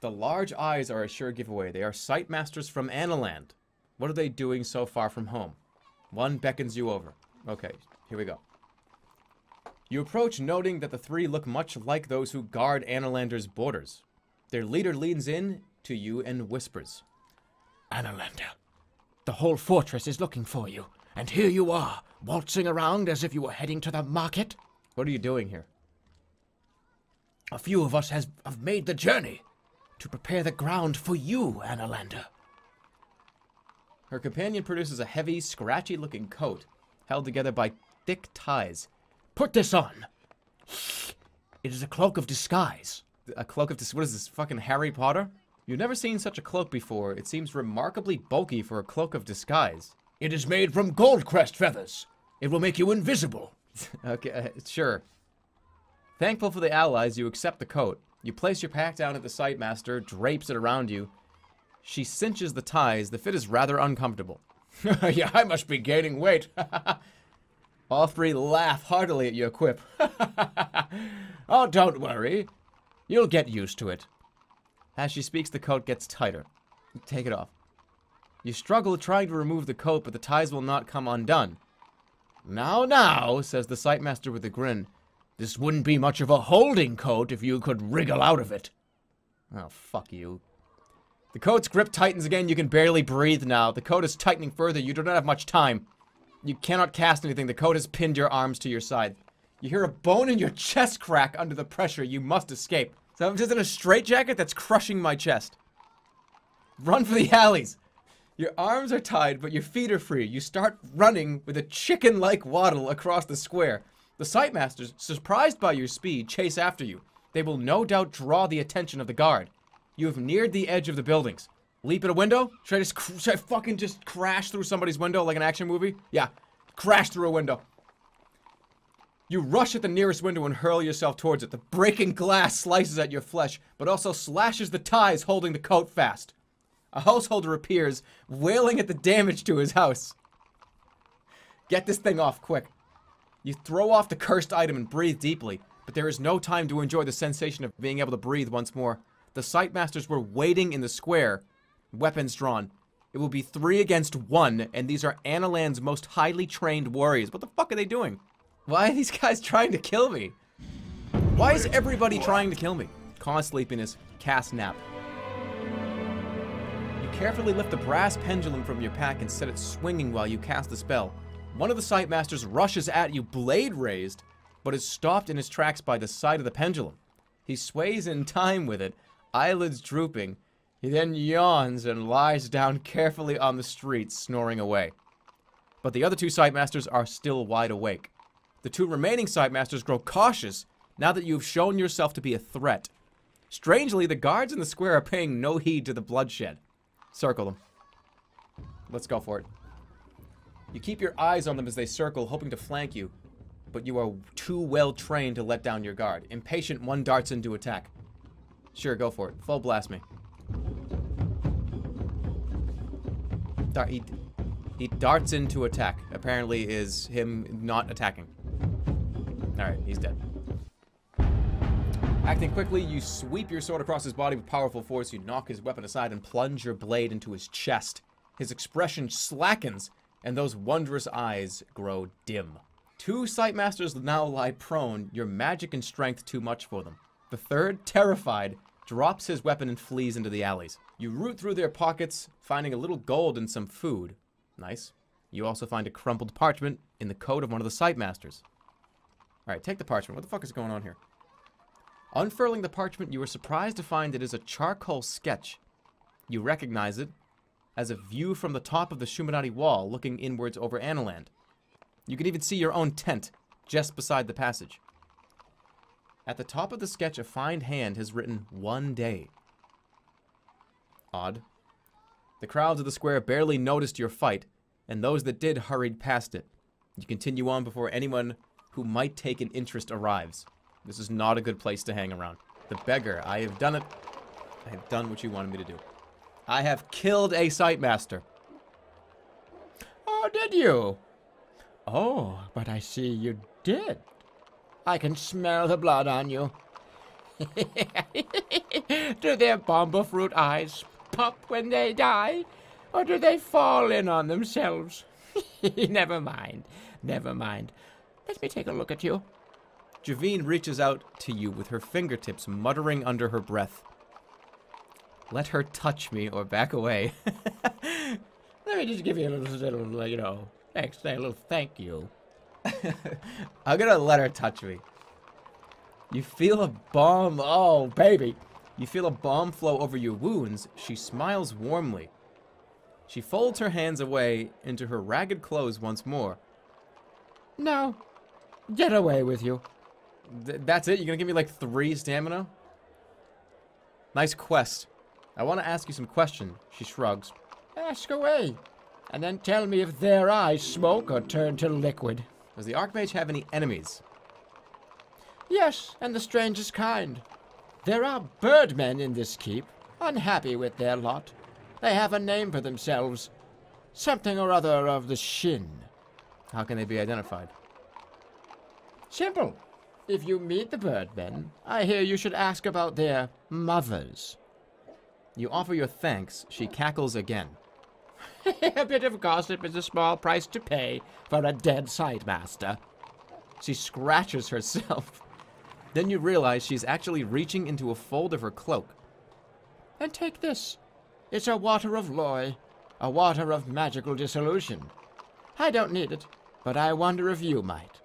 The large eyes are a sure giveaway. They are sight masters from Analand. What are they doing so far from home? One beckons you over. Okay, here we go. You approach, noting that the 3 look much like those who guard Analander's borders. Their leader leans in to you and whispers. Analander, the whole fortress is looking for you, and here you are, waltzing around as if you were heading to the market. What are you doing here? A few of us have made the journey to prepare the ground for you, Analander. Her companion produces a heavy, scratchy-looking coat, held together by thick ties. Put this on. It is a cloak of disguise. A cloak of what is this, fucking Harry Potter? You've never seen such a cloak before. It seems remarkably bulky for a cloak of disguise. It is made from goldcrest feathers. It will make you invisible. Okay, sure. Thankful for the allies, you accept the coat. You place your pack down at the sightmaster, drapes it around you. She cinches the ties. The fit is rather uncomfortable. Yeah, I must be gaining weight. All 3 laugh heartily at your quip. Oh, don't worry. You'll get used to it. As she speaks, the coat gets tighter. Take it off. You struggle trying to remove the coat, but the ties will not come undone. Now, says the sightmaster with a grin. This wouldn't be much of a holding coat if you could wriggle out of it. Oh, fuck you. The coat's grip tightens again. You can barely breathe now. The coat is tightening further. You do not have much time. You cannot cast anything. The coat has pinned your arms to your side. You hear a bone in your chest crack under the pressure. You must escape. So I'm just in a straitjacket that's crushing my chest. Run for the alleys. Your arms are tied, but your feet are free. You start running with a chicken-like waddle across the square. The sightmasters, surprised by your speed, chase after you. They will no doubt draw the attention of the guard. You have neared the edge of the buildings. Leap at a window? Should I fucking just crash through somebody's window like an action movie? Yeah, crash through a window. You rush at the nearest window and hurl yourself towards it. The breaking glass slices at your flesh, but also slashes the ties holding the coat fast. A householder appears, wailing at the damage to his house. Get this thing off quick. You throw off the cursed item and breathe deeply, but there is no time to enjoy the sensation of being able to breathe once more. The Sightmasters were waiting in the square, weapons drawn. It will be 3 against 1, and these are Analand's most highly trained warriors. What the fuck are they doing? Why are these guys trying to kill me? Why is everybody trying to kill me? Cause sleepiness, cast nap. You carefully lift the brass pendulum from your pack and set it swinging while you cast the spell. One of the Sightmasters rushes at you, blade raised, but is stopped in his tracks by the side of the pendulum. He sways in time with it, eyelids drooping. He then yawns and lies down carefully on the street, snoring away. But the other 2 Sightmasters are still wide awake. The 2 remaining Sightmasters grow cautious now that you've shown yourself to be a threat. Strangely, the guards in the square are paying no heed to the bloodshed. Circle them. Let's go for it. You keep your eyes on them as they circle, hoping to flank you, but you are too well trained to let down your guard. Impatient, one darts in to attack. Sure, go for it. Full blast me. He darts in to attack. Apparently is him not attacking. Alright, he's dead. Acting quickly, you sweep your sword across his body with powerful force. You knock his weapon aside and plunge your blade into his chest. His expression slackens, and those wondrous eyes grow dim. 2 Sightmasters now lie prone, your magic and strength too much for them. The 3rd, terrified, drops his weapon and flees into the alleys. You root through their pockets, finding a little gold and some food. Nice. You also find a crumpled parchment in the coat of one of the Sightmasters. Alright, take the parchment. What the fuck is going on here? Unfurling the parchment, you are surprised to find it is a charcoal sketch. You recognize it as a view from the top of the Shimutanti wall, looking inwards over Analand. You can even see your own tent, just beside the passage. At the top of the sketch, a fine hand has written, 1 day. Odd. The crowds of the square barely noticed your fight, and those that did hurried past it. You continue on before anyone who might take an interest arrives. This is not a good place to hang around. The beggar, I have done it. I have done what you wanted me to do. I have killed a Sightmaster. Oh, did you? Oh, but I see you did. I can smell the blood on you. Do their bomba fruit eyes pop when they die? Or do they fall in on themselves? Never mind. Never mind. Let me take a look at you. Javine reaches out to you with her fingertips, muttering under her breath. Let her touch me or back away. Let me just give you a little you know, a little thank you. I'm gonna let her touch me. You feel a balm. Oh, baby. You feel a balm flow over your wounds. She smiles warmly. She folds her hands away into her ragged clothes once more. No. Get away with you. That's it? You're gonna give me like 3 stamina? Nice quest. I want to ask you some questions. She shrugs. Ask away. And then tell me if their eyes smoke or turn to liquid. Does the Archmage have any enemies? Yes, and the strangest kind. There are birdmen in this keep, unhappy with their lot. They have a name for themselves. Something or other of the shin. How can they be identified? Simple. If you meet the birdmen, I hear you should ask about their mothers. You offer your thanks. She cackles again. A bit of gossip is a small price to pay for a dead Sightmaster. She scratches herself. Then you realize she's actually reaching into a fold of her cloak. And take this. It's a water of Loy, a water of magical dissolution. I don't need it, but I wonder if you might.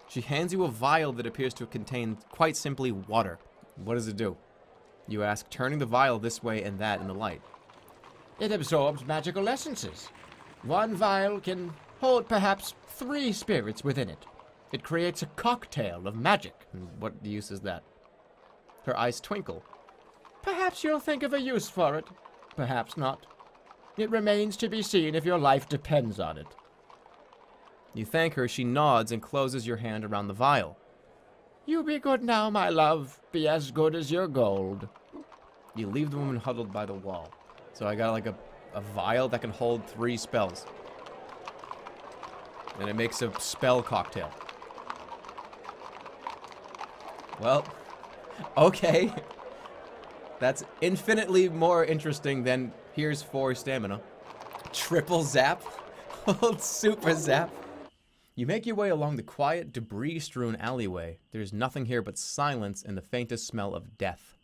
She hands you a vial that appears to contain, quite simply, water. What does it do? You ask, turning the vial this way and that in the light. It absorbs magical essences. One vial can hold perhaps 3 spirits within it. It creates a cocktail of magic. What use is that? Her eyes twinkle. Perhaps you'll think of a use for it. Perhaps not. It remains to be seen if your life depends on it. You thank her, she nods and closes your hand around the vial. You be good now, my love. Be as good as your gold. You leave the woman huddled by the wall. So I got like a vial that can hold 3 spells. And it makes a spell cocktail. Well, okay. That's infinitely more interesting than here's 4 stamina. Triple zap? Hold super zap. You make your way along the quiet, debris-strewn alleyway. There's nothing here but silence and the faintest smell of death.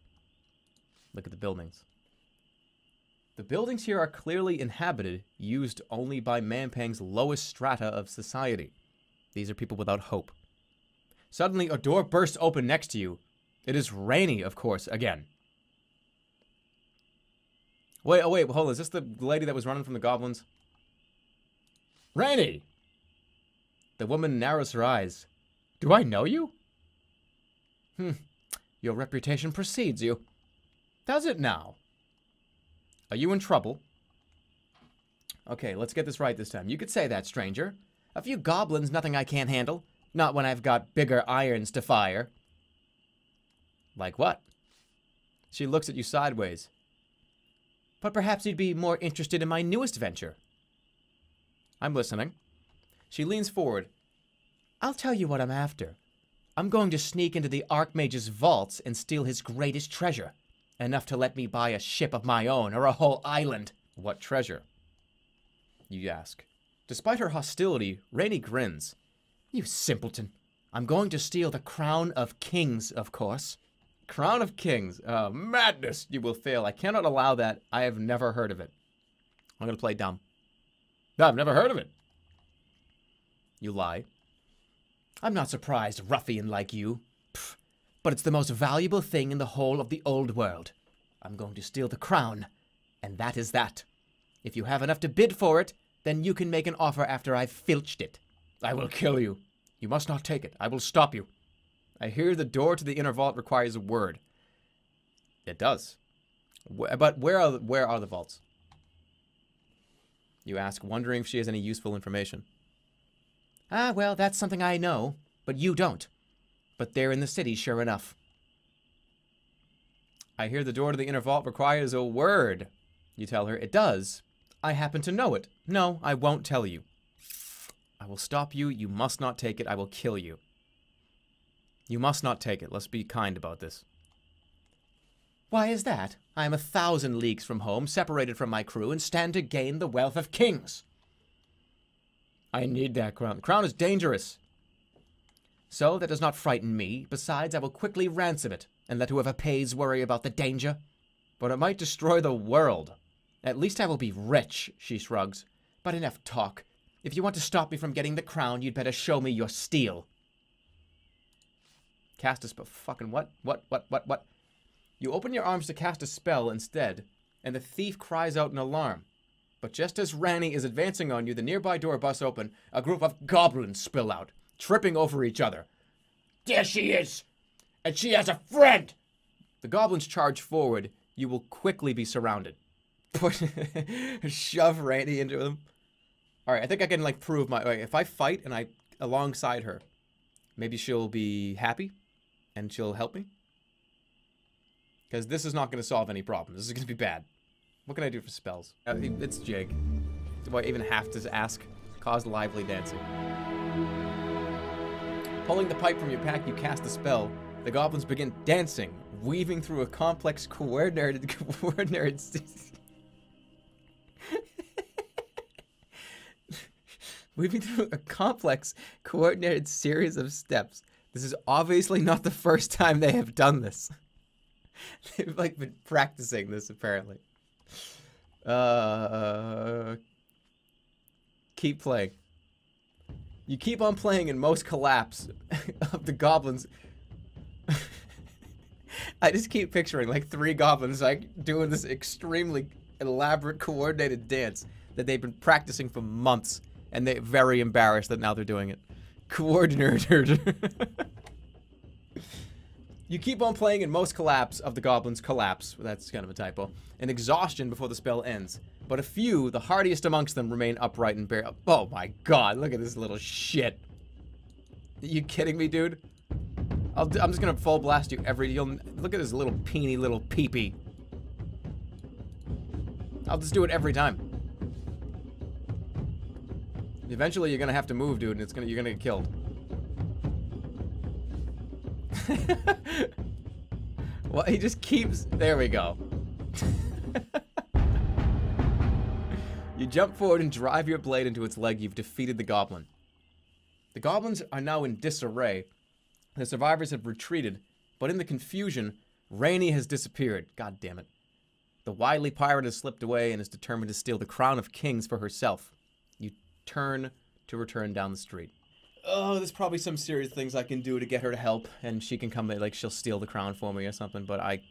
Look at the buildings. The buildings here are clearly inhabited, used only by Mampang's lowest strata of society. These are people without hope. Suddenly, a door bursts open next to you. It is Rainy, of course, again. Wait, oh wait, hold on. Is this the lady that was running from the goblins? Rainy! The woman narrows her eyes. Do I know you? Your reputation precedes you. Does it now? Are you in trouble? Okay, let's get this right this time. You could say that, stranger. A few goblins, nothing I can't handle. Not when I've got bigger irons to fire. Like what? She looks at you sideways. But perhaps you'd be more interested in my newest venture. I'm listening. She leans forward. I'll tell you what I'm after. I'm going to sneak into the Archmage's vaults and steal his greatest treasure. Enough to let me buy a ship of my own or a whole island. What treasure? You ask. Despite her hostility, Rainy grins. You simpleton. I'm going to steal the Crown of Kings, of course. Crown of Kings. Madness! You will fail. I cannot allow that. I have never heard of it. I'm going to play dumb. No, I've never heard of it. You lie. I'm not surprised, ruffian like you. Pfft. But it's the most valuable thing in the whole of the old world. I'm going to steal the crown, and that is that. If you have enough to bid for it, then you can make an offer after I've filched it. I will kill you. You must not take it. I will stop you. I hear the door to the inner vault requires a word. It does. But where are the vaults? You ask, wondering if she has any useful information. Ah, well, that's something I know, but you don't. But they're in the city, sure enough. I hear the door to the inner vault requires a word. You tell her, it does. I happen to know it. No, I won't tell you. I will stop you. You must not take it. I will kill you. You must not take it. Let's be kind about this. Why is that? I am 1,000 leagues from home, separated from my crew, and stand to gain the wealth of kings. I need that crown. The crown is dangerous. So that does not frighten me. Besides, I will quickly ransom it, and let whoever pays worry about the danger. But it might destroy the world. At least I will be rich, she shrugs. But enough talk. If you want to stop me from getting the crown, you'd better show me your steel. Cast a spell. Fucking what? What? You open your arms to cast a spell instead, and the thief cries out in alarm. But just as Ranny is advancing on you, the nearby door busts open. A group of goblins spill out, tripping over each other. There she is! And she has a friend! The goblins charge forward. You will quickly be surrounded. Shove Randy into them. Alright, I think I can, like, prove my... Right, if I fight and I alongside her, maybe she'll be happy and she'll help me. Because this is not going to solve any problems. This is going to be bad. What can I do for spells? It's Jake. Do I even have to ask? Cause lively dancing. Pulling the pipe from your pack, you cast a spell. The goblins begin dancing, weaving through a complex coordinated weaving through a complex coordinated series of steps. This is obviously not the first time they have done this. They've like been practicing this apparently. Keep playing. You keep on playing and most collapse of the goblins. I just keep picturing like 3 goblins like doing this extremely elaborate coordinated dance that they've been practicing for months, and they're very embarrassed that now they're doing it. Coordinator. You keep on playing and most collapse of the goblins collapse. That's kind of a typo. And exhaustion before the spell ends. But a few, the hardiest amongst them, remain upright and bear. Oh my god, look at this little shit. Are you kidding me, dude? I'm just gonna full blast you you'll look at this little peeny little peepee. I'll just do it every time. Eventually you're gonna have to move, dude, and you're gonna get killed. Well, he just keeps... There we go. You jump forward and drive your blade into its leg. You've defeated the goblin. The goblins are now in disarray. The survivors have retreated, but in the confusion, Rainey has disappeared. God damn it. The wily pirate has slipped away and is determined to steal the crown of kings for herself. You turn to return down the street. Oh, there's probably some serious things I can do to get her to help, and she can come, like, she'll steal the crown for me or something, but I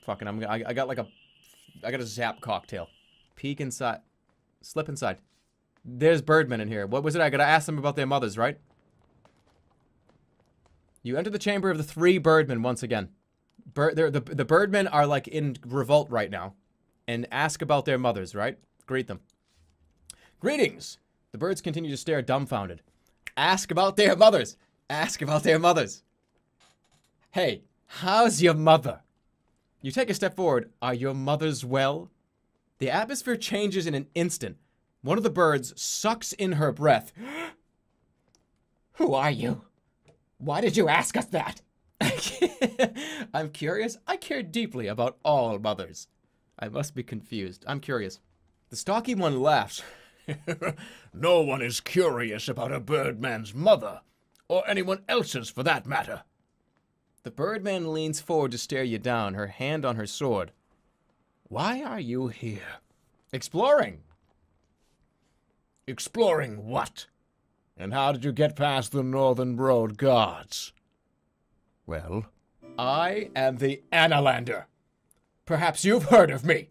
got a zap cocktail. Peek inside. Slip inside. There's birdmen in here. What was it? I gotta ask them about their mothers, right? You enter the chamber of the 3 birdmen once again. The birdmen are, like, in revolt right now, and ask about their mothers, right? Greet them. Greetings! The birds continue to stare dumbfounded. Ask about their mothers. Ask about their mothers. Hey, how's your mother? You take a step forward. Are your mothers well? The atmosphere changes in an instant. One of the birds sucks in her breath. Who are you? Why did you ask us that? I'm curious. I care deeply about all mothers. I must be confused. I'm curious. The stocky one laughs. No one is curious about a birdman's mother, or anyone else's for that matter. The birdman leans forward to stare you down, her hand on her sword. Why are you here? Exploring. Exploring what? And how did you get past the Northern Road guards? Well, I am the Analander. Perhaps you've heard of me.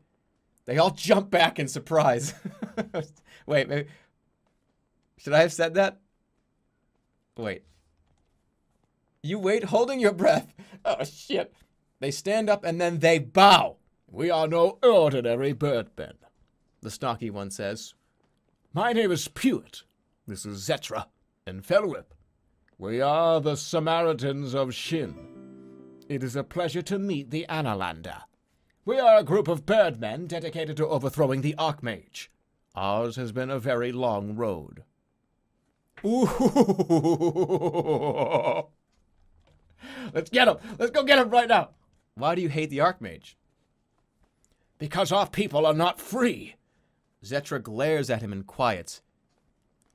They all jump back in surprise. Wait, maybe... Should I have said that? Wait. You wait, holding your breath. Oh, shit. They stand up and then they bow. We are no ordinary birdmen, the stocky one says. My name is Pewit. This is Zetra and Felwhip. We are the Samaritans of Shin. It is a pleasure to meet the Analander. We are a group of birdmen dedicated to overthrowing the Archmage. Ours has been a very long road. Ooh. Let's get him. Let's go get him right now. Why do you hate the Archmage? Because our people are not free. Zetra glares at him and quiets.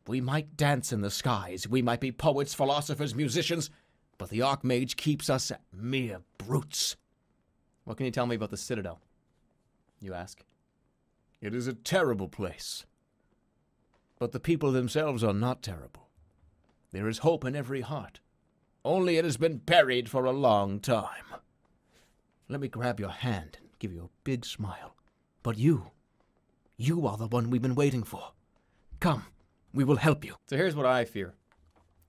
We might dance in the skies. We might be poets, philosophers, musicians. But the Archmage keeps us mere brutes. What can you tell me about the Citadel? You ask. It is a terrible place. But the people themselves are not terrible. There is hope in every heart. Only it has been buried for a long time. Let me grab your hand and give you a big smile. But you are the one we've been waiting for. Come, we will help you. So here's what I fear.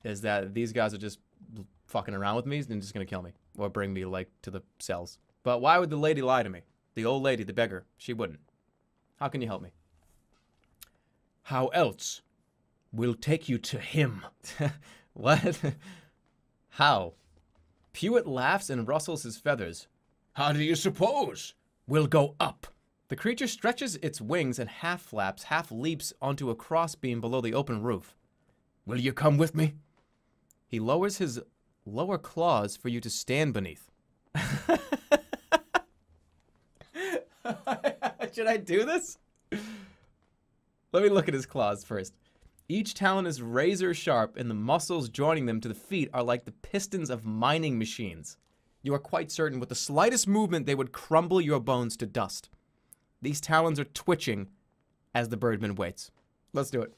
Is that these guys are just fucking around with me and just gonna kill me. Or bring me, like, to the cells. But why would the lady lie to me? The old lady, the beggar. She wouldn't. How can you help me? How else? We'll take you to him. What? How? Pewit laughs and rustles his feathers. How do you suppose? We'll go up. The creature stretches its wings and half flaps, half leaps onto a crossbeam below the open roof. Will you come with me? He lowers his lower claws for you to stand beneath. Should I do this? Let me look at his claws first. Each talon is razor sharp, and the muscles joining them to the feet are like the pistons of mining machines. You are quite certain with the slightest movement they would crumble your bones to dust. These talons are twitching as the birdman waits. Let's do it.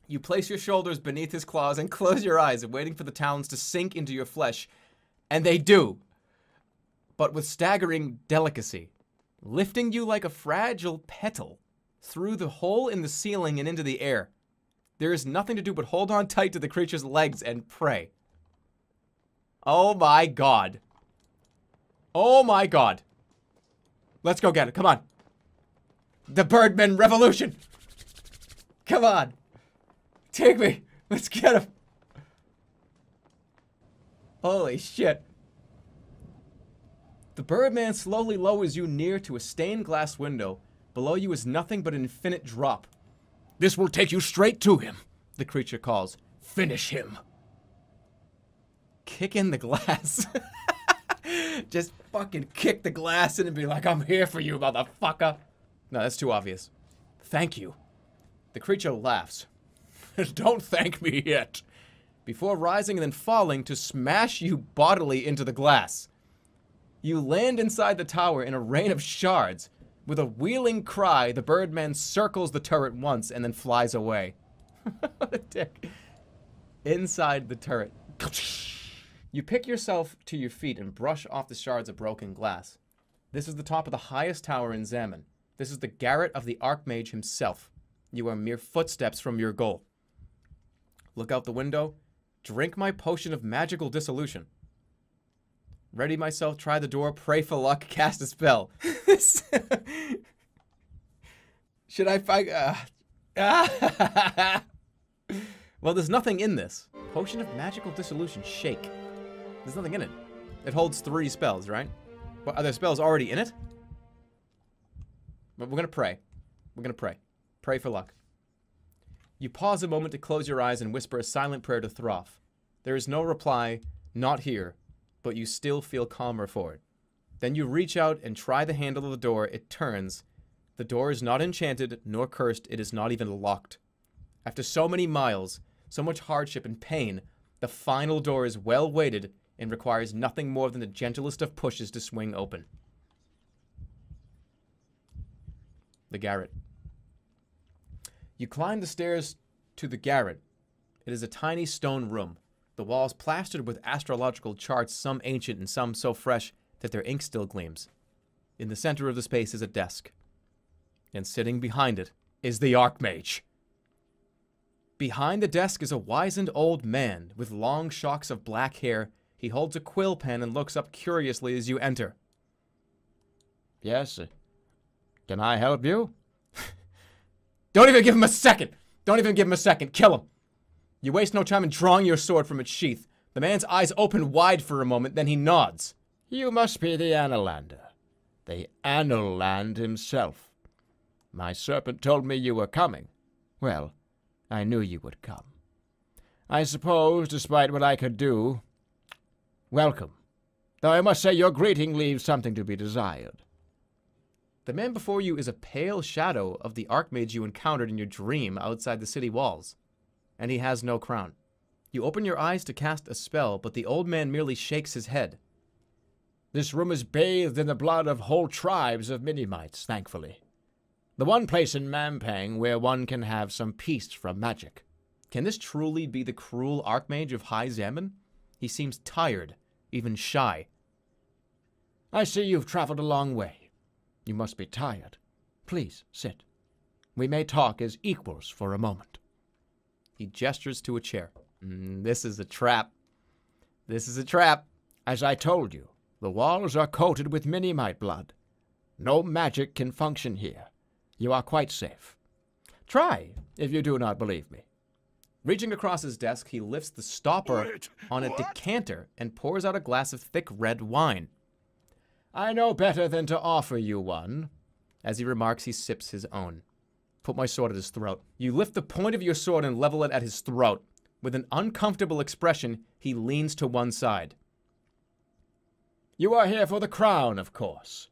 You place your shoulders beneath his claws and close your eyes, waiting for the talons to sink into your flesh. And they do, but with staggering delicacy, lifting you like a fragile petal through the hole in the ceiling and into the air. There is nothing to do but hold on tight to the creature's legs and pray. Oh my god. Oh my god. Let's go get it. Come on. The Birdman Revolution. Come on. Take me. Let's get him. Holy shit. The Birdman slowly lowers you near to a stained glass window. Below you is nothing but an infinite drop. This will take you straight to him. The creature calls. Finish him. Kick in the glass. Just fucking kick the glass in and be like, I'm here for you, motherfucker. No, that's too obvious. Thank you. The creature laughs. Don't thank me yet. Before rising and then falling to smash you bodily into the glass. You land inside the tower in a rain of shards. With a wheeling cry, the Birdman circles the turret once and then flies away. What a dick. Inside the turret. You pick yourself to your feet and brush off the shards of broken glass. This is the top of the highest tower in Zaman. This is the garret of the Archmage himself. You are mere footsteps from your goal. Look out the window. Drink my potion of magical dissolution. Ready myself, try the door, pray for luck, cast a spell. Should I fight? Well, there's nothing in this. Potion of magical dissolution, shake. There's nothing in it. It holds 3 spells, right? What, are there spells already in it? But we're gonna pray. We're gonna pray. Pray for luck. You pause a moment to close your eyes and whisper a silent prayer to Throff. There is no reply, not here, but you still feel calmer for it. Then you reach out and try the handle of the door. It turns. The door is not enchanted nor cursed. It is not even locked. After so many miles, so much hardship and pain, the final door is well weighted and requires nothing more than the gentlest of pushes to swing open. The garret. You climb the stairs to the garret. It is a tiny stone room. The walls plastered with astrological charts, some ancient and some so fresh that their ink still gleams. In the center of the space is a desk. And sitting behind it is the Archmage. Behind the desk is a wizened old man with long shocks of black hair. He holds a quill pen and looks up curiously as you enter. Yes. Can I help you? Don't even give him a second! Don't even give him a second. Kill him! You waste no time in drawing your sword from its sheath. The man's eyes open wide for a moment, then he nods. You must be the Annalander. The Annalland himself. My serpent told me you were coming. Well, I knew you would come. I suppose, despite what I could do, welcome. Though I must say your greeting leaves something to be desired. The man before you is a pale shadow of the Archmage you encountered in your dream outside the city walls. And he has no crown. You open your eyes to cast a spell, but the old man merely shakes his head. This room is bathed in the blood of whole tribes of Minimites, thankfully. The one place in Mampang where one can have some peace from magic. Can this truly be the cruel Archmage of High Zaman? He seems tired, even shy. I see you've traveled a long way. You must be tired. Please, sit. We may talk as equals for a moment. He gestures to a chair. This is a trap. This is a trap. As I told you, the walls are coated with Minimite blood. No magic can function here. You are quite safe. Try, if you do not believe me. Reaching across his desk, he lifts the stopper on a decanter and pours out a glass of thick red wine. I know better than to offer you one. As he remarks, he sips his own. Put my sword at his throat. You lift the point of your sword and level it at his throat. With an uncomfortable expression, he leans to one side. You are here for the crown, of course.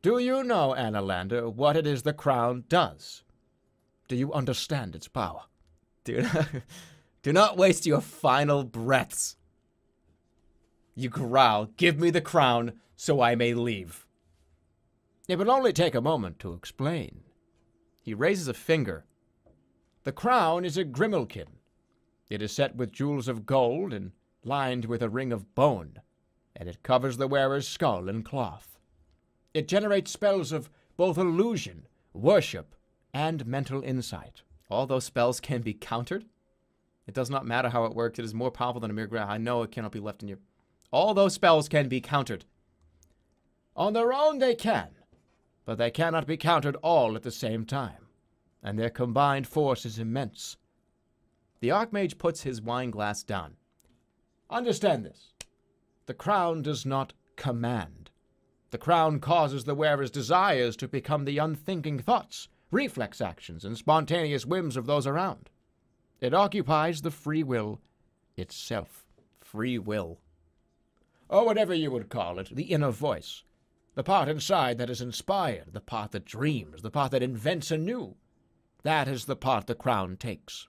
Do you know, Annalander, what it is the crown does? Do you understand its power? Do not waste your final breaths. You growl, give me the crown so I may leave. It will only take a moment to explain. He raises a finger. The crown is a grimalkin. It is set with jewels of gold and lined with a ring of bone, and it covers the wearer's skull in cloth. It generates spells of both illusion, worship, and mental insight. All those spells can be countered? It does not matter how it works. It is more powerful than a mere grab. I know it cannot be left in your... All those spells can be countered. On their own they can, but they cannot be countered all at the same time, and their combined force is immense. The Archmage puts his wine glass down. Understand this. The crown does not command. The crown causes the wearer's desires to become the unthinking thoughts, reflex actions, and spontaneous whims of those around. It occupies the free will itself. Free will. Or whatever you would call it, the inner voice. The part inside that is inspired, the part that dreams, the part that invents anew. That is the part the crown takes.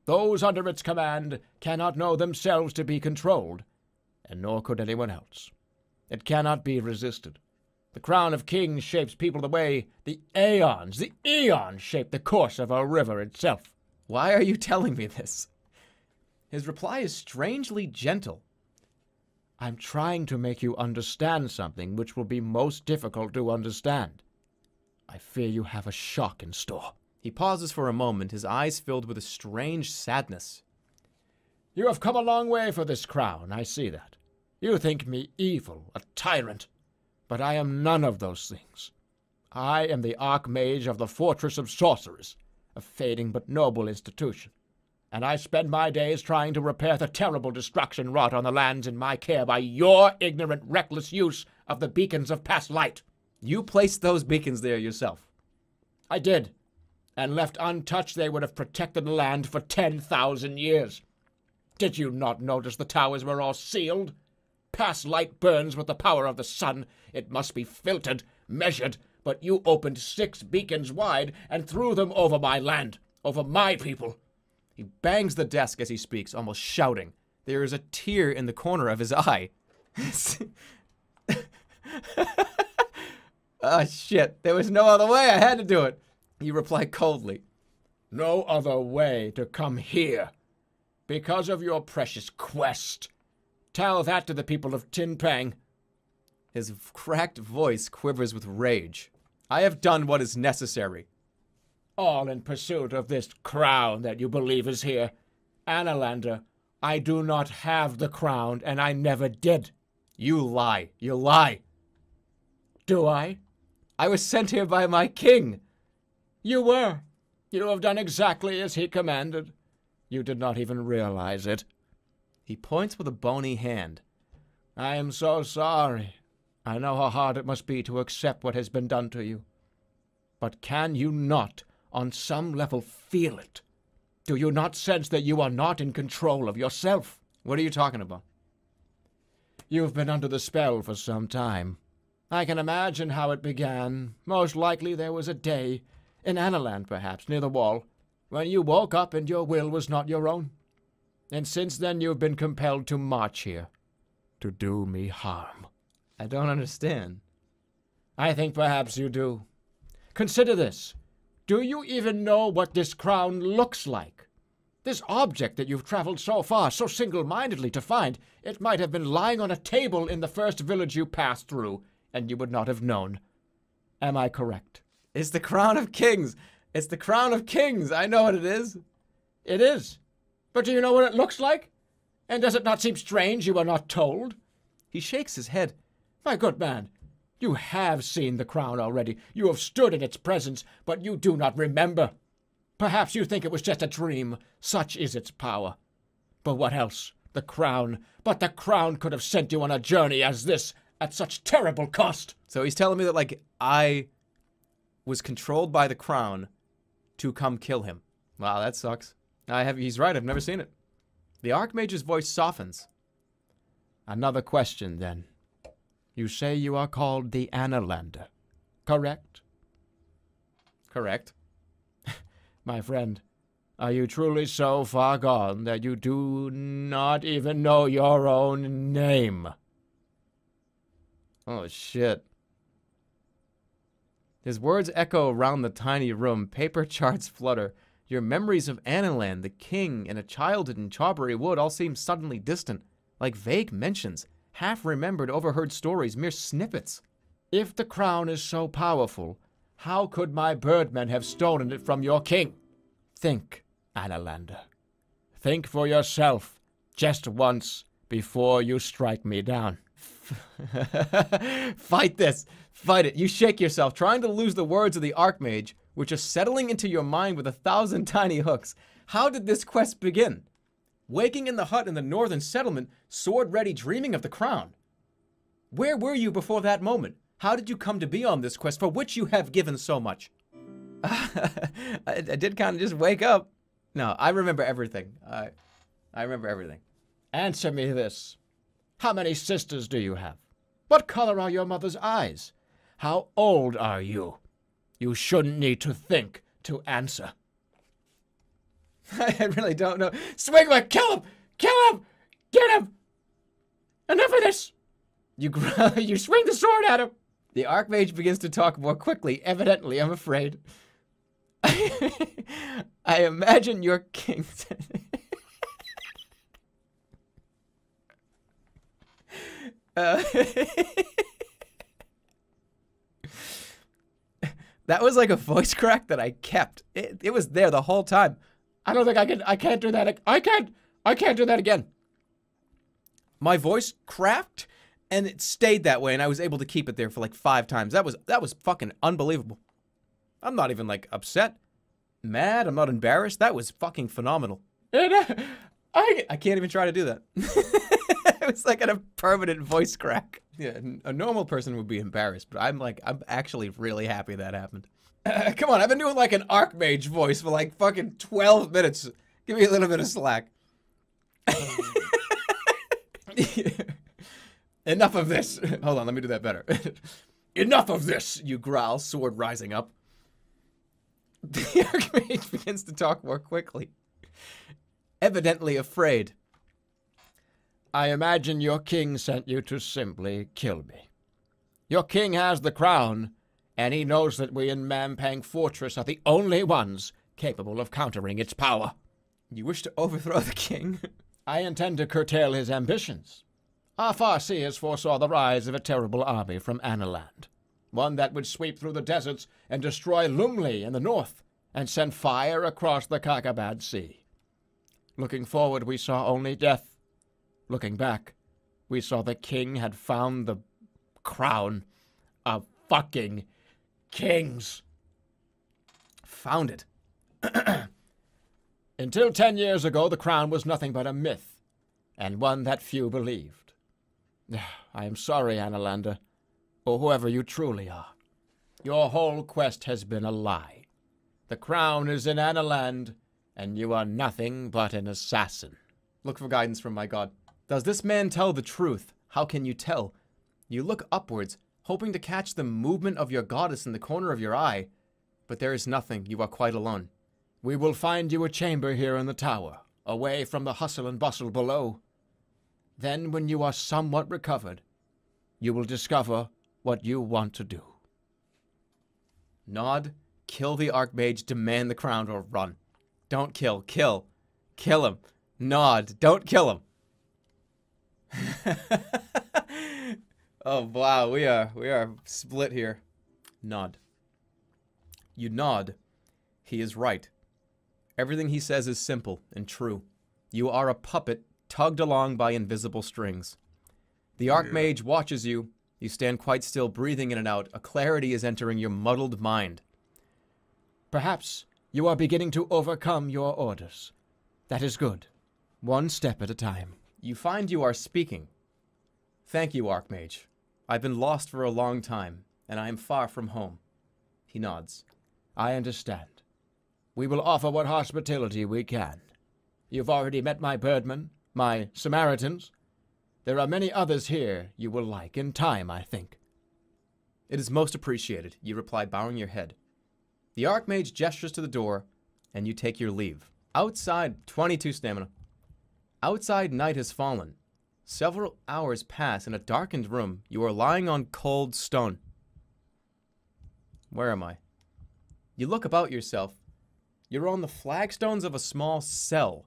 Those under its command cannot know themselves to be controlled, and nor could anyone else. It cannot be resisted. The crown of kings shapes people the way the eons shape the course of a river itself. Why are you telling me this? His reply is strangely gentle. I'm trying to make you understand something which will be most difficult to understand. I fear you have a shock in store. He pauses for a moment, his eyes filled with a strange sadness. You have come a long way for this crown, I see that. You think me evil, a tyrant, but I am none of those things. I am the Archmage of the Fortress of Sorcerers, a fading but noble institution, and I spend my days trying to repair the terrible destruction wrought on the lands in my care by your ignorant, reckless use of the beacons of past light. You placed those beacons there yourself. I did, and left untouched they would have protected the land for 10,000 years. Did you not notice the towers were all sealed? Past light burns with the power of the sun. It must be filtered, measured, but you opened 6 beacons wide and threw them over my land, over my people. He bangs the desk as he speaks, almost shouting. There is a tear in the corner of his eye. Ah, shit. There was no other way. I had to do it. You reply coldly. No other way to come here. Because of your precious quest. Tell that to the people of Tinpang. His cracked voice quivers with rage. I have done what is necessary. All in pursuit of this crown that you believe is here. Annalander, I do not have the crown, and I never did. You lie. You lie. Do I? I was sent here by my king. You were. You have done exactly as he commanded. You did not even realize it. He points with a bony hand. I am so sorry. I know how hard it must be to accept what has been done to you. But can you not, on some level, feel it? Do you not sense that you are not in control of yourself? What are you talking about? You've been under the spell for some time. I can imagine how it began. Most likely there was a day, in Annaland perhaps, near the wall, when you woke up and your will was not your own. And since then you've been compelled to march here, to do me harm. I don't understand. I think perhaps you do. Consider this. Do you even know what this crown looks like? This object that you've traveled so far, so single-mindedly to find, it might have been lying on a table in the first village you passed through, and you would not have known. Am I correct? It's the crown of kings. It's the crown of kings. I know what it is. It is. But do you know what it looks like? And does it not seem strange you were not told? He shakes his head. My good man, you have seen the crown already. You have stood in its presence, but you do not remember. Perhaps you think it was just a dream. Such is its power. But what else? The crown. But the crown could have sent you on a journey as this, at such terrible cost. So he's telling me that, like, I was controlled by the crown to come kill him. Wow, that sucks. He's right, I've never seen it. The Archmage's voice softens. Another question, then. You say you are called the Annalander, correct? Correct. My friend, are you truly so far gone that you do not even know your own name? Oh, shit. His words echo around the tiny room. Paper charts flutter. Your memories of Annaland, the king, and a childhood in Chaubery Wood all seem suddenly distant, like vague mentions, half-remembered, overheard stories, mere snippets. If the crown is so powerful, how could my birdmen have stolen it from your king? Think, Annalander. Think for yourself, just once, before you strike me down. Fight this. Fight it. You shake yourself, trying to lose the words of the Archmage, which are settling into your mind with 1,000 tiny hooks. How did this quest begin? Waking in the hut in the northern settlement, sword ready, dreaming of the crown. Where were you before that moment? How did you come to be on this quest for which you have given so much? I did kind of just wake up. No, I remember everything. I remember everything. Answer me this. How many sisters do you have? What color are your mother's eyes? How old are you? You shouldn't need to think to answer. I really don't know. Swigma, kill him! Kill him! Get him! Enough of this! You swing the sword at him! The Archmage begins to talk more quickly. Evidently, I'm afraid. I imagine your king... That was like a voice crack that I kept. It was there the whole time. I don't think I can't do that. I can't do that again. My voice cracked and it stayed that way and I was able to keep it there for like 5 times. That was fucking unbelievable. I'm not even like upset, mad, I'm not embarrassed. That was fucking phenomenal. I can't even try to do that. It was like a permanent voice crack. Yeah, a normal person would be embarrassed, but I'm actually really happy that happened. Come on, I've been doing like an Archmage voice for like fucking 12 minutes. Give me a little bit of slack. Enough of this. Hold on, let me do that better. Enough of this, you growl, sword rising up. The Archmage begins to talk more quickly. Evidently afraid. I imagine your king sent you to simply kill me. Your king has the crown, and he knows that we in Mampang Fortress are the only ones capable of countering its power. You wish to overthrow the king? I intend to curtail his ambitions. Our Farseers foresaw the rise of a terrible army from Analand, one that would sweep through the deserts and destroy Lumley in the north, and send fire across the Kakabad Sea. Looking forward, we saw only death. Looking back, we saw the king had found the crown of fucking kings. Found it. Until 10 years ago, the crown was nothing but a myth, and one that few believed. I am sorry, Analander, or whoever you truly are. Your whole quest has been a lie. The crown is in Analand, and you are nothing but an assassin. Look for guidance from my god. Does this man tell the truth? How can you tell? You look upwards, hoping to catch the movement of your goddess in the corner of your eye, but there is nothing. You are quite alone. We will find you a chamber here in the tower, away from the hustle and bustle below. Then, when you are somewhat recovered, you will discover what you want to do. Nod, kill the Archmage, demand the crown, or run. Don't kill. Kill. Kill him. Nod, don't kill him. Oh wow, we are split here. Nod. You nod. He is right. Everything he says is simple and true. You are a puppet tugged along by invisible strings. The Archmage watches you. You stand quite still, breathing in and out. A clarity is entering your muddled mind. Perhaps you are beginning to overcome your orders. That is good. One step at a time. You find you are speaking. Thank you, Archmage. I've been lost for a long time, and I am far from home. He nods. I understand. We will offer what hospitality we can. You've already met my birdmen, my Samaritans. There are many others here you will like in time, I think. It is most appreciated, you reply, bowing your head. The Archmage gestures to the door, and you take your leave. Outside, 22 stamina. Outside, night has fallen. Several hours pass in a darkened room. You are lying on cold stone. Where am I? You look about yourself. You're on the flagstones of a small cell.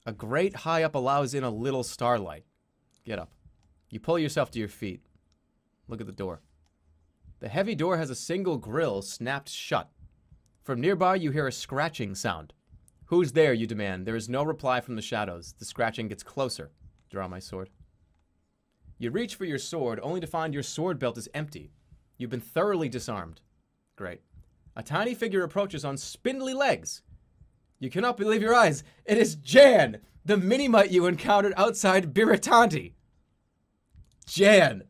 A grate high up allows in a little starlight. Get up. You pull yourself to your feet. Look at the door. The heavy door has a single grill snapped shut. From nearby, you hear a scratching sound. Who's there, you demand. There is no reply from the shadows. The scratching gets closer. Draw my sword. You reach for your sword, only to find your sword belt is empty. You've been thoroughly disarmed. Great. A tiny figure approaches on spindly legs. You cannot believe your eyes. It is Jan, the mini-mite you encountered outside Shimutanti. Jan.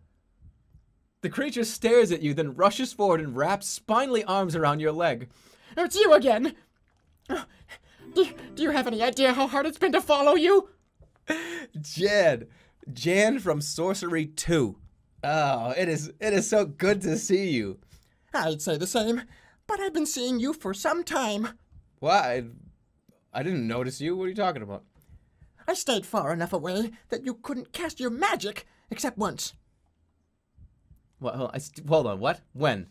The creature stares at you, then rushes forward and wraps spindly arms around your leg. It's you again! Do you have any idea how hard it's been to follow you? Jan from Sorcery 2. Oh, it is so good to see you. I'd say the same, but I've been seeing you for some time. What? I didn't notice you. What are you talking about? I stayed far enough away that you couldn't cast your magic, except once. What? Hold on. What? When?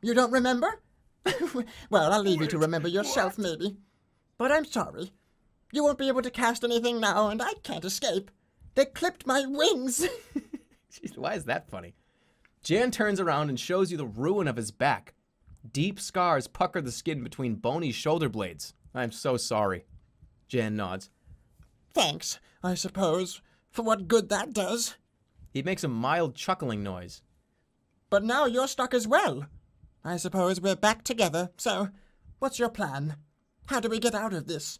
You don't remember? Well, I'll leave you to remember yourself, maybe. But I'm sorry. You won't be able to cast anything now, and I can't escape. They clipped my wings. Jeez, why is that funny? Jan turns around and shows you the ruin of his back. Deep scars pucker the skin between bony shoulder blades. I'm so sorry. Jan nods. Thanks, I suppose, for what good that does. He makes a mild chuckling noise. But now you're stuck as well. I suppose we're back together, so what's your plan? How do we get out of this?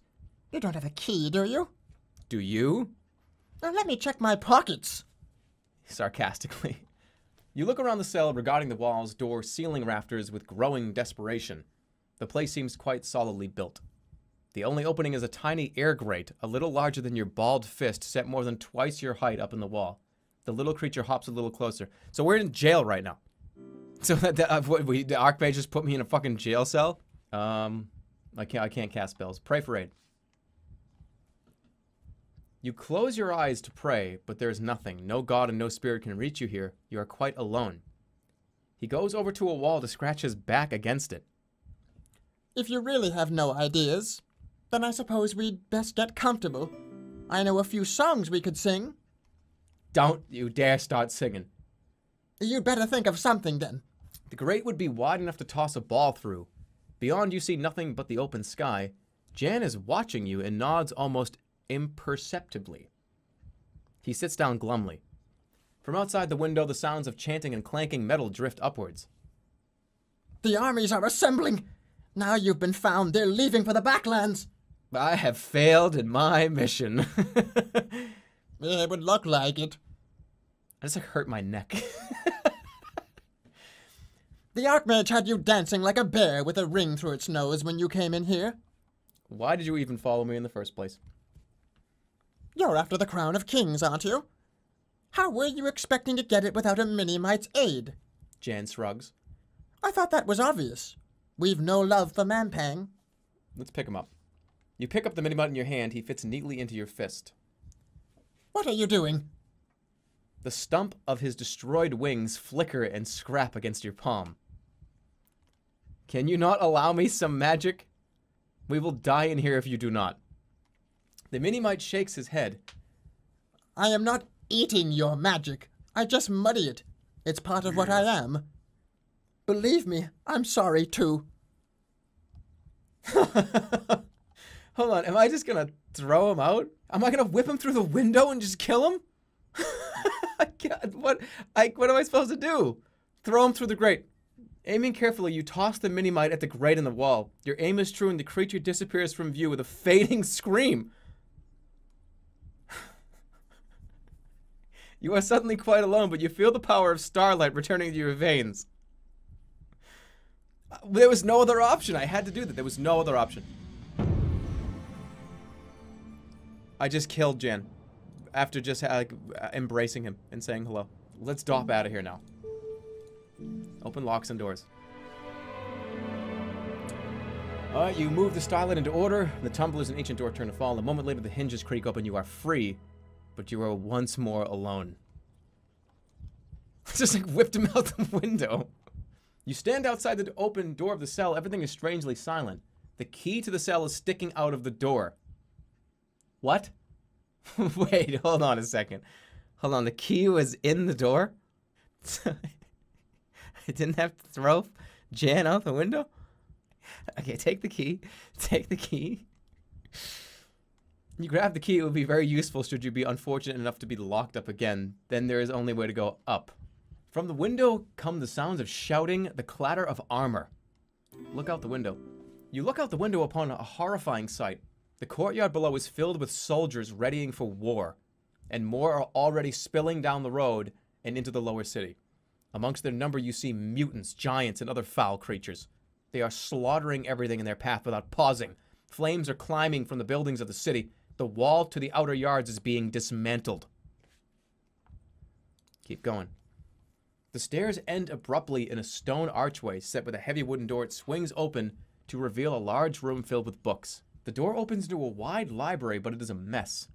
You don't have a key, do you? Do you? Now let me check my pockets. Sarcastically. You look around the cell, regarding the walls, door, ceiling rafters with growing desperation. The place seems quite solidly built. The only opening is a tiny air grate, a little larger than your balled fist, set more than twice your height up in the wall. The little creature hops a little closer. So we're in jail right now. So the Archmage just put me in a fucking jail cell? I can't cast spells. Pray for aid. You close your eyes to pray, but there is nothing. No god and no spirit can reach you here. You are quite alone. He goes over to a wall to scratch his back against it. If you really have no ideas, then I suppose we'd best get comfortable. I know a few songs we could sing. Don't you dare start singing. You'd better think of something then. The grate would be wide enough to toss a ball through. Beyond you see nothing but the open sky. Jan is watching you and nods almost imperceptibly. He sits down glumly. From outside the window, the sounds of chanting and clanking metal drift upwards. The armies are assembling. Now you've been found, they're leaving for the backlands. I have failed in my mission. It would look like it. I just hurt my neck. The Archmage had you dancing like a bear with a ring through its nose when you came in here. Why did you even follow me in the first place? You're after the crown of kings, aren't you? How were you expecting to get it without a mini-mite's aid? Jan shrugs. I thought that was obvious. We've no love for Mampang. Let's pick him up. You pick up the mini-mite in your hand. He fits neatly into your fist. What are you doing? The stump of his destroyed wings flicker and scrap against your palm. Can you not allow me some magic? We will die in here if you do not. The mini-mite shakes his head. I am not eating your magic. I just muddy it. It's part of what I am. Believe me, I'm sorry too. Hold on, am I just gonna throw him out? Am I gonna whip him through the window and just kill him? I can't, what am I supposed to do? Throw him through the grate. Aiming carefully, you toss the mini-mite at the grate in the wall. Your aim is true and the creature disappears from view with a fading scream. You are suddenly quite alone, but you feel the power of starlight returning to your veins. There was no other option. I had to do that. There was no other option. I just killed Jan after just embracing him and saying hello. Let's dop out of here now. Open locks and doors. Alright, you move the starlight into order. The tumblers and ancient door turn to fall. A moment later, the hinges creak open. You are free, but you are once more alone. Just like whipped him out the window. You stand outside the open door of the cell. Everything is strangely silent. The key to the cell is sticking out of the door. What? Wait, hold on a second. Hold on, the key was in the door? I didn't have to throw Jan out the window? Okay, take the key. Take the key. You grab the key. It would be very useful should you be unfortunate enough to be locked up again. Then there is only way to go up. From the window come the sounds of shouting, the clatter of armor. Look out the window. You look out the window upon a horrifying sight. The courtyard below is filled with soldiers readying for war, and more are already spilling down the road and into the lower city. Amongst their number you see mutants, giants, and other foul creatures. They are slaughtering everything in their path without pausing. Flames are climbing from the buildings of the city. The wall to the outer yards is being dismantled. Keep going. The stairs end abruptly in a stone archway set with a heavy wooden door. It swings open to reveal a large room filled with books. The door opens into a wide library, but it is a mess.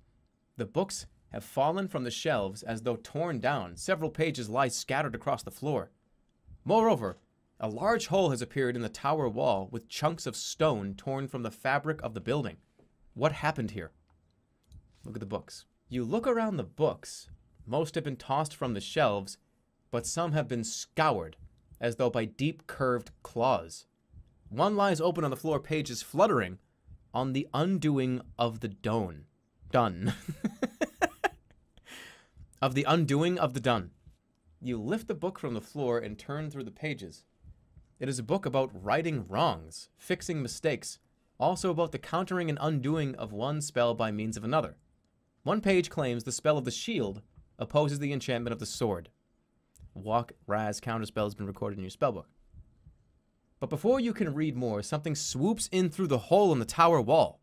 The books have fallen from the shelves as though torn down. Several pages lie scattered across the floor. Moreover, a large hole has appeared in the tower wall with chunks of stone torn from the fabric of the building. What happened here? Look at the books. You look around the books. Most have been tossed from the shelves, but some have been scoured, as though by deep curved claws. One lies open on the floor, pages fluttering, on the undoing of the done. Of the undoing of the done. You lift the book from the floor and turn through the pages. It is a book about righting wrongs, fixing mistakes, also about the countering and undoing of one spell by means of another. One page claims the spell of the shield opposes the enchantment of the sword. Walk, Raz, counterspell has been recorded in your spellbook. But before you can read more, something swoops in through the hole in the tower wall.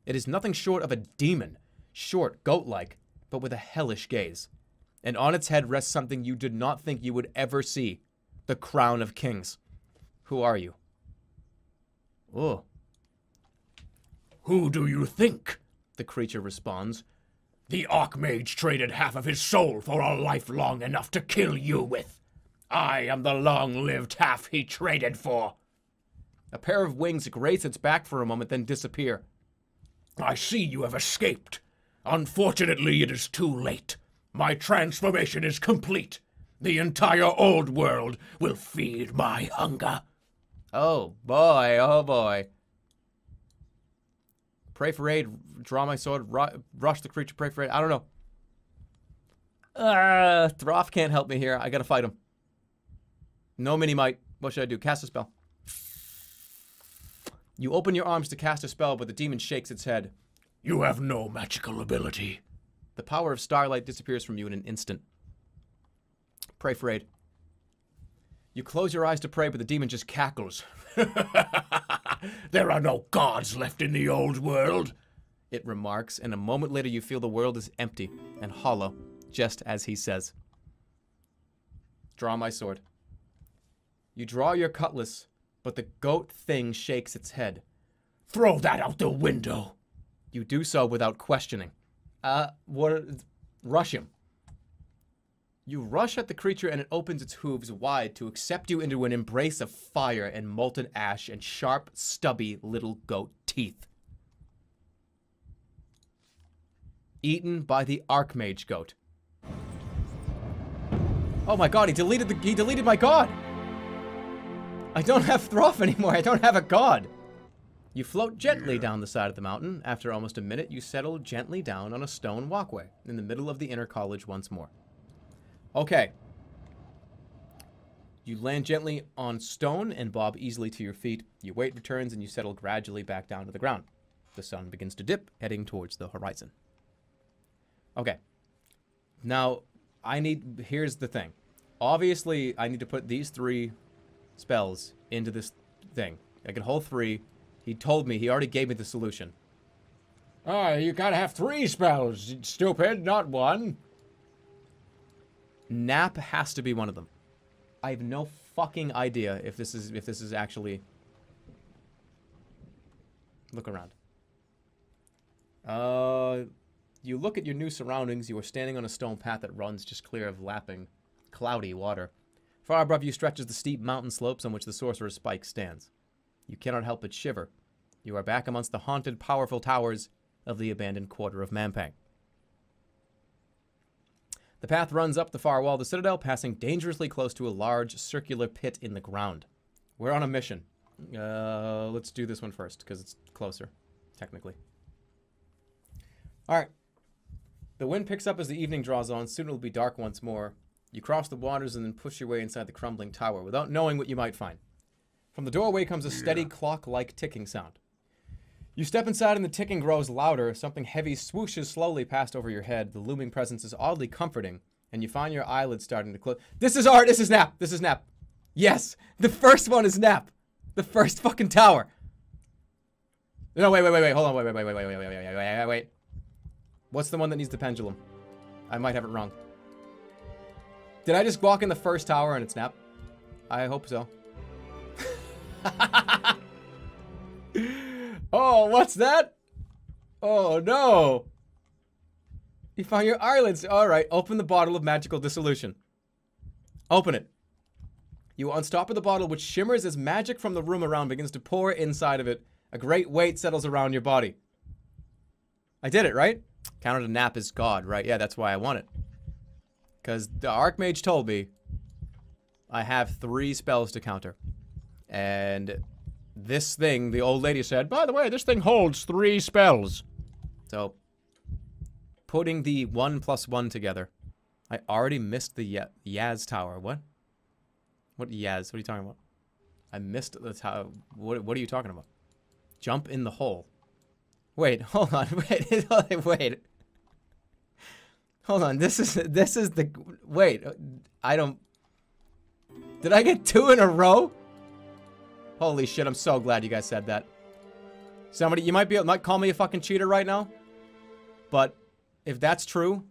It is nothing short of a demon, short, goat-like, but with a hellish gaze. And on its head rests something you did not think you would ever see, the crown of kings. Who are you? Oh. Who do you think? The creature responds. The Archmage traded half of his soul for a life long enough to kill you with. I am the long-lived half he traded for. A pair of wings grace its back for a moment, then disappear. I see you have escaped. Unfortunately, it is too late. My transformation is complete. The entire old world will feed my hunger. Oh boy, oh boy. Pray for aid, draw my sword, rush the creature, pray for aid. I don't know. Throff can't help me here. I gotta fight him. No mini-might. What should I do? Cast a spell. You open your arms to cast a spell, but the demon shakes its head. You have no magical ability. The power of starlight disappears from you in an instant. Pray for aid. You close your eyes to pray, but the demon just cackles. There are no gods left in the old world, it remarks, and a moment later you feel the world is empty and hollow, just as he says. Draw my sword. You draw your cutlass, but the goat thing shakes its head. Throw that out the window. You do so without questioning. Rush him. You rush at the creature and it opens its hooves wide to accept you into an embrace of fire and molten ash and sharp, stubby little goat teeth. Eaten by the Archmage goat. Oh my god, he deleted my god! I don't have Throff anymore, I don't have a god! You float gently down the side of the mountain. After almost a minute, you settle gently down on a stone walkway in the middle of the inner college once more. Okay. You land gently on stone and bob easily to your feet. Your weight returns and you settle gradually back down to the ground. The sun begins to dip, heading towards the horizon. Okay. Now, here's the thing. Obviously, I need to put these 3 spells into this thing. I can hold 3. He told me, he already gave me the solution. Oh, you gotta have 3 spells, stupid, not 1. Nap has to be one of them. I have no fucking idea if this is actually. Look around. You look at your new surroundings. You are standing on a stone path that runs just clear of lapping, cloudy water. Far above you stretches the steep mountain slopes on which the Sorcerer's Spike stands. You cannot help but shiver. You are back amongst the haunted, powerful towers of the abandoned quarter of Mampang. The path runs up the far wall of the citadel, passing dangerously close to a large circular pit in the ground. We're on a mission. Let's do this one first, because it's closer, technically. All right. The wind picks up as the evening draws on. Soon it'll be dark once more. You cross the waters and then push your way inside the crumbling tower without knowing what you might find. From the doorway comes a steady clock-like ticking sound. You step inside and the ticking grows louder. Something heavy swooshes slowly past over your head. The looming presence is oddly comforting, and you find your eyelids starting to close. This is art. This is Nap. This is Nap. Yes, the first one is Nap. The first fucking tower. No, wait. Hold on. Wait. What's the one that needs the pendulum? I might have it wrong. Did I just walk in the first tower and it's Nap? I hope so. Oh, what's that? Oh, no. You found your eyelids. All right, open the bottle of magical dissolution. Open it. You unstopper the bottle, which shimmers as magic from the room around begins to pour inside of it. A great weight settles around your body. I did it, right? Counter to Nap is God, right? Yeah, that's why I want it. Because the Archmage told me I have 3 spells to counter. And this thing, the old lady said, by the way, this thing holds 3 spells. So, putting the 1 + 1 together. I already missed the Yaz Tower. What? What Yaz? What are you talking about? I missed the tower. What are you talking about? Jump in the hole. Wait, hold on. Wait. Hold on. This is the... Wait. I don't... Did I get 2 in a row? Holy shit, I'm so glad you guys said that. Somebody, you might call me a fucking cheater right now. But if that's true,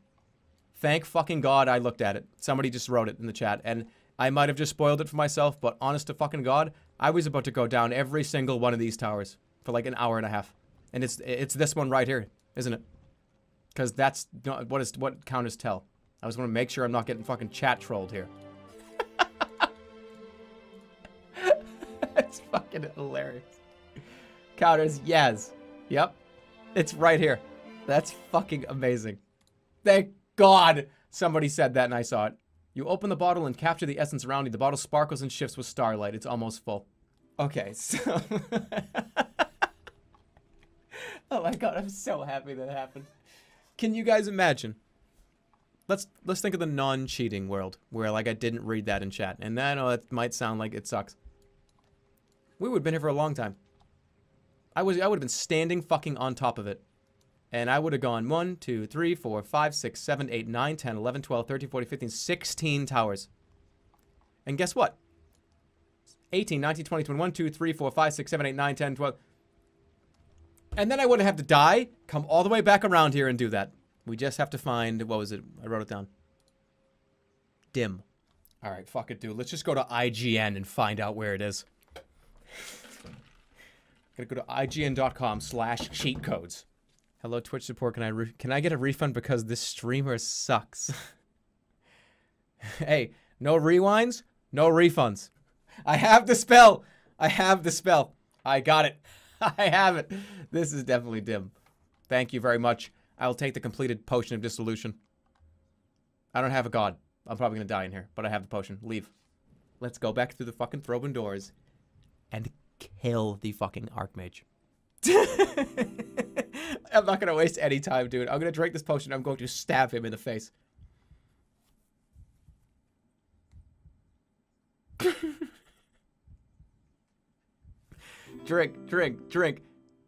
thank fucking God I looked at it. Somebody just wrote it in the chat. And I might have just spoiled it for myself, but honest to fucking God, I was about to go down every single one of these towers for like an hour and a half. And it's this one right here, isn't it? Because that's not, what counters tell. I just want to make sure I'm not getting fucking chat trolled here. That's fucking hilarious. Counters, yes. Yep. It's right here. That's fucking amazing. Thank God somebody said that and I saw it. You open the bottle and capture the essence around you. The bottle sparkles and shifts with starlight. It's almost full. Okay, so... Oh my God, I'm so happy that happened. Can you guys imagine? Let's think of the non-cheating world where like I didn't read that in chat. And I know that might sound like it sucks. We would have been here for a long time. I would have been standing fucking on top of it. And I would have gone 1, 2, 3, 4, 5, 6, 7, 8, 9, 10, 11, 12, 13, 14, 15, 16 towers. And guess what? 18, 19, 20, 21, 2, 3, 4, 5, 6, 7, 8, 9, 10, 12. And then I wouldn't have to die, come all the way back around here and do that. We just have to find, what was it? I wrote it down. Dim. All right, fuck it, dude. Let's just go to IGN and find out where it is. Gotta go to IGN.com/cheatcodes. Hello, Twitch support. Can I get a refund because this streamer sucks? Hey, no rewinds, no refunds. I have the spell. I have the spell. I got it. I have it. This is definitely dim. Thank you very much. I'll take the completed potion of dissolution. I don't have a god. I'm probably gonna die in here, but I have the potion. Leave. Let's go back through the fucking throwing doors and kill the fucking Archmage. I'm not gonna waste any time, dude. I'm gonna drink this potion. I'm going to stab him in the face. Drink.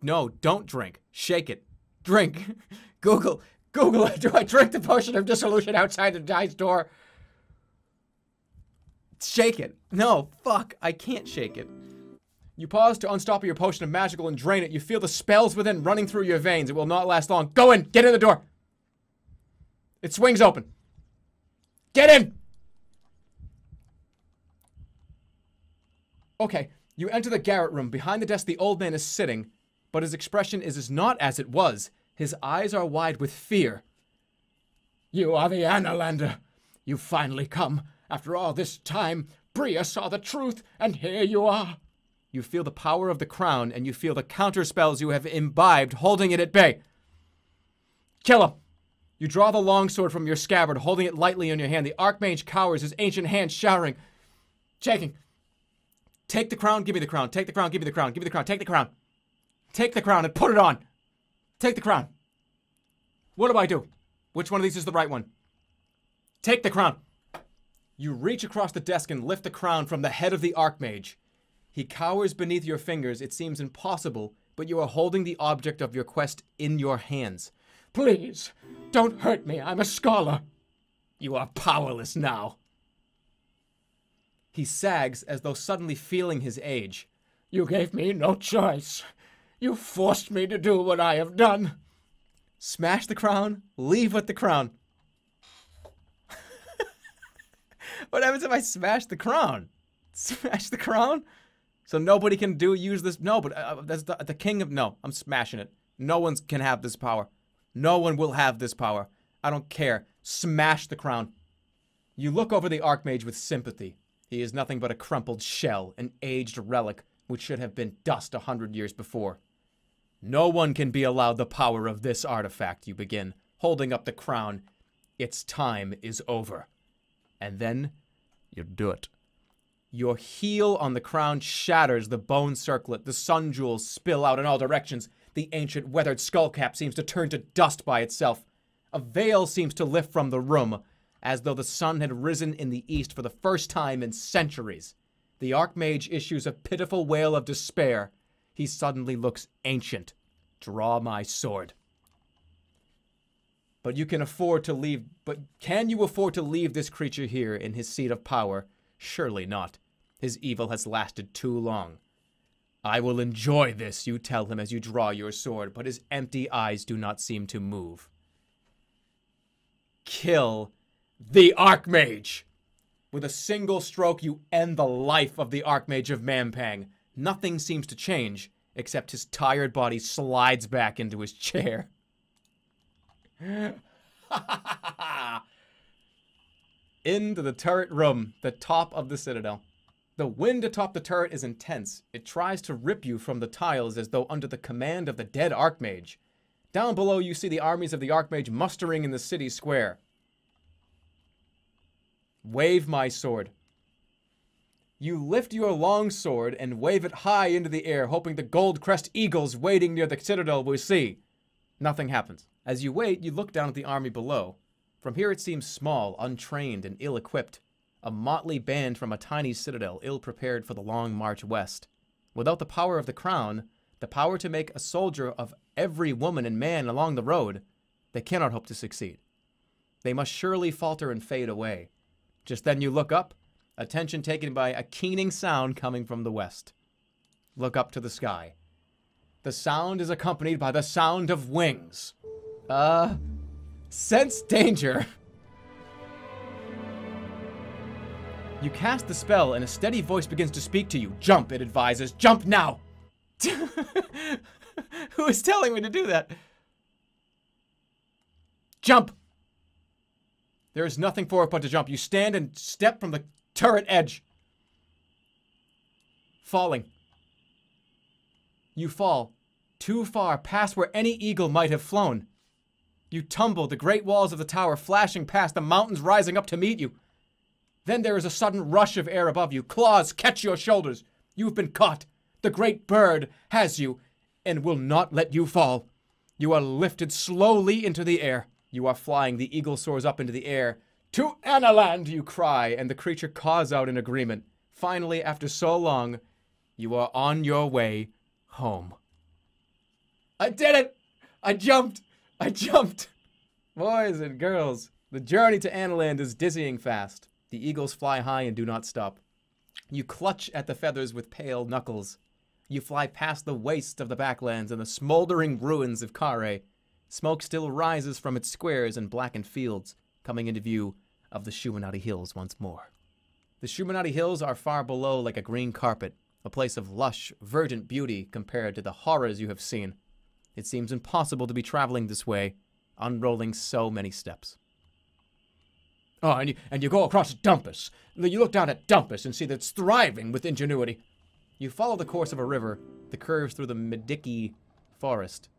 No, don't drink. Shake it. Drink. Google it. Do I drink the potion of dissolution outside the guy's door? Shake it. No, fuck. I can't shake it. You pause to unstopper your potion of magical and drain it. You feel the spells within running through your veins. It will not last long. Go in. Get in the door. It swings open. Get in. Okay. You enter the garret room. Behind the desk, the old man is sitting, but his expression is not as it was. His eyes are wide with fear. You are the Annalander. You've finally come. After all this time, Bria saw the truth, and here you are. You feel the power of the crown, and you feel the counter spells you have imbibed, holding it at bay. Kill him. You draw the longsword from your scabbard, holding it lightly in your hand. The Archmage cowers, his ancient hand showering, shaking. Take the crown, give me the crown. Take the crown, give me the crown. Give me the crown, take the crown. Take the crown and put it on. Take the crown. What do I do? Which one of these is the right one? Take the crown. You reach across the desk and lift the crown from the head of the Archmage. He cowers beneath your fingers. It seems impossible, but you are holding the object of your quest in your hands. Please, don't hurt me. I'm a scholar. You are powerless now. He sags as though suddenly feeling his age. You gave me no choice. You forced me to do what I have done. Smash the crown, leave with the crown. What happens if I smash the crown? Smash the crown? So nobody can use this? No, but that's the king of... No, I'm smashing it. No one can have this power. No one will have this power. I don't care. Smash the crown. You look over the Archmage with sympathy. He is nothing but a crumpled shell, an aged relic, which should have been dust 100 years before. No one can be allowed the power of this artifact, you begin, holding up the crown. Its time is over. And then, you do it. Your heel on the crown shatters the bone circlet. The sun jewels spill out in all directions. The ancient weathered skullcap seems to turn to dust by itself. A veil seems to lift from the room, as though the sun had risen in the east for the first time in centuries. The Archmage issues a pitiful wail of despair. He suddenly looks ancient. Draw my sword. But you can afford to leave... But can you afford to leave this creature here in his seat of power? Surely not. His evil has lasted too long. I will enjoy this, you tell him as you draw your sword, but his empty eyes do not seem to move. Kill the Archmage! With a single stroke, you end the life of the Archmage of Mampang. Nothing seems to change, except his tired body slides back into his chair. Into the turret room, the top of the citadel. The wind atop the turret is intense. It tries to rip you from the tiles as though under the command of the dead Archmage. Down below, you see the armies of the Archmage mustering in the city square. Wave my sword. You lift your long sword and wave it high into the air, hoping the gold-crest eagles waiting near the citadel will see. Nothing happens. As you wait, you look down at the army below. From here it seems small, untrained, and ill-equipped. A motley band from a tiny citadel, ill-prepared for the long march west. Without the power of the crown, the power to make a soldier of every woman and man along the road, they cannot hope to succeed. They must surely falter and fade away. Just then you look up, attention taken by a keening sound coming from the west. Look up to the sky. The sound is accompanied by the sound of wings. Sense danger. You cast the spell and a steady voice begins to speak to you. Jump, it advises. Jump now! Who is telling me to do that? Jump! There is nothing for it but to jump. You stand and step from the turret edge. Falling. You fall too far past where any eagle might have flown. You tumble, the great walls of the tower flashing past, the mountains rising up to meet you. Then there is a sudden rush of air above you. Claws catch your shoulders. You've been caught. The great bird has you and will not let you fall. You are lifted slowly into the air. You are flying. The eagle soars up into the air. To Analand, you cry, and the creature caws out in agreement. Finally, after so long, you are on your way home. I did it! I jumped! I jumped! Boys and girls, the journey to Analand is dizzying fast. The eagles fly high and do not stop. You clutch at the feathers with pale knuckles. You fly past the wastes of the backlands and the smoldering ruins of Khare. Smoke still rises from its squares and blackened fields, coming into view of the Shimutanti Hills once more. The Shimutanti Hills are far below like a green carpet, a place of lush, verdant beauty compared to the horrors you have seen. It seems impossible to be traveling this way, unrolling so many steps. Oh, and you go across Dumpus. You look down at Dumpus and see that it's thriving with ingenuity. You follow the course of a river that curves through the Mediki forest.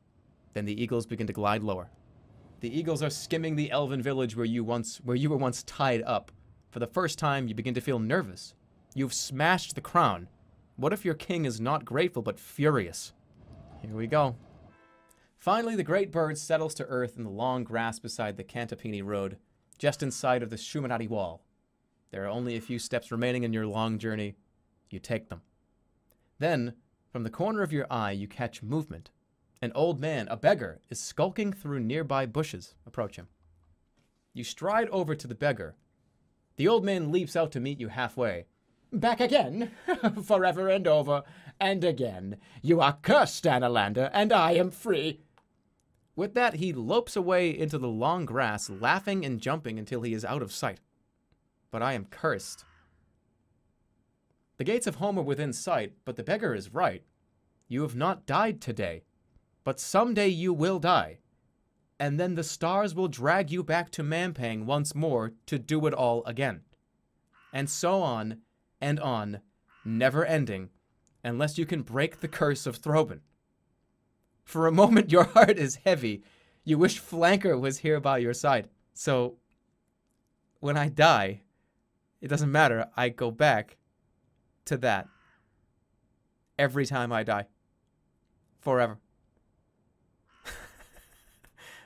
Then the eagles begin to glide lower. The eagles are skimming the elven village where you were once tied up. For the first time, you begin to feel nervous. You've smashed the crown. What if your king is not grateful but furious? Here we go. Finally, the great bird settles to earth in the long grass beside the Cantapini Road, just inside of the Shimutanti wall. There are only a few steps remaining in your long journey. You take them. Then, from the corner of your eye, you catch movement. An old man, a beggar, is skulking through nearby bushes. Approach him. You stride over to the beggar. The old man leaps out to meet you halfway. Back again, forever and over, and again. You are cursed, Annalander, and I am free. With that, he lopes away into the long grass, laughing and jumping until he is out of sight. But I am cursed. The gates of home are within sight, but the beggar is right. You have not died today, but someday you will die. And then the stars will drag you back to Mampang once more to do it all again. And so on, never ending, unless you can break the curse of Throban. For a moment, your heart is heavy. You wish Flanker was here by your side. So, when I die, it doesn't matter. I go back to that. Every time I die. Forever.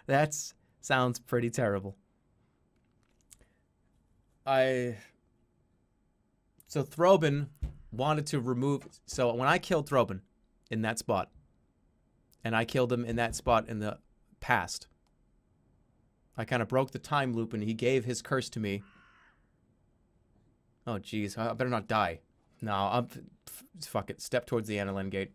That sounds pretty terrible. So Throban wanted to remove... So when I killed Throban in that spot, and I killed him in that spot in the past, I kind of broke the time loop and he gave his curse to me. Oh, jeez. I better not die. No, fuck it. Step towards the Annalen Gate.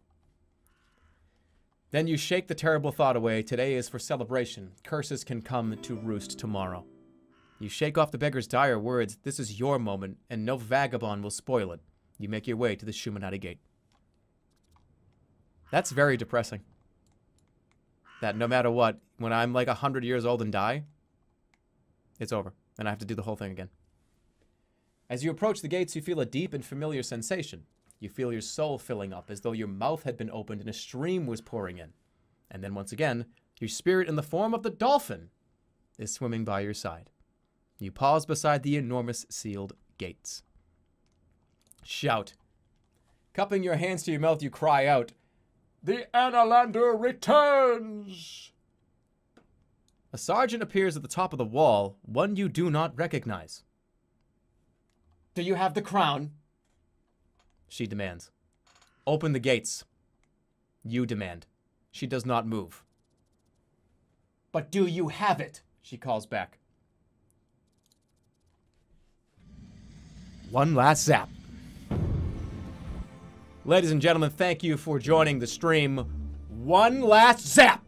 Then you shake the terrible thought away. Today is for celebration. Curses can come to roost tomorrow. You shake off the beggar's dire words. This is your moment, and no vagabond will spoil it. You make your way to the Shimutanti Gate. That's very depressing. That no matter what, when I'm like 100 years old and die, it's over, and I have to do the whole thing again. As you approach the gates, you feel a deep and familiar sensation. You feel your soul filling up, as though your mouth had been opened and a stream was pouring in. And then once again, your spirit in the form of the dolphin is swimming by your side. You pause beside the enormous sealed gates. Shout. Cupping your hands to your mouth, you cry out, "The Annalander returns!" A sergeant appears at the top of the wall, one you do not recognize. "Do you have the crown?" She demands. "Open the gates." You demand. She does not move. "But do you have it?" she calls back. One last zap. Ladies and gentlemen, thank you for joining the stream. One last zap!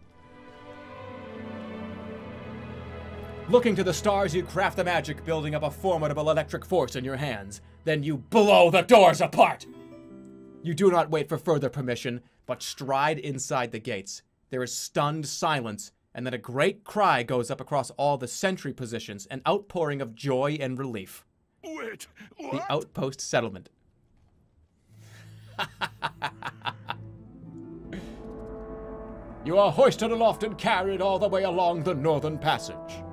Looking to the stars, you craft the magic, building up a formidable electric force in your hands. Then you blow the doors apart! You do not wait for further permission, but stride inside the gates. There is stunned silence, and then a great cry goes up across all the sentry positions, an outpouring of joy and relief. Wait, what? The outpost settlement. You are hoisted aloft and carried all the way along the northern passage.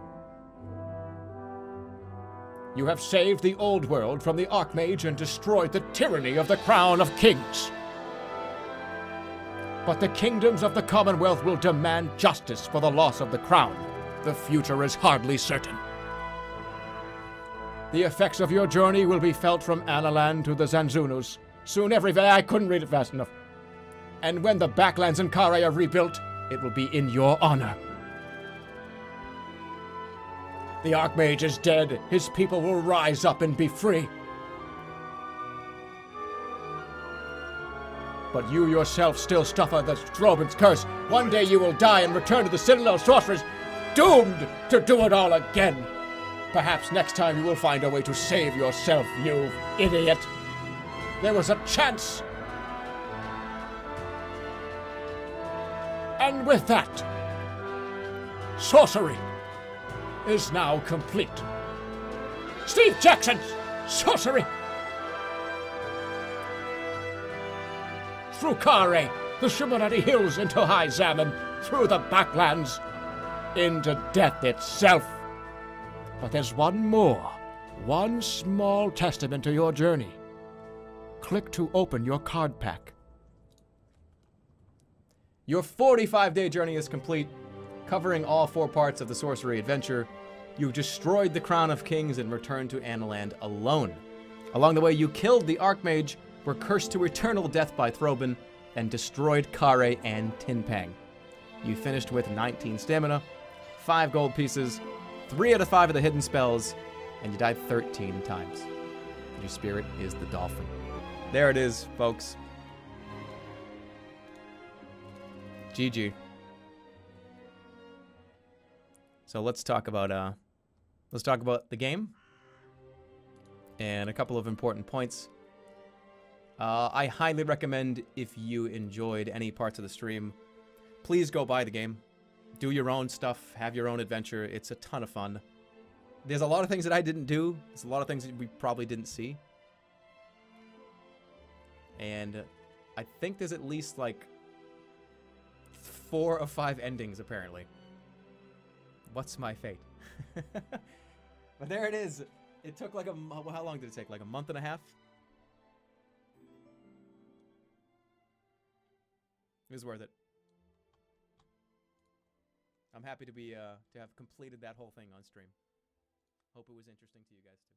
You have saved the old world from the Archmage and destroyed the tyranny of the Crown of Kings. But the kingdoms of the Commonwealth will demand justice for the loss of the crown. The future is hardly certain. The effects of your journey will be felt from Annalan to the Zanzunus. Soon everywhere. I couldn't read it fast enough. And when the backlands in Khare are rebuilt, it will be in your honor. The Archmage is dead. His people will rise up and be free. But you yourself still suffer the Throban's curse. One day you will die and return to the Citadel Sorcerers, doomed to do it all again. Perhaps next time you will find a way to save yourself, you idiot. There was a chance. And with that, Sorcery is now complete. Steve Jackson's Sorcery! Through Khare, the Shimutanti Hills into High Zaman, through the Backlands, into death itself. But there's one more, one small testament to your journey. Click to open your card pack. Your 45-day journey is complete, covering all 4 parts of the Sorcery adventure. You destroyed the Crown of Kings and returned to Analand alone. Along the way, you killed the Archmage, were cursed to eternal death by Throbin, and destroyed Khare and Tinpang. You finished with 19 stamina, 5 gold pieces, 3 out of 5 of the hidden spells, and you died 13 times. Your spirit is the dolphin. There it is, folks. GG. So let's talk about the game and a couple of important points. I highly recommend, if you enjoyed any parts of the stream, please go buy the game. Do your own stuff, have your own adventure. It's a ton of fun. There's a lot of things that I didn't do. There's a lot of things that we probably didn't see. And I think there's at least like 4 or 5 endings, apparently. What's my fate? But there it is. It took like how long did it take? Like a month and a half? It was worth it. I'm happy to have completed that whole thing on stream. Hope it was interesting to you guys too.